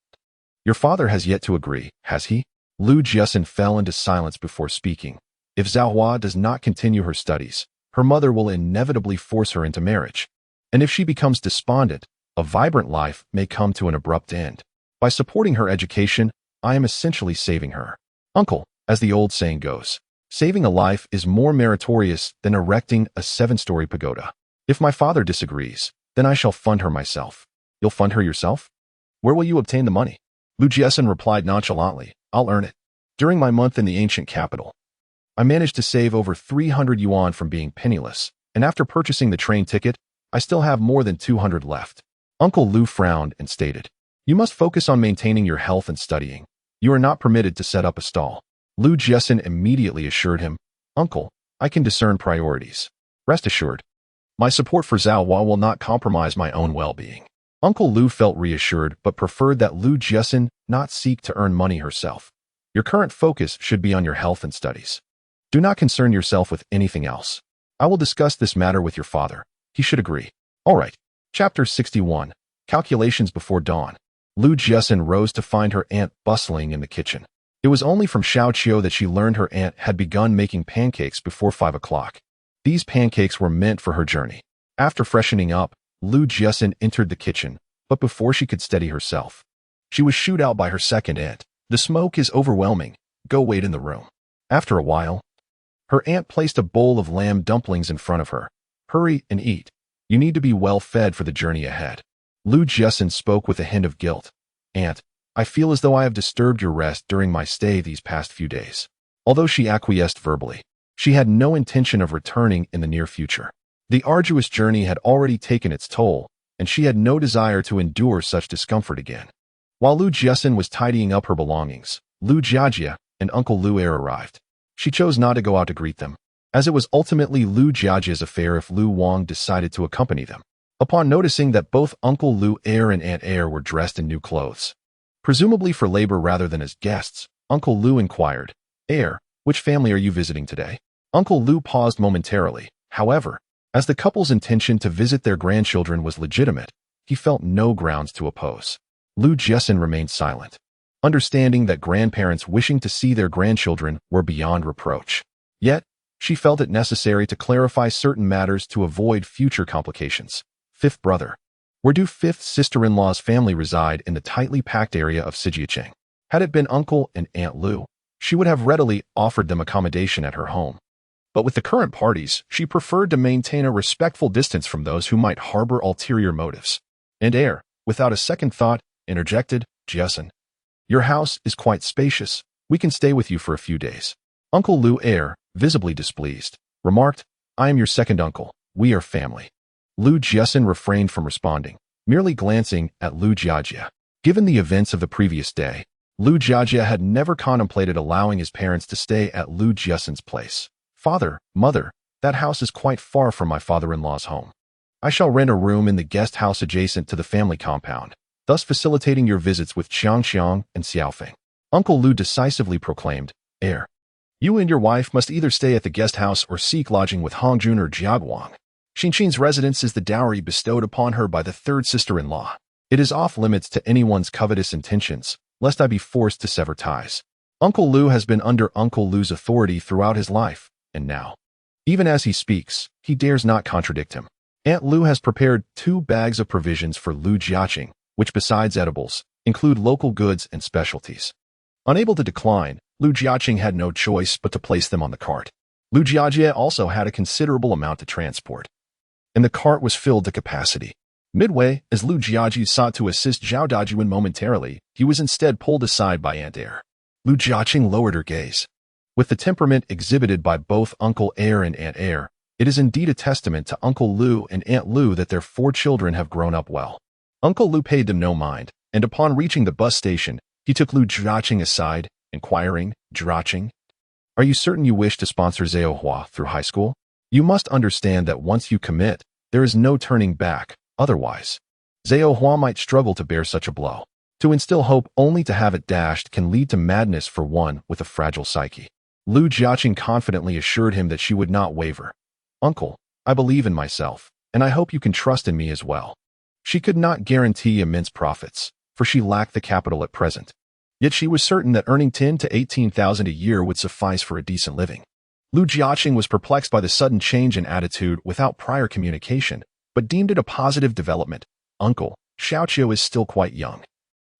your father has yet to agree, has he? Lu Jiaxin fell into silence before speaking. If Zhao Hua does not continue her studies, her mother will inevitably force her into marriage. And if she becomes despondent, a vibrant life may come to an abrupt end. By supporting her education, I am essentially saving her. Uncle, as the old saying goes, saving a life is more meritorious than erecting a 7-story pagoda. If my father disagrees, then I shall fund her myself. You'll fund her yourself? Where will you obtain the money? Lu Jiaxin replied nonchalantly, I'll earn it. During my month in the ancient capital, I managed to save over 300 yuan from being penniless, and after purchasing the train ticket, I still have more than 200 left. Uncle Lu frowned and stated, you must focus on maintaining your health and studying. You are not permitted to set up a stall. Lu Jiaxin immediately assured him, Uncle, I can discern priorities. Rest assured, my support for Zhao Hua will not compromise my own well-being. Uncle Lu felt reassured but preferred that Lu Jiaxin not seek to earn money herself. Your current focus should be on your health and studies. Do not concern yourself with anything else. I will discuss this matter with your father. He should agree. All right. Chapter 61. Calculations before dawn. Lu Jiaxin rose to find her aunt bustling in the kitchen. It was only from Xiao Qiu that she learned her aunt had begun making pancakes before 5 o'clock. These pancakes were meant for her journey. After freshening up, Lu Jiaxin entered the kitchen, but before she could steady herself, she was shooed out by her second aunt. The smoke is overwhelming. Go wait in the room. After a while, her aunt placed a bowl of lamb dumplings in front of her. Hurry and eat. You need to be well fed for the journey ahead. Lu Jiaxin spoke with a hint of guilt. Aunt, I feel as though I have disturbed your rest during my stay these past few days. Although she acquiesced verbally, she had no intention of returning in the near future. The arduous journey had already taken its toll, and she had no desire to endure such discomfort again. While Lu Jiaxin was tidying up her belongings, Lu Jiajia and Uncle Lu Er arrived. She chose not to go out to greet them, as it was ultimately Lu Jiajia's affair if Lu Wang decided to accompany them. Upon noticing that both Uncle Lu Er and Aunt Er were dressed in new clothes, presumably for labor rather than as guests, Uncle Lu inquired, Er, which family are you visiting today? Uncle Lu paused momentarily. However, as the couple's intention to visit their grandchildren was legitimate, he felt no grounds to oppose. Lu Jiaxin remained silent, understanding that grandparents wishing to see their grandchildren were beyond reproach. Yet, she felt it necessary to clarify certain matters to avoid future complications. Fifth brother. Where do fifth sister-in-law's family reside in the tightly packed area of Jiaxin? Had it been Uncle and Aunt Lu, she would have readily offered them accommodation at her home. But with the current parties, she preferred to maintain a respectful distance from those who might harbor ulterior motives. And Er, without a second thought, interjected, Jiaxin, your house is quite spacious. We can stay with you for a few days. Uncle Lu Er, visibly displeased, remarked, I am your second uncle. We are family. Lu Jiaxin refrained from responding, merely glancing at Lu Jiajia. Given the events of the previous day, Lu Jiajie had never contemplated allowing his parents to stay at Lu Jiaxin's place. Father, mother, that house is quite far from my father-in-law's home. I shall rent a room in the guest house adjacent to the family compound, thus facilitating your visits with Xiangxiang and Xiaofeng. Uncle Lu decisively proclaimed, Heir, you and your wife must either stay at the guest house or seek lodging with Hongjun or Jiaguang. Xinqin's residence is the dowry bestowed upon her by the third sister-in-law. It is off-limits to anyone's covetous intentions, lest I be forced to sever ties. Uncle Lu has been under Uncle Lu's authority throughout his life, and now, even as he speaks, he dares not contradict him. Aunt Lu has prepared 2 bags of provisions for Lu Jiaxin, which besides edibles, include local goods and specialties. Unable to decline, Lu Jiaxin had no choice but to place them on the cart. Lu Jiajie also had a considerable amount to transport, and the cart was filled to capacity. Midway, as Lu Jiajie sought to assist Zhao Dajuan momentarily, he was instead pulled aside by Aunt Heir. Lu Jiaxin lowered her gaze. With the temperament exhibited by both Uncle Heir and Aunt Heir, it is indeed a testament to Uncle Lu and Aunt Lu that their 4 children have grown up well. Uncle Lu paid them no mind, and upon reaching the bus station, he took Lu Jiaxin aside, inquiring, Jiaxin, are you certain you wish to sponsor Zhao Hua through high school? You must understand that once you commit, there is no turning back, otherwise, Zhao Hua might struggle to bear such a blow. To instill hope only to have it dashed can lead to madness for one with a fragile psyche. Lu Jiaxin confidently assured him that she would not waver. Uncle, I believe in myself, and I hope you can trust in me as well. She could not guarantee immense profits, for she lacked the capital at present. Yet she was certain that earning 10 to 18,000 a year would suffice for a decent living. Lu Jiaxin was perplexed by the sudden change in attitude without prior communication, but deemed it a positive development. Uncle, Xiaoqiu is still quite young.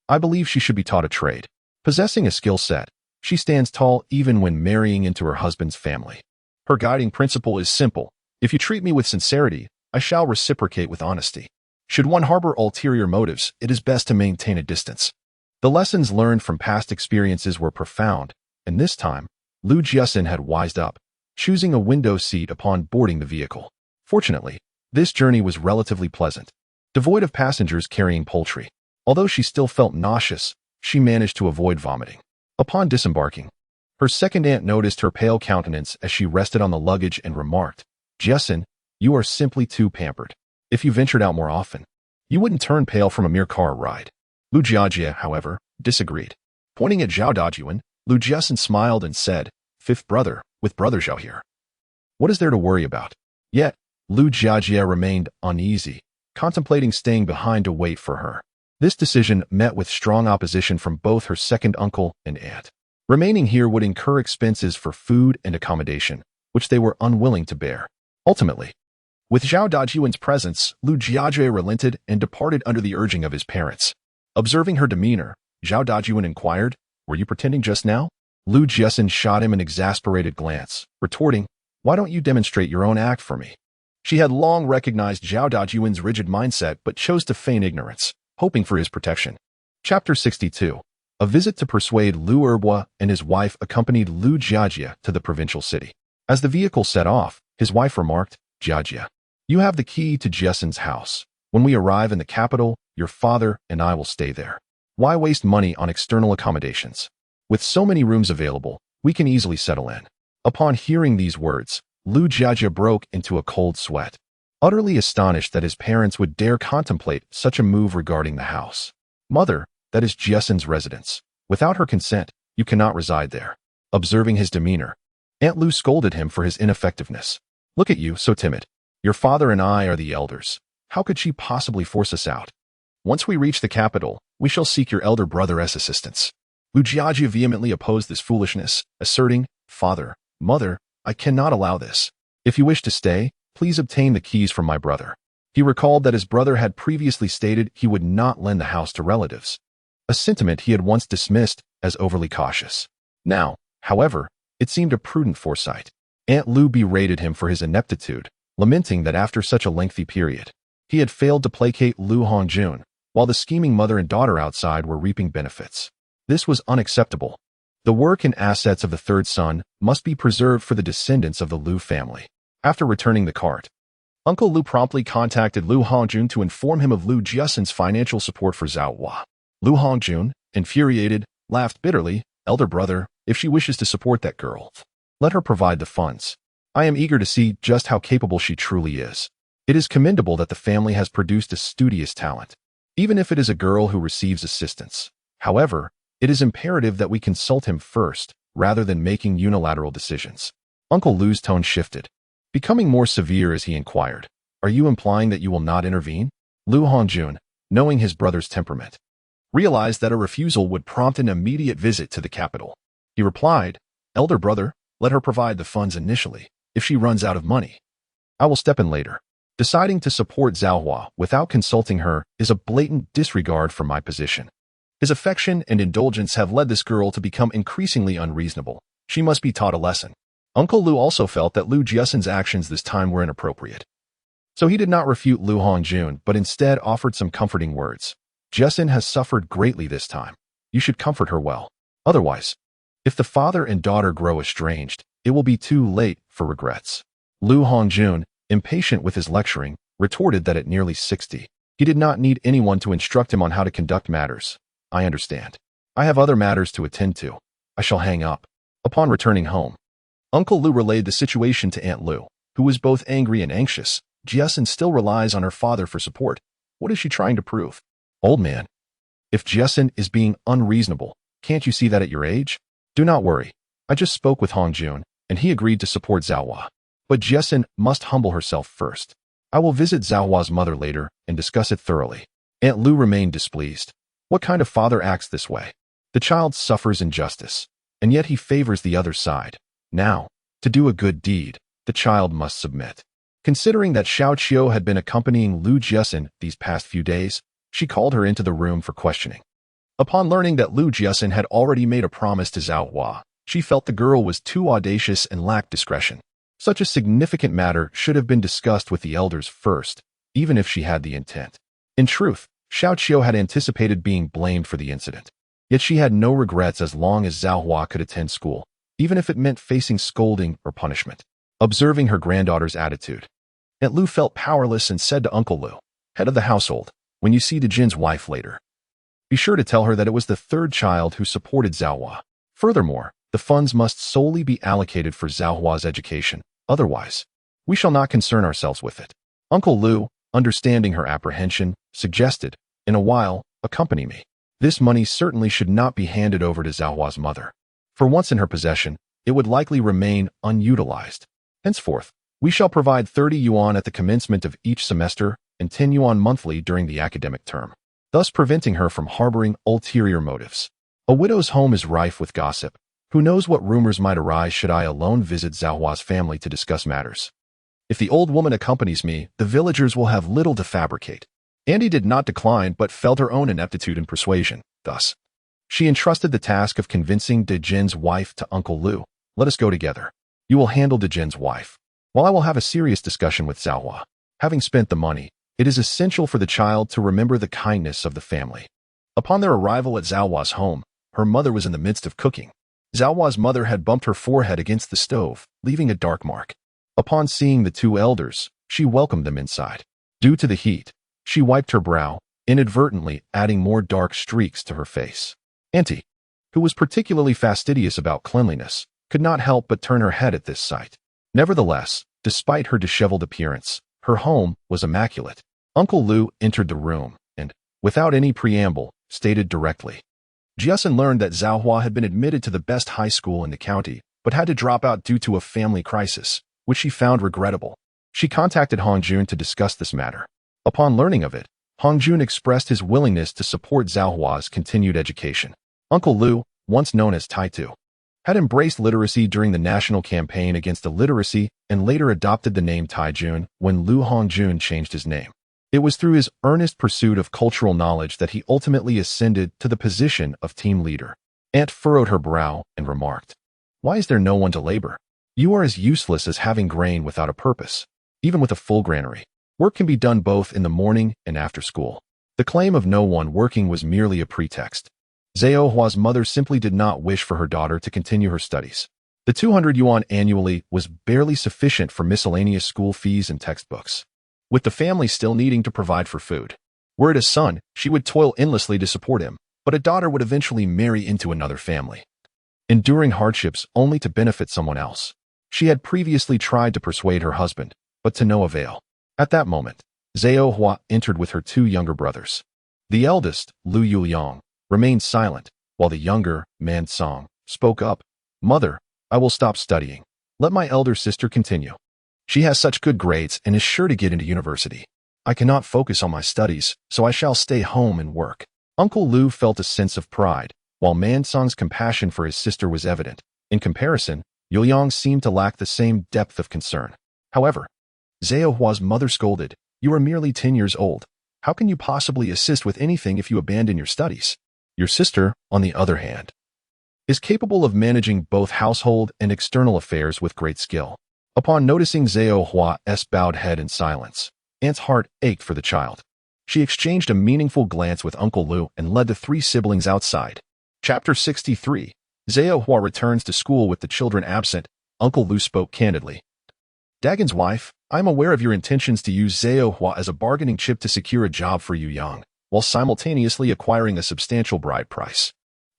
I believe she should be taught a trade. Possessing a skill set, she stands tall even when marrying into her husband's family. Her guiding principle is simple. If you treat me with sincerity, I shall reciprocate with honesty. Should one harbor ulterior motives, it is best to maintain a distance. The lessons learned from past experiences were profound, and this time, Lu Jiaxin had wised up, choosing a window seat upon boarding the vehicle. Fortunately, this journey was relatively pleasant, devoid of passengers carrying poultry. Although she still felt nauseous, she managed to avoid vomiting. Upon disembarking, her second aunt noticed her pale countenance as she rested on the luggage and remarked, Jiaxin, you are simply too pampered. If you ventured out more often, you wouldn't turn pale from a mere car ride. Lu Jiajie, however, disagreed. Pointing at Zhao Dajuan, Lu Jiaxin smiled and said, Fifth brother, with brother Zhao here. What is there to worry about? Yet, Lu Jiajie remained uneasy, contemplating staying behind to wait for her. This decision met with strong opposition from both her second uncle and aunt. Remaining here would incur expenses for food and accommodation, which they were unwilling to bear. Ultimately, with Zhao Dajuan's presence, Lu Jiajie relented and departed under the urging of his parents. Observing her demeanor, Zhao Dajuan inquired, Were you pretending just now? Lu Jiaxin shot him an exasperated glance, retorting, Why don't you demonstrate your own act for me? She had long recognized Zhao Dajuan's rigid mindset but chose to feign ignorance, hoping for his protection. Chapter 62. A visit to persuade Lu Erbua and his wife accompanied Lu Jiajie to the provincial city. As the vehicle set off, his wife remarked, Jiajie, you have the key to Jiaxin's house. When we arrive in the capital, your father and I will stay there. Why waste money on external accommodations? With so many rooms available, we can easily settle in. Upon hearing these words, Lu Jiajie broke into a cold sweat, utterly astonished that his parents would dare contemplate such a move regarding the house. Mother, that is Jiaxin's residence. Without her consent, you cannot reside there. Observing his demeanor, Aunt Lu scolded him for his ineffectiveness. Look at you, so timid. Your father and I are the elders. How could she possibly force us out? Once we reach the capital, we shall seek your elder brother as assistance. Lu Jiajie vehemently opposed this foolishness, asserting, Father, Mother, I cannot allow this. If you wish to stay, please obtain the keys from my brother. He recalled that his brother had previously stated he would not lend the house to relatives, a sentiment he had once dismissed as overly cautious. Now, however, it seemed a prudent foresight. Aunt Lu berated him for his ineptitude, lamenting that after such a lengthy period, he had failed to placate Lu Hongjun, while the scheming mother and daughter outside were reaping benefits. This was unacceptable. The work and assets of the third son must be preserved for the descendants of the Lu family. After returning the cart, Uncle Lu promptly contacted Lu Hongjun to inform him of Lu Jiaxin's financial support for Zhao Hua. Lu Hongjun, infuriated, laughed bitterly. Elder brother, if she wishes to support that girl, let her provide the funds. I am eager to see just how capable she truly is. It is commendable that the family has produced a studious talent, even if it is a girl who receives assistance. However, it is imperative that we consult him first, rather than making unilateral decisions. Uncle Lu's tone shifted, becoming more severe as he inquired, "Are you implying that you will not intervene?" Lu Hongjun, knowing his brother's temperament, realized that a refusal would prompt an immediate visit to the capital. He replied, "Elder brother, let her provide the funds initially. If she runs out of money, I will step in later." Deciding to support Zhao Hua without consulting her is a blatant disregard for my position. His affection and indulgence have led this girl to become increasingly unreasonable. She must be taught a lesson. Uncle Lu also felt that Lu Jiaxin's actions this time were inappropriate. So he did not refute Lu Hongjun, but instead offered some comforting words. "Jiaxin has suffered greatly this time. You should comfort her well. Otherwise, if the father and daughter grow estranged, it will be too late for regrets." Lu Hongjun, impatient with his lecturing, retorted that at nearly 60, he did not need anyone to instruct him on how to conduct matters. "I understand. I have other matters to attend to. I shall hang up." Upon returning home, Uncle Lu relayed the situation to Aunt Lu, who was both angry and anxious. Jiaxin still relies on her father for support. What is she trying to prove? Old man, if Jiaxin is being unreasonable, can't you see that at your age? Do not worry. I just spoke with Hongjun, and he agreed to support Zhao Hua. But Jiaxin must humble herself first. I will visit Zhao Hua's mother later and discuss it thoroughly. Aunt Lu remained displeased. What kind of father acts this way? The child suffers injustice, and yet he favors the other side. Now, to do a good deed, the child must submit. Considering that Xiao Qiu had been accompanying Lu Jiaxin these past few days, she called her into the room for questioning. Upon learning that Lu Jiaxin had already made a promise to Zhao Hua, she felt the girl was too audacious and lacked discretion. Such a significant matter should have been discussed with the elders first, even if she had the intent. In truth, Xiao Qiu had anticipated being blamed for the incident. Yet she had no regrets as long as Zhao Hua could attend school, even if it meant facing scolding or punishment. Observing her granddaughter's attitude, Aunt Lu felt powerless and said to Uncle Lu, head of the household, "When you see Dejin's wife later, be sure to tell her that it was the third child who supported Zhao Hua. Furthermore, the funds must solely be allocated for Zhao Hua's education. Otherwise, we shall not concern ourselves with it." Uncle Lu, understanding her apprehension, suggested, "In a while, accompany me. This money certainly should not be handed over to Zhao Hua's mother. For once in her possession, it would likely remain unutilized. Henceforth, we shall provide 30 yuan at the commencement of each semester and 10 yuan monthly during the academic term, thus preventing her from harboring ulterior motives. A widow's home is rife with gossip. Who knows what rumors might arise should I alone visit Zhao Hua's family to discuss matters. If the old woman accompanies me, the villagers will have little to fabricate." Andy did not decline but felt her own ineptitude in persuasion. Thus, she entrusted the task of convincing Dejin's wife to Uncle Lu. "Let us go together. You will handle Dejin's wife, while I will have a serious discussion with Zhao Hua. Having spent the money, it is essential for the child to remember the kindness of the family." Upon their arrival at Zhao Hua's home, her mother was in the midst of cooking. Zhao Hua's mother had bumped her forehead against the stove, leaving a dark mark. Upon seeing the two elders, she welcomed them inside. Due to the heat, she wiped her brow, inadvertently adding more dark streaks to her face. Auntie, who was particularly fastidious about cleanliness, could not help but turn her head at this sight. Nevertheless, despite her disheveled appearance, her home was immaculate. Uncle Lu entered the room and, without any preamble, stated directly, Jiaxin learned that Zhao Hua had been admitted to the best high school in the county, but had to drop out due to a family crisis, which she found regrettable. She contacted Hongjun to discuss this matter. Upon learning of it, Hongjun expressed his willingness to support Zhao Hua's continued education. Uncle Lu, once known as Taitu, had embraced literacy during the national campaign against illiteracy and later adopted the name Taijun when Lu Hongjun changed his name. It was through his earnest pursuit of cultural knowledge that he ultimately ascended to the position of team leader. Aunt furrowed her brow and remarked, "Why is there no one to labor? You are as useless as having grain without a purpose. Even with a full granary, work can be done both in the morning and after school." The claim of no one working was merely a pretext. Zhao Hua's mother simply did not wish for her daughter to continue her studies. The 200 yuan annually was barely sufficient for miscellaneous school fees and textbooks, with the family still needing to provide for food. Were it a son, she would toil endlessly to support him, but a daughter would eventually marry into another family, enduring hardships only to benefit someone else. She had previously tried to persuade her husband, but to no avail. At that moment, Zhao Hua entered with her two younger brothers. The eldest, Lu Yuliang, remained silent, while the younger, Man Song, spoke up. "Mother, I will stop studying. Let my elder sister continue. She has such good grades and is sure to get into university. I cannot focus on my studies, so I shall stay home and work." Uncle Lu felt a sense of pride, while Man Song's compassion for his sister was evident. In comparison, Yuliang seemed to lack the same depth of concern. However, Zhao Hua's mother scolded, "You are merely 10 years old. How can you possibly assist with anything if you abandon your studies? Your sister, on the other hand, is capable of managing both household and external affairs with great skill." Upon noticing Zhao Hua's bowed head in silence, Aunt's heart ached for the child. She exchanged a meaningful glance with Uncle Lu and led the three siblings outside. Chapter 63. Zhao Hua returns to school with the children absent. Uncle Lu spoke candidly. "Dagon's wife, I am aware of your intentions to use Zhao Hua as a bargaining chip to secure a job for Yu Yang, while simultaneously acquiring a substantial bride price."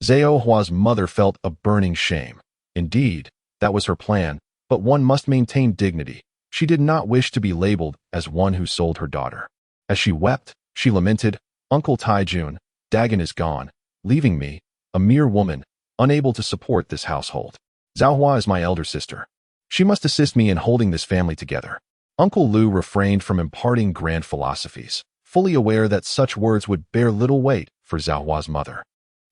Zhao Hua's mother felt a burning shame. Indeed, that was her plan, but one must maintain dignity. She did not wish to be labeled as one who sold her daughter. As she wept, she lamented, "Uncle Taijun, Dagon is gone, leaving me, a mere woman, unable to support this household. Zhao Hua is my elder sister. She must assist me in holding this family together." Uncle Lu refrained from imparting grand philosophies, fully aware that such words would bear little weight for Zhao Hua's mother.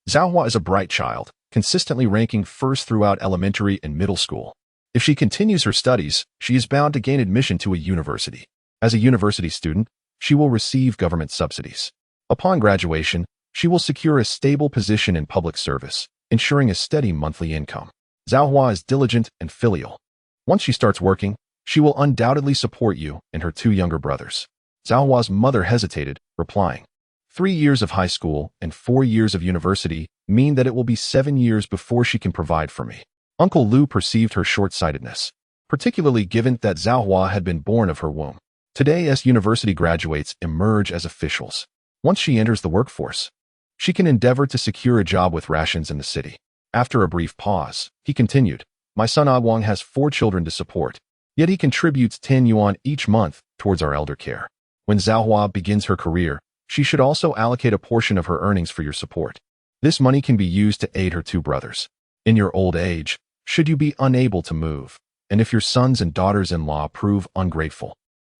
Zhao Hua is a bright child, consistently ranking first throughout elementary and middle school. If she continues her studies, she is bound to gain admission to a university. As a university student, she will receive government subsidies. Upon graduation, she will secure a stable position in public service, ensuring a steady monthly income. Zhao Hua is diligent and filial. Once she starts working, she will undoubtedly support you and her two younger brothers. Zhao Hua's mother hesitated, replying, 3 years of high school and 4 years of university mean that it will be 7 years before she can provide for me." Uncle Lu perceived her short-sightedness, particularly given that Zhao Hua had been born of her womb. Today, as university graduates emerge as officials, once she enters the workforce, she can endeavor to secure a job with rations in the city. After a brief pause, he continued, "My son Agwang has 4 children to support, yet he contributes 10 yuan each month towards our elder care. When Zhao Hua begins her career, she should also allocate a portion of her earnings for your support. This money can be used to aid her 2 brothers. In your old age, should you be unable to move, and if your sons and daughters-in-law prove ungrateful,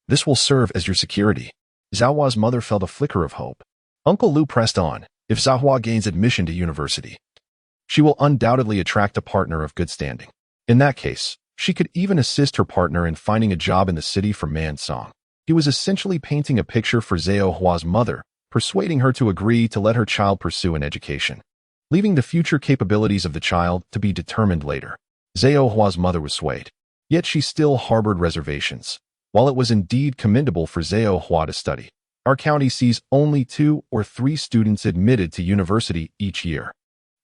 this will serve as your security." Zhao Hua's mother felt a flicker of hope. Uncle Lu pressed on, "If Zhao Hua gains admission to university, she will undoubtedly attract a partner of good standing. In that case, she could even assist her partner in finding a job in the city for Man Song." He was essentially painting a picture for Zhao Hua's mother, persuading her to agree to let her child pursue an education, leaving the future capabilities of the child to be determined later. Zhao Hua's mother was swayed, yet she still harbored reservations. While it was indeed commendable for Zhao Hua to study, our county sees only 2 or 3 students admitted to university each year.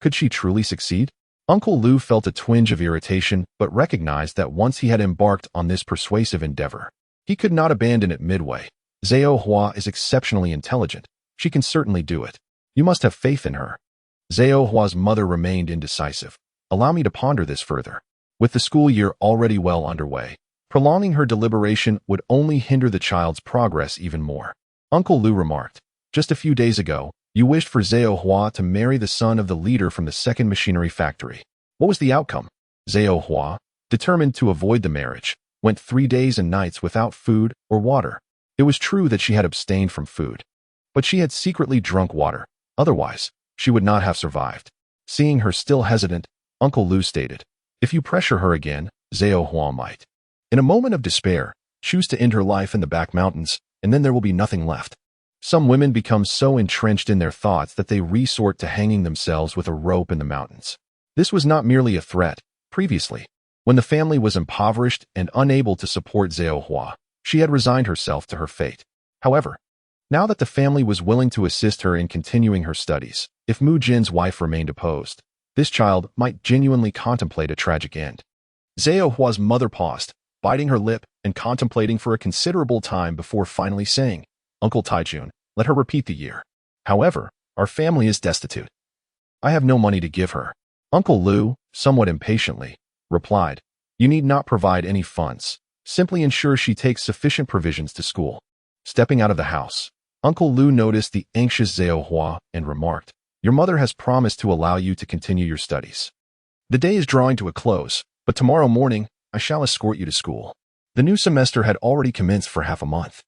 Could she truly succeed? Uncle Lu felt a twinge of irritation, but recognized that once he had embarked on this persuasive endeavor, he could not abandon it midway. Zhao Hua is exceptionally intelligent. She can certainly do it. You must have faith in her. Zhao Hua's mother remained indecisive. Allow me to ponder this further. With the school year already well underway, prolonging her deliberation would only hinder the child's progress even more. Uncle Lu remarked, "Just a few days ago, you wished for Zhao Hua to marry the son of the leader from the second machinery factory. What was the outcome?" Zhao Hua, determined to avoid the marriage, went 3 days and nights without food or water. It was true that she had abstained from food, but she had secretly drunk water. Otherwise, she would not have survived. Seeing her still hesitant, Uncle Lu stated, "If you pressure her again, Zhao Hua might, in a moment of despair, choose to end her life in the back mountains, and then there will be nothing left." Some women become so entrenched in their thoughts that they resort to hanging themselves with a rope in the mountains. This was not merely a threat. Previously, when the family was impoverished and unable to support Zhao Hua, she had resigned herself to her fate. However, now that the family was willing to assist her in continuing her studies, if Mu Jin's wife remained opposed, this child might genuinely contemplate a tragic end. Zhao Hua's mother paused, biting her lip and contemplating for a considerable time before finally saying, "Uncle Taijun, let her repeat the year. However, our family is destitute. I have no money to give her. Uncle Lu, somewhat impatiently, replied, You need not provide any funds. Simply ensure she takes sufficient provisions to school. Stepping out of the house, Uncle Lu noticed the anxious Zhao Hua and remarked, Your mother has promised to allow you to continue your studies. The day is drawing to a close, but tomorrow morning I shall escort you to school. The new semester had already commenced for half a month,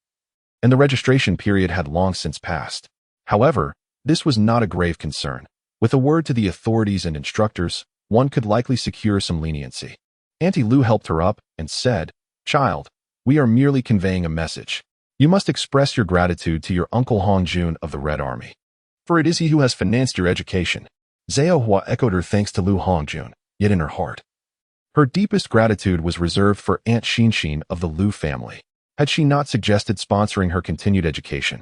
and the registration period had long since passed. However, this was not a grave concern. With a word to the authorities and instructors, one could likely secure some leniency. Auntie Lu helped her up and said, Child, we are merely conveying a message. You must express your gratitude to your Uncle Hongjun of the Red Army, for it is he who has financed your education. Zhao Hua echoed her thanks to Lu Hongjun, yet in her heart, her deepest gratitude was reserved for Aunt Xinshin of the Lu family. Had she not suggested sponsoring her continued education,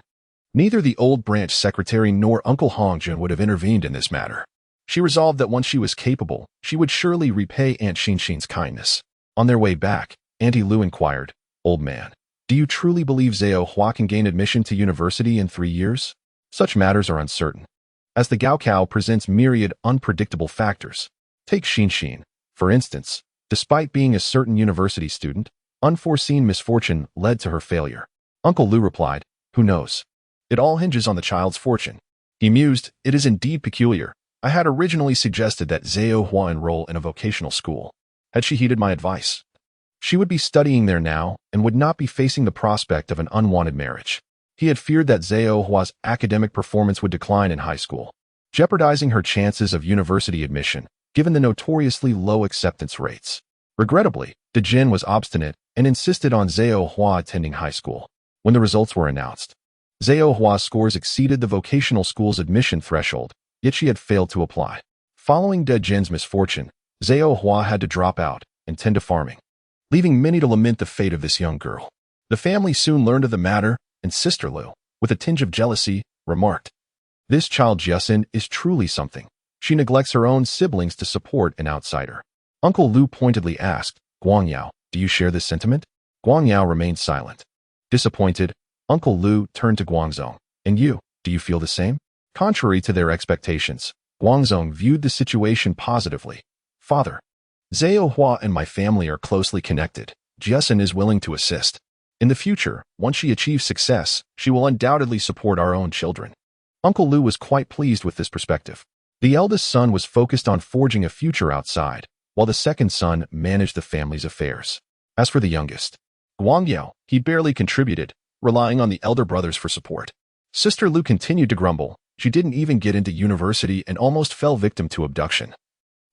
neither the old branch secretary nor Uncle Hongjun would have intervened in this matter. She resolved that once she was capable, she would surely repay Aunt Xinshin's kindness. On their way back, Auntie Lu inquired, Old man, do you truly believe Zhao Hua can gain admission to university in 3 years? Such matters are uncertain, as the Gaokao presents myriad unpredictable factors. Take Xinshin, for instance. Despite being a certain university student, unforeseen misfortune led to her failure. Uncle Lu replied, Who knows? It all hinges on the child's fortune. He mused, It is indeed peculiar. I had originally suggested that Zhao Hua enroll in a vocational school. Had she heeded my advice, she would be studying there now and would not be facing the prospect of an unwanted marriage. He had feared that Zhao Hua's academic performance would decline in high school, jeopardizing her chances of university admission, given the notoriously low acceptance rates. Regrettably, De Jin was obstinate and insisted on Zhao Hua attending high school. When the results were announced, Zhao Hua's scores exceeded the vocational school's admission threshold, yet she had failed to apply. Following De Jin's misfortune, Zhao Hua had to drop out and tend to farming, leaving many to lament the fate of this young girl. The family soon learned of the matter, and Sister Lu, with a tinge of jealousy, remarked, This child Jiaxin is truly something. She neglects her own siblings to support an outsider. Uncle Lu pointedly asked, Guangyao, do you share this sentiment? Guangyao remained silent. Disappointed, Uncle Lu turned to Guangzong. And you, do you feel the same? Contrary to their expectations, Guangzong viewed the situation positively. Father, Zhao Hua and my family are closely connected. Jiaxin is willing to assist. In the future, once she achieves success, she will undoubtedly support our own children. Uncle Lu was quite pleased with this perspective. The eldest son was focused on forging a future outside, while the second son managed the family's affairs. As for the youngest, Guangyao, he barely contributed, relying on the elder brothers for support. Sister Lu continued to grumble. She didn't even get into university and almost fell victim to abduction.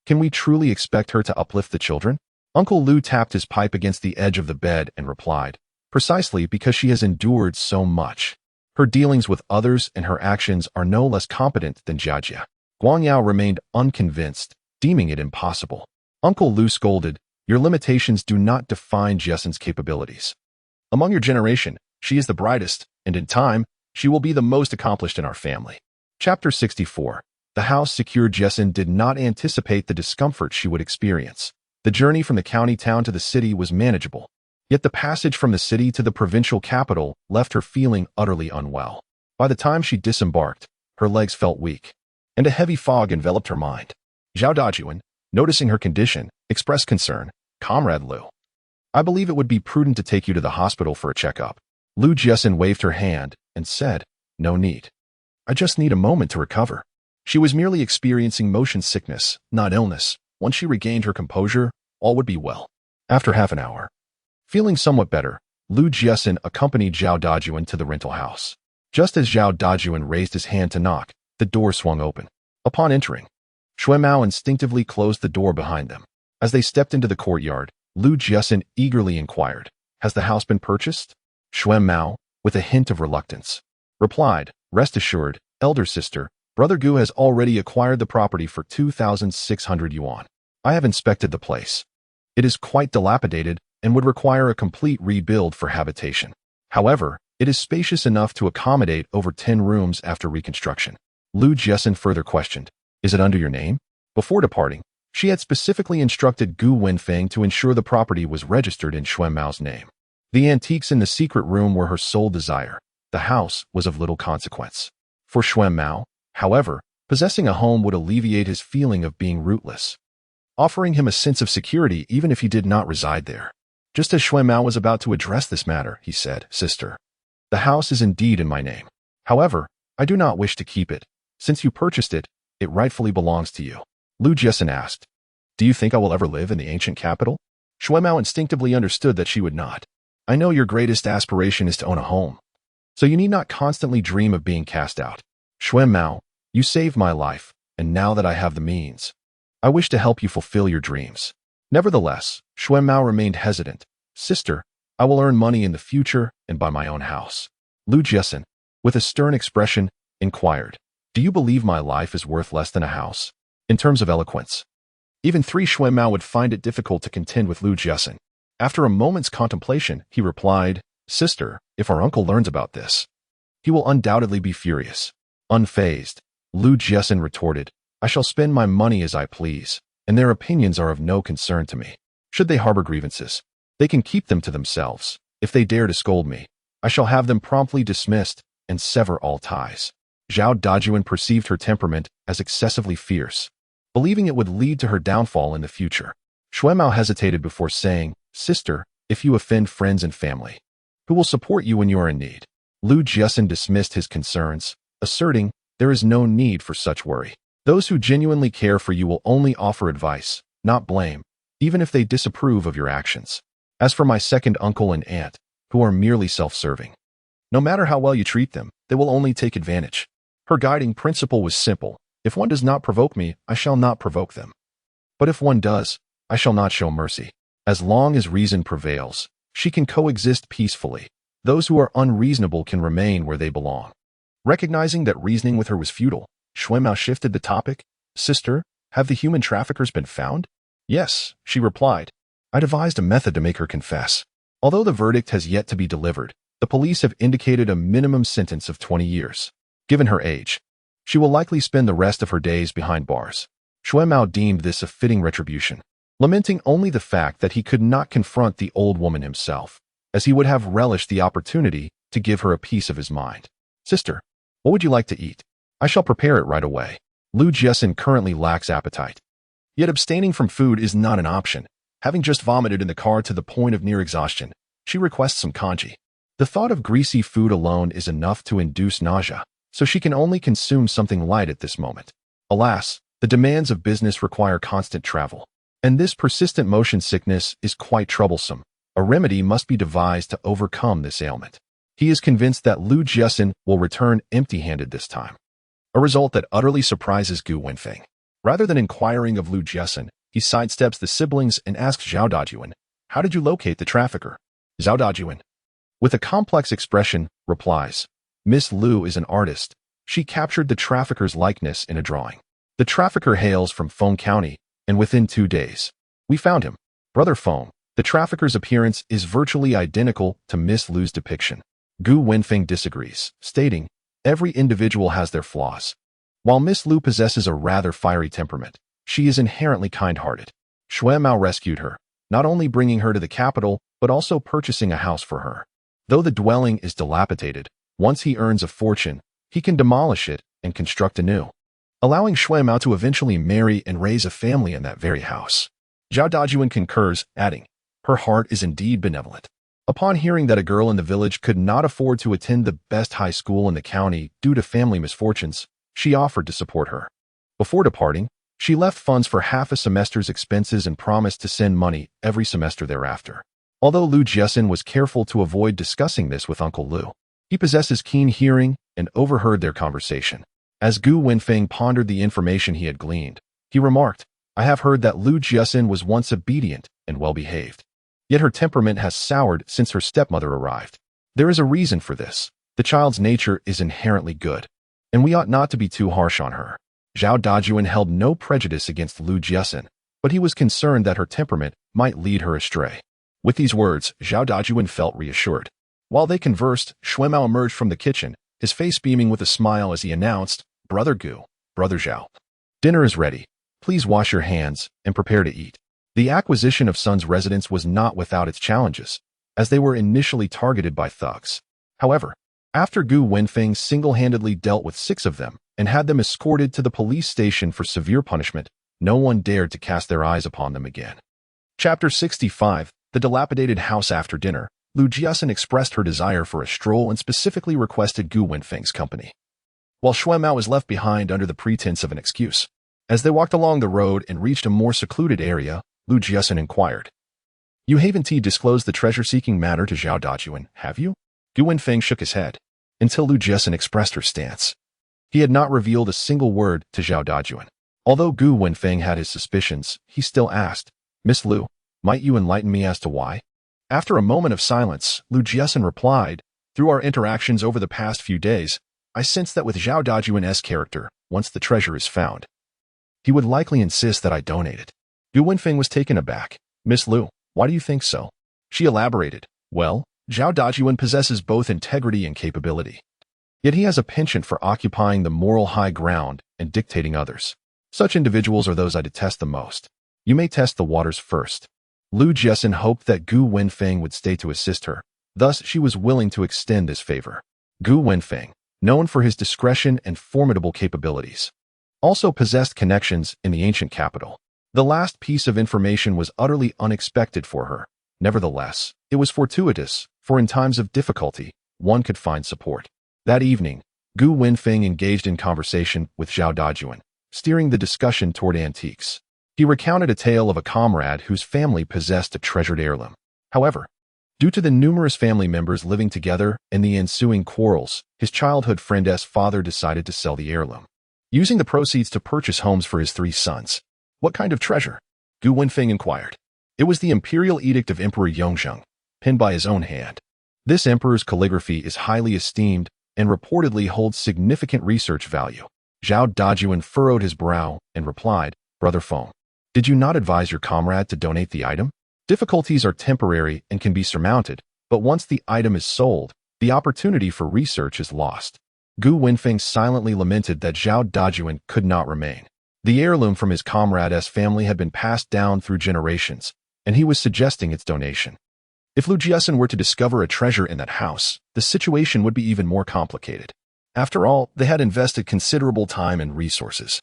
Can we truly expect her to uplift the children? Uncle Lu tapped his pipe against the edge of the bed and replied, Precisely because she has endured so much. Her dealings with others and her actions are no less competent than Jiajia. Guangyao remained unconvinced, deeming it impossible. Uncle Lu scolded, Your limitations do not define Jiaxin's capabilities. Among your generation, she is the brightest, and in time, she will be the most accomplished in our family. Chapter 64. The house secured Jiaxin did not anticipate the discomfort she would experience. The journey from the county town to the city was manageable, yet the passage from the city to the provincial capital left her feeling utterly unwell. By the time she disembarked, her legs felt weak, and a heavy fog enveloped her mind. Zhao Dajuan, noticing her condition, expressed concern. Comrade Lu, I believe it would be prudent to take you to the hospital for a checkup. Lu Jiaxin waved her hand and said, No need. I just need a moment to recover. She was merely experiencing motion sickness, not illness. Once she regained her composure, all would be well. After half an hour, feeling somewhat better, Lu Jiaxin accompanied Zhao Dajuan to the rental house. Just as Zhao Dajuan raised his hand to knock, the door swung open. Upon entering, Xuemao instinctively closed the door behind them. As they stepped into the courtyard, Lu Jiaxin eagerly inquired, Has the house been purchased? Xuemao, with a hint of reluctance, replied, Rest assured, elder sister, Brother Gu has already acquired the property for 2,600 yuan. I have inspected the place. It is quite dilapidated and would require a complete rebuild for habitation. However, it is spacious enough to accommodate over 10 rooms after reconstruction. Lu Jiaxin further questioned, Is it under your name? Before departing, she had specifically instructed Gu Wenfeng to ensure the property was registered in Xuanmao's name. The antiques in the secret room were her sole desire. The house was of little consequence. For Xuanmao, however, Possessing a home would alleviate his feeling of being rootless, offering him a sense of security even if he did not reside there. Just as Shui Mao was about to address this matter, he said, "Sister, the house is indeed in my name. However, I do not wish to keep it. Since you purchased it, it rightfully belongs to you." Lu Jiaxin asked, "Do you think I will ever live in the ancient capital?" Shui Mao instinctively understood that she would not. "I know your greatest aspiration is to own a home, so you need not constantly dream of being cast out. Shui Mao, you saved my life, and now that I have the means, I wish to help you fulfill your dreams." Nevertheless, Shui Mao remained hesitant. "Sister, I will earn money in the future and buy my own house." Lu Jiaxin, with a stern expression, inquired, "Do you believe my life is worth less than a house?" In terms of eloquence, even Shui Mao would find it difficult to contend with Lu Jiaxin. After a moment's contemplation, he replied, "Sister, if our uncle learns about this, he will undoubtedly be furious." Unfazed, Lu Jiaxin retorted, "I shall spend my money as I please, and their opinions are of no concern to me. Should they harbor grievances, they can keep them to themselves. If they dare to scold me, I shall have them promptly dismissed and sever all ties." Zhao Dajuan perceived her temperament as excessively fierce, believing it would lead to her downfall in the future. Shui Mao hesitated before saying, "Sister, if you offend friends and family, who will support you when you are in need?" Lu Jiaxin dismissed his concerns, asserting, "There is no need for such worry. Those who genuinely care for you will only offer advice, not blame, even if they disapprove of your actions. As for my second uncle and aunt, who are merely self-serving, no matter how well you treat them, they will only take advantage." Her guiding principle was simple: if one does not provoke me, I shall not provoke them. But if one does, I shall not show mercy. As long as reason prevails, she can coexist peacefully. Those who are unreasonable can remain where they belong. Recognizing that reasoning with her was futile, Shui Mao shifted the topic. "Sister, have the human traffickers been found?" "Yes," she replied. "I devised a method to make her confess." Although the verdict has yet to be delivered, the police have indicated a minimum sentence of 20 years. Given her age, she will likely spend the rest of her days behind bars. Shui Mao deemed this a fitting retribution, lamenting only the fact that he could not confront the old woman himself, as he would have relished the opportunity to give her a piece of his mind. "Sister, what would you like to eat? I shall prepare it right away." Lu Jiaxin currently lacks appetite. Yet abstaining from food is not an option. Having just vomited in the car to the point of near exhaustion, she requests some congee. The thought of greasy food alone is enough to induce nausea, so she can only consume something light at this moment. Alas, the demands of business require constant travel, and this persistent motion sickness is quite troublesome. A remedy must be devised to overcome this ailment. He is convinced that Lu Jiaxin will return empty-handed this time, a result that utterly surprises Gu Wenfeng. Rather than inquiring of Lu Jiaxin, he sidesteps the siblings and asks Zhao Dajuan, "How did you locate the trafficker?" Zhao Dajuan, with a complex expression, replies, "Miss Lu is an artist. She captured the trafficker's likeness in a drawing. The trafficker hails from Feng County, and within 2 days, we found him. Brother Feng, the trafficker's appearance is virtually identical to Miss Lu's depiction." Gu Wenfeng disagrees, stating, "Every individual has their flaws. While Miss Lu possesses a rather fiery temperament, she is inherently kind-hearted." Shui Mao rescued her, not only bringing her to the capital, but also purchasing a house for her. Though the dwelling is dilapidated, once he earns a fortune, he can demolish it and construct anew, allowing Shui Mao to eventually marry and raise a family in that very house. Zhao Dajuan concurs, adding, "Her heart is indeed benevolent." Upon hearing that a girl in the village could not afford to attend the best high school in the county due to family misfortunes, she offered to support her. Before departing, she left funds for half a semester's expenses and promised to send money every semester thereafter. Although Lu Jiaxin was careful to avoid discussing this with Uncle Lu, he possesses keen hearing and overheard their conversation. As Gu Wenfeng pondered the information he had gleaned, he remarked, "I have heard that Lu Jiaxin was once obedient and well-behaved. Yet her temperament has soured since her stepmother arrived. There is a reason for this. The child's nature is inherently good, and we ought not to be too harsh on her." Zhao Dajuan held no prejudice against Lu Jiaxin, but he was concerned that her temperament might lead her astray. With these words, Zhao Dajuan felt reassured. While they conversed, Shui Mao emerged from the kitchen, his face beaming with a smile as he announced, "Brother Gu, Brother Zhao, dinner is ready. Please wash your hands and prepare to eat." The acquisition of Sun's residence was not without its challenges, as they were initially targeted by thugs. However, After Gu Wenfeng single-handedly dealt with 6 of them and had them escorted to the police station for severe punishment, no one dared to cast their eyes upon them again. Chapter 65, The Dilapidated House. After dinner, Jiaxin expressed her desire for a stroll and specifically requested Gu Wenfeng's company, while Mao was left behind under the pretense of an excuse. As they walked along the road and reached a more secluded area, Jiaxin inquired, "You haven't disclosed the treasure-seeking matter to Zhao Dajuan, have you?" Gu Wenfeng shook his head, until Jiaxin expressed her stance. He had not revealed a single word to Zhao Dajuan. Although Gu Wenfeng had his suspicions, he still asked, "Miss Liu, might you enlighten me as to why?" After a moment of silence, Jiaxin replied, "Through our interactions over the past few days, I sense that with Zhao Dajuan's character, once the treasure is found, he would likely insist that I donate it." Gu Wenfeng was taken aback. "Miss Liu, why do you think so?" She elaborated, "Well, Zhao Dajuan possesses both integrity and capability. Yet he has a penchant for occupying the moral high ground and dictating others. Such individuals are those I detest the most. You may test the waters first." Jiaxin hoped that Gu Wenfeng would stay to assist her. Thus, she was willing to extend this favor. Gu Wenfeng, known for his discretion and formidable capabilities, also possessed connections in the ancient capital. The last piece of information was utterly unexpected for her. Nevertheless, it was fortuitous, for in times of difficulty, one could find support. That evening, Gu Wenfeng engaged in conversation with Zhao Dajuan, steering the discussion toward antiques. He recounted a tale of a comrade whose family possessed a treasured heirloom. However, due to the numerous family members living together and the ensuing quarrels, his childhood friend's father decided to sell the heirloom, using the proceeds to purchase homes for his 3 sons. "What kind of treasure?" Gu Wenfeng inquired. It was the imperial edict of Emperor Yongzheng, penned by his own hand. This emperor's calligraphy is highly esteemed and reportedly holds significant research value. Zhao Dajuan furrowed his brow and replied, "Brother Feng, did you not advise your comrade to donate the item? Difficulties are temporary and can be surmounted, but once the item is sold, the opportunity for research is lost." Gu Wenfeng silently lamented that Zhao Dajuan could not remain. The heirloom from his comrade's family had been passed down through generations, and he was suggesting its donation. If Jiaxin were to discover a treasure in that house, the situation would be even more complicated. After all, they had invested considerable time and resources.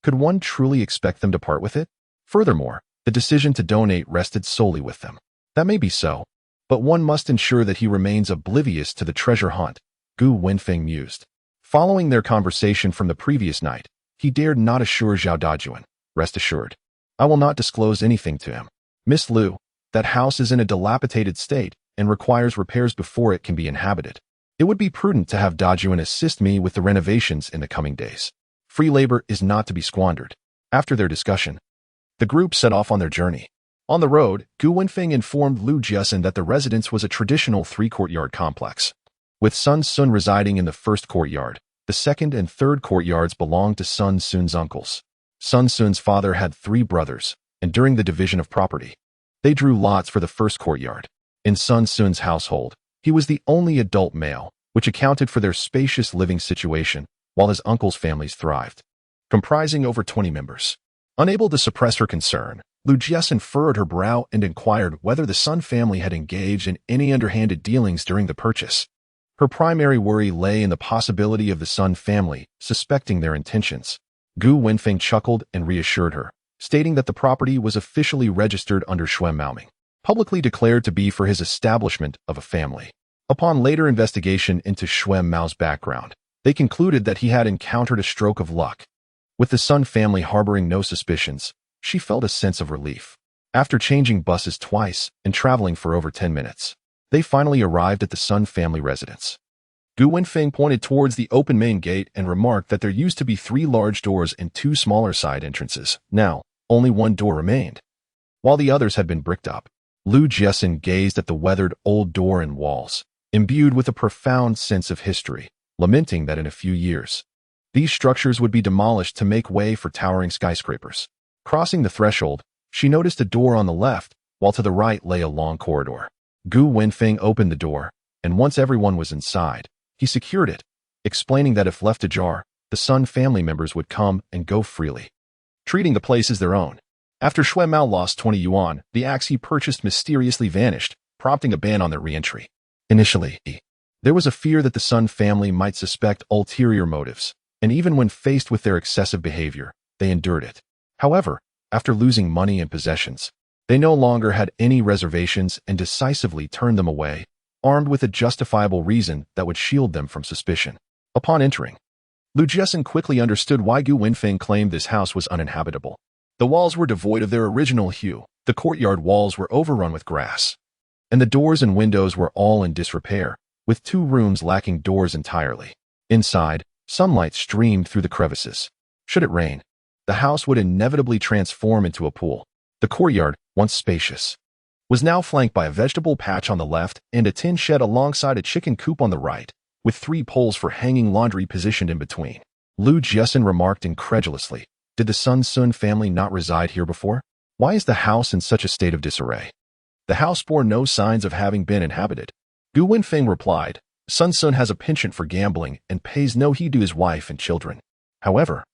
Could one truly expect them to part with it? Furthermore, the decision to donate rested solely with them. That may be so, but one must ensure that he remains oblivious to the treasure hunt, Gu Wenfeng mused. Following their conversation from the previous night, he dared not assure Zhao Dajuan, "Rest assured, I will not disclose anything to him. Miss Liu, that house is in a dilapidated state and requires repairs before it can be inhabited. It would be prudent to have Dajuan assist me with the renovations in the coming days. Free labor is not to be squandered." After their discussion, the group set off on their journey. On the road, Gu Wenfeng informed Jiaxin that the residence was a traditional 3-courtyard complex, with Sun Sun residing in the first courtyard. The second and third courtyards belonged to Sun Sun's uncles. Sun Sun's father had 3 brothers, and during the division of property, they drew lots for the first courtyard. In Sun Sun's household, he was the only adult male, which accounted for their spacious living situation, while his uncle's families thrived, comprising over 20 members. Unable to suppress her concern, Jiaxin furrowed her brow and inquired whether the Sun family had engaged in any underhanded dealings during the purchase. Her primary worry lay in the possibility of the Sun family suspecting their intentions. Gu Wenfeng chuckled and reassured her, stating that the property was officially registered under Maoming, publicly declared to be for his establishment of a family. Upon later investigation into Mao's background, they concluded that he had encountered a stroke of luck. With the Sun family harboring no suspicions, she felt a sense of relief. After changing buses twice and traveling for over 10 minutes, they finally arrived at the Sun family residence. Gu Wenfeng pointed towards the open main gate and remarked that there used to be 3 large doors and 2 smaller side entrances. Now, only 1 door remained, while the others had been bricked up. Jiaxin gazed at the weathered old door and walls, imbued with a profound sense of history, lamenting that in a few years, these structures would be demolished to make way for towering skyscrapers. Crossing the threshold, she noticed a door on the left, while to the right lay a long corridor. Gu Wenfeng opened the door, and once everyone was inside, he secured it, explaining that if left ajar, the Sun family members would come and go freely, treating the place as their own. After Mao lost 20 yuan, the axe he purchased mysteriously vanished, prompting a ban on their re-entry. Initially, There was a fear that the Sun family might suspect ulterior motives, and even when faced with their excessive behavior, they endured it. However, after losing money and possessions, they no longer had any reservations and decisively turned them away, armed with a justifiable reason that would shield them from suspicion. Upon entering, Lu Jiaxin quickly understood why Gu Wenfeng claimed this house was uninhabitable. The walls were devoid of their original hue, the courtyard walls were overrun with grass, and the doors and windows were all in disrepair, with 2 rooms lacking doors entirely. Inside, sunlight streamed through the crevices. Should it rain, the house would inevitably transform into a pool. The courtyard, once spacious, was now flanked by a vegetable patch on the left and a tin shed alongside a chicken coop on the right, with 3 poles for hanging laundry positioned in between. Lu Jiaxin remarked incredulously, "Did the Sun family not reside here before? Why is the house in such a state of disarray?" The house bore no signs of having been inhabited. Gu Wenfeng replied, Sun has a penchant for gambling and pays no heed to his wife and children. However,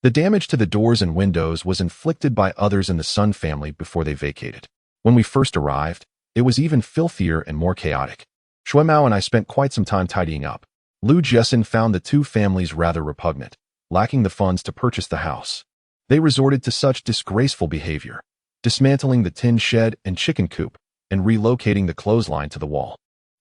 the damage to the doors and windows was inflicted by others in the Sun family before they vacated. When we first arrived, it was even filthier and more chaotic. Shui Mao and I spent quite some time tidying up. Lu Jiaxin found the 2 families rather repugnant, lacking the funds to purchase the house. They resorted to such disgraceful behavior, dismantling the tin shed and chicken coop and relocating the clothesline to the wall.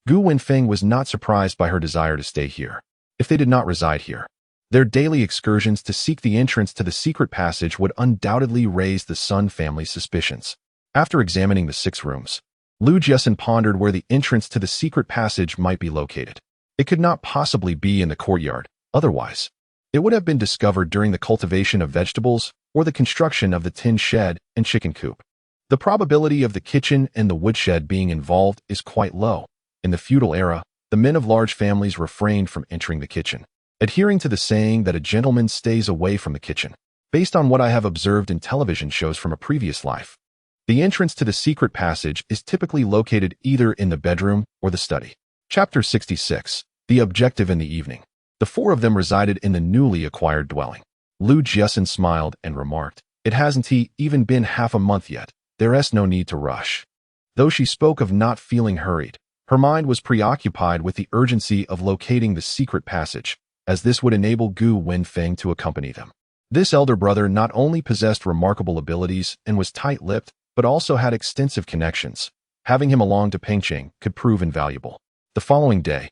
Gu Wenfeng was not surprised by her desire to stay here. If they did not reside here, their daily excursions to seek the entrance to the secret passage would undoubtedly raise the Sun family's suspicions. After examining the 6 rooms, Lu Jiaxin pondered where the entrance to the secret passage might be located. It could not possibly be in the courtyard, otherwise it would have been discovered during the cultivation of vegetables or the construction of the tin shed and chicken coop. The probability of the kitchen and the woodshed being involved is quite low. In the feudal era, the men of large families refrained from entering the kitchen, adhering to the saying that a gentleman stays away from the kitchen. Based on what I have observed in television shows from a previous life, the entrance to the secret passage is typically located either in the bedroom or the study. Chapter 66. The Objective in the Evening. The 4 of them resided in the newly acquired dwelling. Lu Jiaxin smiled and remarked, "It hasn't even been half a month yet. There's no need to rush." Though she spoke of not feeling hurried, her mind was preoccupied with the urgency of locating the secret passage, as this would enable Gu Wenfeng to accompany them. This elder brother not only possessed remarkable abilities and was tight-lipped, but also had extensive connections. Having him along to Pengcheng could prove invaluable. The following day,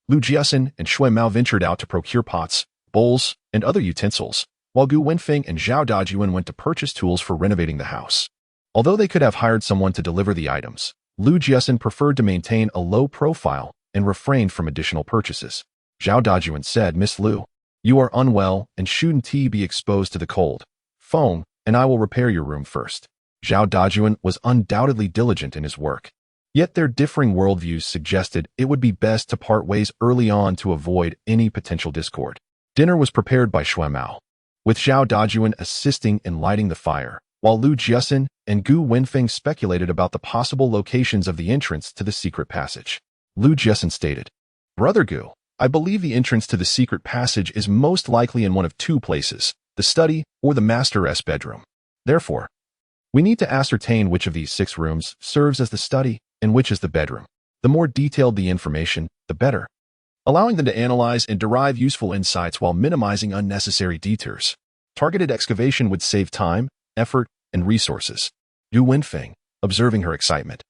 Lu Jiaxin and Shui Mao ventured out to procure pots, bowls, and other utensils, while Gu Wenfeng and Zhao Dajuan went to purchase tools for renovating the house. Although they could have hired someone to deliver the items, Lu Jiaxin preferred to maintain a low profile and refrained from additional purchases. Zhao Dajuan said, "Miss Lu, you are unwell and shouldn't be exposed to the cold. Phone, and I will repair your room first." Zhao Dajuan was undoubtedly diligent in his work. Yet their differing worldviews suggested it would be best to part ways early on to avoid any potential discord. Dinner was prepared by Shui Mao, with Zhao Dajuan assisting in lighting the fire, while Lu Jiaxin and Gu Wenfeng speculated about the possible locations of the entrance to the secret passage. Lu Jiaxin stated, "Brother Gu, I believe the entrance to the secret passage is most likely in one of 2 places, the study or the master's bedroom. Therefore, we need to ascertain which of these 6 rooms serves as the study and which is the bedroom. The more detailed the information, the better, allowing them to analyze and derive useful insights while minimizing unnecessary detours. Targeted excavation would save time, effort, and resources." Gu Wenfeng, observing her excitement,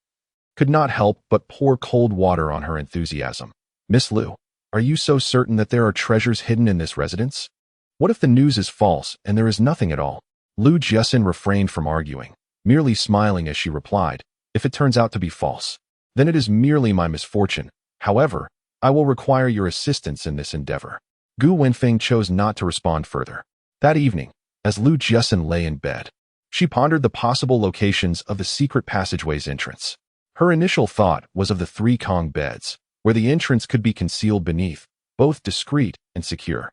could not help but pour cold water on her enthusiasm. "Miss Lu, are you so certain that there are treasures hidden in this residence? What if the news is false and there is nothing at all?" Lu Jiaxin refrained from arguing, merely smiling as she replied, "If it turns out to be false, then it is merely my misfortune. However, I will require your assistance in this endeavor." Gu Wenfeng chose not to respond further. That evening, as Lu Jiaxin lay in bed, she pondered the possible locations of the secret passageway's entrance. Her initial thought was of the 3 Kong beds, where the entrance could be concealed beneath, both discreet and secure.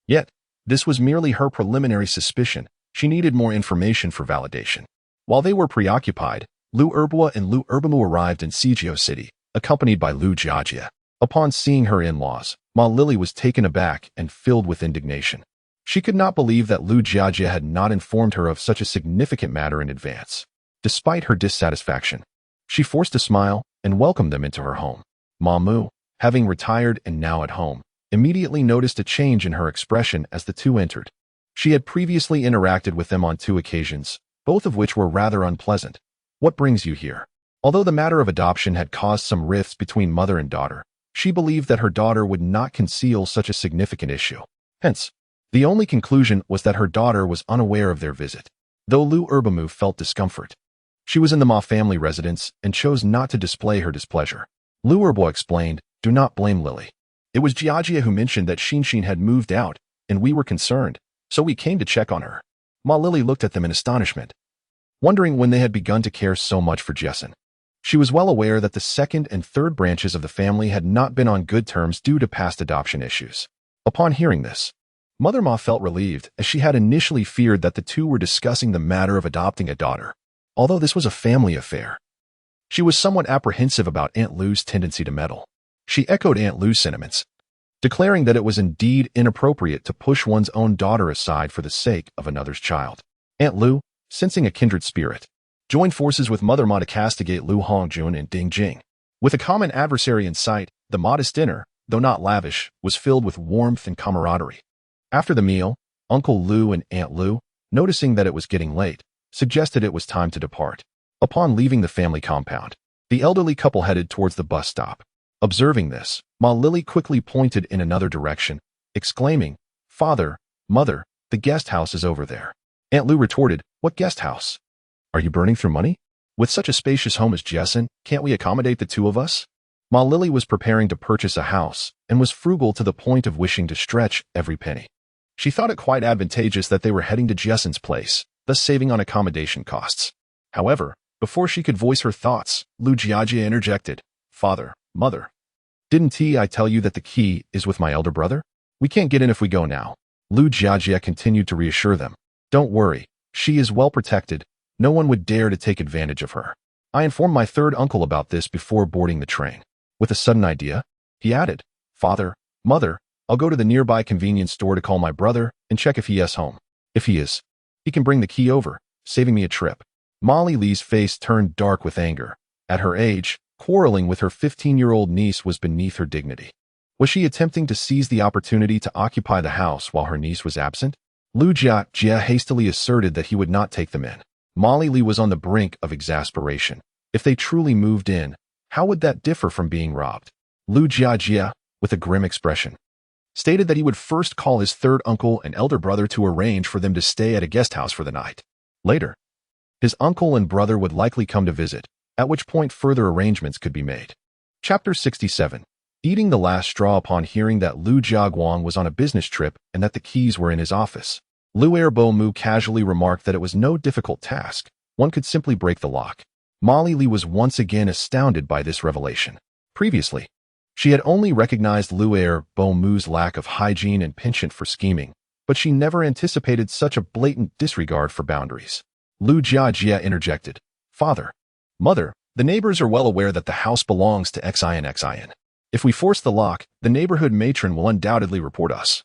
Yet, this was merely her preliminary suspicion. She needed more information for validation. While they were preoccupied, Lu Erbua and Lu Erbamu arrived in Sijio City, accompanied by Lu Jiajia. Upon seeing her in-laws, Ma Lily was taken aback and filled with indignation. She could not believe that Lu Jiajia had not informed her of such a significant matter in advance. Despite her dissatisfaction, she forced a smile and welcomed them into her home. "Ma Mu, having retired and now at home, immediately noticed a change in her expression as the two entered. She had previously interacted with them on 2 occasions, both of which were rather unpleasant. "What brings you here?" Although the matter of adoption had caused some rifts between mother and daughter, she believed that her daughter would not conceal such a significant issue. Hence, the only conclusion was that her daughter was unaware of their visit. Though Lu Erbamu felt discomfort, she was in the Ma family residence and chose not to display her displeasure. Lu Erbo explained, "Do not blame Lily. It was Jiaxin who mentioned that Xinshin had moved out, and we were concerned, so we came to check on her." Ma Lily looked at them in astonishment, wondering when they had begun to care so much for Jiaxin. She was well aware that the second and third branches of the family had not been on good terms due to past adoption issues. Upon hearing this, Mother Ma felt relieved, as she had initially feared that the two were discussing the matter of adopting a daughter. Although this was a family affair, she was somewhat apprehensive about Aunt Lu's tendency to meddle. She echoed Aunt Lu's sentiments, declaring that it was indeed inappropriate to push one's own daughter aside for the sake of another's child. Aunt Lu, sensing a kindred spirit, joined forces with Mother Ma to castigate Lu Hongjun and Ding Jing. With a common adversary in sight, the modest dinner, though not lavish, was filled with warmth and camaraderie. After the meal, Uncle Lu and Aunt Lu, noticing that it was getting late, suggested it was time to depart. Upon leaving the family compound, the elderly couple headed towards the bus stop. Observing this, Ma Lily quickly pointed in another direction, exclaiming, "Father, Mother, the guest house is over there." Aunt Lu retorted, "What guest house? Are you burning through money? With such a spacious home as Jiaxin, can't we accommodate the two of us?" Ma Lily was preparing to purchase a house and was frugal to the point of wishing to stretch every penny. She thought it quite advantageous that they were heading to Jiaxin's place, thus saving on accommodation costs. However, before she could voice her thoughts, Lu Jiajie interjected, "Father, Mother, didn't I tell you that the key is with my elder brother? We can't get in if we go now." Lu Jiajie continued to reassure them, "Don't worry, she is well protected. No one would dare to take advantage of her. I informed my third uncle about this before boarding the train." With a sudden idea, he added, "Father, Mother, I'll go to the nearby convenience store to call my brother and check if he is home. If he is, he can bring the key over, saving me a trip." Molly Lee's face turned dark with anger. At her age, quarreling with her 15-year-old niece was beneath her dignity. Was she attempting to seize the opportunity to occupy the house while her niece was absent? Lu Jiajie hastily asserted that he would not take them in. Molly Lee was on the brink of exasperation. If they truly moved in, how would that differ from being robbed? Lu Jiajie, with a grim expression, stated that he would first call his third uncle and elder brother to arrange for them to stay at a guest house for the night. Later, his uncle and brother would likely come to visit, at which point further arrangements could be made. Chapter 67. Eating the last straw. Upon hearing that Lu Jiaguang was on a business trip and that the keys were in his office, Lu Erbo casually remarked that it was no difficult task. One could simply break the lock. Molly Lee was once again astounded by this revelation. Previously, she had only recognized Lu Erbo's lack of hygiene and penchant for scheming, but she never anticipated such a blatant disregard for boundaries. Lu Jiajie interjected, "Father, Mother, the neighbors are well aware that the house belongs to Xin. If we force the lock, the neighborhood matron will undoubtedly report us.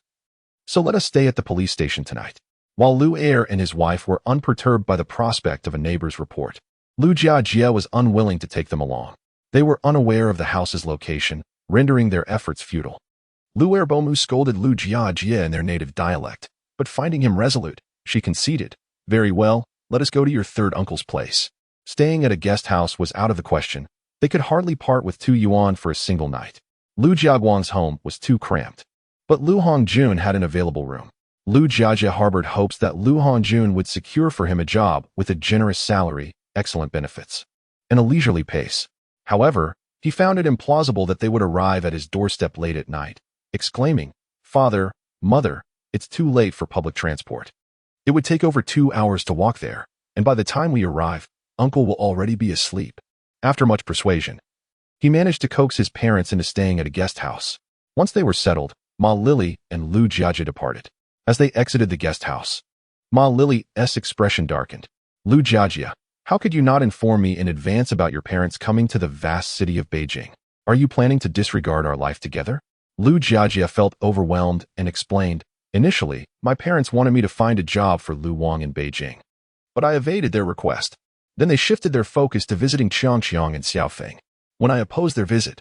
So let us stay at the police station tonight." While Lu and his wife were unperturbed by the prospect of a neighbor's report, Lu Jiajie was unwilling to take them along. They were unaware of the house's location, rendering their efforts futile. Lu Erbo scolded Lu Jiajie in their native dialect, but finding him resolute, she conceded, "Very well, let us go to your third uncle's place." Staying at a guest house was out of the question. They could hardly part with 2 yuan for a single night. Lu Jiaguang's home was too cramped, but Lu Hongjun had an available room. Lu Jiajie harbored hopes that Lu Hongjun would secure for him a job with a generous salary, excellent benefits, and a leisurely pace. However, he found it implausible that they would arrive at his doorstep late at night, exclaiming, "Father, Mother, it's too late for public transport. It would take over 2 hours to walk there, and by the time we arrive, Uncle will already be asleep." After much persuasion, he managed to coax his parents into staying at a guest house. Once they were settled, Ma Lily and Lu Jiajie departed. As they exited the guest house, Ma Lily's expression darkened. "Lu Jiajie, how could you not inform me in advance about your parents coming to the vast city of Beijing? Are you planning to disregard our life together?" Lu Jiajie felt overwhelmed and explained, "Initially, my parents wanted me to find a job for Lu Wang in Beijing, but I evaded their request. Then they shifted their focus to visiting Changqiang and Xiaofeng. When I opposed their visit,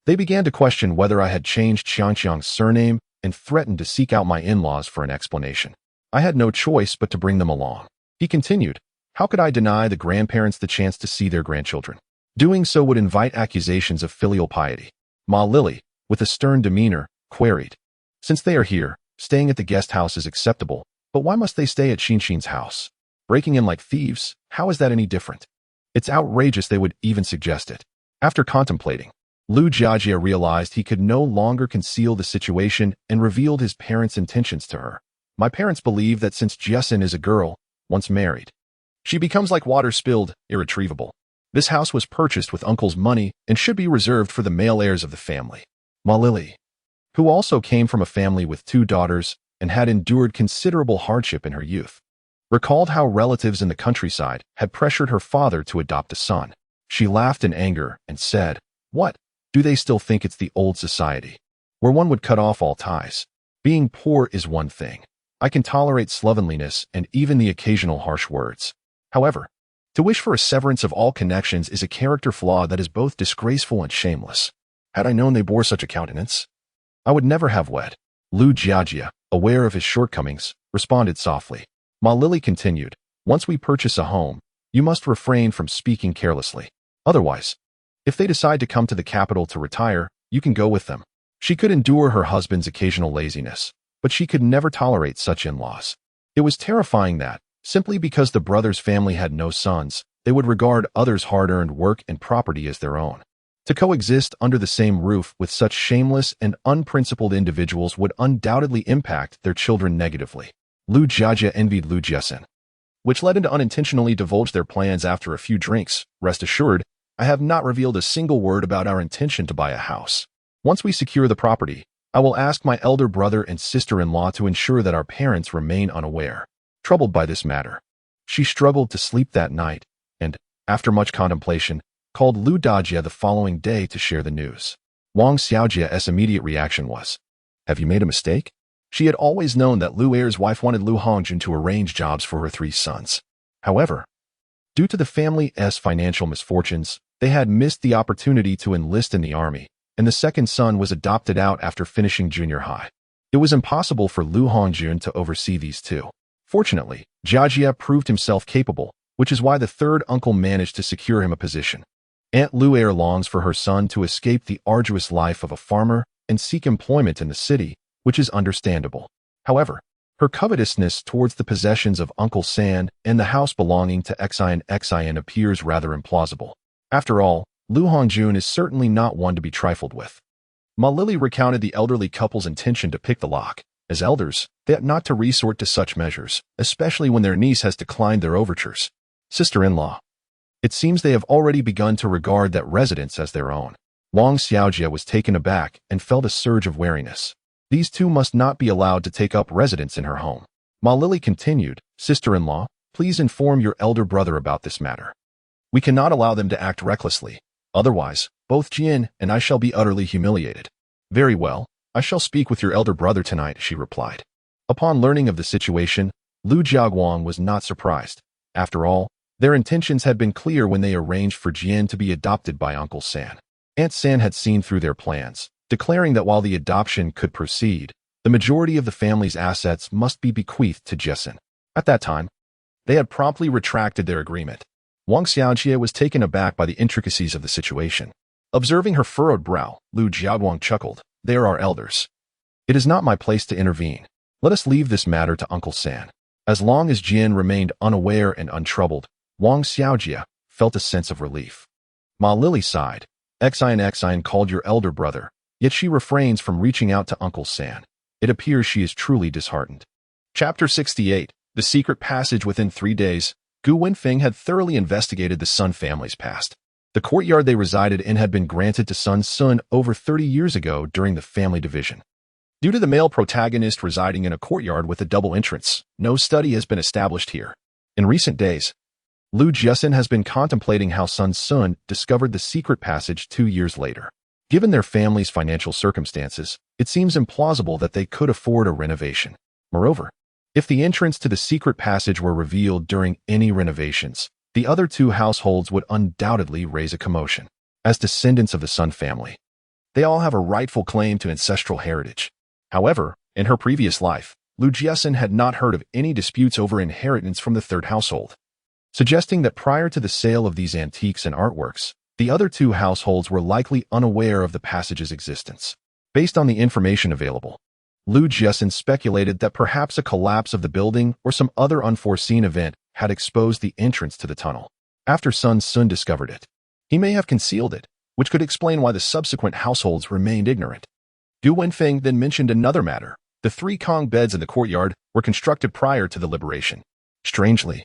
They began to question whether I had changed Xiangxiang's surname and threatened to seek out my in-laws for an explanation. I had no choice but to bring them along. He continued, how could I deny the grandparents the chance to see their grandchildren? Doing so would invite accusations of filial piety. Ma Lily, with a stern demeanor, queried, since they are here, staying at the guest house is acceptable, but why must they stay at Xinxin's house? Breaking in like thieves, how is that any different? It's outrageous they would even suggest it. After contemplating, Lu Jiajia realized he could no longer conceal the situation and revealed his parents' intentions to her. My parents believe that since Jiaxin is a girl, once married, she becomes like water spilled, irretrievable. This house was purchased with uncle's money and should be reserved for the male heirs of the family. Ma Lily, who also came from a family with 2 daughters and had endured considerable hardship in her youth, recalled how relatives in the countryside had pressured her father to adopt a son. She laughed in anger and said, what? Do they still think it's the old society, where one would cut off all ties? Being poor is one thing. I can tolerate slovenliness and even the occasional harsh words. However, to wish for a severance of all connections is a character flaw that is both disgraceful and shameless. Had I known they bore such a countenance, I would never have wed. Lu Jiajia, aware of his shortcomings, responded softly. Ma Lily continued, once we purchase a home, you must refrain from speaking carelessly. Otherwise, if they decide to come to the capital to retire, you can go with them. She could endure her husband's occasional laziness, but she could never tolerate such in-laws. It was terrifying that, simply because the brothers' family had no sons, they would regard others' hard-earned work and property as their own. To coexist under the same roof with such shameless and unprincipled individuals would undoubtedly impact their children negatively. Lu Jiajia envied Lu Jiaxin, which led him to unintentionally divulge their plans after a few drinks. Rest assured, I have not revealed a single word about our intention to buy a house. Once we secure the property, I will ask my elder brother and sister-in-law to ensure that our parents remain unaware. Troubled by this matter, she struggled to sleep that night and, after much contemplation, called Lu Dajia the following day to share the news. Wang Xiaojia's immediate reaction was, have you made a mistake? She had always known that Lu Er's wife wanted Lu Hongjun to arrange jobs for her 3 sons. However, due to the family's financial misfortunes, they had missed the opportunity to enlist in the army, and the second son was adopted out after finishing junior high. It was impossible for Lu Hongjun to oversee these 2. Fortunately, Jiajia proved himself capable, which is why the third uncle managed to secure him a position. Aunt Lu Er longs for her son to escape the arduous life of a farmer and seek employment in the city, which is understandable. However, her covetousness towards the possessions of Uncle San and the house belonging to Xian appears rather implausible. After all, Lu Hongjun is certainly not one to be trifled with. Ma Lily recounted the elderly couple's intention to pick the lock. As elders, they ought not to resort to such measures, especially when their niece has declined their overtures. Sister-in-law. It seems they have already begun to regard that residence as their own. Wang Xiaojia was taken aback and felt a surge of wariness. These 2 must not be allowed to take up residence in her home. Ma Lily continued, sister-in-law, please inform your elder brother about this matter. We cannot allow them to act recklessly. Otherwise, both Jian and I shall be utterly humiliated. Very well, I shall speak with your elder brother tonight, she replied. Upon learning of the situation, Lu Jiaguang was not surprised. After all, their intentions had been clear when they arranged for Jian to be adopted by Uncle San. Aunt San had seen through their plans, declaring that while the adoption could proceed, the majority of the family's assets must be bequeathed to Jiaxin. At that time, they had promptly retracted their agreement. Wang Xiaojia was taken aback by the intricacies of the situation. Observing her furrowed brow, Lu Jiaguang chuckled, they are our elders. It is not my place to intervene. Let us leave this matter to Uncle San. As long as Jian remained unaware and untroubled, Wang Xiaojia felt a sense of relief. Ma Lily sighed. Xian called your elder brother, yet she refrains from reaching out to Uncle San. It appears she is truly disheartened. Chapter 68. The Secret Passage. Within 3 days, Gu Wenfeng had thoroughly investigated the Sun family's past. The courtyard they resided in had been granted to Sun Sun over 30 years ago during the family division. Due to the male protagonist residing in a courtyard with a double entrance, no study has been established here. In recent days, Lu Jiaxin has been contemplating how Sun Sun discovered the secret passage 2 years later. Given their family's financial circumstances, it seems implausible that they could afford a renovation. Moreover, if the entrance to the secret passage were revealed during any renovations, the other 2 households would undoubtedly raise a commotion. As descendants of the Sun family, They all have a rightful claim to ancestral heritage. However, in her previous life, Jiaxin had not heard of any disputes over inheritance from the third household, suggesting that prior to the sale of these antiques and artworks, the other two households were likely unaware of the passage's existence. Based on the information available, Jiaxin speculated that perhaps a collapse of the building or some other unforeseen event had exposed the entrance to the tunnel. After Sun Sun discovered it, he may have concealed it, which could explain why the subsequent households remained ignorant. Gu Wenfeng then mentioned another matter. The 3 Kong beds in the courtyard were constructed prior to the liberation. Strangely,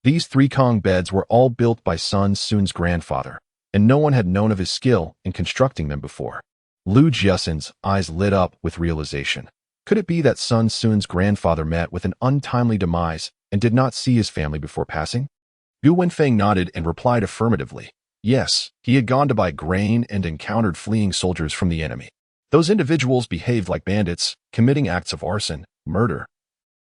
these 3 Kong beds were all built by Sun Sun's grandfather, and no one had known of his skill in constructing them before. Jiaxin's eyes lit up with realization. Could it be that Sun Sun's grandfather met with an untimely demise and did not see his family before passing? Gu Wenfeng nodded and replied affirmatively. Yes, he had gone to buy grain and encountered fleeing soldiers from the enemy. Those individuals behaved like bandits, committing acts of arson, murder,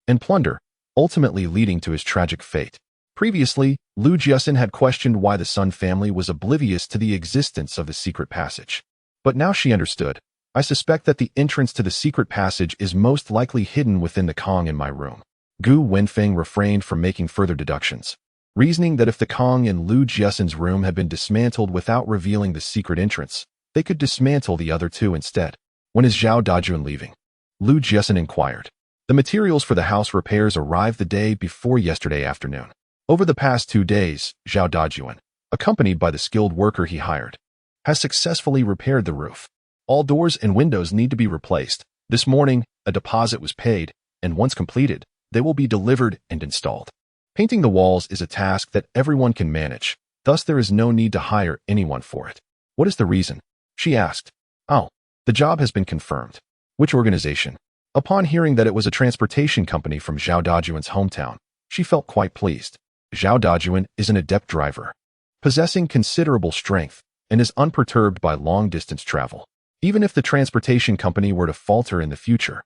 and plunder, ultimately leading to his tragic fate. Previously, Jiaxin had questioned why the Sun family was oblivious to the existence of the secret passage. But now she understood. I suspect that the entrance to the secret passage is most likely hidden within the Kong in my room. Gu Wenfeng refrained from making further deductions, reasoning that if the Kong in Jiaxin's room had been dismantled without revealing the secret entrance, they could dismantle the other two instead. When is Zhao Dajun leaving? Jiaxin inquired. The materials for the house repairs arrived the day before yesterday afternoon. Over the past 2 days, Zhao Dajun, accompanied by the skilled worker he hired, has successfully repaired the roof. All doors and windows need to be replaced. This morning, a deposit was paid, and once completed, they will be delivered and installed. Painting the walls is a task that everyone can manage, thus there is no need to hire anyone for it. What is the reason? She asked. Oh, the job has been confirmed. Which organization? Upon hearing that it was a transportation company from Zhao Dajun's hometown, she felt quite pleased. Zhao Dajun is an adept driver, possessing considerable strength, and is unperturbed by long-distance travel. Even if the transportation company were to falter in the future,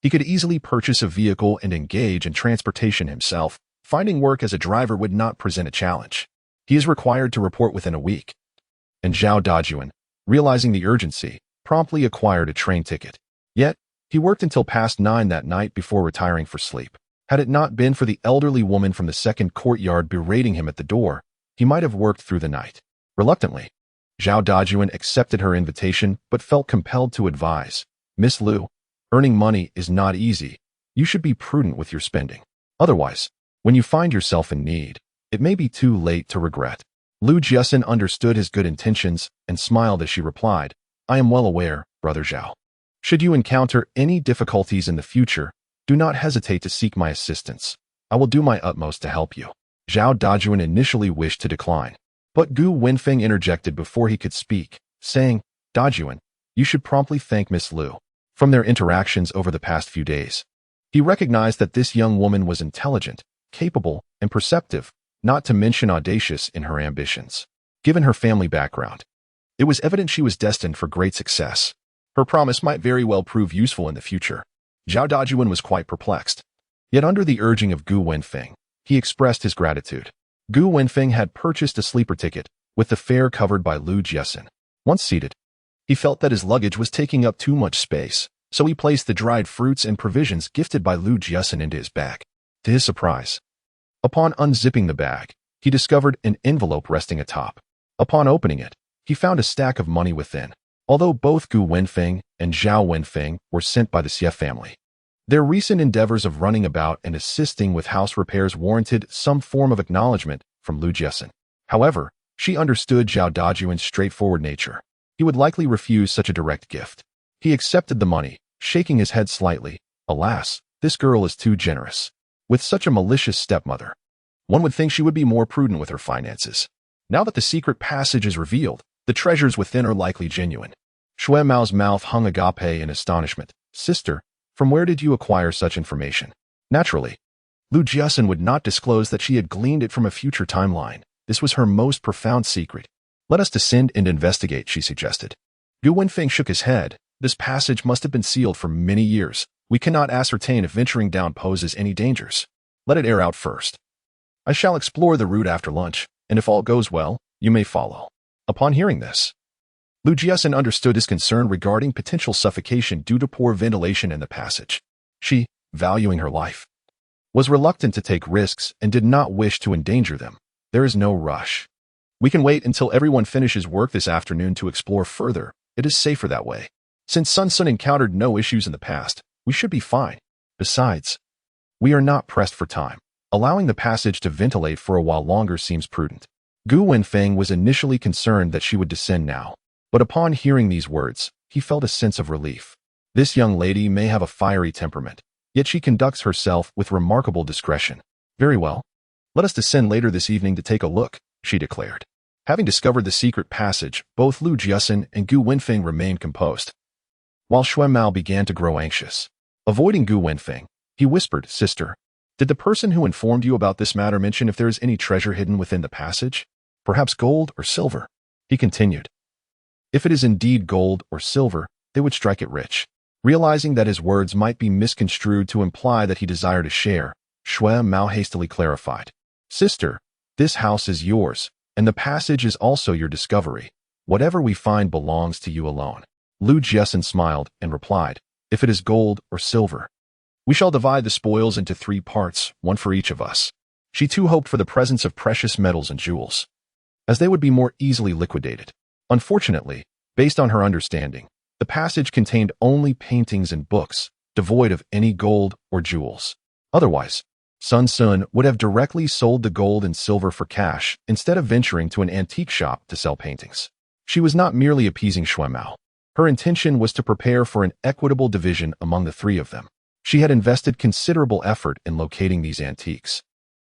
he could easily purchase a vehicle and engage in transportation himself. Finding work as a driver would not present a challenge. He is required to report within a week. And Zhao Dajun, realizing the urgency, promptly acquired a train ticket. Yet, he worked until past 9 that night before retiring for sleep. Had it not been for the elderly woman from the second courtyard berating him at the door, he might have worked through the night. Reluctantly, Zhao Dajun accepted her invitation but felt compelled to advise, Miss Liu, earning money is not easy. You should be prudent with your spending. Otherwise, when you find yourself in need, it may be too late to regret. Jiaxin understood his good intentions and smiled as she replied, I am well aware, Brother Zhao. Should you encounter any difficulties in the future, do not hesitate to seek my assistance. I will do my utmost to help you. Zhao Dajun initially wished to decline, but Gu Wenfeng interjected before he could speak, saying, Dajun, you should promptly thank Miss Liu. From their interactions over the past few days, he recognized that this young woman was intelligent, capable, and perceptive, not to mention audacious in her ambitions. Given her family background, it was evident she was destined for great success. Her promise might very well prove useful in the future. Zhao Dajun was quite perplexed. Yet under the urging of Gu Wenfeng, he expressed his gratitude. Gu Wenfeng had purchased a sleeper ticket, with the fare covered by Jiaxin. Once seated, he felt that his luggage was taking up too much space, so he placed the dried fruits and provisions gifted by Jiaxin into his bag. To his surprise, upon unzipping the bag, he discovered an envelope resting atop. Upon opening it, he found a stack of money within. Although both Gu Wenfeng and Zhao Wenfeng were sent by the Xie family, their recent endeavors of running about and assisting with house repairs warranted some form of acknowledgement from Jiaxin. However, she understood Zhao Dajun's straightforward nature. He would likely refuse such a direct gift. He accepted the money, shaking his head slightly. Alas, this girl is too generous. With such a malicious stepmother, one would think she would be more prudent with her finances. Now that the secret passage is revealed, the treasures within are likely genuine. Shui Mao's mouth hung agape in astonishment. Sister, from where did you acquire such information? Naturally, Jiaxin would not disclose that she had gleaned it from a future timeline. This was her most profound secret. Let us descend and investigate, she suggested. Gu Wenfeng shook his head. This passage must have been sealed for many years. We cannot ascertain if venturing down poses any dangers. Let it air out first. I shall explore the route after lunch, and if all goes well, you may follow. Upon hearing this, Lu Jiaxin understood his concern regarding potential suffocation due to poor ventilation in the passage. She, valuing her life, was reluctant to take risks and did not wish to endanger them. There is no rush. We can wait until everyone finishes work this afternoon to explore further. It is safer that way. Since Sun encountered no issues in the past, we should be fine. Besides, we are not pressed for time. Allowing the passage to ventilate for a while longer seems prudent. Gu Wenfeng was initially concerned that she would descend now, but upon hearing these words, he felt a sense of relief. This young lady may have a fiery temperament, yet she conducts herself with remarkable discretion. Very well. Let us descend later this evening to take a look, she declared. Having discovered the secret passage, both Lu Jiaxin and Gu Wenfeng remained composed, while Xue Mao began to grow anxious. Avoiding Gu Wenfeng, he whispered, "Sister, did the person who informed you about this matter mention if there is any treasure hidden within the passage? Perhaps gold or silver?" He continued. If it is indeed gold or silver, they would strike it rich. Realizing that his words might be misconstrued to imply that he desired a share, Xue Mao hastily clarified. "Sister, this house is yours, and the passage is also your discovery. Whatever we find belongs to you alone." Lu Jiaxin smiled and replied, "If it is gold or silver, we shall divide the spoils into 3 parts, one for each of us." She too hoped for the presence of precious metals and jewels, as they would be more easily liquidated. Unfortunately, based on her understanding, the passage contained only paintings and books, devoid of any gold or jewels. Otherwise, Sun would have directly sold the gold and silver for cash instead of venturing to an antique shop to sell paintings. She was not merely appeasing Xue Mao. Her intention was to prepare for an equitable division among the 3 of them. She had invested considerable effort in locating these antiques,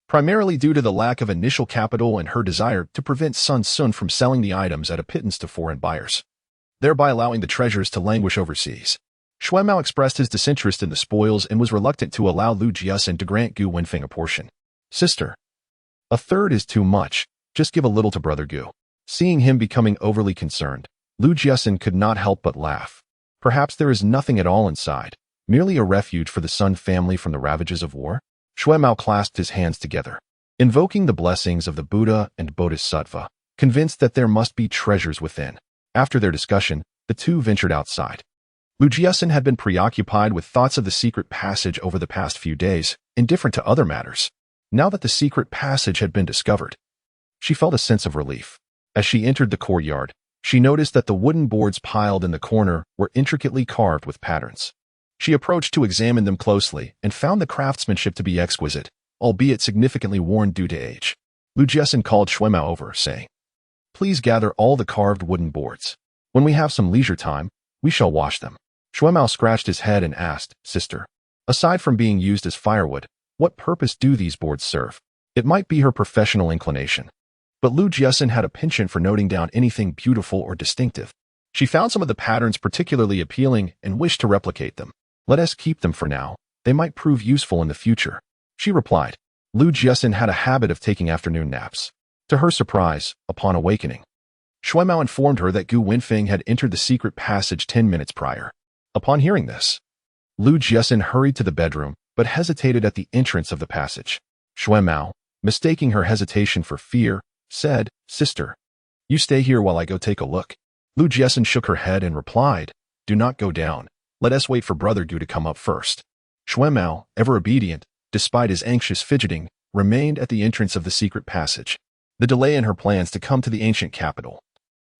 primarily due to the lack of initial capital and her desire to prevent Sun from selling the items at a pittance to foreign buyers, thereby allowing the treasures to languish overseas. Xue Mao expressed his disinterest in the spoils and was reluctant to allow Lu Jiaxin to grant Gu Wenfeng a portion. "Sister, a third is too much. Just give a little to Brother Gu." Seeing him becoming overly concerned, Lu Jiaxin could not help but laugh. Perhaps there is nothing at all inside, merely a refuge for the Sun family from the ravages of war? Xue Mao clasped his hands together, invoking the blessings of the Buddha and Bodhisattva, convinced that there must be treasures within. After their discussion, the 2 ventured outside. Lu Jiaxin had been preoccupied with thoughts of the secret passage over the past few days, indifferent to other matters. Now that the secret passage had been discovered, she felt a sense of relief. As she entered the courtyard, she noticed that the wooden boards piled in the corner were intricately carved with patterns. She approached to examine them closely and found the craftsmanship to be exquisite, albeit significantly worn due to age. Lu Jiaxin called Xue Mao over, saying, "Please gather all the carved wooden boards. When we have some leisure time, we shall wash them." Xue Mao scratched his head and asked, "Sister, aside from being used as firewood, what purpose do these boards serve?" It might be her professional inclination, but Lu Jiaxin had a penchant for noting down anything beautiful or distinctive. She found some of the patterns particularly appealing and wished to replicate them. "Let us keep them for now. They might prove useful in the future," she replied. Lu Jiaxin had a habit of taking afternoon naps. To her surprise, upon awakening, Xue Mao informed her that Gu Wenfeng had entered the secret passage 10 minutes prior. Upon hearing this, Lu Jiaxin hurried to the bedroom, but hesitated at the entrance of the passage. Xue Mao, mistaking her hesitation for fear, said, "Sister, you stay here while I go take a look." Lu Jiaxin shook her head and replied, "Do not go down. Let us wait for Brother Gu to come up first." Xue Mao, ever obedient, despite his anxious fidgeting, remained at the entrance of the secret passage. The delay in her plans to come to the ancient capital,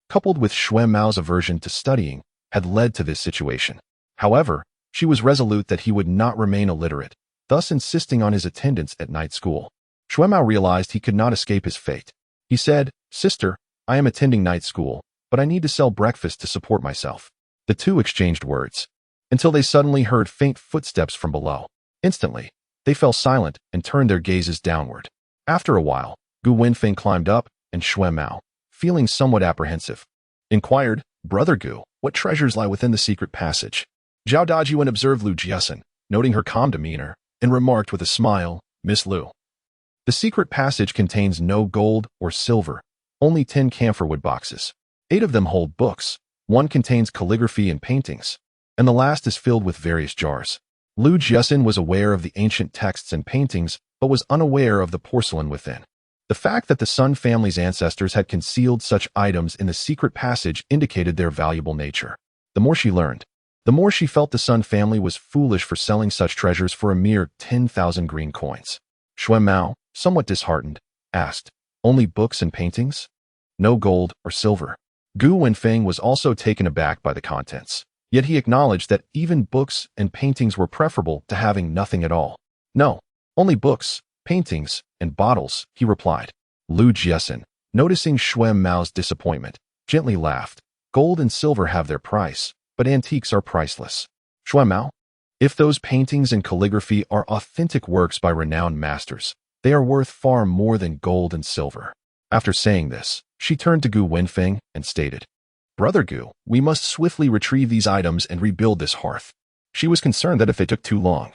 coupled with Xue Mao's aversion to studying, had led to this situation. However, she was resolute that he would not remain illiterate, thus insisting on his attendance at night school. Xue Mao realized he could not escape his fate. He said, "Sister, I am attending night school, but I need to sell breakfast to support myself." The 2 exchanged words, until they suddenly heard faint footsteps from below. Instantly, they fell silent and turned their gazes downward. After a while, Gu Wenfeng climbed up, and Xue Mao, feeling somewhat apprehensive, inquired, "Brother Gu, what treasures lie within the secret passage?" Zhao Dajuan observed Lu Jiaxin, noting her calm demeanor, and remarked with a smile, "Miss Lu, the secret passage contains no gold or silver, only 10 camphorwood boxes. 8 of them hold books, 1 contains calligraphy and paintings, and the last is filled with various jars." Lu Jiaxin was aware of the ancient texts and paintings, but was unaware of the porcelain within. The fact that the Sun family's ancestors had concealed such items in the secret passage indicated their valuable nature. The more she learned, the more she felt the Sun family was foolish for selling such treasures for a mere 10,000 green coins. Shuai Mao, somewhat disheartened, asked, "Only books and paintings? No gold or silver?" Gu Wenfeng was also taken aback by the contents, yet he acknowledged that even books and paintings were preferable to having nothing at all. "No, only books, paintings, and bottles," he replied. Lu Jiaxin, noticing Shuai Mao's disappointment, gently laughed. "Gold and silver have their price, but antiques are priceless. Shuai Mao, if those paintings and calligraphy are authentic works by renowned masters, they are worth far more than gold and silver." After saying this, she turned to Gu Wenfeng and stated, "Brother Gu, we must swiftly retrieve these items and rebuild this hearth." She was concerned that if it took too long,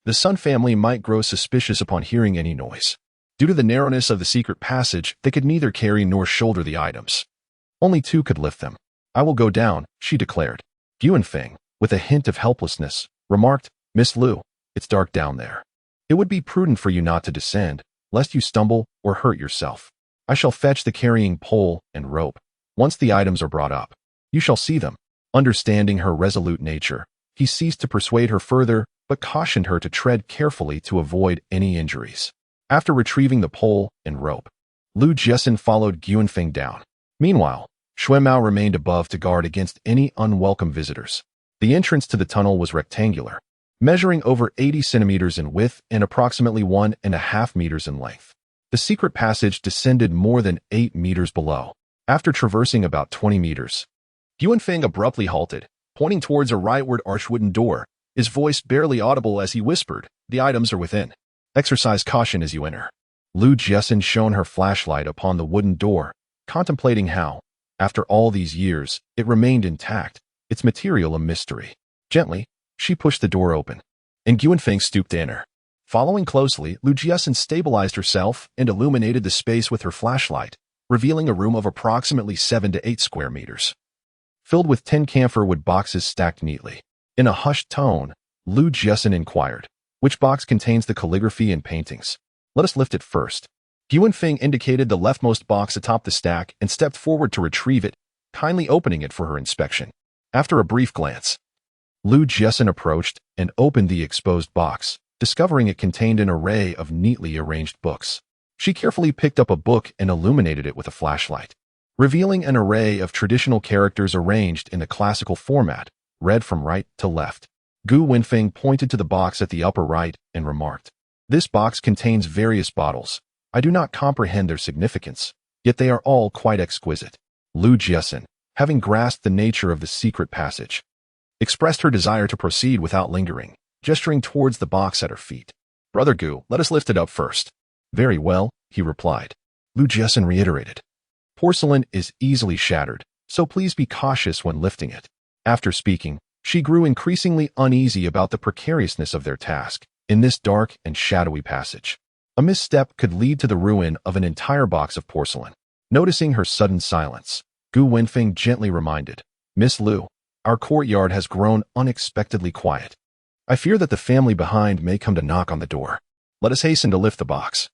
the Sun family might grow suspicious upon hearing any noise. Due to the narrowness of the secret passage, they could neither carry nor shoulder the items. Only two could lift them. "I will go down," she declared. Gu Wenfeng, with a hint of helplessness, remarked, "Miss Lu, it's dark down there. It would be prudent for you not to descend, lest you stumble or hurt yourself. I shall fetch the carrying pole and rope. Once the items are brought up, you shall see them." Understanding her resolute nature, he ceased to persuade her further, but cautioned her to tread carefully to avoid any injuries. After retrieving the pole and rope, Lu Jiaxin followed Gu Wenfeng down. Meanwhile, Shuai Mao remained above to guard against any unwelcome visitors. The entrance to the tunnel was rectangular, measuring over 80 centimeters in width and approximately 1.5 meters in length. The secret passage descended more than 8 meters below. After traversing about 20 meters, Gu Wenfeng abruptly halted, pointing towards a rightward arched wooden door, his voice barely audible as he whispered, "The items are within. Exercise caution as you enter." Lu Jiaxin shone her flashlight upon the wooden door, contemplating how, after all these years, it remained intact, its material a mystery. Gently, she pushed the door open, and Gu Wenfeng stooped to enter. Following closely, Lu Jiaxin stabilized herself and illuminated the space with her flashlight, revealing a room of approximately 7 to 8 square meters, filled with 10 camphor wood boxes stacked neatly. In a hushed tone, Lu Jiaxin inquired, "Which box contains the calligraphy and paintings? Let us lift it first." Gu Wenfeng indicated the leftmost box atop the stack and stepped forward to retrieve it, kindly opening it for her inspection. After a brief glance, Lu Jiaxin approached and opened the exposed box, discovering it contained an array of neatly arranged books. She carefully picked up a book and illuminated it with a flashlight, revealing an array of traditional characters arranged in the classical format, read from right to left. Gu Wenfeng pointed to the box at the upper right and remarked, "This box contains various bottles. I do not comprehend their significance, yet they are all quite exquisite." Lu Jiaxin, having grasped the nature of the secret passage, expressed her desire to proceed without lingering, gesturing towards the box at her feet. "Brother Gu, let us lift it up first." "Very well," he replied. Lu Jiaxin reiterated, "Porcelain is easily shattered, so please be cautious when lifting it." After speaking, she grew increasingly uneasy about the precariousness of their task in this dark and shadowy passage. A misstep could lead to the ruin of an entire box of porcelain. Noticing her sudden silence, Gu Wenfeng gently reminded, "Miss Lu, our courtyard has grown unexpectedly quiet. I fear that the family behind may come to knock on the door. Let us hasten to lift the box,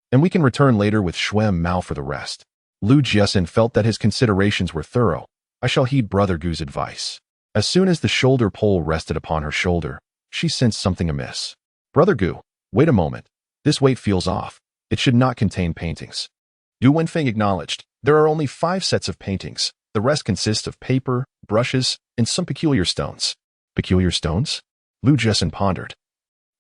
and we can return later with Shuai Mao for the rest." Lu Jiaxin felt that his considerations were thorough. "I shall heed Brother Gu's advice." As soon as the shoulder pole rested upon her shoulder, she sensed something amiss. "Brother Gu, wait a moment. This weight feels off. It should not contain paintings." Gu Wenfeng acknowledged, "There are only 5 sets of paintings. The rest consists of paper, brushes, and some peculiar stones." "Peculiar stones?" Lu Jiaxin pondered,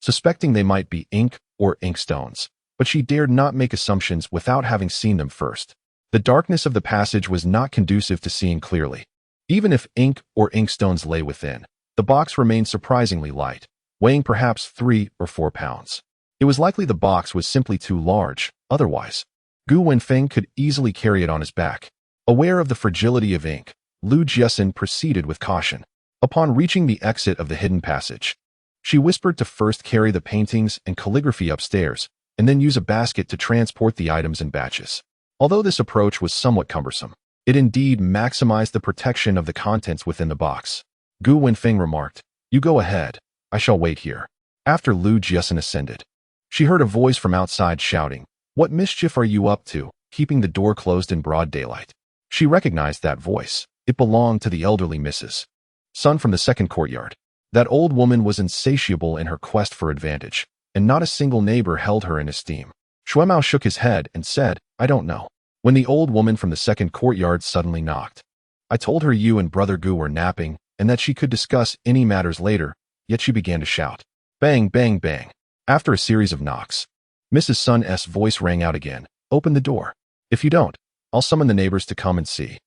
suspecting they might be ink or inkstones, but she dared not make assumptions without having seen them first. The darkness of the passage was not conducive to seeing clearly. Even if ink or inkstones lay within, the box remained surprisingly light, weighing perhaps 3 or 4 pounds. It was likely the box was simply too large, otherwise, Gu Wenfeng could easily carry it on his back. Aware of the fragility of ink, Lu Jiaxin proceeded with caution. Upon reaching the exit of the hidden passage, she whispered to first carry the paintings and calligraphy upstairs, and then use a basket to transport the items in batches. Although this approach was somewhat cumbersome, it indeed maximized the protection of the contents within the box. Gu Wenfeng remarked, "You go ahead, I shall wait here." After Lu Jiaxin ascended, she heard a voice from outside shouting, What mischief are you up to, keeping the door closed in broad daylight? She recognized that voice. It belonged to the elderly Mrs. Sun from the second courtyard. That old woman was insatiable in her quest for advantage, and not a single neighbor held her in esteem. Shuemao shook his head and said, I don't know. When the old woman from the second courtyard suddenly knocked. I told her you and Brother Gu were napping, and that she could discuss any matters later, yet she began to shout. Bang, bang, bang. After a series of knocks, Mrs. Sun's voice rang out again. Open the door. If you don't, I'll summon the neighbors to come and see.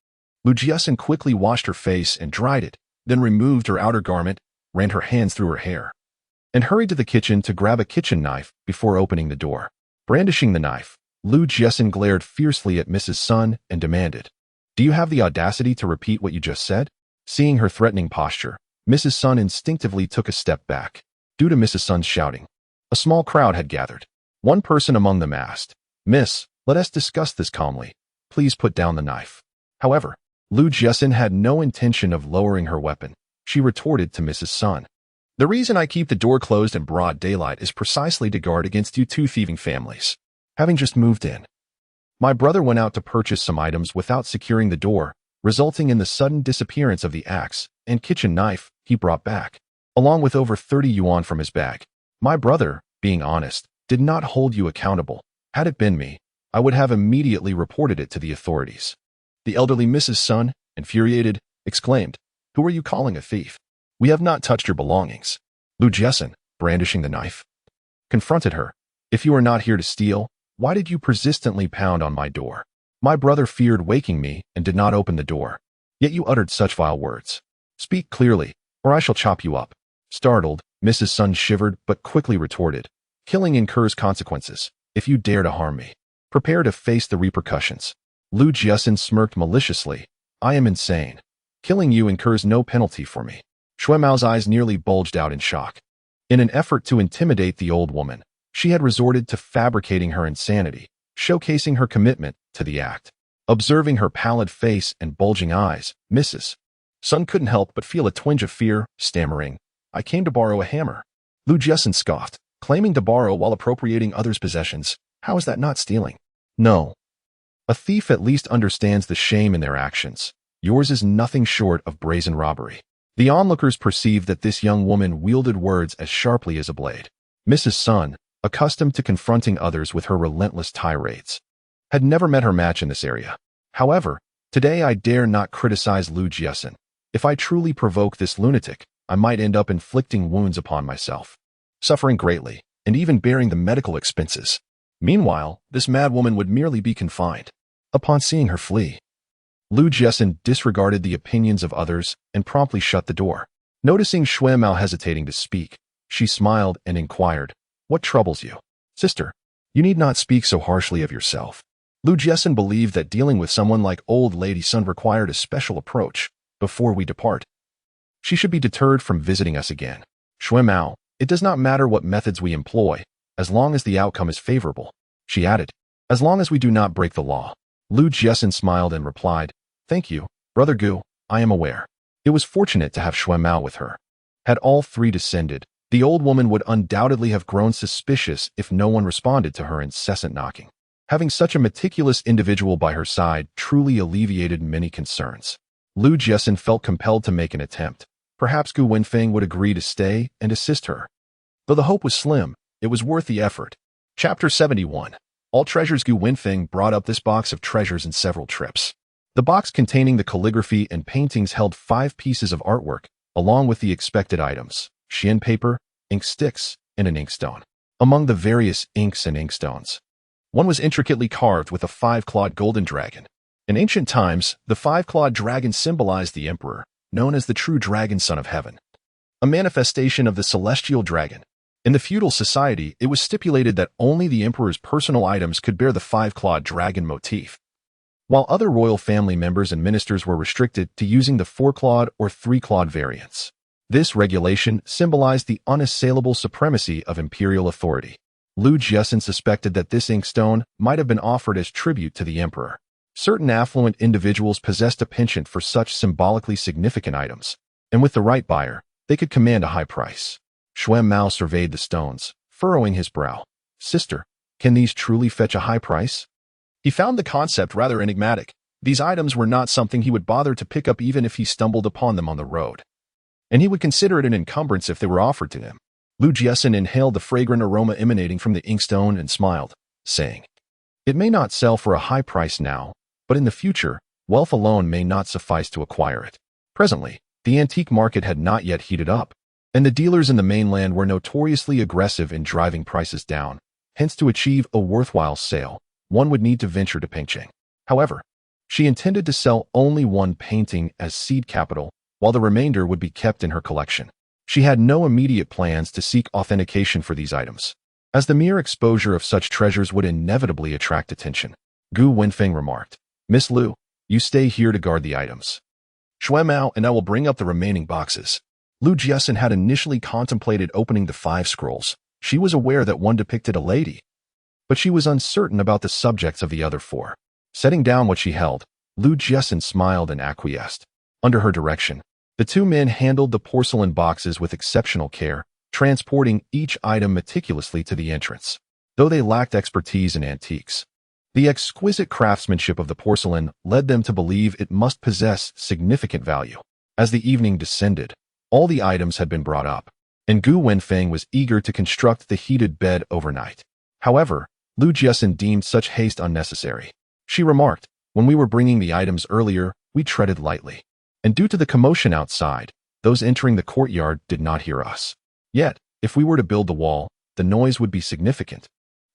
Jiaxin quickly washed her face and dried it, then removed her outer garment, ran her hands through her hair, and hurried to the kitchen to grab a kitchen knife before opening the door. Brandishing the knife, Jiaxin glared fiercely at Mrs. Sun and demanded, Do you have the audacity to repeat what you just said? Seeing her threatening posture, Mrs. Sun instinctively took a step back. Due to Mrs. Sun's shouting, a small crowd had gathered. One person among them asked, Miss, let us discuss this calmly. Please put down the knife. However, Jiaxin had no intention of lowering her weapon. She retorted to Mrs. Sun. The reason I keep the door closed in broad daylight is precisely to guard against you two thieving families. Having just moved in, my brother went out to purchase some items without securing the door, resulting in the sudden disappearance of the axe and kitchen knife he brought back, along with over 30 yuan from his bag. My brother, being honest, did not hold you accountable. Had it been me, I would have immediately reported it to the authorities. The elderly Mrs. Sun, infuriated, exclaimed, Who are you calling a thief? We have not touched your belongings. Jiaxin, brandishing the knife, confronted her. If you are not here to steal, why did you persistently pound on my door? My brother feared waking me and did not open the door. Yet you uttered such vile words. Speak clearly, or I shall chop you up. Startled, Mrs. Sun shivered but quickly retorted. Killing incurs consequences. If you dare to harm me, prepare to face the repercussions. Jiaxin smirked maliciously. I am insane. Killing you incurs no penalty for me. Shuemao's eyes nearly bulged out in shock. In an effort to intimidate the old woman, she had resorted to fabricating her insanity, showcasing her commitment to the act. Observing her pallid face and bulging eyes, Mrs. Sun couldn't help but feel a twinge of fear, stammering, I came to borrow a hammer. Jiaxin scoffed, claiming to borrow while appropriating others' possessions. How is that not stealing? No. A thief at least understands the shame in their actions. Yours is nothing short of brazen robbery. The onlookers perceived that this young woman wielded words as sharply as a blade. Mrs. Sun, accustomed to confronting others with her relentless tirades, had never met her match in this area. However, today I dare not criticize Jiaxin. If I truly provoke this lunatic, I might end up inflicting wounds upon myself, suffering greatly, and even bearing the medical expenses. Meanwhile, this mad woman would merely be confined. Upon seeing her flee, Jiaxin disregarded the opinions of others and promptly shut the door. Noticing Shuemao hesitating to speak, she smiled and inquired, What troubles you? Sister, you need not speak so harshly of yourself. Jiaxin believed that dealing with someone like old Lady Sun required a special approach. Before we depart, she should be deterred from visiting us again. Shuemao, it does not matter what methods we employ, as long as the outcome is favorable. She added, as long as we do not break the law. Jiaxin smiled and replied, Thank you, Brother Gu, I am aware. It was fortunate to have Shuemao with her. Had all three descended, the old woman would undoubtedly have grown suspicious if no one responded to her incessant knocking. Having such a meticulous individual by her side truly alleviated many concerns. Jiaxin felt compelled to make an attempt. Perhaps Gu Wenfeng would agree to stay and assist her. Though the hope was slim, it was worth the effort. Chapter 71. All treasures. Gu Wenfeng brought up this box of treasures in several trips. The box containing the calligraphy and paintings held 5 pieces of artwork, along with the expected items, Xian paper, ink sticks, and an inkstone. Among the various inks and inkstones, one was intricately carved with a 5-clawed golden dragon. In ancient times, the 5-clawed dragon symbolized the emperor, known as the true dragon son of heaven, a manifestation of the celestial dragon. In the feudal society, it was stipulated that only the emperor's personal items could bear the 5-clawed dragon motif, while other royal family members and ministers were restricted to using the 4-clawed or 3-clawed variants. This regulation symbolized the unassailable supremacy of imperial authority. Jiaxin suspected that this inkstone might have been offered as tribute to the emperor. Certain affluent individuals possessed a penchant for such symbolically significant items, and with the right buyer, they could command a high price. Shuemao surveyed the stones, furrowing his brow. Sister, Can these truly fetch a high price? He found the concept rather enigmatic. These items were not something he would bother to pick up even if he stumbled upon them on the road. And he would consider it an encumbrance if they were offered to him. Jiaxin inhaled the fragrant aroma emanating from the inkstone and smiled, saying, "It may not sell for a high price now, but in the future, wealth alone may not suffice to acquire it." Presently, the antique market had not yet heated up, and the dealers in the mainland were notoriously aggressive in driving prices down. Hence, to achieve a worthwhile sale, one would need to venture to Pengcheng. However, she intended to sell only one painting as seed capital, while the remainder would be kept in her collection. She had no immediate plans to seek authentication for these items, as the mere exposure of such treasures would inevitably attract attention. Gu Wenfeng remarked, "Miss Lu, you stay here to guard the items. Shui Mao and I will bring up the remaining boxes." Lu Jiaxin had initially contemplated opening the 5 scrolls. She was aware that one depicted a lady, but she was uncertain about the subjects of the other 4. Setting down what she held, Lu Jiaxin smiled and acquiesced. Under her direction, the 2 men handled the porcelain boxes with exceptional care, transporting each item meticulously to the entrance. Though they lacked expertise in antiques, the exquisite craftsmanship of the porcelain led them to believe it must possess significant value. As the evening descended, all the items had been brought up, and Gu Wenfeng was eager to construct the heated bed overnight. However, Lu Jiaxin deemed such haste unnecessary. She remarked, "When we were bringing the items earlier, we treaded lightly, and due to the commotion outside, those entering the courtyard did not hear us. Yet, if we were to build the wall, the noise would be significant,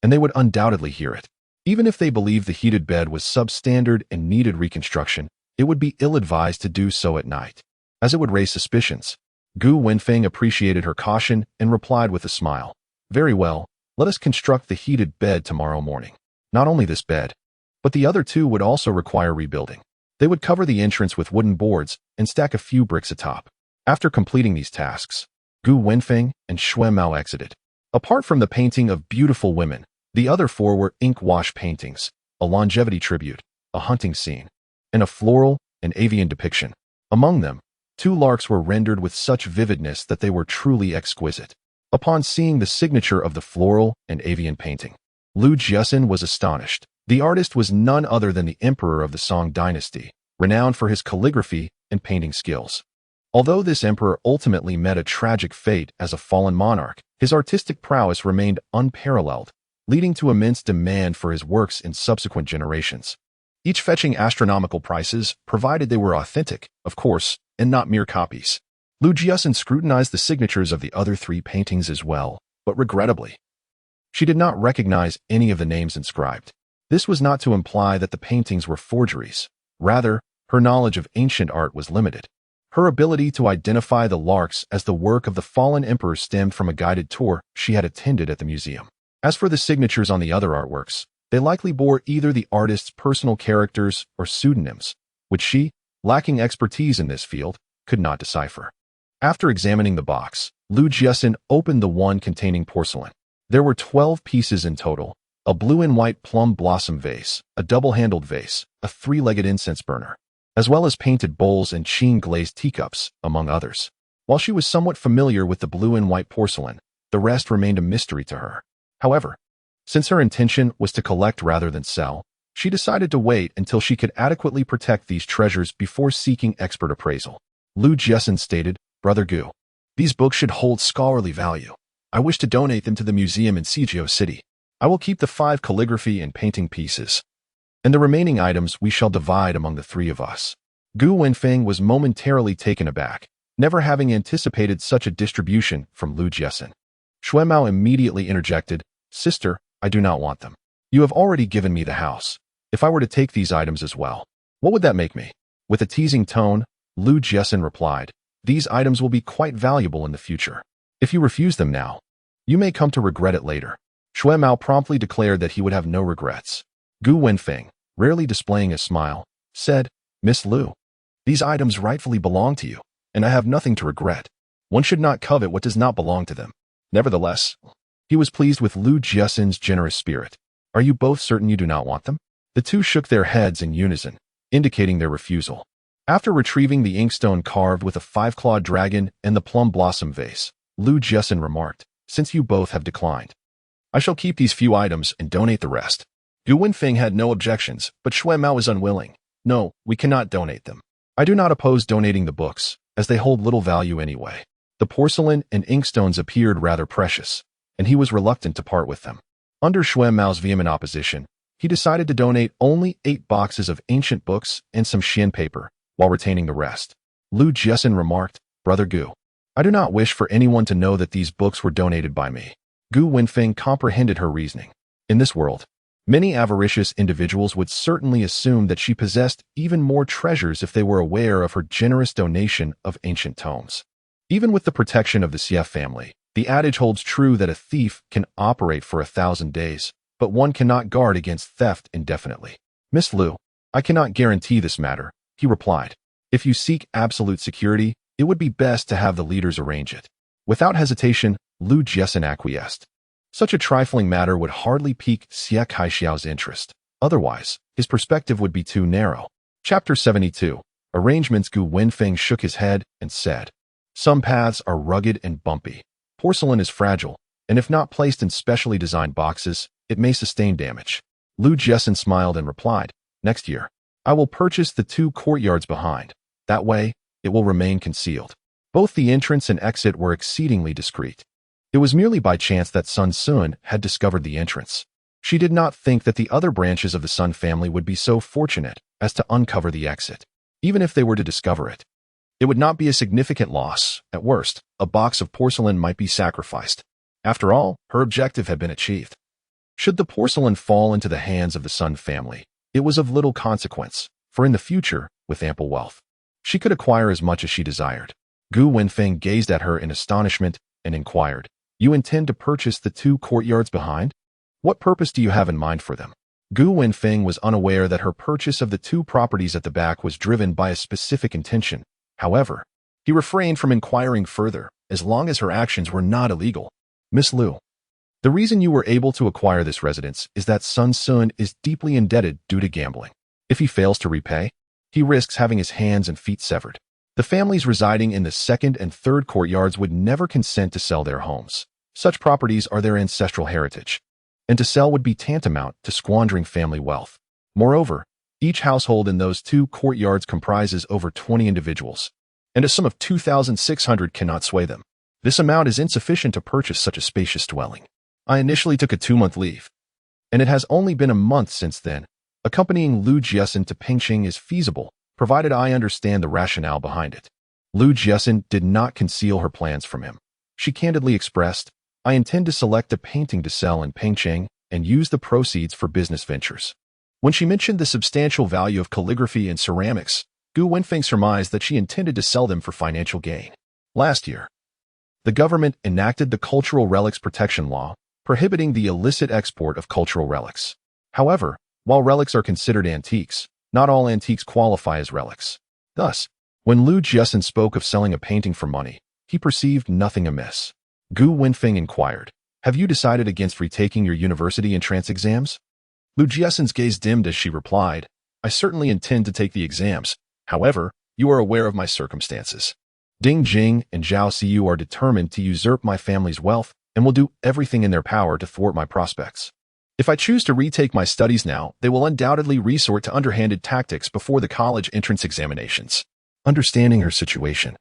and they would undoubtedly hear it. Even if they believed the heated bed was substandard and needed reconstruction, it would be ill-advised to do so at night, as it would raise suspicions." Gu Wenfeng appreciated her caution and replied with a smile, "Very well, let us construct the heated bed tomorrow morning." Not only this bed, but the other 2 would also require rebuilding. They would cover the entrance with wooden boards and stack a few bricks atop. After completing these tasks, Gu Wenfeng and Shui Mao exited. Apart from the painting of beautiful women, the other 4 were ink wash paintings, a longevity tribute, a hunting scene, and a floral and avian depiction. Among them, 2 larks were rendered with such vividness that they were truly exquisite. Upon seeing the signature of the floral and avian painting, Lu Jiaxin was astonished. The artist was none other than the emperor of the Song dynasty, renowned for his calligraphy and painting skills. Although this emperor ultimately met a tragic fate as a fallen monarch, his artistic prowess remained unparalleled, leading to immense demand for his works in subsequent generations, each fetching astronomical prices, provided they were authentic, of course, and not mere copies. Lu Jiaxin scrutinized the signatures of the other 3 paintings as well, but regrettably, she did not recognize any of the names inscribed. This was not to imply that the paintings were forgeries. Rather, her knowledge of ancient art was limited. Her ability to identify the larks as the work of the fallen emperor stemmed from a guided tour she had attended at the museum. As for the signatures on the other artworks, they likely bore either the artist's personal characters or pseudonyms, which she, lacking expertise in this field, could not decipher. After examining the box, Lu Jiaxin opened the one containing porcelain. There were 12 pieces in total: a blue and white plum blossom vase, a double-handled vase, a 3-legged incense burner, as well as painted bowls and sheen-glazed teacups, among others. While she was somewhat familiar with the blue and white porcelain, the rest remained a mystery to her. However, since her intention was to collect rather than sell, she decided to wait until she could adequately protect these treasures before seeking expert appraisal. Lu Jiaxin stated, "Brother Gu, these books should hold scholarly value. I wish to donate them to the museum in Sijio City. I will keep the 5 calligraphy and painting pieces, and the remaining items we shall divide among the 3 of us." Gu Wenfeng was momentarily taken aback, never having anticipated such a distribution from Lu Jiaxin. Shui Mao immediately interjected, "Sister, I do not want them. You have already given me the house. If I were to take these items as well, what would that make me?" With a teasing tone, Lu Jiaxin replied, "These items will be quite valuable in the future. If you refuse them now, you may come to regret it later." Shui Mao promptly declared that he would have no regrets. Gu Wenfeng, rarely displaying a smile, said, "Miss Lu, these items rightfully belong to you, and I have nothing to regret. One should not covet what does not belong to them." Nevertheless, he was pleased with Lu Jiaxin's generous spirit. "Are you both certain you do not want them?" The 2 shook their heads in unison, indicating their refusal. After retrieving the inkstone carved with a 5-clawed dragon and the plum blossom vase, Lu Jiaxin remarked, "Since you both have declined, I shall keep these few items and donate the rest. Gu Wenfeng had no objections, but Xue Mao was unwilling. No, we cannot donate them. I do not oppose donating the books, as they hold little value anyway. The porcelain and inkstones appeared rather precious, and he was reluctant to part with them. Under Xue Mao's vehement opposition, he decided to donate only 8 boxes of ancient books and some Xian paper, while retaining the rest. Lu Jiaxin remarked, Brother Gu, I do not wish for anyone to know that these books were donated by me. Gu Wenfeng comprehended her reasoning. In this world, many avaricious individuals would certainly assume that she possessed even more treasures if they were aware of her generous donation of ancient tomes. Even with the protection of the Xie family, the adage holds true that a thief can operate for 1,000 days, but one cannot guard against theft indefinitely. Miss Lu, I cannot guarantee this matter, he replied. If you seek absolute security, it would be best to have the leaders arrange it. Without hesitation, Lu Jiaxin acquiesced. Such a trifling matter would hardly pique Xie Kaixiao's interest. Otherwise, his perspective would be too narrow. Chapter 72. Arrangements. Gu Wenfeng shook his head and said, Some paths are rugged and bumpy. Porcelain is fragile, and if not placed in specially designed boxes, it may sustain damage. Lu Jiaxin smiled and replied, Next year, I will purchase the 2 courtyards behind. That way, it will remain concealed. Both the entrance and exit were exceedingly discreet. It was merely by chance that Sun Sun had discovered the entrance. She did not think that the other branches of the Sun family would be so fortunate as to uncover the exit. Even if they were to discover it, it would not be a significant loss. At worst, a box of porcelain might be sacrificed. After all, her objective had been achieved. Should the porcelain fall into the hands of the Sun family, it was of little consequence, for in the future, with ample wealth, she could acquire as much as she desired. Gu Wenfeng gazed at her in astonishment and inquired, You intend to purchase the 2 courtyards behind? What purpose do you have in mind for them? Gu Wenfeng was unaware that her purchase of the 2 properties at the back was driven by a specific intention. However, he refrained from inquiring further, as long as her actions were not illegal. Miss Lu, the reason you were able to acquire this residence is that Sun Sun is deeply indebted due to gambling. If he fails to repay, he risks having his hands and feet severed. The families residing in the 2nd and 3rd courtyards would never consent to sell their homes. Such properties are their ancestral heritage, and to sell would be tantamount to squandering family wealth. Moreover, each household in those 2 courtyards comprises over 20 individuals, and a sum of 2,600 cannot sway them. This amount is insufficient to purchase such a spacious dwelling. I initially took a 2-month leave, and it has only been a month since then. Accompanying Lu Jiaxin to Pingqing is feasible, provided I understand the rationale behind it. Lu Jiaxin did not conceal her plans from him. She candidly expressed, I intend to select a painting to sell in Pingqing and use the proceeds for business ventures. When she mentioned the substantial value of calligraphy and ceramics, Gu Wenfeng surmised that she intended to sell them for financial gain. Last year, the government enacted the Cultural Relics Protection Law, prohibiting the illicit export of cultural relics. However, while relics are considered antiques, not all antiques qualify as relics. Thus, when Lu Jiaxin spoke of selling a painting for money, he perceived nothing amiss. Gu Wenfeng inquired, Have you decided against retaking your university entrance exams? Lu Jiaxin's gaze dimmed as she replied, I certainly intend to take the exams. However, you are aware of my circumstances. Ding Jing and Zhao Siyu are determined to usurp my family's wealth and will do everything in their power to thwart my prospects. If I choose to retake my studies now, they will undoubtedly resort to underhanded tactics before the college entrance examinations. Understanding her situation,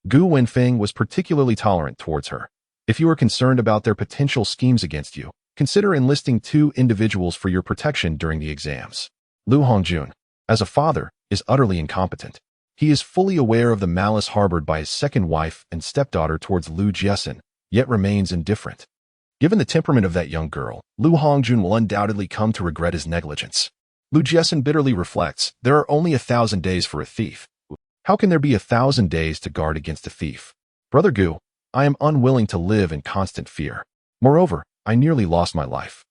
Gu Wenfeng was particularly tolerant towards her. If you are concerned about their potential schemes against you, consider enlisting 2 individuals for your protection during the exams. Lu Hongjun, as a father, is utterly incompetent. He is fully aware of the malice harbored by his second wife and stepdaughter towards Lu Jiaxin, yet remains indifferent. Given the temperament of that young girl, Lu Hongjun will undoubtedly come to regret his negligence. Lu Jiaxin bitterly reflects, there are only 1,000 days for a thief. How can there be 1,000 days to guard against a thief? Brother Gu, I am unwilling to live in constant fear. Moreover, I nearly lost my life.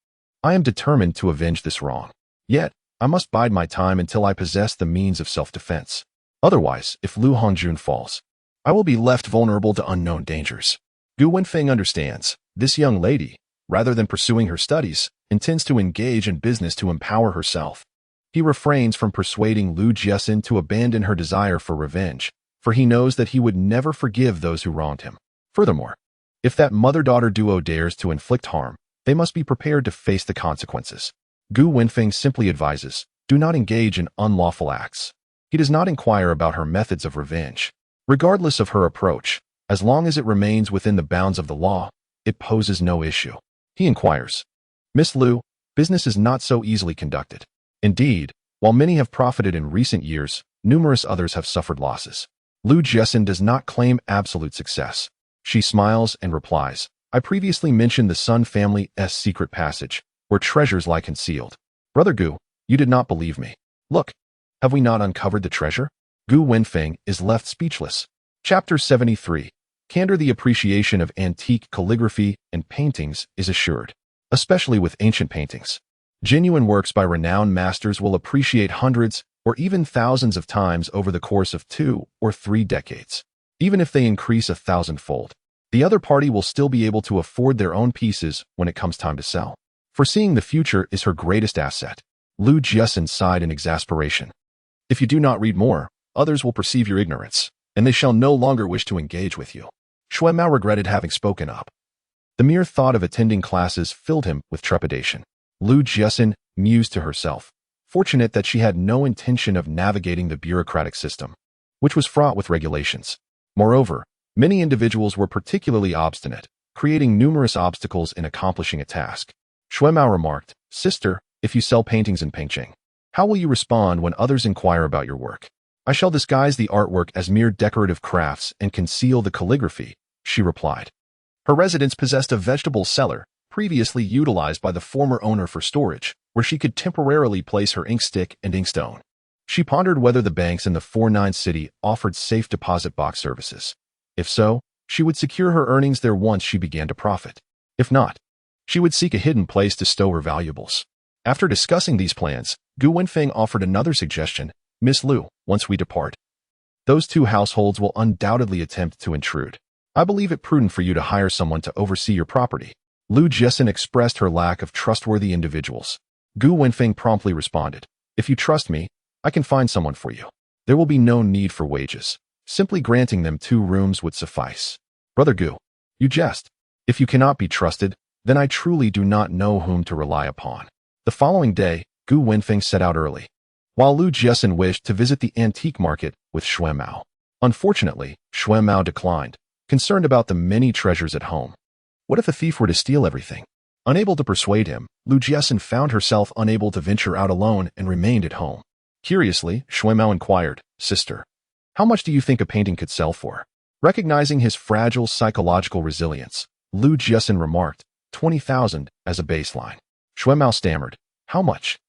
I am determined to avenge this wrong. Yet, I must bide my time until I possess the means of self-defense. Otherwise, if Lu Hongjun falls, I will be left vulnerable to unknown dangers. Gu Wenfeng understands, this young lady, rather than pursuing her studies, intends to engage in business to empower herself. He refrains from persuading Lu Jiaxin to abandon her desire for revenge, for he knows that he would never forgive those who wronged him. Furthermore, if that mother-daughter duo dares to inflict harm, They must be prepared to face the consequences. Gu Wenfeng simply advises, do not engage in unlawful acts. He does not inquire about her methods of revenge. Regardless of her approach, as long as it remains within the bounds of the law, it poses no issue. He inquires, Miss Liu, business is not so easily conducted. Indeed, while many have profited in recent years, numerous others have suffered losses. Liu Jiaxin does not claim absolute success. She smiles and replies, I previously mentioned the Sun family's secret passage, where treasures lie concealed. Brother Gu, you did not believe me. Look, have we not uncovered the treasure? Gu Wenfeng is left speechless. Chapter 73. Candor. The appreciation of antique calligraphy and paintings is assured, especially with ancient paintings. Genuine works by renowned masters will appreciate hundreds or even thousands of times over the course of 2 or 3 decades. Even if they increase 1,000-fold, the other party will still be able to afford their own pieces when it comes time to sell. Foreseeing the future is her greatest asset. Liu Jiaxin sighed in exasperation. If you do not read more, others will perceive your ignorance, and they shall no longer wish to engage with you. Shui Mao regretted having spoken up. The mere thought of attending classes filled him with trepidation. Liu Jiaxin mused to herself, fortunate that she had no intention of navigating the bureaucratic system, which was fraught with regulations. Moreover, many individuals were particularly obstinate, creating numerous obstacles in accomplishing a task. Shui Mao remarked, Sister, if you sell paintings in Pengcheng, how will you respond when others inquire about your work? I shall disguise the artwork as mere decorative crafts and conceal the calligraphy, she replied. Her residence possessed a vegetable cellar, previously utilized by the former owner for storage, where she could temporarily place her inkstick and inkstone. She pondered whether the banks in the 49 city offered safe deposit box services. If so, she would secure her earnings there once she began to profit. If not, she would seek a hidden place to stow her valuables. After discussing these plans, Gu Wenfeng offered another suggestion, Miss Liu, once we depart, those 2 households will undoubtedly attempt to intrude. I believe it prudent for you to hire someone to oversee your property. Liu Jiaxin expressed her lack of trustworthy individuals. Gu Wenfeng promptly responded, if you trust me, I can find someone for you. There will be no need for wages. Simply granting them 2 rooms would suffice. Brother Gu, you jest. If you cannot be trusted, then I truly do not know whom to rely upon. The following day, Gu Wenfeng set out early, while Liu Jiaxin wished to visit the antique market with Shui Mao. Unfortunately, Shui Mao declined, concerned about the many treasures at home. What if a thief were to steal everything? Unable to persuade him, Liu Jiaxin found herself unable to venture out alone and remained at home. Curiously, Shui Mao inquired, Sister, how much do you think a painting could sell for? Recognizing his fragile psychological resilience, Liu Jiaxin remarked, 20,000 as a baseline. Shui Mao stammered, how much?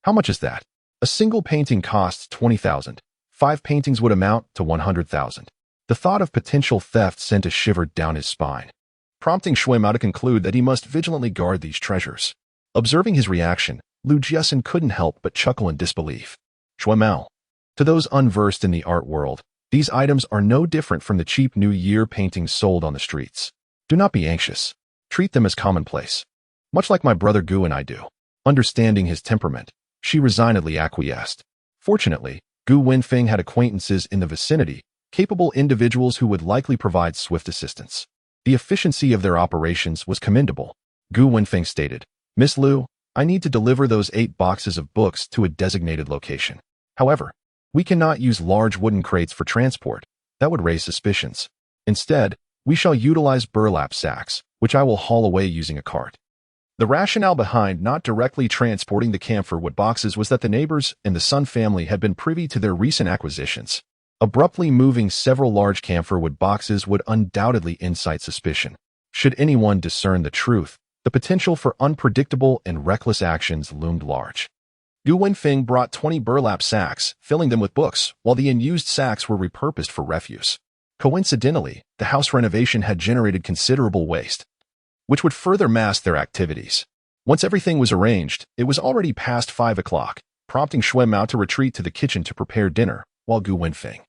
How much is that? A single painting costs 20,000. 5 paintings would amount to 100,000. The thought of potential theft sent a shiver down his spine, prompting Shui Mao to conclude that he must vigilantly guard these treasures. Observing his reaction, Liu Jiaxin couldn't help but chuckle in disbelief. Shui Mao. To those unversed in the art world, these items are no different from the cheap New Year paintings sold on the streets. Do not be anxious. Treat them as commonplace. Much like my brother Gu and I do. Understanding his temperament, she resignedly acquiesced. Fortunately, Gu Wenfeng had acquaintances in the vicinity, capable individuals who would likely provide swift assistance. The efficiency of their operations was commendable. Gu Wenfeng stated, Miss Liu, I need to deliver those 8 boxes of books to a designated location. However, we cannot use large wooden crates for transport. That would raise suspicions. Instead, we shall utilize burlap sacks, which I will haul away using a cart. The rationale behind not directly transporting the camphor wood boxes was that the neighbors and the Sun family had been privy to their recent acquisitions. Abruptly moving several large camphor wood boxes would undoubtedly incite suspicion. Should anyone discern the truth, the potential for unpredictable and reckless actions loomed large. Gu Wenfeng brought 20 burlap sacks, filling them with books, while the unused sacks were repurposed for refuse. Coincidentally, the house renovation had generated considerable waste, which would further mask their activities. Once everything was arranged, it was already past 5 o'clock, prompting Shui Mao to retreat to the kitchen to prepare dinner, while Gu Wenfeng,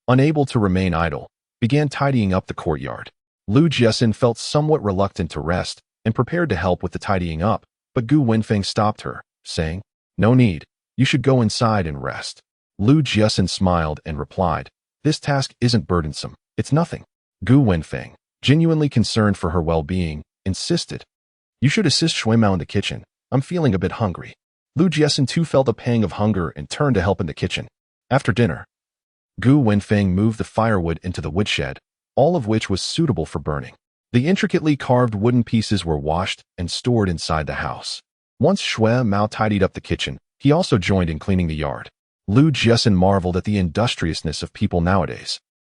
unable to remain idle, began tidying up the courtyard. Liu Jiaxin felt somewhat reluctant to rest and prepared to help with the tidying up, but Gu Wenfeng stopped her, saying, No need, you should go inside and rest. Liu Jiaxin smiled and replied, This task isn't burdensome, it's nothing. Gu Wenfeng, genuinely concerned for her well-being, insisted, You should assist Shuimao in the kitchen. I'm feeling a bit hungry. Lu Jiaxin too felt a pang of hunger and turned to help in the kitchen. After dinner, Gu Wenfeng moved the firewood into the woodshed, all of which was suitable for burning. The intricately carved wooden pieces were washed and stored inside the house. Once Shuimao tidied up the kitchen, he also joined in cleaning the yard. Lu Jiaxin marveled at the industriousness of people nowadays,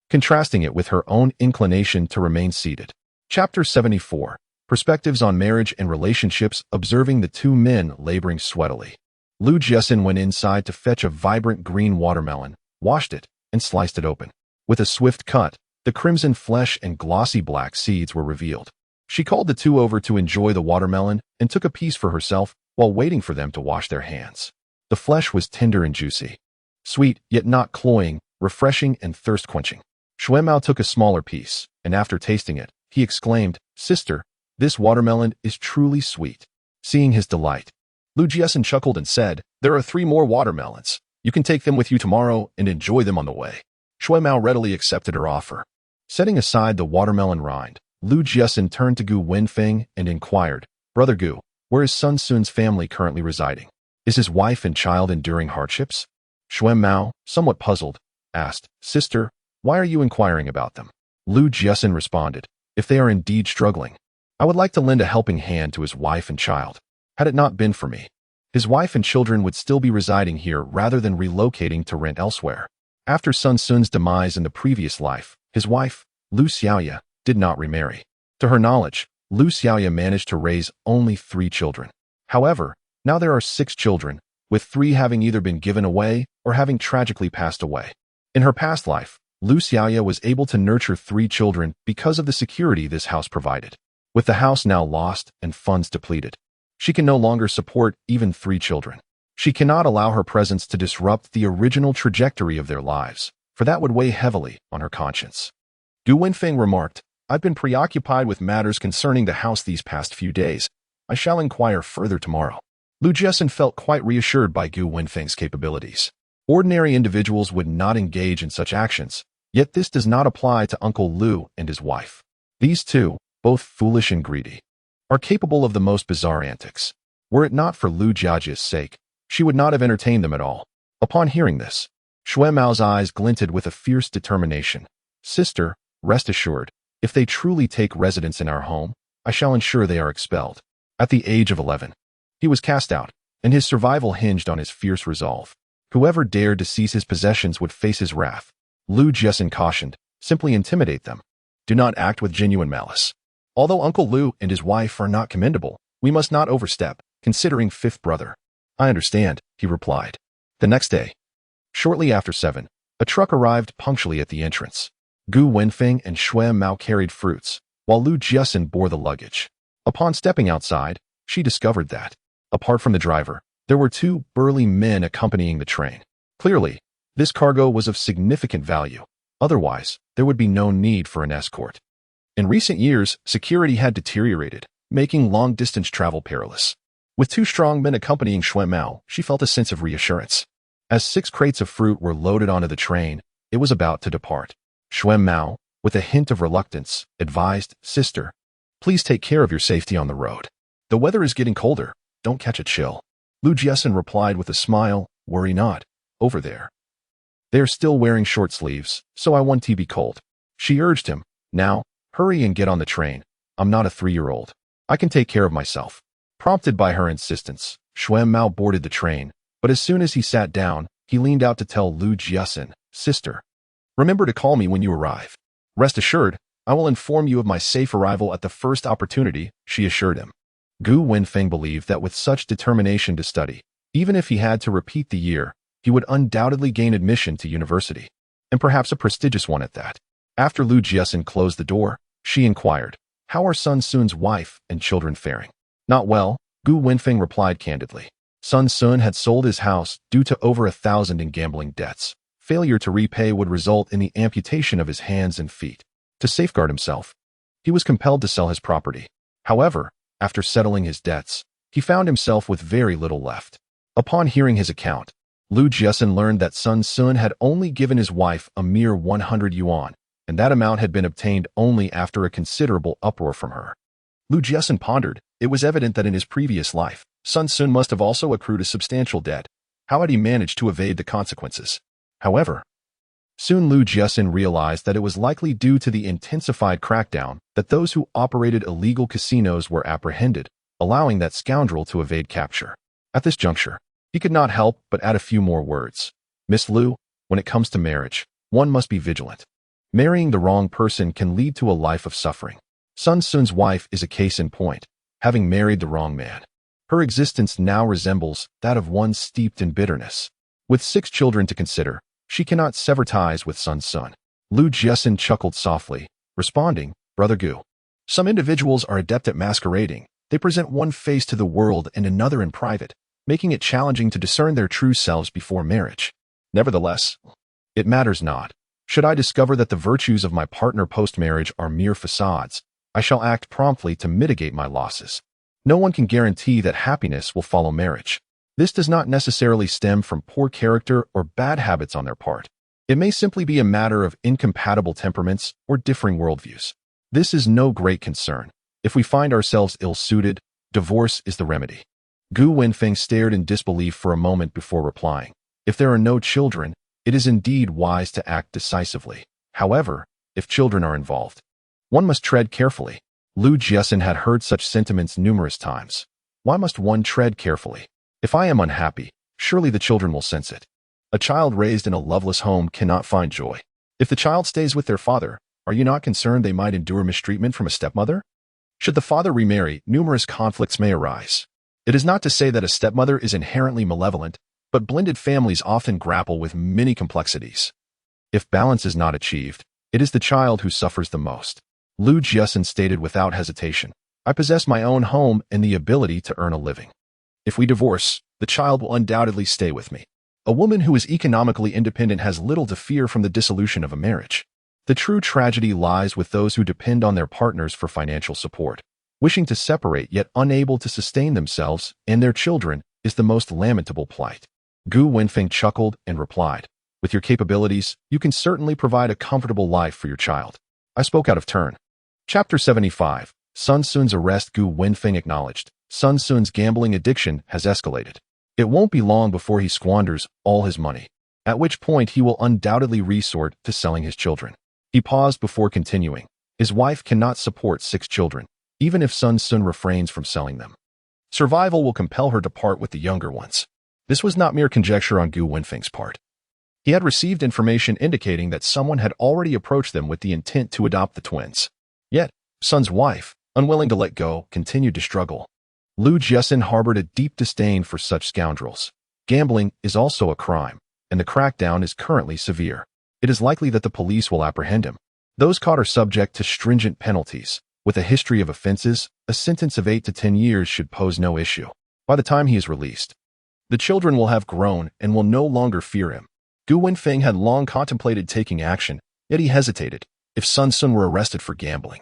contrasting it with her own inclination to remain seated. Chapter 74. Perspectives on Marriage and Relationships, observing the two men laboring sweatily. Lu Jiaxin went inside to fetch a vibrant green watermelon, washed it, and sliced it open. With a swift cut, the crimson flesh and glossy black seeds were revealed. She called the two over to enjoy the watermelon and took a piece for herself while waiting for them to wash their hands. The flesh was tender and juicy, sweet yet not cloying, refreshing and thirst-quenching. Shuimao took a smaller piece, and after tasting it, he exclaimed, "Sister, this watermelon is truly sweet." Seeing his delight, Lu Jiaxin chuckled and said, "There are 3 more watermelons. You can take them with you tomorrow and enjoy them on the way." Shuimao readily accepted her offer. Setting aside the watermelon rind, Lu Jiaxin turned to Gu Wenfeng and inquired, "Brother Gu, where is Sun Sun's family currently residing? Is his wife and child enduring hardships?" Shuimao, somewhat puzzled, asked, "Sister, why are you inquiring about them?" Lu Jiaxin responded, "If they are indeed struggling, I would like to lend a helping hand to his wife and child. Had it not been for me, his wife and children would still be residing here rather than relocating to rent elsewhere." After Sun Sun's demise in the previous life, his wife, Lu Xiaoya, did not remarry. To her knowledge, Lu Xiaoya managed to raise only 3 children. However, now there are 6 children, with 3 having either been given away or having tragically passed away. In her past life, Lu Xiaoya was able to nurture 3 children because of the security this house provided. With the house now lost and funds depleted, she can no longer support even 3 children. She cannot allow her presence to disrupt the original trajectory of their lives, for that would weigh heavily on her conscience. Gu Wenfeng remarked, "I've been preoccupied with matters concerning the house these past few days. I shall inquire further tomorrow." Lu Jiaxin felt quite reassured by Gu Wenfeng's capabilities. Ordinary individuals would not engage in such actions, yet this does not apply to Uncle Lu and his wife. These two, both foolish and greedy, are capable of the most bizarre antics. Were it not for Lu Jiajia's sake, she would not have entertained them at all. Upon hearing this, Shuimao's eyes glinted with a fierce determination. "Sister, rest assured, if they truly take residence in our home, I shall ensure they are expelled." At the age of 11, he was cast out, and his survival hinged on his fierce resolve. Whoever dared to seize his possessions would face his wrath. Lu Jiaxin cautioned, "Simply intimidate them. Do not act with genuine malice. Although Uncle Lu and his wife are not commendable, we must not overstep, considering 5th brother." "I understand," he replied. The next day, shortly after 7, a truck arrived punctually at the entrance. Gu Wenfeng and Shuimao carried fruits, while Lu Jiaxin bore the luggage. Upon stepping outside, she discovered that, apart from the driver, there were 2 burly men accompanying the train. Clearly, this cargo was of significant value. Otherwise, there would be no need for an escort. In recent years, security had deteriorated, making long-distance travel perilous. With 2 strong men accompanying Shuimao, she felt a sense of reassurance. As 6 crates of fruit were loaded onto the train, it was about to depart. Shuimao, with a hint of reluctance, advised, "Sister, please take care of your safety on the road. The weather is getting colder. Don't catch a chill." Lu Jiaxin replied with a smile, "Worry not. Over there, they are still wearing short sleeves, so I want to be cold." She urged him, "Now, hurry and get on the train. I'm not a 3-year-old. I can take care of myself." Prompted by her insistence, Shuimao boarded the train, but as soon as he sat down, he leaned out to tell Lu Jiaxin, "Sister, remember to call me when you arrive." "Rest assured, I will inform you of my safe arrival at the first opportunity," she assured him. Gu Wenfeng believed that with such determination to study, even if he had to repeat the year, he would undoubtedly gain admission to university, and perhaps a prestigious one at that. After Lu Jiaxin closed the door, she inquired, "How are Sun Sun's wife and children faring?" "Not well," Gu Wenfeng replied candidly. Sun Sun had sold his house due to over 1,000 in gambling debts. Failure to repay would result in the amputation of his hands and feet. To safeguard himself, he was compelled to sell his property. However, after settling his debts, he found himself with very little left. Upon hearing his account, Lu Jiaxin learned that Sun Sun had only given his wife a mere 100 yuan, and that amount had been obtained only after a considerable uproar from her. Lu Jiaxin pondered. It was evident that in his previous life, Sun Sun must have also accrued a substantial debt. How had he managed to evade the consequences? However, soon Lu Jiaxin realized that it was likely due to the intensified crackdown that those who operated illegal casinos were apprehended, allowing that scoundrel to evade capture. At this juncture, he could not help but add a few more words. Miss Lu, when it comes to marriage, one must be vigilant. Marrying the wrong person can lead to a life of suffering. Sun Sun's wife is a case in point, having married the wrong man. Her existence now resembles that of one steeped in bitterness. With 6 children to consider, she cannot sever ties with Sun Sun. Lu Jiaxin chuckled softly, responding, Brother Gu. Some individuals are adept at masquerading. They present one face to the world and another in private, making it challenging to discern their true selves before marriage. Nevertheless, it matters not. Should I discover that the virtues of my partner post-marriage are mere facades, I shall act promptly to mitigate my losses. No one can guarantee that happiness will follow marriage. This does not necessarily stem from poor character or bad habits on their part. It may simply be a matter of incompatible temperaments or differing worldviews. This is no great concern. If we find ourselves ill-suited, divorce is the remedy. Gu Wenfeng stared in disbelief for a moment before replying. If there are no children, it is indeed wise to act decisively. However, if children are involved, one must tread carefully. Lu Jiaxin had heard such sentiments numerous times. Why must one tread carefully? If I am unhappy, surely the children will sense it. A child raised in a loveless home cannot find joy. If the child stays with their father, are you not concerned they might endure mistreatment from a stepmother? Should the father remarry, numerous conflicts may arise. It is not to say that a stepmother is inherently malevolent, but blended families often grapple with many complexities. If balance is not achieved, it is the child who suffers the most. Lu Jiaxin stated without hesitation, I possess my own home and the ability to earn a living. If we divorce, the child will undoubtedly stay with me. A woman who is economically independent has little to fear from the dissolution of a marriage. The true tragedy lies with those who depend on their partners for financial support. Wishing to separate yet unable to sustain themselves and their children is the most lamentable plight. Gu Wenfeng chuckled and replied, with your capabilities, you can certainly provide a comfortable life for your child. I spoke out of turn. Chapter 75. Sun Sun's arrest. Gu Wenfeng acknowledged. Sun Sun's gambling addiction has escalated. It won't be long before he squanders all his money, at which point he will undoubtedly resort to selling his children. He paused before continuing. His wife cannot support 6 children, even if Sun Sun refrains from selling them. Survival will compel her to part with the younger ones. This was not mere conjecture on Gu Wenfeng's part. He had received information indicating that someone had already approached them with the intent to adopt the twins. Yet, Sun's wife, unwilling to let go, continued to struggle. Lu Jiaxin harbored a deep disdain for such scoundrels. Gambling is also a crime, and the crackdown is currently severe. It is likely that the police will apprehend him. Those caught are subject to stringent penalties. With a history of offenses, a sentence of 8 to 10 years should pose no issue. By the time he is released, the children will have grown and will no longer fear him. Gu Wenfeng had long contemplated taking action, yet he hesitated. If Sun Sun were arrested for gambling,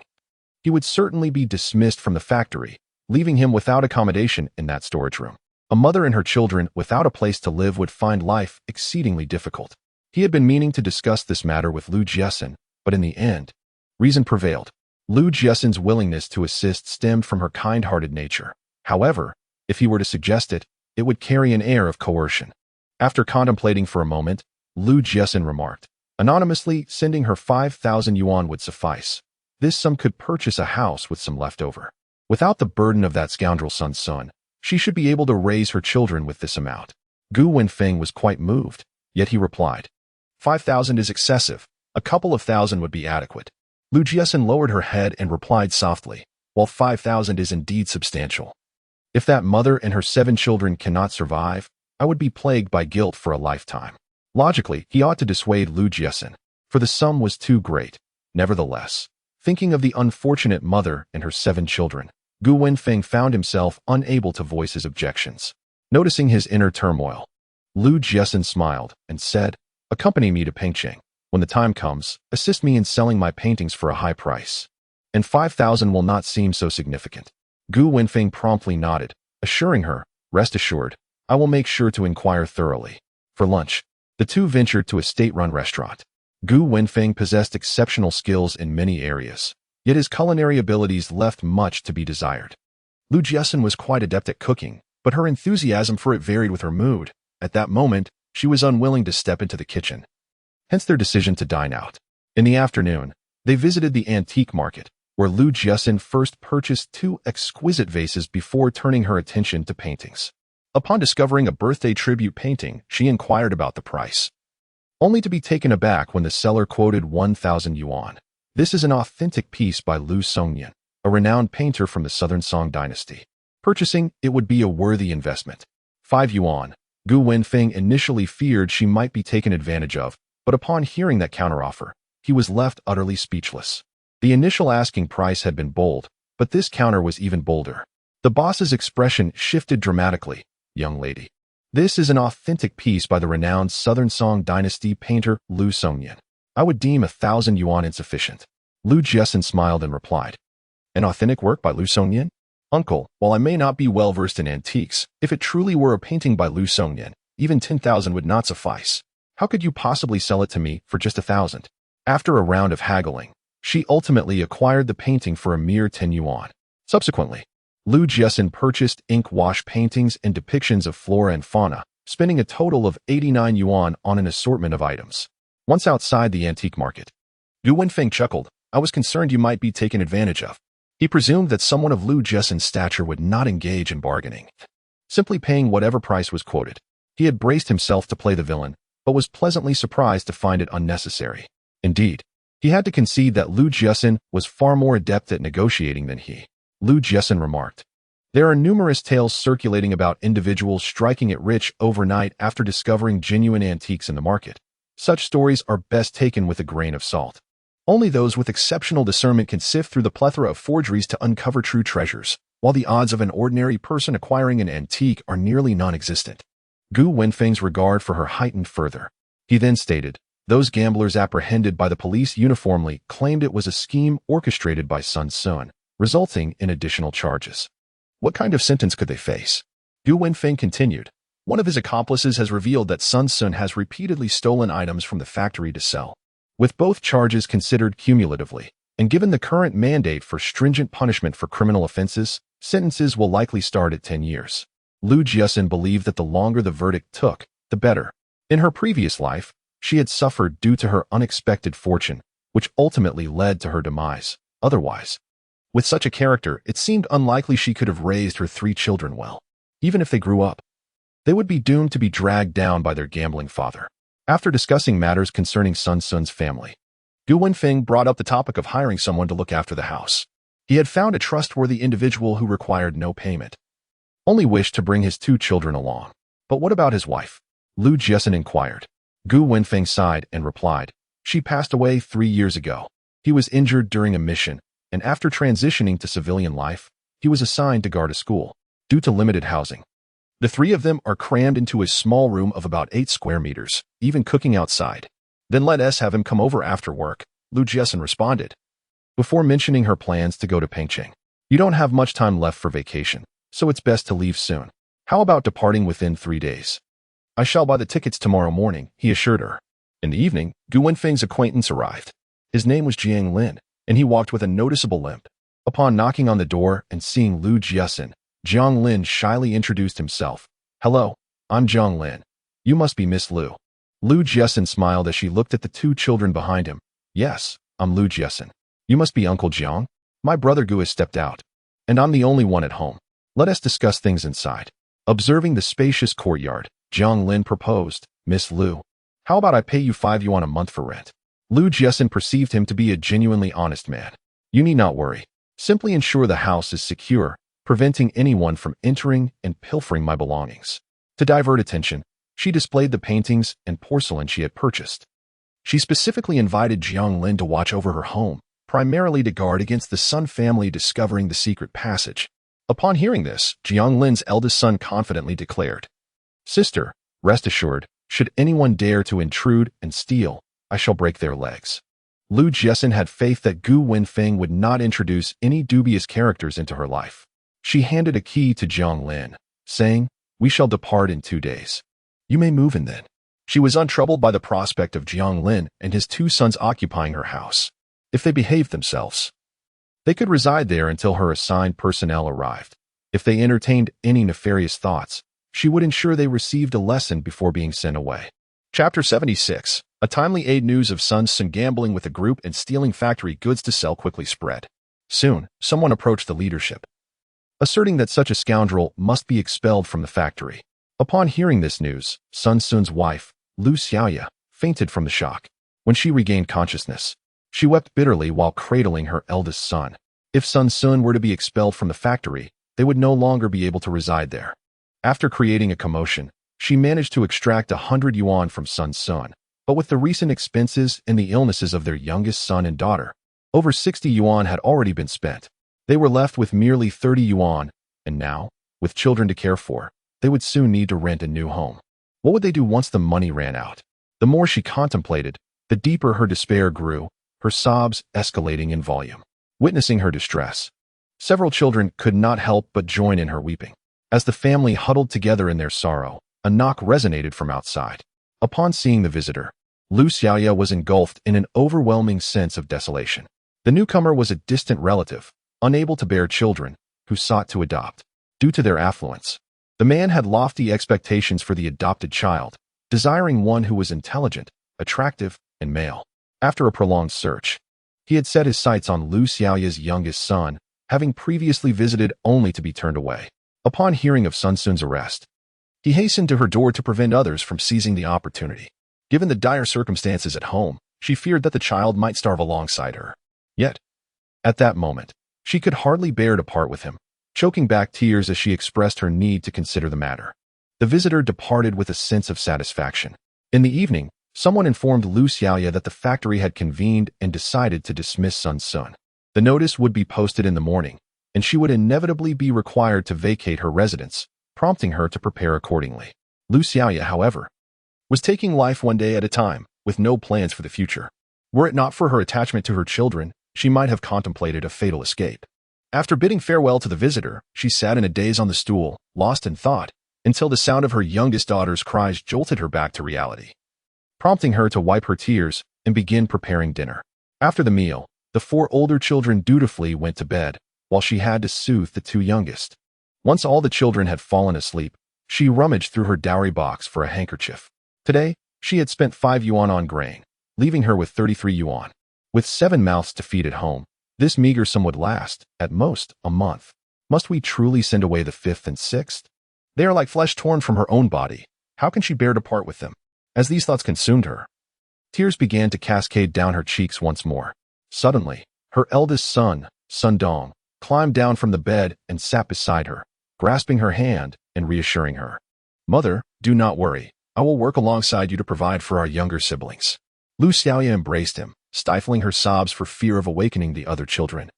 he would certainly be dismissed from the factory, leaving him without accommodation in that storage room. A mother and her children without a place to live would find life exceedingly difficult. He had been meaning to discuss this matter with Lu Jiaxin, but in the end, reason prevailed. Lu Jiaxin's willingness to assist stemmed from her kind-hearted nature. However, if he were to suggest it, it would carry an air of coercion. After contemplating for a moment, Lu Jiaxin remarked, anonymously sending her 5,000 yuan would suffice. This sum could purchase a house with some leftover. Without the burden of that scoundrel Sun Sun, she should be able to raise her children with this amount. Gu Wenfeng was quite moved, yet he replied, 5,000 is excessive. A couple of thousand would be adequate. Lu Jiaxin lowered her head and replied softly, while 5,000 is indeed substantial. If that mother and her 7 children cannot survive, I would be plagued by guilt for a lifetime. Logically, he ought to dissuade Lu Jiaxin, for the sum was too great. Nevertheless, thinking of the unfortunate mother and her 7 children, Gu Wenfeng found himself unable to voice his objections. Noticing his inner turmoil, Lu Jiaxin smiled and said, accompany me to Pengcheng. When the time comes, assist me in selling my paintings for a high price. And 5,000 will not seem so significant. Gu Wenfeng promptly nodded, assuring her, rest assured, I will make sure to inquire thoroughly. For lunch, the two ventured to a state-run restaurant. Gu Wenfeng possessed exceptional skills in many areas. yet his culinary abilities left much to be desired. Lu Jiaxin was quite adept at cooking, but her enthusiasm for it varied with her mood. At that moment, she was unwilling to step into the kitchen. Hence their decision to dine out. In the afternoon, they visited the antique market, where Lu Jiaxin first purchased 2 exquisite vases before turning her attention to paintings. Upon discovering a birthday tribute painting, she inquired about the price, only to be taken aback when the seller quoted 1,000 yuan. This is an authentic piece by Lu Songnian, a renowned painter from the Southern Song dynasty. Purchasing it would be a worthy investment. 5 yuan. Gu Wenfeng initially feared she might be taken advantage of, but upon hearing that counteroffer, he was left utterly speechless. The initial asking price had been bold, but this counter was even bolder. The boss's expression shifted dramatically. Young lady, this is an authentic piece by the renowned Southern Song dynasty painter Lu Songnian. I would deem 1,000 yuan insufficient. Lu Jiaxin smiled and replied, an authentic work by Lu Songnian? Uncle, while I may not be well versed in antiques, if it truly were a painting by Lu Songnian, even 10,000 would not suffice. How could you possibly sell it to me for just 1,000? After a round of haggling, she ultimately acquired the painting for a mere 10 yuan. Subsequently, Lu Jiaxin purchased ink wash paintings and depictions of flora and fauna, spending a total of 89 yuan on an assortment of items. Once outside the antique market, Gu Wenfeng chuckled. I was concerned you might be taken advantage of. He presumed that someone of Lu Jiaxin's stature would not engage in bargaining, simply paying whatever price was quoted. He had braced himself to play the villain, but was pleasantly surprised to find it unnecessary. Indeed, he had to concede that Lu Jiaxin was far more adept at negotiating than he. Lu Jiaxin remarked, there are numerous tales circulating about individuals striking it rich overnight after discovering genuine antiques in the market. Such stories are best taken with a grain of salt. Only those with exceptional discernment can sift through the plethora of forgeries to uncover true treasures, while the odds of an ordinary person acquiring an antique are nearly non-existent. Gu Wenfeng's regard for her heightened further. He then stated, those gamblers apprehended by the police uniformly claimed it was a scheme orchestrated by Sun Sun, resulting in additional charges. What kind of sentence could they face? Gu Wenfeng continued, one of his accomplices has revealed that Sun Sun has repeatedly stolen items from the factory to sell. With both charges considered cumulatively, and given the current mandate for stringent punishment for criminal offenses, sentences will likely start at 10 years. Lu Jiaxin believed that the longer the verdict took, the better. In her previous life, she had suffered due to her unexpected fortune, which ultimately led to her demise. Otherwise, with such a character, it seemed unlikely she could have raised her 3 children well. Even if they grew up, they would be doomed to be dragged down by their gambling father. After discussing matters concerning Sun Sun's family, Gu Wenfeng brought up the topic of hiring someone to look after the house. He had found a trustworthy individual who required no payment, only wished to bring his 2 children along. But what about his wife? Lu Jiaxin inquired. Gu Wenfeng sighed and replied, she passed away 3 years ago. He was injured during a mission, and after transitioning to civilian life, he was assigned to guard a school. Due to limited housing, the 3 of them are crammed into a small room of about 8 square meters, even cooking outside. Then let us have him come over after work, Lu Jiaxin responded, before mentioning her plans to go to Pengcheng. You don't have much time left for vacation, so it's best to leave soon. How about departing within 3 days? I shall buy the tickets tomorrow morning, he assured her. In the evening, Gu Wenfeng's acquaintance arrived. His name was Jiang Lin, and he walked with a noticeable limp. Upon knocking on the door and seeing Lu Jiaxin, Jiang Lin shyly introduced himself. Hello, I'm Jiang Lin. You must be Miss Lu. Lu Jiaxin smiled as she looked at the 2 children behind him. Yes, I'm Lu Jiaxin. You must be Uncle Jiang. My brother Gu has stepped out, and I'm the only one at home. Let us discuss things inside. Observing the spacious courtyard, Jiang Lin proposed, Miss Lu, how about I pay you 5 yuan a month for rent? Lu Jiaxin perceived him to be a genuinely honest man. You need not worry. Simply ensure the house is secure, preventing anyone from entering and pilfering my belongings. To divert attention, she displayed the paintings and porcelain she had purchased. She specifically invited Jiang Lin to watch over her home, primarily to guard against the Sun family discovering the secret passage. Upon hearing this, Jiang Lin's eldest son confidently declared, Sister, rest assured, should anyone dare to intrude and steal, I shall break their legs. Lu Jiaxin had faith that Gu Wenfeng would not introduce any dubious characters into her life. She handed a key to Jiang Lin, saying, We shall depart in 2 days. You may move in then. She was untroubled by the prospect of Jiang Lin and his 2 sons occupying her house. If they behaved themselves, They could reside there until her assigned personnel arrived. If they entertained any nefarious thoughts, she would ensure they received a lesson before being sent away. Chapter 76. A timely aid news of Sun Sun gambling with a group and stealing factory goods to sell quickly spread. Soon, someone approached the leadership, asserting that such a scoundrel must be expelled from the factory. Upon hearing this news, Sun Sun's wife, Lu Xiaoya, fainted from the shock. When she regained consciousness, she wept bitterly while cradling her eldest son. If Sun Sun were to be expelled from the factory, they would no longer be able to reside there. After creating a commotion, she managed to extract 100 yuan from Sun Sun, but with the recent expenses and the illnesses of their youngest son and daughter, over 60 yuan had already been spent. They were left with merely 30 yuan, and now, with children to care for, they would soon need to rent a new home. What would they do once the money ran out? The more she contemplated, the deeper her despair grew, her sobs escalating in volume. Witnessing her distress, several children could not help but join in her weeping. As the family huddled together in their sorrow, a knock resonated from outside. Upon seeing the visitor, Lu Xiaoya was engulfed in an overwhelming sense of desolation. The newcomer was a distant relative, unable to bear children, who sought to adopt. Due to their affluence, the man had lofty expectations for the adopted child, desiring one who was intelligent, attractive, and male. After a prolonged search, he had set his sights on Lu Xiaoya's youngest son, having previously visited only to be turned away. Upon hearing of Sun Sun's arrest, he hastened to her door to prevent others from seizing the opportunity. Given the dire circumstances at home, she feared that the child might starve alongside her. Yet, at that moment, she could hardly bear to part with him, choking back tears as she expressed her need to consider the matter. The visitor departed with a sense of satisfaction. In the evening, someone informed Lu Xiaoya that the factory had convened and decided to dismiss Sun Sun. The notice would be posted in the morning, and she would inevitably be required to vacate her residence, prompting her to prepare accordingly. Lu Xiaoya, however, was taking life one day at a time, with no plans for the future. Were it not for her attachment to her children, she might have contemplated a fatal escape. After bidding farewell to the visitor, she sat in a daze on the stool, lost in thought, until the sound of her youngest daughter's cries jolted her back to reality, prompting her to wipe her tears and begin preparing dinner. After the meal, the 4 older children dutifully went to bed, while she had to soothe the 2 youngest. Once all the children had fallen asleep, she rummaged through her dowry box for a handkerchief. Today, she had spent 5 yuan on grain, leaving her with 33 yuan. With 7 mouths to feed at home, this meager sum would last, at most, a month. Must we truly send away the 5th and 6th? They are like flesh torn from her own body. How can she bear to part with them? As these thoughts consumed her, tears began to cascade down her cheeks once more. Suddenly, her eldest son, Sun Dong, climbed down from the bed and sat beside her, grasping her hand and reassuring her. "Mother, do not worry. I will work alongside you to provide for our younger siblings." Lu Xiaoya embraced him, stifling her sobs for fear of awakening the other children,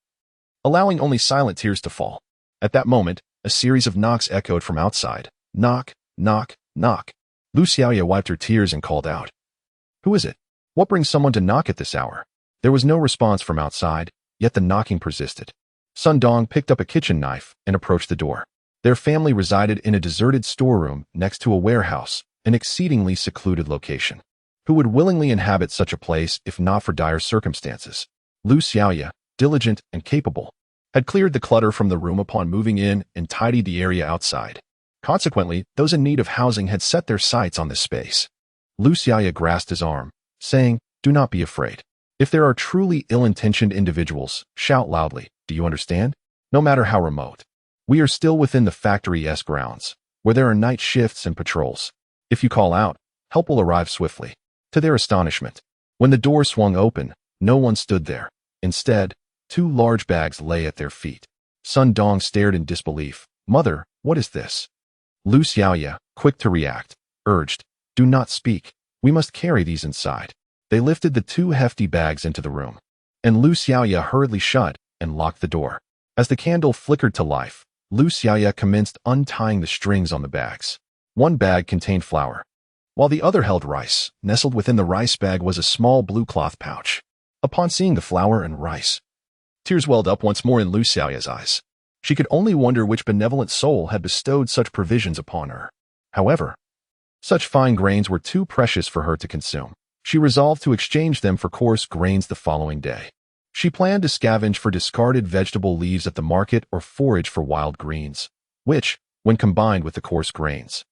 allowing only silent tears to fall. At that moment, a series of knocks echoed from outside. Knock, knock, knock. Lu Xiaoya wiped her tears and called out, "Who is it? What brings someone to knock at this hour?" There was no response from outside, yet the knocking persisted. Sun Dong picked up a kitchen knife and approached the door. Their family resided in a deserted storeroom next to a warehouse, an exceedingly secluded location. Who would willingly inhabit such a place if not for dire circumstances? Lu Xiaoya, diligent and capable, had cleared the clutter from the room upon moving in and tidied the area outside. Consequently, those in need of housing had set their sights on this space. Lu Xiaoya grasped his arm, saying, "Do not be afraid. If there are truly ill-intentioned individuals, shout loudly, do you understand? No matter how remote. We are still within the factory's grounds, where there are night shifts and patrols. If you call out, help will arrive swiftly." To their astonishment, when the door swung open, no one stood there. Instead, 2 large bags lay at their feet. Sun Dong stared in disbelief. "Mother, what is this?" Lu Xiaoya, quick to react, urged, "Do not speak. We must carry these inside." They lifted the 2 hefty bags into the room, and Lu Xiaoya hurriedly shut and locked the door. As the candle flickered to life, Lu Xiaoya commenced untying the strings on the bags. One bag contained flour, while the other held rice. Nestled within the rice bag was a small blue cloth pouch. Upon seeing the flour and rice, tears welled up once more in Lu Xiaoya's eyes. She could only wonder which benevolent soul had bestowed such provisions upon her. However, such fine grains were too precious for her to consume. She resolved to exchange them for coarse grains the following day. She planned to scavenge for discarded vegetable leaves at the market or forage for wild greens, which, when combined with the coarse grains,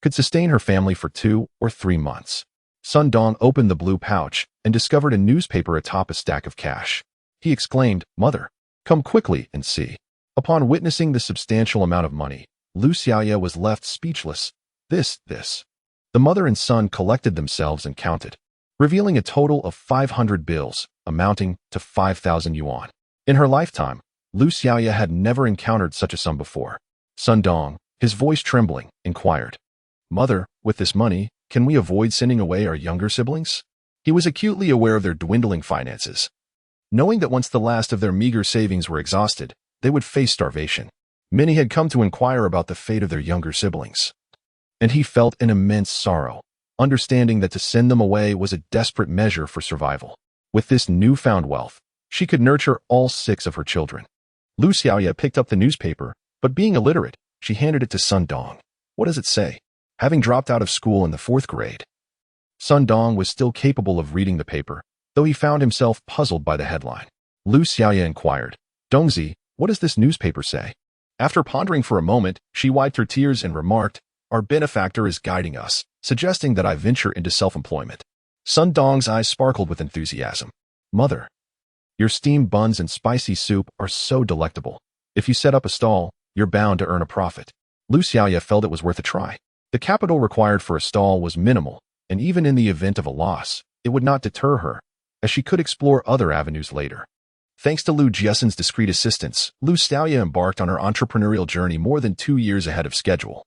could sustain her family for 2 or 3 months. Sun Dong opened the blue pouch and discovered a newspaper atop a stack of cash. He exclaimed, "Mother, come quickly and see." Upon witnessing the substantial amount of money, Lu Xiaoya was left speechless. This. The mother and son collected themselves and counted, revealing a total of 500 bills, amounting to 5,000 yuan. In her lifetime, Lu Xiaoya had never encountered such a sum before. Sun Dong, his voice trembling, inquired, "Mother, with this money, can we avoid sending away our younger siblings?" He was acutely aware of their dwindling finances, knowing that once the last of their meager savings were exhausted, they would face starvation. Many had come to inquire about the fate of their younger siblings, and he felt an immense sorrow, understanding that to send them away was a desperate measure for survival. With this newfound wealth, she could nurture all 6 of her children. Lu Xiaoya picked up the newspaper, but being illiterate, she handed it to Sun Dong. "What does it say?" Having dropped out of school in the 4th grade, Sun Dong was still capable of reading the paper, though he found himself puzzled by the headline. Lu Xiaoya inquired, "Dongzi, what does this newspaper say?" After pondering for a moment, she wiped her tears and remarked, "Our benefactor is guiding us, suggesting that I venture into self-employment." Sun Dong's eyes sparkled with enthusiasm. "Mother, your steamed buns and spicy soup are so delectable. If you set up a stall, you're bound to earn a profit." Lu Xiaoya felt it was worth a try. The capital required for a stall was minimal, and even in the event of a loss, it would not deter her, as she could explore other avenues later. Thanks to Lu Jiaxin's discreet assistance, Lu Xiaoya embarked on her entrepreneurial journey more than 2 years ahead of schedule.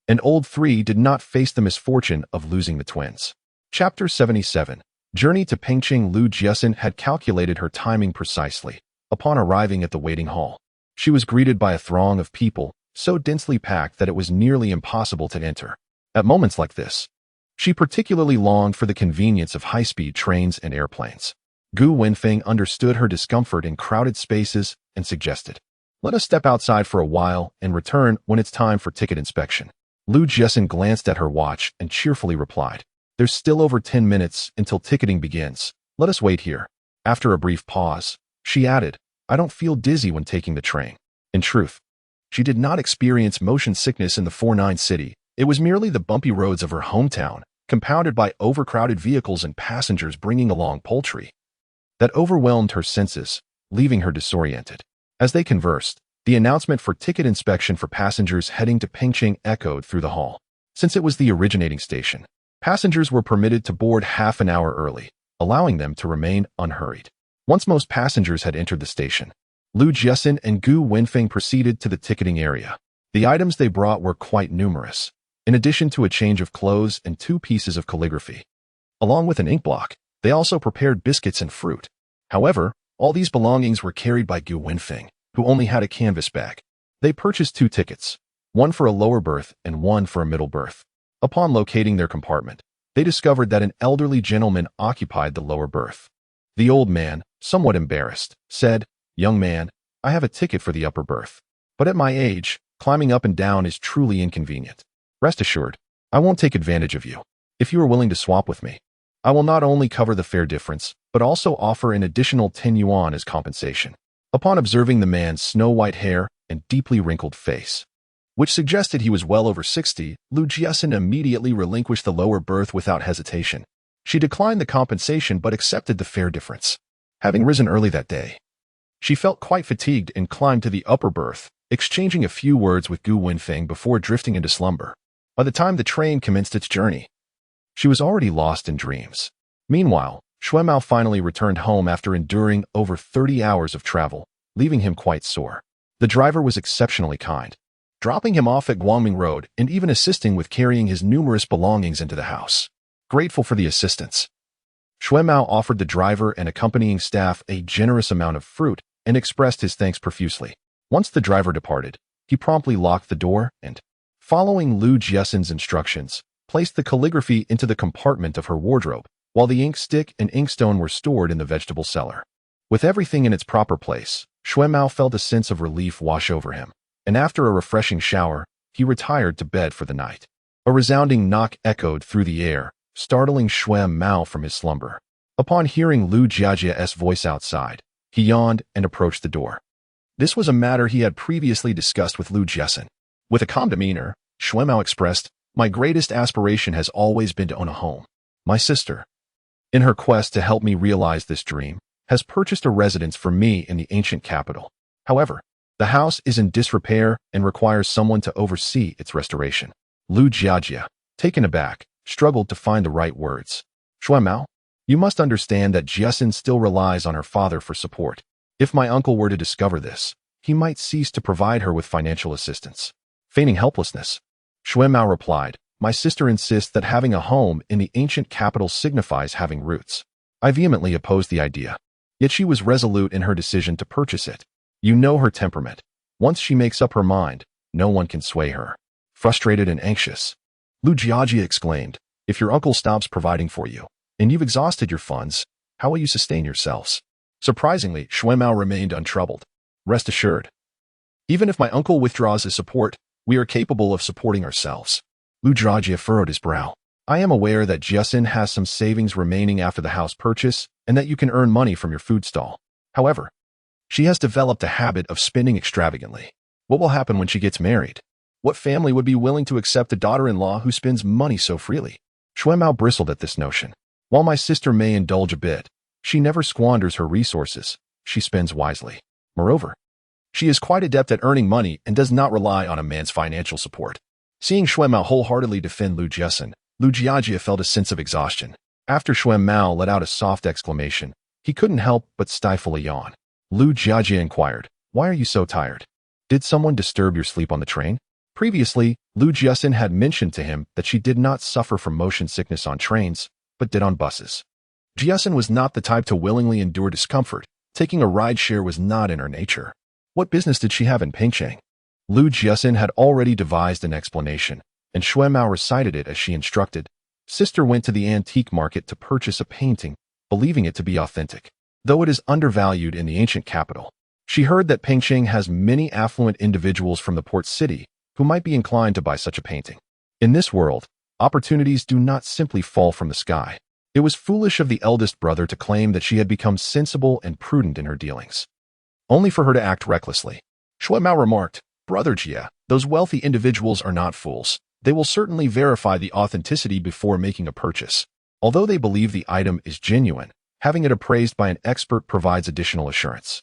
And old 3 did not face the misfortune of losing the twins. Chapter 77. Journey to Pengqing. Lu Jiaxin had calculated her timing precisely. Upon arriving at the waiting hall, she was greeted by a throng of people, so densely packed that it was nearly impossible to enter. At moments like this, she particularly longed for the convenience of high-speed trains and airplanes. Gu Wenfeng understood her discomfort in crowded spaces and suggested, "Let us step outside for a while and return when it's time for ticket inspection." Lu Jiaxin glanced at her watch and cheerfully replied, "There's still over 10 minutes until ticketing begins. Let us wait here." After a brief pause, she added, "I don't feel dizzy when taking the train." In truth, she did not experience motion sickness in the 49 city. It was merely the bumpy roads of her hometown, compounded by overcrowded vehicles and passengers bringing along poultry, that overwhelmed her senses, leaving her disoriented. As they conversed, the announcement for ticket inspection for passengers heading to Pengqing echoed through the hall. Since it was the originating station, passengers were permitted to board half an hour early, allowing them to remain unhurried. Once most passengers had entered the station, Lu Jiaxin and Gu Wenfeng proceeded to the ticketing area. The items they brought were quite numerous, in addition to a change of clothes and 2 pieces of calligraphy. Along with an ink block, they also prepared biscuits and fruit. However, all these belongings were carried by Gu Wenfeng, who only had a canvas bag. They purchased 2 tickets, one for a lower berth and one for a middle berth. Upon locating their compartment, they discovered that an elderly gentleman occupied the lower berth. The old man, somewhat embarrassed, said, "Young man, I have a ticket for the upper berth, but at my age, climbing up and down is truly inconvenient. Rest assured, I won't take advantage of you. If you are willing to swap with me, I will not only cover the fare difference, but also offer an additional 10 yuan as compensation." Upon observing the man's snow-white hair and deeply wrinkled face, which suggested he was well over 60, Lu Jiaxin immediately relinquished the lower berth without hesitation. She declined the compensation but accepted the fare difference. Having risen early that day, she felt quite fatigued and climbed to the upper berth, exchanging a few words with Gu Wenfeng before drifting into slumber. By the time the train commenced its journey, she was already lost in dreams. Meanwhile, Shuemao finally returned home after enduring over 30 hours of travel, leaving him quite sore. The driver was exceptionally kind, dropping him off at Guangming Road and even assisting with carrying his numerous belongings into the house. Grateful for the assistance, Shuemao offered the driver and accompanying staff a generous amount of fruit and expressed his thanks profusely. Once the driver departed, he promptly locked the door and, following Lu Jiaxin's instructions, placed the calligraphy into the compartment of her wardrobe, while the ink stick and inkstone were stored in the vegetable cellar. With everything in its proper place, Shuemao felt a sense of relief wash over him, and after a refreshing shower, he retired to bed for the night. A resounding knock echoed through the air, startling Shuemao from his slumber. Upon hearing Lu Jiajia's voice outside, He yawned and approached the door. This was a matter he had previously discussed with Lu Jiaxin. With a calm demeanor, Shuemao expressed, "My greatest aspiration has always been to own a home. My sister, in her quest to help me realize this dream, has purchased a residence for me in the ancient capital. However, the house is in disrepair and requires someone to oversee its restoration." Lu Jiajia, taken aback, struggled to find the right words. "Shuemao, you must understand that Jiaxin still relies on her father for support. If my uncle were to discover this, he might cease to provide her with financial assistance." Feigning helplessness, Shuemao replied, "My sister insists that having a home in the ancient capital signifies having roots. I vehemently opposed the idea, yet she was resolute in her decision to purchase it. You know her temperament. Once she makes up her mind, no one can sway her." Frustrated and anxious, Lu Jiajia exclaimed, "If your uncle stops providing for you, and you've exhausted your funds, how will you sustain yourselves?" Surprisingly, Shuemao remained untroubled. "Rest assured, even if my uncle withdraws his support, we are capable of supporting ourselves." Lu Jiajia furrowed his brow. "I am aware that Jiaxin has some savings remaining after the house purchase and that you can earn money from your food stall. However, she has developed a habit of spending extravagantly. What will happen when she gets married? What family would be willing to accept a daughter-in-law who spends money so freely?" Shuemao bristled at this notion. "While my sister may indulge a bit, she never squanders her resources. She spends wisely. Moreover, she is quite adept at earning money and does not rely on a man's financial support." Seeing Shuemao wholeheartedly defend Lu Jiaxin, Lu Jiajia felt a sense of exhaustion. After Shuemao let out a soft exclamation, he couldn't help but stifle a yawn. Lu Jiajia inquired, "Why are you so tired? Did someone disturb your sleep on the train?" Previously, Lu Jiaxin had mentioned to him that she did not suffer from motion sickness on trains, but did on buses. Jiaxin was not the type to willingly endure discomfort. Taking a rideshare was not in her nature. What business did she have in Pengcheng? Lu Jiaxin had already devised an explanation, and Shuemao recited it as she instructed. Sister went to the antique market to purchase a painting, believing it to be authentic. Though it is undervalued in the ancient capital, she heard that Pengcheng has many affluent individuals from the port city who might be inclined to buy such a painting. In this world, opportunities do not simply fall from the sky. It was foolish of the eldest brother to claim that she had become sensible and prudent in her dealings, only for her to act recklessly. Shuemao remarked, "Brother Jia, those wealthy individuals are not fools. They will certainly verify the authenticity before making a purchase. Although they believe the item is genuine, having it appraised by an expert provides additional assurance.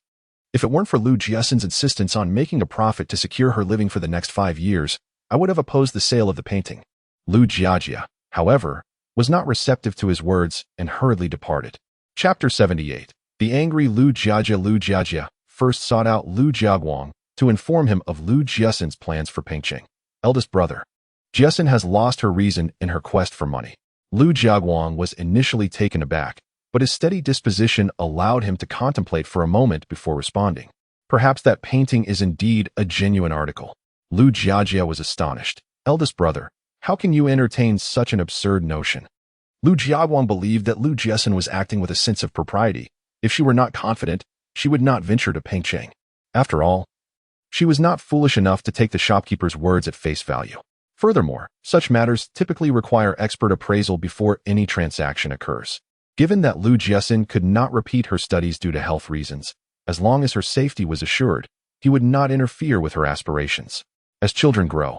If it weren't for Lu Jiaxin's insistence on making a profit to secure her living for the next 5 years, I would have opposed the sale of the painting." Lu Jiajia, however, was not receptive to his words and hurriedly departed. Chapter 78. The angry Lu Jiajia first sought out Lu Jiaguang to inform him of Lu Jiaxin's plans for Pengcheng. Eldest brother, Jiaxin has lost her reason in her quest for money. Lu Jiaguang was initially taken aback, but his steady disposition allowed him to contemplate for a moment before responding. "Perhaps that painting is indeed a genuine article." Lu Jiajia was astonished. "Eldest brother, how can you entertain such an absurd notion?" Lu Jiaguang believed that Lu Jiaxin was acting with a sense of propriety. If she were not confident, she would not venture to Pengcheng. After all, she was not foolish enough to take the shopkeeper's words at face value. Furthermore, such matters typically require expert appraisal before any transaction occurs. Given that Lu Jiaxin could not repeat her studies due to health reasons, as long as her safety was assured, he would not interfere with her aspirations. As children grow,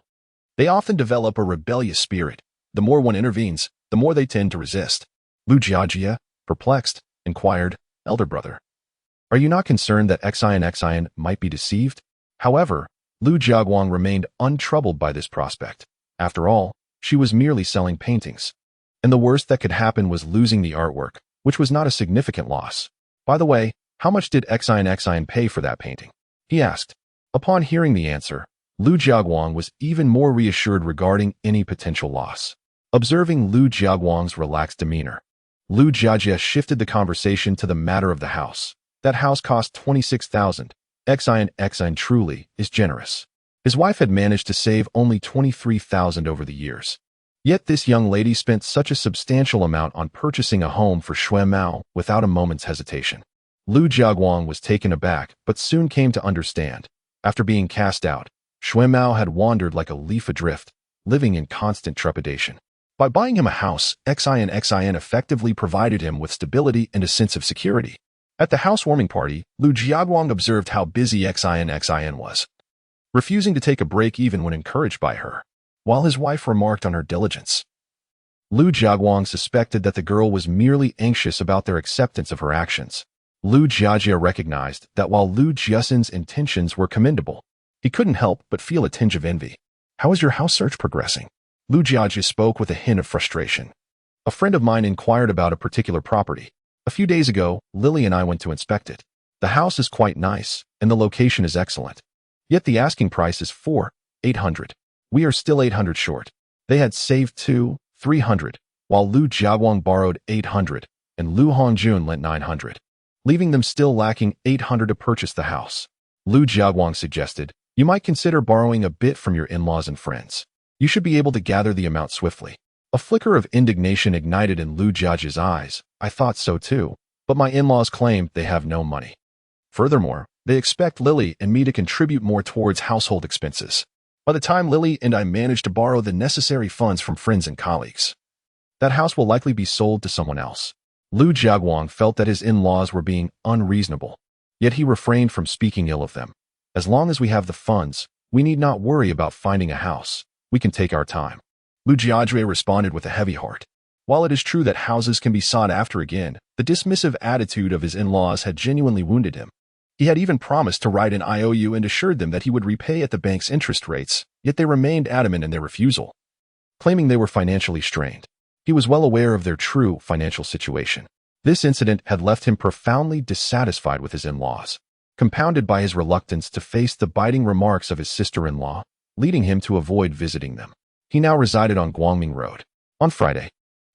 they often develop a rebellious spirit. The more one intervenes, the more they tend to resist. Lu Jiajia, perplexed, inquired, "Elder brother, are you not concerned that Xian might be deceived?" However, Lu Jiaguang remained untroubled by this prospect. After all, she was merely selling paintings, and the worst that could happen was losing the artwork, which was not a significant loss. "By the way, how much did Xian pay for that painting?" he asked. Upon hearing the answer, Lu Jiaguang was even more reassured regarding any potential loss. Observing Lu Jiaguang's relaxed demeanor, Lu Jiajia shifted the conversation to the matter of the house. "That house cost 26,000. Xian truly is generous." His wife had managed to save only 23,000 over the years. Yet this young lady spent such a substantial amount on purchasing a home for Shuemao without a moment's hesitation. Lu Jiaguang was taken aback, but soon came to understand. After being cast out, Shuemao had wandered like a leaf adrift, living in constant trepidation. By buying him a house, Xian effectively provided him with stability and a sense of security. At the housewarming party, Lu Jiaguang observed how busy Xin was, refusing to take a break even when encouraged by her, while his wife remarked on her diligence. Lu Jiaguang suspected that the girl was merely anxious about their acceptance of her actions. Lu Jiajia recognized that while Lu Jiaxin's intentions were commendable, he couldn't help but feel a tinge of envy. "How is your house search progressing?" Lu Jiajia spoke with a hint of frustration. "A friend of mine inquired about a particular property. A few days ago, Lily and I went to inspect it. The house is quite nice, and the location is excellent. Yet the asking price is 4,800. We are still 800 short." They had saved 300, while Lu Jiaguang borrowed 800, and Lu Hongjun lent 900, leaving them still lacking 800 to purchase the house. Lu Jiaguang suggested, "You might consider borrowing a bit from your in-laws and friends. You should be able to gather the amount swiftly." A flicker of indignation ignited in Lu Jiajia's eyes. "I thought so too, but my in-laws claim they have no money. Furthermore, they expect Lily and me to contribute more towards household expenses. By the time Lily and I manage to borrow the necessary funds from friends and colleagues, that house will likely be sold to someone else." Lu Jiaguang felt that his in-laws were being unreasonable, yet he refrained from speaking ill of them. "As long as we have the funds, we need not worry about finding a house. We can take our time." Lu Jiajie responded with a heavy heart. While it is true that houses can be sought after again, the dismissive attitude of his in-laws had genuinely wounded him. He had even promised to write an IOU and assured them that he would repay at the bank's interest rates, yet they remained adamant in their refusal, claiming they were financially strained. He was well aware of their true financial situation. This incident had left him profoundly dissatisfied with his in-laws, compounded by his reluctance to face the biting remarks of his sister-in-law, leading him to avoid visiting them. He now resided on Guangming Road. On Friday,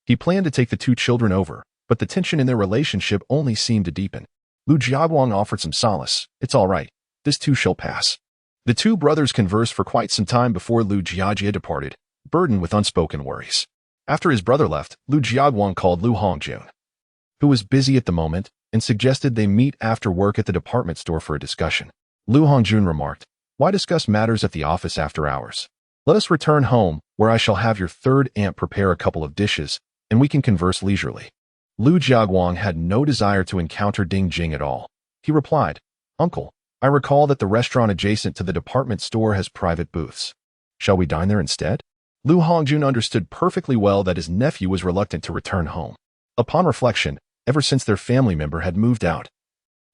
he planned to take the two children over, but the tension in their relationship only seemed to deepen. Lu Jiaguang offered some solace. "It's all right. This too shall pass." The two brothers conversed for quite some time before Lu Jiajie departed, burdened with unspoken worries. After his brother left, Lu Jiaguang called Lu Hongjun, who was busy at the moment, and suggested they meet after work at the department store for a discussion. Lu Hongjun remarked, "Why discuss matters at the office after hours? Let us return home, where I shall have your third aunt prepare a couple of dishes, and we can converse leisurely." Lu Jiaguang had no desire to encounter Ding Jing at all. He replied, "Uncle, I recall that the restaurant adjacent to the department store has private booths. Shall we dine there instead?" Lu Hongjun understood perfectly well that his nephew was reluctant to return home. Upon reflection, ever since their family member had moved out,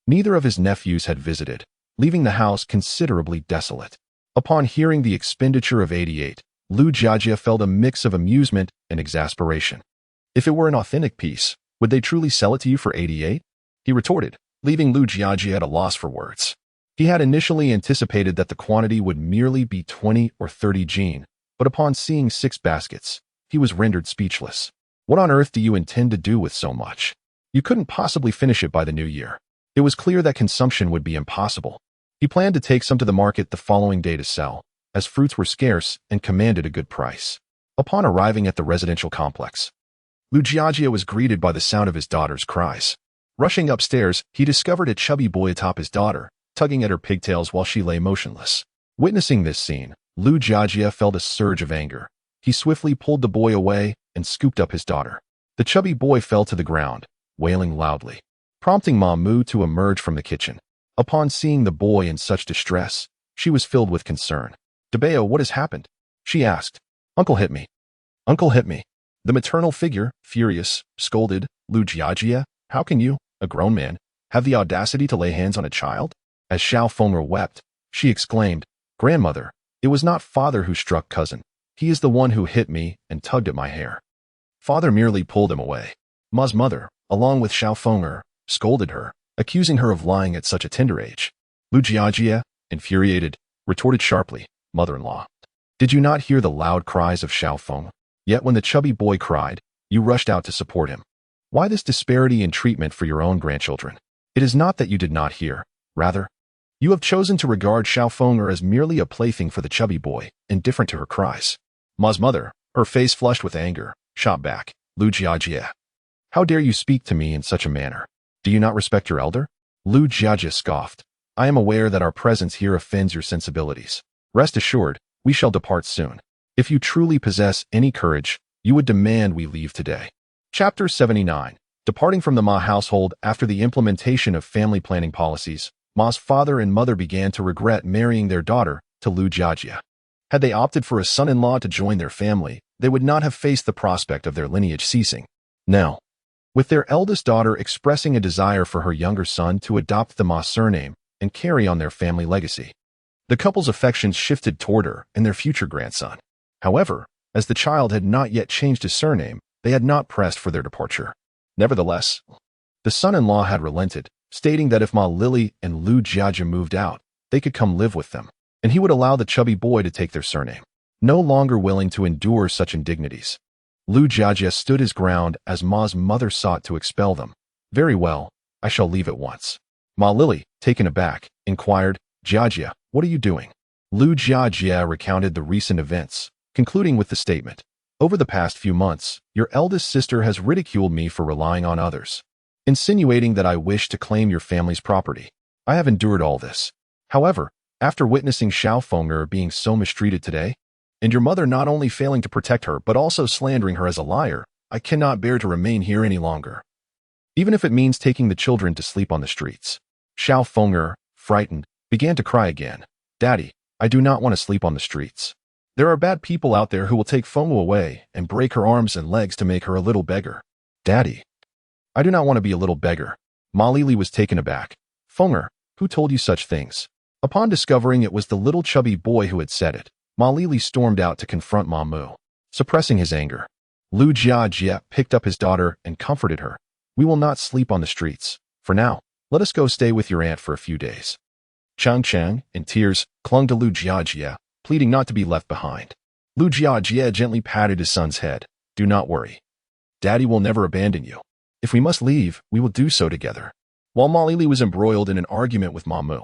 neither of his nephews had visited, leaving the house considerably desolate. Upon hearing the expenditure of 88, Lu Jiajie felt a mix of amusement and exasperation. "If it were an authentic piece, would they truly sell it to you for 88? He retorted, leaving Lu Jiajie at a loss for words. He had initially anticipated that the quantity would merely be 20 or 30 jin, but upon seeing 6 baskets, he was rendered speechless. "What on earth do you intend to do with so much? You couldn't possibly finish it by the new year." It was clear that consumption would be impossible. He planned to take some to the market the following day to sell, as fruits were scarce and commanded a good price. Upon arriving at the residential complex, Lu Jiajie was greeted by the sound of his daughter's cries. Rushing upstairs, he discovered a chubby boy atop his daughter, tugging at her pigtails while she lay motionless. Witnessing this scene, Lu Jiajie felt a surge of anger. He swiftly pulled the boy away and scooped up his daughter. The chubby boy fell to the ground, wailing loudly, prompting Ma Mu to emerge from the kitchen. Upon seeing the boy in such distress, she was filled with concern. "Debeo, what has happened?" she asked. "Uncle hit me. Uncle hit me." The maternal figure, furious, scolded, "Lu Jiajie, how can you, a grown man, have the audacity to lay hands on a child?" As Xiao Feng'er wept, she exclaimed, "Grandmother, it was not father who struck cousin. He is the one who hit me and tugged at my hair. Father merely pulled him away." Ma's mother, along with Xiao Feng'er, scolded her, accusing her of lying at such a tender age. Lu Jiajie, infuriated, retorted sharply, "Mother-in-law, did you not hear the loud cries of Xiao Feng? Yet when the chubby boy cried, you rushed out to support him. Why this disparity in treatment for your own grandchildren? It is not that you did not hear. Rather, you have chosen to regard Xiao Feng'er as merely a plaything for the chubby boy, indifferent to her cries." Ma's mother, her face flushed with anger, shot back, "Lu Jiajie, how dare you speak to me in such a manner? Do you not respect your elder?" Lu Jiajie scoffed, "I am aware that our presence here offends your sensibilities. Rest assured, we shall depart soon. If you truly possess any courage, you would demand we leave today." Chapter 79. Departing from the Ma household after the implementation of family planning policies, Ma's father and mother began to regret marrying their daughter to Lu Jiaxin. Had they opted for a son-in-law to join their family, they would not have faced the prospect of their lineage ceasing. Now, with their eldest daughter expressing a desire for her younger son to adopt the Ma surname and carry on their family legacy, the couple's affections shifted toward her and their future grandson. However, as the child had not yet changed his surname, they had not pressed for their departure. Nevertheless, the son-in-law had relented, stating that if Ma Lily and Lu Jiaxin moved out, they could come live with them, and he would allow the chubby boy to take their surname. No longer willing to endure such indignities, Lu Jiaxin stood his ground as Ma's mother sought to expel them. Very well, I shall leave at once. Ma Lily, taken aback, inquired, Jiaxin, what are you doing? Lu Jiaxin recounted the recent events, concluding with the statement, over the past few months, your eldest sister has ridiculed me for relying on others, insinuating that I wish to claim your family's property. I have endured all this. However, after witnessing Xiao Feng'er being so mistreated today, and your mother not only failing to protect her but also slandering her as a liar, I cannot bear to remain here any longer, even if it means taking the children to sleep on the streets. Xiao Feng'er, frightened, began to cry again. Daddy, I do not want to sleep on the streets. There are bad people out there who will take Feng'er away and break her arms and legs to make her a little beggar. Daddy, I do not want to be a little beggar. Ma Lili was taken aback. Feng'er, who told you such things? Upon discovering it was the little chubby boy who had said it, Ma Lili stormed out to confront Ma Mu. Suppressing his anger, Lu Jiaxin picked up his daughter and comforted her. We will not sleep on the streets. For now, let us go stay with your aunt for a few days. Chang, in tears, clung to Lu Jiaxin, pleading not to be left behind. Lu Jiaxin gently patted his son's head. Do not worry. Daddy will never abandon you. If we must leave, we will do so together. While Ma Lili was embroiled in an argument with Ma Mu,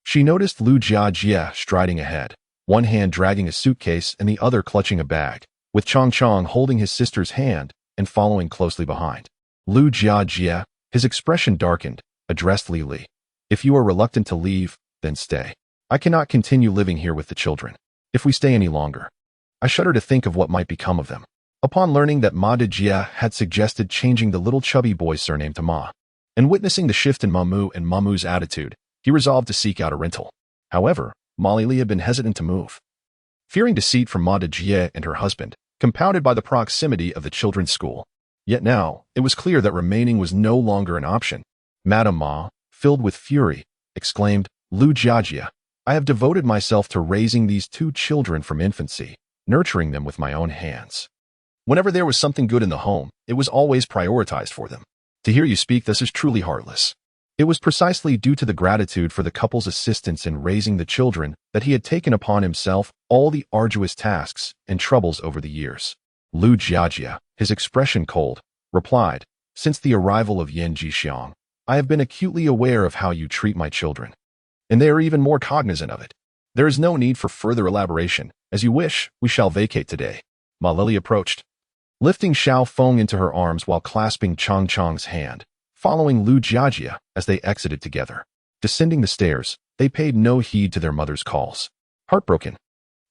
she noticed Lu Jiaxin striding ahead, one hand dragging a suitcase and the other clutching a bag, with Chang holding his sister's hand and following closely behind. Lu Jiaxin, his expression darkened, addressed Lili. If you are reluctant to leave, then stay. I cannot continue living here with the children. If we stay any longer, I shudder to think of what might become of them. Upon learning that Ma Dejia had suggested changing the little chubby boy's surname to Ma, and witnessing the shift in Mamu and Mamu's attitude, he resolved to seek out a rental. However, Ma Lili had been hesitant to move, fearing deceit from Ma Dejia and her husband, compounded by the proximity of the children's school. Yet now, it was clear that remaining was no longer an option. Madame Ma, filled with fury, exclaimed, Lu Jiaxin, I have devoted myself to raising these two children from infancy, nurturing them with my own hands. Whenever there was something good in the home, it was always prioritized for them. To hear you speak thus is truly heartless. It was precisely due to the gratitude for the couple's assistance in raising the children that he had taken upon himself all the arduous tasks and troubles over the years. Lu Jiaxin, his expression cold, replied, Since the arrival of Yan Jixiang, I have been acutely aware of how you treat my children, and they are even more cognizant of it. There is no need for further elaboration. As you wish, we shall vacate today. Ma Lili approached, lifting Xiao Feng into her arms while clasping Chang's hand, following Lu Jiaxin as they exited together. Descending the stairs, they paid no heed to their mother's calls. Heartbroken,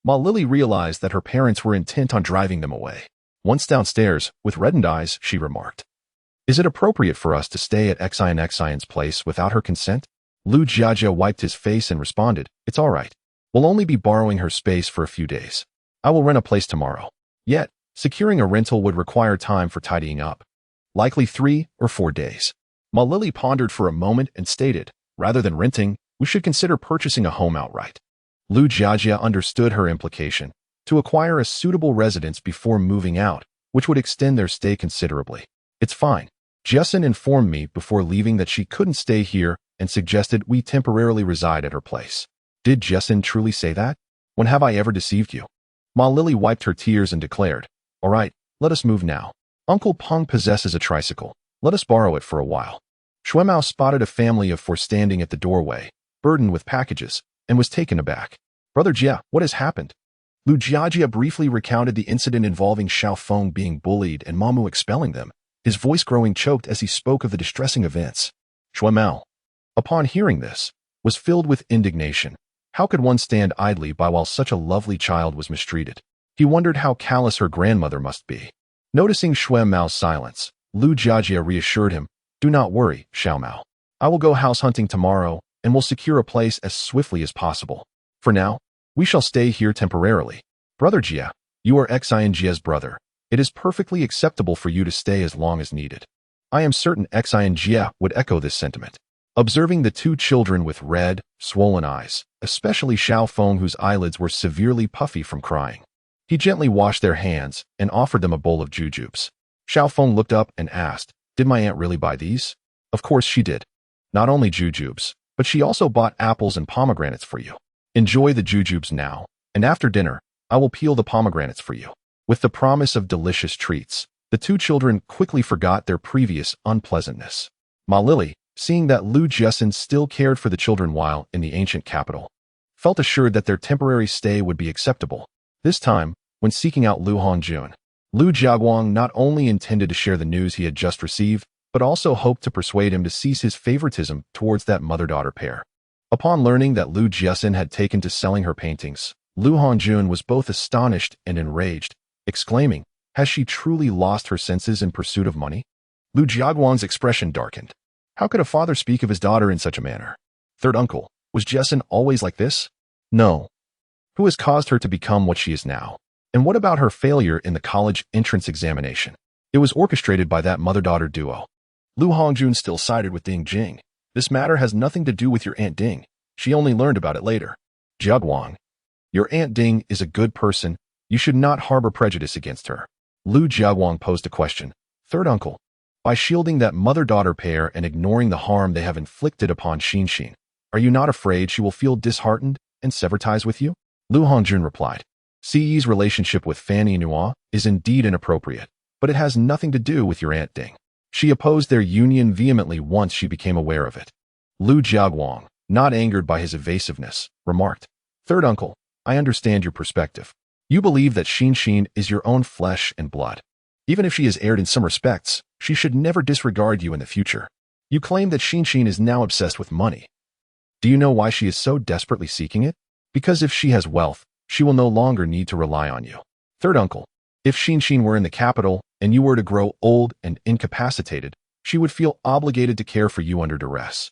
Ma Lili realized that her parents were intent on driving them away. Once downstairs, with reddened eyes, she remarked, Is it appropriate for us to stay at Xian's place without her consent? Lu Jiaxin wiped his face and responded, It's all right. We'll only be borrowing her space for a few days. I will rent a place tomorrow. Yet, securing a rental would require time for tidying up. Likely 3 or 4 days. Ma Lili pondered for a moment and stated, Rather than renting, we should consider purchasing a home outright. Lu Jiaxin understood her implication, to acquire a suitable residence before moving out, which would extend their stay considerably. It's fine. Jiaxin informed me before leaving that she couldn't stay here and suggested we temporarily reside at her place. Did Jiaxin truly say that? When have I ever deceived you? Ma Lili wiped her tears and declared, All right, let us move now. Uncle Peng possesses a tricycle. Let us borrow it for a while. Shuemao spotted a family of 4 standing at the doorway, burdened with packages, and was taken aback. Brother Jia, what has happened? Lu Jiaxin briefly recounted the incident involving Xiao Feng being bullied and Mamu expelling them, his voice growing choked as he spoke of the distressing events. Shuemao, upon hearing this, was filled with indignation. How could one stand idly by while such a lovely child was mistreated? He wondered how callous her grandmother must be. Noticing Shuemao's silence, Lu Jiajie reassured him, "Do not worry, Xiaomao. I will go house hunting tomorrow and will secure a place as swiftly as possible. For now, we shall stay here temporarily. Brother Jia, you are Xian Jia's brother. It is perfectly acceptable for you to stay as long as needed." I am certain Xian Jia would echo this sentiment. Observing the two children with red, swollen eyes, especially Xiao Feng whose eyelids were severely puffy from crying, he gently washed their hands and offered them a bowl of jujubes. Xiao Feng looked up and asked, "Did my aunt really buy these?" "Of course she did. Not only jujubes, but she also bought apples and pomegranates for you. Enjoy the jujubes now, and after dinner, I will peel the pomegranates for you." With the promise of delicious treats, the two children quickly forgot their previous unpleasantness. Ma Lily, seeing that Lu Jiaxin still cared for the children while in the ancient capital, felt assured that their temporary stay would be acceptable. This time, when seeking out Lu Hongjun, Lu Jiaguang not only intended to share the news he had just received, but also hoped to persuade him to cease his favoritism towards that mother-daughter pair. Upon learning that Lu Jiaxin had taken to selling her paintings, Lu Hongjun was both astonished and enraged, exclaiming, "Has she truly lost her senses in pursuit of money?" Lu Jiaguang's expression darkened. How could a father speak of his daughter in such a manner? Third uncle, was Jiaxin always like this? No. Who has caused her to become what she is now? And what about her failure in the college entrance examination? It was orchestrated by that mother-daughter duo. Lu Hongjun still sided with Ding Jing. "This matter has nothing to do with your Aunt Ding. She only learned about it later." Jiaguang, your Aunt Ding is a good person. You should not harbor prejudice against her. Lu Jiaguang posed a question. Third uncle, by shielding that mother-daughter pair and ignoring the harm they have inflicted upon Xinxin, are you not afraid she will feel disheartened and sever ties with you? Lu Hongjun replied. Ci's relationship with Fanny Nua is indeed inappropriate, but it has nothing to do with your Aunt Ding. She opposed their union vehemently once she became aware of it. Lu Jiaguang, not angered by his evasiveness, remarked, Third uncle, I understand your perspective. You believe that Xinxin is your own flesh and blood. Even if she has erred in some respects, she should never disregard you in the future. You claim that Xinxin is now obsessed with money. Do you know why she is so desperately seeking it? Because if she has wealth, she will no longer need to rely on you. Third uncle, if Xinxin were in the capital and you were to grow old and incapacitated, she would feel obligated to care for you under duress.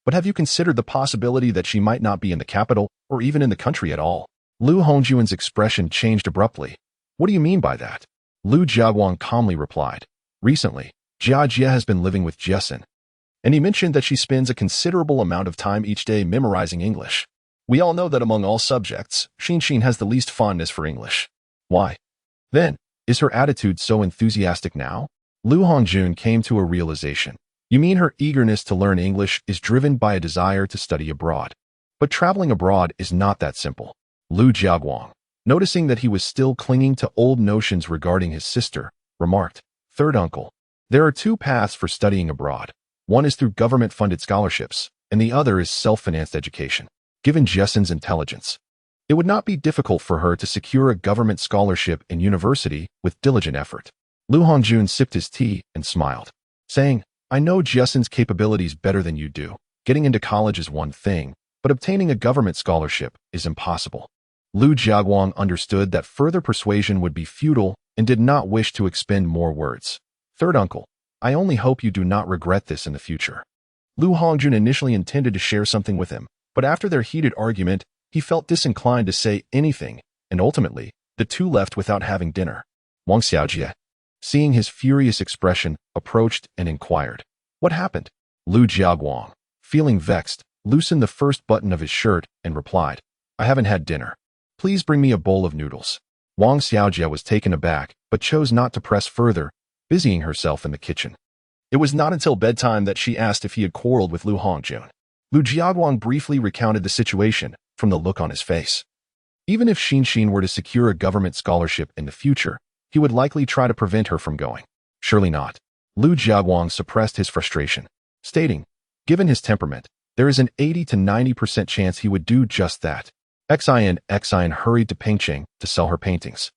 But have you considered the possibility that she might not be in the capital or even in the country at all? Lu Hongjuan's expression changed abruptly. What do you mean by that? Lu Jiaguang calmly replied. Recently, Jia has been living with Jiaxin, and he mentioned that she spends a considerable amount of time each day memorizing English. We all know that among all subjects, Xinxin has the least fondness for English. Why? Then, is her attitude so enthusiastic now? Lu Hongjun came to a realization. You mean her eagerness to learn English is driven by a desire to study abroad. But traveling abroad is not that simple. Lu Jiaguang, noticing that he was still clinging to old notions regarding his sister, remarked, Third uncle, there are two paths for studying abroad. One is through government-funded scholarships, and the other is self-financed education. Given Jiaxin's intelligence, it would not be difficult for her to secure a government scholarship in university with diligent effort. Lu Hongjun sipped his tea and smiled, saying, I know Jiaxin's capabilities better than you do. Getting into college is one thing, but obtaining a government scholarship is impossible. Lu Jiaguang understood that further persuasion would be futile and did not wish to expend more words. Third uncle, I only hope you do not regret this in the future. Lu Hongjun initially intended to share something with him, but after their heated argument, he felt disinclined to say anything, and ultimately, the two left without having dinner. Wang Xiaojie, seeing his furious expression, approached and inquired, What happened? Lu Jiaguang, feeling vexed, loosened the first button of his shirt and replied, I haven't had dinner. Please bring me a bowl of noodles. Wang Xiaojie was taken aback, but chose not to press further, busying herself in the kitchen. It was not until bedtime that she asked if he had quarreled with Lu Hongjun. Lu Jiaguang briefly recounted the situation from the look on his face. Even if Xinxin were to secure a government scholarship in the future, he would likely try to prevent her from going. Surely not. Lu Jiaguang suppressed his frustration, stating, given his temperament, there is an 80 to 90% chance he would do just that. Xian hurried to Pengcheng to sell her paintings,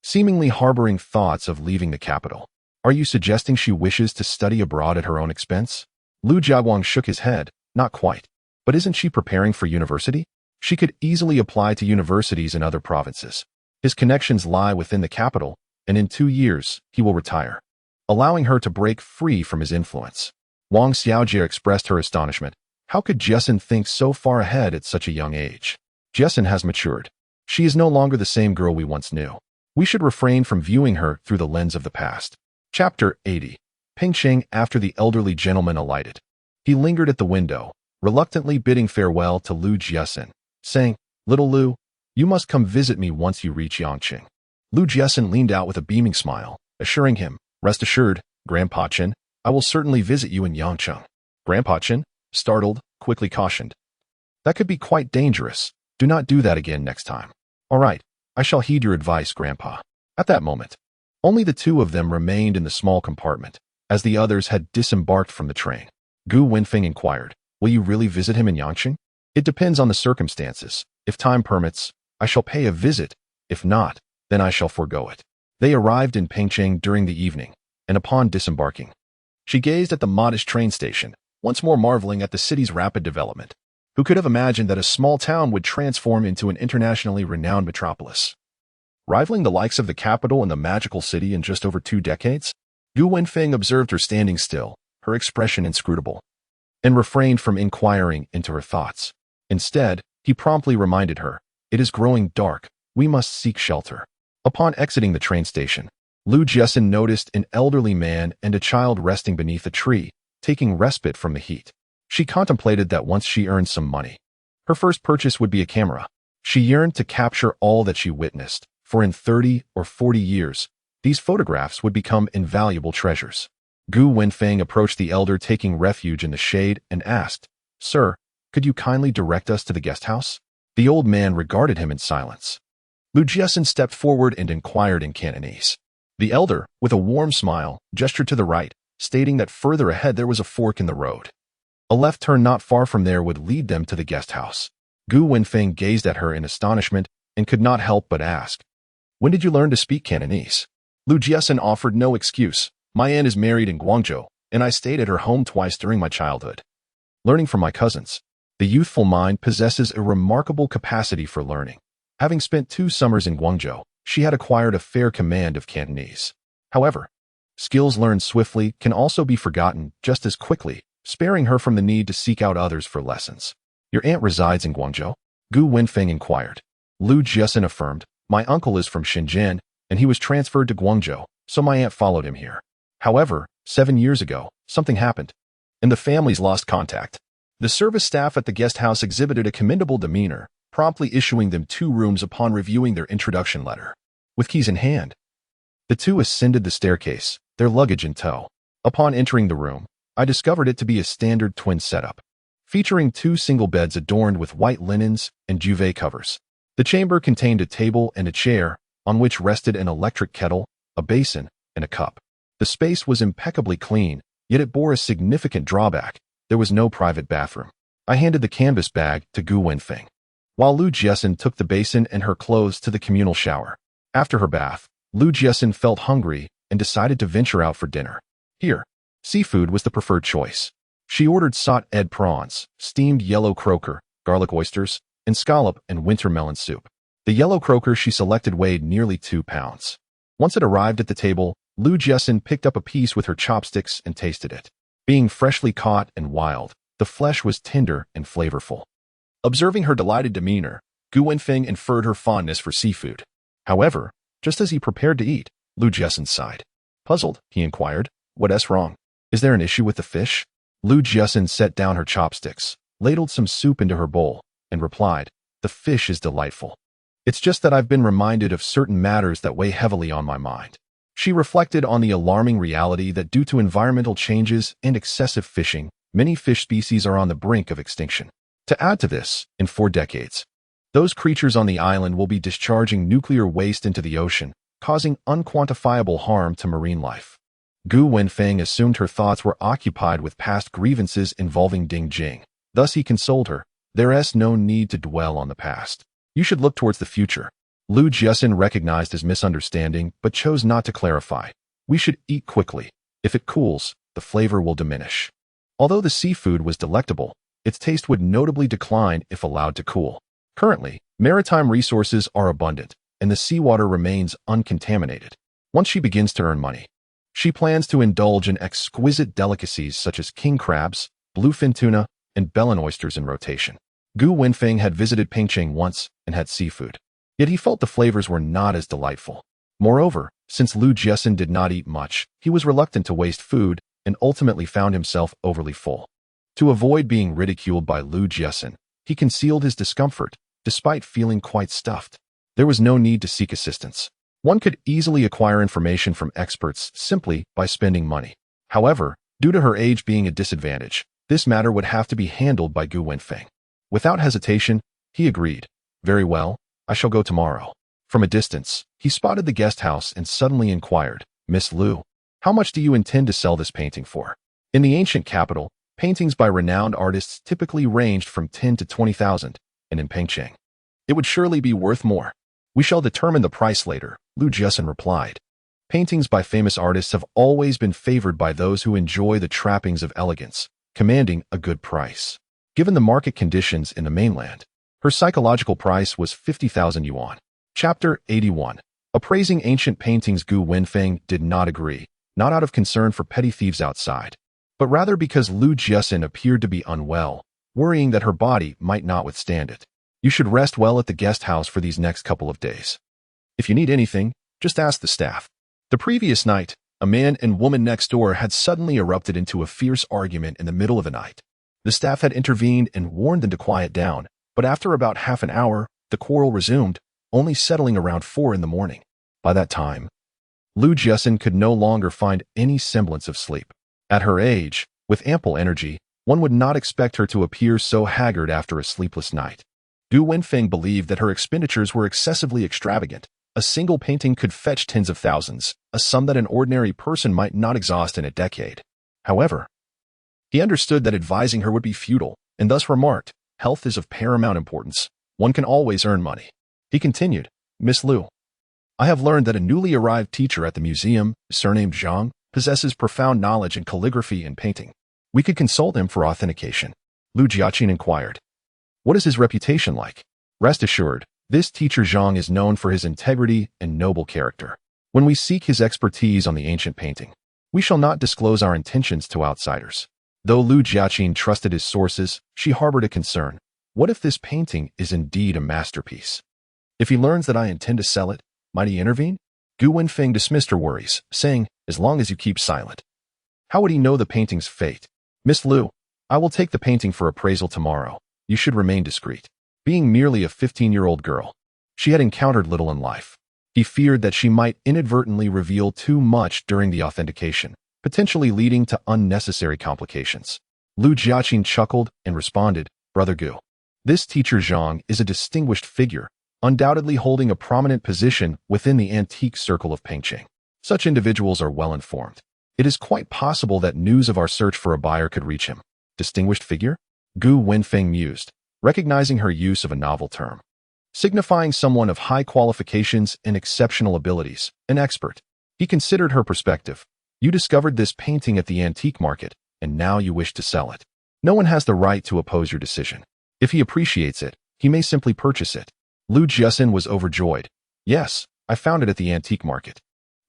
seemingly harboring thoughts of leaving the capital. Are you suggesting she wishes to study abroad at her own expense? Lu Jiaguang shook his head. Not quite. But isn't she preparing for university? She could easily apply to universities in other provinces. His connections lie within the capital, and in 2 years, he will retire. allowing her to break free from his influence. Wang Xiaojie expressed her astonishment. How could Jiaxin think so far ahead at such a young age? Jiaxin has matured. She is no longer the same girl we once knew. We should refrain from viewing her through the lens of the past. Chapter 80. Pingqing after the elderly gentleman alighted. He lingered at the window, reluctantly bidding farewell to Lu Jiaxin, saying, "Little Lu, you must come visit me once you reach Yangqing." Lu Jiaxin leaned out with a beaming smile, assuring him, "Rest assured, Grandpa Chen, I will certainly visit you in Yangqing." Grandpa Chen, startled, quickly cautioned, "That could be quite dangerous. Do not do that again next time." "All right, I shall heed your advice, Grandpa." At that moment, only the two of them remained in the small compartment, as the others had disembarked from the train. Gu Wenfeng inquired, "Will you really visit him in Yangqing?" "It depends on the circumstances. If time permits, I shall pay a visit. If not, then I shall forego it." They arrived in Pingqing during the evening, and upon disembarking, she gazed at the modest train station, once more marveling at the city's rapid development. Who could have imagined that a small town would transform into an internationally renowned metropolis, rivaling the likes of the capital and the magical city in just over 2 decades? Gu Wenfeng observed her standing still, her expression inscrutable, and refrained from inquiring into her thoughts. Instead, he promptly reminded her, "It is growing dark. We must seek shelter." Upon exiting the train station, Lu Jiaxin noticed an elderly man and a child resting beneath a tree, taking respite from the heat. She contemplated that once she earned some money, her first purchase would be a camera. She yearned to capture all that she witnessed, for in 30 or 40 years, these photographs would become invaluable treasures. Gu Wenfeng approached the elder taking refuge in the shade and asked, "Sir, could you kindly direct us to the guest house?" The old man regarded him in silence. Lu Jiaxin stepped forward and inquired in Cantonese. The elder, with a warm smile, gestured to the right, stating that further ahead there was a fork in the road. A left turn not far from there would lead them to the guest house. Gu Wenfeng gazed at her in astonishment and could not help but ask, "When did you learn to speak Cantonese?" Lu Jiaxin offered no excuse. "My aunt is married in Guangzhou, and I stayed at her home twice during my childhood, learning from my cousins." The youthful mind possesses a remarkable capacity for learning. Having spent 2 summers in Guangzhou, she had acquired a fair command of Cantonese. However, skills learned swiftly can also be forgotten just as quickly, sparing her from the need to seek out others for lessons. "Your aunt resides in Guangzhou?" Gu Wenfeng inquired. Lu Jiaxin affirmed, "My uncle is from Shenzhen, and he was transferred to Guangzhou, so my aunt followed him here. However, 7 years ago, something happened, and the families lost contact." The service staff at the guest house exhibited a commendable demeanor, promptly issuing them 2 rooms upon reviewing their introduction letter. With keys in hand, the two ascended the staircase, their luggage in tow. Upon entering the room, I discovered it to be a standard twin setup, featuring 2 single beds adorned with white linens and duvet covers. The chamber contained a table and a chair, on which rested an electric kettle, a basin, and a cup. The space was impeccably clean, yet it bore a significant drawback. There was no private bathroom. I handed the canvas bag to Gu Wenfeng, while Lu Jiaxin took the basin and her clothes to the communal shower. After her bath, Lu Jiaxin felt hungry and decided to venture out for dinner. Here, seafood was the preferred choice. She ordered sauteed prawns, steamed yellow croaker, garlic oysters, and scallop and winter melon soup. The yellow croaker she selected weighed nearly 2 pounds. Once it arrived at the table, Lu Jiaxin picked up a piece with her chopsticks and tasted it. Being freshly caught and wild, the flesh was tender and flavorful. Observing her delighted demeanor, Gu Wenfeng inferred her fondness for seafood. However, just as he prepared to eat, Lu Jiaxin sighed. Puzzled, he inquired, "What's wrong? Is there an issue with the fish?" Lu Jiaxin set down her chopsticks, ladled some soup into her bowl, and replied, "The fish is delightful. It's just that I've been reminded of certain matters that weigh heavily on my mind." She reflected on the alarming reality that due to environmental changes and excessive fishing, many fish species are on the brink of extinction. To add to this, in 4 decades, those creatures on the island will be discharging nuclear waste into the ocean, causing unquantifiable harm to marine life. Gu Wenfeng assumed her thoughts were occupied with past grievances involving Ding Jing. Thus he consoled her, "There's no need to dwell on the past. You should look towards the future." Lu Jiaxin recognized his misunderstanding, but chose not to clarify. "We should eat quickly. If it cools, the flavor will diminish." Although the seafood was delectable, its taste would notably decline if allowed to cool. Currently, maritime resources are abundant, and the seawater remains uncontaminated. Once she begins to earn money, She plans to indulge in exquisite delicacies such as king crabs, bluefin tuna, and bellin oysters in rotation. Gu Wenfeng had visited Pingcheng once and had seafood. Yet he felt the flavors were not as delightful. Moreover, since Lu Jiaxin did not eat much, he was reluctant to waste food and ultimately found himself overly full. To avoid being ridiculed by Lu Jiaxin, he concealed his discomfort, despite feeling quite stuffed. There was no need to seek assistance. One could easily acquire information from experts simply by spending money. However, due to her age being a disadvantage, this matter would have to be handled by Gu Wenfeng. Without hesitation, he agreed. Very well, I shall go tomorrow. From a distance, he spotted the guest house and suddenly inquired, Miss Lu, how much do you intend to sell this painting for? In the ancient capital, paintings by renowned artists typically ranged from 10 to 20,000, and in Pingcheng, it would surely be worth more. We shall determine the price later, Lu Jiaxin replied. Paintings by famous artists have always been favored by those who enjoy the trappings of elegance, commanding a good price. Given the market conditions in the mainland, her psychological price was 50,000 yuan. Chapter 81. Appraising ancient paintings. Gu Wenfeng did not agree, not out of concern for petty thieves outside, but rather because Lu Jiaxin appeared to be unwell, worrying that her body might not withstand it. You should rest well at the guest house for these next couple of days. If you need anything, just ask the staff. The previous night, a man and woman next door had suddenly erupted into a fierce argument in the middle of the night. The staff had intervened and warned them to quiet down, but after about half an hour, the quarrel resumed, only settling around 4 in the morning. By that time, Lu Jiaxin could no longer find any semblance of sleep. At her age, with ample energy, one would not expect her to appear so haggard after a sleepless night. Gu Wenfeng believed that her expenditures were excessively extravagant. A single painting could fetch tens of thousands, a sum that an ordinary person might not exhaust in a decade. However, he understood that advising her would be futile, and thus remarked, health is of paramount importance. One can always earn money. He continued, Miss Lu, I have learned that a newly arrived teacher at the museum, surnamed Zhang, possesses profound knowledge in calligraphy and painting. We could consult him for authentication. Lu Jiaxin inquired. What is his reputation like? Rest assured, this teacher Zhang is known for his integrity and noble character. When we seek his expertise on the ancient painting, we shall not disclose our intentions to outsiders. Though Lu Jiaxin trusted his sources, she harbored a concern. What if this painting is indeed a masterpiece? If he learns that I intend to sell it, might he intervene? Gu Wenfeng dismissed her worries, saying, as long as you keep silent. How would he know the painting's fate? Miss Lu, I will take the painting for appraisal tomorrow. You should remain discreet. Being merely a 15-year-old girl, she had encountered little in life. He feared that she might inadvertently reveal too much during the authentication, potentially leading to unnecessary complications. Lu Jiaxin chuckled and responded, Brother Gu, this teacher Zhang is a distinguished figure, undoubtedly holding a prominent position within the antique circle of Pingcheng. Such individuals are well informed. It is quite possible that news of our search for a buyer could reach him. Distinguished figure? Gu Wenfeng mused, recognizing her use of a novel term, signifying someone of high qualifications and exceptional abilities, an expert. He considered her perspective. You discovered this painting at the antique market, and now you wish to sell it. No one has the right to oppose your decision. If he appreciates it, he may simply purchase it. Lu Jiaxin was overjoyed. Yes, I found it at the antique market.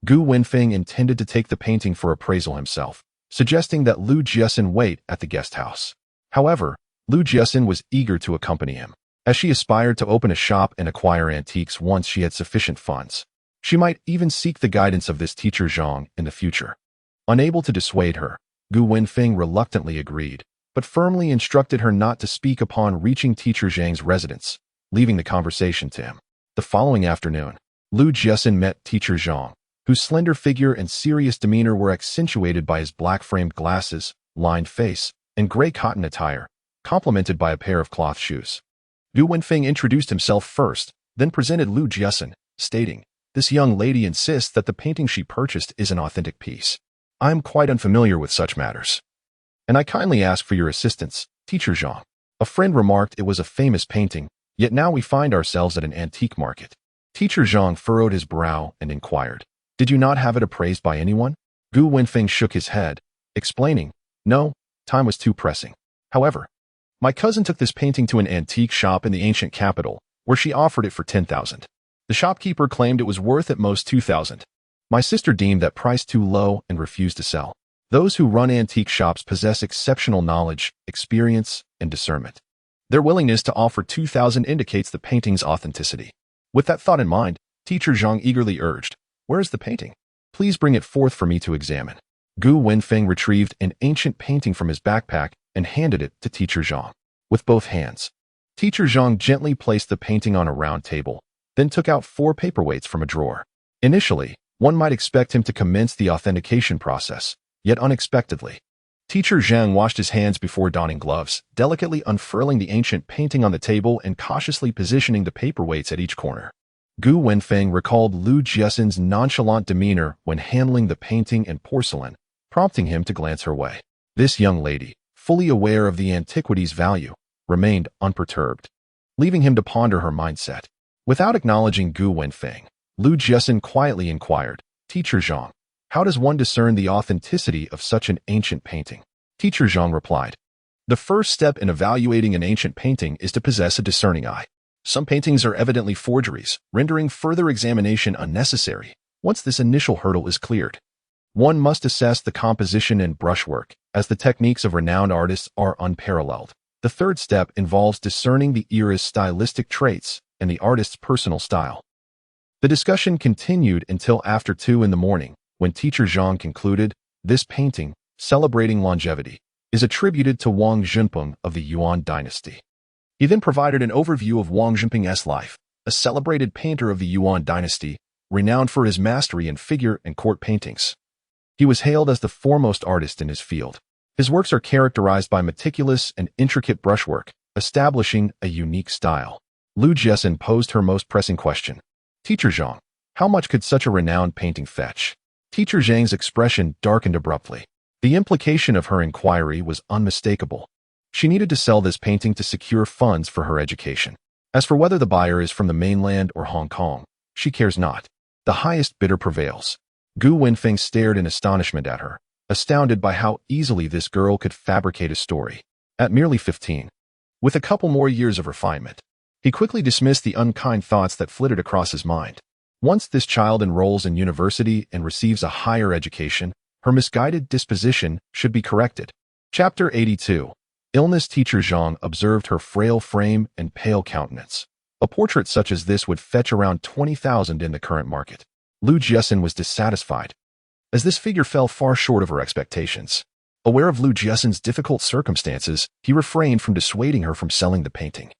Gu Wenfeng intended to take the painting for appraisal himself, suggesting that Lu Jiaxin wait at the guest house. However, Lu Jiaxin was eager to accompany him, as she aspired to open a shop and acquire antiques once she had sufficient funds. She might even seek the guidance of this teacher Zhang in the future. Unable to dissuade her, Gu Wenfeng reluctantly agreed, but firmly instructed her not to speak upon reaching teacher Zhang's residence, leaving the conversation to him. The following afternoon, Lu Jiaxin met teacher Zhang, whose slender figure and serious demeanor were accentuated by his black-framed glasses, lined face, and gray cotton attire, complemented by a pair of cloth shoes. Gu Wenfeng introduced himself first, then presented Lu Jiaxin, stating, This young lady insists that the painting she purchased is an authentic piece. I am quite unfamiliar with such matters, and I kindly ask for your assistance, teacher Zhang. A friend remarked it was a famous painting, yet now we find ourselves at an antique market. Teacher Zhang furrowed his brow and inquired, Did you not have it appraised by anyone? Gu Wenfeng shook his head, explaining, No, time was too pressing. However, my cousin took this painting to an antique shop in the ancient capital, where she offered it for 10,000. The shopkeeper claimed it was worth at most 2,000. My sister deemed that price too low and refused to sell. Those who run antique shops possess exceptional knowledge, experience, and discernment. Their willingness to offer 2,000 indicates the painting's authenticity. With that thought in mind, Teacher Zhang eagerly urged, "Where is the painting? Please bring it forth for me to examine." Gu Wenfeng retrieved an ancient painting from his backpack and handed it to Teacher Zhang. With both hands, Teacher Zhang gently placed the painting on a round table, then took out 4 paperweights from a drawer. Initially, one might expect him to commence the authentication process, yet unexpectedly, Teacher Zhang washed his hands before donning gloves, delicately unfurling the ancient painting on the table and cautiously positioning the paperweights at each corner. Gu Wenfeng recalled Lu Jiaxin's nonchalant demeanor when handling the painting and porcelain, prompting him to glance her way. This young lady, fully aware of the antiquity's value, remained unperturbed, leaving him to ponder her mindset. Without acknowledging Gu Wenfeng, Lu Jiaxin quietly inquired, "Teacher Zhang, how does one discern the authenticity of such an ancient painting?" Teacher Zhang replied, "The first step in evaluating an ancient painting is to possess a discerning eye. Some paintings are evidently forgeries, rendering further examination unnecessary. Once this initial hurdle is cleared, one must assess the composition and brushwork, as the techniques of renowned artists are unparalleled. The third step involves discerning the era's stylistic traits and the artist's personal style." The discussion continued until after 2 in the morning, when Teacher Zhang concluded, "This painting, celebrating longevity, is attributed to Wang Zhenpeng of the Yuan dynasty." He then provided an overview of Wang Zhenpeng's life, a celebrated painter of the Yuan dynasty, renowned for his mastery in figure and court paintings. He was hailed as the foremost artist in his field. His works are characterized by meticulous and intricate brushwork, establishing a unique style. Lu Jiaxin posed her most pressing question. "Teacher Zhang, how much could such a renowned painting fetch?" Teacher Zhang's expression darkened abruptly. The implication of her inquiry was unmistakable. She needed to sell this painting to secure funds for her education. As for whether the buyer is from the mainland or Hong Kong, she cares not. The highest bidder prevails. Gu Wenfeng stared in astonishment at her, astounded by how easily this girl could fabricate a story. At merely 15, with a couple more years of refinement, he quickly dismissed the unkind thoughts that flitted across his mind. Once this child enrolls in university and receives a higher education, her misguided disposition should be corrected. Chapter 82. Illness. Teacher Zhang observed her frail frame and pale countenance. A portrait such as this would fetch around 20,000 in the current market. Lu Jiaxin was dissatisfied, as this figure fell far short of her expectations. Aware of Lu Jiaxin's difficult circumstances, he refrained from dissuading her from selling the painting,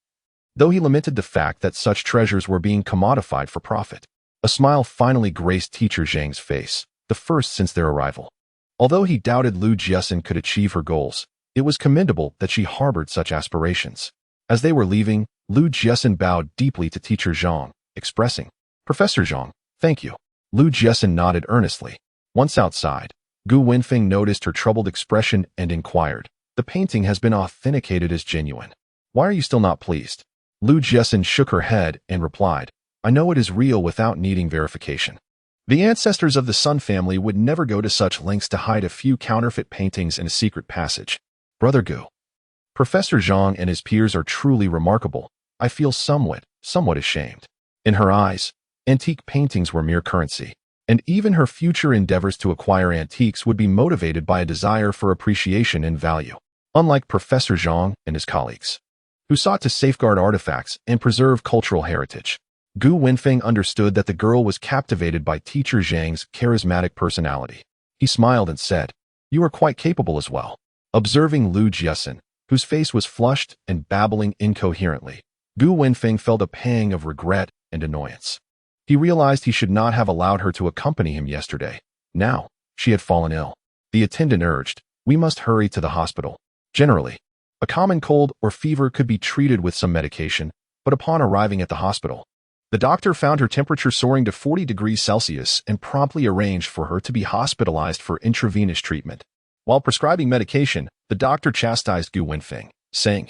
though he lamented the fact that such treasures were being commodified for profit. A smile finally graced Teacher Zhang's face, the first since their arrival. Although he doubted Lu Jiaxin could achieve her goals, it was commendable that she harbored such aspirations. As they were leaving, Lu Jiaxin bowed deeply to Teacher Zhang, expressing, "Professor Zhang, thank you." Lu Jiaxin nodded earnestly. Once outside, Gu Wenfeng noticed her troubled expression and inquired, "The painting has been authenticated as genuine. Why are you still not pleased?" Lu Jiaxin shook her head and replied, "I know it is real without needing verification. The ancestors of the Sun family would never go to such lengths to hide a few counterfeit paintings in a secret passage. Brother Gu, Professor Zhang and his peers are truly remarkable. I feel somewhat ashamed." In her eyes, antique paintings were mere currency, and even her future endeavors to acquire antiques would be motivated by a desire for appreciation and value. Unlike Professor Zhang and his colleagues, who sought to safeguard artifacts and preserve cultural heritage, Gu Wenfeng understood that the girl was captivated by Teacher Zhang's charismatic personality. He smiled and said, "You are quite capable as well." Observing Lu Jiaxin, whose face was flushed and babbling incoherently, Gu Wenfeng felt a pang of regret and annoyance. He realized he should not have allowed her to accompany him yesterday. Now, she had fallen ill. The attendant urged, "We must hurry to the hospital." Generally, a common cold or fever could be treated with some medication, but upon arriving at the hospital, the doctor found her temperature soaring to 40 degrees Celsius and promptly arranged for her to be hospitalized for intravenous treatment. While prescribing medication, the doctor chastised Gu Wenfeng, saying,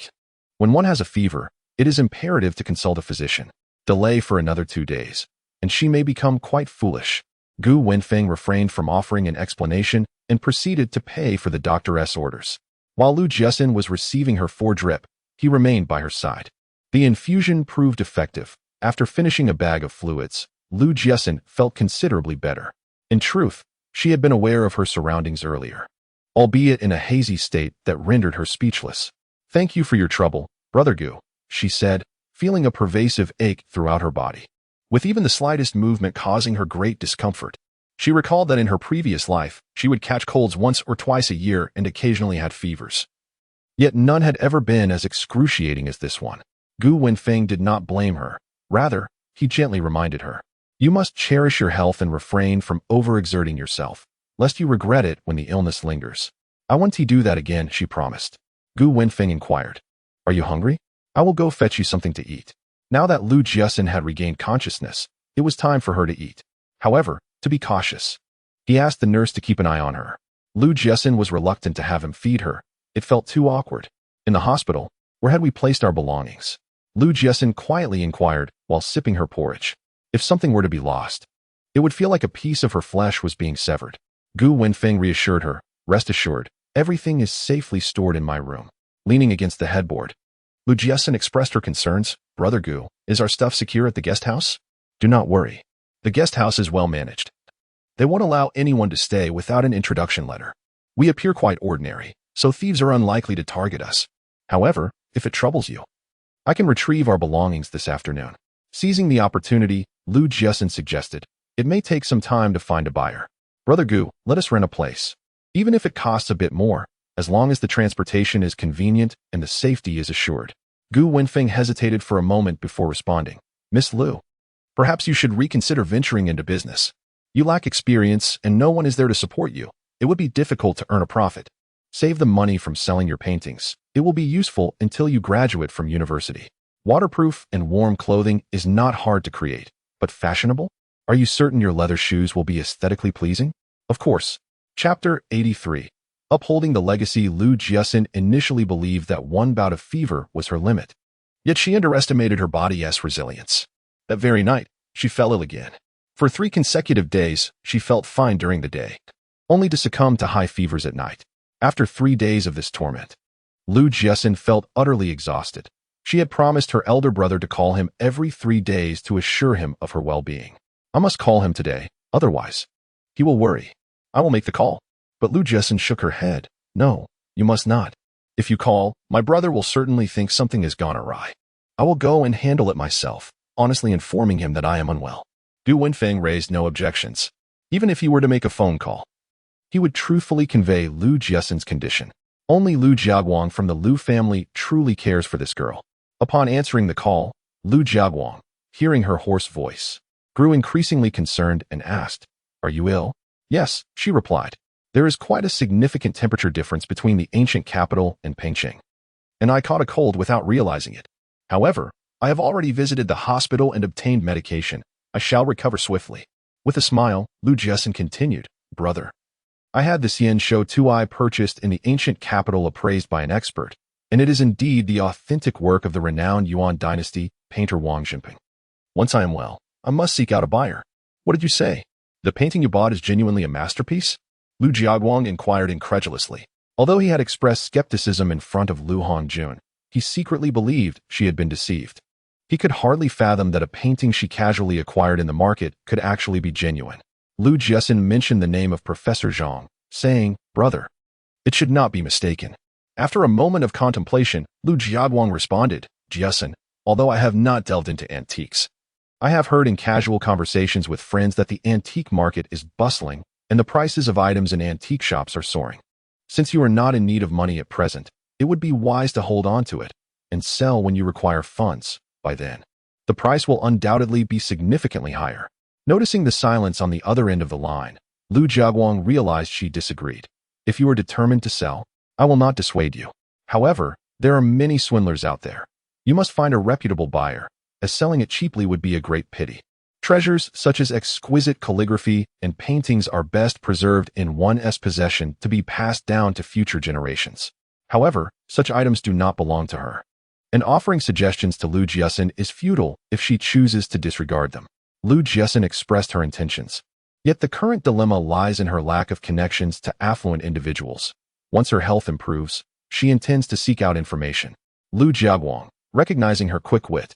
"When one has a fever, it is imperative to consult a physician. Delay for another 2 days, and she may become quite foolish." Gu Wenfeng refrained from offering an explanation and proceeded to pay for the doctor's orders. While Lu Jiaxin was receiving her 4-drip, he remained by her side. The infusion proved effective. After finishing a bag of fluids, Lu Jiaxin felt considerably better. In truth, she had been aware of her surroundings earlier, albeit in a hazy state that rendered her speechless. "Thank you for your trouble, Brother Gu," she said, feeling a pervasive ache throughout her body, with even the slightest movement causing her great discomfort. She recalled that in her previous life, she would catch colds once or twice a year and occasionally had fevers. Yet none had ever been as excruciating as this one. Gu Wenfeng did not blame her. Rather, he gently reminded her, "You must cherish your health and refrain from overexerting yourself, lest you regret it when the illness lingers." "I won't do that again," she promised. Gu Wenfeng inquired, "Are you hungry? I will go fetch you something to eat." Now that Lu Jiaxin had regained consciousness, it was time for her to eat. However, to be cautious, he asked the nurse to keep an eye on her. Lu Jiaxin was reluctant to have him feed her. It felt too awkward. "In the hospital, where had we placed our belongings?" Lu Jiaxin quietly inquired while sipping her porridge. If something were to be lost, it would feel like a piece of her flesh was being severed. Gu Wenfeng reassured her, "Rest assured, everything is safely stored in my room." Leaning against the headboard, Lu Jiaxin expressed her concerns. "Brother Gu, is our stuff secure at the guest house?" "Do not worry. The guest house is well managed. They won't allow anyone to stay without an introduction letter. We appear quite ordinary, so thieves are unlikely to target us. However, if it troubles you, I can retrieve our belongings this afternoon." Seizing the opportunity, Lu Jiaxin suggested, "It may take some time to find a buyer. Brother Gu, let us rent a place. Even if it costs a bit more, as long as the transportation is convenient and the safety is assured." Gu Wenfeng hesitated for a moment before responding. "Miss Lu, perhaps you should reconsider venturing into business. You lack experience and no one is there to support you. It would be difficult to earn a profit. Save the money from selling your paintings. It will be useful until you graduate from university. Waterproof and warm clothing is not hard to create, but fashionable? Are you certain your leather shoes will be aesthetically pleasing?" Of course. Chapter 83. Upholding the legacy. Lu Jiaxin initially believed that one bout of fever was her limit. Yet she underestimated her body's resilience. That very night, she fell ill again. For 3 consecutive days, she felt fine during the day, only to succumb to high fevers at night. After 3 days of this torment, Lu Jiaxin felt utterly exhausted. She had promised her elder brother to call him every 3 days to assure him of her well-being. "I must call him today, otherwise he will worry." "I will make the call." But Lu Jiaxin shook her head. "No, you must not. If you call, my brother will certainly think something has gone awry. I will go and handle it myself, honestly informing him that I am unwell." Gu Wenfeng raised no objections. Even if he were to make a phone call, he would truthfully convey Lu Jiaxin's condition. Only Lu Jiaguang from the Lu family truly cares for this girl. Upon answering the call, Lu Jiaguang, hearing her hoarse voice, grew increasingly concerned and asked, "Are you ill?" "Yes," she replied. "There is quite a significant temperature difference between the ancient capital and Pengcheng, and I caught a cold without realizing it. However, I have already visited the hospital and obtained medication. I shall recover swiftly." With a smile, Lu Jiaxin continued, "Brother, I had the Xian Shou Tuai purchased in the ancient capital appraised by an expert, and it is indeed the authentic work of the renowned Yuan dynasty painter Wang Jinping. Once I am well, I must seek out a buyer." "What did you say? The painting you bought is genuinely a masterpiece?" Lu Jiaguang inquired incredulously. Although he had expressed skepticism in front of Lu Hongjun, he secretly believed she had been deceived. He could hardly fathom that a painting she casually acquired in the market could actually be genuine. Lu Jiaxin mentioned the name of Professor Zhang, saying, "Brother, it should not be mistaken." After a moment of contemplation, Lu Jiaguang responded, "Jiaxin, although I have not delved into antiques, I have heard in casual conversations with friends that the antique market is bustling and the prices of items in antique shops are soaring. Since you are not in need of money at present, it would be wise to hold on to it and sell when you require funds. By then, the price will undoubtedly be significantly higher." Noticing the silence on the other end of the line, Lu Jiaguang realized she disagreed. "If you are determined to sell, I will not dissuade you. However, there are many swindlers out there. You must find a reputable buyer, as selling it cheaply would be a great pity. Treasures such as exquisite calligraphy and paintings are best preserved in one's possession to be passed down to future generations. However, such items do not belong to her, and offering suggestions to Lu Jiaxin is futile if she chooses to disregard them." Lu Jiaxin expressed her intentions. Yet the current dilemma lies in her lack of connections to affluent individuals. Once her health improves, she intends to seek out information. Lu Jiaguang, recognizing her quick wit,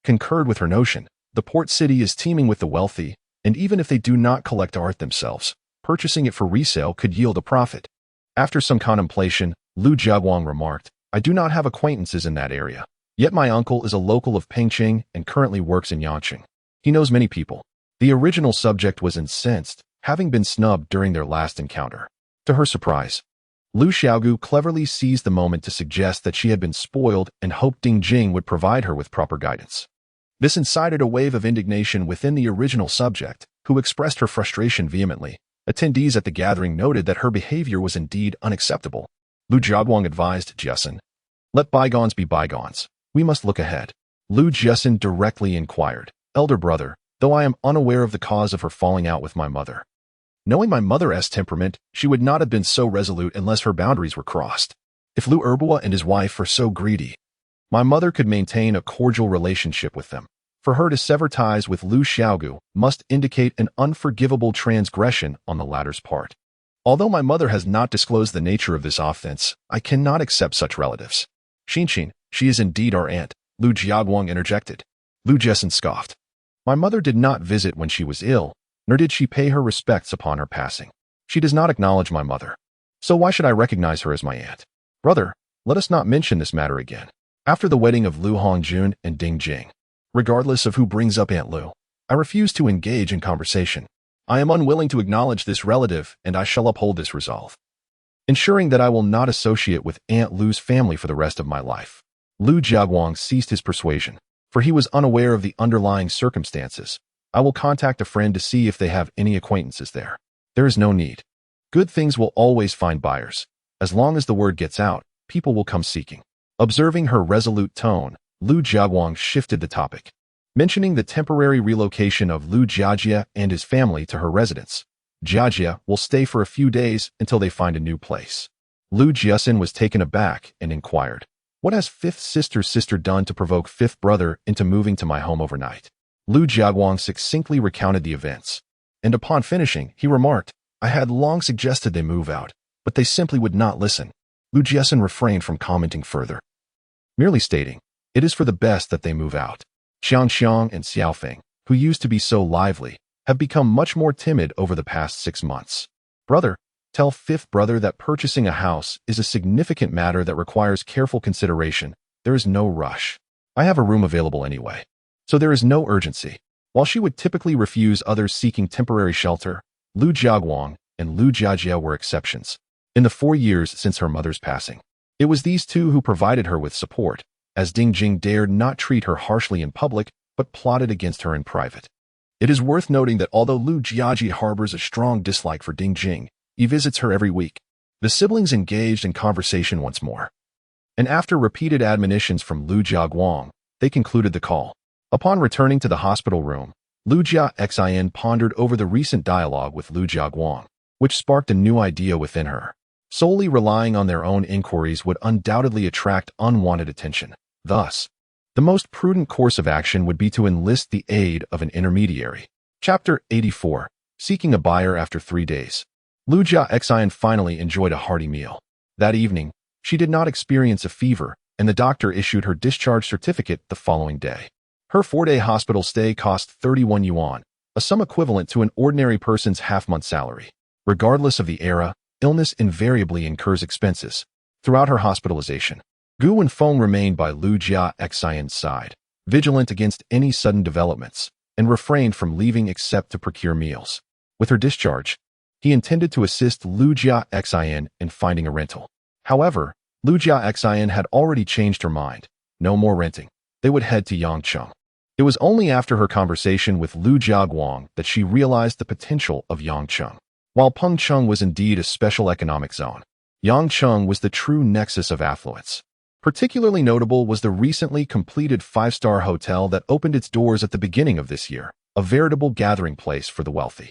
concurred with her notion. The port city is teeming with the wealthy, and even if they do not collect art themselves, purchasing it for resale could yield a profit. After some contemplation, Lu Jiaguang remarked, I do not have acquaintances in that area. Yet my uncle is a local of Pengqing and currently works in Yangqing. He knows many people. The original subject was incensed, having been snubbed during their last encounter. To her surprise, Lu Xiaogu cleverly seized the moment to suggest that she had been spoiled and hoped Ding Jing would provide her with proper guidance. This incited a wave of indignation within the original subject, who expressed her frustration vehemently. Attendees at the gathering noted that her behavior was indeed unacceptable. Lu Jiaguang advised Jiaxin, let bygones be bygones. We must look ahead. Lu Jiaxin directly inquired, elder brother, though I am unaware of the cause of her falling out with my mother. Knowing my mother's temperament, she would not have been so resolute unless her boundaries were crossed. If Lu Erbua and his wife are so greedy, my mother could maintain a cordial relationship with them. For her to sever ties with Lu Xiaogu must indicate an unforgivable transgression on the latter's part. Although my mother has not disclosed the nature of this offense, I cannot accept such relatives. Xinxin, she is indeed our aunt, Lu Jiaguang interjected. Lu Jiaxin scoffed. My mother did not visit when she was ill, nor did she pay her respects upon her passing. She does not acknowledge my mother. So why should I recognize her as my aunt? Brother, let us not mention this matter again. After the wedding of Lu Hongjun and Ding Jing, regardless of who brings up Aunt Lu, I refuse to engage in conversation. I am unwilling to acknowledge this relative, and I shall uphold this resolve, ensuring that I will not associate with Aunt Lu's family for the rest of my life. Lu Jiaguang ceased his persuasion, for he was unaware of the underlying circumstances. I will contact a friend to see if they have any acquaintances there. There is no need. Good things will always find buyers. As long as the word gets out, people will come seeking. Observing her resolute tone, Lu Jiaguang shifted the topic, mentioning the temporary relocation of Lu Jiajia and his family to her residence. Jiajia will stay for a few days until they find a new place. Lu Jiaxin was taken aback and inquired, what has fifth sister done to provoke fifth brother into moving to my home overnight? Lu Jiaguang succinctly recounted the events, and upon finishing, he remarked, I had long suggested they move out, but they simply would not listen. Lu Jiaxin refrained from commenting further, merely stating, it is for the best that they move out. Xiangxiang and Xiaofeng, who used to be so lively, have become much more timid over the past 6 months. Brother, tell fifth brother that purchasing a house is a significant matter that requires careful consideration. There is no rush. I have a room available anyway, so there is no urgency. While she would typically refuse others seeking temporary shelter, Lu Jiaguang and Lu Jiajia were exceptions. In the 4 years since her mother's passing, it was these two who provided her with support, as Ding Jing dared not treat her harshly in public, but plotted against her in private. It is worth noting that although Lu Jiaji harbors a strong dislike for Ding Jing, he visits her every week. The siblings engaged in conversation once more, and after repeated admonitions from Lu Jiaguang, they concluded the call. Upon returning to the hospital room, Lu Jiaxin pondered over the recent dialogue with Lu Jiaguang, which sparked a new idea within her. Solely relying on their own inquiries would undoubtedly attract unwanted attention. Thus, the most prudent course of action would be to enlist the aid of an intermediary. Chapter 84. Seeking a buyer after 3 days. Lu Jiaxin finally enjoyed a hearty meal. That evening, she did not experience a fever, and the doctor issued her discharge certificate the following day. Her 4-day hospital stay cost 31 yuan, a sum equivalent to an ordinary person's half-month salary. Regardless of the era, illness invariably incurs expenses. Throughout her hospitalization, Gu Wenfeng remained by Lu Jiaxin's side, vigilant against any sudden developments, and refrained from leaving except to procure meals. With her discharge, he intended to assist Lu Jiaxin in finding a rental. However, Lu Jiaxin had already changed her mind. No more renting. They would head to Yangcheng. It was only after her conversation with Lu Jiaguang that she realized the potential of Yangcheng. While Pengcheng was indeed a special economic zone, Yangcheng was the true nexus of affluence. Particularly notable was the recently completed 5-star hotel that opened its doors at the beginning of this year, a veritable gathering place for the wealthy.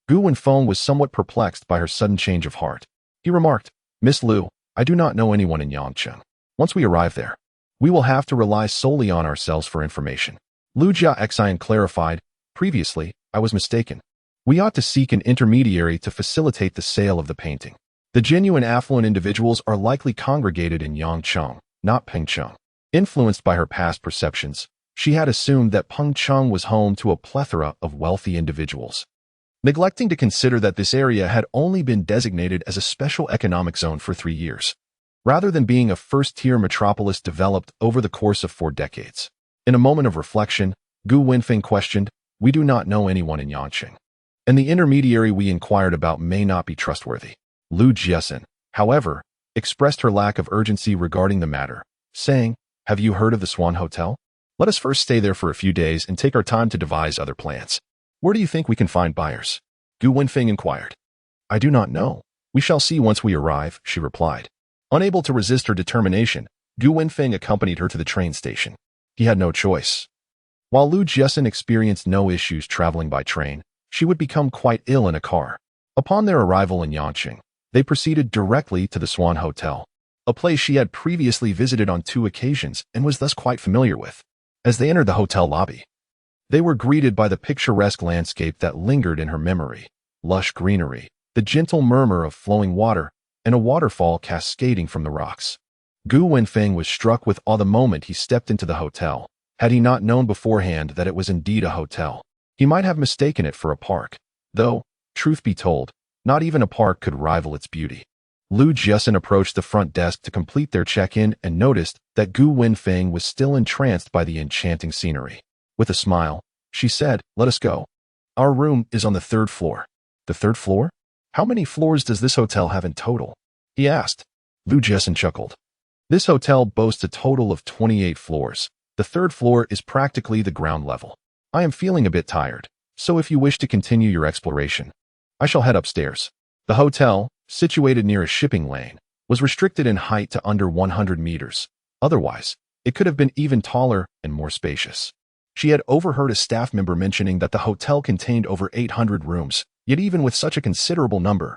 Gu Wenfeng was somewhat perplexed by her sudden change of heart. He remarked, Miss Lu, I do not know anyone in Yangcheng. Once we arrive there, we will have to rely solely on ourselves for information. Lu Jiaxin clarified, previously, I was mistaken. We ought to seek an intermediary to facilitate the sale of the painting. The genuine affluent individuals are likely congregated in Yangcheng, not Pengcheng. Influenced by her past perceptions, She had assumed that Pengcheng was home to a plethora of wealthy individuals, neglecting to consider that this area had only been designated as a special economic zone for 3 years, rather than being a first-tier metropolis developed over the course of 4 decades. In a moment of reflection, Gu Wenfeng questioned, "We do not know anyone in Yanqing, and the intermediary we inquired about may not be trustworthy." Lu Jiaxin, however, expressed her lack of urgency regarding the matter, saying, "Have you heard of the Swan Hotel? Let us first stay there for a few days and take our time to devise other plans. Where do you think we can find buyers?" Gu Wenfeng inquired. "I do not know. We shall see once we arrive," she replied. Unable to resist her determination, Gu Wenfeng accompanied her to the train station. He had no choice. While Lu Jiaxin experienced no issues traveling by train, she would become quite ill in a car. Upon their arrival in Yanqing, they proceeded directly to the Swan Hotel, a place she had previously visited on 2 occasions and was thus quite familiar with. As they entered the hotel lobby, they were greeted by the picturesque landscape that lingered in her memory: lush greenery, the gentle murmur of flowing water, and a waterfall cascading from the rocks. Gu Wenfeng was struck with awe the moment he stepped into the hotel. Had he not known beforehand that it was indeed a hotel, he might have mistaken it for a park, though, truth be told, not even a park could rival its beauty. Lu Jiaxin approached the front desk to complete their check-in and noticed that Gu Wenfeng was still entranced by the enchanting scenery. With a smile, she said, "Let us go. Our room is on the 3rd floor." "The 3rd floor? How many floors does this hotel have in total?" he asked. Lu Jiaxin chuckled. "This hotel boasts a total of 28 floors. The 3rd floor is practically the ground level. I am feeling a bit tired, so if you wish to continue your exploration, I shall head upstairs." The hotel, situated near a shipping lane, was restricted in height to under 100 meters. Otherwise, it could have been even taller and more spacious. She had overheard a staff member mentioning that the hotel contained over 800 rooms, yet even with such a considerable number,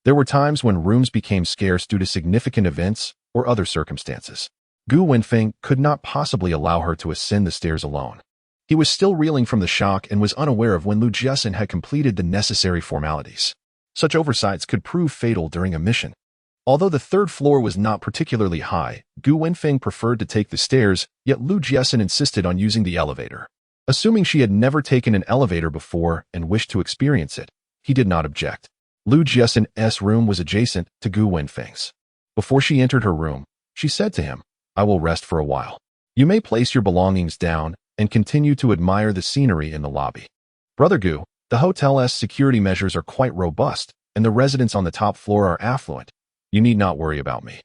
there were times when rooms became scarce due to significant events or other circumstances. Gu Wenfeng could not possibly allow her to ascend the stairs alone. He was still reeling from the shock and was unaware of when Lu Jiaxin had completed the necessary formalities. Such oversights could prove fatal during a mission. Although the 3rd floor was not particularly high, Gu Wenfeng preferred to take the stairs, yet Lu Jiaxin insisted on using the elevator. Assuming she had never taken an elevator before and wished to experience it, he did not object. Lu Jiaxin's room was adjacent to Gu Wenfeng's. Before she entered her room, she said to him, "I will rest for a while. You may place your belongings down and continue to admire the scenery in the lobby." "Brother Gu, the hotel's security measures are quite robust, and the residents on the top floor are affluent. You need not worry about me.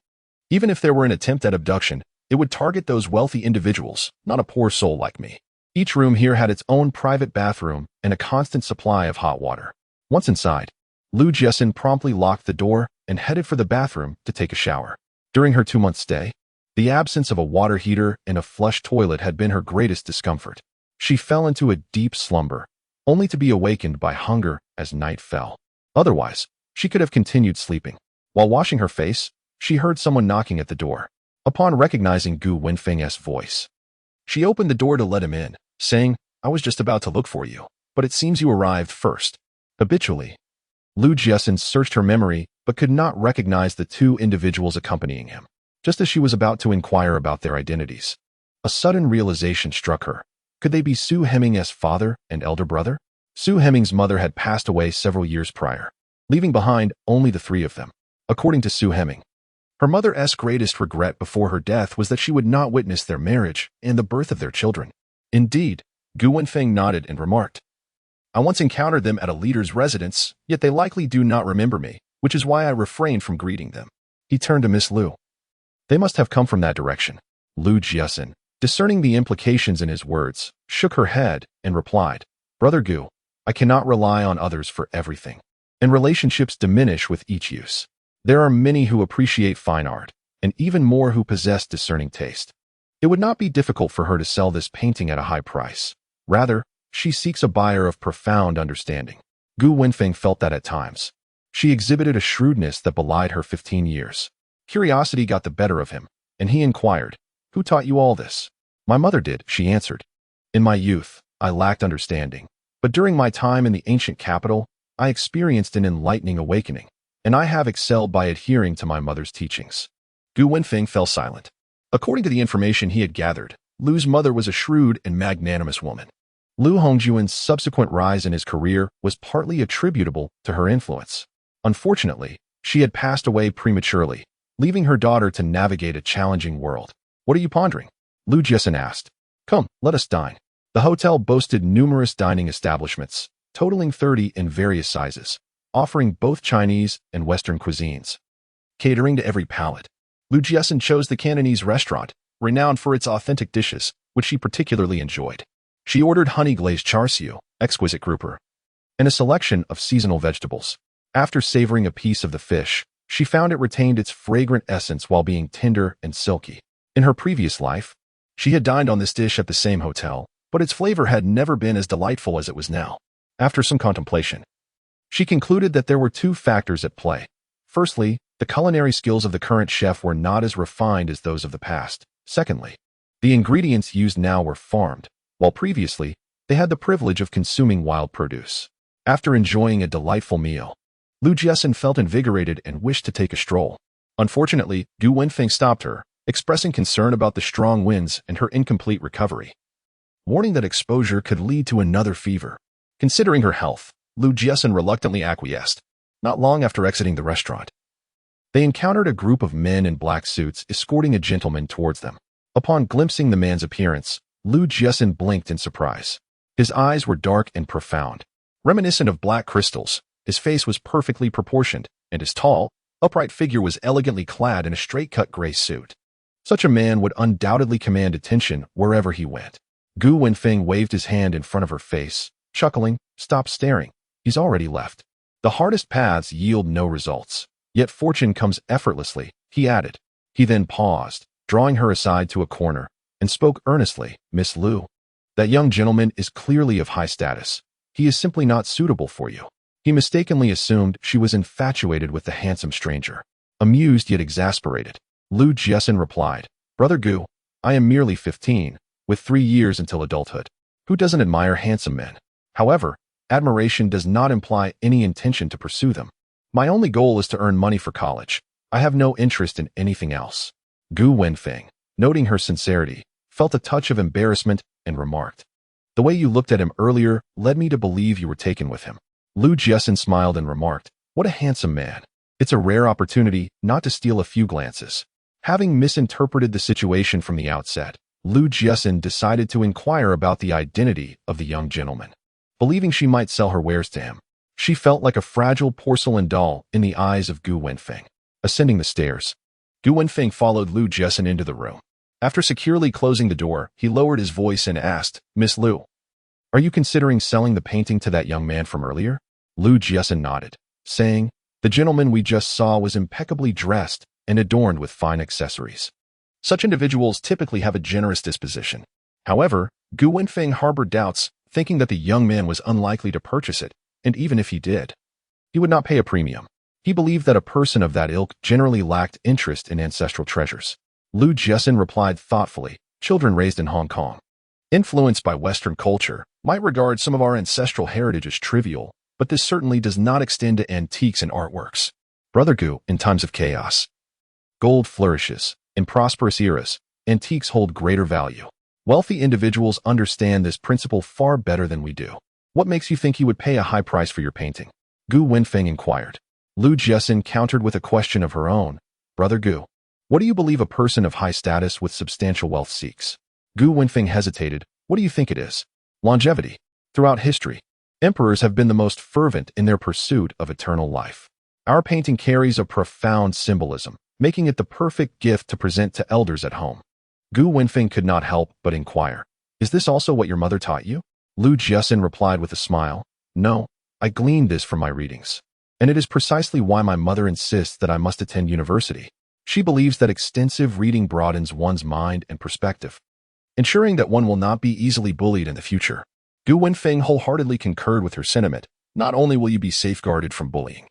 Even if there were an attempt at abduction, it would target those wealthy individuals, not a poor soul like me." Each room here had its own private bathroom and a constant supply of hot water. Once inside, Lu Jiaxin promptly locked the door and headed for the bathroom to take a shower. During her 2-month stay, the absence of a water heater and a flush toilet had been her greatest discomfort. She fell into a deep slumber, only to be awakened by hunger as night fell. Otherwise, she could have continued sleeping. While washing her face, she heard someone knocking at the door. Upon recognizing Gu Wenfeng's voice, she opened the door to let him in, saying, "I was just about to look for you, but it seems you arrived first." Habitually, Lu Jiaxin searched her memory but could not recognize the 2 individuals accompanying him. Just as she was about to inquire about their identities, a sudden realization struck her. Could they be Su Heming's father and elder brother? Su Heming's mother had passed away several years prior, leaving behind only the 3 of them. According to Su Heming, her mother's greatest regret before her death was that she would not witness their marriage and the birth of their children. Indeed, Gu Wenfeng nodded and remarked, "I once encountered them at a leader's residence, yet they likely do not remember me, which is why I refrained from greeting them." He turned to Miss Lu. "They must have come from that direction." Lu Jiaxin, discerning the implications in his words, shook her head and replied, "Brother Gu, I cannot rely on others for everything, and relationships diminish with each use. There are many who appreciate fine art, and even more who possess discerning taste. It would not be difficult for her to sell this painting at a high price. Rather, she seeks a buyer of profound understanding." Gu Wenfeng felt that at times. She exhibited a shrewdness that belied her 15 years. Curiosity got the better of him, and he inquired, "Who taught you all this?" "My mother did," she answered. "In my youth, I lacked understanding, but during my time in the ancient capital, I experienced an enlightening awakening, and I have excelled by adhering to my mother's teachings." Gu Wenfeng fell silent. According to the information he had gathered, Lu's mother was a shrewd and magnanimous woman. Lu Hongjuan's subsequent rise in his career was partly attributable to her influence. Unfortunately, she had passed away prematurely, leaving her daughter to navigate a challenging world. "What are you pondering?" Lu Jiaxin asked. "Come, let us dine." The hotel boasted numerous dining establishments, totaling 30 in various sizes, offering both Chinese and Western cuisines. Catering to every palate, Lu Jiaxin chose the Cantonese restaurant, renowned for its authentic dishes, which she particularly enjoyed. She ordered honey-glazed char siu, exquisite grouper, and a selection of seasonal vegetables. After savoring a piece of the fish, she found it retained its fragrant essence while being tender and silky. In her previous life, she had dined on this dish at the same hotel, but its flavor had never been as delightful as it was now. After some contemplation, she concluded that there were two factors at play. Firstly, the culinary skills of the current chef were not as refined as those of the past. Secondly, the ingredients used now were farmed, while previously, they had the privilege of consuming wild produce. After enjoying a delightful meal, Lu Jiaxin felt invigorated and wished to take a stroll. Unfortunately, Gu Wenfeng stopped her, expressing concern about the strong winds and her incomplete recovery, warning that exposure could lead to another fever. Considering her health, Lu Jiaxin reluctantly acquiesced. Not long after exiting the restaurant, they encountered a group of men in black suits escorting a gentleman towards them. Upon glimpsing the man's appearance, Lu Jiaxin blinked in surprise. His eyes were dark and profound, reminiscent of black crystals. His face was perfectly proportioned, and his tall, upright figure was elegantly clad in a straight-cut gray suit. Such a man would undoubtedly command attention wherever he went. Gu Wenfeng waved his hand in front of her face, chuckling. "Stop staring. He's already left. The hardest paths yield no results, yet fortune comes effortlessly," he added. He then paused, drawing her aside to a corner, and spoke earnestly. "Miss Lu, that young gentleman is clearly of high status. He is simply not suitable for you." He mistakenly assumed she was infatuated with the handsome stranger. Amused yet exasperated, Lu Jiaxin replied, "Brother Gu, I am merely 15, with 3 years until adulthood. Who doesn't admire handsome men? However, admiration does not imply any intention to pursue them. My only goal is to earn money for college. I have no interest in anything else." Gu Wenfeng, noting her sincerity, felt a touch of embarrassment and remarked, "The way you looked at him earlier led me to believe you were taken with him." Lu Jiaxin smiled and remarked, "What a handsome man. It's a rare opportunity not to steal a few glances." Having misinterpreted the situation from the outset, Lu Jiaxin decided to inquire about the identity of the young gentleman, believing she might sell her wares to him. She felt like a fragile porcelain doll in the eyes of Gu Wenfeng. Ascending the stairs, Gu Wenfeng followed Lu Jiaxin into the room. After securely closing the door, he lowered his voice and asked, "Miss Lu, are you considering selling the painting to that young man from earlier?" Lu Jiaxin nodded, saying, "The gentleman we just saw was impeccably dressed and adorned with fine accessories. Such individuals typically have a generous disposition." However, Gu Wenfeng harbored doubts, thinking that the young man was unlikely to purchase it, and even if he did, he would not pay a premium. He believed that a person of that ilk generally lacked interest in ancestral treasures. Lu Jiaxin replied thoughtfully, "Children raised in Hong Kong, influenced by Western culture, might regard some of our ancestral heritage as trivial, but this certainly does not extend to antiques and artworks. Brother Gu, in times of chaos, gold flourishes. In prosperous eras, antiques hold greater value. Wealthy individuals understand this principle far better than we do. What makes you think he would pay a high price for your painting?" Gu Wenfeng inquired. Lu Jiaxin countered with a question of her own. "Brother Gu, what do you believe a person of high status with substantial wealth seeks?" Gu Wenfeng hesitated. "What do you think it is?" "Longevity. Throughout history, emperors have been the most fervent in their pursuit of eternal life. Our painting carries a profound symbolism, making it the perfect gift to present to elders at home." Gu Wenfeng could not help but inquire, "Is this also what your mother taught you?" Lu Jiaxin replied with a smile, "No, I gleaned this from my readings. And it is precisely why my mother insists that I must attend university. She believes that extensive reading broadens one's mind and perspective, ensuring that one will not be easily bullied in the future." Gu Wenfeng wholeheartedly concurred with her sentiment. Not only will you be safeguarded from bullying,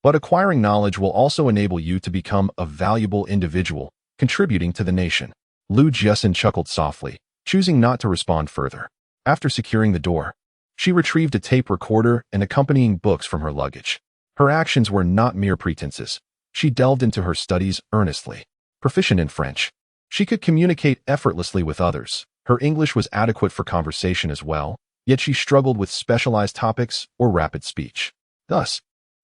but acquiring knowledge will also enable you to become a valuable individual, contributing to the nation. Lu Jiaxin chuckled softly, choosing not to respond further. After securing the door, she retrieved a tape recorder and accompanying books from her luggage. Her actions were not mere pretenses. She delved into her studies earnestly. Proficient in French, She could communicate effortlessly with others. Her English was adequate for conversation as well, yet she struggled with specialized topics or rapid speech. Thus,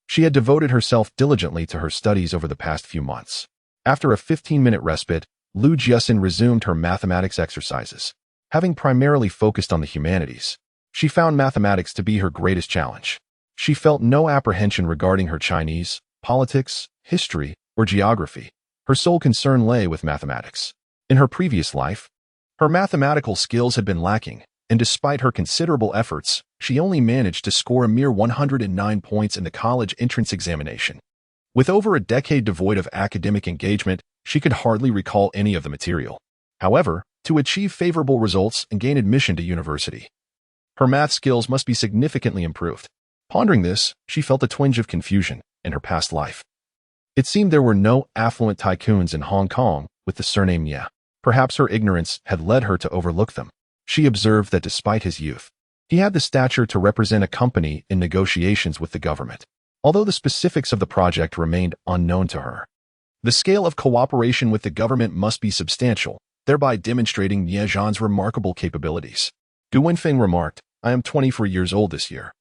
she had devoted herself diligently to her studies over the past few months. After a 15-minute respite, Jiaxin resumed her mathematics exercises. Having primarily focused on the humanities, she found mathematics to be her greatest challenge. She felt no apprehension regarding her Chinese, politics, history, or geography. Her sole concern lay with mathematics. In her previous life, her mathematical skills had been lacking, and despite her considerable efforts, she only managed to score a mere 109 points in the college entrance examination. With over a decade devoid of academic engagement, she could hardly recall any of the material. However, to achieve favorable results and gain admission to university, her math skills must be significantly improved. Pondering this, she felt a twinge of confusion in her past life. It seemed there were no affluent tycoons in Hong Kong with the surname Ye. Perhaps her ignorance had led her to overlook them. She observed that despite his youth, he had the stature to represent a company in negotiations with the government, although the specifics of the project remained unknown to her. The scale of cooperation with the government must be substantial, thereby demonstrating Ye Zhan's remarkable capabilities. Gu Wenfeng remarked, "I am 24 years old this year.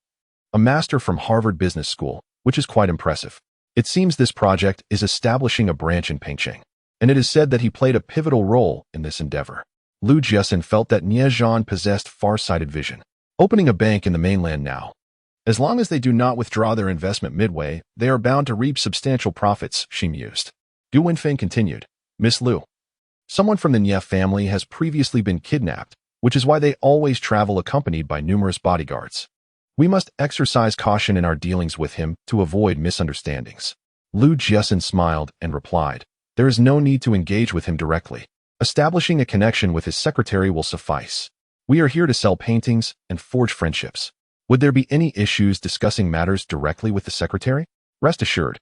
A master from Harvard Business School, which is quite impressive. It seems this project is establishing a branch in Pengcheng, and it is said that he played a pivotal role in this endeavor." Jiaxin felt that Ye Zhan possessed far-sighted vision. Opening a bank in the mainland now. As long as they do not withdraw their investment midway, they are bound to reap substantial profits, she mused. Gu Wenfeng continued, "Miss Liu, someone from the Nye family has previously been kidnapped, which is why they always travel accompanied by numerous bodyguards. We must exercise caution in our dealings with him to avoid misunderstandings." Jiaxin smiled and replied, "There is no need to engage with him directly. Establishing a connection with his secretary will suffice. We are here to sell paintings and forge friendships. Would there be any issues discussing matters directly with the secretary? Rest assured,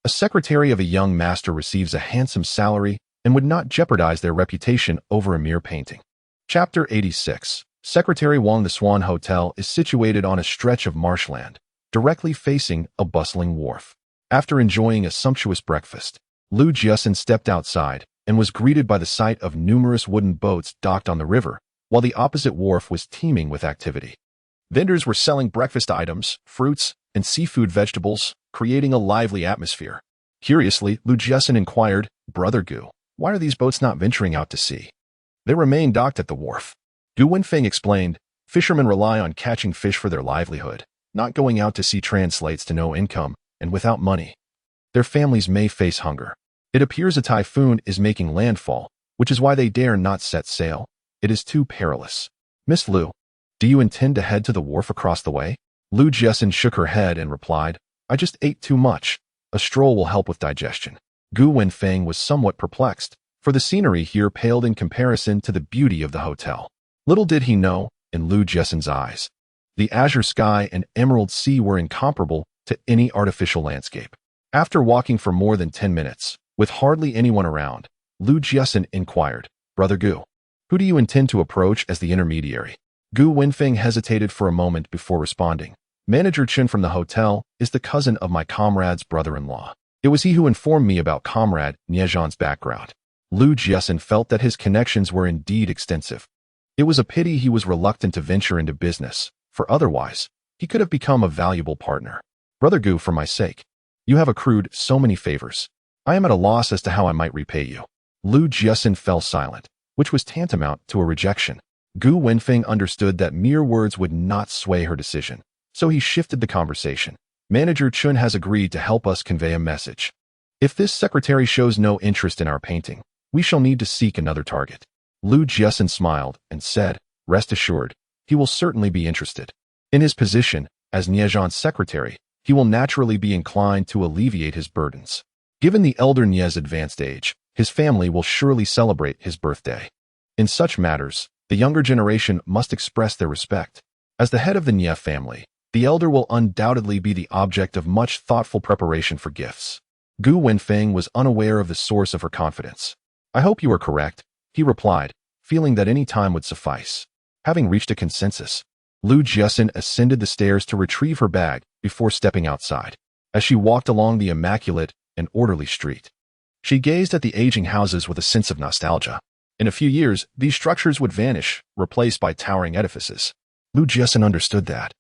a secretary of a young master receives a handsome salary and would not jeopardize their reputation over a mere painting." Chapter 86. Secretary Wang. The Swan Hotel is situated on a stretch of marshland, directly facing a bustling wharf. After enjoying a sumptuous breakfast, Jiaxin stepped outside and was greeted by the sight of numerous wooden boats docked on the river, while the opposite wharf was teeming with activity. Vendors were selling breakfast items, fruits, and seafood vegetables, creating a lively atmosphere. Curiously, Jiaxin inquired, "Brother Gu, why are these boats not venturing out to sea?" "They remain docked at the wharf." Gu Wenfeng explained, "Fishermen rely on catching fish for their livelihood. Not going out to sea translates to no income, and without money, their families may face hunger. It appears a typhoon is making landfall, which is why they dare not set sail. It is too perilous. Miss Liu, do you intend to head to the wharf across the way?" Jiaxin shook her head and replied, "I just ate too much. A stroll will help with digestion." Gu Wenfeng was somewhat perplexed, for the scenery here paled in comparison to the beauty of the hotel. Little did he know, in Jiaxin's eyes, the azure sky and emerald sea were incomparable to any artificial landscape. After walking for more than 10 minutes, with hardly anyone around, Jiaxin inquired, "Brother Gu, who do you intend to approach as the intermediary?" Gu Wenfeng hesitated for a moment before responding. "Manager Chen from the hotel is the cousin of my comrade's brother-in-law. It was he who informed me about comrade Ye Zhan's background." Jiaxin felt that his connections were indeed extensive. It was a pity he was reluctant to venture into business, for otherwise, he could have become a valuable partner. "Brother Gu, for my sake, you have accrued so many favors. I am at a loss as to how I might repay you." Jiaxin fell silent, which was tantamount to a rejection. Gu Wenfeng understood that mere words would not sway her decision, so he shifted the conversation. "Manager Chun has agreed to help us convey a message. If this secretary shows no interest in our painting, we shall need to seek another target." Jiaxin smiled and said, "Rest assured, he will certainly be interested. In his position as Ye Zhan's secretary, he will naturally be inclined to alleviate his burdens. Given the elder Nie's advanced age, his family will surely celebrate his birthday. In such matters, the younger generation must express their respect. As the head of the Nye family, the elder will undoubtedly be the object of much thoughtful preparation for gifts." Gu Wenfeng was unaware of the source of her confidence. "I hope you are correct," he replied, feeling that any time would suffice. Having reached a consensus, Jiaxin ascended the stairs to retrieve her bag before stepping outside. As she walked along the immaculate and orderly street, She gazed at the aging houses with a sense of nostalgia. In a few years, these structures would vanish, replaced by towering edifices. Lu Jiaxin understood that.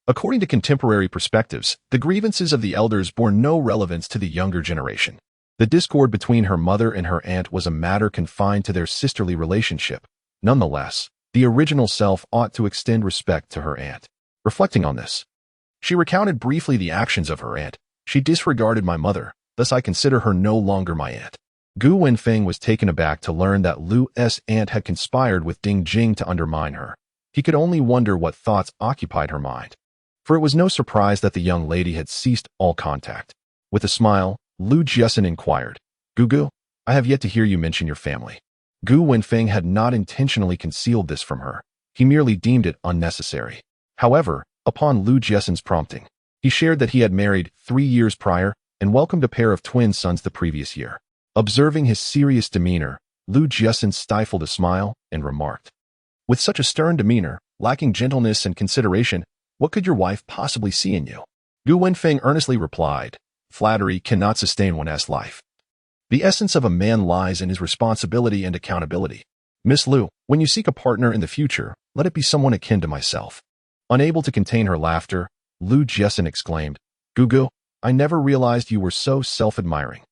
According to contemporary perspectives, the grievances of the elders bore no relevance to the younger generation. The discord between her mother and her aunt was a matter confined to their sisterly relationship. Nonetheless, the original self ought to extend respect to her aunt. Reflecting on this, she recounted briefly the actions of her aunt. She disregarded my mother, thus I consider her no longer my aunt. Gu Wenfeng was taken aback to learn that Lu's aunt had conspired with Ding Jing to undermine her. He could only wonder what thoughts occupied her mind. For it was no surprise that the young lady had ceased all contact. With a smile, Lu Jiaxin inquired, Gugu, I have yet to hear you mention your family. Gu Wenfeng had not intentionally concealed this from her. He merely deemed it unnecessary. However, upon Lu Jiaxin's prompting, he shared that he had married 3 years prior and welcomed a pair of twin sons the previous year. Observing his serious demeanor, Lu Jiaxin stifled a smile and remarked, with such a stern demeanor, lacking gentleness and consideration, what could your wife possibly see in you? Gu Wenfeng earnestly replied, flattery cannot sustain one's life. The essence of a man lies in his responsibility and accountability. Miss Lu, when you seek a partner in the future, let it be someone akin to myself. Unable to contain her laughter, Lu Jiaxin exclaimed, Gugu, I never realized you were so self-admiring.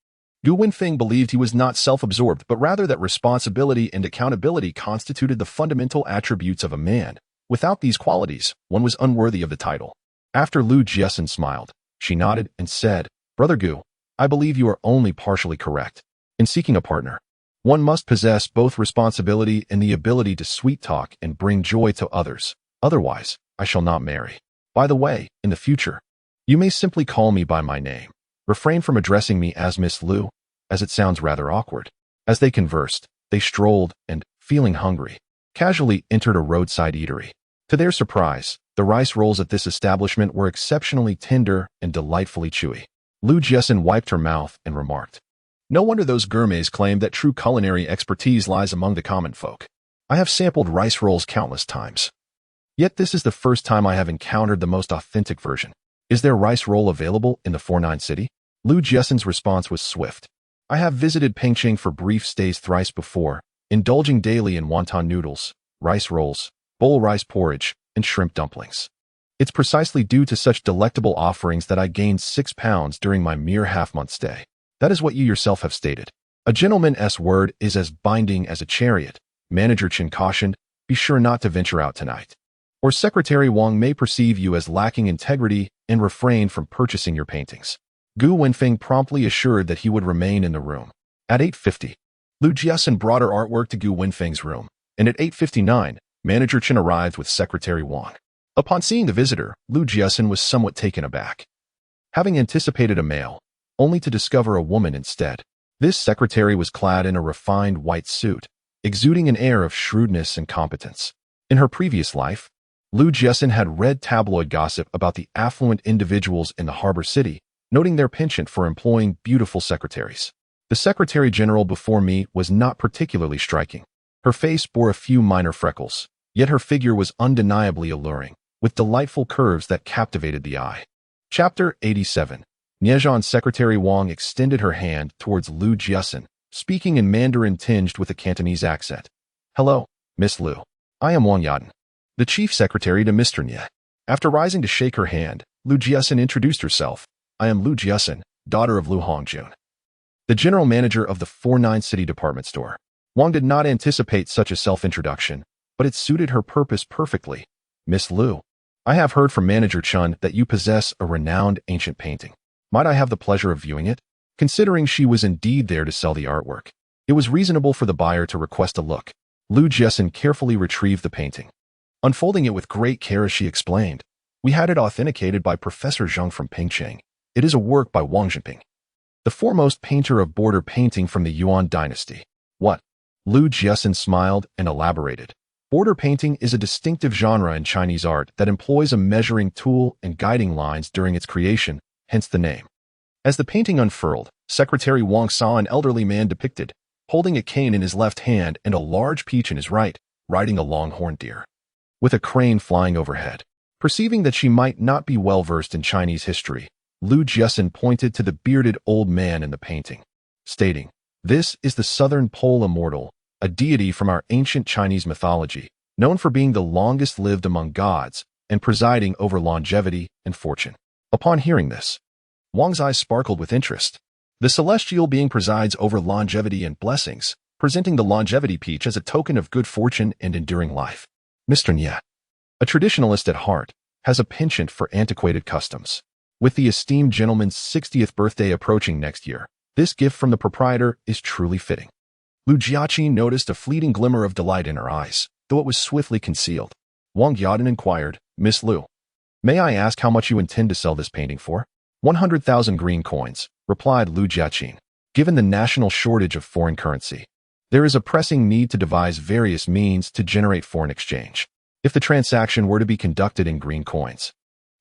Gu Wenfeng believed he was not self-absorbed, but rather that responsibility and accountability constituted the fundamental attributes of a man. Without these qualities, one was unworthy of the title. After Lu Jiaxin smiled, she nodded and said, Brother Gu, I believe you are only partially correct. In seeking a partner, one must possess both responsibility and the ability to sweet-talk and bring joy to others. Otherwise, I shall not marry. By the way, in the future, you may simply call me by my name. Refrain from addressing me as Miss Lu, as it sounds rather awkward. As they conversed, they strolled and, feeling hungry, casually entered a roadside eatery. To their surprise, the rice rolls at this establishment were exceptionally tender and delightfully chewy. Lu Jiaxin wiped her mouth and remarked, no wonder those gourmets claim that true culinary expertise lies among the common folk. I have sampled rice rolls countless times. Yet this is the first time I have encountered the most authentic version. Is there rice roll available in the 49 city? Lu Jiaxin's response was swift. I have visited Pengcheng for brief stays thrice before, indulging daily in wonton noodles, rice rolls, bowl rice porridge, and shrimp dumplings. It's precisely due to such delectable offerings that I gained 6 pounds during my mere half-month stay. That is what you yourself have stated. A gentleman's word is as binding as a chariot. Manager Chen cautioned, be sure not to venture out tonight, or Secretary Wang may perceive you as lacking integrity and refrain from purchasing your paintings. Gu Wenfeng promptly assured that he would remain in the room. At 8:50, Lu Jiaxin brought her artwork to Gu Wenfeng's room, and at 8:59, Manager Chen arrived with Secretary Wang. Upon seeing the visitor, Lu Jiaxin was somewhat taken aback. Having anticipated a male, only to discover a woman instead. This secretary was clad in a refined white suit, exuding an air of shrewdness and competence. In her previous life, Lu Jiaxin had read tabloid gossip about the affluent individuals in the harbor city, noting their penchant for employing beautiful secretaries. The Secretary General before me was not particularly striking. Her face bore a few minor freckles, yet her figure was undeniably alluring, with delightful curves that captivated the eye. Chapter 87. Niezhan Secretary Wang extended her hand towards Lu Jiaxin, speaking in Mandarin tinged with a Cantonese accent. Hello, Miss Lu. I am Wang Yaden, the Chief Secretary to Mr. Nye. After rising to shake her hand, Lu Jiaxin introduced herself. I am Lu Jiaxin, daughter of Lu Hongjun, the General Manager of the 49 City Department Store. Wang did not anticipate such a self-introduction, but it suited her purpose perfectly. Miss Lu, I have heard from Manager Chun that you possess a renowned ancient painting. Might I have the pleasure of viewing it? Considering she was indeed there to sell the artwork, it was reasonable for the buyer to request a look. Lu Jiaxin carefully retrieved the painting. Unfolding it with great care, she explained, we had it authenticated by Professor Zhang from Pengcheng. It is a work by Wang Jinping, the foremost painter of border painting from the Yuan dynasty. What? Lu Jiaxin smiled and elaborated. Border painting is a distinctive genre in Chinese art that employs a measuring tool and guiding lines during its creation, hence the name. As the painting unfurled, Secretary Wang saw an elderly man depicted, holding a cane in his left hand and a large peach in his right, riding a longhorned deer, with a crane flying overhead. Perceiving that she might not be well versed in Chinese history, Lu Jiaxin pointed to the bearded old man in the painting. stating, "This is the Southern Pole Immortal, a deity from our ancient Chinese mythology, known for being the longest-lived among gods and presiding over longevity and fortune." Upon hearing this, Wang's eyes sparkled with interest. The celestial being presides over longevity and blessings, presenting the longevity peach as a token of good fortune and enduring life. Mr. Nye, a traditionalist at heart, has a penchant for antiquated customs. With the esteemed gentleman's 60th birthday approaching next year, this gift from the proprietor is truly fitting. Jiaxin noticed a fleeting glimmer of delight in her eyes, though it was swiftly concealed. Wang Yaden inquired, "Miss Lu, may I ask how much you intend to sell this painting for?" 100,000 green coins, replied Jiaxin. Given the national shortage of foreign currency, there is a pressing need to devise various means to generate foreign exchange. If the transaction were to be conducted in green coins,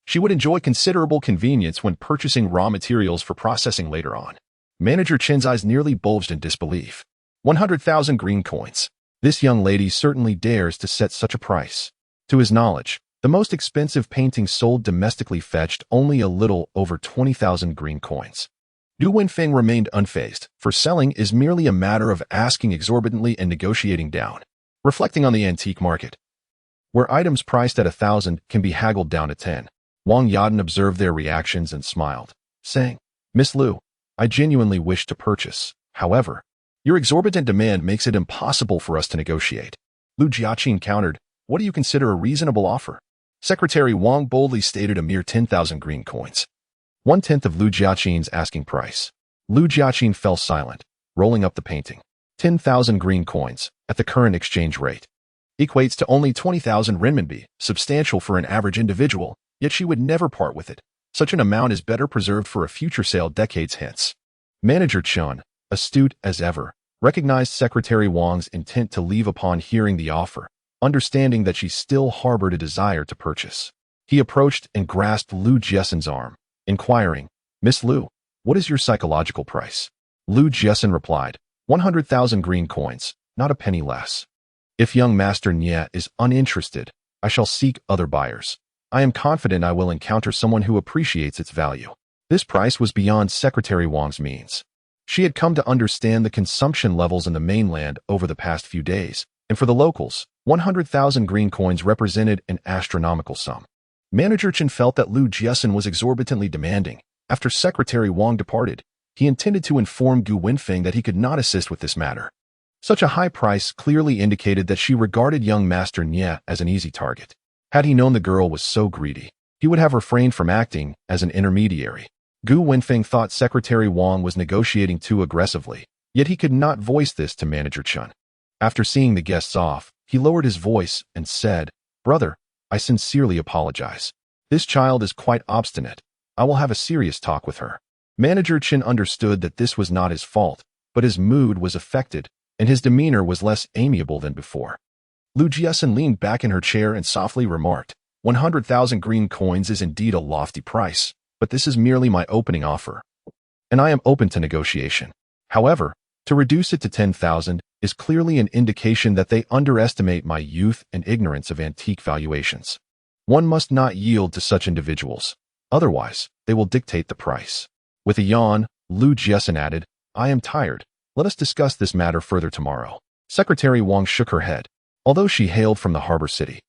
she would enjoy considerable convenience when purchasing raw materials for processing later on. Manager Chen's eyes nearly bulged in disbelief. 100,000 green coins. This young lady certainly dares to set such a price. To his knowledge, the most expensive painting sold domestically fetched only a little over 20,000 green coins. Du Wenfeng remained unfazed, for selling is merely a matter of asking exorbitantly and negotiating down. Reflecting on the antique market, where items priced at 1,000 can be haggled down to 10, Wang Yaden observed their reactions and smiled, saying, "Miss Lu, I genuinely wish to purchase. However, your exorbitant demand makes it impossible for us to negotiate." Jiaxin countered, "What do you consider a reasonable offer?" Secretary Wang boldly stated a mere 10,000 green coins, 1/10 of Jiaxin's asking price. Jiaxin fell silent, rolling up the painting. 10,000 green coins, at the current exchange rate, equates to only 20,000 renminbi, substantial for an average individual, yet she would never part with it. Such an amount is better preserved for a future sale decades hence. Manager Chen, astute as ever, recognized Secretary Wang's intent to leave upon hearing the offer, understanding that she still harbored a desire to purchase. He approached and grasped Jiaxin's arm, inquiring, "Miss Lu, what is your psychological price?" Jiaxin replied, 100,000 green coins, not a penny less. If young Master Nye is uninterested, I shall seek other buyers. I am confident I will encounter someone who appreciates its value." This price was beyond Secretary Wang's means. She had come to understand the consumption levels in the mainland over the past few days, and for the locals, 100,000 green coins represented an astronomical sum. Manager Chen felt that Jiaxin was exorbitantly demanding. After Secretary Wang departed, he intended to inform Gu Wenfeng that he could not assist with this matter. Such a high price clearly indicated that she regarded young Master Nye as an easy target. Had he known the girl was so greedy, he would have refrained from acting as an intermediary. Gu Wenfeng thought Secretary Wang was negotiating too aggressively, yet he could not voice this to Manager Chen. After seeing the guests off, he lowered his voice and said, "Brother, I sincerely apologize. This child is quite obstinate. I will have a serious talk with her." Manager Chen understood that this was not his fault, but his mood was affected, and his demeanor was less amiable than before. Jiaxin leaned back in her chair and softly remarked, 100,000 green coins is indeed a lofty price, but this is merely my opening offer, and I am open to negotiation. However, to reduce it to 10,000 is clearly an indication that they underestimate my youth and ignorance of antique valuations. One must not yield to such individuals, otherwise they will dictate the price. With a yawn, Jiaxin added, "I am tired. Let us discuss this matter further tomorrow." Secretary Wang shook her head. Although she hailed from the harbor city,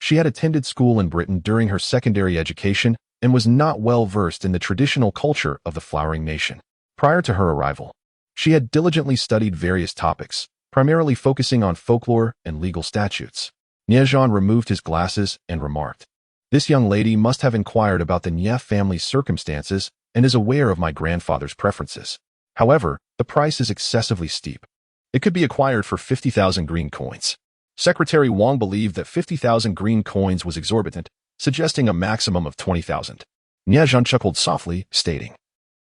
she had attended school in Britain during her secondary education and was not well versed in the traditional culture of the flowering nation. Prior to her arrival, she had diligently studied various topics, primarily focusing on folklore and legal statutes. Niejean removed his glasses and remarked, "This young lady must have inquired about the Nye family's circumstances and is aware of my grandfather's preferences. However, the price is excessively steep. It could be acquired for 50,000 green coins." Secretary Wang believed that 50,000 green coins was exorbitant, suggesting a maximum of 20,000. Niejean chuckled softly, stating,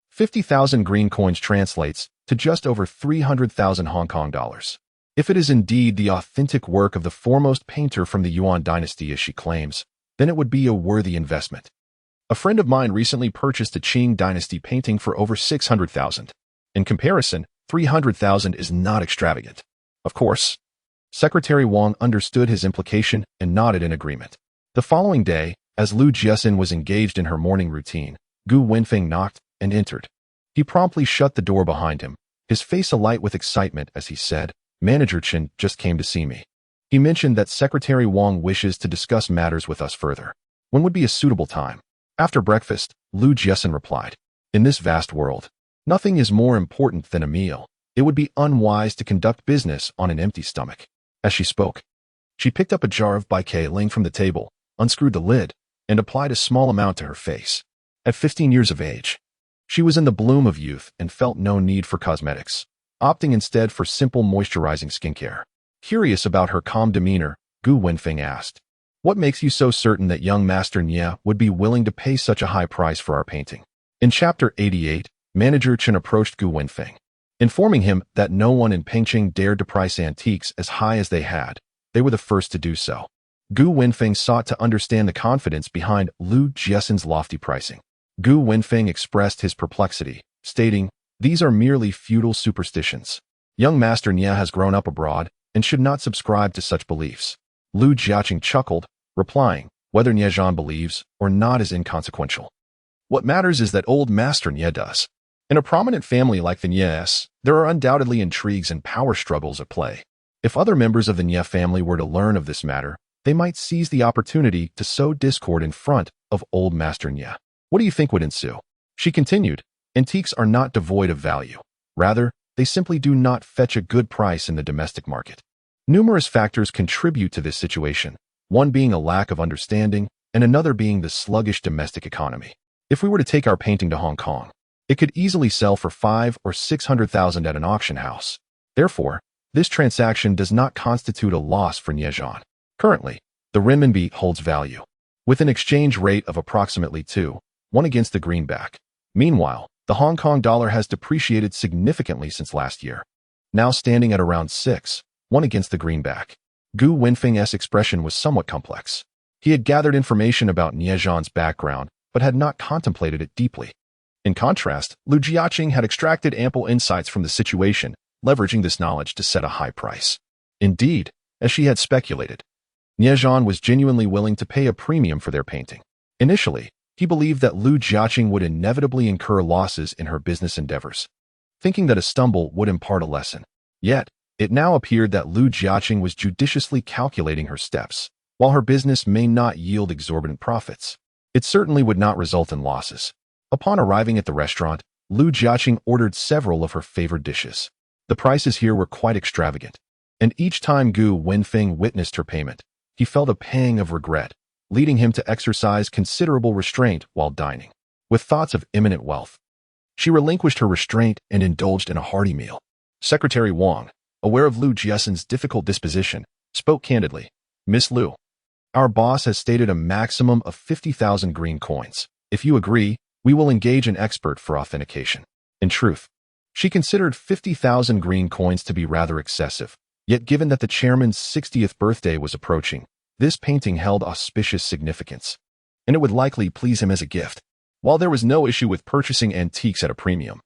50,000 green coins translates to just over 300,000 Hong Kong dollars. If it is indeed the authentic work of the foremost painter from the Yuan dynasty as she claims, then it would be a worthy investment. A friend of mine recently purchased a Qing dynasty painting for over 600,000. In comparison, 300,000 is not extravagant. Of course. Secretary Wang understood his implication and nodded in agreement. The following day, as Jiaxin was engaged in her morning routine, Gu Wenfeng knocked and entered. He promptly shut the door behind him, his face alight with excitement as he said, "Manager Chen just came to see me. He mentioned that Secretary Wang wishes to discuss matters with us further. When would be a suitable time?" After breakfast, Lu Jiaxin replied, "In this vast world, nothing is more important than a meal. It would be unwise to conduct business on an empty stomach." As she spoke, she picked up a jar of baique ling from the table, unscrewed the lid, and applied a small amount to her face. At 15 years of age, she was in the bloom of youth and felt no need for cosmetics, opting instead for simple moisturizing skincare. Curious about her calm demeanor, Gu Wenfeng asked, "What makes you so certain that young Master Nye would be willing to pay such a high price for our painting?" In Chapter 88, Manager Chen approached Gu Wenfeng, informing him that no one in Pengqing dared to price antiques as high as they had. They were the first to do so. Gu Wenfeng sought to understand the confidence behind Lu Jiaxin's lofty pricing. Gu Wenfeng expressed his perplexity, stating, "These are merely feudal superstitions. Young Master Nye has grown up abroad and should not subscribe to such beliefs." Lu Jiaxin chuckled, replying, "Whether Nye believes or not is inconsequential. What matters is that old Master Nye does. In a prominent family like the Nyes, there are undoubtedly intrigues and power struggles at play. If other members of the Nye family were to learn of this matter, they might seize the opportunity to sow discord in front of old Master Nye. What do you think would ensue?" She continued, "Antiques are not devoid of value. Rather, they simply do not fetch a good price in the domestic market. Numerous factors contribute to this situation, one being a lack of understanding and another being the sluggish domestic economy. If we were to take our painting to Hong Kong, it could easily sell for 500,000 or 600,000 at an auction house. Therefore, this transaction does not constitute a loss for Nye. Currently, the renminbi holds value, with an exchange rate of approximately 2:1 against the greenback. Meanwhile, the Hong Kong dollar has depreciated significantly since last year, now standing at around 6:1 against the greenback." Gu Wenfeng's expression was somewhat complex. He had gathered information about Nie's background, but had not contemplated it deeply. In contrast, Lu Jiaxin had extracted ample insights from the situation, leveraging this knowledge to set a high price. Indeed, as she had speculated, Nye was genuinely willing to pay a premium for their painting. Initially, he believed that Lu Jiaxin would inevitably incur losses in her business endeavors, thinking that a stumble would impart a lesson. Yet, it now appeared that Lu Jiaxin was judiciously calculating her steps. While her business may not yield exorbitant profits, it certainly would not result in losses. Upon arriving at the restaurant, Lu Jiaxin ordered several of her favorite dishes. The prices here were quite extravagant, and each time Gu Wenfeng witnessed her payment, he felt a pang of regret, leading him to exercise considerable restraint while dining. With thoughts of imminent wealth, she relinquished her restraint and indulged in a hearty meal. Secretary Wang, aware of Lu Jiaxin's difficult disposition, spoke candidly, "Miss Lu, our boss has stated a maximum of 50,000 green coins. If you agree, we will engage an expert for authentication." In truth, she considered 50,000 green coins to be rather excessive, yet given that the chairman's 60th birthday was approaching, this painting held auspicious significance, and it would likely please him as a gift. While there was no issue with purchasing antiques at a premium,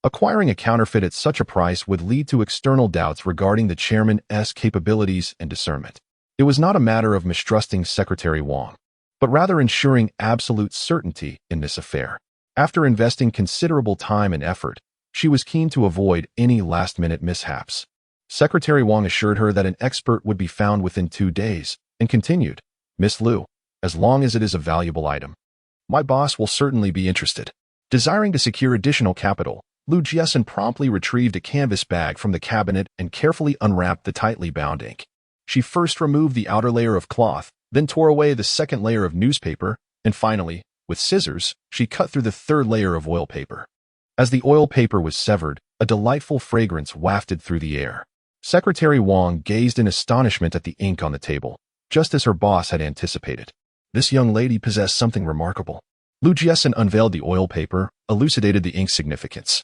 acquiring a counterfeit at such a price would lead to external doubts regarding the chairman's capabilities and discernment. It was not a matter of mistrusting Secretary Wang, but rather ensuring absolute certainty in this affair. After investing considerable time and effort, she was keen to avoid any last-minute mishaps. Secretary Wang assured her that an expert would be found within 2 days, and continued, "Miss Lu, as long as it is a valuable item, my boss will certainly be interested." Desiring to secure additional capital, Lu Jiaxin promptly retrieved a canvas bag from the cabinet and carefully unwrapped the tightly bound ink. She first removed the outer layer of cloth, then tore away the second layer of newspaper, and finally, with scissors, she cut through the third layer of oil paper. As the oil paper was severed, a delightful fragrance wafted through the air. Secretary Wang gazed in astonishment at the ink on the table, just as her boss had anticipated. This young lady possessed something remarkable. Lu Jiaxin unveiled the oil paper, elucidated the ink's significance,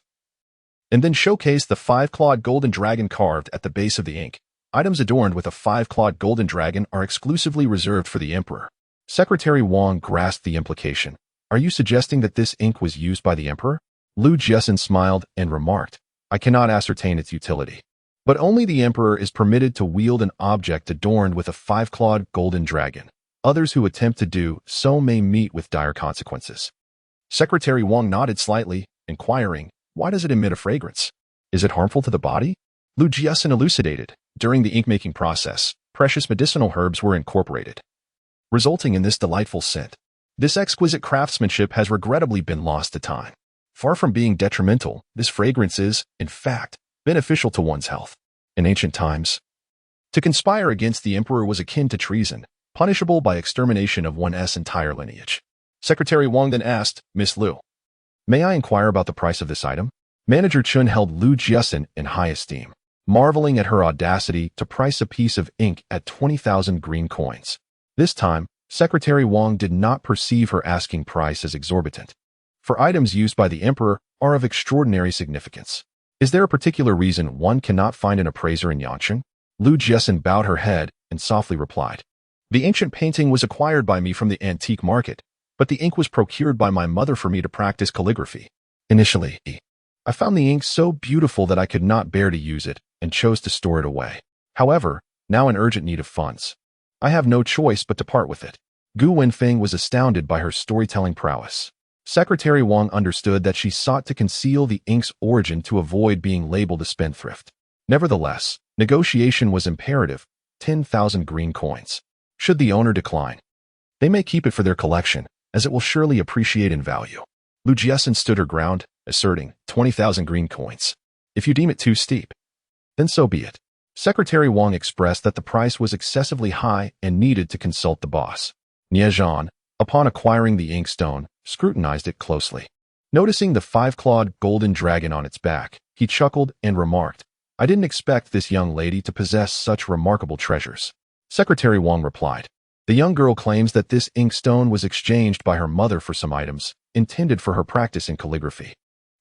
and then showcased the 5-clawed golden dragon carved at the base of the ink. Items adorned with a 5-clawed golden dragon are exclusively reserved for the emperor. Secretary Wang grasped the implication. "Are you suggesting that this ink was used by the emperor?" Lu Jiaxin smiled and remarked, "I cannot ascertain its utility, but only the emperor is permitted to wield an object adorned with a 5-clawed golden dragon. Others who attempt to do so may meet with dire consequences." Secretary Wang nodded slightly, inquiring, "Why does it emit a fragrance?" Is it harmful to the body? Lu Jiaxin elucidated. During the ink-making process, precious medicinal herbs were incorporated, resulting in this delightful scent. This exquisite craftsmanship has regrettably been lost to time. Far from being detrimental, this fragrance is, in fact, beneficial to one's health. In ancient times, to conspire against the emperor was akin to treason, punishable by extermination of one's entire lineage. Secretary Wang then asked, Miss Lu, may I inquire about the price of this item? Manager Chun held Lu Jiaxin in high esteem, marveling at her audacity to price a piece of ink at 20,000 green coins. This time, Secretary Wang did not perceive her asking price as exorbitant, for items used by the emperor are of extraordinary significance. Is there a particular reason one cannot find an appraiser in Jiaxin? Lu Jiaxin bowed her head and softly replied, the ancient painting was acquired by me from the antique market, but the ink was procured by my mother for me to practice calligraphy. Initially, I found the ink so beautiful that I could not bear to use it and chose to store it away. However, now in urgent need of funds, I have no choice but to part with it. Gu Wenfeng was astounded by her storytelling prowess. Secretary Wang understood that she sought to conceal the ink's origin to avoid being labeled a spendthrift. Nevertheless, negotiation was imperative, 10,000 green coins. Should the owner decline, they may keep it for their collection, as it will surely appreciate in value. Lu Jiaxin stood her ground, asserting 20,000 green coins. If you deem it too steep, then so be it. Secretary Wang expressed that the price was excessively high and needed to consult the boss. Jiaxin, upon acquiring the inkstone, scrutinized it closely. Noticing the 5-clawed golden dragon on its back, he chuckled and remarked, I didn't expect this young lady to possess such remarkable treasures. Secretary Wang replied, the young girl claims that this inkstone was exchanged by her mother for some items intended for her practice in calligraphy,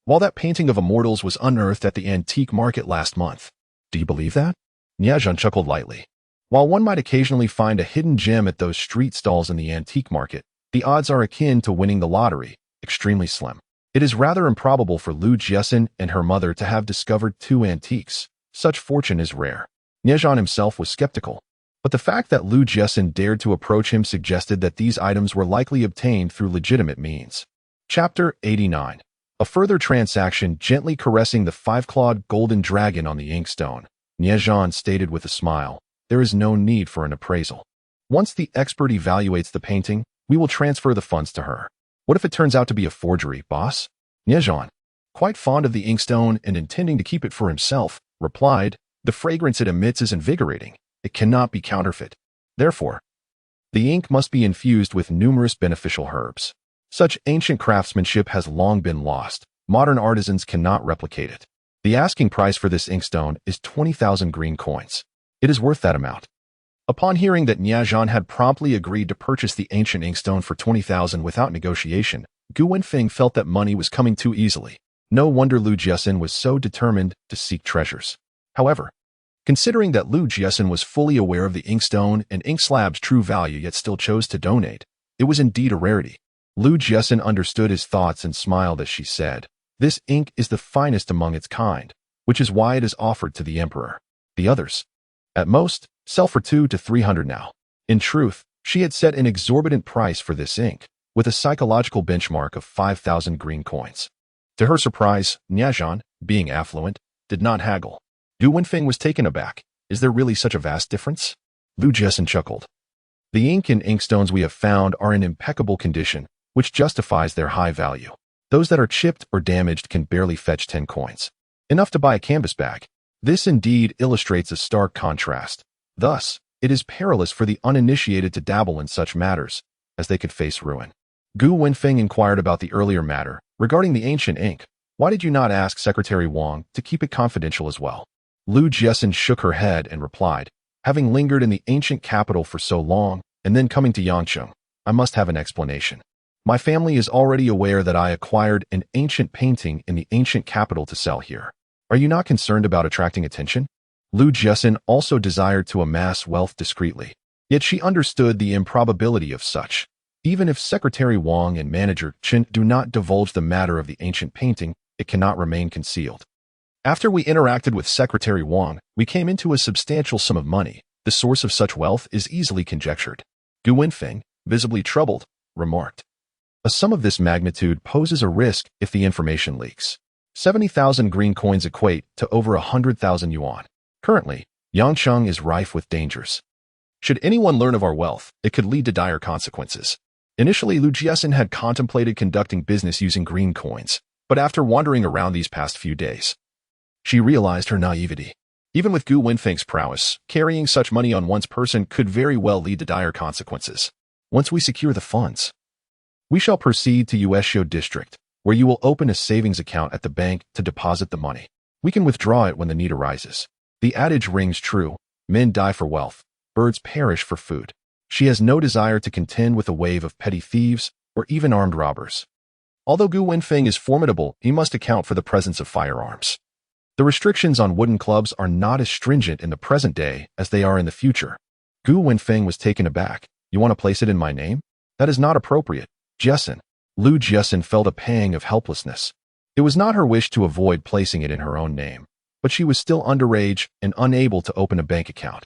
while that painting of immortals was unearthed at the antique market last month. Do you believe that? Jiaxin chuckled lightly. While one might occasionally find a hidden gem at those street stalls in the antique market, the odds are akin to winning the lottery, extremely slim. It is rather improbable for Lu Jiaxin and her mother to have discovered 2 antiques. Such fortune is rare. Jiaxin himself was skeptical, but the fact that Lu Jiaxin dared to approach him suggested that these items were likely obtained through legitimate means. Chapter 89. A further transaction gently caressing the 5-clawed golden dragon on the inkstone. Jiaxin stated with a smile, there is no need for an appraisal. Once the expert evaluates the painting, we will transfer the funds to her. What if it turns out to be a forgery, boss? Jiaxin, quite fond of the inkstone and intending to keep it for himself, replied, the fragrance it emits is invigorating. It cannot be counterfeit. Therefore, the ink must be infused with numerous beneficial herbs. Such ancient craftsmanship has long been lost. Modern artisans cannot replicate it. The asking price for this inkstone is 20,000 green coins. It is worth that amount. Upon hearing that Jiaxin had promptly agreed to purchase the ancient inkstone for 20,000 without negotiation, Gu Wenfeng felt that money was coming too easily. No wonder Lu Jiaxin was so determined to seek treasures. However, considering that Lu Jiaxin was fully aware of the inkstone and ink slab's true value yet still chose to donate, it was indeed a rarity. Lu Jiaxin understood his thoughts and smiled as she said, this ink is the finest among its kind, which is why it is offered to the emperor. The others, at most, sell for 200 to 300 now. In truth, she had set an exorbitant price for this ink, with a psychological benchmark of 5,000 green coins. To her surprise, Jiaxin, being affluent, did not haggle. Gu Wenfeng was taken aback. Is there really such a vast difference? Lu Jiaxin chuckled. The ink and inkstones we have found are in impeccable condition, which justifies their high value. Those that are chipped or damaged can barely fetch 10 coins. Enough to buy a canvas bag. This indeed illustrates a stark contrast. Thus, it is perilous for the uninitiated to dabble in such matters, as they could face ruin. Gu Wenfeng inquired about the earlier matter, regarding the ancient ink. Why did you not ask Secretary Wang to keep it confidential as well? Lu Jiaxin shook her head and replied, having lingered in the ancient capital for so long, and then coming to Yangcheng, I must have an explanation. My family is already aware that I acquired an ancient painting in the ancient capital to sell here. Are you not concerned about attracting attention? Lu Jiaxin also desired to amass wealth discreetly, yet she understood the improbability of such. Even if Secretary Wang and Manager Chen do not divulge the matter of the ancient painting, it cannot remain concealed. After we interacted with Secretary Wang, we came into a substantial sum of money. The source of such wealth is easily conjectured. Gu Wenfeng, visibly troubled, remarked, a sum of this magnitude poses a risk if the information leaks. 70,000 green coins equate to over 100,000 yuan. Currently, Yangcheng is rife with dangers. Should anyone learn of our wealth, it could lead to dire consequences. Initially, Jiaxin had contemplated conducting business using green coins, but after wandering around these past few days, she realized her naivety. Even with Gu Wenfeng's prowess, carrying such money on one's person could very well lead to dire consequences. Once we secure the funds, we shall proceed to Yueshio District, where you will open a savings account at the bank to deposit the money. We can withdraw it when the need arises. The adage rings true: men die for wealth, birds perish for food. She has no desire to contend with a wave of petty thieves or even armed robbers. Although Gu Wenfeng is formidable, he must account for the presence of firearms. The restrictions on wooden clubs are not as stringent in the present day as they are in the future. Gu Wenfeng was taken aback. You want to place it in my name? That is not appropriate. Jiaxin. Jiaxin felt a pang of helplessness. It was not her wish to avoid placing it in her own name, but she was still underage and unable to open a bank account.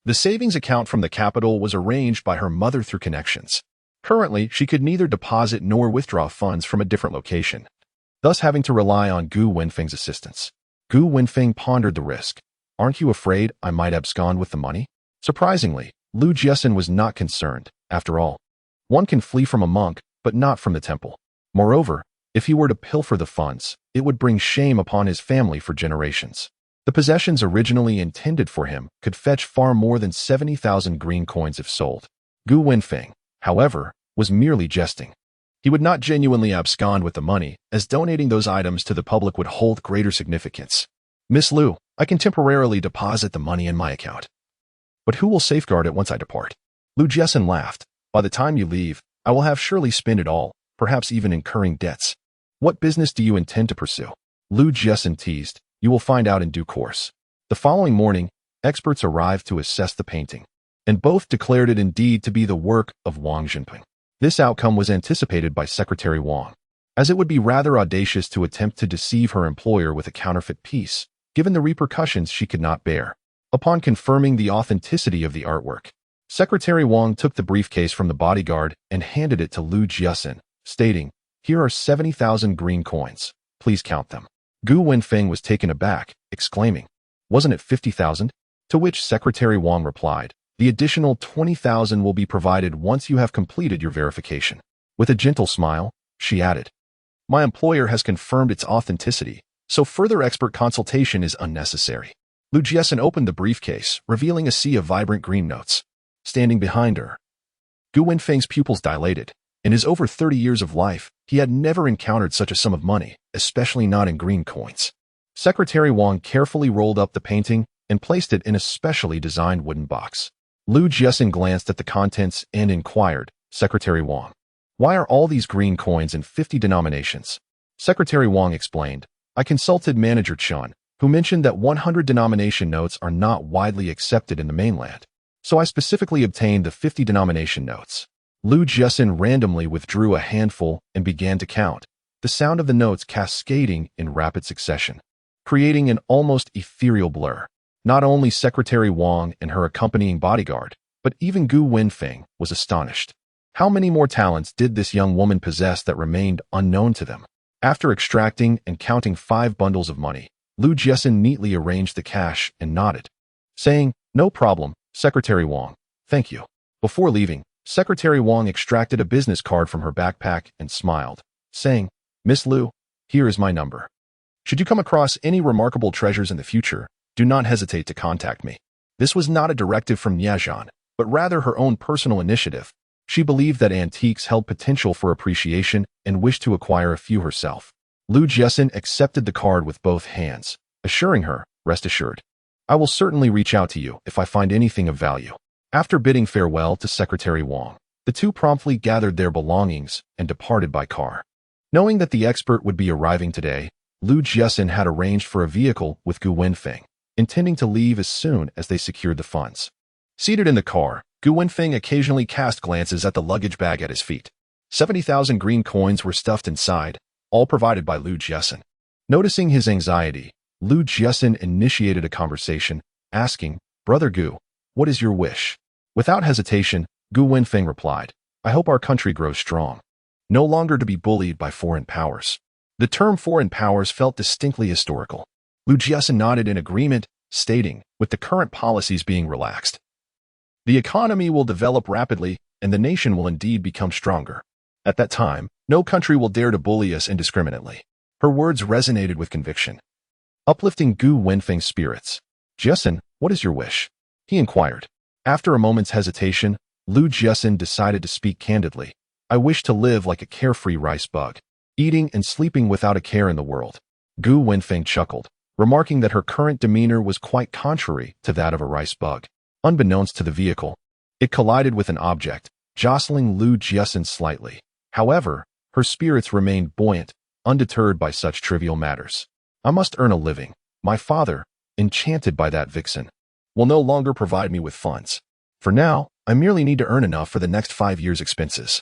The savings account from the capital was arranged by her mother through connections. Currently, she could neither deposit nor withdraw funds from a different location, thus having to rely on Gu Wenfeng's assistance. Gu Wenfeng pondered the risk. Aren't you afraid I might abscond with the money? Surprisingly, Jiaxin was not concerned. After all, one can flee from a monk, but not from the temple. Moreover, if he were to pilfer the funds, it would bring shame upon his family for generations. The possessions originally intended for him could fetch far more than 70,000 green coins if sold. Gu Wenfeng, however, was merely jesting. He would not genuinely abscond with the money, as donating those items to the public would hold greater significance. Miss Liu, I can temporarily deposit the money in my account. But who will safeguard it once I depart? Jiaxin laughed. By the time you leave, I will have surely spent it all, perhaps even incurring debts. What business do you intend to pursue? Jiaxin teased. You will find out in due course. The following morning, experts arrived to assess the painting, and both declared it indeed to be the work of Wang Jinping. This outcome was anticipated by Secretary Wang, as it would be rather audacious to attempt to deceive her employer with a counterfeit piece, given the repercussions she could not bear. Upon confirming the authenticity of the artwork, Secretary Wang took the briefcase from the bodyguard and handed it to Jiaxin, stating, "Here are 70,000 green coins. Please count them." Gu Wenfeng was taken aback, exclaiming, "Wasn't it 50,000? To which Secretary Wang replied, "The additional 20,000 will be provided once you have completed your verification." With a gentle smile, she added, "My employer has confirmed its authenticity, so further expert consultation is unnecessary." Jiaxin opened the briefcase, revealing a sea of vibrant green notes. Standing behind her, Gu Wenfeng's pupils dilated. In his over 30 years of life, he had never encountered such a sum of money, especially not in green coins. Secretary Wang carefully rolled up the painting and placed it in a specially designed wooden box. Jiaxin glanced at the contents and inquired, "Secretary Wang, why are all these green coins in 50 denominations?" Secretary Wang explained, "I consulted Manager Chun, who mentioned that 100 denomination notes are not widely accepted in the mainland, so I specifically obtained the 50 denomination notes." Jiaxin randomly withdrew a handful and began to count, the sound of the notes cascading in rapid succession, creating an almost ethereal blur. Not only Secretary Wang and her accompanying bodyguard, but even Gu Wenfeng was astonished. How many more talents did this young woman possess that remained unknown to them? After extracting and counting 5 bundles of money, Jiaxin neatly arranged the cash and nodded, saying, "No problem, Secretary Wang. Thank you." Before leaving, Secretary Wang extracted a business card from her backpack and smiled, saying, "Miss Liu, here is my number. Should you come across any remarkable treasures in the future, do not hesitate to contact me." This was not a directive from Jiaxin, but rather her own personal initiative. She believed that antiques held potential for appreciation and wished to acquire a few herself. Jiaxin accepted the card with both hands, assuring her, "Rest assured, I will certainly reach out to you if I find anything of value." After bidding farewell to Secretary Wang, the two promptly gathered their belongings and departed by car. Knowing that the expert would be arriving today, Jiaxin had arranged for a vehicle with Gu Wenfeng, intending to leave as soon as they secured the funds. Seated in the car, Gu Wenfeng occasionally cast glances at the luggage bag at his feet. 70,000 green coins were stuffed inside, all provided by Jiaxin. Noticing his anxiety, Jiaxin initiated a conversation, asking, "Brother Gu, what is your wish?" Without hesitation, Gu Wenfeng replied, "I hope our country grows strong, no longer to be bullied by foreign powers." The term foreign powers felt distinctly historical. Jiaxin nodded in agreement, stating, with the current policies being relaxed, the economy will develop rapidly and the nation will indeed become stronger. At that time, no country will dare to bully us indiscriminately. Her words resonated with conviction, uplifting Gu Wenfeng's spirits. Jiaxin, what is your wish? He inquired. After a moment's hesitation, Jiaxin decided to speak candidly. I wish to live like a carefree rice bug, eating and sleeping without a care in the world. Gu Wenfeng chuckled, remarking that her current demeanor was quite contrary to that of a rice bug. Unbeknownst to the vehicle, it collided with an object, jostling Jiaxin slightly. However, her spirits remained buoyant, undeterred by such trivial matters. I must earn a living. My father, enchanted by that vixen, will no longer provide me with funds. For now, I merely need to earn enough for the next 5 years' expenses.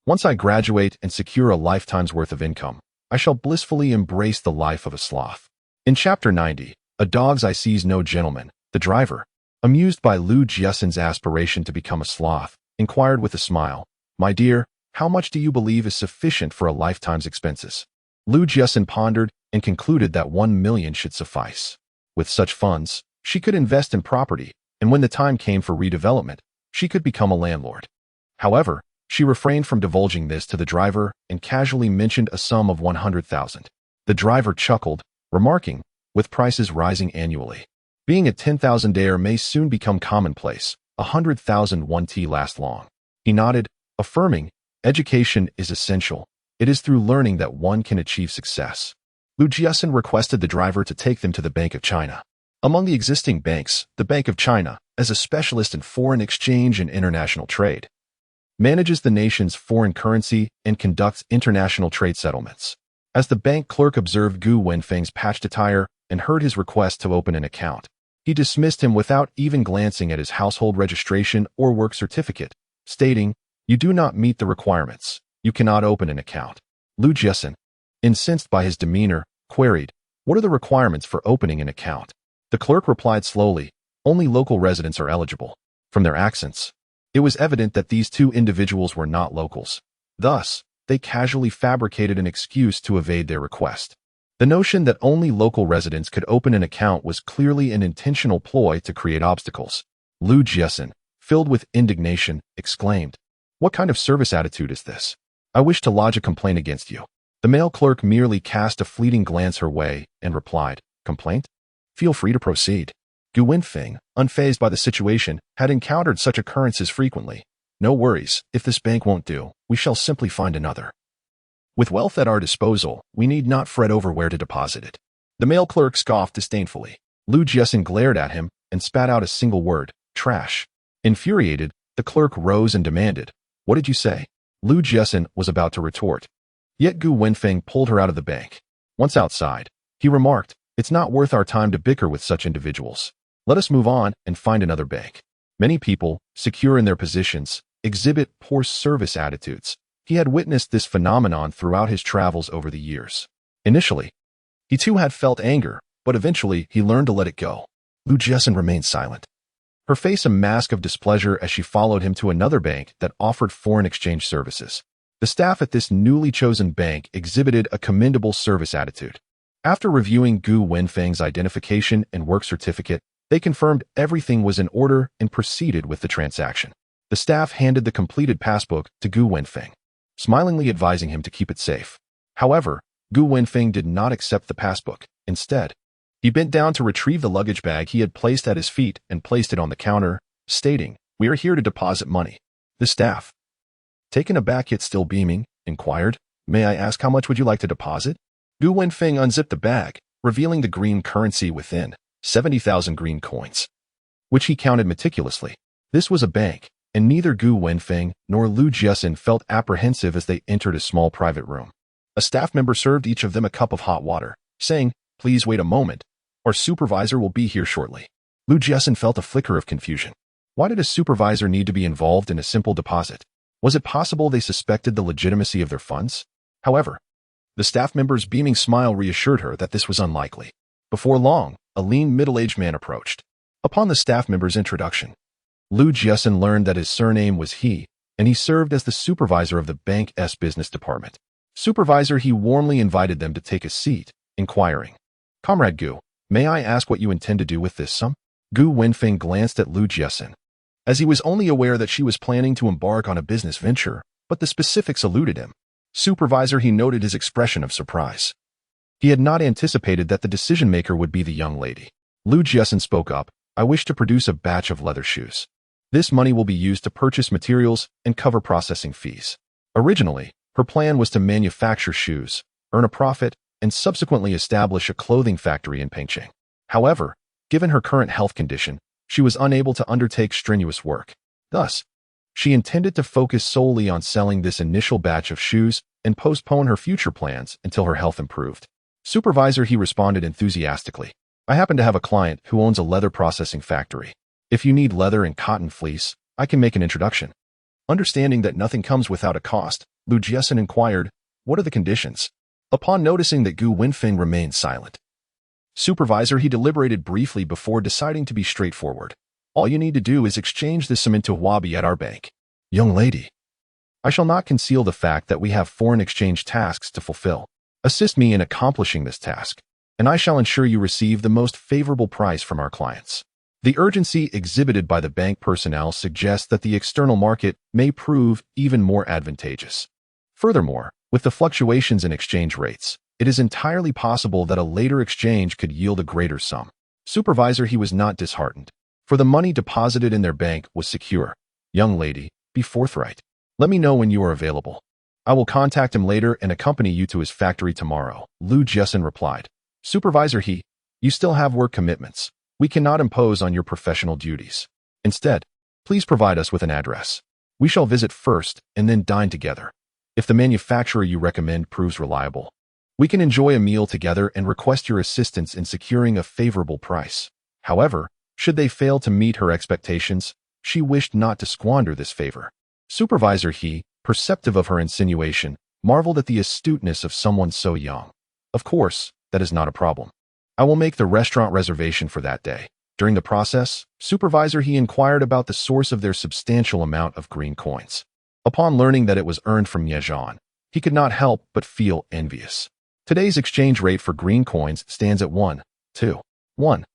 Once I graduate and secure a lifetime's worth of income, I shall blissfully embrace the life of a sloth. In Chapter 90, A Dog's Eye Sees No Gentleman, the driver, amused by Jiaxin's aspiration to become a sloth, inquired with a smile, My dear, how much do you believe is sufficient for a lifetime's expenses? Jiaxin pondered and concluded that 1 million should suffice. With such funds, she could invest in property, and when the time came for redevelopment, she could become a landlord. However, she refrained from divulging this to the driver and casually mentioned a sum of 100,000. The driver chuckled, remarking, with prices rising annually, being a 10,000-aire may soon become commonplace. 100,000 won't last long. He nodded, affirming, education is essential. It is through learning that one can achieve success. Jiaxin requested the driver to take them to the Bank of China. Among the existing banks, the Bank of China, as a specialist in foreign exchange and international trade, manages the nation's foreign currency and conducts international trade settlements. As the bank clerk observed Gu Wenfeng's patched attire and heard his request to open an account, he dismissed him without even glancing at his household registration or work certificate, stating, You do not meet the requirements. You cannot open an account. Jiaxin, incensed by his demeanor, queried, What are the requirements for opening an account? The clerk replied slowly, Only local residents are eligible. From their accents, it was evident that these two individuals were not locals. Thus, they casually fabricated an excuse to evade their request. The notion that only local residents could open an account was clearly an intentional ploy to create obstacles. Jiaxin, filled with indignation, exclaimed, What kind of service attitude is this? I wish to lodge a complaint against you. The male clerk merely cast a fleeting glance her way and replied, Complaint? Feel free to proceed. Gu Wenfeng, unfazed by the situation, had encountered such occurrences frequently. No worries, if this bank won't do, we shall simply find another. With wealth at our disposal, we need not fret over where to deposit it. The male clerk scoffed disdainfully. Jiaxin glared at him and spat out a single word, trash. Infuriated, the clerk rose and demanded, What did you say? Jiaxin was about to retort. Yet Gu Wenfeng pulled her out of the bank. Once outside, he remarked, It's not worth our time to bicker with such individuals. Let us move on and find another bank. Many people, secure in their positions, exhibit poor service attitudes. He had witnessed this phenomenon throughout his travels over the years. Initially, he too had felt anger, but eventually he learned to let it go. Jiaxin remained silent, her face a mask of displeasure as she followed him to another bank that offered foreign exchange services. The staff at this newly chosen bank exhibited a commendable service attitude. After reviewing Gu Wenfeng's identification and work certificate, they confirmed everything was in order and proceeded with the transaction. The staff handed the completed passbook to Gu Wenfeng, smilingly advising him to keep it safe. However, Gu Wenfeng did not accept the passbook. Instead, he bent down to retrieve the luggage bag he had placed at his feet and placed it on the counter, stating, We are here to deposit money. The staff, taken aback yet still beaming, inquired, May I ask how much would you like to deposit? Gu Wenfeng unzipped the bag, revealing the green currency within, 70,000 green coins, which he counted meticulously. This was a bank, and neither Gu Wenfeng nor Jiaxin felt apprehensive as they entered a small private room. A staff member served each of them a cup of hot water, saying, Please wait a moment. Our supervisor will be here shortly. Jiaxin felt a flicker of confusion. Why did a supervisor need to be involved in a simple deposit? Was it possible they suspected the legitimacy of their funds? However, the staff member's beaming smile reassured her that this was unlikely. Before long, a lean middle-aged man approached. Upon the staff member's introduction, Jiaxin learned that his surname was He, and he served as the supervisor of the bank's business department. Supervisor he warmly invited them to take a seat, inquiring, "Comrade Gu, may I ask what you intend to do with this sum?" Gu Wenfeng glanced at Lu Jiaxin, as he was only aware that she was planning to embark on a business venture, but the specifics eluded him. Supervisor he noted his expression of surprise. He had not anticipated that the decision-maker would be the young lady. Lu Jiaxin spoke up, "I wish to produce a batch of leather shoes. This money will be used to purchase materials and cover processing fees." Originally, her plan was to manufacture shoes, earn a profit, and subsequently establish a clothing factory in Pengcheng. However, given her current health condition, she was unable to undertake strenuous work. Thus, she intended to focus solely on selling this initial batch of shoes and postpone her future plans until her health improved. Supervisor he responded enthusiastically, "I happen to have a client who owns a leather processing factory. If you need leather and cotton fleece, I can make an introduction." Understanding that nothing comes without a cost, Lu Jiaxin inquired, "What are the conditions?" Upon noticing that Gu Wenfeng remained silent, Supervisor he deliberated briefly before deciding to be straightforward. "All you need to do is exchange this sum into Huabi at our bank." "Young lady, I shall not conceal the fact that we have foreign exchange tasks to fulfill. Assist me in accomplishing this task, and I shall ensure you receive the most favorable price from our clients." The urgency exhibited by the bank personnel suggests that the external market may prove even more advantageous. Furthermore, with the fluctuations in exchange rates, it is entirely possible that a later exchange could yield a greater sum. Supervisor he was not disheartened, for the money deposited in their bank was secure. "Young lady, be forthright. Let me know when you are available. I will contact him later and accompany you to his factory tomorrow," Lu Jiaxin replied. "Supervisor he, you still have work commitments. We cannot impose on your professional duties. Instead, please provide us with an address. We shall visit first and then dine together. If the manufacturer you recommend proves reliable, we can enjoy a meal together and request your assistance in securing a favorable price." However, should they fail to meet her expectations, she wished not to squander this favor. Supervisor he, perceptive of her insinuation, marveled at the astuteness of someone so young. "Of course, that is not a problem. I will make the restaurant reservation for that day." During the process, Supervisor he inquired about the source of their substantial amount of green coins. Upon learning that it was earned from Jiaxin, he could not help but feel envious. Today's exchange rate for green coins stands at 1 to 1,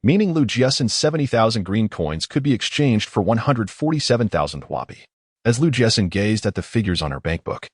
meaning Lu Jiaxin's 70,000 green coins could be exchanged for 147,000 Huabi. As Lu Jiaxin gazed at the figures on her bankbook,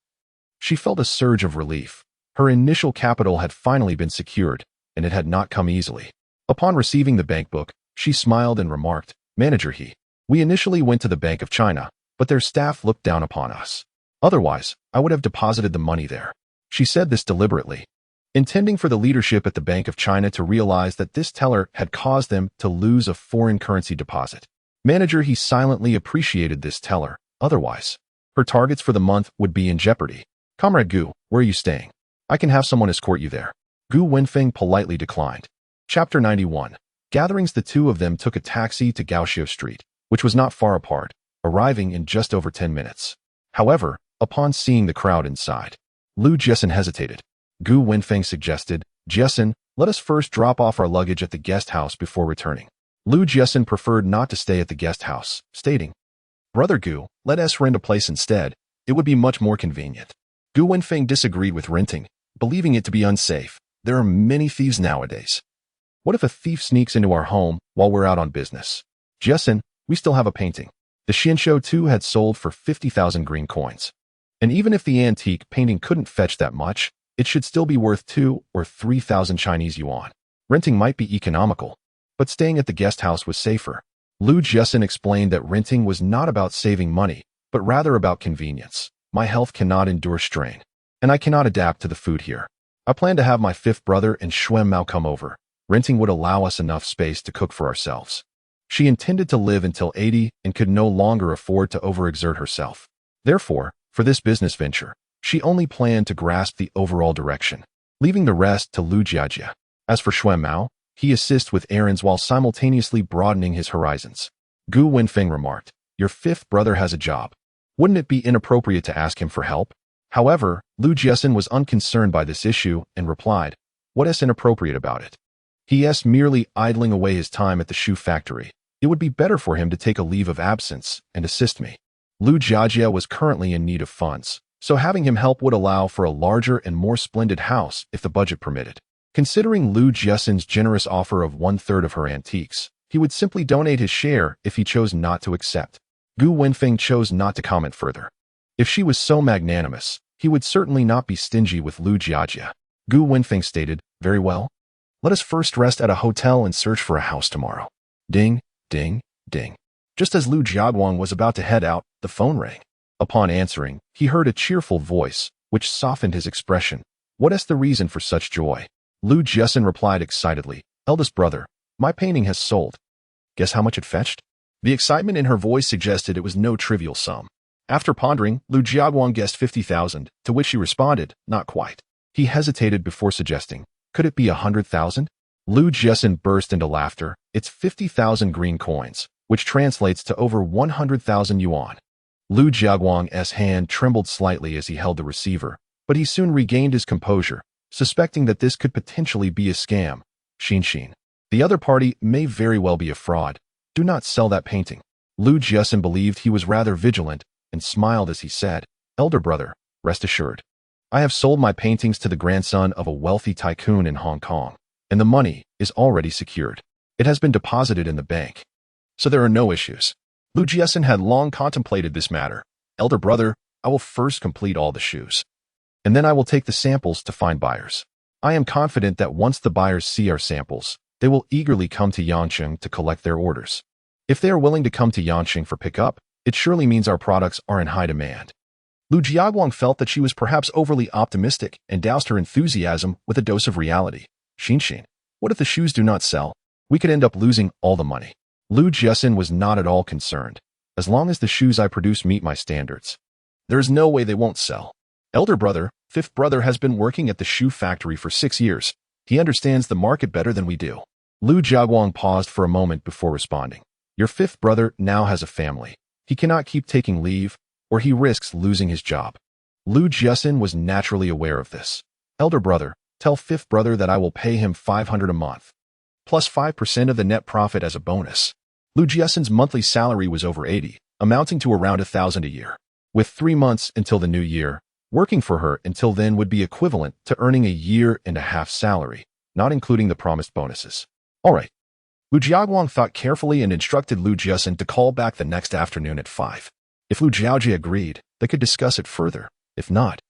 she felt a surge of relief. Her initial capital had finally been secured, and it had not come easily. Upon receiving the bankbook, she smiled and remarked, "Manager he, we initially went to the Bank of China, but their staff looked down upon us. Otherwise, I would have deposited the money there." She said this deliberately, intending for the leadership at the Bank of China to realize that this teller had caused them to lose a foreign currency deposit. Manager he silently appreciated this teller. Otherwise, her targets for the month would be in jeopardy. "Comrade Gu, where are you staying? I can have someone escort you there." Gu Wenfeng politely declined. Chapter 91. Gatherings. The two of them took a taxi to Gaoxiu Street, which was not far apart, arriving in just over 10 minutes. However, upon seeing the crowd inside, Lu Jiaxin hesitated. Gu Wenfeng suggested, "Jiaxin, let us first drop off our luggage at the guest house before returning." Lu Jiaxin preferred not to stay at the guest house, stating, "Brother Gu, let us rent a place instead. It would be much more convenient." Gu Wenfeng disagreed with renting, believing it to be unsafe. "There are many thieves nowadays. What if a thief sneaks into our home while we're out on business?" "Jiaxin, we still have a painting. The Xianshou too had sold for 50,000 green coins. And even if the antique painting couldn't fetch that much, it should still be worth 2 or 3,000 Chinese yuan. Renting might be economical, but staying at the guest house was safer." Lu Jiaxin explained that renting was not about saving money, but rather about convenience. "My health cannot endure strain, and I cannot adapt to the food here. I plan to have my fifth brother and Xuan Mao come over. Renting would allow us enough space to cook for ourselves." She intended to live until 80 and could no longer afford to overexert herself. Therefore, for this business venture, she only planned to grasp the overall direction, leaving the rest to Lu Jiajia. As for Xuan Mao, he assists with errands while simultaneously broadening his horizons. Gu Wenfeng remarked, "Your fifth brother has a job. Wouldn't it be inappropriate to ask him for help?" However, Lu Jiaxin was unconcerned by this issue and replied, "What is inappropriate about it? He is merely idling away his time at the shoe factory. It would be better for him to take a leave of absence and assist me." Lu Jiajia was currently in need of funds, so having him help would allow for a larger and more splendid house if the budget permitted. Considering Lu Jiaxin's generous offer of 1/3 of her antiques, he would simply donate his share if he chose not to accept. Gu Wenfeng chose not to comment further. If she was so magnanimous, he would certainly not be stingy with Lu Jiajia. Gu Wenfeng stated, "Very well. Let us first rest at a hotel and search for a house tomorrow." Ding, ding, ding. Just as Lu Jiaguang was about to head out, the phone rang. Upon answering, he heard a cheerful voice, which softened his expression. "What is the reason for such joy?" Lu Jiaxin replied excitedly, "Eldest brother, my painting has sold." Guess how much it fetched? The excitement in her voice suggested it was no trivial sum. After pondering, Lu Jiaguang guessed 50,000, to which she responded, "Not quite." He hesitated before suggesting, "Could it be 100,000? Lu Jiaxin burst into laughter. "It's 50,000 green coins, which translates to over 100,000 yuan. Lu Jiaguang's hand trembled slightly as he held the receiver, but he soon regained his composure, suspecting that this could potentially be a scam. Xin. The other party may very well be a fraud. Do not sell that painting. Lu Jiaxin believed he was rather vigilant and smiled as he said, "Elder brother, rest assured. I have sold my paintings to the grandson of a wealthy tycoon in Hong Kong, and the money is already secured. It has been deposited in the bank. So there are no issues." Lu Jiaxin had long contemplated this matter. "Elder brother, I will first complete all the shoes, and then I will take the samples to find buyers. I am confident that once the buyers see our samples, they will eagerly come to Yangqing to collect their orders. If they are willing to come to Yangqing for pickup, it surely means our products are in high demand." Lu Jiaguang felt that she was perhaps overly optimistic and doused her enthusiasm with a dose of reality. Xin, what if the shoes do not sell? We could end up losing all the money." Lu Jiaxin was not at all concerned. "As long as the shoes I produce meet my standards, there is no way they won't sell. Elder brother, fifth brother has been working at the shoe factory for 6 years. He understands the market better than we do." Lu Jiaguang paused for a moment before responding. "Your fifth brother now has a family. He cannot keep taking leave, or he risks losing his job." Lu Jiaxin was naturally aware of this. "Elder brother, tell fifth brother that I will pay him 500 a month, plus 5% of the net profit as a bonus." Lu Jiaxin's monthly salary was over 80, amounting to around 1,000 a year. With 3 months until the new year, working for her until then would be equivalent to earning a year and a half salary, not including the promised bonuses. All right. Lu Jiaguang thought carefully and instructed Lu Jiaxin to call back the next afternoon at 5. If Lu Jiaojie agreed, they could discuss it further. If not,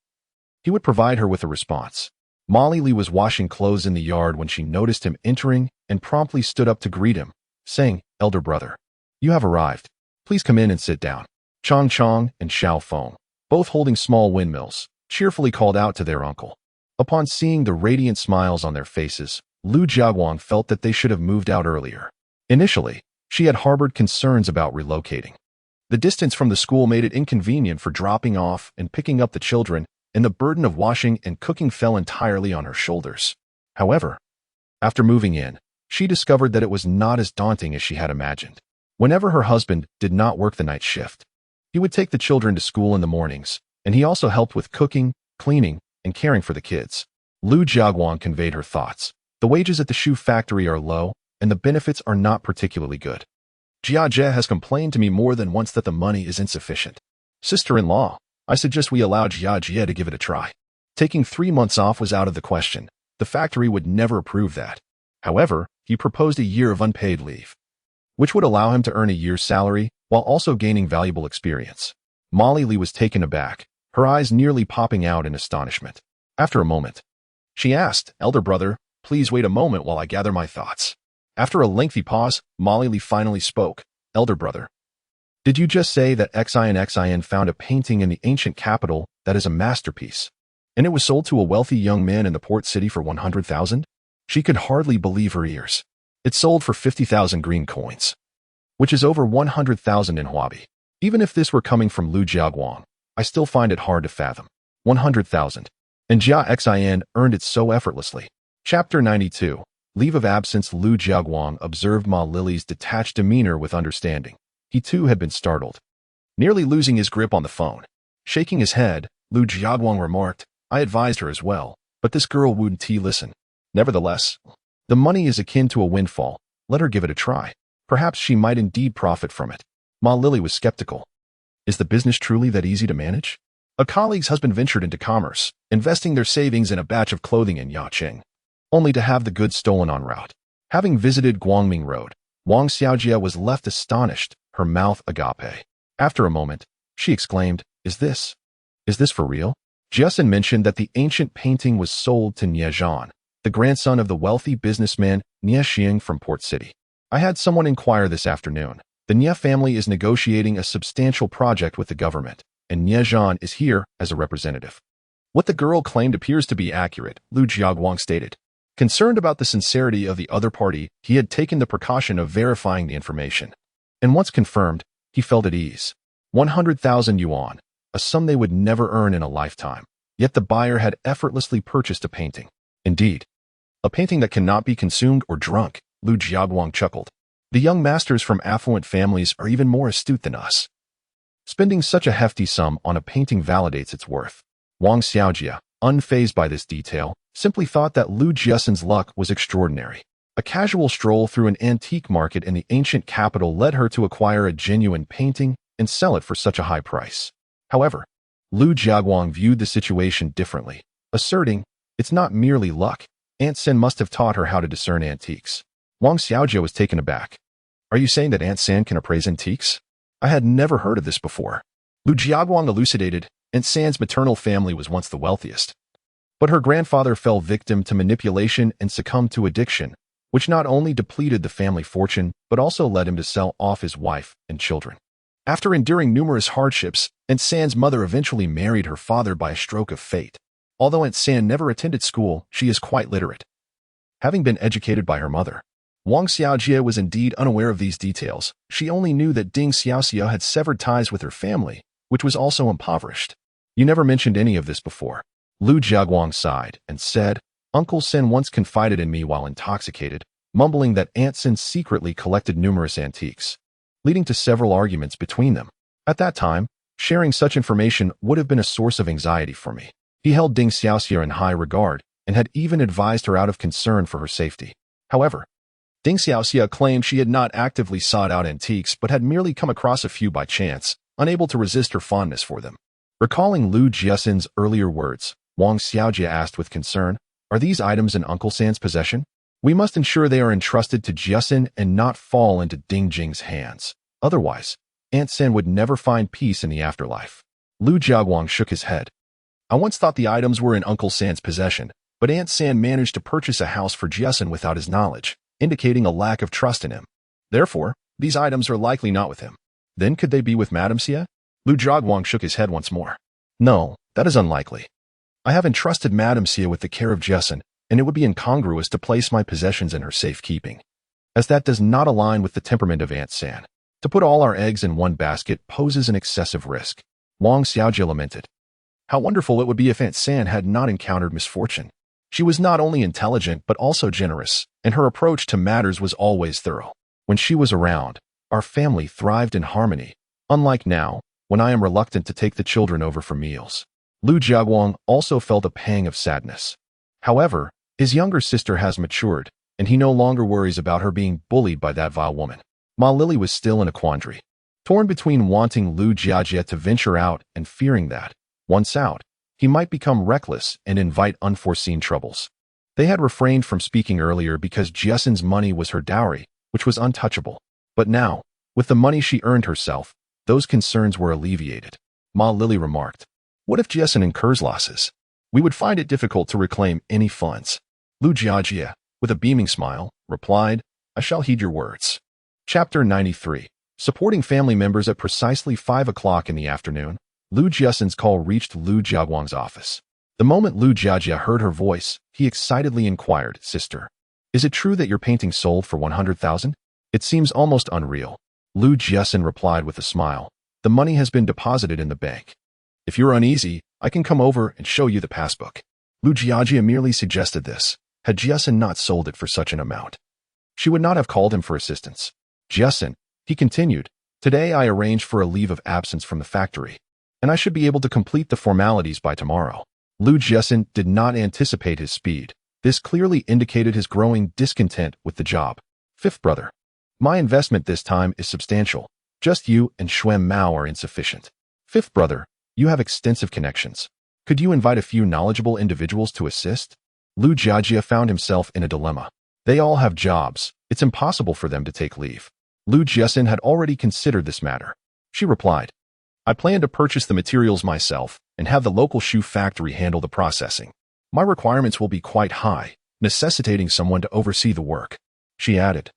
he would provide her with a response. Molly Lee was washing clothes in the yard when she noticed him entering and promptly stood up to greet him, saying, "Elder brother, you have arrived. Please come in and sit down." Chong Chong and Xiao Feng, both holding small windmills, cheerfully called out to their uncle. Upon seeing the radiant smiles on their faces, Lu Jiaguang felt that they should have moved out earlier. Initially, she had harbored concerns about relocating. The distance from the school made it inconvenient for dropping off and picking up the children, and the burden of washing and cooking fell entirely on her shoulders. However, after moving in, she discovered that it was not as daunting as she had imagined. Whenever her husband did not work the night shift, he would take the children to school in the mornings, and he also helped with cooking, cleaning, and caring for the kids. Lu Jiaguang conveyed her thoughts. "The wages at the shoe factory are low, and the benefits are not particularly good. Jiajie has complained to me more than once that the money is insufficient. Sister-in-law, I suggest we allow Jiajie to give it a try." Taking 3 months off was out of the question. The factory would never approve that. However, he proposed a year of unpaid leave, which would allow him to earn a year's salary while also gaining valuable experience. Molly Lee was taken aback, her eyes nearly popping out in astonishment. After a moment, she asked, "Elder brother, please wait a moment while I gather my thoughts." After a lengthy pause, Molly Lee finally spoke. "Elder brother, did you just say that Xin found a painting in the ancient capital that is a masterpiece, and it was sold to a wealthy young man in the port city for 100,000? She could hardly believe her ears. It sold for 50,000 green coins, which is over 100,000 in Huabi. Even if this were coming from Lu Jiaguang, I still find it hard to fathom. 100,000. And Jiaxin earned it so effortlessly. Chapter 92. Leave of absence. Lu Jiaguang observed Ma Lily's detached demeanor with understanding. He too had been startled, nearly losing his grip on the phone. Shaking his head, Lu Jiaguang remarked, "I advised her as well, but this girl wouldn't listen. Nevertheless, the money is akin to a windfall. Let her give it a try. Perhaps she might indeed profit from it." Ma Lily was skeptical. "Is the business truly that easy to manage? A colleague's husband ventured into commerce, investing their savings in a batch of clothing in Jiaxin, only to have the goods stolen en route. Having visited Guangming Road, Wang Xiaojia was left astonished, her mouth agape. After a moment, she exclaimed, Is this for real? Jiaxin mentioned that the ancient painting was sold to Jiaxin, the grandson of the wealthy businessman Jiaxin from Port City. I had someone inquire this afternoon. The Jia family is negotiating a substantial project with the government, and Jiaxin is here as a representative. What the girl claimed appears to be accurate, Lu Jiaguang stated. Concerned about the sincerity of the other party, he had taken the precaution of verifying the information. And once confirmed, he felt at ease. 100,000 yuan, a sum they would never earn in a lifetime. Yet the buyer had effortlessly purchased a painting. Indeed, a painting that cannot be consumed or drunk, Lu Jiaguang chuckled. The young masters from affluent families are even more astute than us. Spending such a hefty sum on a painting validates its worth. Wang Xiaojia, unfazed by this detail, simply thought that Lu Jiaxin's luck was extraordinary. A casual stroll through an antique market in the ancient capital led her to acquire a genuine painting and sell it for such a high price. However, Lu Jiaguang viewed the situation differently, asserting, It's not merely luck. Aunt Sen must have taught her how to discern antiques. Wang Xiaojia was taken aback. Are you saying that Aunt San can appraise antiques? I had never heard of this before. Lu Jiaguang elucidated, Aunt San's maternal family was once the wealthiest. But her grandfather fell victim to manipulation and succumbed to addiction, which not only depleted the family fortune, but also led him to sell off his wife and children. After enduring numerous hardships, Aunt San's mother eventually married her father by a stroke of fate. Although Aunt San never attended school, she is quite literate, having been educated by her mother. Wang Xiaojia was indeed unaware of these details. She only knew that Ding Xiaoxia had severed ties with her family, which was also impoverished. You never mentioned any of this before. Lu Jiaguang sighed and said, Uncle Sen once confided in me while intoxicated, mumbling that Aunt Sen secretly collected numerous antiques, leading to several arguments between them. At that time, sharing such information would have been a source of anxiety for me. He held Ding Xiaoxia in high regard and had even advised her out of concern for her safety. However, Ding Xiaoxia claimed she had not actively sought out antiques but had merely come across a few by chance, unable to resist her fondness for them. Recalling Lu Jiaxin's earlier words, Wang Xiaojia asked with concern, Are these items in Uncle San's possession? We must ensure they are entrusted to Jiaxin and not fall into Ding Jing's hands. Otherwise, Aunt San would never find peace in the afterlife. Lu Jiaguang shook his head. I once thought the items were in Uncle San's possession, but Aunt San managed to purchase a house for Jiaxin without his knowledge, indicating a lack of trust in him. Therefore, these items are likely not with him. Then could they be with Madame Xia? Lu Jiaguang shook his head once more. No, that is unlikely. I have entrusted Madame Xia with the care of Jiaxin, and it would be incongruous to place my possessions in her safekeeping, as that does not align with the temperament of Aunt San. To put all our eggs in one basket poses an excessive risk. Wang Xiaojia lamented. How wonderful it would be if Aunt San had not encountered misfortune. She was not only intelligent but also generous, and her approach to matters was always thorough. When she was around, our family thrived in harmony, unlike now, when I am reluctant to take the children over for meals. Lu Jiaguang also felt a pang of sadness. However, his younger sister has matured, and he no longer worries about her being bullied by that vile woman. Ma Lily was still in a quandary, torn between wanting Lu Jiajie to venture out and fearing that, once out, he might become reckless and invite unforeseen troubles. They had refrained from speaking earlier because Jiaxin's money was her dowry, which was untouchable. But now, with the money she earned herself, those concerns were alleviated. Ma Lily remarked, What if Jiaxin incurs losses? We would find it difficult to reclaim any funds. Lu Jiajie, with a beaming smile, replied, I shall heed your words. Chapter 93. Supporting family members at precisely 5 o'clock in the afternoon, Lu Jiaxin's call reached Lu Jiaguang's office. The moment Lu Jiajie heard her voice, he excitedly inquired, Sister, is it true that your painting sold for 100,000? It seems almost unreal. Lu Jiaxin replied with a smile, The money has been deposited in the bank. If you're uneasy, I can come over and show you the passbook. Lu Jiajie merely suggested this. Had Jiaxin not sold it for such an amount, she would not have called him for assistance. Jiaxin, he continued, Today I arranged for a leave of absence from the factory, and I should be able to complete the formalities by tomorrow. Lu Jiaxin did not anticipate his speed. This clearly indicated his growing discontent with the job. Fifth brother. My investment this time is substantial. Just you and Xuan Mao are insufficient. Fifth brother. You have extensive connections. Could you invite a few knowledgeable individuals to assist? Lu Jiajie found himself in a dilemma. They all have jobs. It's impossible for them to take leave. Lu Jiaxin had already considered this matter. She replied, I plan to purchase the materials myself and have the local shoe factory handle the processing. My requirements will be quite high, necessitating someone to oversee the work. She added,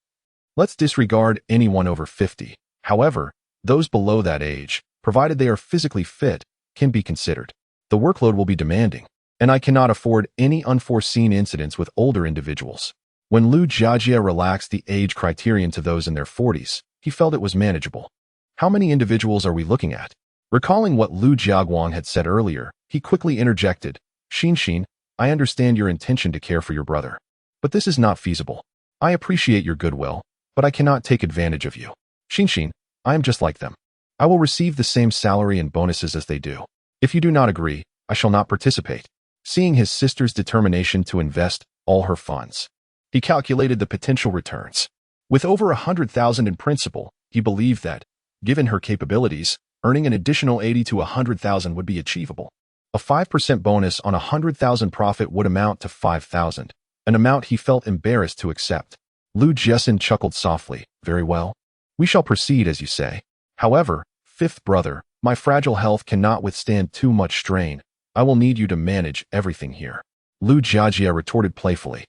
let's disregard anyone over 50. However, those below that age, provided they are physically fit, can be considered. The workload will be demanding, and I cannot afford any unforeseen incidents with older individuals. When Lu Jiajie relaxed the age criterion to those in their 40s, he felt it was manageable. How many individuals are we looking at? Recalling what Lu Jiaguang had said earlier, he quickly interjected, Xin, I understand your intention to care for your brother. But this is not feasible. I appreciate your goodwill, but I cannot take advantage of you. Xin, I am just like them. I will receive the same salary and bonuses as they do. If you do not agree, I shall not participate. Seeing his sister's determination to invest all her funds, he calculated the potential returns. With over 100,000 in principal, he believed that, given her capabilities, earning an additional 80 to 100,000 would be achievable. A 5% bonus on 100,000 profit would amount to 5,000, an amount he felt embarrassed to accept. Lu Jiaxin chuckled softly, very well. We shall proceed as you say. However, fifth brother, my fragile health cannot withstand too much strain. I will need you to manage everything here. Lu Jiajie retorted playfully.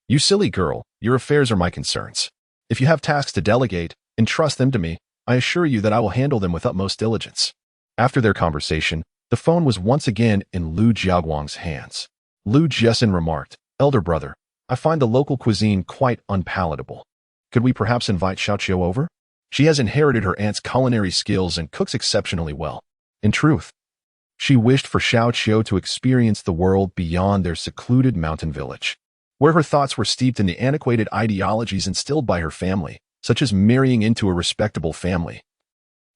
You silly girl, your affairs are my concerns. If you have tasks to delegate, entrust them to me. I assure you that I will handle them with utmost diligence. After their conversation, the phone was once again in Lu Jiaguang's hands. Lu Jiaxin remarked, Elder brother, I find the local cuisine quite unpalatable. Could we perhaps invite Xiaoqiu over? She has inherited her aunt's culinary skills and cooks exceptionally well. In truth, she wished for Xiaoqiu to experience the world beyond their secluded mountain village, where her thoughts were steeped in the antiquated ideologies instilled by her family, such as marrying into a respectable family,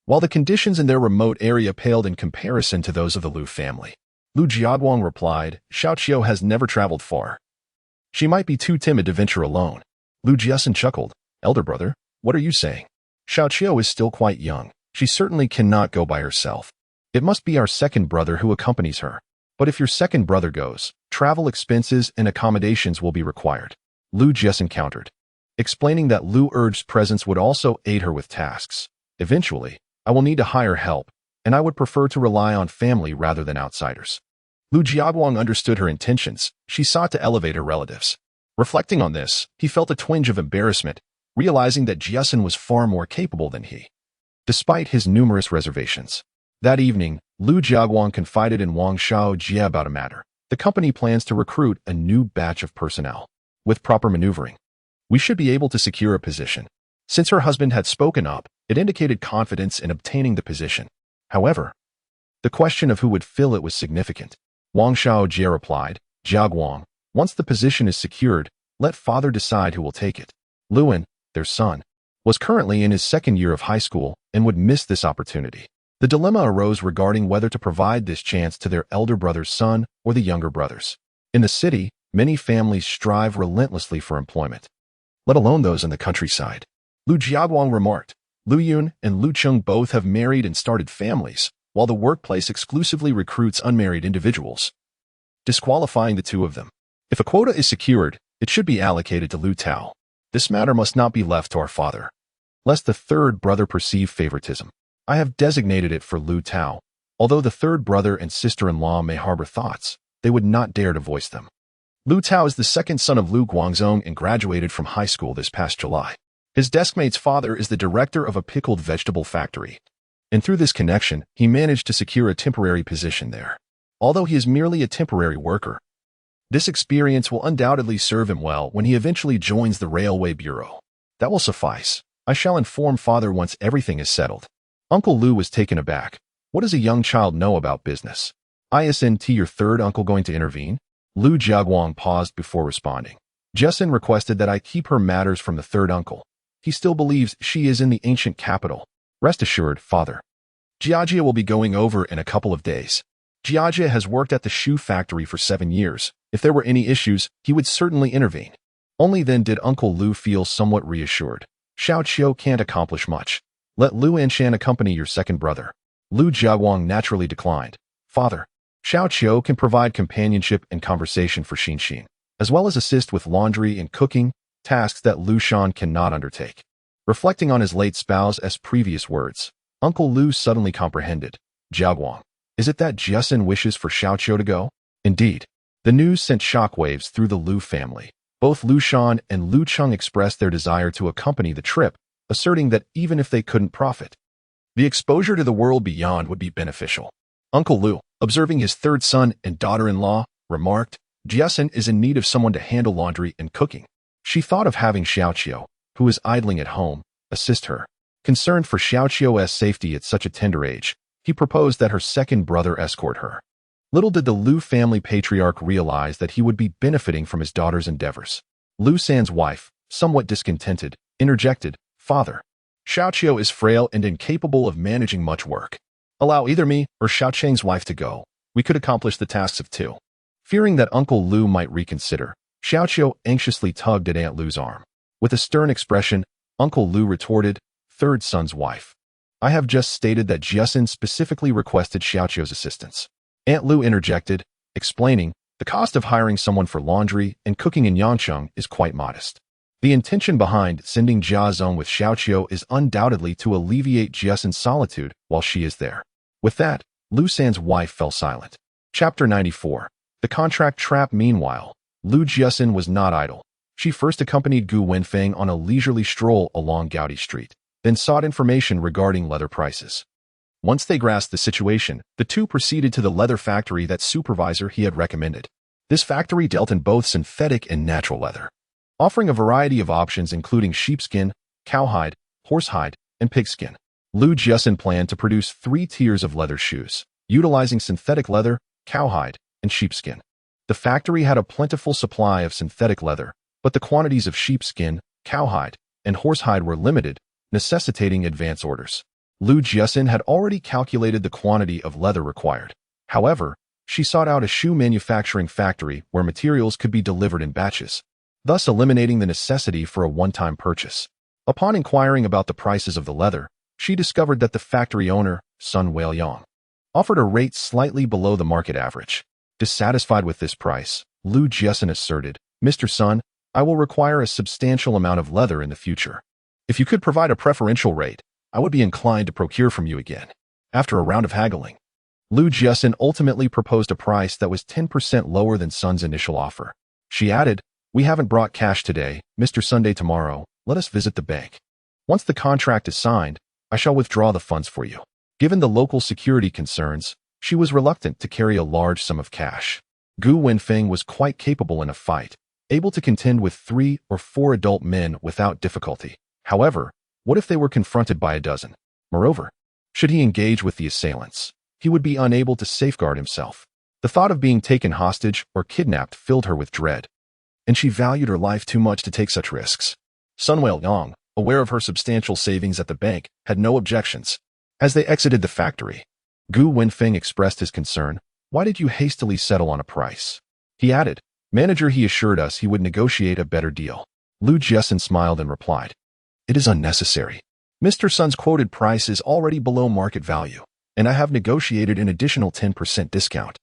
while the conditions in their remote area paled in comparison to those of the Lu family. Lu Jiaguang replied, Xiaoqiu has never traveled far. She might be too timid to venture alone. Lu Jiaxin chuckled, Elder brother, what are you saying? Xiaoqiu is still quite young. She certainly cannot go by herself. It must be our second brother who accompanies her. But if your second brother goes, travel expenses and accommodations will be required. Lu Jiaxin countered, explaining that Lu Erge's presence would also aid her with tasks. Eventually, I will need to hire help, and I would prefer to rely on family rather than outsiders. Lu Jiaguang understood her intentions. She sought to elevate her relatives. Reflecting on this, he felt a twinge of embarrassment, realizing that Jiaxin was far more capable than he, despite his numerous reservations. That evening, Lu Jiaguang confided in Wang Xiaojie about a matter. The company plans to recruit a new batch of personnel. With proper maneuvering, we should be able to secure a position. Since her husband had spoken up, it indicated confidence in obtaining the position. However, the question of who would fill it was significant. Wang Xiaojie replied, Jiaguang, once the position is secured, let father decide who will take it. Luan, their son, was currently in his second year of high school and would miss this opportunity. The dilemma arose regarding whether to provide this chance to their elder brother's son or the younger brothers. In the city, many families strive relentlessly for employment, let alone those in the countryside. Lu Jiaguang remarked, Lu Yun and Lu Cheng both have married and started families, while the workplace exclusively recruits unmarried individuals, disqualifying the two of them. If a quota is secured, it should be allocated to Lu Tao. This matter must not be left to our father, lest the third brother perceive favoritism. I have designated it for Lu Tao. Although the third brother and sister-in-law may harbor thoughts, they would not dare to voice them. Lu Tao is the second son of Lu Guangzong and graduated from high school this past July. His deskmate's father is the director of a pickled vegetable factory, and through this connection, he managed to secure a temporary position there. Although he is merely a temporary worker, this experience will undoubtedly serve him well when he eventually joins the Railway Bureau. That will suffice. I shall inform father once everything is settled. Uncle Lu was taken aback. What does a young child know about business? Isn't your third uncle going to intervene? Lu Jiaguang paused before responding. Jiaxin requested that I keep her matters from the third uncle. He still believes she is in the ancient capital. Rest assured, father. Jiajie will be going over in a couple of days. Jiajie has worked at the shoe factory for 7 years. If there were any issues, he would certainly intervene. Only then did Uncle Lu feel somewhat reassured. Xiaoqiu can't accomplish much. Let Lu Anshan accompany your second brother. Lu Jiaguang naturally declined. Father. Xiao can provide companionship and conversation for Xin, as well as assist with laundry and cooking, tasks that Lu Shan cannot undertake. Reflecting on his late spouse's previous words, Uncle Lu suddenly comprehended. Jiaguang, is it that Jiaxin wishes for Xiao to go? Indeed. The news sent shockwaves through the Lu family. Both Lu Shan and Lu Cheng expressed their desire to accompany the trip, asserting that even if they couldn't profit, the exposure to the world beyond would be beneficial. Uncle Lu, observing his third son and daughter-in-law, remarked, Jiaxin is in need of someone to handle laundry and cooking. She thought of having Xiao, who is idling at home, assist her. Concerned for Xiao's safety at such a tender age, he proposed that her second brother escort her. Little did the Lu family patriarch realize that he would be benefiting from his daughter's endeavors. Lu San's wife, somewhat discontented, interjected, Father, Xiao is frail and incapable of managing much work. Allow either me or Xiao Cheng's wife to go. We could accomplish the tasks of two. Fearing that Uncle Lu might reconsider, Xiao anxiously tugged at Aunt Lu's arm. With a stern expression, Uncle Lu retorted, third son's wife. I have just stated that Jiaxin specifically requested Xiao's assistance. Aunt Lu interjected, explaining, the cost of hiring someone for laundry and cooking in Yangcheng is quite modest. The intention behind sending Jiazong with Xiao is undoubtedly to alleviate Jiaxin's solitude while she is there. With that, Lu San's wife fell silent. Chapter 94. The Contract Trap. Meanwhile, Lu Jiaxin was not idle. She first accompanied Gu Wenfeng on a leisurely stroll along Gaudi Street, then sought information regarding leather prices. Once they grasped the situation, the two proceeded to the leather factory that supervisor he had recommended. This factory dealt in both synthetic and natural leather, offering a variety of options including sheepskin, cowhide, horsehide, and pigskin. Lu Jiaxin planned to produce 3 tiers of leather shoes, utilizing synthetic leather, cowhide, and sheepskin. The factory had a plentiful supply of synthetic leather, but the quantities of sheepskin, cowhide, and horsehide were limited, necessitating advance orders. Lu Jiaxin had already calculated the quantity of leather required. However, she sought out a shoe manufacturing factory where materials could be delivered in batches, thus eliminating the necessity for a one-time purchase. Upon inquiring about the prices of the leather, she discovered that the factory owner, Sun Weiyang, offered a rate slightly below the market average. Dissatisfied with this price, Lu Jiaxin asserted, Mr. Sun, I will require a substantial amount of leather in the future. If you could provide a preferential rate, I would be inclined to procure from you again. After a round of haggling, Lu Jiaxin ultimately proposed a price that was 10% lower than Sun's initial offer. She added, we haven't brought cash today, Mr. Sunday tomorrow, let us visit the bank. Once the contract is signed, I shall withdraw the funds for you. Given the local security concerns, she was reluctant to carry a large sum of cash. Gu Wenfeng was quite capable in a fight, able to contend with 3 or 4 adult men without difficulty. However, what if they were confronted by a dozen? Moreover, should he engage with the assailants, he would be unable to safeguard himself. The thought of being taken hostage or kidnapped filled her with dread, and she valued her life too much to take such risks. Sun Weiyang, aware of her substantial savings at the bank, had no objections. As they exited the factory, Gu Wenfeng expressed his concern. Why did you hastily settle on a price? He added, Manager, he assured us he would negotiate a better deal. Lu Jiaxin smiled and replied, it is unnecessary. Mr. Sun's quoted price is already below market value, and I have negotiated an additional 10% discount.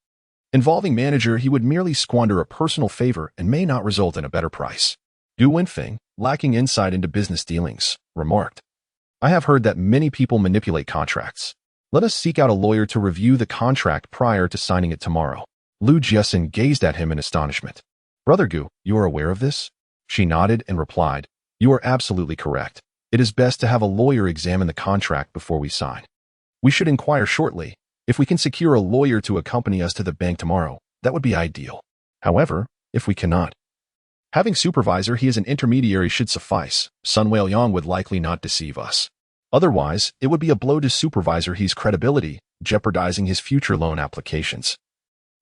Involving manager, he would merely squander a personal favor and may not result in a better price. Gu Wenfeng, lacking insight into business dealings, remarked, I have heard that many people manipulate contracts. Let us seek out a lawyer to review the contract prior to signing it tomorrow. Lu Jiaxin gazed at him in astonishment. Brother Gu, you are aware of this? She nodded and replied, you are absolutely correct. It is best to have a lawyer examine the contract before we sign. We should inquire shortly. If we can secure a lawyer to accompany us to the bank tomorrow, that would be ideal. However, if we cannot, having supervisor, he is an intermediary, should suffice. Sun Weiyang would likely not deceive us. Otherwise, it would be a blow to supervisor he's credibility, jeopardizing his future loan applications.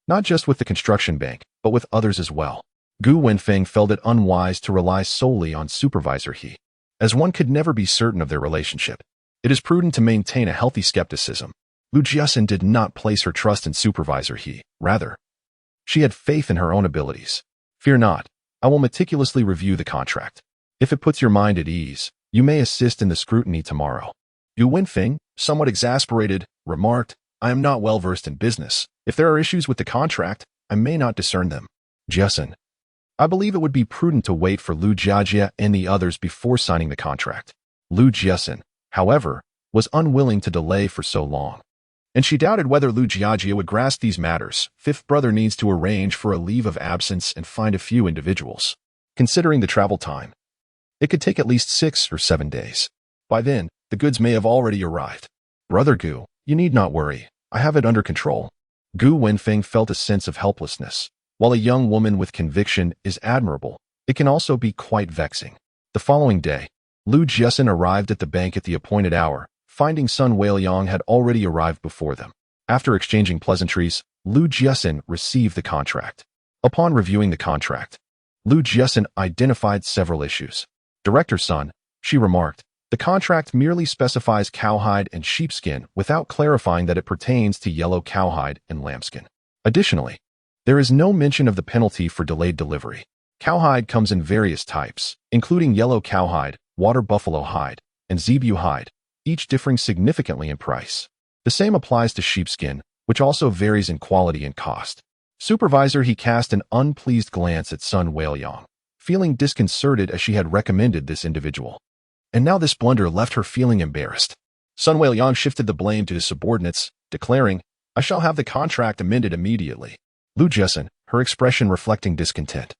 Not just with the construction bank, but with others as well. Gu Wenfeng felt it unwise to rely solely on supervisor he, as one could never be certain of their relationship. It is prudent to maintain a healthy skepticism. Lu Jiaxin did not place her trust in supervisor he, rather, she had faith in her own abilities. Fear not, I will meticulously review the contract. If it puts your mind at ease, you may assist in the scrutiny tomorrow. Gu Wenfeng, somewhat exasperated, remarked, I am not well versed in business. If there are issues with the contract, I may not discern them. Jiaxin. I believe it would be prudent to wait for Lu Jiajia and the others before signing the contract. Lu Jiaxin, however, was unwilling to delay for so long. And she doubted whether Lu Jiajia would grasp these matters. Fifth brother needs to arrange for a leave of absence and find a few individuals. Considering the travel time, it could take at least 6 or 7 days. By then, the goods may have already arrived. Brother Gu, you need not worry. I have it under control. Gu Wenfeng felt a sense of helplessness. While a young woman with conviction is admirable, it can also be quite vexing. The following day, Lu Jiaxin arrived at the bank at the appointed hour, finding Sun Weiliang had already arrived before them. After exchanging pleasantries, Lu Jiaxin received the contract. Upon reviewing the contract, Lu Jiaxin identified several issues. Director Sun, she remarked, the contract merely specifies cowhide and sheepskin without clarifying that it pertains to yellow cowhide and lambskin. Additionally, there is no mention of the penalty for delayed delivery. Cowhide comes in various types, including yellow cowhide, water buffalo hide, and zebu hide, each differing significantly in price. The same applies to sheepskin, which also varies in quality and cost. Supervisor, he cast an unpleased glance at Sun Weiliang, feeling disconcerted as she had recommended this individual. And now this blunder left her feeling embarrassed. Sun Weiliang shifted the blame to his subordinates, declaring, I shall have the contract amended immediately. Lu Jiaxin, her expression reflecting discontent,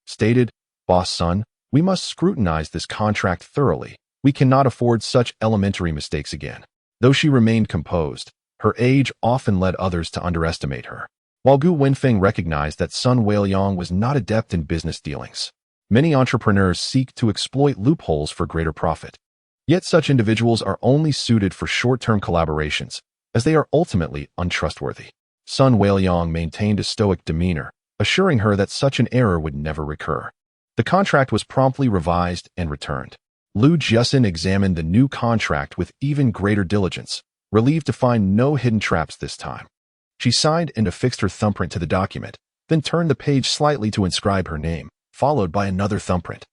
stated, Boss Sun, we must scrutinize this contract thoroughly. We cannot afford such elementary mistakes again. Though she remained composed, her age often led others to underestimate her. While Gu Wenfeng recognized that Sun Weiliang was not adept in business dealings, many entrepreneurs seek to exploit loopholes for greater profit. Yet such individuals are only suited for short-term collaborations, as they are ultimately untrustworthy. Sun Weiliang maintained a stoic demeanor, assuring her that such an error would never recur. The contract was promptly revised and returned. Lu Jiaxin examined the new contract with even greater diligence, relieved to find no hidden traps this time. She signed and affixed her thumbprint to the document, then turned the page slightly to inscribe her name, followed by another thumbprint.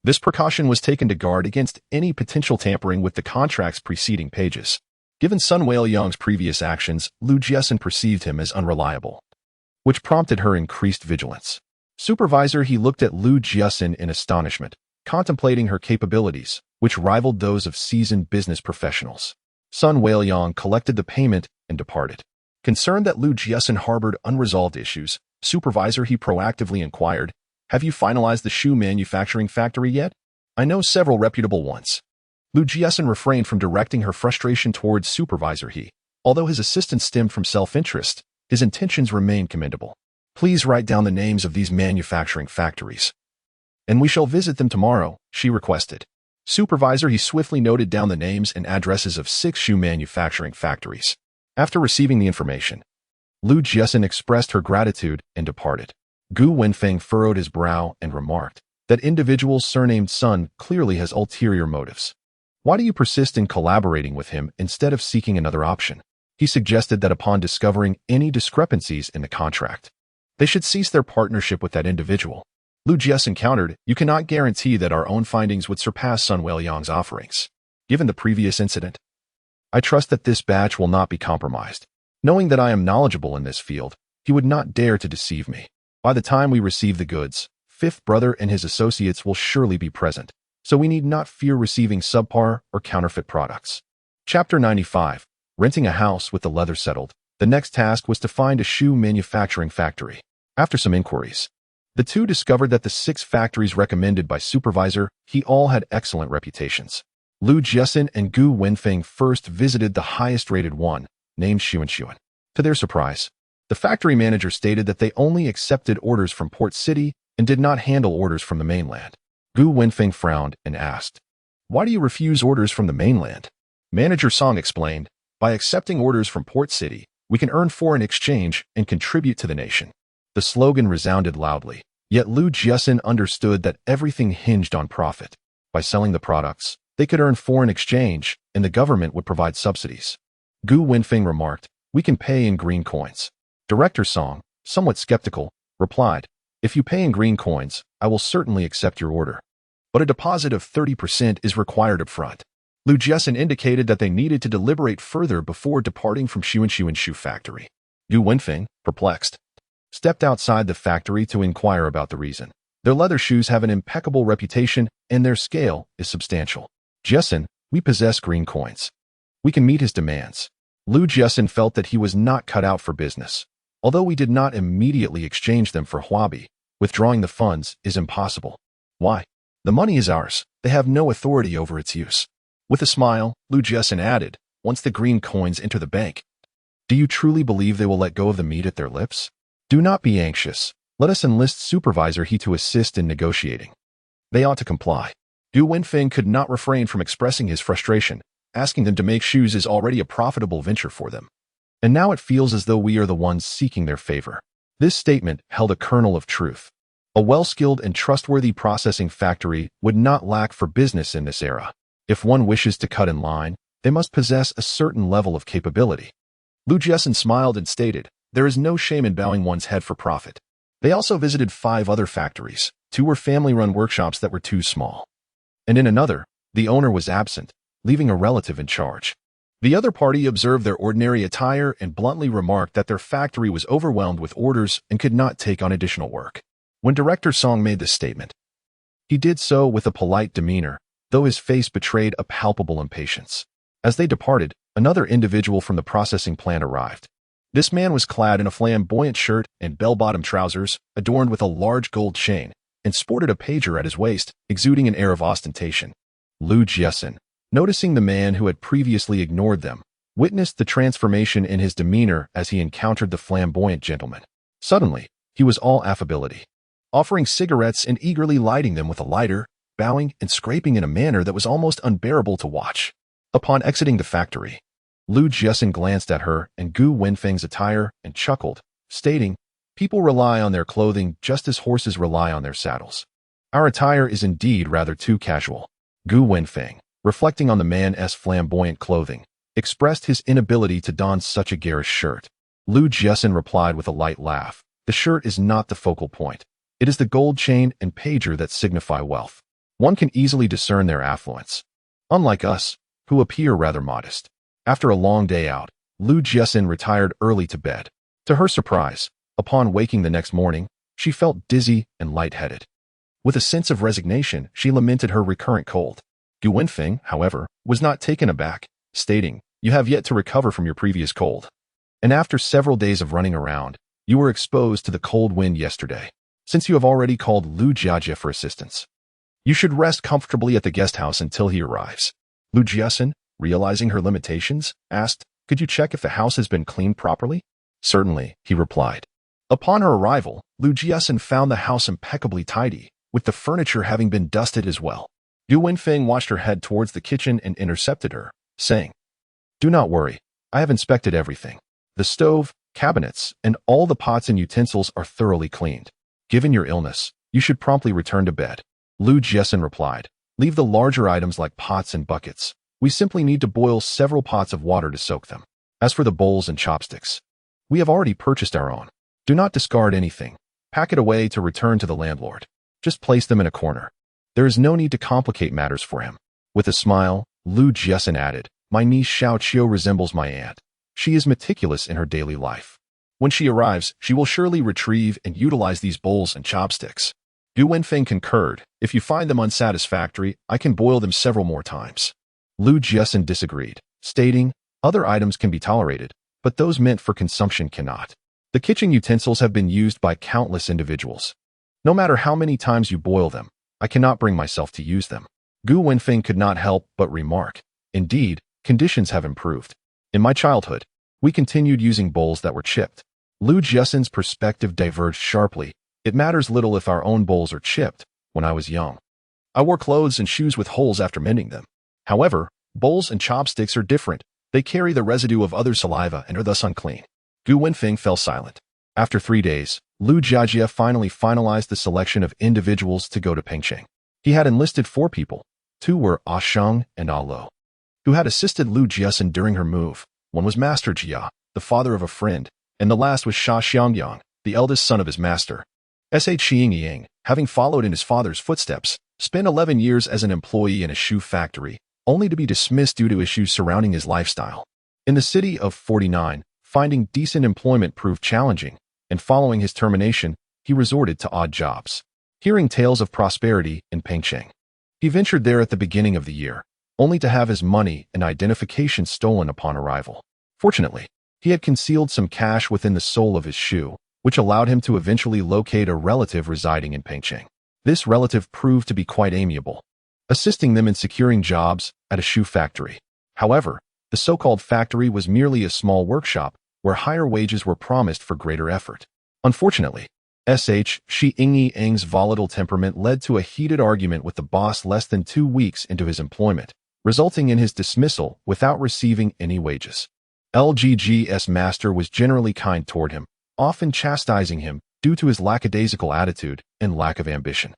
This precaution was taken to guard against any potential tampering with the contract's preceding pages. Given Sun Weiliang's previous actions, Lu Jiaxin perceived him as unreliable, which prompted her increased vigilance. Supervisor, he looked at Lu Jiaxin in astonishment, contemplating her capabilities, which rivaled those of seasoned business professionals. Sun Weiliang collected the payment and departed. Concerned that Lu Jiaxin harbored unresolved issues, Supervisor, he proactively inquired, have you finalized the shoe manufacturing factory yet? I know several reputable ones. Lu Jiaxin refrained from directing her frustration towards Supervisor He. Although his assistance stemmed from self-interest, his intentions remained commendable. Please write down the names of these manufacturing factories, and we shall visit them tomorrow, she requested. Supervisor, he swiftly noted down the names and addresses of 6 shoe manufacturing factories. After receiving the information, Lu Jiaxin expressed her gratitude and departed. Gu Wenfeng furrowed his brow and remarked, that individual surnamed Sun clearly has ulterior motives. Why do you persist in collaborating with him instead of seeking another option? He suggested that upon discovering any discrepancies in the contract, they should cease their partnership with that individual. Lu Jiaxin countered, you cannot guarantee that our own findings would surpass Sun Weiliang's offerings. Given the previous incident, I trust that this batch will not be compromised. Knowing that I am knowledgeable in this field, he would not dare to deceive me. By the time we receive the goods, Fifth Brother and his associates will surely be present, so we need not fear receiving subpar or counterfeit products. Chapter 95. Renting a house with the leather settled. The next task was to find a shoe manufacturing factory. After some inquiries, the two discovered that the 6 factories recommended by Supervisor He all had excellent reputations. Lu Jiaxin and Gu Wenfeng first visited the highest-rated one, named Xuanshuan. To their surprise, the factory manager stated that they only accepted orders from Port City and did not handle orders from the mainland. Gu Wenfeng frowned and asked, why do you refuse orders from the mainland? Manager Song explained, by accepting orders from Port City, we can earn foreign exchange and contribute to the nation. The slogan resounded loudly, yet Lu Jiaxin understood that everything hinged on profit. By selling the products, they could earn foreign exchange, and the government would provide subsidies. Gu Wenfeng remarked, we can pay in green coins. Director Song, somewhat skeptical, replied, if you pay in green coins, I will certainly accept your order. But a deposit of 30% is required up front. Lu Jiaxin indicated that they needed to deliberate further before departing from Xuanshuan Shoe Factory. Gu Wenfeng, perplexed, stepped outside the factory to inquire about the reason. Their leather shoes have an impeccable reputation, and their scale is substantial. Jiaxin, we possess green coins. We can meet his demands. Jiaxin felt that he was not cut out for business. Although we did not immediately exchange them for huabi, withdrawing the funds is impossible. Why? The money is ours. They have no authority over its use. With a smile, Jiaxin added, once the green coins enter the bank, do you truly believe they will let go of the meat at their lips? Do not be anxious. Let us enlist Supervisor He to assist in negotiating. They ought to comply. Gu Wenfeng could not refrain from expressing his frustration. Asking them to make shoes is already a profitable venture for them. And now it feels as though we are the ones seeking their favor. This statement held a kernel of truth. A well-skilled and trustworthy processing factory would not lack for business in this era. If one wishes to cut in line, they must possess a certain level of capability. Jiaxin smiled and stated, there is no shame in bowing one's head for profit. They also visited 5 other factories. 2 were family-run workshops that were too small. And in another, the owner was absent, leaving a relative in charge. The other party observed their ordinary attire and bluntly remarked that their factory was overwhelmed with orders and could not take on additional work. When Director Song made this statement, he did so with a polite demeanor, though his face betrayed a palpable impatience. As they departed, another individual from the processing plant arrived. This man was clad in a flamboyant shirt and bell-bottom trousers, adorned with a large gold chain, and sported a pager at his waist, exuding an air of ostentation. Jiaxin, noticing the man who had previously ignored them, witnessed the transformation in his demeanor as he encountered the flamboyant gentleman. Suddenly, he was all affability, offering cigarettes and eagerly lighting them with a lighter, bowing and scraping in a manner that was almost unbearable to watch. Upon exiting the factory, Jiaxin glanced at her and Gu Wenfeng's attire and chuckled, stating, people rely on their clothing just as horses rely on their saddles. Our attire is indeed rather too casual. Gu Wenfeng, reflecting on the man's flamboyant clothing, expressed his inability to don such a garish shirt. Jiaxin replied with a light laugh, the shirt is not the focal point. It is the gold chain and pager that signify wealth. One can easily discern their affluence. Unlike us, who appear rather modest. After a long day out, Jiaxin retired early to bed. To her surprise, upon waking the next morning, she felt dizzy and lightheaded. With a sense of resignation, she lamented her recurrent cold. Gu Wenfeng, however, was not taken aback, stating, you have yet to recover from your previous cold. And after several days of running around, you were exposed to the cold wind yesterday. Since you have already called Jiajie for assistance, you should rest comfortably at the guest house until he arrives. Jiaxin, realizing her limitations, asked, could you check if the house has been cleaned properly? Certainly, he replied. Upon her arrival, Jiaxin found the house impeccably tidy, with the furniture having been dusted as well. Gu Wenfeng watched her head towards the kitchen and intercepted her, saying, do not worry, I have inspected everything. The stove, cabinets, and all the pots and utensils are thoroughly cleaned. Given your illness, you should promptly return to bed. Jiaxin replied, leave the larger items like pots and buckets. We simply need to boil several pots of water to soak them. As for the bowls and chopsticks, we have already purchased our own. Do not discard anything. Pack it away to return to the landlord. Just place them in a corner. There is no need to complicate matters for him. With a smile, Jiaxin added, my niece Xiao Qiu resembles my aunt. She is meticulous in her daily life. When she arrives, she will surely retrieve and utilize these bowls and chopsticks. Gu Wenfeng concurred, if you find them unsatisfactory, I can boil them several more times. Jiaxin disagreed, stating, other items can be tolerated, but those meant for consumption cannot. The kitchen utensils have been used by countless individuals. No matter how many times you boil them, I cannot bring myself to use them. Gu Wenfeng could not help but remark, indeed, conditions have improved. In my childhood, we continued using bowls that were chipped. Jiaxin's perspective diverged sharply. It matters little if our own bowls are chipped. When I was young, I wore clothes and shoes with holes after mending them. However, bowls and chopsticks are different. They carry the residue of other saliva and are thus unclean. Gu Wenfeng fell silent. After 3 days, Jiajie finally finalized the selection of individuals to go to Pengcheng. He had enlisted 4 people. 2 were Sheng and Lo, who had assisted Jiaxin during her move. One was Master Jia, the father of a friend, and the last was Sha Xiangyang, the eldest son of his master. Xingyang, having followed in his father's footsteps, spent 11 years as an employee in a shoe factory, only to be dismissed due to issues surrounding his lifestyle. In the city of 49, Finding decent employment proved challenging, and following his termination, he resorted to odd jobs. Hearing tales of prosperity in Pengcheng, he ventured there at the beginning of the year, only to have his money and identification stolen upon arrival. Fortunately, he had concealed some cash within the sole of his shoe, which allowed him to eventually locate a relative residing in Pengcheng. This relative proved to be quite amiable, assisting them in securing jobs at a shoe factory. However, the so-called factory was merely a small workshop where higher wages were promised for greater effort. Unfortunately, Shi Ing's volatile temperament led to a heated argument with the boss less than 2 weeks into his employment, resulting in his dismissal without receiving any wages. LGG's master was generally kind toward him, often chastising him due to his lackadaisical attitude and lack of ambition.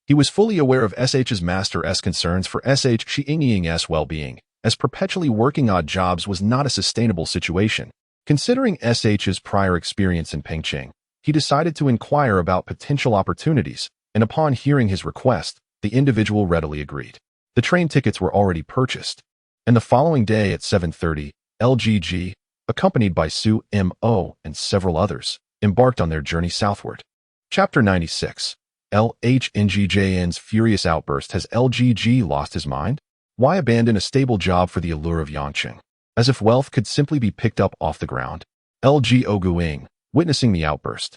He was fully aware of Sh's master's concerns for Shi Ing's well-being, as perpetually working odd jobs was not a sustainable situation. Considering Sh's prior experience in Pengcheng, he decided to inquire about potential opportunities, and upon hearing his request, the individual readily agreed. The train tickets were already purchased, and the following day at 7:30, LGG, accompanied by Su Mo and several others, embarked on their journey southward. Chapter 96. LHNGJN's furious outburst. Has LGG lost his mind? Why abandon a stable job for the allure of Jiaxin? As if wealth could simply be picked up off the ground. LG Oguing, witnessing the outburst,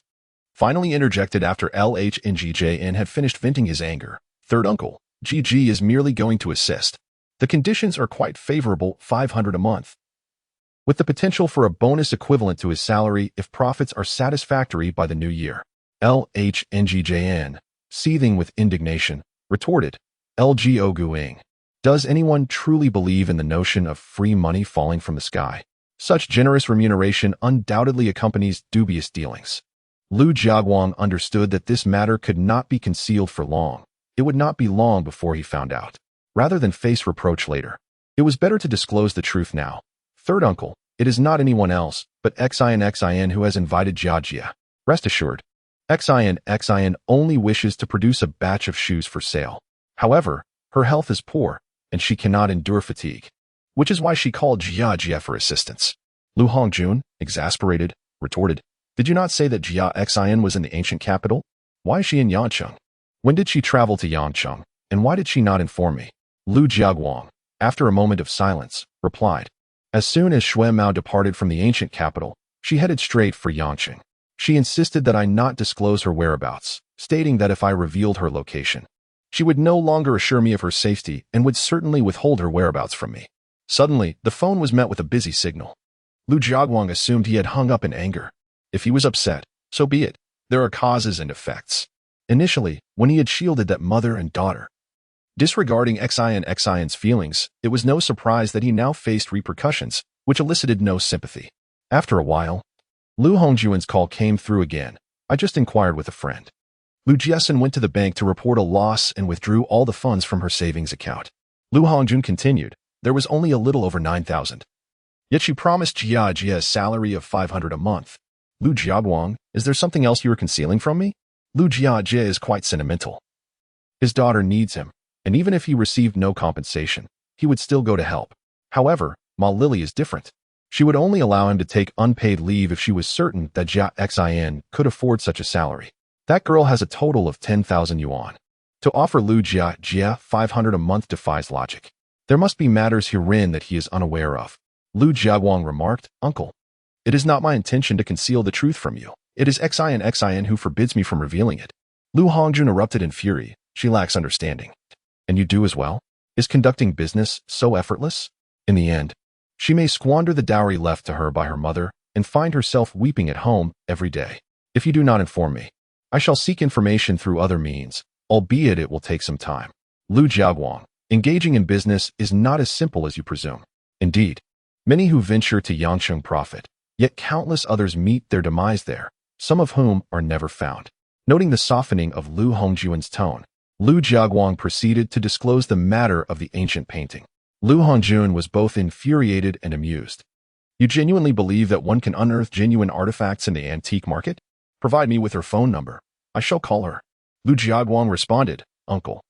finally interjected after LHNGJN had finished venting his anger. Third uncle, GG is merely going to assist. The conditions are quite favorable, 500 a month, with the potential for a bonus equivalent to his salary if profits are satisfactory by the new year. LHNGJN, seething with indignation, retorted, LG Oguing. Does anyone truly believe in the notion of free money falling from the sky? Such generous remuneration undoubtedly accompanies dubious dealings. Lu Jiaguang understood that this matter could not be concealed for long. It would not be long before he found out. Rather than face reproach later, it was better to disclose the truth now. Third uncle, it is not anyone else, but Xin who has invited Jiajia. Rest assured, Xin only wishes to produce a batch of shoes for sale. However, her health is poor, and she cannot endure fatigue, which is why she called Jiajia for assistance. Lu Hongjun, exasperated, retorted, did you not say that Jiaxin was in the ancient capital? Why is she in Yancheng? When did she travel to Yancheng, and why did she not inform me? Lu Jiaguang, after a moment of silence, replied. As soon as Xue Mao departed from the ancient capital, she headed straight for Yancheng. She insisted that I not disclose her whereabouts, stating that if I revealed her location, she would no longer assure me of her safety and would certainly withhold her whereabouts from me. Suddenly, the phone was met with a busy signal. Lu Jiaguang assumed he had hung up in anger. If he was upset, so be it. There are causes and effects. Initially, when he had shielded that mother and daughter, disregarding Xin's feelings, it was no surprise that he now faced repercussions, which elicited no sympathy. After a while, Lu Hongjuan's call came through again. I just inquired with a friend. Lu Jiaxin went to the bank to report a loss and withdrew all the funds from her savings account. Lu Hongjun continued, there was only a little over 9,000. Yet she promised Jiajia a salary of 500 a month. Lu Jiaguang, is there something else you are concealing from me? Lu Jiajia is quite sentimental. His daughter needs him, and even if he received no compensation, he would still go to help. However, Ma Lily is different. She would only allow him to take unpaid leave if she was certain that Jiaxin could afford such a salary. That girl has a total of 10,000 yuan. To offer Lu Jia 500 a month defies logic. There must be matters herein that he is unaware of. Lu Jiaguang remarked, Uncle, it is not my intention to conceal the truth from you. It is Xin who forbids me from revealing it. Lu Hongjun erupted in fury. She lacks understanding. And you do as well? Is conducting business so effortless? In the end, she may squander the dowry left to her by her mother and find herself weeping at home every day. If you do not inform me, I shall seek information through other means, albeit it will take some time. Lu Jiaguang, engaging in business is not as simple as you presume. Indeed, many who venture to Yancheng profit, yet countless others meet their demise there, some of whom are never found. Noting the softening of Lu Hongjuan's tone, Lu Jiaguang proceeded to disclose the matter of the ancient painting. Lu Hongjun was both infuriated and amused. You genuinely believe that one can unearth genuine artifacts in the antique market? Provide me with her phone number. I shall call her. Lu Jiaguang responded, Uncle,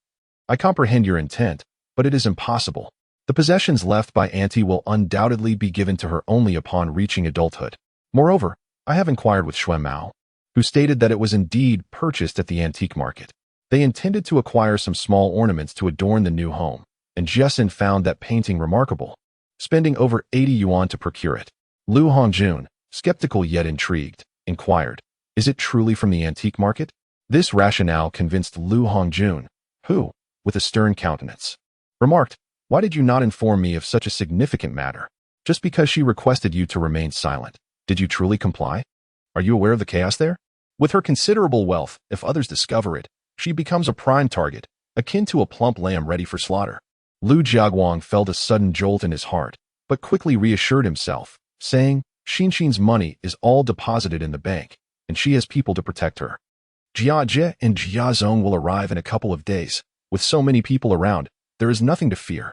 I comprehend your intent, but it is impossible. The possessions left by Auntie will undoubtedly be given to her only upon reaching adulthood. Moreover, I have inquired with Shui Mao, who stated that it was indeed purchased at the antique market. They intended to acquire some small ornaments to adorn the new home, and Jiaxin found that painting remarkable, spending over 80 yuan to procure it. Lu Hongjun, skeptical yet intrigued, inquired, "Is it truly from the antique market?" This rationale convinced Lu Hongjun, who, with a stern countenance, remarked, "Why did you not inform me of such a significant matter? Just because she requested you to remain silent, did you truly comply? Are you aware of the chaos there? With her considerable wealth, if others discover it, she becomes a prime target, akin to a plump lamb ready for slaughter." Lu Jiaguang felt a sudden jolt in his heart, but quickly reassured himself, saying, "Xinxin's money is all deposited in the bank, and she has people to protect her. Jia and Jiazong will arrive in a couple of days. With so many people around, there is nothing to fear."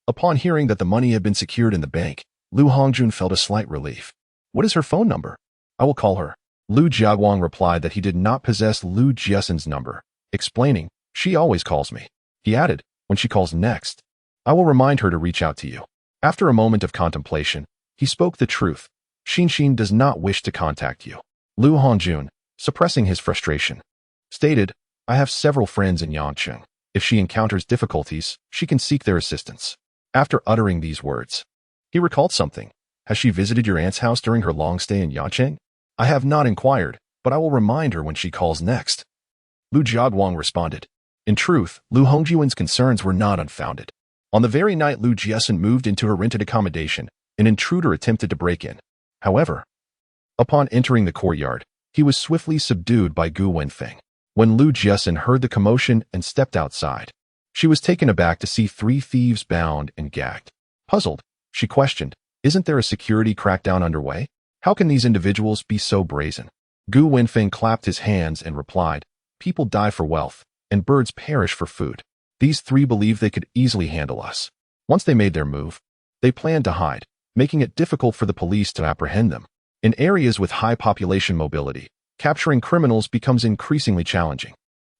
Upon hearing that the money had been secured in the bank, Lu Hongjun felt a slight relief. "What is her phone number? I will call her." Lu Jiaguang replied that he did not possess Lu Jiaxin's number, explaining, "She always calls me." He added, "When she calls next, I will remind her to reach out to you." After a moment of contemplation, he spoke the truth. "Xinxin does not wish to contact you." Lu Hongjun, suppressing his frustration, stated, "I have several friends in Yangcheng. If she encounters difficulties, she can seek their assistance." After uttering these words, he recalled something. "Has she visited your aunt's house during her long stay in Yangcheng?" "I have not inquired, but I will remind her when she calls next." Lu Jiaguang responded. In truth, Lu Hongjun's concerns were not unfounded. On the very night Lu Jiaxin moved into her rented accommodation, an intruder attempted to break in. However, upon entering the courtyard, he was swiftly subdued by Gu Wenfeng. When Lu Jiaxin heard the commotion and stepped outside, she was taken aback to see 3 thieves bound and gagged. Puzzled, she questioned, "Isn't there a security crackdown underway? How can these individuals be so brazen?" Gu Wenfeng clapped his hands and replied, "People die for wealth, and birds perish for food. These 3 believed they could easily handle us. Once they made their move, they planned to hide, making it difficult for the police to apprehend them. In areas with high population mobility, capturing criminals becomes increasingly challenging.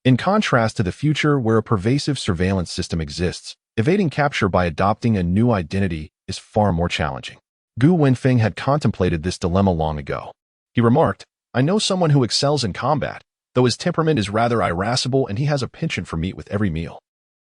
In contrast to the future where a pervasive surveillance system exists, evading capture by adopting a new identity is far more challenging." Gu Wenfeng had contemplated this dilemma long ago. He remarked, "I know someone who excels in combat, though his temperament is rather irascible and he has a penchant for meat with every meal."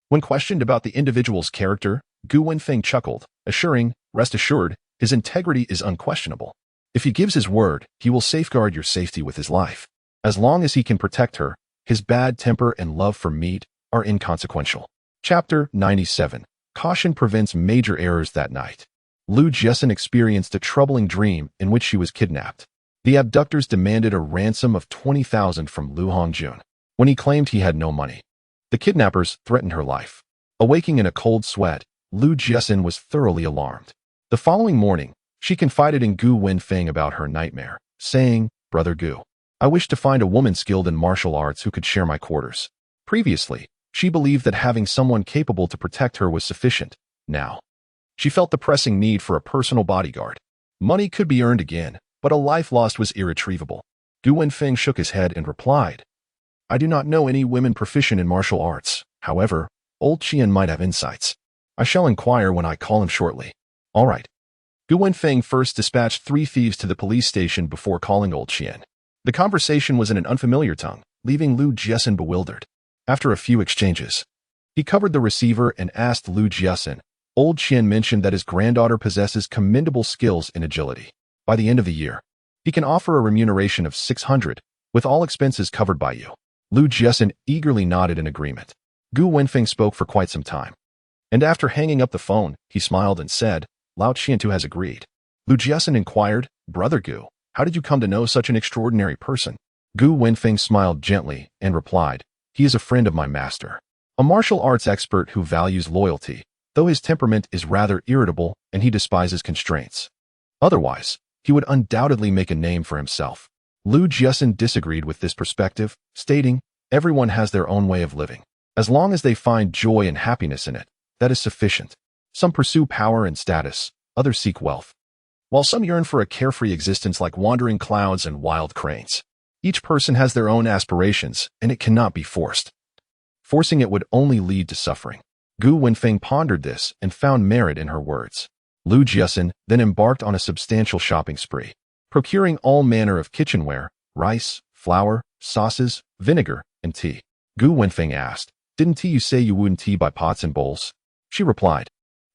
When questioned about the individual's character, Gu Wenfeng chuckled, assuring, "Rest assured, his integrity is unquestionable. If he gives his word, he will safeguard your safety with his life. As long as he can protect her, his bad temper and love for meat are inconsequential." Chapter 97. Caution prevents major errors that night. Lu Jiaxin experienced a troubling dream in which she was kidnapped. The abductors demanded a ransom of 20,000 from Lu Hongjun when he claimed he had no money. The kidnappers threatened her life. Awaking in a cold sweat, Lu Jiaxin was thoroughly alarmed. The following morning, she confided in Gu Wenfeng about her nightmare, saying, "Brother Gu, I wish to find a woman skilled in martial arts who could share my quarters." Previously, she believed that having someone capable to protect her was sufficient. Now, she felt the pressing need for a personal bodyguard. Money could be earned again, but a life lost was irretrievable. Gu Wenfeng shook his head and replied, "I do not know any women proficient in martial arts. However, old Qian might have insights. I shall inquire when I call him shortly." "All right." Gu Wenfeng first dispatched 3 thieves to the police station before calling old Qian. The conversation was in an unfamiliar tongue, leaving Lu Jiaxin bewildered. After a few exchanges, he covered the receiver and asked Lu Jiaxin. Old Qian mentioned that his granddaughter possesses commendable skills in agility. By the end of the year, he can offer a remuneration of 600, with all expenses covered by you. Lu Jiaxin eagerly nodded in agreement. Gu Wenfeng spoke for quite some time, and after hanging up the phone, he smiled and said, "Lao Qian too has agreed." Lu Jiaxin inquired, "Brother Gu, how did you come to know such an extraordinary person?" Gu Wenfeng smiled gently and replied, "He is a friend of my master, a martial arts expert who values loyalty, though his temperament is rather irritable and he despises constraints. Otherwise, he would undoubtedly make a name for himself." Lu Jiaxin disagreed with this perspective, stating, "Everyone has their own way of living. As long as they find joy and happiness in it, that is sufficient. Some pursue power and status, others seek wealth, while some yearn for a carefree existence like wandering clouds and wild cranes. Each person has their own aspirations, and it cannot be forced. Forcing it would only lead to suffering." Gu Wenfeng pondered this and found merit in her words. Lu Jiaxin then embarked on a substantial shopping spree. procuring all manner of kitchenware, rice, flour, sauces, vinegar, and tea. Gu Wenfeng asked, "Didn't you say you wouldn't tea by pots and bowls?" She replied,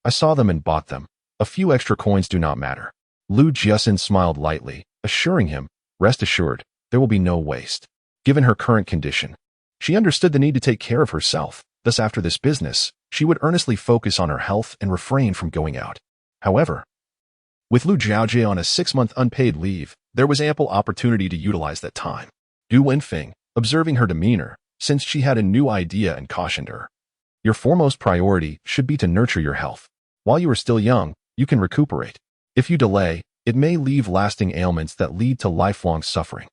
"I saw them and bought them. A few extra coins do not matter." Lu Jiaxin smiled lightly, assuring him, "Rest assured, there will be no waste." Given her current condition, she understood the need to take care of herself. Thus, after this business, she would earnestly focus on her health and refrain from going out. However, with Lu Jiaojie on a 6-month unpaid leave, there was ample opportunity to utilize that time. Gu Wenfeng, observing her demeanor, since she had a new idea and cautioned her. Your foremost priority should be to nurture your health. While you are still young, you can recuperate. If you delay, it may leave lasting ailments that lead to lifelong suffering.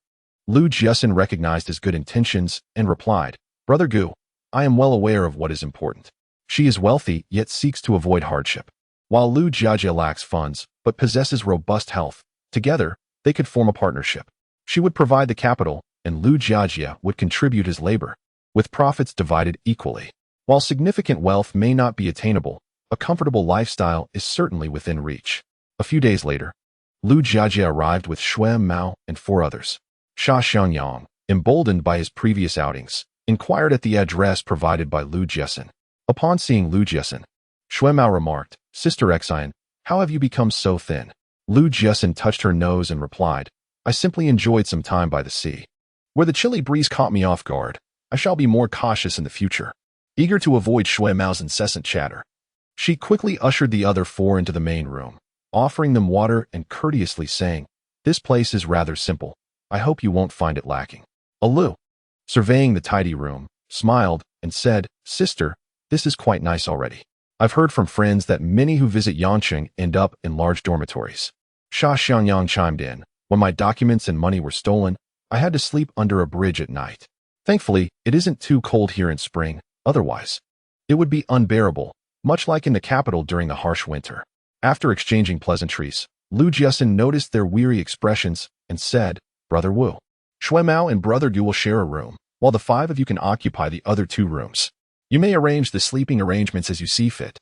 Lu Jiaxin recognized his good intentions and replied, "Brother Gu, I am well aware of what is important." She is wealthy, yet seeks to avoid hardship. While Lu Jiajie lacks funds, but possesses robust health, together, they could form a partnership. She would provide the capital, and Lu Jiajie would contribute his labor, with profits divided equally. While significant wealth may not be attainable, a comfortable lifestyle is certainly within reach. A few days later, Lu Jiajie arrived with Shui Mao and 4 others. Sha Xiangyang, emboldened by his previous outings, inquired at the address provided by Lu Jiaxin. Upon seeing Lu Jiaxin, Shui Mao remarked, "Sister Jiaxin, how have you become so thin?" Lu Jiaxin touched her nose and replied, "I simply enjoyed some time by the sea. Where the chilly breeze caught me off guard, I shall be more cautious in the future." Eager to avoid Shui Mao's incessant chatter, she quickly ushered the other 4 into the main room, offering them water and courteously saying, "This place is rather simple. I hope you won't find it lacking." Lu, surveying the tidy room, smiled and said, "Sister, this is quite nice already. I've heard from friends that many who visit Yangqing end up in large dormitories." Sha Xiangyang chimed in, "When my documents and money were stolen, I had to sleep under a bridge at night. Thankfully, it isn't too cold here in spring. Otherwise, it would be unbearable, much like in the capital during the harsh winter." After exchanging pleasantries, Lu Jiaxin noticed their weary expressions and said, "Brother Wu, Shui Mao and Brother Gu will share a room, while the 5 of you can occupy the other 2 rooms. You may arrange the sleeping arrangements as you see fit."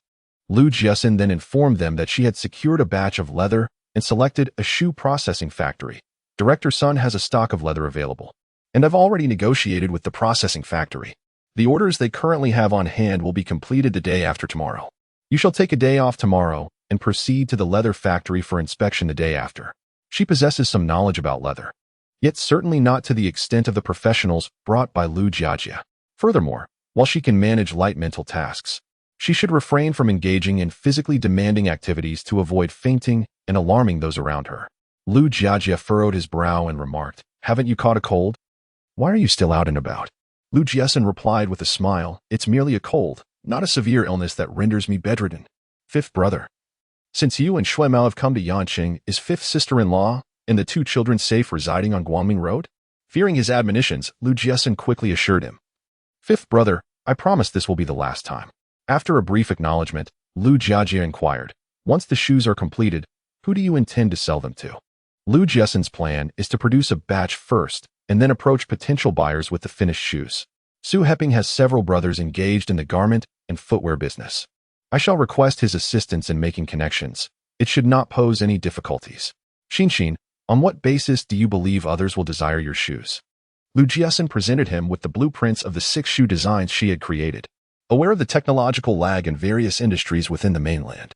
Lu Jiaxin then informed them that she had secured a batch of leather and selected a shoe processing factory. "Director Sun has a stock of leather available, and I've already negotiated with the processing factory. The orders they currently have on hand will be completed the day after tomorrow. You shall take a day off tomorrow and proceed to the leather factory for inspection the day after." She possesses some knowledge about leather, yet certainly not to the extent of the professionals brought by Lu Jiajie. Furthermore, while she can manage light mental tasks, she should refrain from engaging in physically demanding activities to avoid fainting and alarming those around her. Lu Jiajie furrowed his brow and remarked, "Haven't you caught a cold? Why are you still out and about?" Lu Jiaxin replied with a smile, "It's merely a cold, not a severe illness that renders me bedridden." "Fifth brother, since you and Shui Mao have come to Yangqing, is 5th sister-in-law and the 2 children safe residing on Guangming Road?" Fearing his admonitions, Lu Jiaxin quickly assured him, "Fifth brother, I promise this will be the last time." After a brief acknowledgement, Lu Jiajie inquired, "Once the shoes are completed, who do you intend to sell them to?" Lu Jiaxin's plan is to produce a batch first and then approach potential buyers with the finished shoes. Su Heping has several brothers engaged in the garment and footwear business. I shall request his assistance in making connections. It should not pose any difficulties. Xin, on what basis do you believe others will desire your shoes? Lu Jiaxin presented him with the blueprints of the 6 shoe designs she had created. Aware of the technological lag in various industries within the mainland,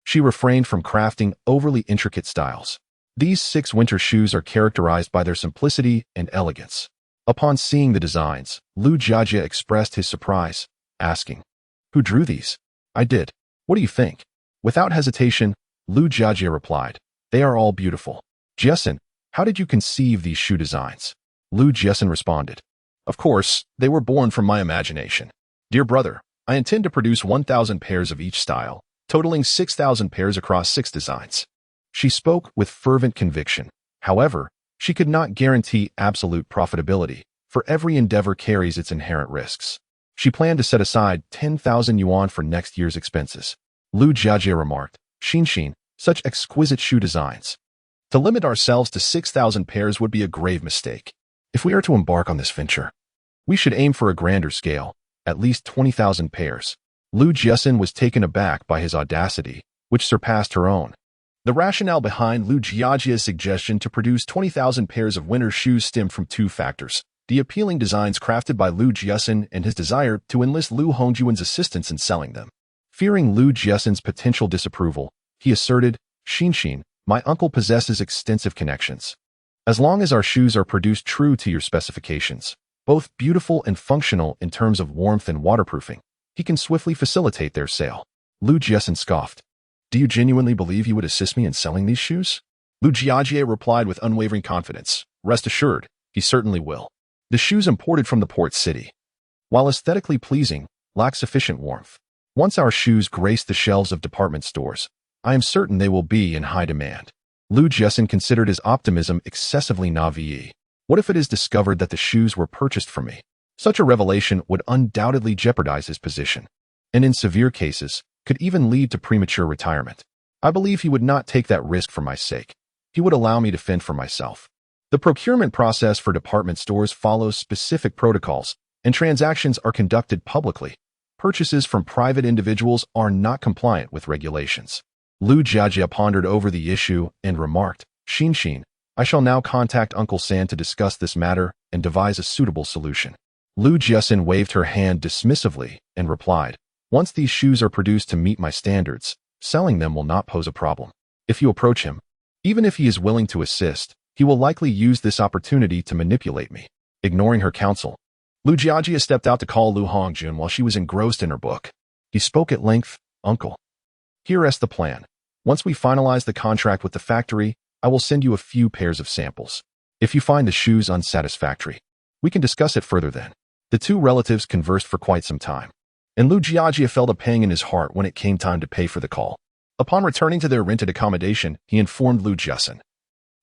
she refrained from crafting overly intricate styles. These 6 winter shoes are characterized by their simplicity and elegance. Upon seeing the designs, Lu Jiajie expressed his surprise, asking, "Who drew these?" "I did. What do you think?" Without hesitation, Lu Jiajie replied, "They are all beautiful." "Jiaxin, how did you conceive these shoe designs?" Lu Jiaxin responded, "Of course, they were born from my imagination. Dear brother, I intend to produce 1,000 pairs of each style, totaling 6,000 pairs across 6 designs." She spoke with fervent conviction. However, she could not guarantee absolute profitability, for every endeavor carries its inherent risks. She planned to set aside 10,000 yuan for next year's expenses. Lu Jiajie remarked, Xin, such exquisite shoe designs. To limit ourselves to 6,000 pairs would be a grave mistake. If we are to embark on this venture, we should aim for a grander scale, at least 20,000 pairs. Lu Jiaxin was taken aback by his audacity, which surpassed her own. The rationale behind Lu Jiajia's suggestion to produce 20,000 pairs of winter shoes stemmed from two factors: the appealing designs crafted by Lu Jiaxin and his desire to enlist Lu Hongjuan's assistance in selling them. Fearing Lu Jiaxin's potential disapproval, he asserted, "Xin, my uncle possesses extensive connections. As long as our shoes are produced true to your specifications, both beautiful and functional in terms of warmth and waterproofing, he can swiftly facilitate their sale." Lu Jiaxin scoffed. "Do you genuinely believe you would assist me in selling these shoes?" Lu Jiajie replied with unwavering confidence, "Rest assured, he certainly will. The shoes imported from the port city, while aesthetically pleasing, lack sufficient warmth. Once our shoes grace the shelves of department stores, I am certain they will be in high demand." Lu Jiaxin considered his optimism excessively naive. What if it is discovered that the shoes were purchased from me? Such a revelation would undoubtedly jeopardize his position, and in severe cases, could even lead to premature retirement. I believe he would not take that risk for my sake. He would allow me to fend for myself. The procurement process for department stores follows specific protocols, and transactions are conducted publicly. Purchases from private individuals are not compliant with regulations. Lu Jiajia pondered over the issue and remarked, "Xin, I shall now contact Uncle San to discuss this matter and devise a suitable solution." Lu Jiaxin waved her hand dismissively and replied, "Once these shoes are produced to meet my standards, selling them will not pose a problem. If you approach him, even if he is willing to assist, he will likely use this opportunity to manipulate me." Ignoring her counsel, Lu Jiajia stepped out to call Lu Hongjun while she was engrossed in her book. He spoke at length, "Uncle, here is the plan. Once we finalize the contract with the factory, I will send you a few pairs of samples. If you find the shoes unsatisfactory, we can discuss it further then." The two relatives conversed for quite some time, and Lu Jiajia felt a pang in his heart when it came time to pay for the call. Upon returning to their rented accommodation, he informed Lu Jiaxin,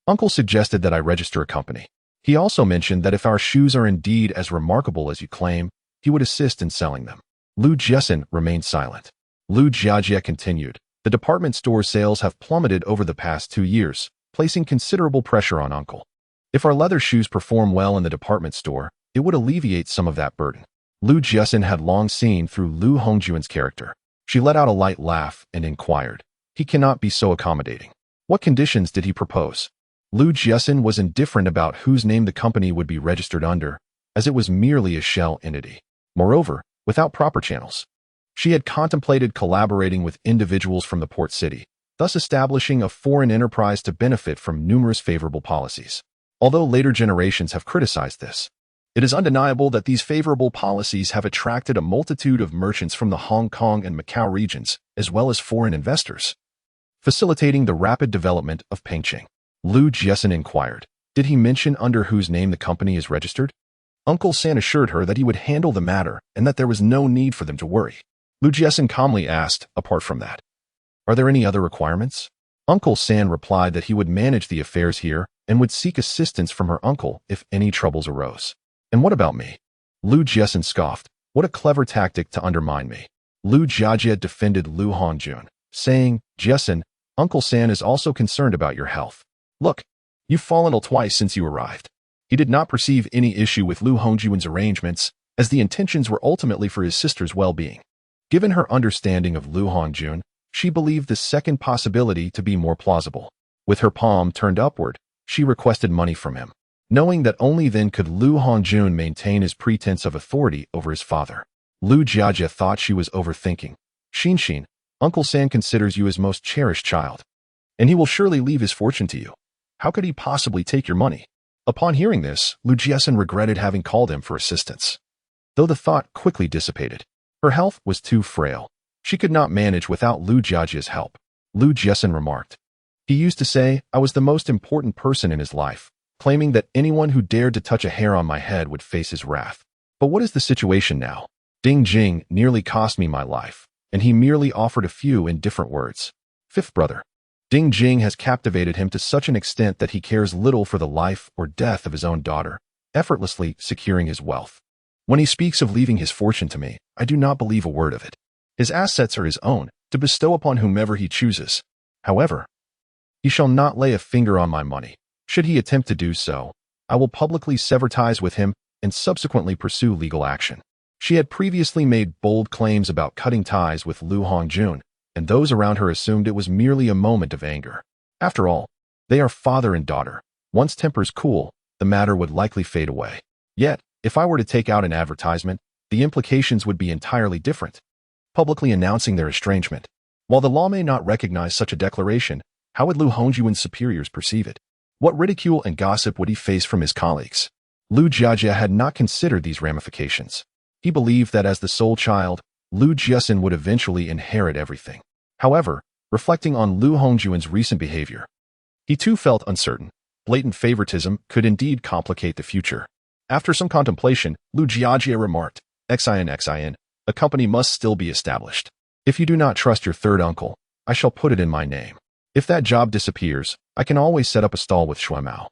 "Uncle suggested that I register a company. He also mentioned that if our shoes are indeed as remarkable as you claim, he would assist in selling them." Lu Jiaxin remained silent. Lu Jiajia continued, "The department store sales have plummeted over the past 2 years, placing considerable pressure on Uncle. If our leather shoes perform well in the department store, it would alleviate some of that burden." Lu Jiaxin had long seen through Lu Hongjuan's character. She let out a light laugh and inquired, "He cannot be so accommodating. What conditions did he propose?" Lu Jiaxin was indifferent about whose name the company would be registered under, as it was merely a shell entity. Moreover, without proper channels, she had contemplated collaborating with individuals from the port city, thus establishing a foreign enterprise to benefit from numerous favorable policies. Although later generations have criticized this, it is undeniable that these favorable policies have attracted a multitude of merchants from the Hong Kong and Macau regions, as well as foreign investors, facilitating the rapid development of Pengcheng. Lu Jiaxin inquired, "Did he mention under whose name the company is registered?" Uncle San assured her that he would handle the matter and that there was no need for them to worry. Lu Jiaxin calmly asked, "Apart from that, are there any other requirements?" Uncle San replied that he would manage the affairs here and would seek assistance from her uncle if any troubles arose. "And what about me?" Lu Jiaxin scoffed, "What a clever tactic to undermine me." Lu Jiajia defended Lu Hongjun, saying, "Jiaxin, Uncle San is also concerned about your health. Look, you've fallen ill twice since you arrived." He did not perceive any issue with Lu Hongjuan's arrangements, as the intentions were ultimately for his sister's well-being. Given her understanding of Lu Hongjun, she believed the second possibility to be more plausible. With her palm turned upward, she requested money from him, knowing that only then could Lu Hongjun maintain his pretense of authority over his father. Lu Jiajia thought she was overthinking. "Xin, Uncle San considers you his most cherished child, and he will surely leave his fortune to you. How could he possibly take your money?" Upon hearing this, Lu Jiaxin regretted having called him for assistance, though the thought quickly dissipated. Her health was too frail. She could not manage without Lu Jiajia's help. Lu Jiaxin remarked, "He used to say I was the most important person in his life, claiming that anyone who dared to touch a hair on my head would face his wrath. But what is the situation now? Ding Jing nearly cost me my life, and he merely offered a few indifferent words. Fifth brother. Ding Jing has captivated him to such an extent that he cares little for the life or death of his own daughter, effortlessly securing his wealth. When he speaks of leaving his fortune to me, I do not believe a word of it. His assets are his own, to bestow upon whomever he chooses. However, he shall not lay a finger on my money. Should he attempt to do so, I will publicly sever ties with him and subsequently pursue legal action." She had previously made bold claims about cutting ties with Lu Hongjun, and those around her assumed it was merely a moment of anger. After all, they are father and daughter. Once tempers cool, the matter would likely fade away. Yet, if I were to take out an advertisement, the implications would be entirely different, publicly announcing their estrangement. While the law may not recognize such a declaration, how would Lu Hongyuan's superiors perceive it? What ridicule and gossip would he face from his colleagues? Lu Jiajie had not considered these ramifications. He believed that as the sole child, Lu Jiaxin would eventually inherit everything. However, reflecting on Lu Hongyuan's recent behavior, he too felt uncertain. Blatant favoritism could indeed complicate the future. After some contemplation, Lu Jiajie remarked, Xin, a company must still be established. If you do not trust your third uncle, I shall put it in my name. If that job disappears, I can always set up a stall with Shuemao.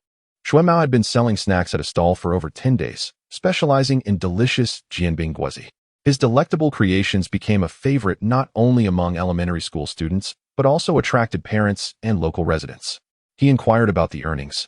Shuemao had been selling snacks at a stall for over 10 days, specializing in delicious jianbing guozi. His delectable creations became a favorite not only among elementary school students, but also attracted parents and local residents. He inquired about the earnings,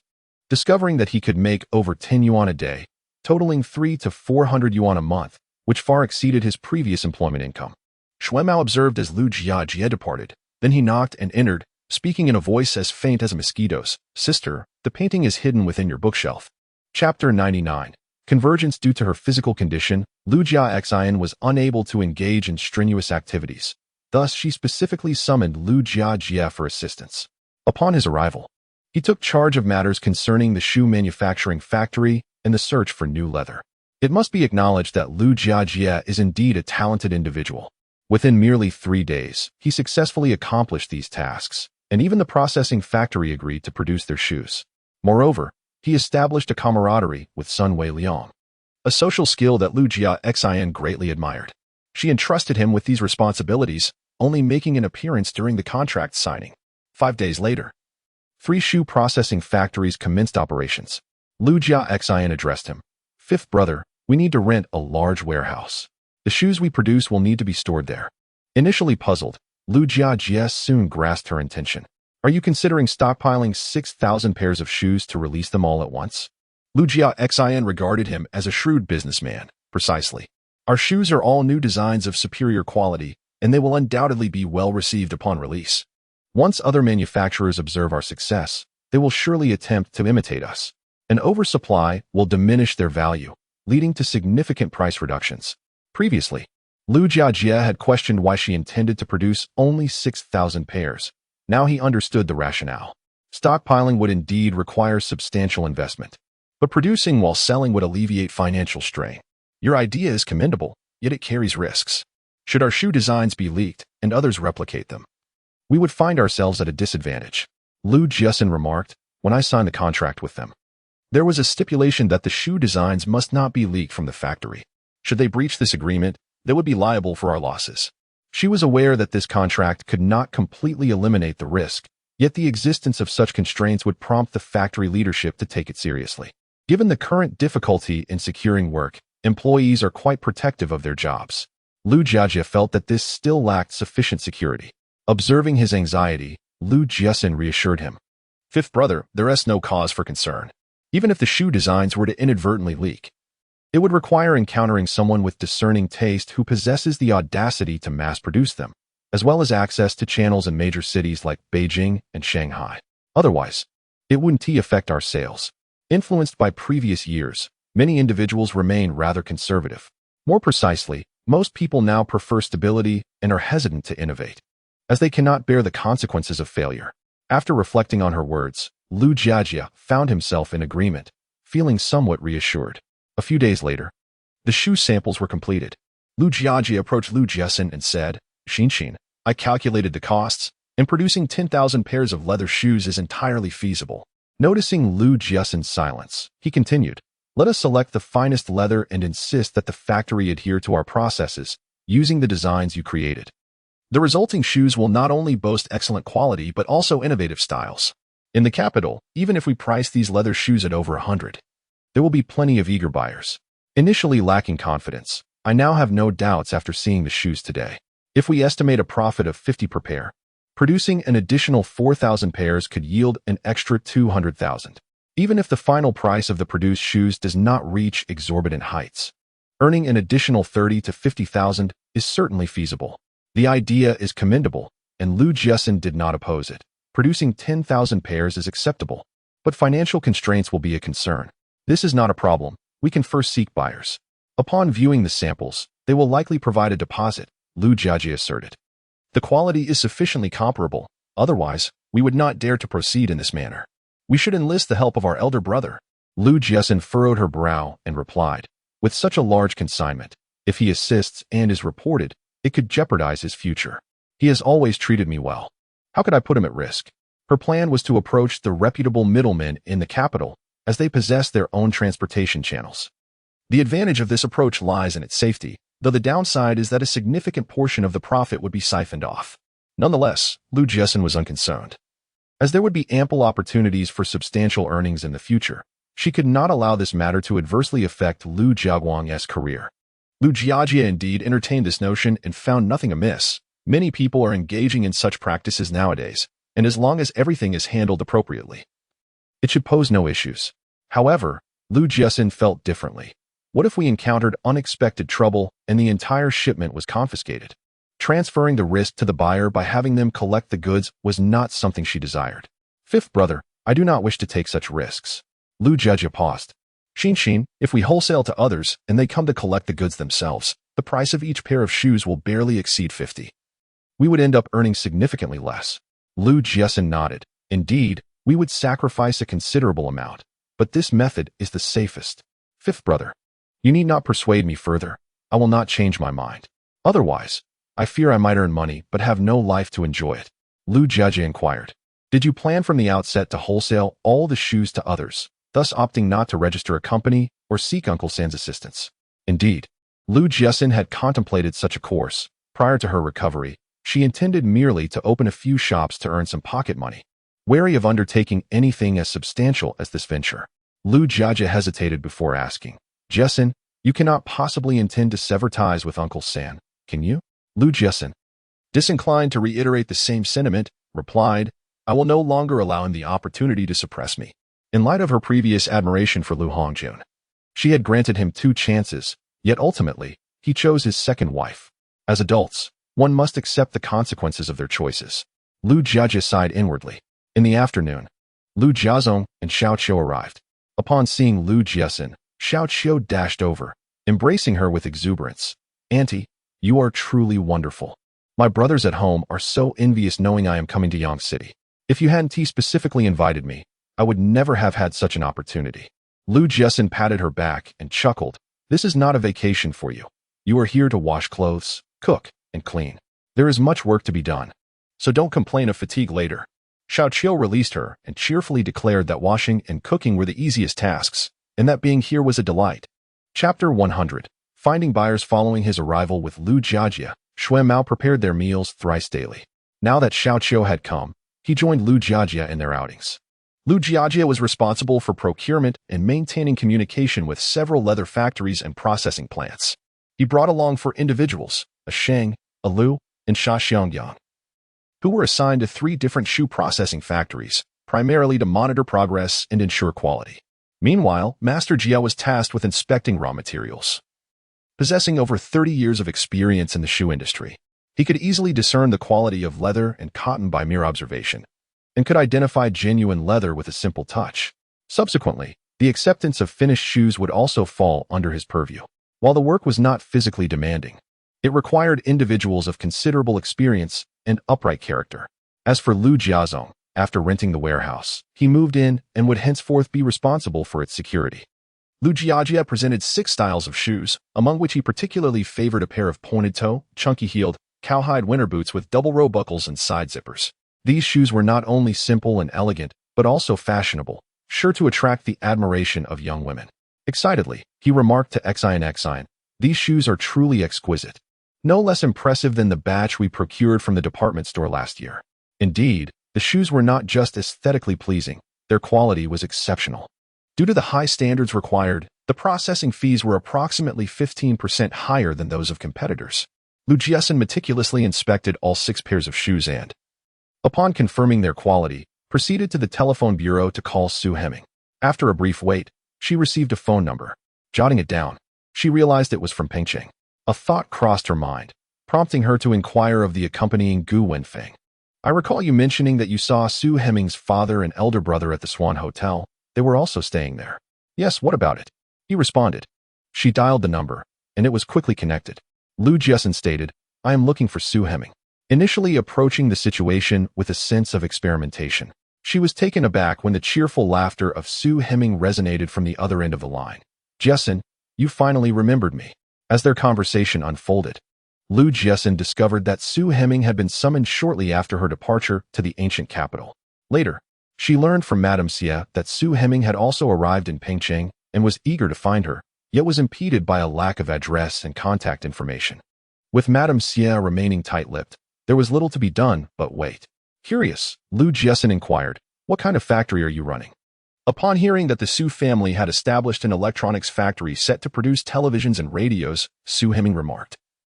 discovering that he could make over 10 yuan a day, totaling 300 to 400 yuan a month, which far exceeded his previous employment income. Shuemao observed as Lu Jiajie departed. Then he knocked and entered, speaking in a voice as faint as a mosquito's. Sister, the painting is hidden within your bookshelf. Chapter 99. Convergence. Due to her physical condition, Lu Jiaxin was unable to engage in strenuous activities. Thus, she specifically summoned Lu Jiajie for assistance. Upon his arrival, he took charge of matters concerning the shoe manufacturing factory and the search for new leather. It must be acknowledged that Lu Jiajie is indeed a talented individual. Within merely 3 days, he successfully accomplished these tasks, and even the processing factory agreed to produce their shoes. Moreover, he established a camaraderie with Sun Wei Liang, a social skill that Lu Jiaxin greatly admired. She entrusted him with these responsibilities, only making an appearance during the contract signing. 5 days later, 3 shoe processing factories commenced operations. Lu Jiaxin addressed him. Fifth brother, we need to rent a large warehouse. The shoes we produce will need to be stored there. Initially puzzled, Lu Jiajie soon grasped her intention. Are you considering stockpiling 6,000 pairs of shoes to release them all at once? Lu Jiaxin regarded him as a shrewd businessman. Precisely. Our shoes are all new designs of superior quality, and they will undoubtedly be well received upon release. Once other manufacturers observe our success, they will surely attempt to imitate us. An oversupply will diminish their value, leading to significant price reductions. Previously, Lu Jiajie had questioned why she intended to produce only 6,000 pairs. Now he understood the rationale. Stockpiling would indeed require substantial investment, but producing while selling would alleviate financial strain. Your idea is commendable, yet it carries risks. Should our shoe designs be leaked and others replicate them, we would find ourselves at a disadvantage. Lu Jiaxin remarked, when I signed the contract with them. There was a stipulation that the shoe designs must not be leaked from the factory. Should they breach this agreement, they would be liable for our losses. She was aware that this contract could not completely eliminate the risk, yet the existence of such constraints would prompt the factory leadership to take it seriously. Given the current difficulty in securing work, employees are quite protective of their jobs. Lu Jiajie felt that this still lacked sufficient security. Observing his anxiety, Lu Jiaxin reassured him. Fifth brother, there is no cause for concern. Even if the shoe designs were to inadvertently leak, it would require encountering someone with discerning taste who possesses the audacity to mass-produce them, as well as access to channels in major cities like Beijing and Shanghai. Otherwise, it wouldn't affect our sales. Influenced by previous years, many individuals remain rather conservative. More precisely, most people now prefer stability and are hesitant to innovate, as they cannot bear the consequences of failure. After reflecting on her words, Lu Jiajie found himself in agreement, feeling somewhat reassured. A few days later, the shoe samples were completed. Lu Jiajie approached Lu Jiaxin and said, Xin, I calculated the costs, and producing 10,000 pairs of leather shoes is entirely feasible. Noticing Lu Jiaxin's silence, he continued, let us select the finest leather and insist that the factory adhere to our processes, using the designs you created. The resulting shoes will not only boast excellent quality but also innovative styles. In the capital, even if we price these leather shoes at over 100, there will be plenty of eager buyers. Initially lacking confidence, I now have no doubts after seeing the shoes today. If we estimate a profit of 50 per pair, producing an additional 4,000 pairs could yield an extra 200,000. Even if the final price of the produced shoes does not reach exorbitant heights, earning an additional 30 to 50,000 is certainly feasible. The idea is commendable, and Lu Jiaxin did not oppose it. Producing 10,000 pairs is acceptable, but financial constraints will be a concern. This is not a problem. We can first seek buyers. Upon viewing the samples, they will likely provide a deposit, Lu Jiaxin asserted. The quality is sufficiently comparable, otherwise, we would not dare to proceed in this manner. We should enlist the help of our elder brother. Lu Jiaxin furrowed her brow and replied, with such a large consignment, if he assists and is reported, it could jeopardize his future. He has always treated me well. How could I put him at risk? Her plan was to approach the reputable middlemen in the capital, as they possess their own transportation channels. The advantage of this approach lies in its safety, though the downside is that a significant portion of the profit would be siphoned off. Nonetheless, Lu Jiaxin was unconcerned. As there would be ample opportunities for substantial earnings in the future, she could not allow this matter to adversely affect Lu Jiaguang's career. Lu Jiaxin indeed entertained this notion and found nothing amiss. Many people are engaging in such practices nowadays, and as long as everything is handled appropriately, it should pose no issues. However, Lu Jiaxin felt differently. What if we encountered unexpected trouble and the entire shipment was confiscated? Transferring the risk to the buyer by having them collect the goods was not something she desired. Fifth brother, I do not wish to take such risks. Lu Jiaxin paused. Xin, if we wholesale to others and they come to collect the goods themselves, the price of each pair of shoes will barely exceed 50. We would end up earning significantly less. Lu Jiaxin nodded. Indeed, we would sacrifice a considerable amount, but this method is the safest. Fifth brother, you need not persuade me further. I will not change my mind. Otherwise, I fear I might earn money but have no life to enjoy it. Lu Jiaxin inquired. Did you plan from the outset to wholesale all the shoes to others, thus opting not to register a company or seek Uncle San's assistance? Indeed, Lu Jiaxin had contemplated such a course. Prior to her recovery, she intended merely to open a few shops to earn some pocket money. Wary of undertaking anything as substantial as this venture, Lu Jiaxin hesitated before asking, Jiaxin, you cannot possibly intend to sever ties with Uncle San, can you? Lu Jiaxin, disinclined to reiterate the same sentiment, replied, I will no longer allow him the opportunity to suppress me. In light of her previous admiration for Lu Hongjun, she had granted him 2 chances, yet ultimately, he chose his second wife. As adults, one must accept the consequences of their choices. Lu Jiaxin sighed inwardly. In the afternoon, Lu Jiazong and Xiao Qiu arrived. Upon seeing Lu Jiaxin, Xiao Qiu dashed over, embracing her with exuberance. Auntie, you are truly wonderful. My brothers at home are so envious knowing I am coming to Yang City. If you hadn't specifically invited me, I would never have had such an opportunity. Lu Jiaxin patted her back and chuckled. This is not a vacation for you. You are here to wash clothes, cook, and clean. There is much work to be done, so don't complain of fatigue later. Xiao Qiu released her and cheerfully declared that washing and cooking were the easiest tasks, and that being here was a delight. Chapter 100. Finding buyers. Following his arrival with Lu Jiaxin, Xue Mao prepared their meals thrice daily. Now that Xiao Qiu had come, he joined Lu Jiaxin in their outings. Lu Jiaxin was responsible for procurement and maintaining communication with several leather factories and processing plants. He brought along 4 individuals, a Sheng, a Lu, and Sha Xiangyang, who were assigned to 3 different shoe processing factories, primarily to monitor progress and ensure quality. Meanwhile, Master Jia was tasked with inspecting raw materials. Possessing over 30 years of experience in the shoe industry, he could easily discern the quality of leather and cotton by mere observation, and could identify genuine leather with a simple touch. Subsequently, the acceptance of finished shoes would also fall under his purview. While the work was not physically demanding, it required individuals of considerable experience and upright character. As for Lu Jiazong, after renting the warehouse, he moved in and would henceforth be responsible for its security. Lu Jiaxin presented 6 styles of shoes, among which he particularly favored a pair of pointed-toe, chunky-heeled, cowhide winter boots with double-row buckles and side zippers. These shoes were not only simple and elegant, but also fashionable, sure to attract the admiration of young women. Excitedly, he remarked to Xian, these shoes are truly exquisite. No less impressive than the batch we procured from the department store last year. Indeed, the shoes were not just aesthetically pleasing, their quality was exceptional. Due to the high standards required, the processing fees were approximately 15% higher than those of competitors. Lu Jiaxin meticulously inspected all 6 pairs of shoes and, upon confirming their quality, proceeded to the telephone bureau to call Su Heming. After a brief wait, she received a phone number. Jotting it down, she realized it was from Pengcheng. A thought crossed her mind, prompting her to inquire of the accompanying Gu Wenfeng. I recall you mentioning that you saw Sue Hemming's father and elder brother at the Swan Hotel. They were also staying there. Yes, what about it? He responded. She dialed the number, and it was quickly connected. Jiaxin stated, I am looking for Sue Hemming. Initially approaching the situation with a sense of experimentation. She was taken aback when the cheerful laughter of Sue Hemming resonated from the other end of the line. Jiaxin, you finally remembered me. As their conversation unfolded, Jiaxin discovered that Sue Hemming had been summoned shortly after her departure to the ancient capital. Later, she learned from Madame Xie that Sue Hemming had also arrived in Pengcheng and was eager to find her, yet was impeded by a lack of address and contact information. With Madame Xie remaining tight-lipped, there was little to be done but wait. Curious, Jiaxin inquired, what kind of factory are you running? Upon hearing that the Sue family had established an electronics factory set to produce televisions and radios, Sue Hemming remarked,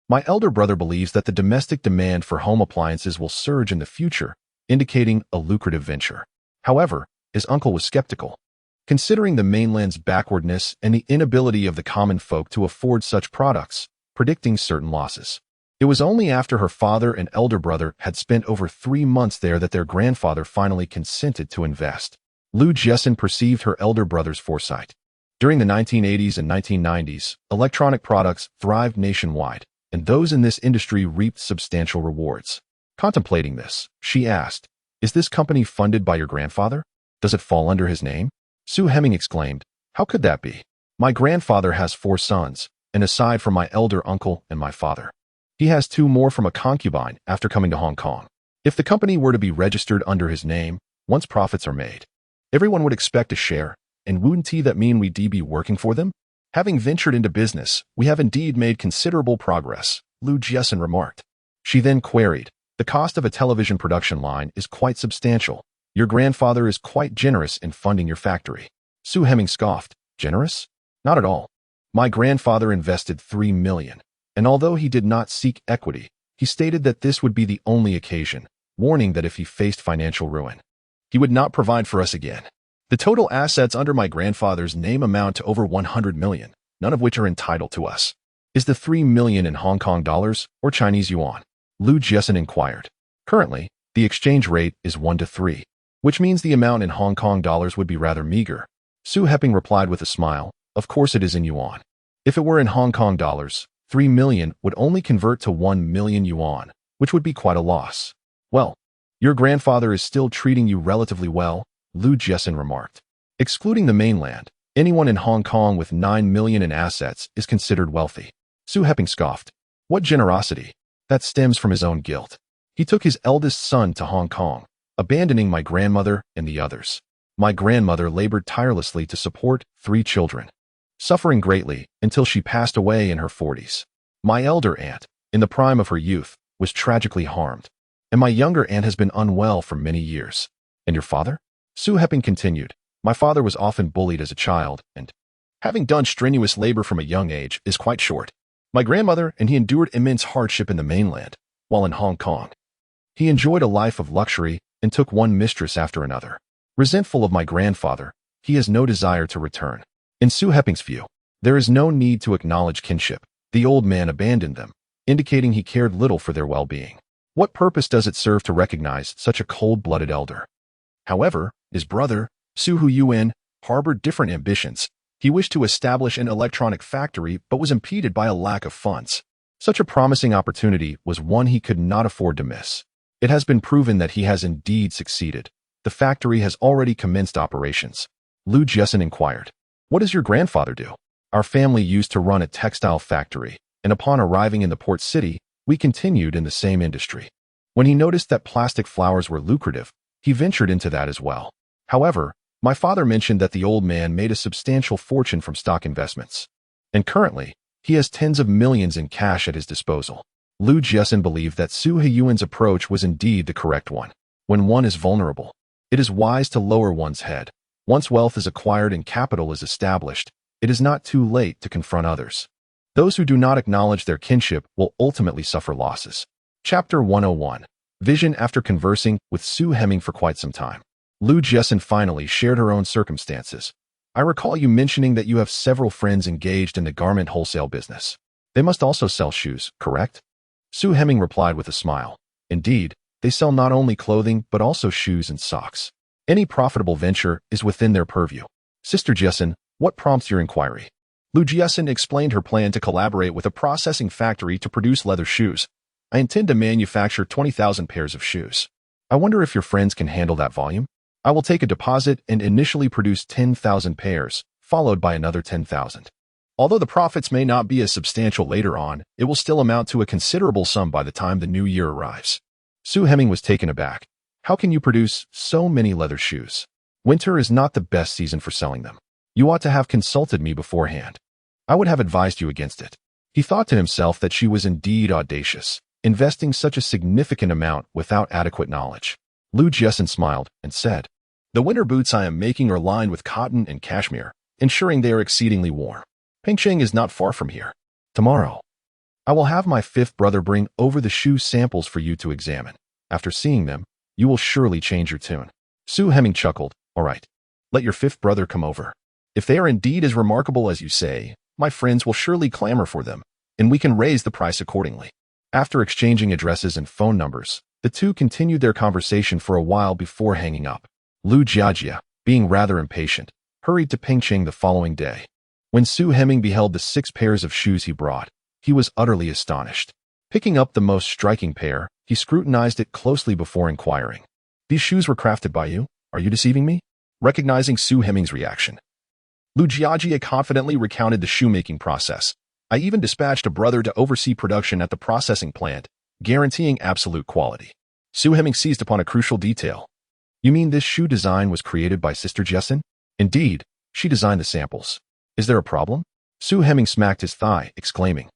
my elder brother believes that the domestic demand for home appliances will surge in the future, indicating a lucrative venture. However, his uncle was skeptical. Considering the mainland's backwardness and the inability of the common folk to afford such products, predicting certain losses. It was only after her father and elder brother had spent over 3 months there that their grandfather finally consented to invest. Jiaxin perceived her elder brother's foresight. During the 1980s and 1990s, electronic products thrived nationwide, and those in this industry reaped substantial rewards. Contemplating this, she asked, is this company funded by your grandfather? Does it fall under his name? Sue Hemming exclaimed, how could that be? My grandfather has 4 sons, and aside from my elder uncle and my father, he has 2 more from a concubine after coming to Hong Kong. If the company were to be registered under his name, once profits are made, everyone would expect a share, and wouldn't that mean we'd be working for them? Having ventured into business, we have indeed made considerable progress, Jiaxin remarked. She then queried, the cost of a television production line is quite substantial. Your grandfather is quite generous in funding your factory. Sue Hemming scoffed, generous? Not at all. My grandfather invested $3 million, and although he did not seek equity, he stated that this would be the only occasion, warning that if he faced financial ruin, he would not provide for us again. The total assets under my grandfather's name amount to over 100 million, none of which are entitled to us. Is the 3 million in Hong Kong dollars or Chinese yuan? Jiaxin inquired. Currently, the exchange rate is 1 to 3, which means the amount in Hong Kong dollars would be rather meager. Sue Hemming replied with a smile, of course it is in yuan. If it were in Hong Kong dollars, 3 million would only convert to 1 million yuan, which would be quite a loss. Well, your grandfather is still treating you relatively well, Jiaxin remarked. Excluding the mainland, anyone in Hong Kong with 9 million in assets is considered wealthy. Sue Hemming scoffed. What generosity! That stems from his own guilt. He took his eldest son to Hong Kong, abandoning my grandmother and the others. My grandmother labored tirelessly to support 3 children, suffering greatly until she passed away in her 40s. My elder aunt, in the prime of her youth, was tragically harmed, and my younger aunt has been unwell for many years. And your father? Sue Hemming continued, my father was often bullied as a child, and, having done strenuous labor from a young age, is quite short. My grandmother and he endured immense hardship in the mainland, while in Hong Kong. He enjoyed a life of luxury and took one mistress after another. Resentful of my grandfather, he has no desire to return. In Sue Hemming's view, there is no need to acknowledge kinship. The old man abandoned them, indicating he cared little for their well-being. What purpose does it serve to recognize such a cold-blooded elder? However, his brother, Su Huyuan, harbored different ambitions. He wished to establish an electronic factory but was impeded by a lack of funds. Such a promising opportunity was one he could not afford to miss. It has been proven that he has indeed succeeded. The factory has already commenced operations. Jiaxin inquired, what does your grandfather do? Our family used to run a textile factory, and upon arriving in the port city, we continued in the same industry. When he noticed that plastic flowers were lucrative, he ventured into that as well. However, my father mentioned that the old man made a substantial fortune from stock investments, and currently, he has tens of millions in cash at his disposal. Jiaxin believed that Su Huyuan's approach was indeed the correct one. When one is vulnerable, it is wise to lower one's head. Once wealth is acquired and capital is established, it is not too late to confront others. Those who do not acknowledge their kinship will ultimately suffer losses. Chapter 101. Vision. After conversing with Sue Hemming for quite some time, Jiaxin finally shared her own circumstances. I recall you mentioning that you have several friends engaged in the garment wholesale business. They must also sell shoes, correct? Sue Hemming replied with a smile. Indeed, They sell not only clothing but also shoes and socks. Any profitable venture is within their purview. Sister Jiaxin, what prompts your inquiry? Jiaxin explained her plan to collaborate with a processing factory to produce leather shoes. I intend to manufacture 20,000 pairs of shoes. I wonder if your friends can handle that volume? I will take a deposit and initially produce 10,000 pairs, followed by another 10,000. Although the profits may not be as substantial later on, it will still amount to a considerable sum by the time the new year arrives. Su Heming was taken aback. How can you produce so many leather shoes? Winter is not the best season for selling them. You ought to have consulted me beforehand. I would have advised you against it. He thought to himself that she was indeed audacious, investing such a significant amount without adequate knowledge. Jiaxin smiled and said, "The winter boots I am making are lined with cotton and cashmere, ensuring they are exceedingly warm. Pengcheng is not far from here. Tomorrow, I will have my fifth brother bring over the shoe samples for you to examine. After seeing them, you will surely change your tune." Su Heming chuckled. "All right. Let your fifth brother come over. If they are indeed as remarkable as you say, my friends will surely clamor for them, and we can raise the price accordingly." After exchanging addresses and phone numbers, the two continued their conversation for a while before hanging up. Jiaxin, being rather impatient, hurried to Pengcheng the following day. When Su Heming beheld the 6 pairs of shoes he brought, he was utterly astonished. Picking up the most striking pair, he scrutinized it closely before inquiring, "These shoes were crafted by you? Are you deceiving me?" Recognizing Su Heming's reaction, Jiaxin confidently recounted the shoemaking process. "I even dispatched a brother to oversee production at the processing plant, guaranteeing absolute quality." Su Heming seized upon a crucial detail. "You mean this shoe design was created by Sister Jiaxin?" "Indeed, she designed the samples." "Is there a problem?" Su Heming smacked his thigh, exclaiming,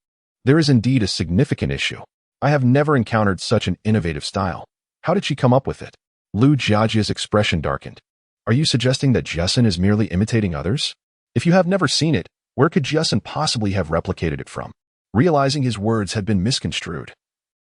"There is indeed a significant issue. I have never encountered such an innovative style. How did she come up with it?" Jiaxin's expression darkened. "Are you suggesting that Jiaxin is merely imitating others? If you have never seen it, where could Jiaxin possibly have replicated it from?" Realizing his words had been misconstrued,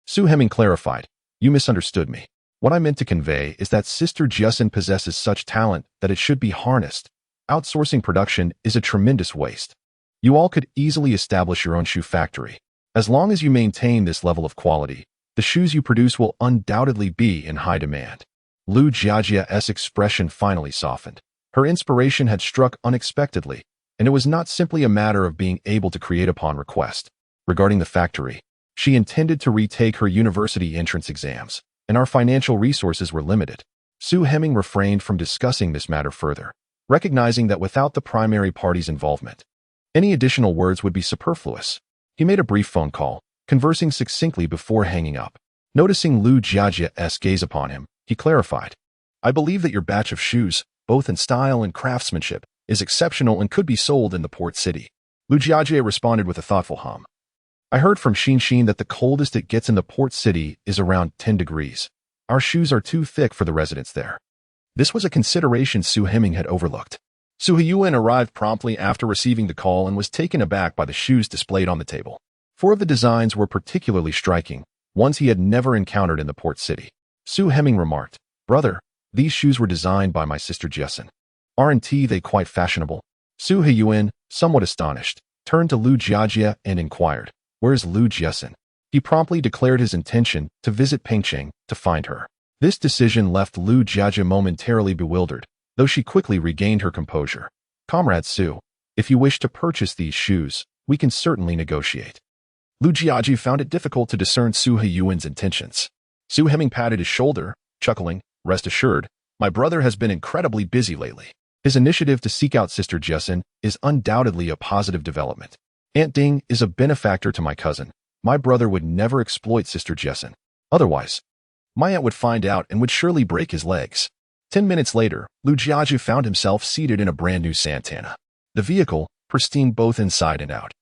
Su Heming clarified, "You misunderstood me. What I meant to convey is that Sister Jiaxin possesses such talent that it should be harnessed. Outsourcing production is a tremendous waste. You all could easily establish your own shoe factory. As long as you maintain this level of quality, the shoes you produce will undoubtedly be in high demand." Jiaxin's expression finally softened. Her inspiration had struck unexpectedly, and it was not simply a matter of being able to create upon request. Regarding the factory, she intended to retake her university entrance exams, and our financial resources were limited. Su Heming refrained from discussing this matter further, recognizing that without the primary party's involvement, any additional words would be superfluous. He made a brief phone call, conversing succinctly before hanging up. Noticing Jiaxin's gaze upon him, he clarified, "I believe that your batch of shoes, both in style and craftsmanship, is exceptional and could be sold in the port city." Jiaxin responded with a thoughtful hum. "I heard from Xin that the coldest it gets in the port city is around 10 degrees. Our shoes are too thick for the residents there." This was a consideration Su Heming had overlooked. Su Heyuan arrived promptly after receiving the call and was taken aback by the shoes displayed on the table. 4 of the designs were particularly striking, ones he had never encountered in the port city. Su Heming remarked, "Brother, these shoes were designed by my sister Jiaxin. Aren't they quite fashionable?" Su Heyuan, somewhat astonished, turned to Jiaxin and inquired, "Where's Jiaxin?" He promptly declared his intention to visit Pengcheng to find her. This decision left Jiaxin momentarily bewildered, though she quickly regained her composure. "Comrade Su, if you wish to purchase these shoes, we can certainly negotiate." Jiaxin found it difficult to discern Su Heyuan's intentions. Su Heming patted his shoulder, chuckling, "Rest assured, my brother has been incredibly busy lately. His initiative to seek out Sister Jiaxin is undoubtedly a positive development. Aunt Ding is a benefactor to my cousin. My brother would never exploit Sister Jiaxin. Otherwise, my aunt would find out and would surely break his legs." 10 minutes later, Jiaxin found himself seated in a brand new Santana. The vehicle, pristine both inside and out,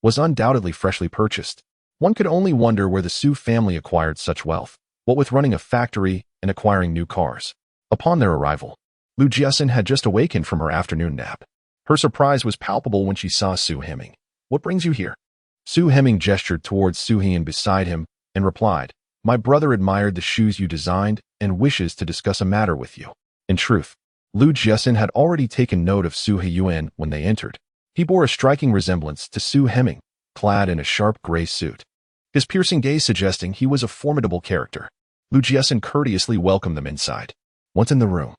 was undoubtedly freshly purchased. One could only wonder where the Su family acquired such wealth, what with running a factory and acquiring new cars. Upon their arrival, Jiaxin had just awakened from her afternoon nap. Her surprise was palpable when she saw Su Heming. "What brings you here?" Su Heming gestured towards Su Heyuan beside him and replied, "My brother admired the shoes you designed and wishes to discuss a matter with you." In truth, Jiaxin had already taken note of Su Heyuan when they entered. He bore a striking resemblance to Su Heming, clad in a sharp gray suit, his piercing gaze suggesting he was a formidable character. Lu Jiaxin courteously welcomed them inside. Once in the room,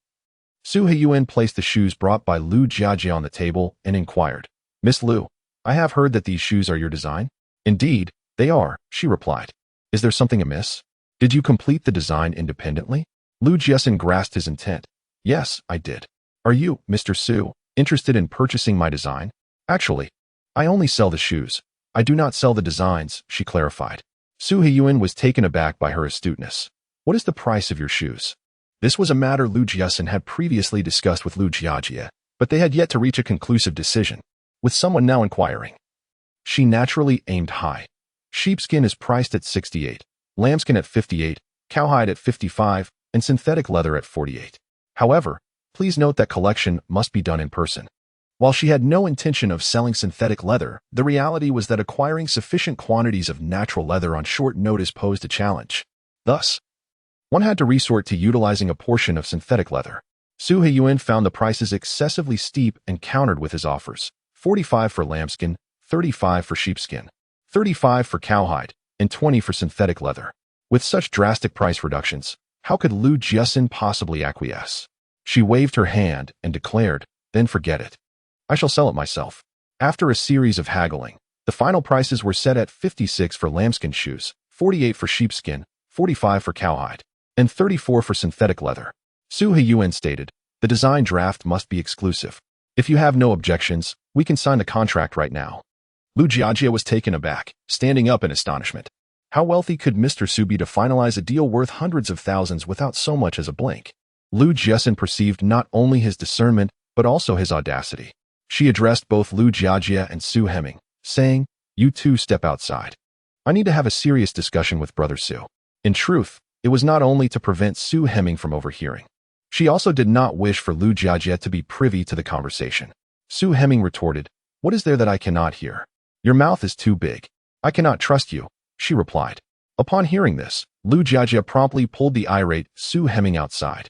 Su Heyuan placed the shoes brought by Lu Jiajie on the table and inquired, "Miss Lu, I have heard that these shoes are your design?" "Indeed, they are," she replied. "Is there something amiss? Did you complete the design independently?" Lu Jiaxin grasped his intent. "Yes, I did. Are you, Mr. Su, interested in purchasing my design?" "Actually, I only sell the shoes. I do not sell the designs," she clarified. Su Heyuan was taken aback by her astuteness. "What is the price of your shoes?" This was a matter Lu Jiaxin had previously discussed with Lu Jiajie, but they had yet to reach a conclusive decision. With someone now inquiring, she naturally aimed high. Sheepskin is priced at 68, lambskin at 58, cowhide at 55, and synthetic leather at 48. However, please note that collection must be done in person. While she had no intention of selling synthetic leather, the reality was that acquiring sufficient quantities of natural leather on short notice posed a challenge. Thus, one had to resort to utilizing a portion of synthetic leather. Su Heyuan found the prices excessively steep and countered with his offers: 45 for lambskin, 35 for sheepskin, 35 for cowhide, and 20 for synthetic leather. With such drastic price reductions, how could Lu Jiaxin possibly acquiesce? She waved her hand and declared, "Then forget it. I shall sell it myself." After a series of haggling, the final prices were set at 56 for lambskin shoes, 48 for sheepskin, 45 for cowhide, and 34 for synthetic leather. Su Heyuan stated, "The design draft must be exclusive. If you have no objections, we can sign the contract right now." Lu Jiajie was taken aback, standing up in astonishment. How wealthy could Mr. Su be to finalize a deal worth hundreds of thousands without so much as a blink? Lu Jiaxin perceived not only his discernment, but also his audacity. She addressed both Lu Jiajie and Su Heming, saying, "You two step outside. I need to have a serious discussion with Brother Su." In truth, it was not only to prevent Su Heming from overhearing. She also did not wish for Lu Jiajie to be privy to the conversation. Su Heming retorted, "What is there that I cannot hear? Your mouth is too big. I cannot trust you," she replied. Upon hearing this, Lu Jiajie promptly pulled the irate Su Heming outside.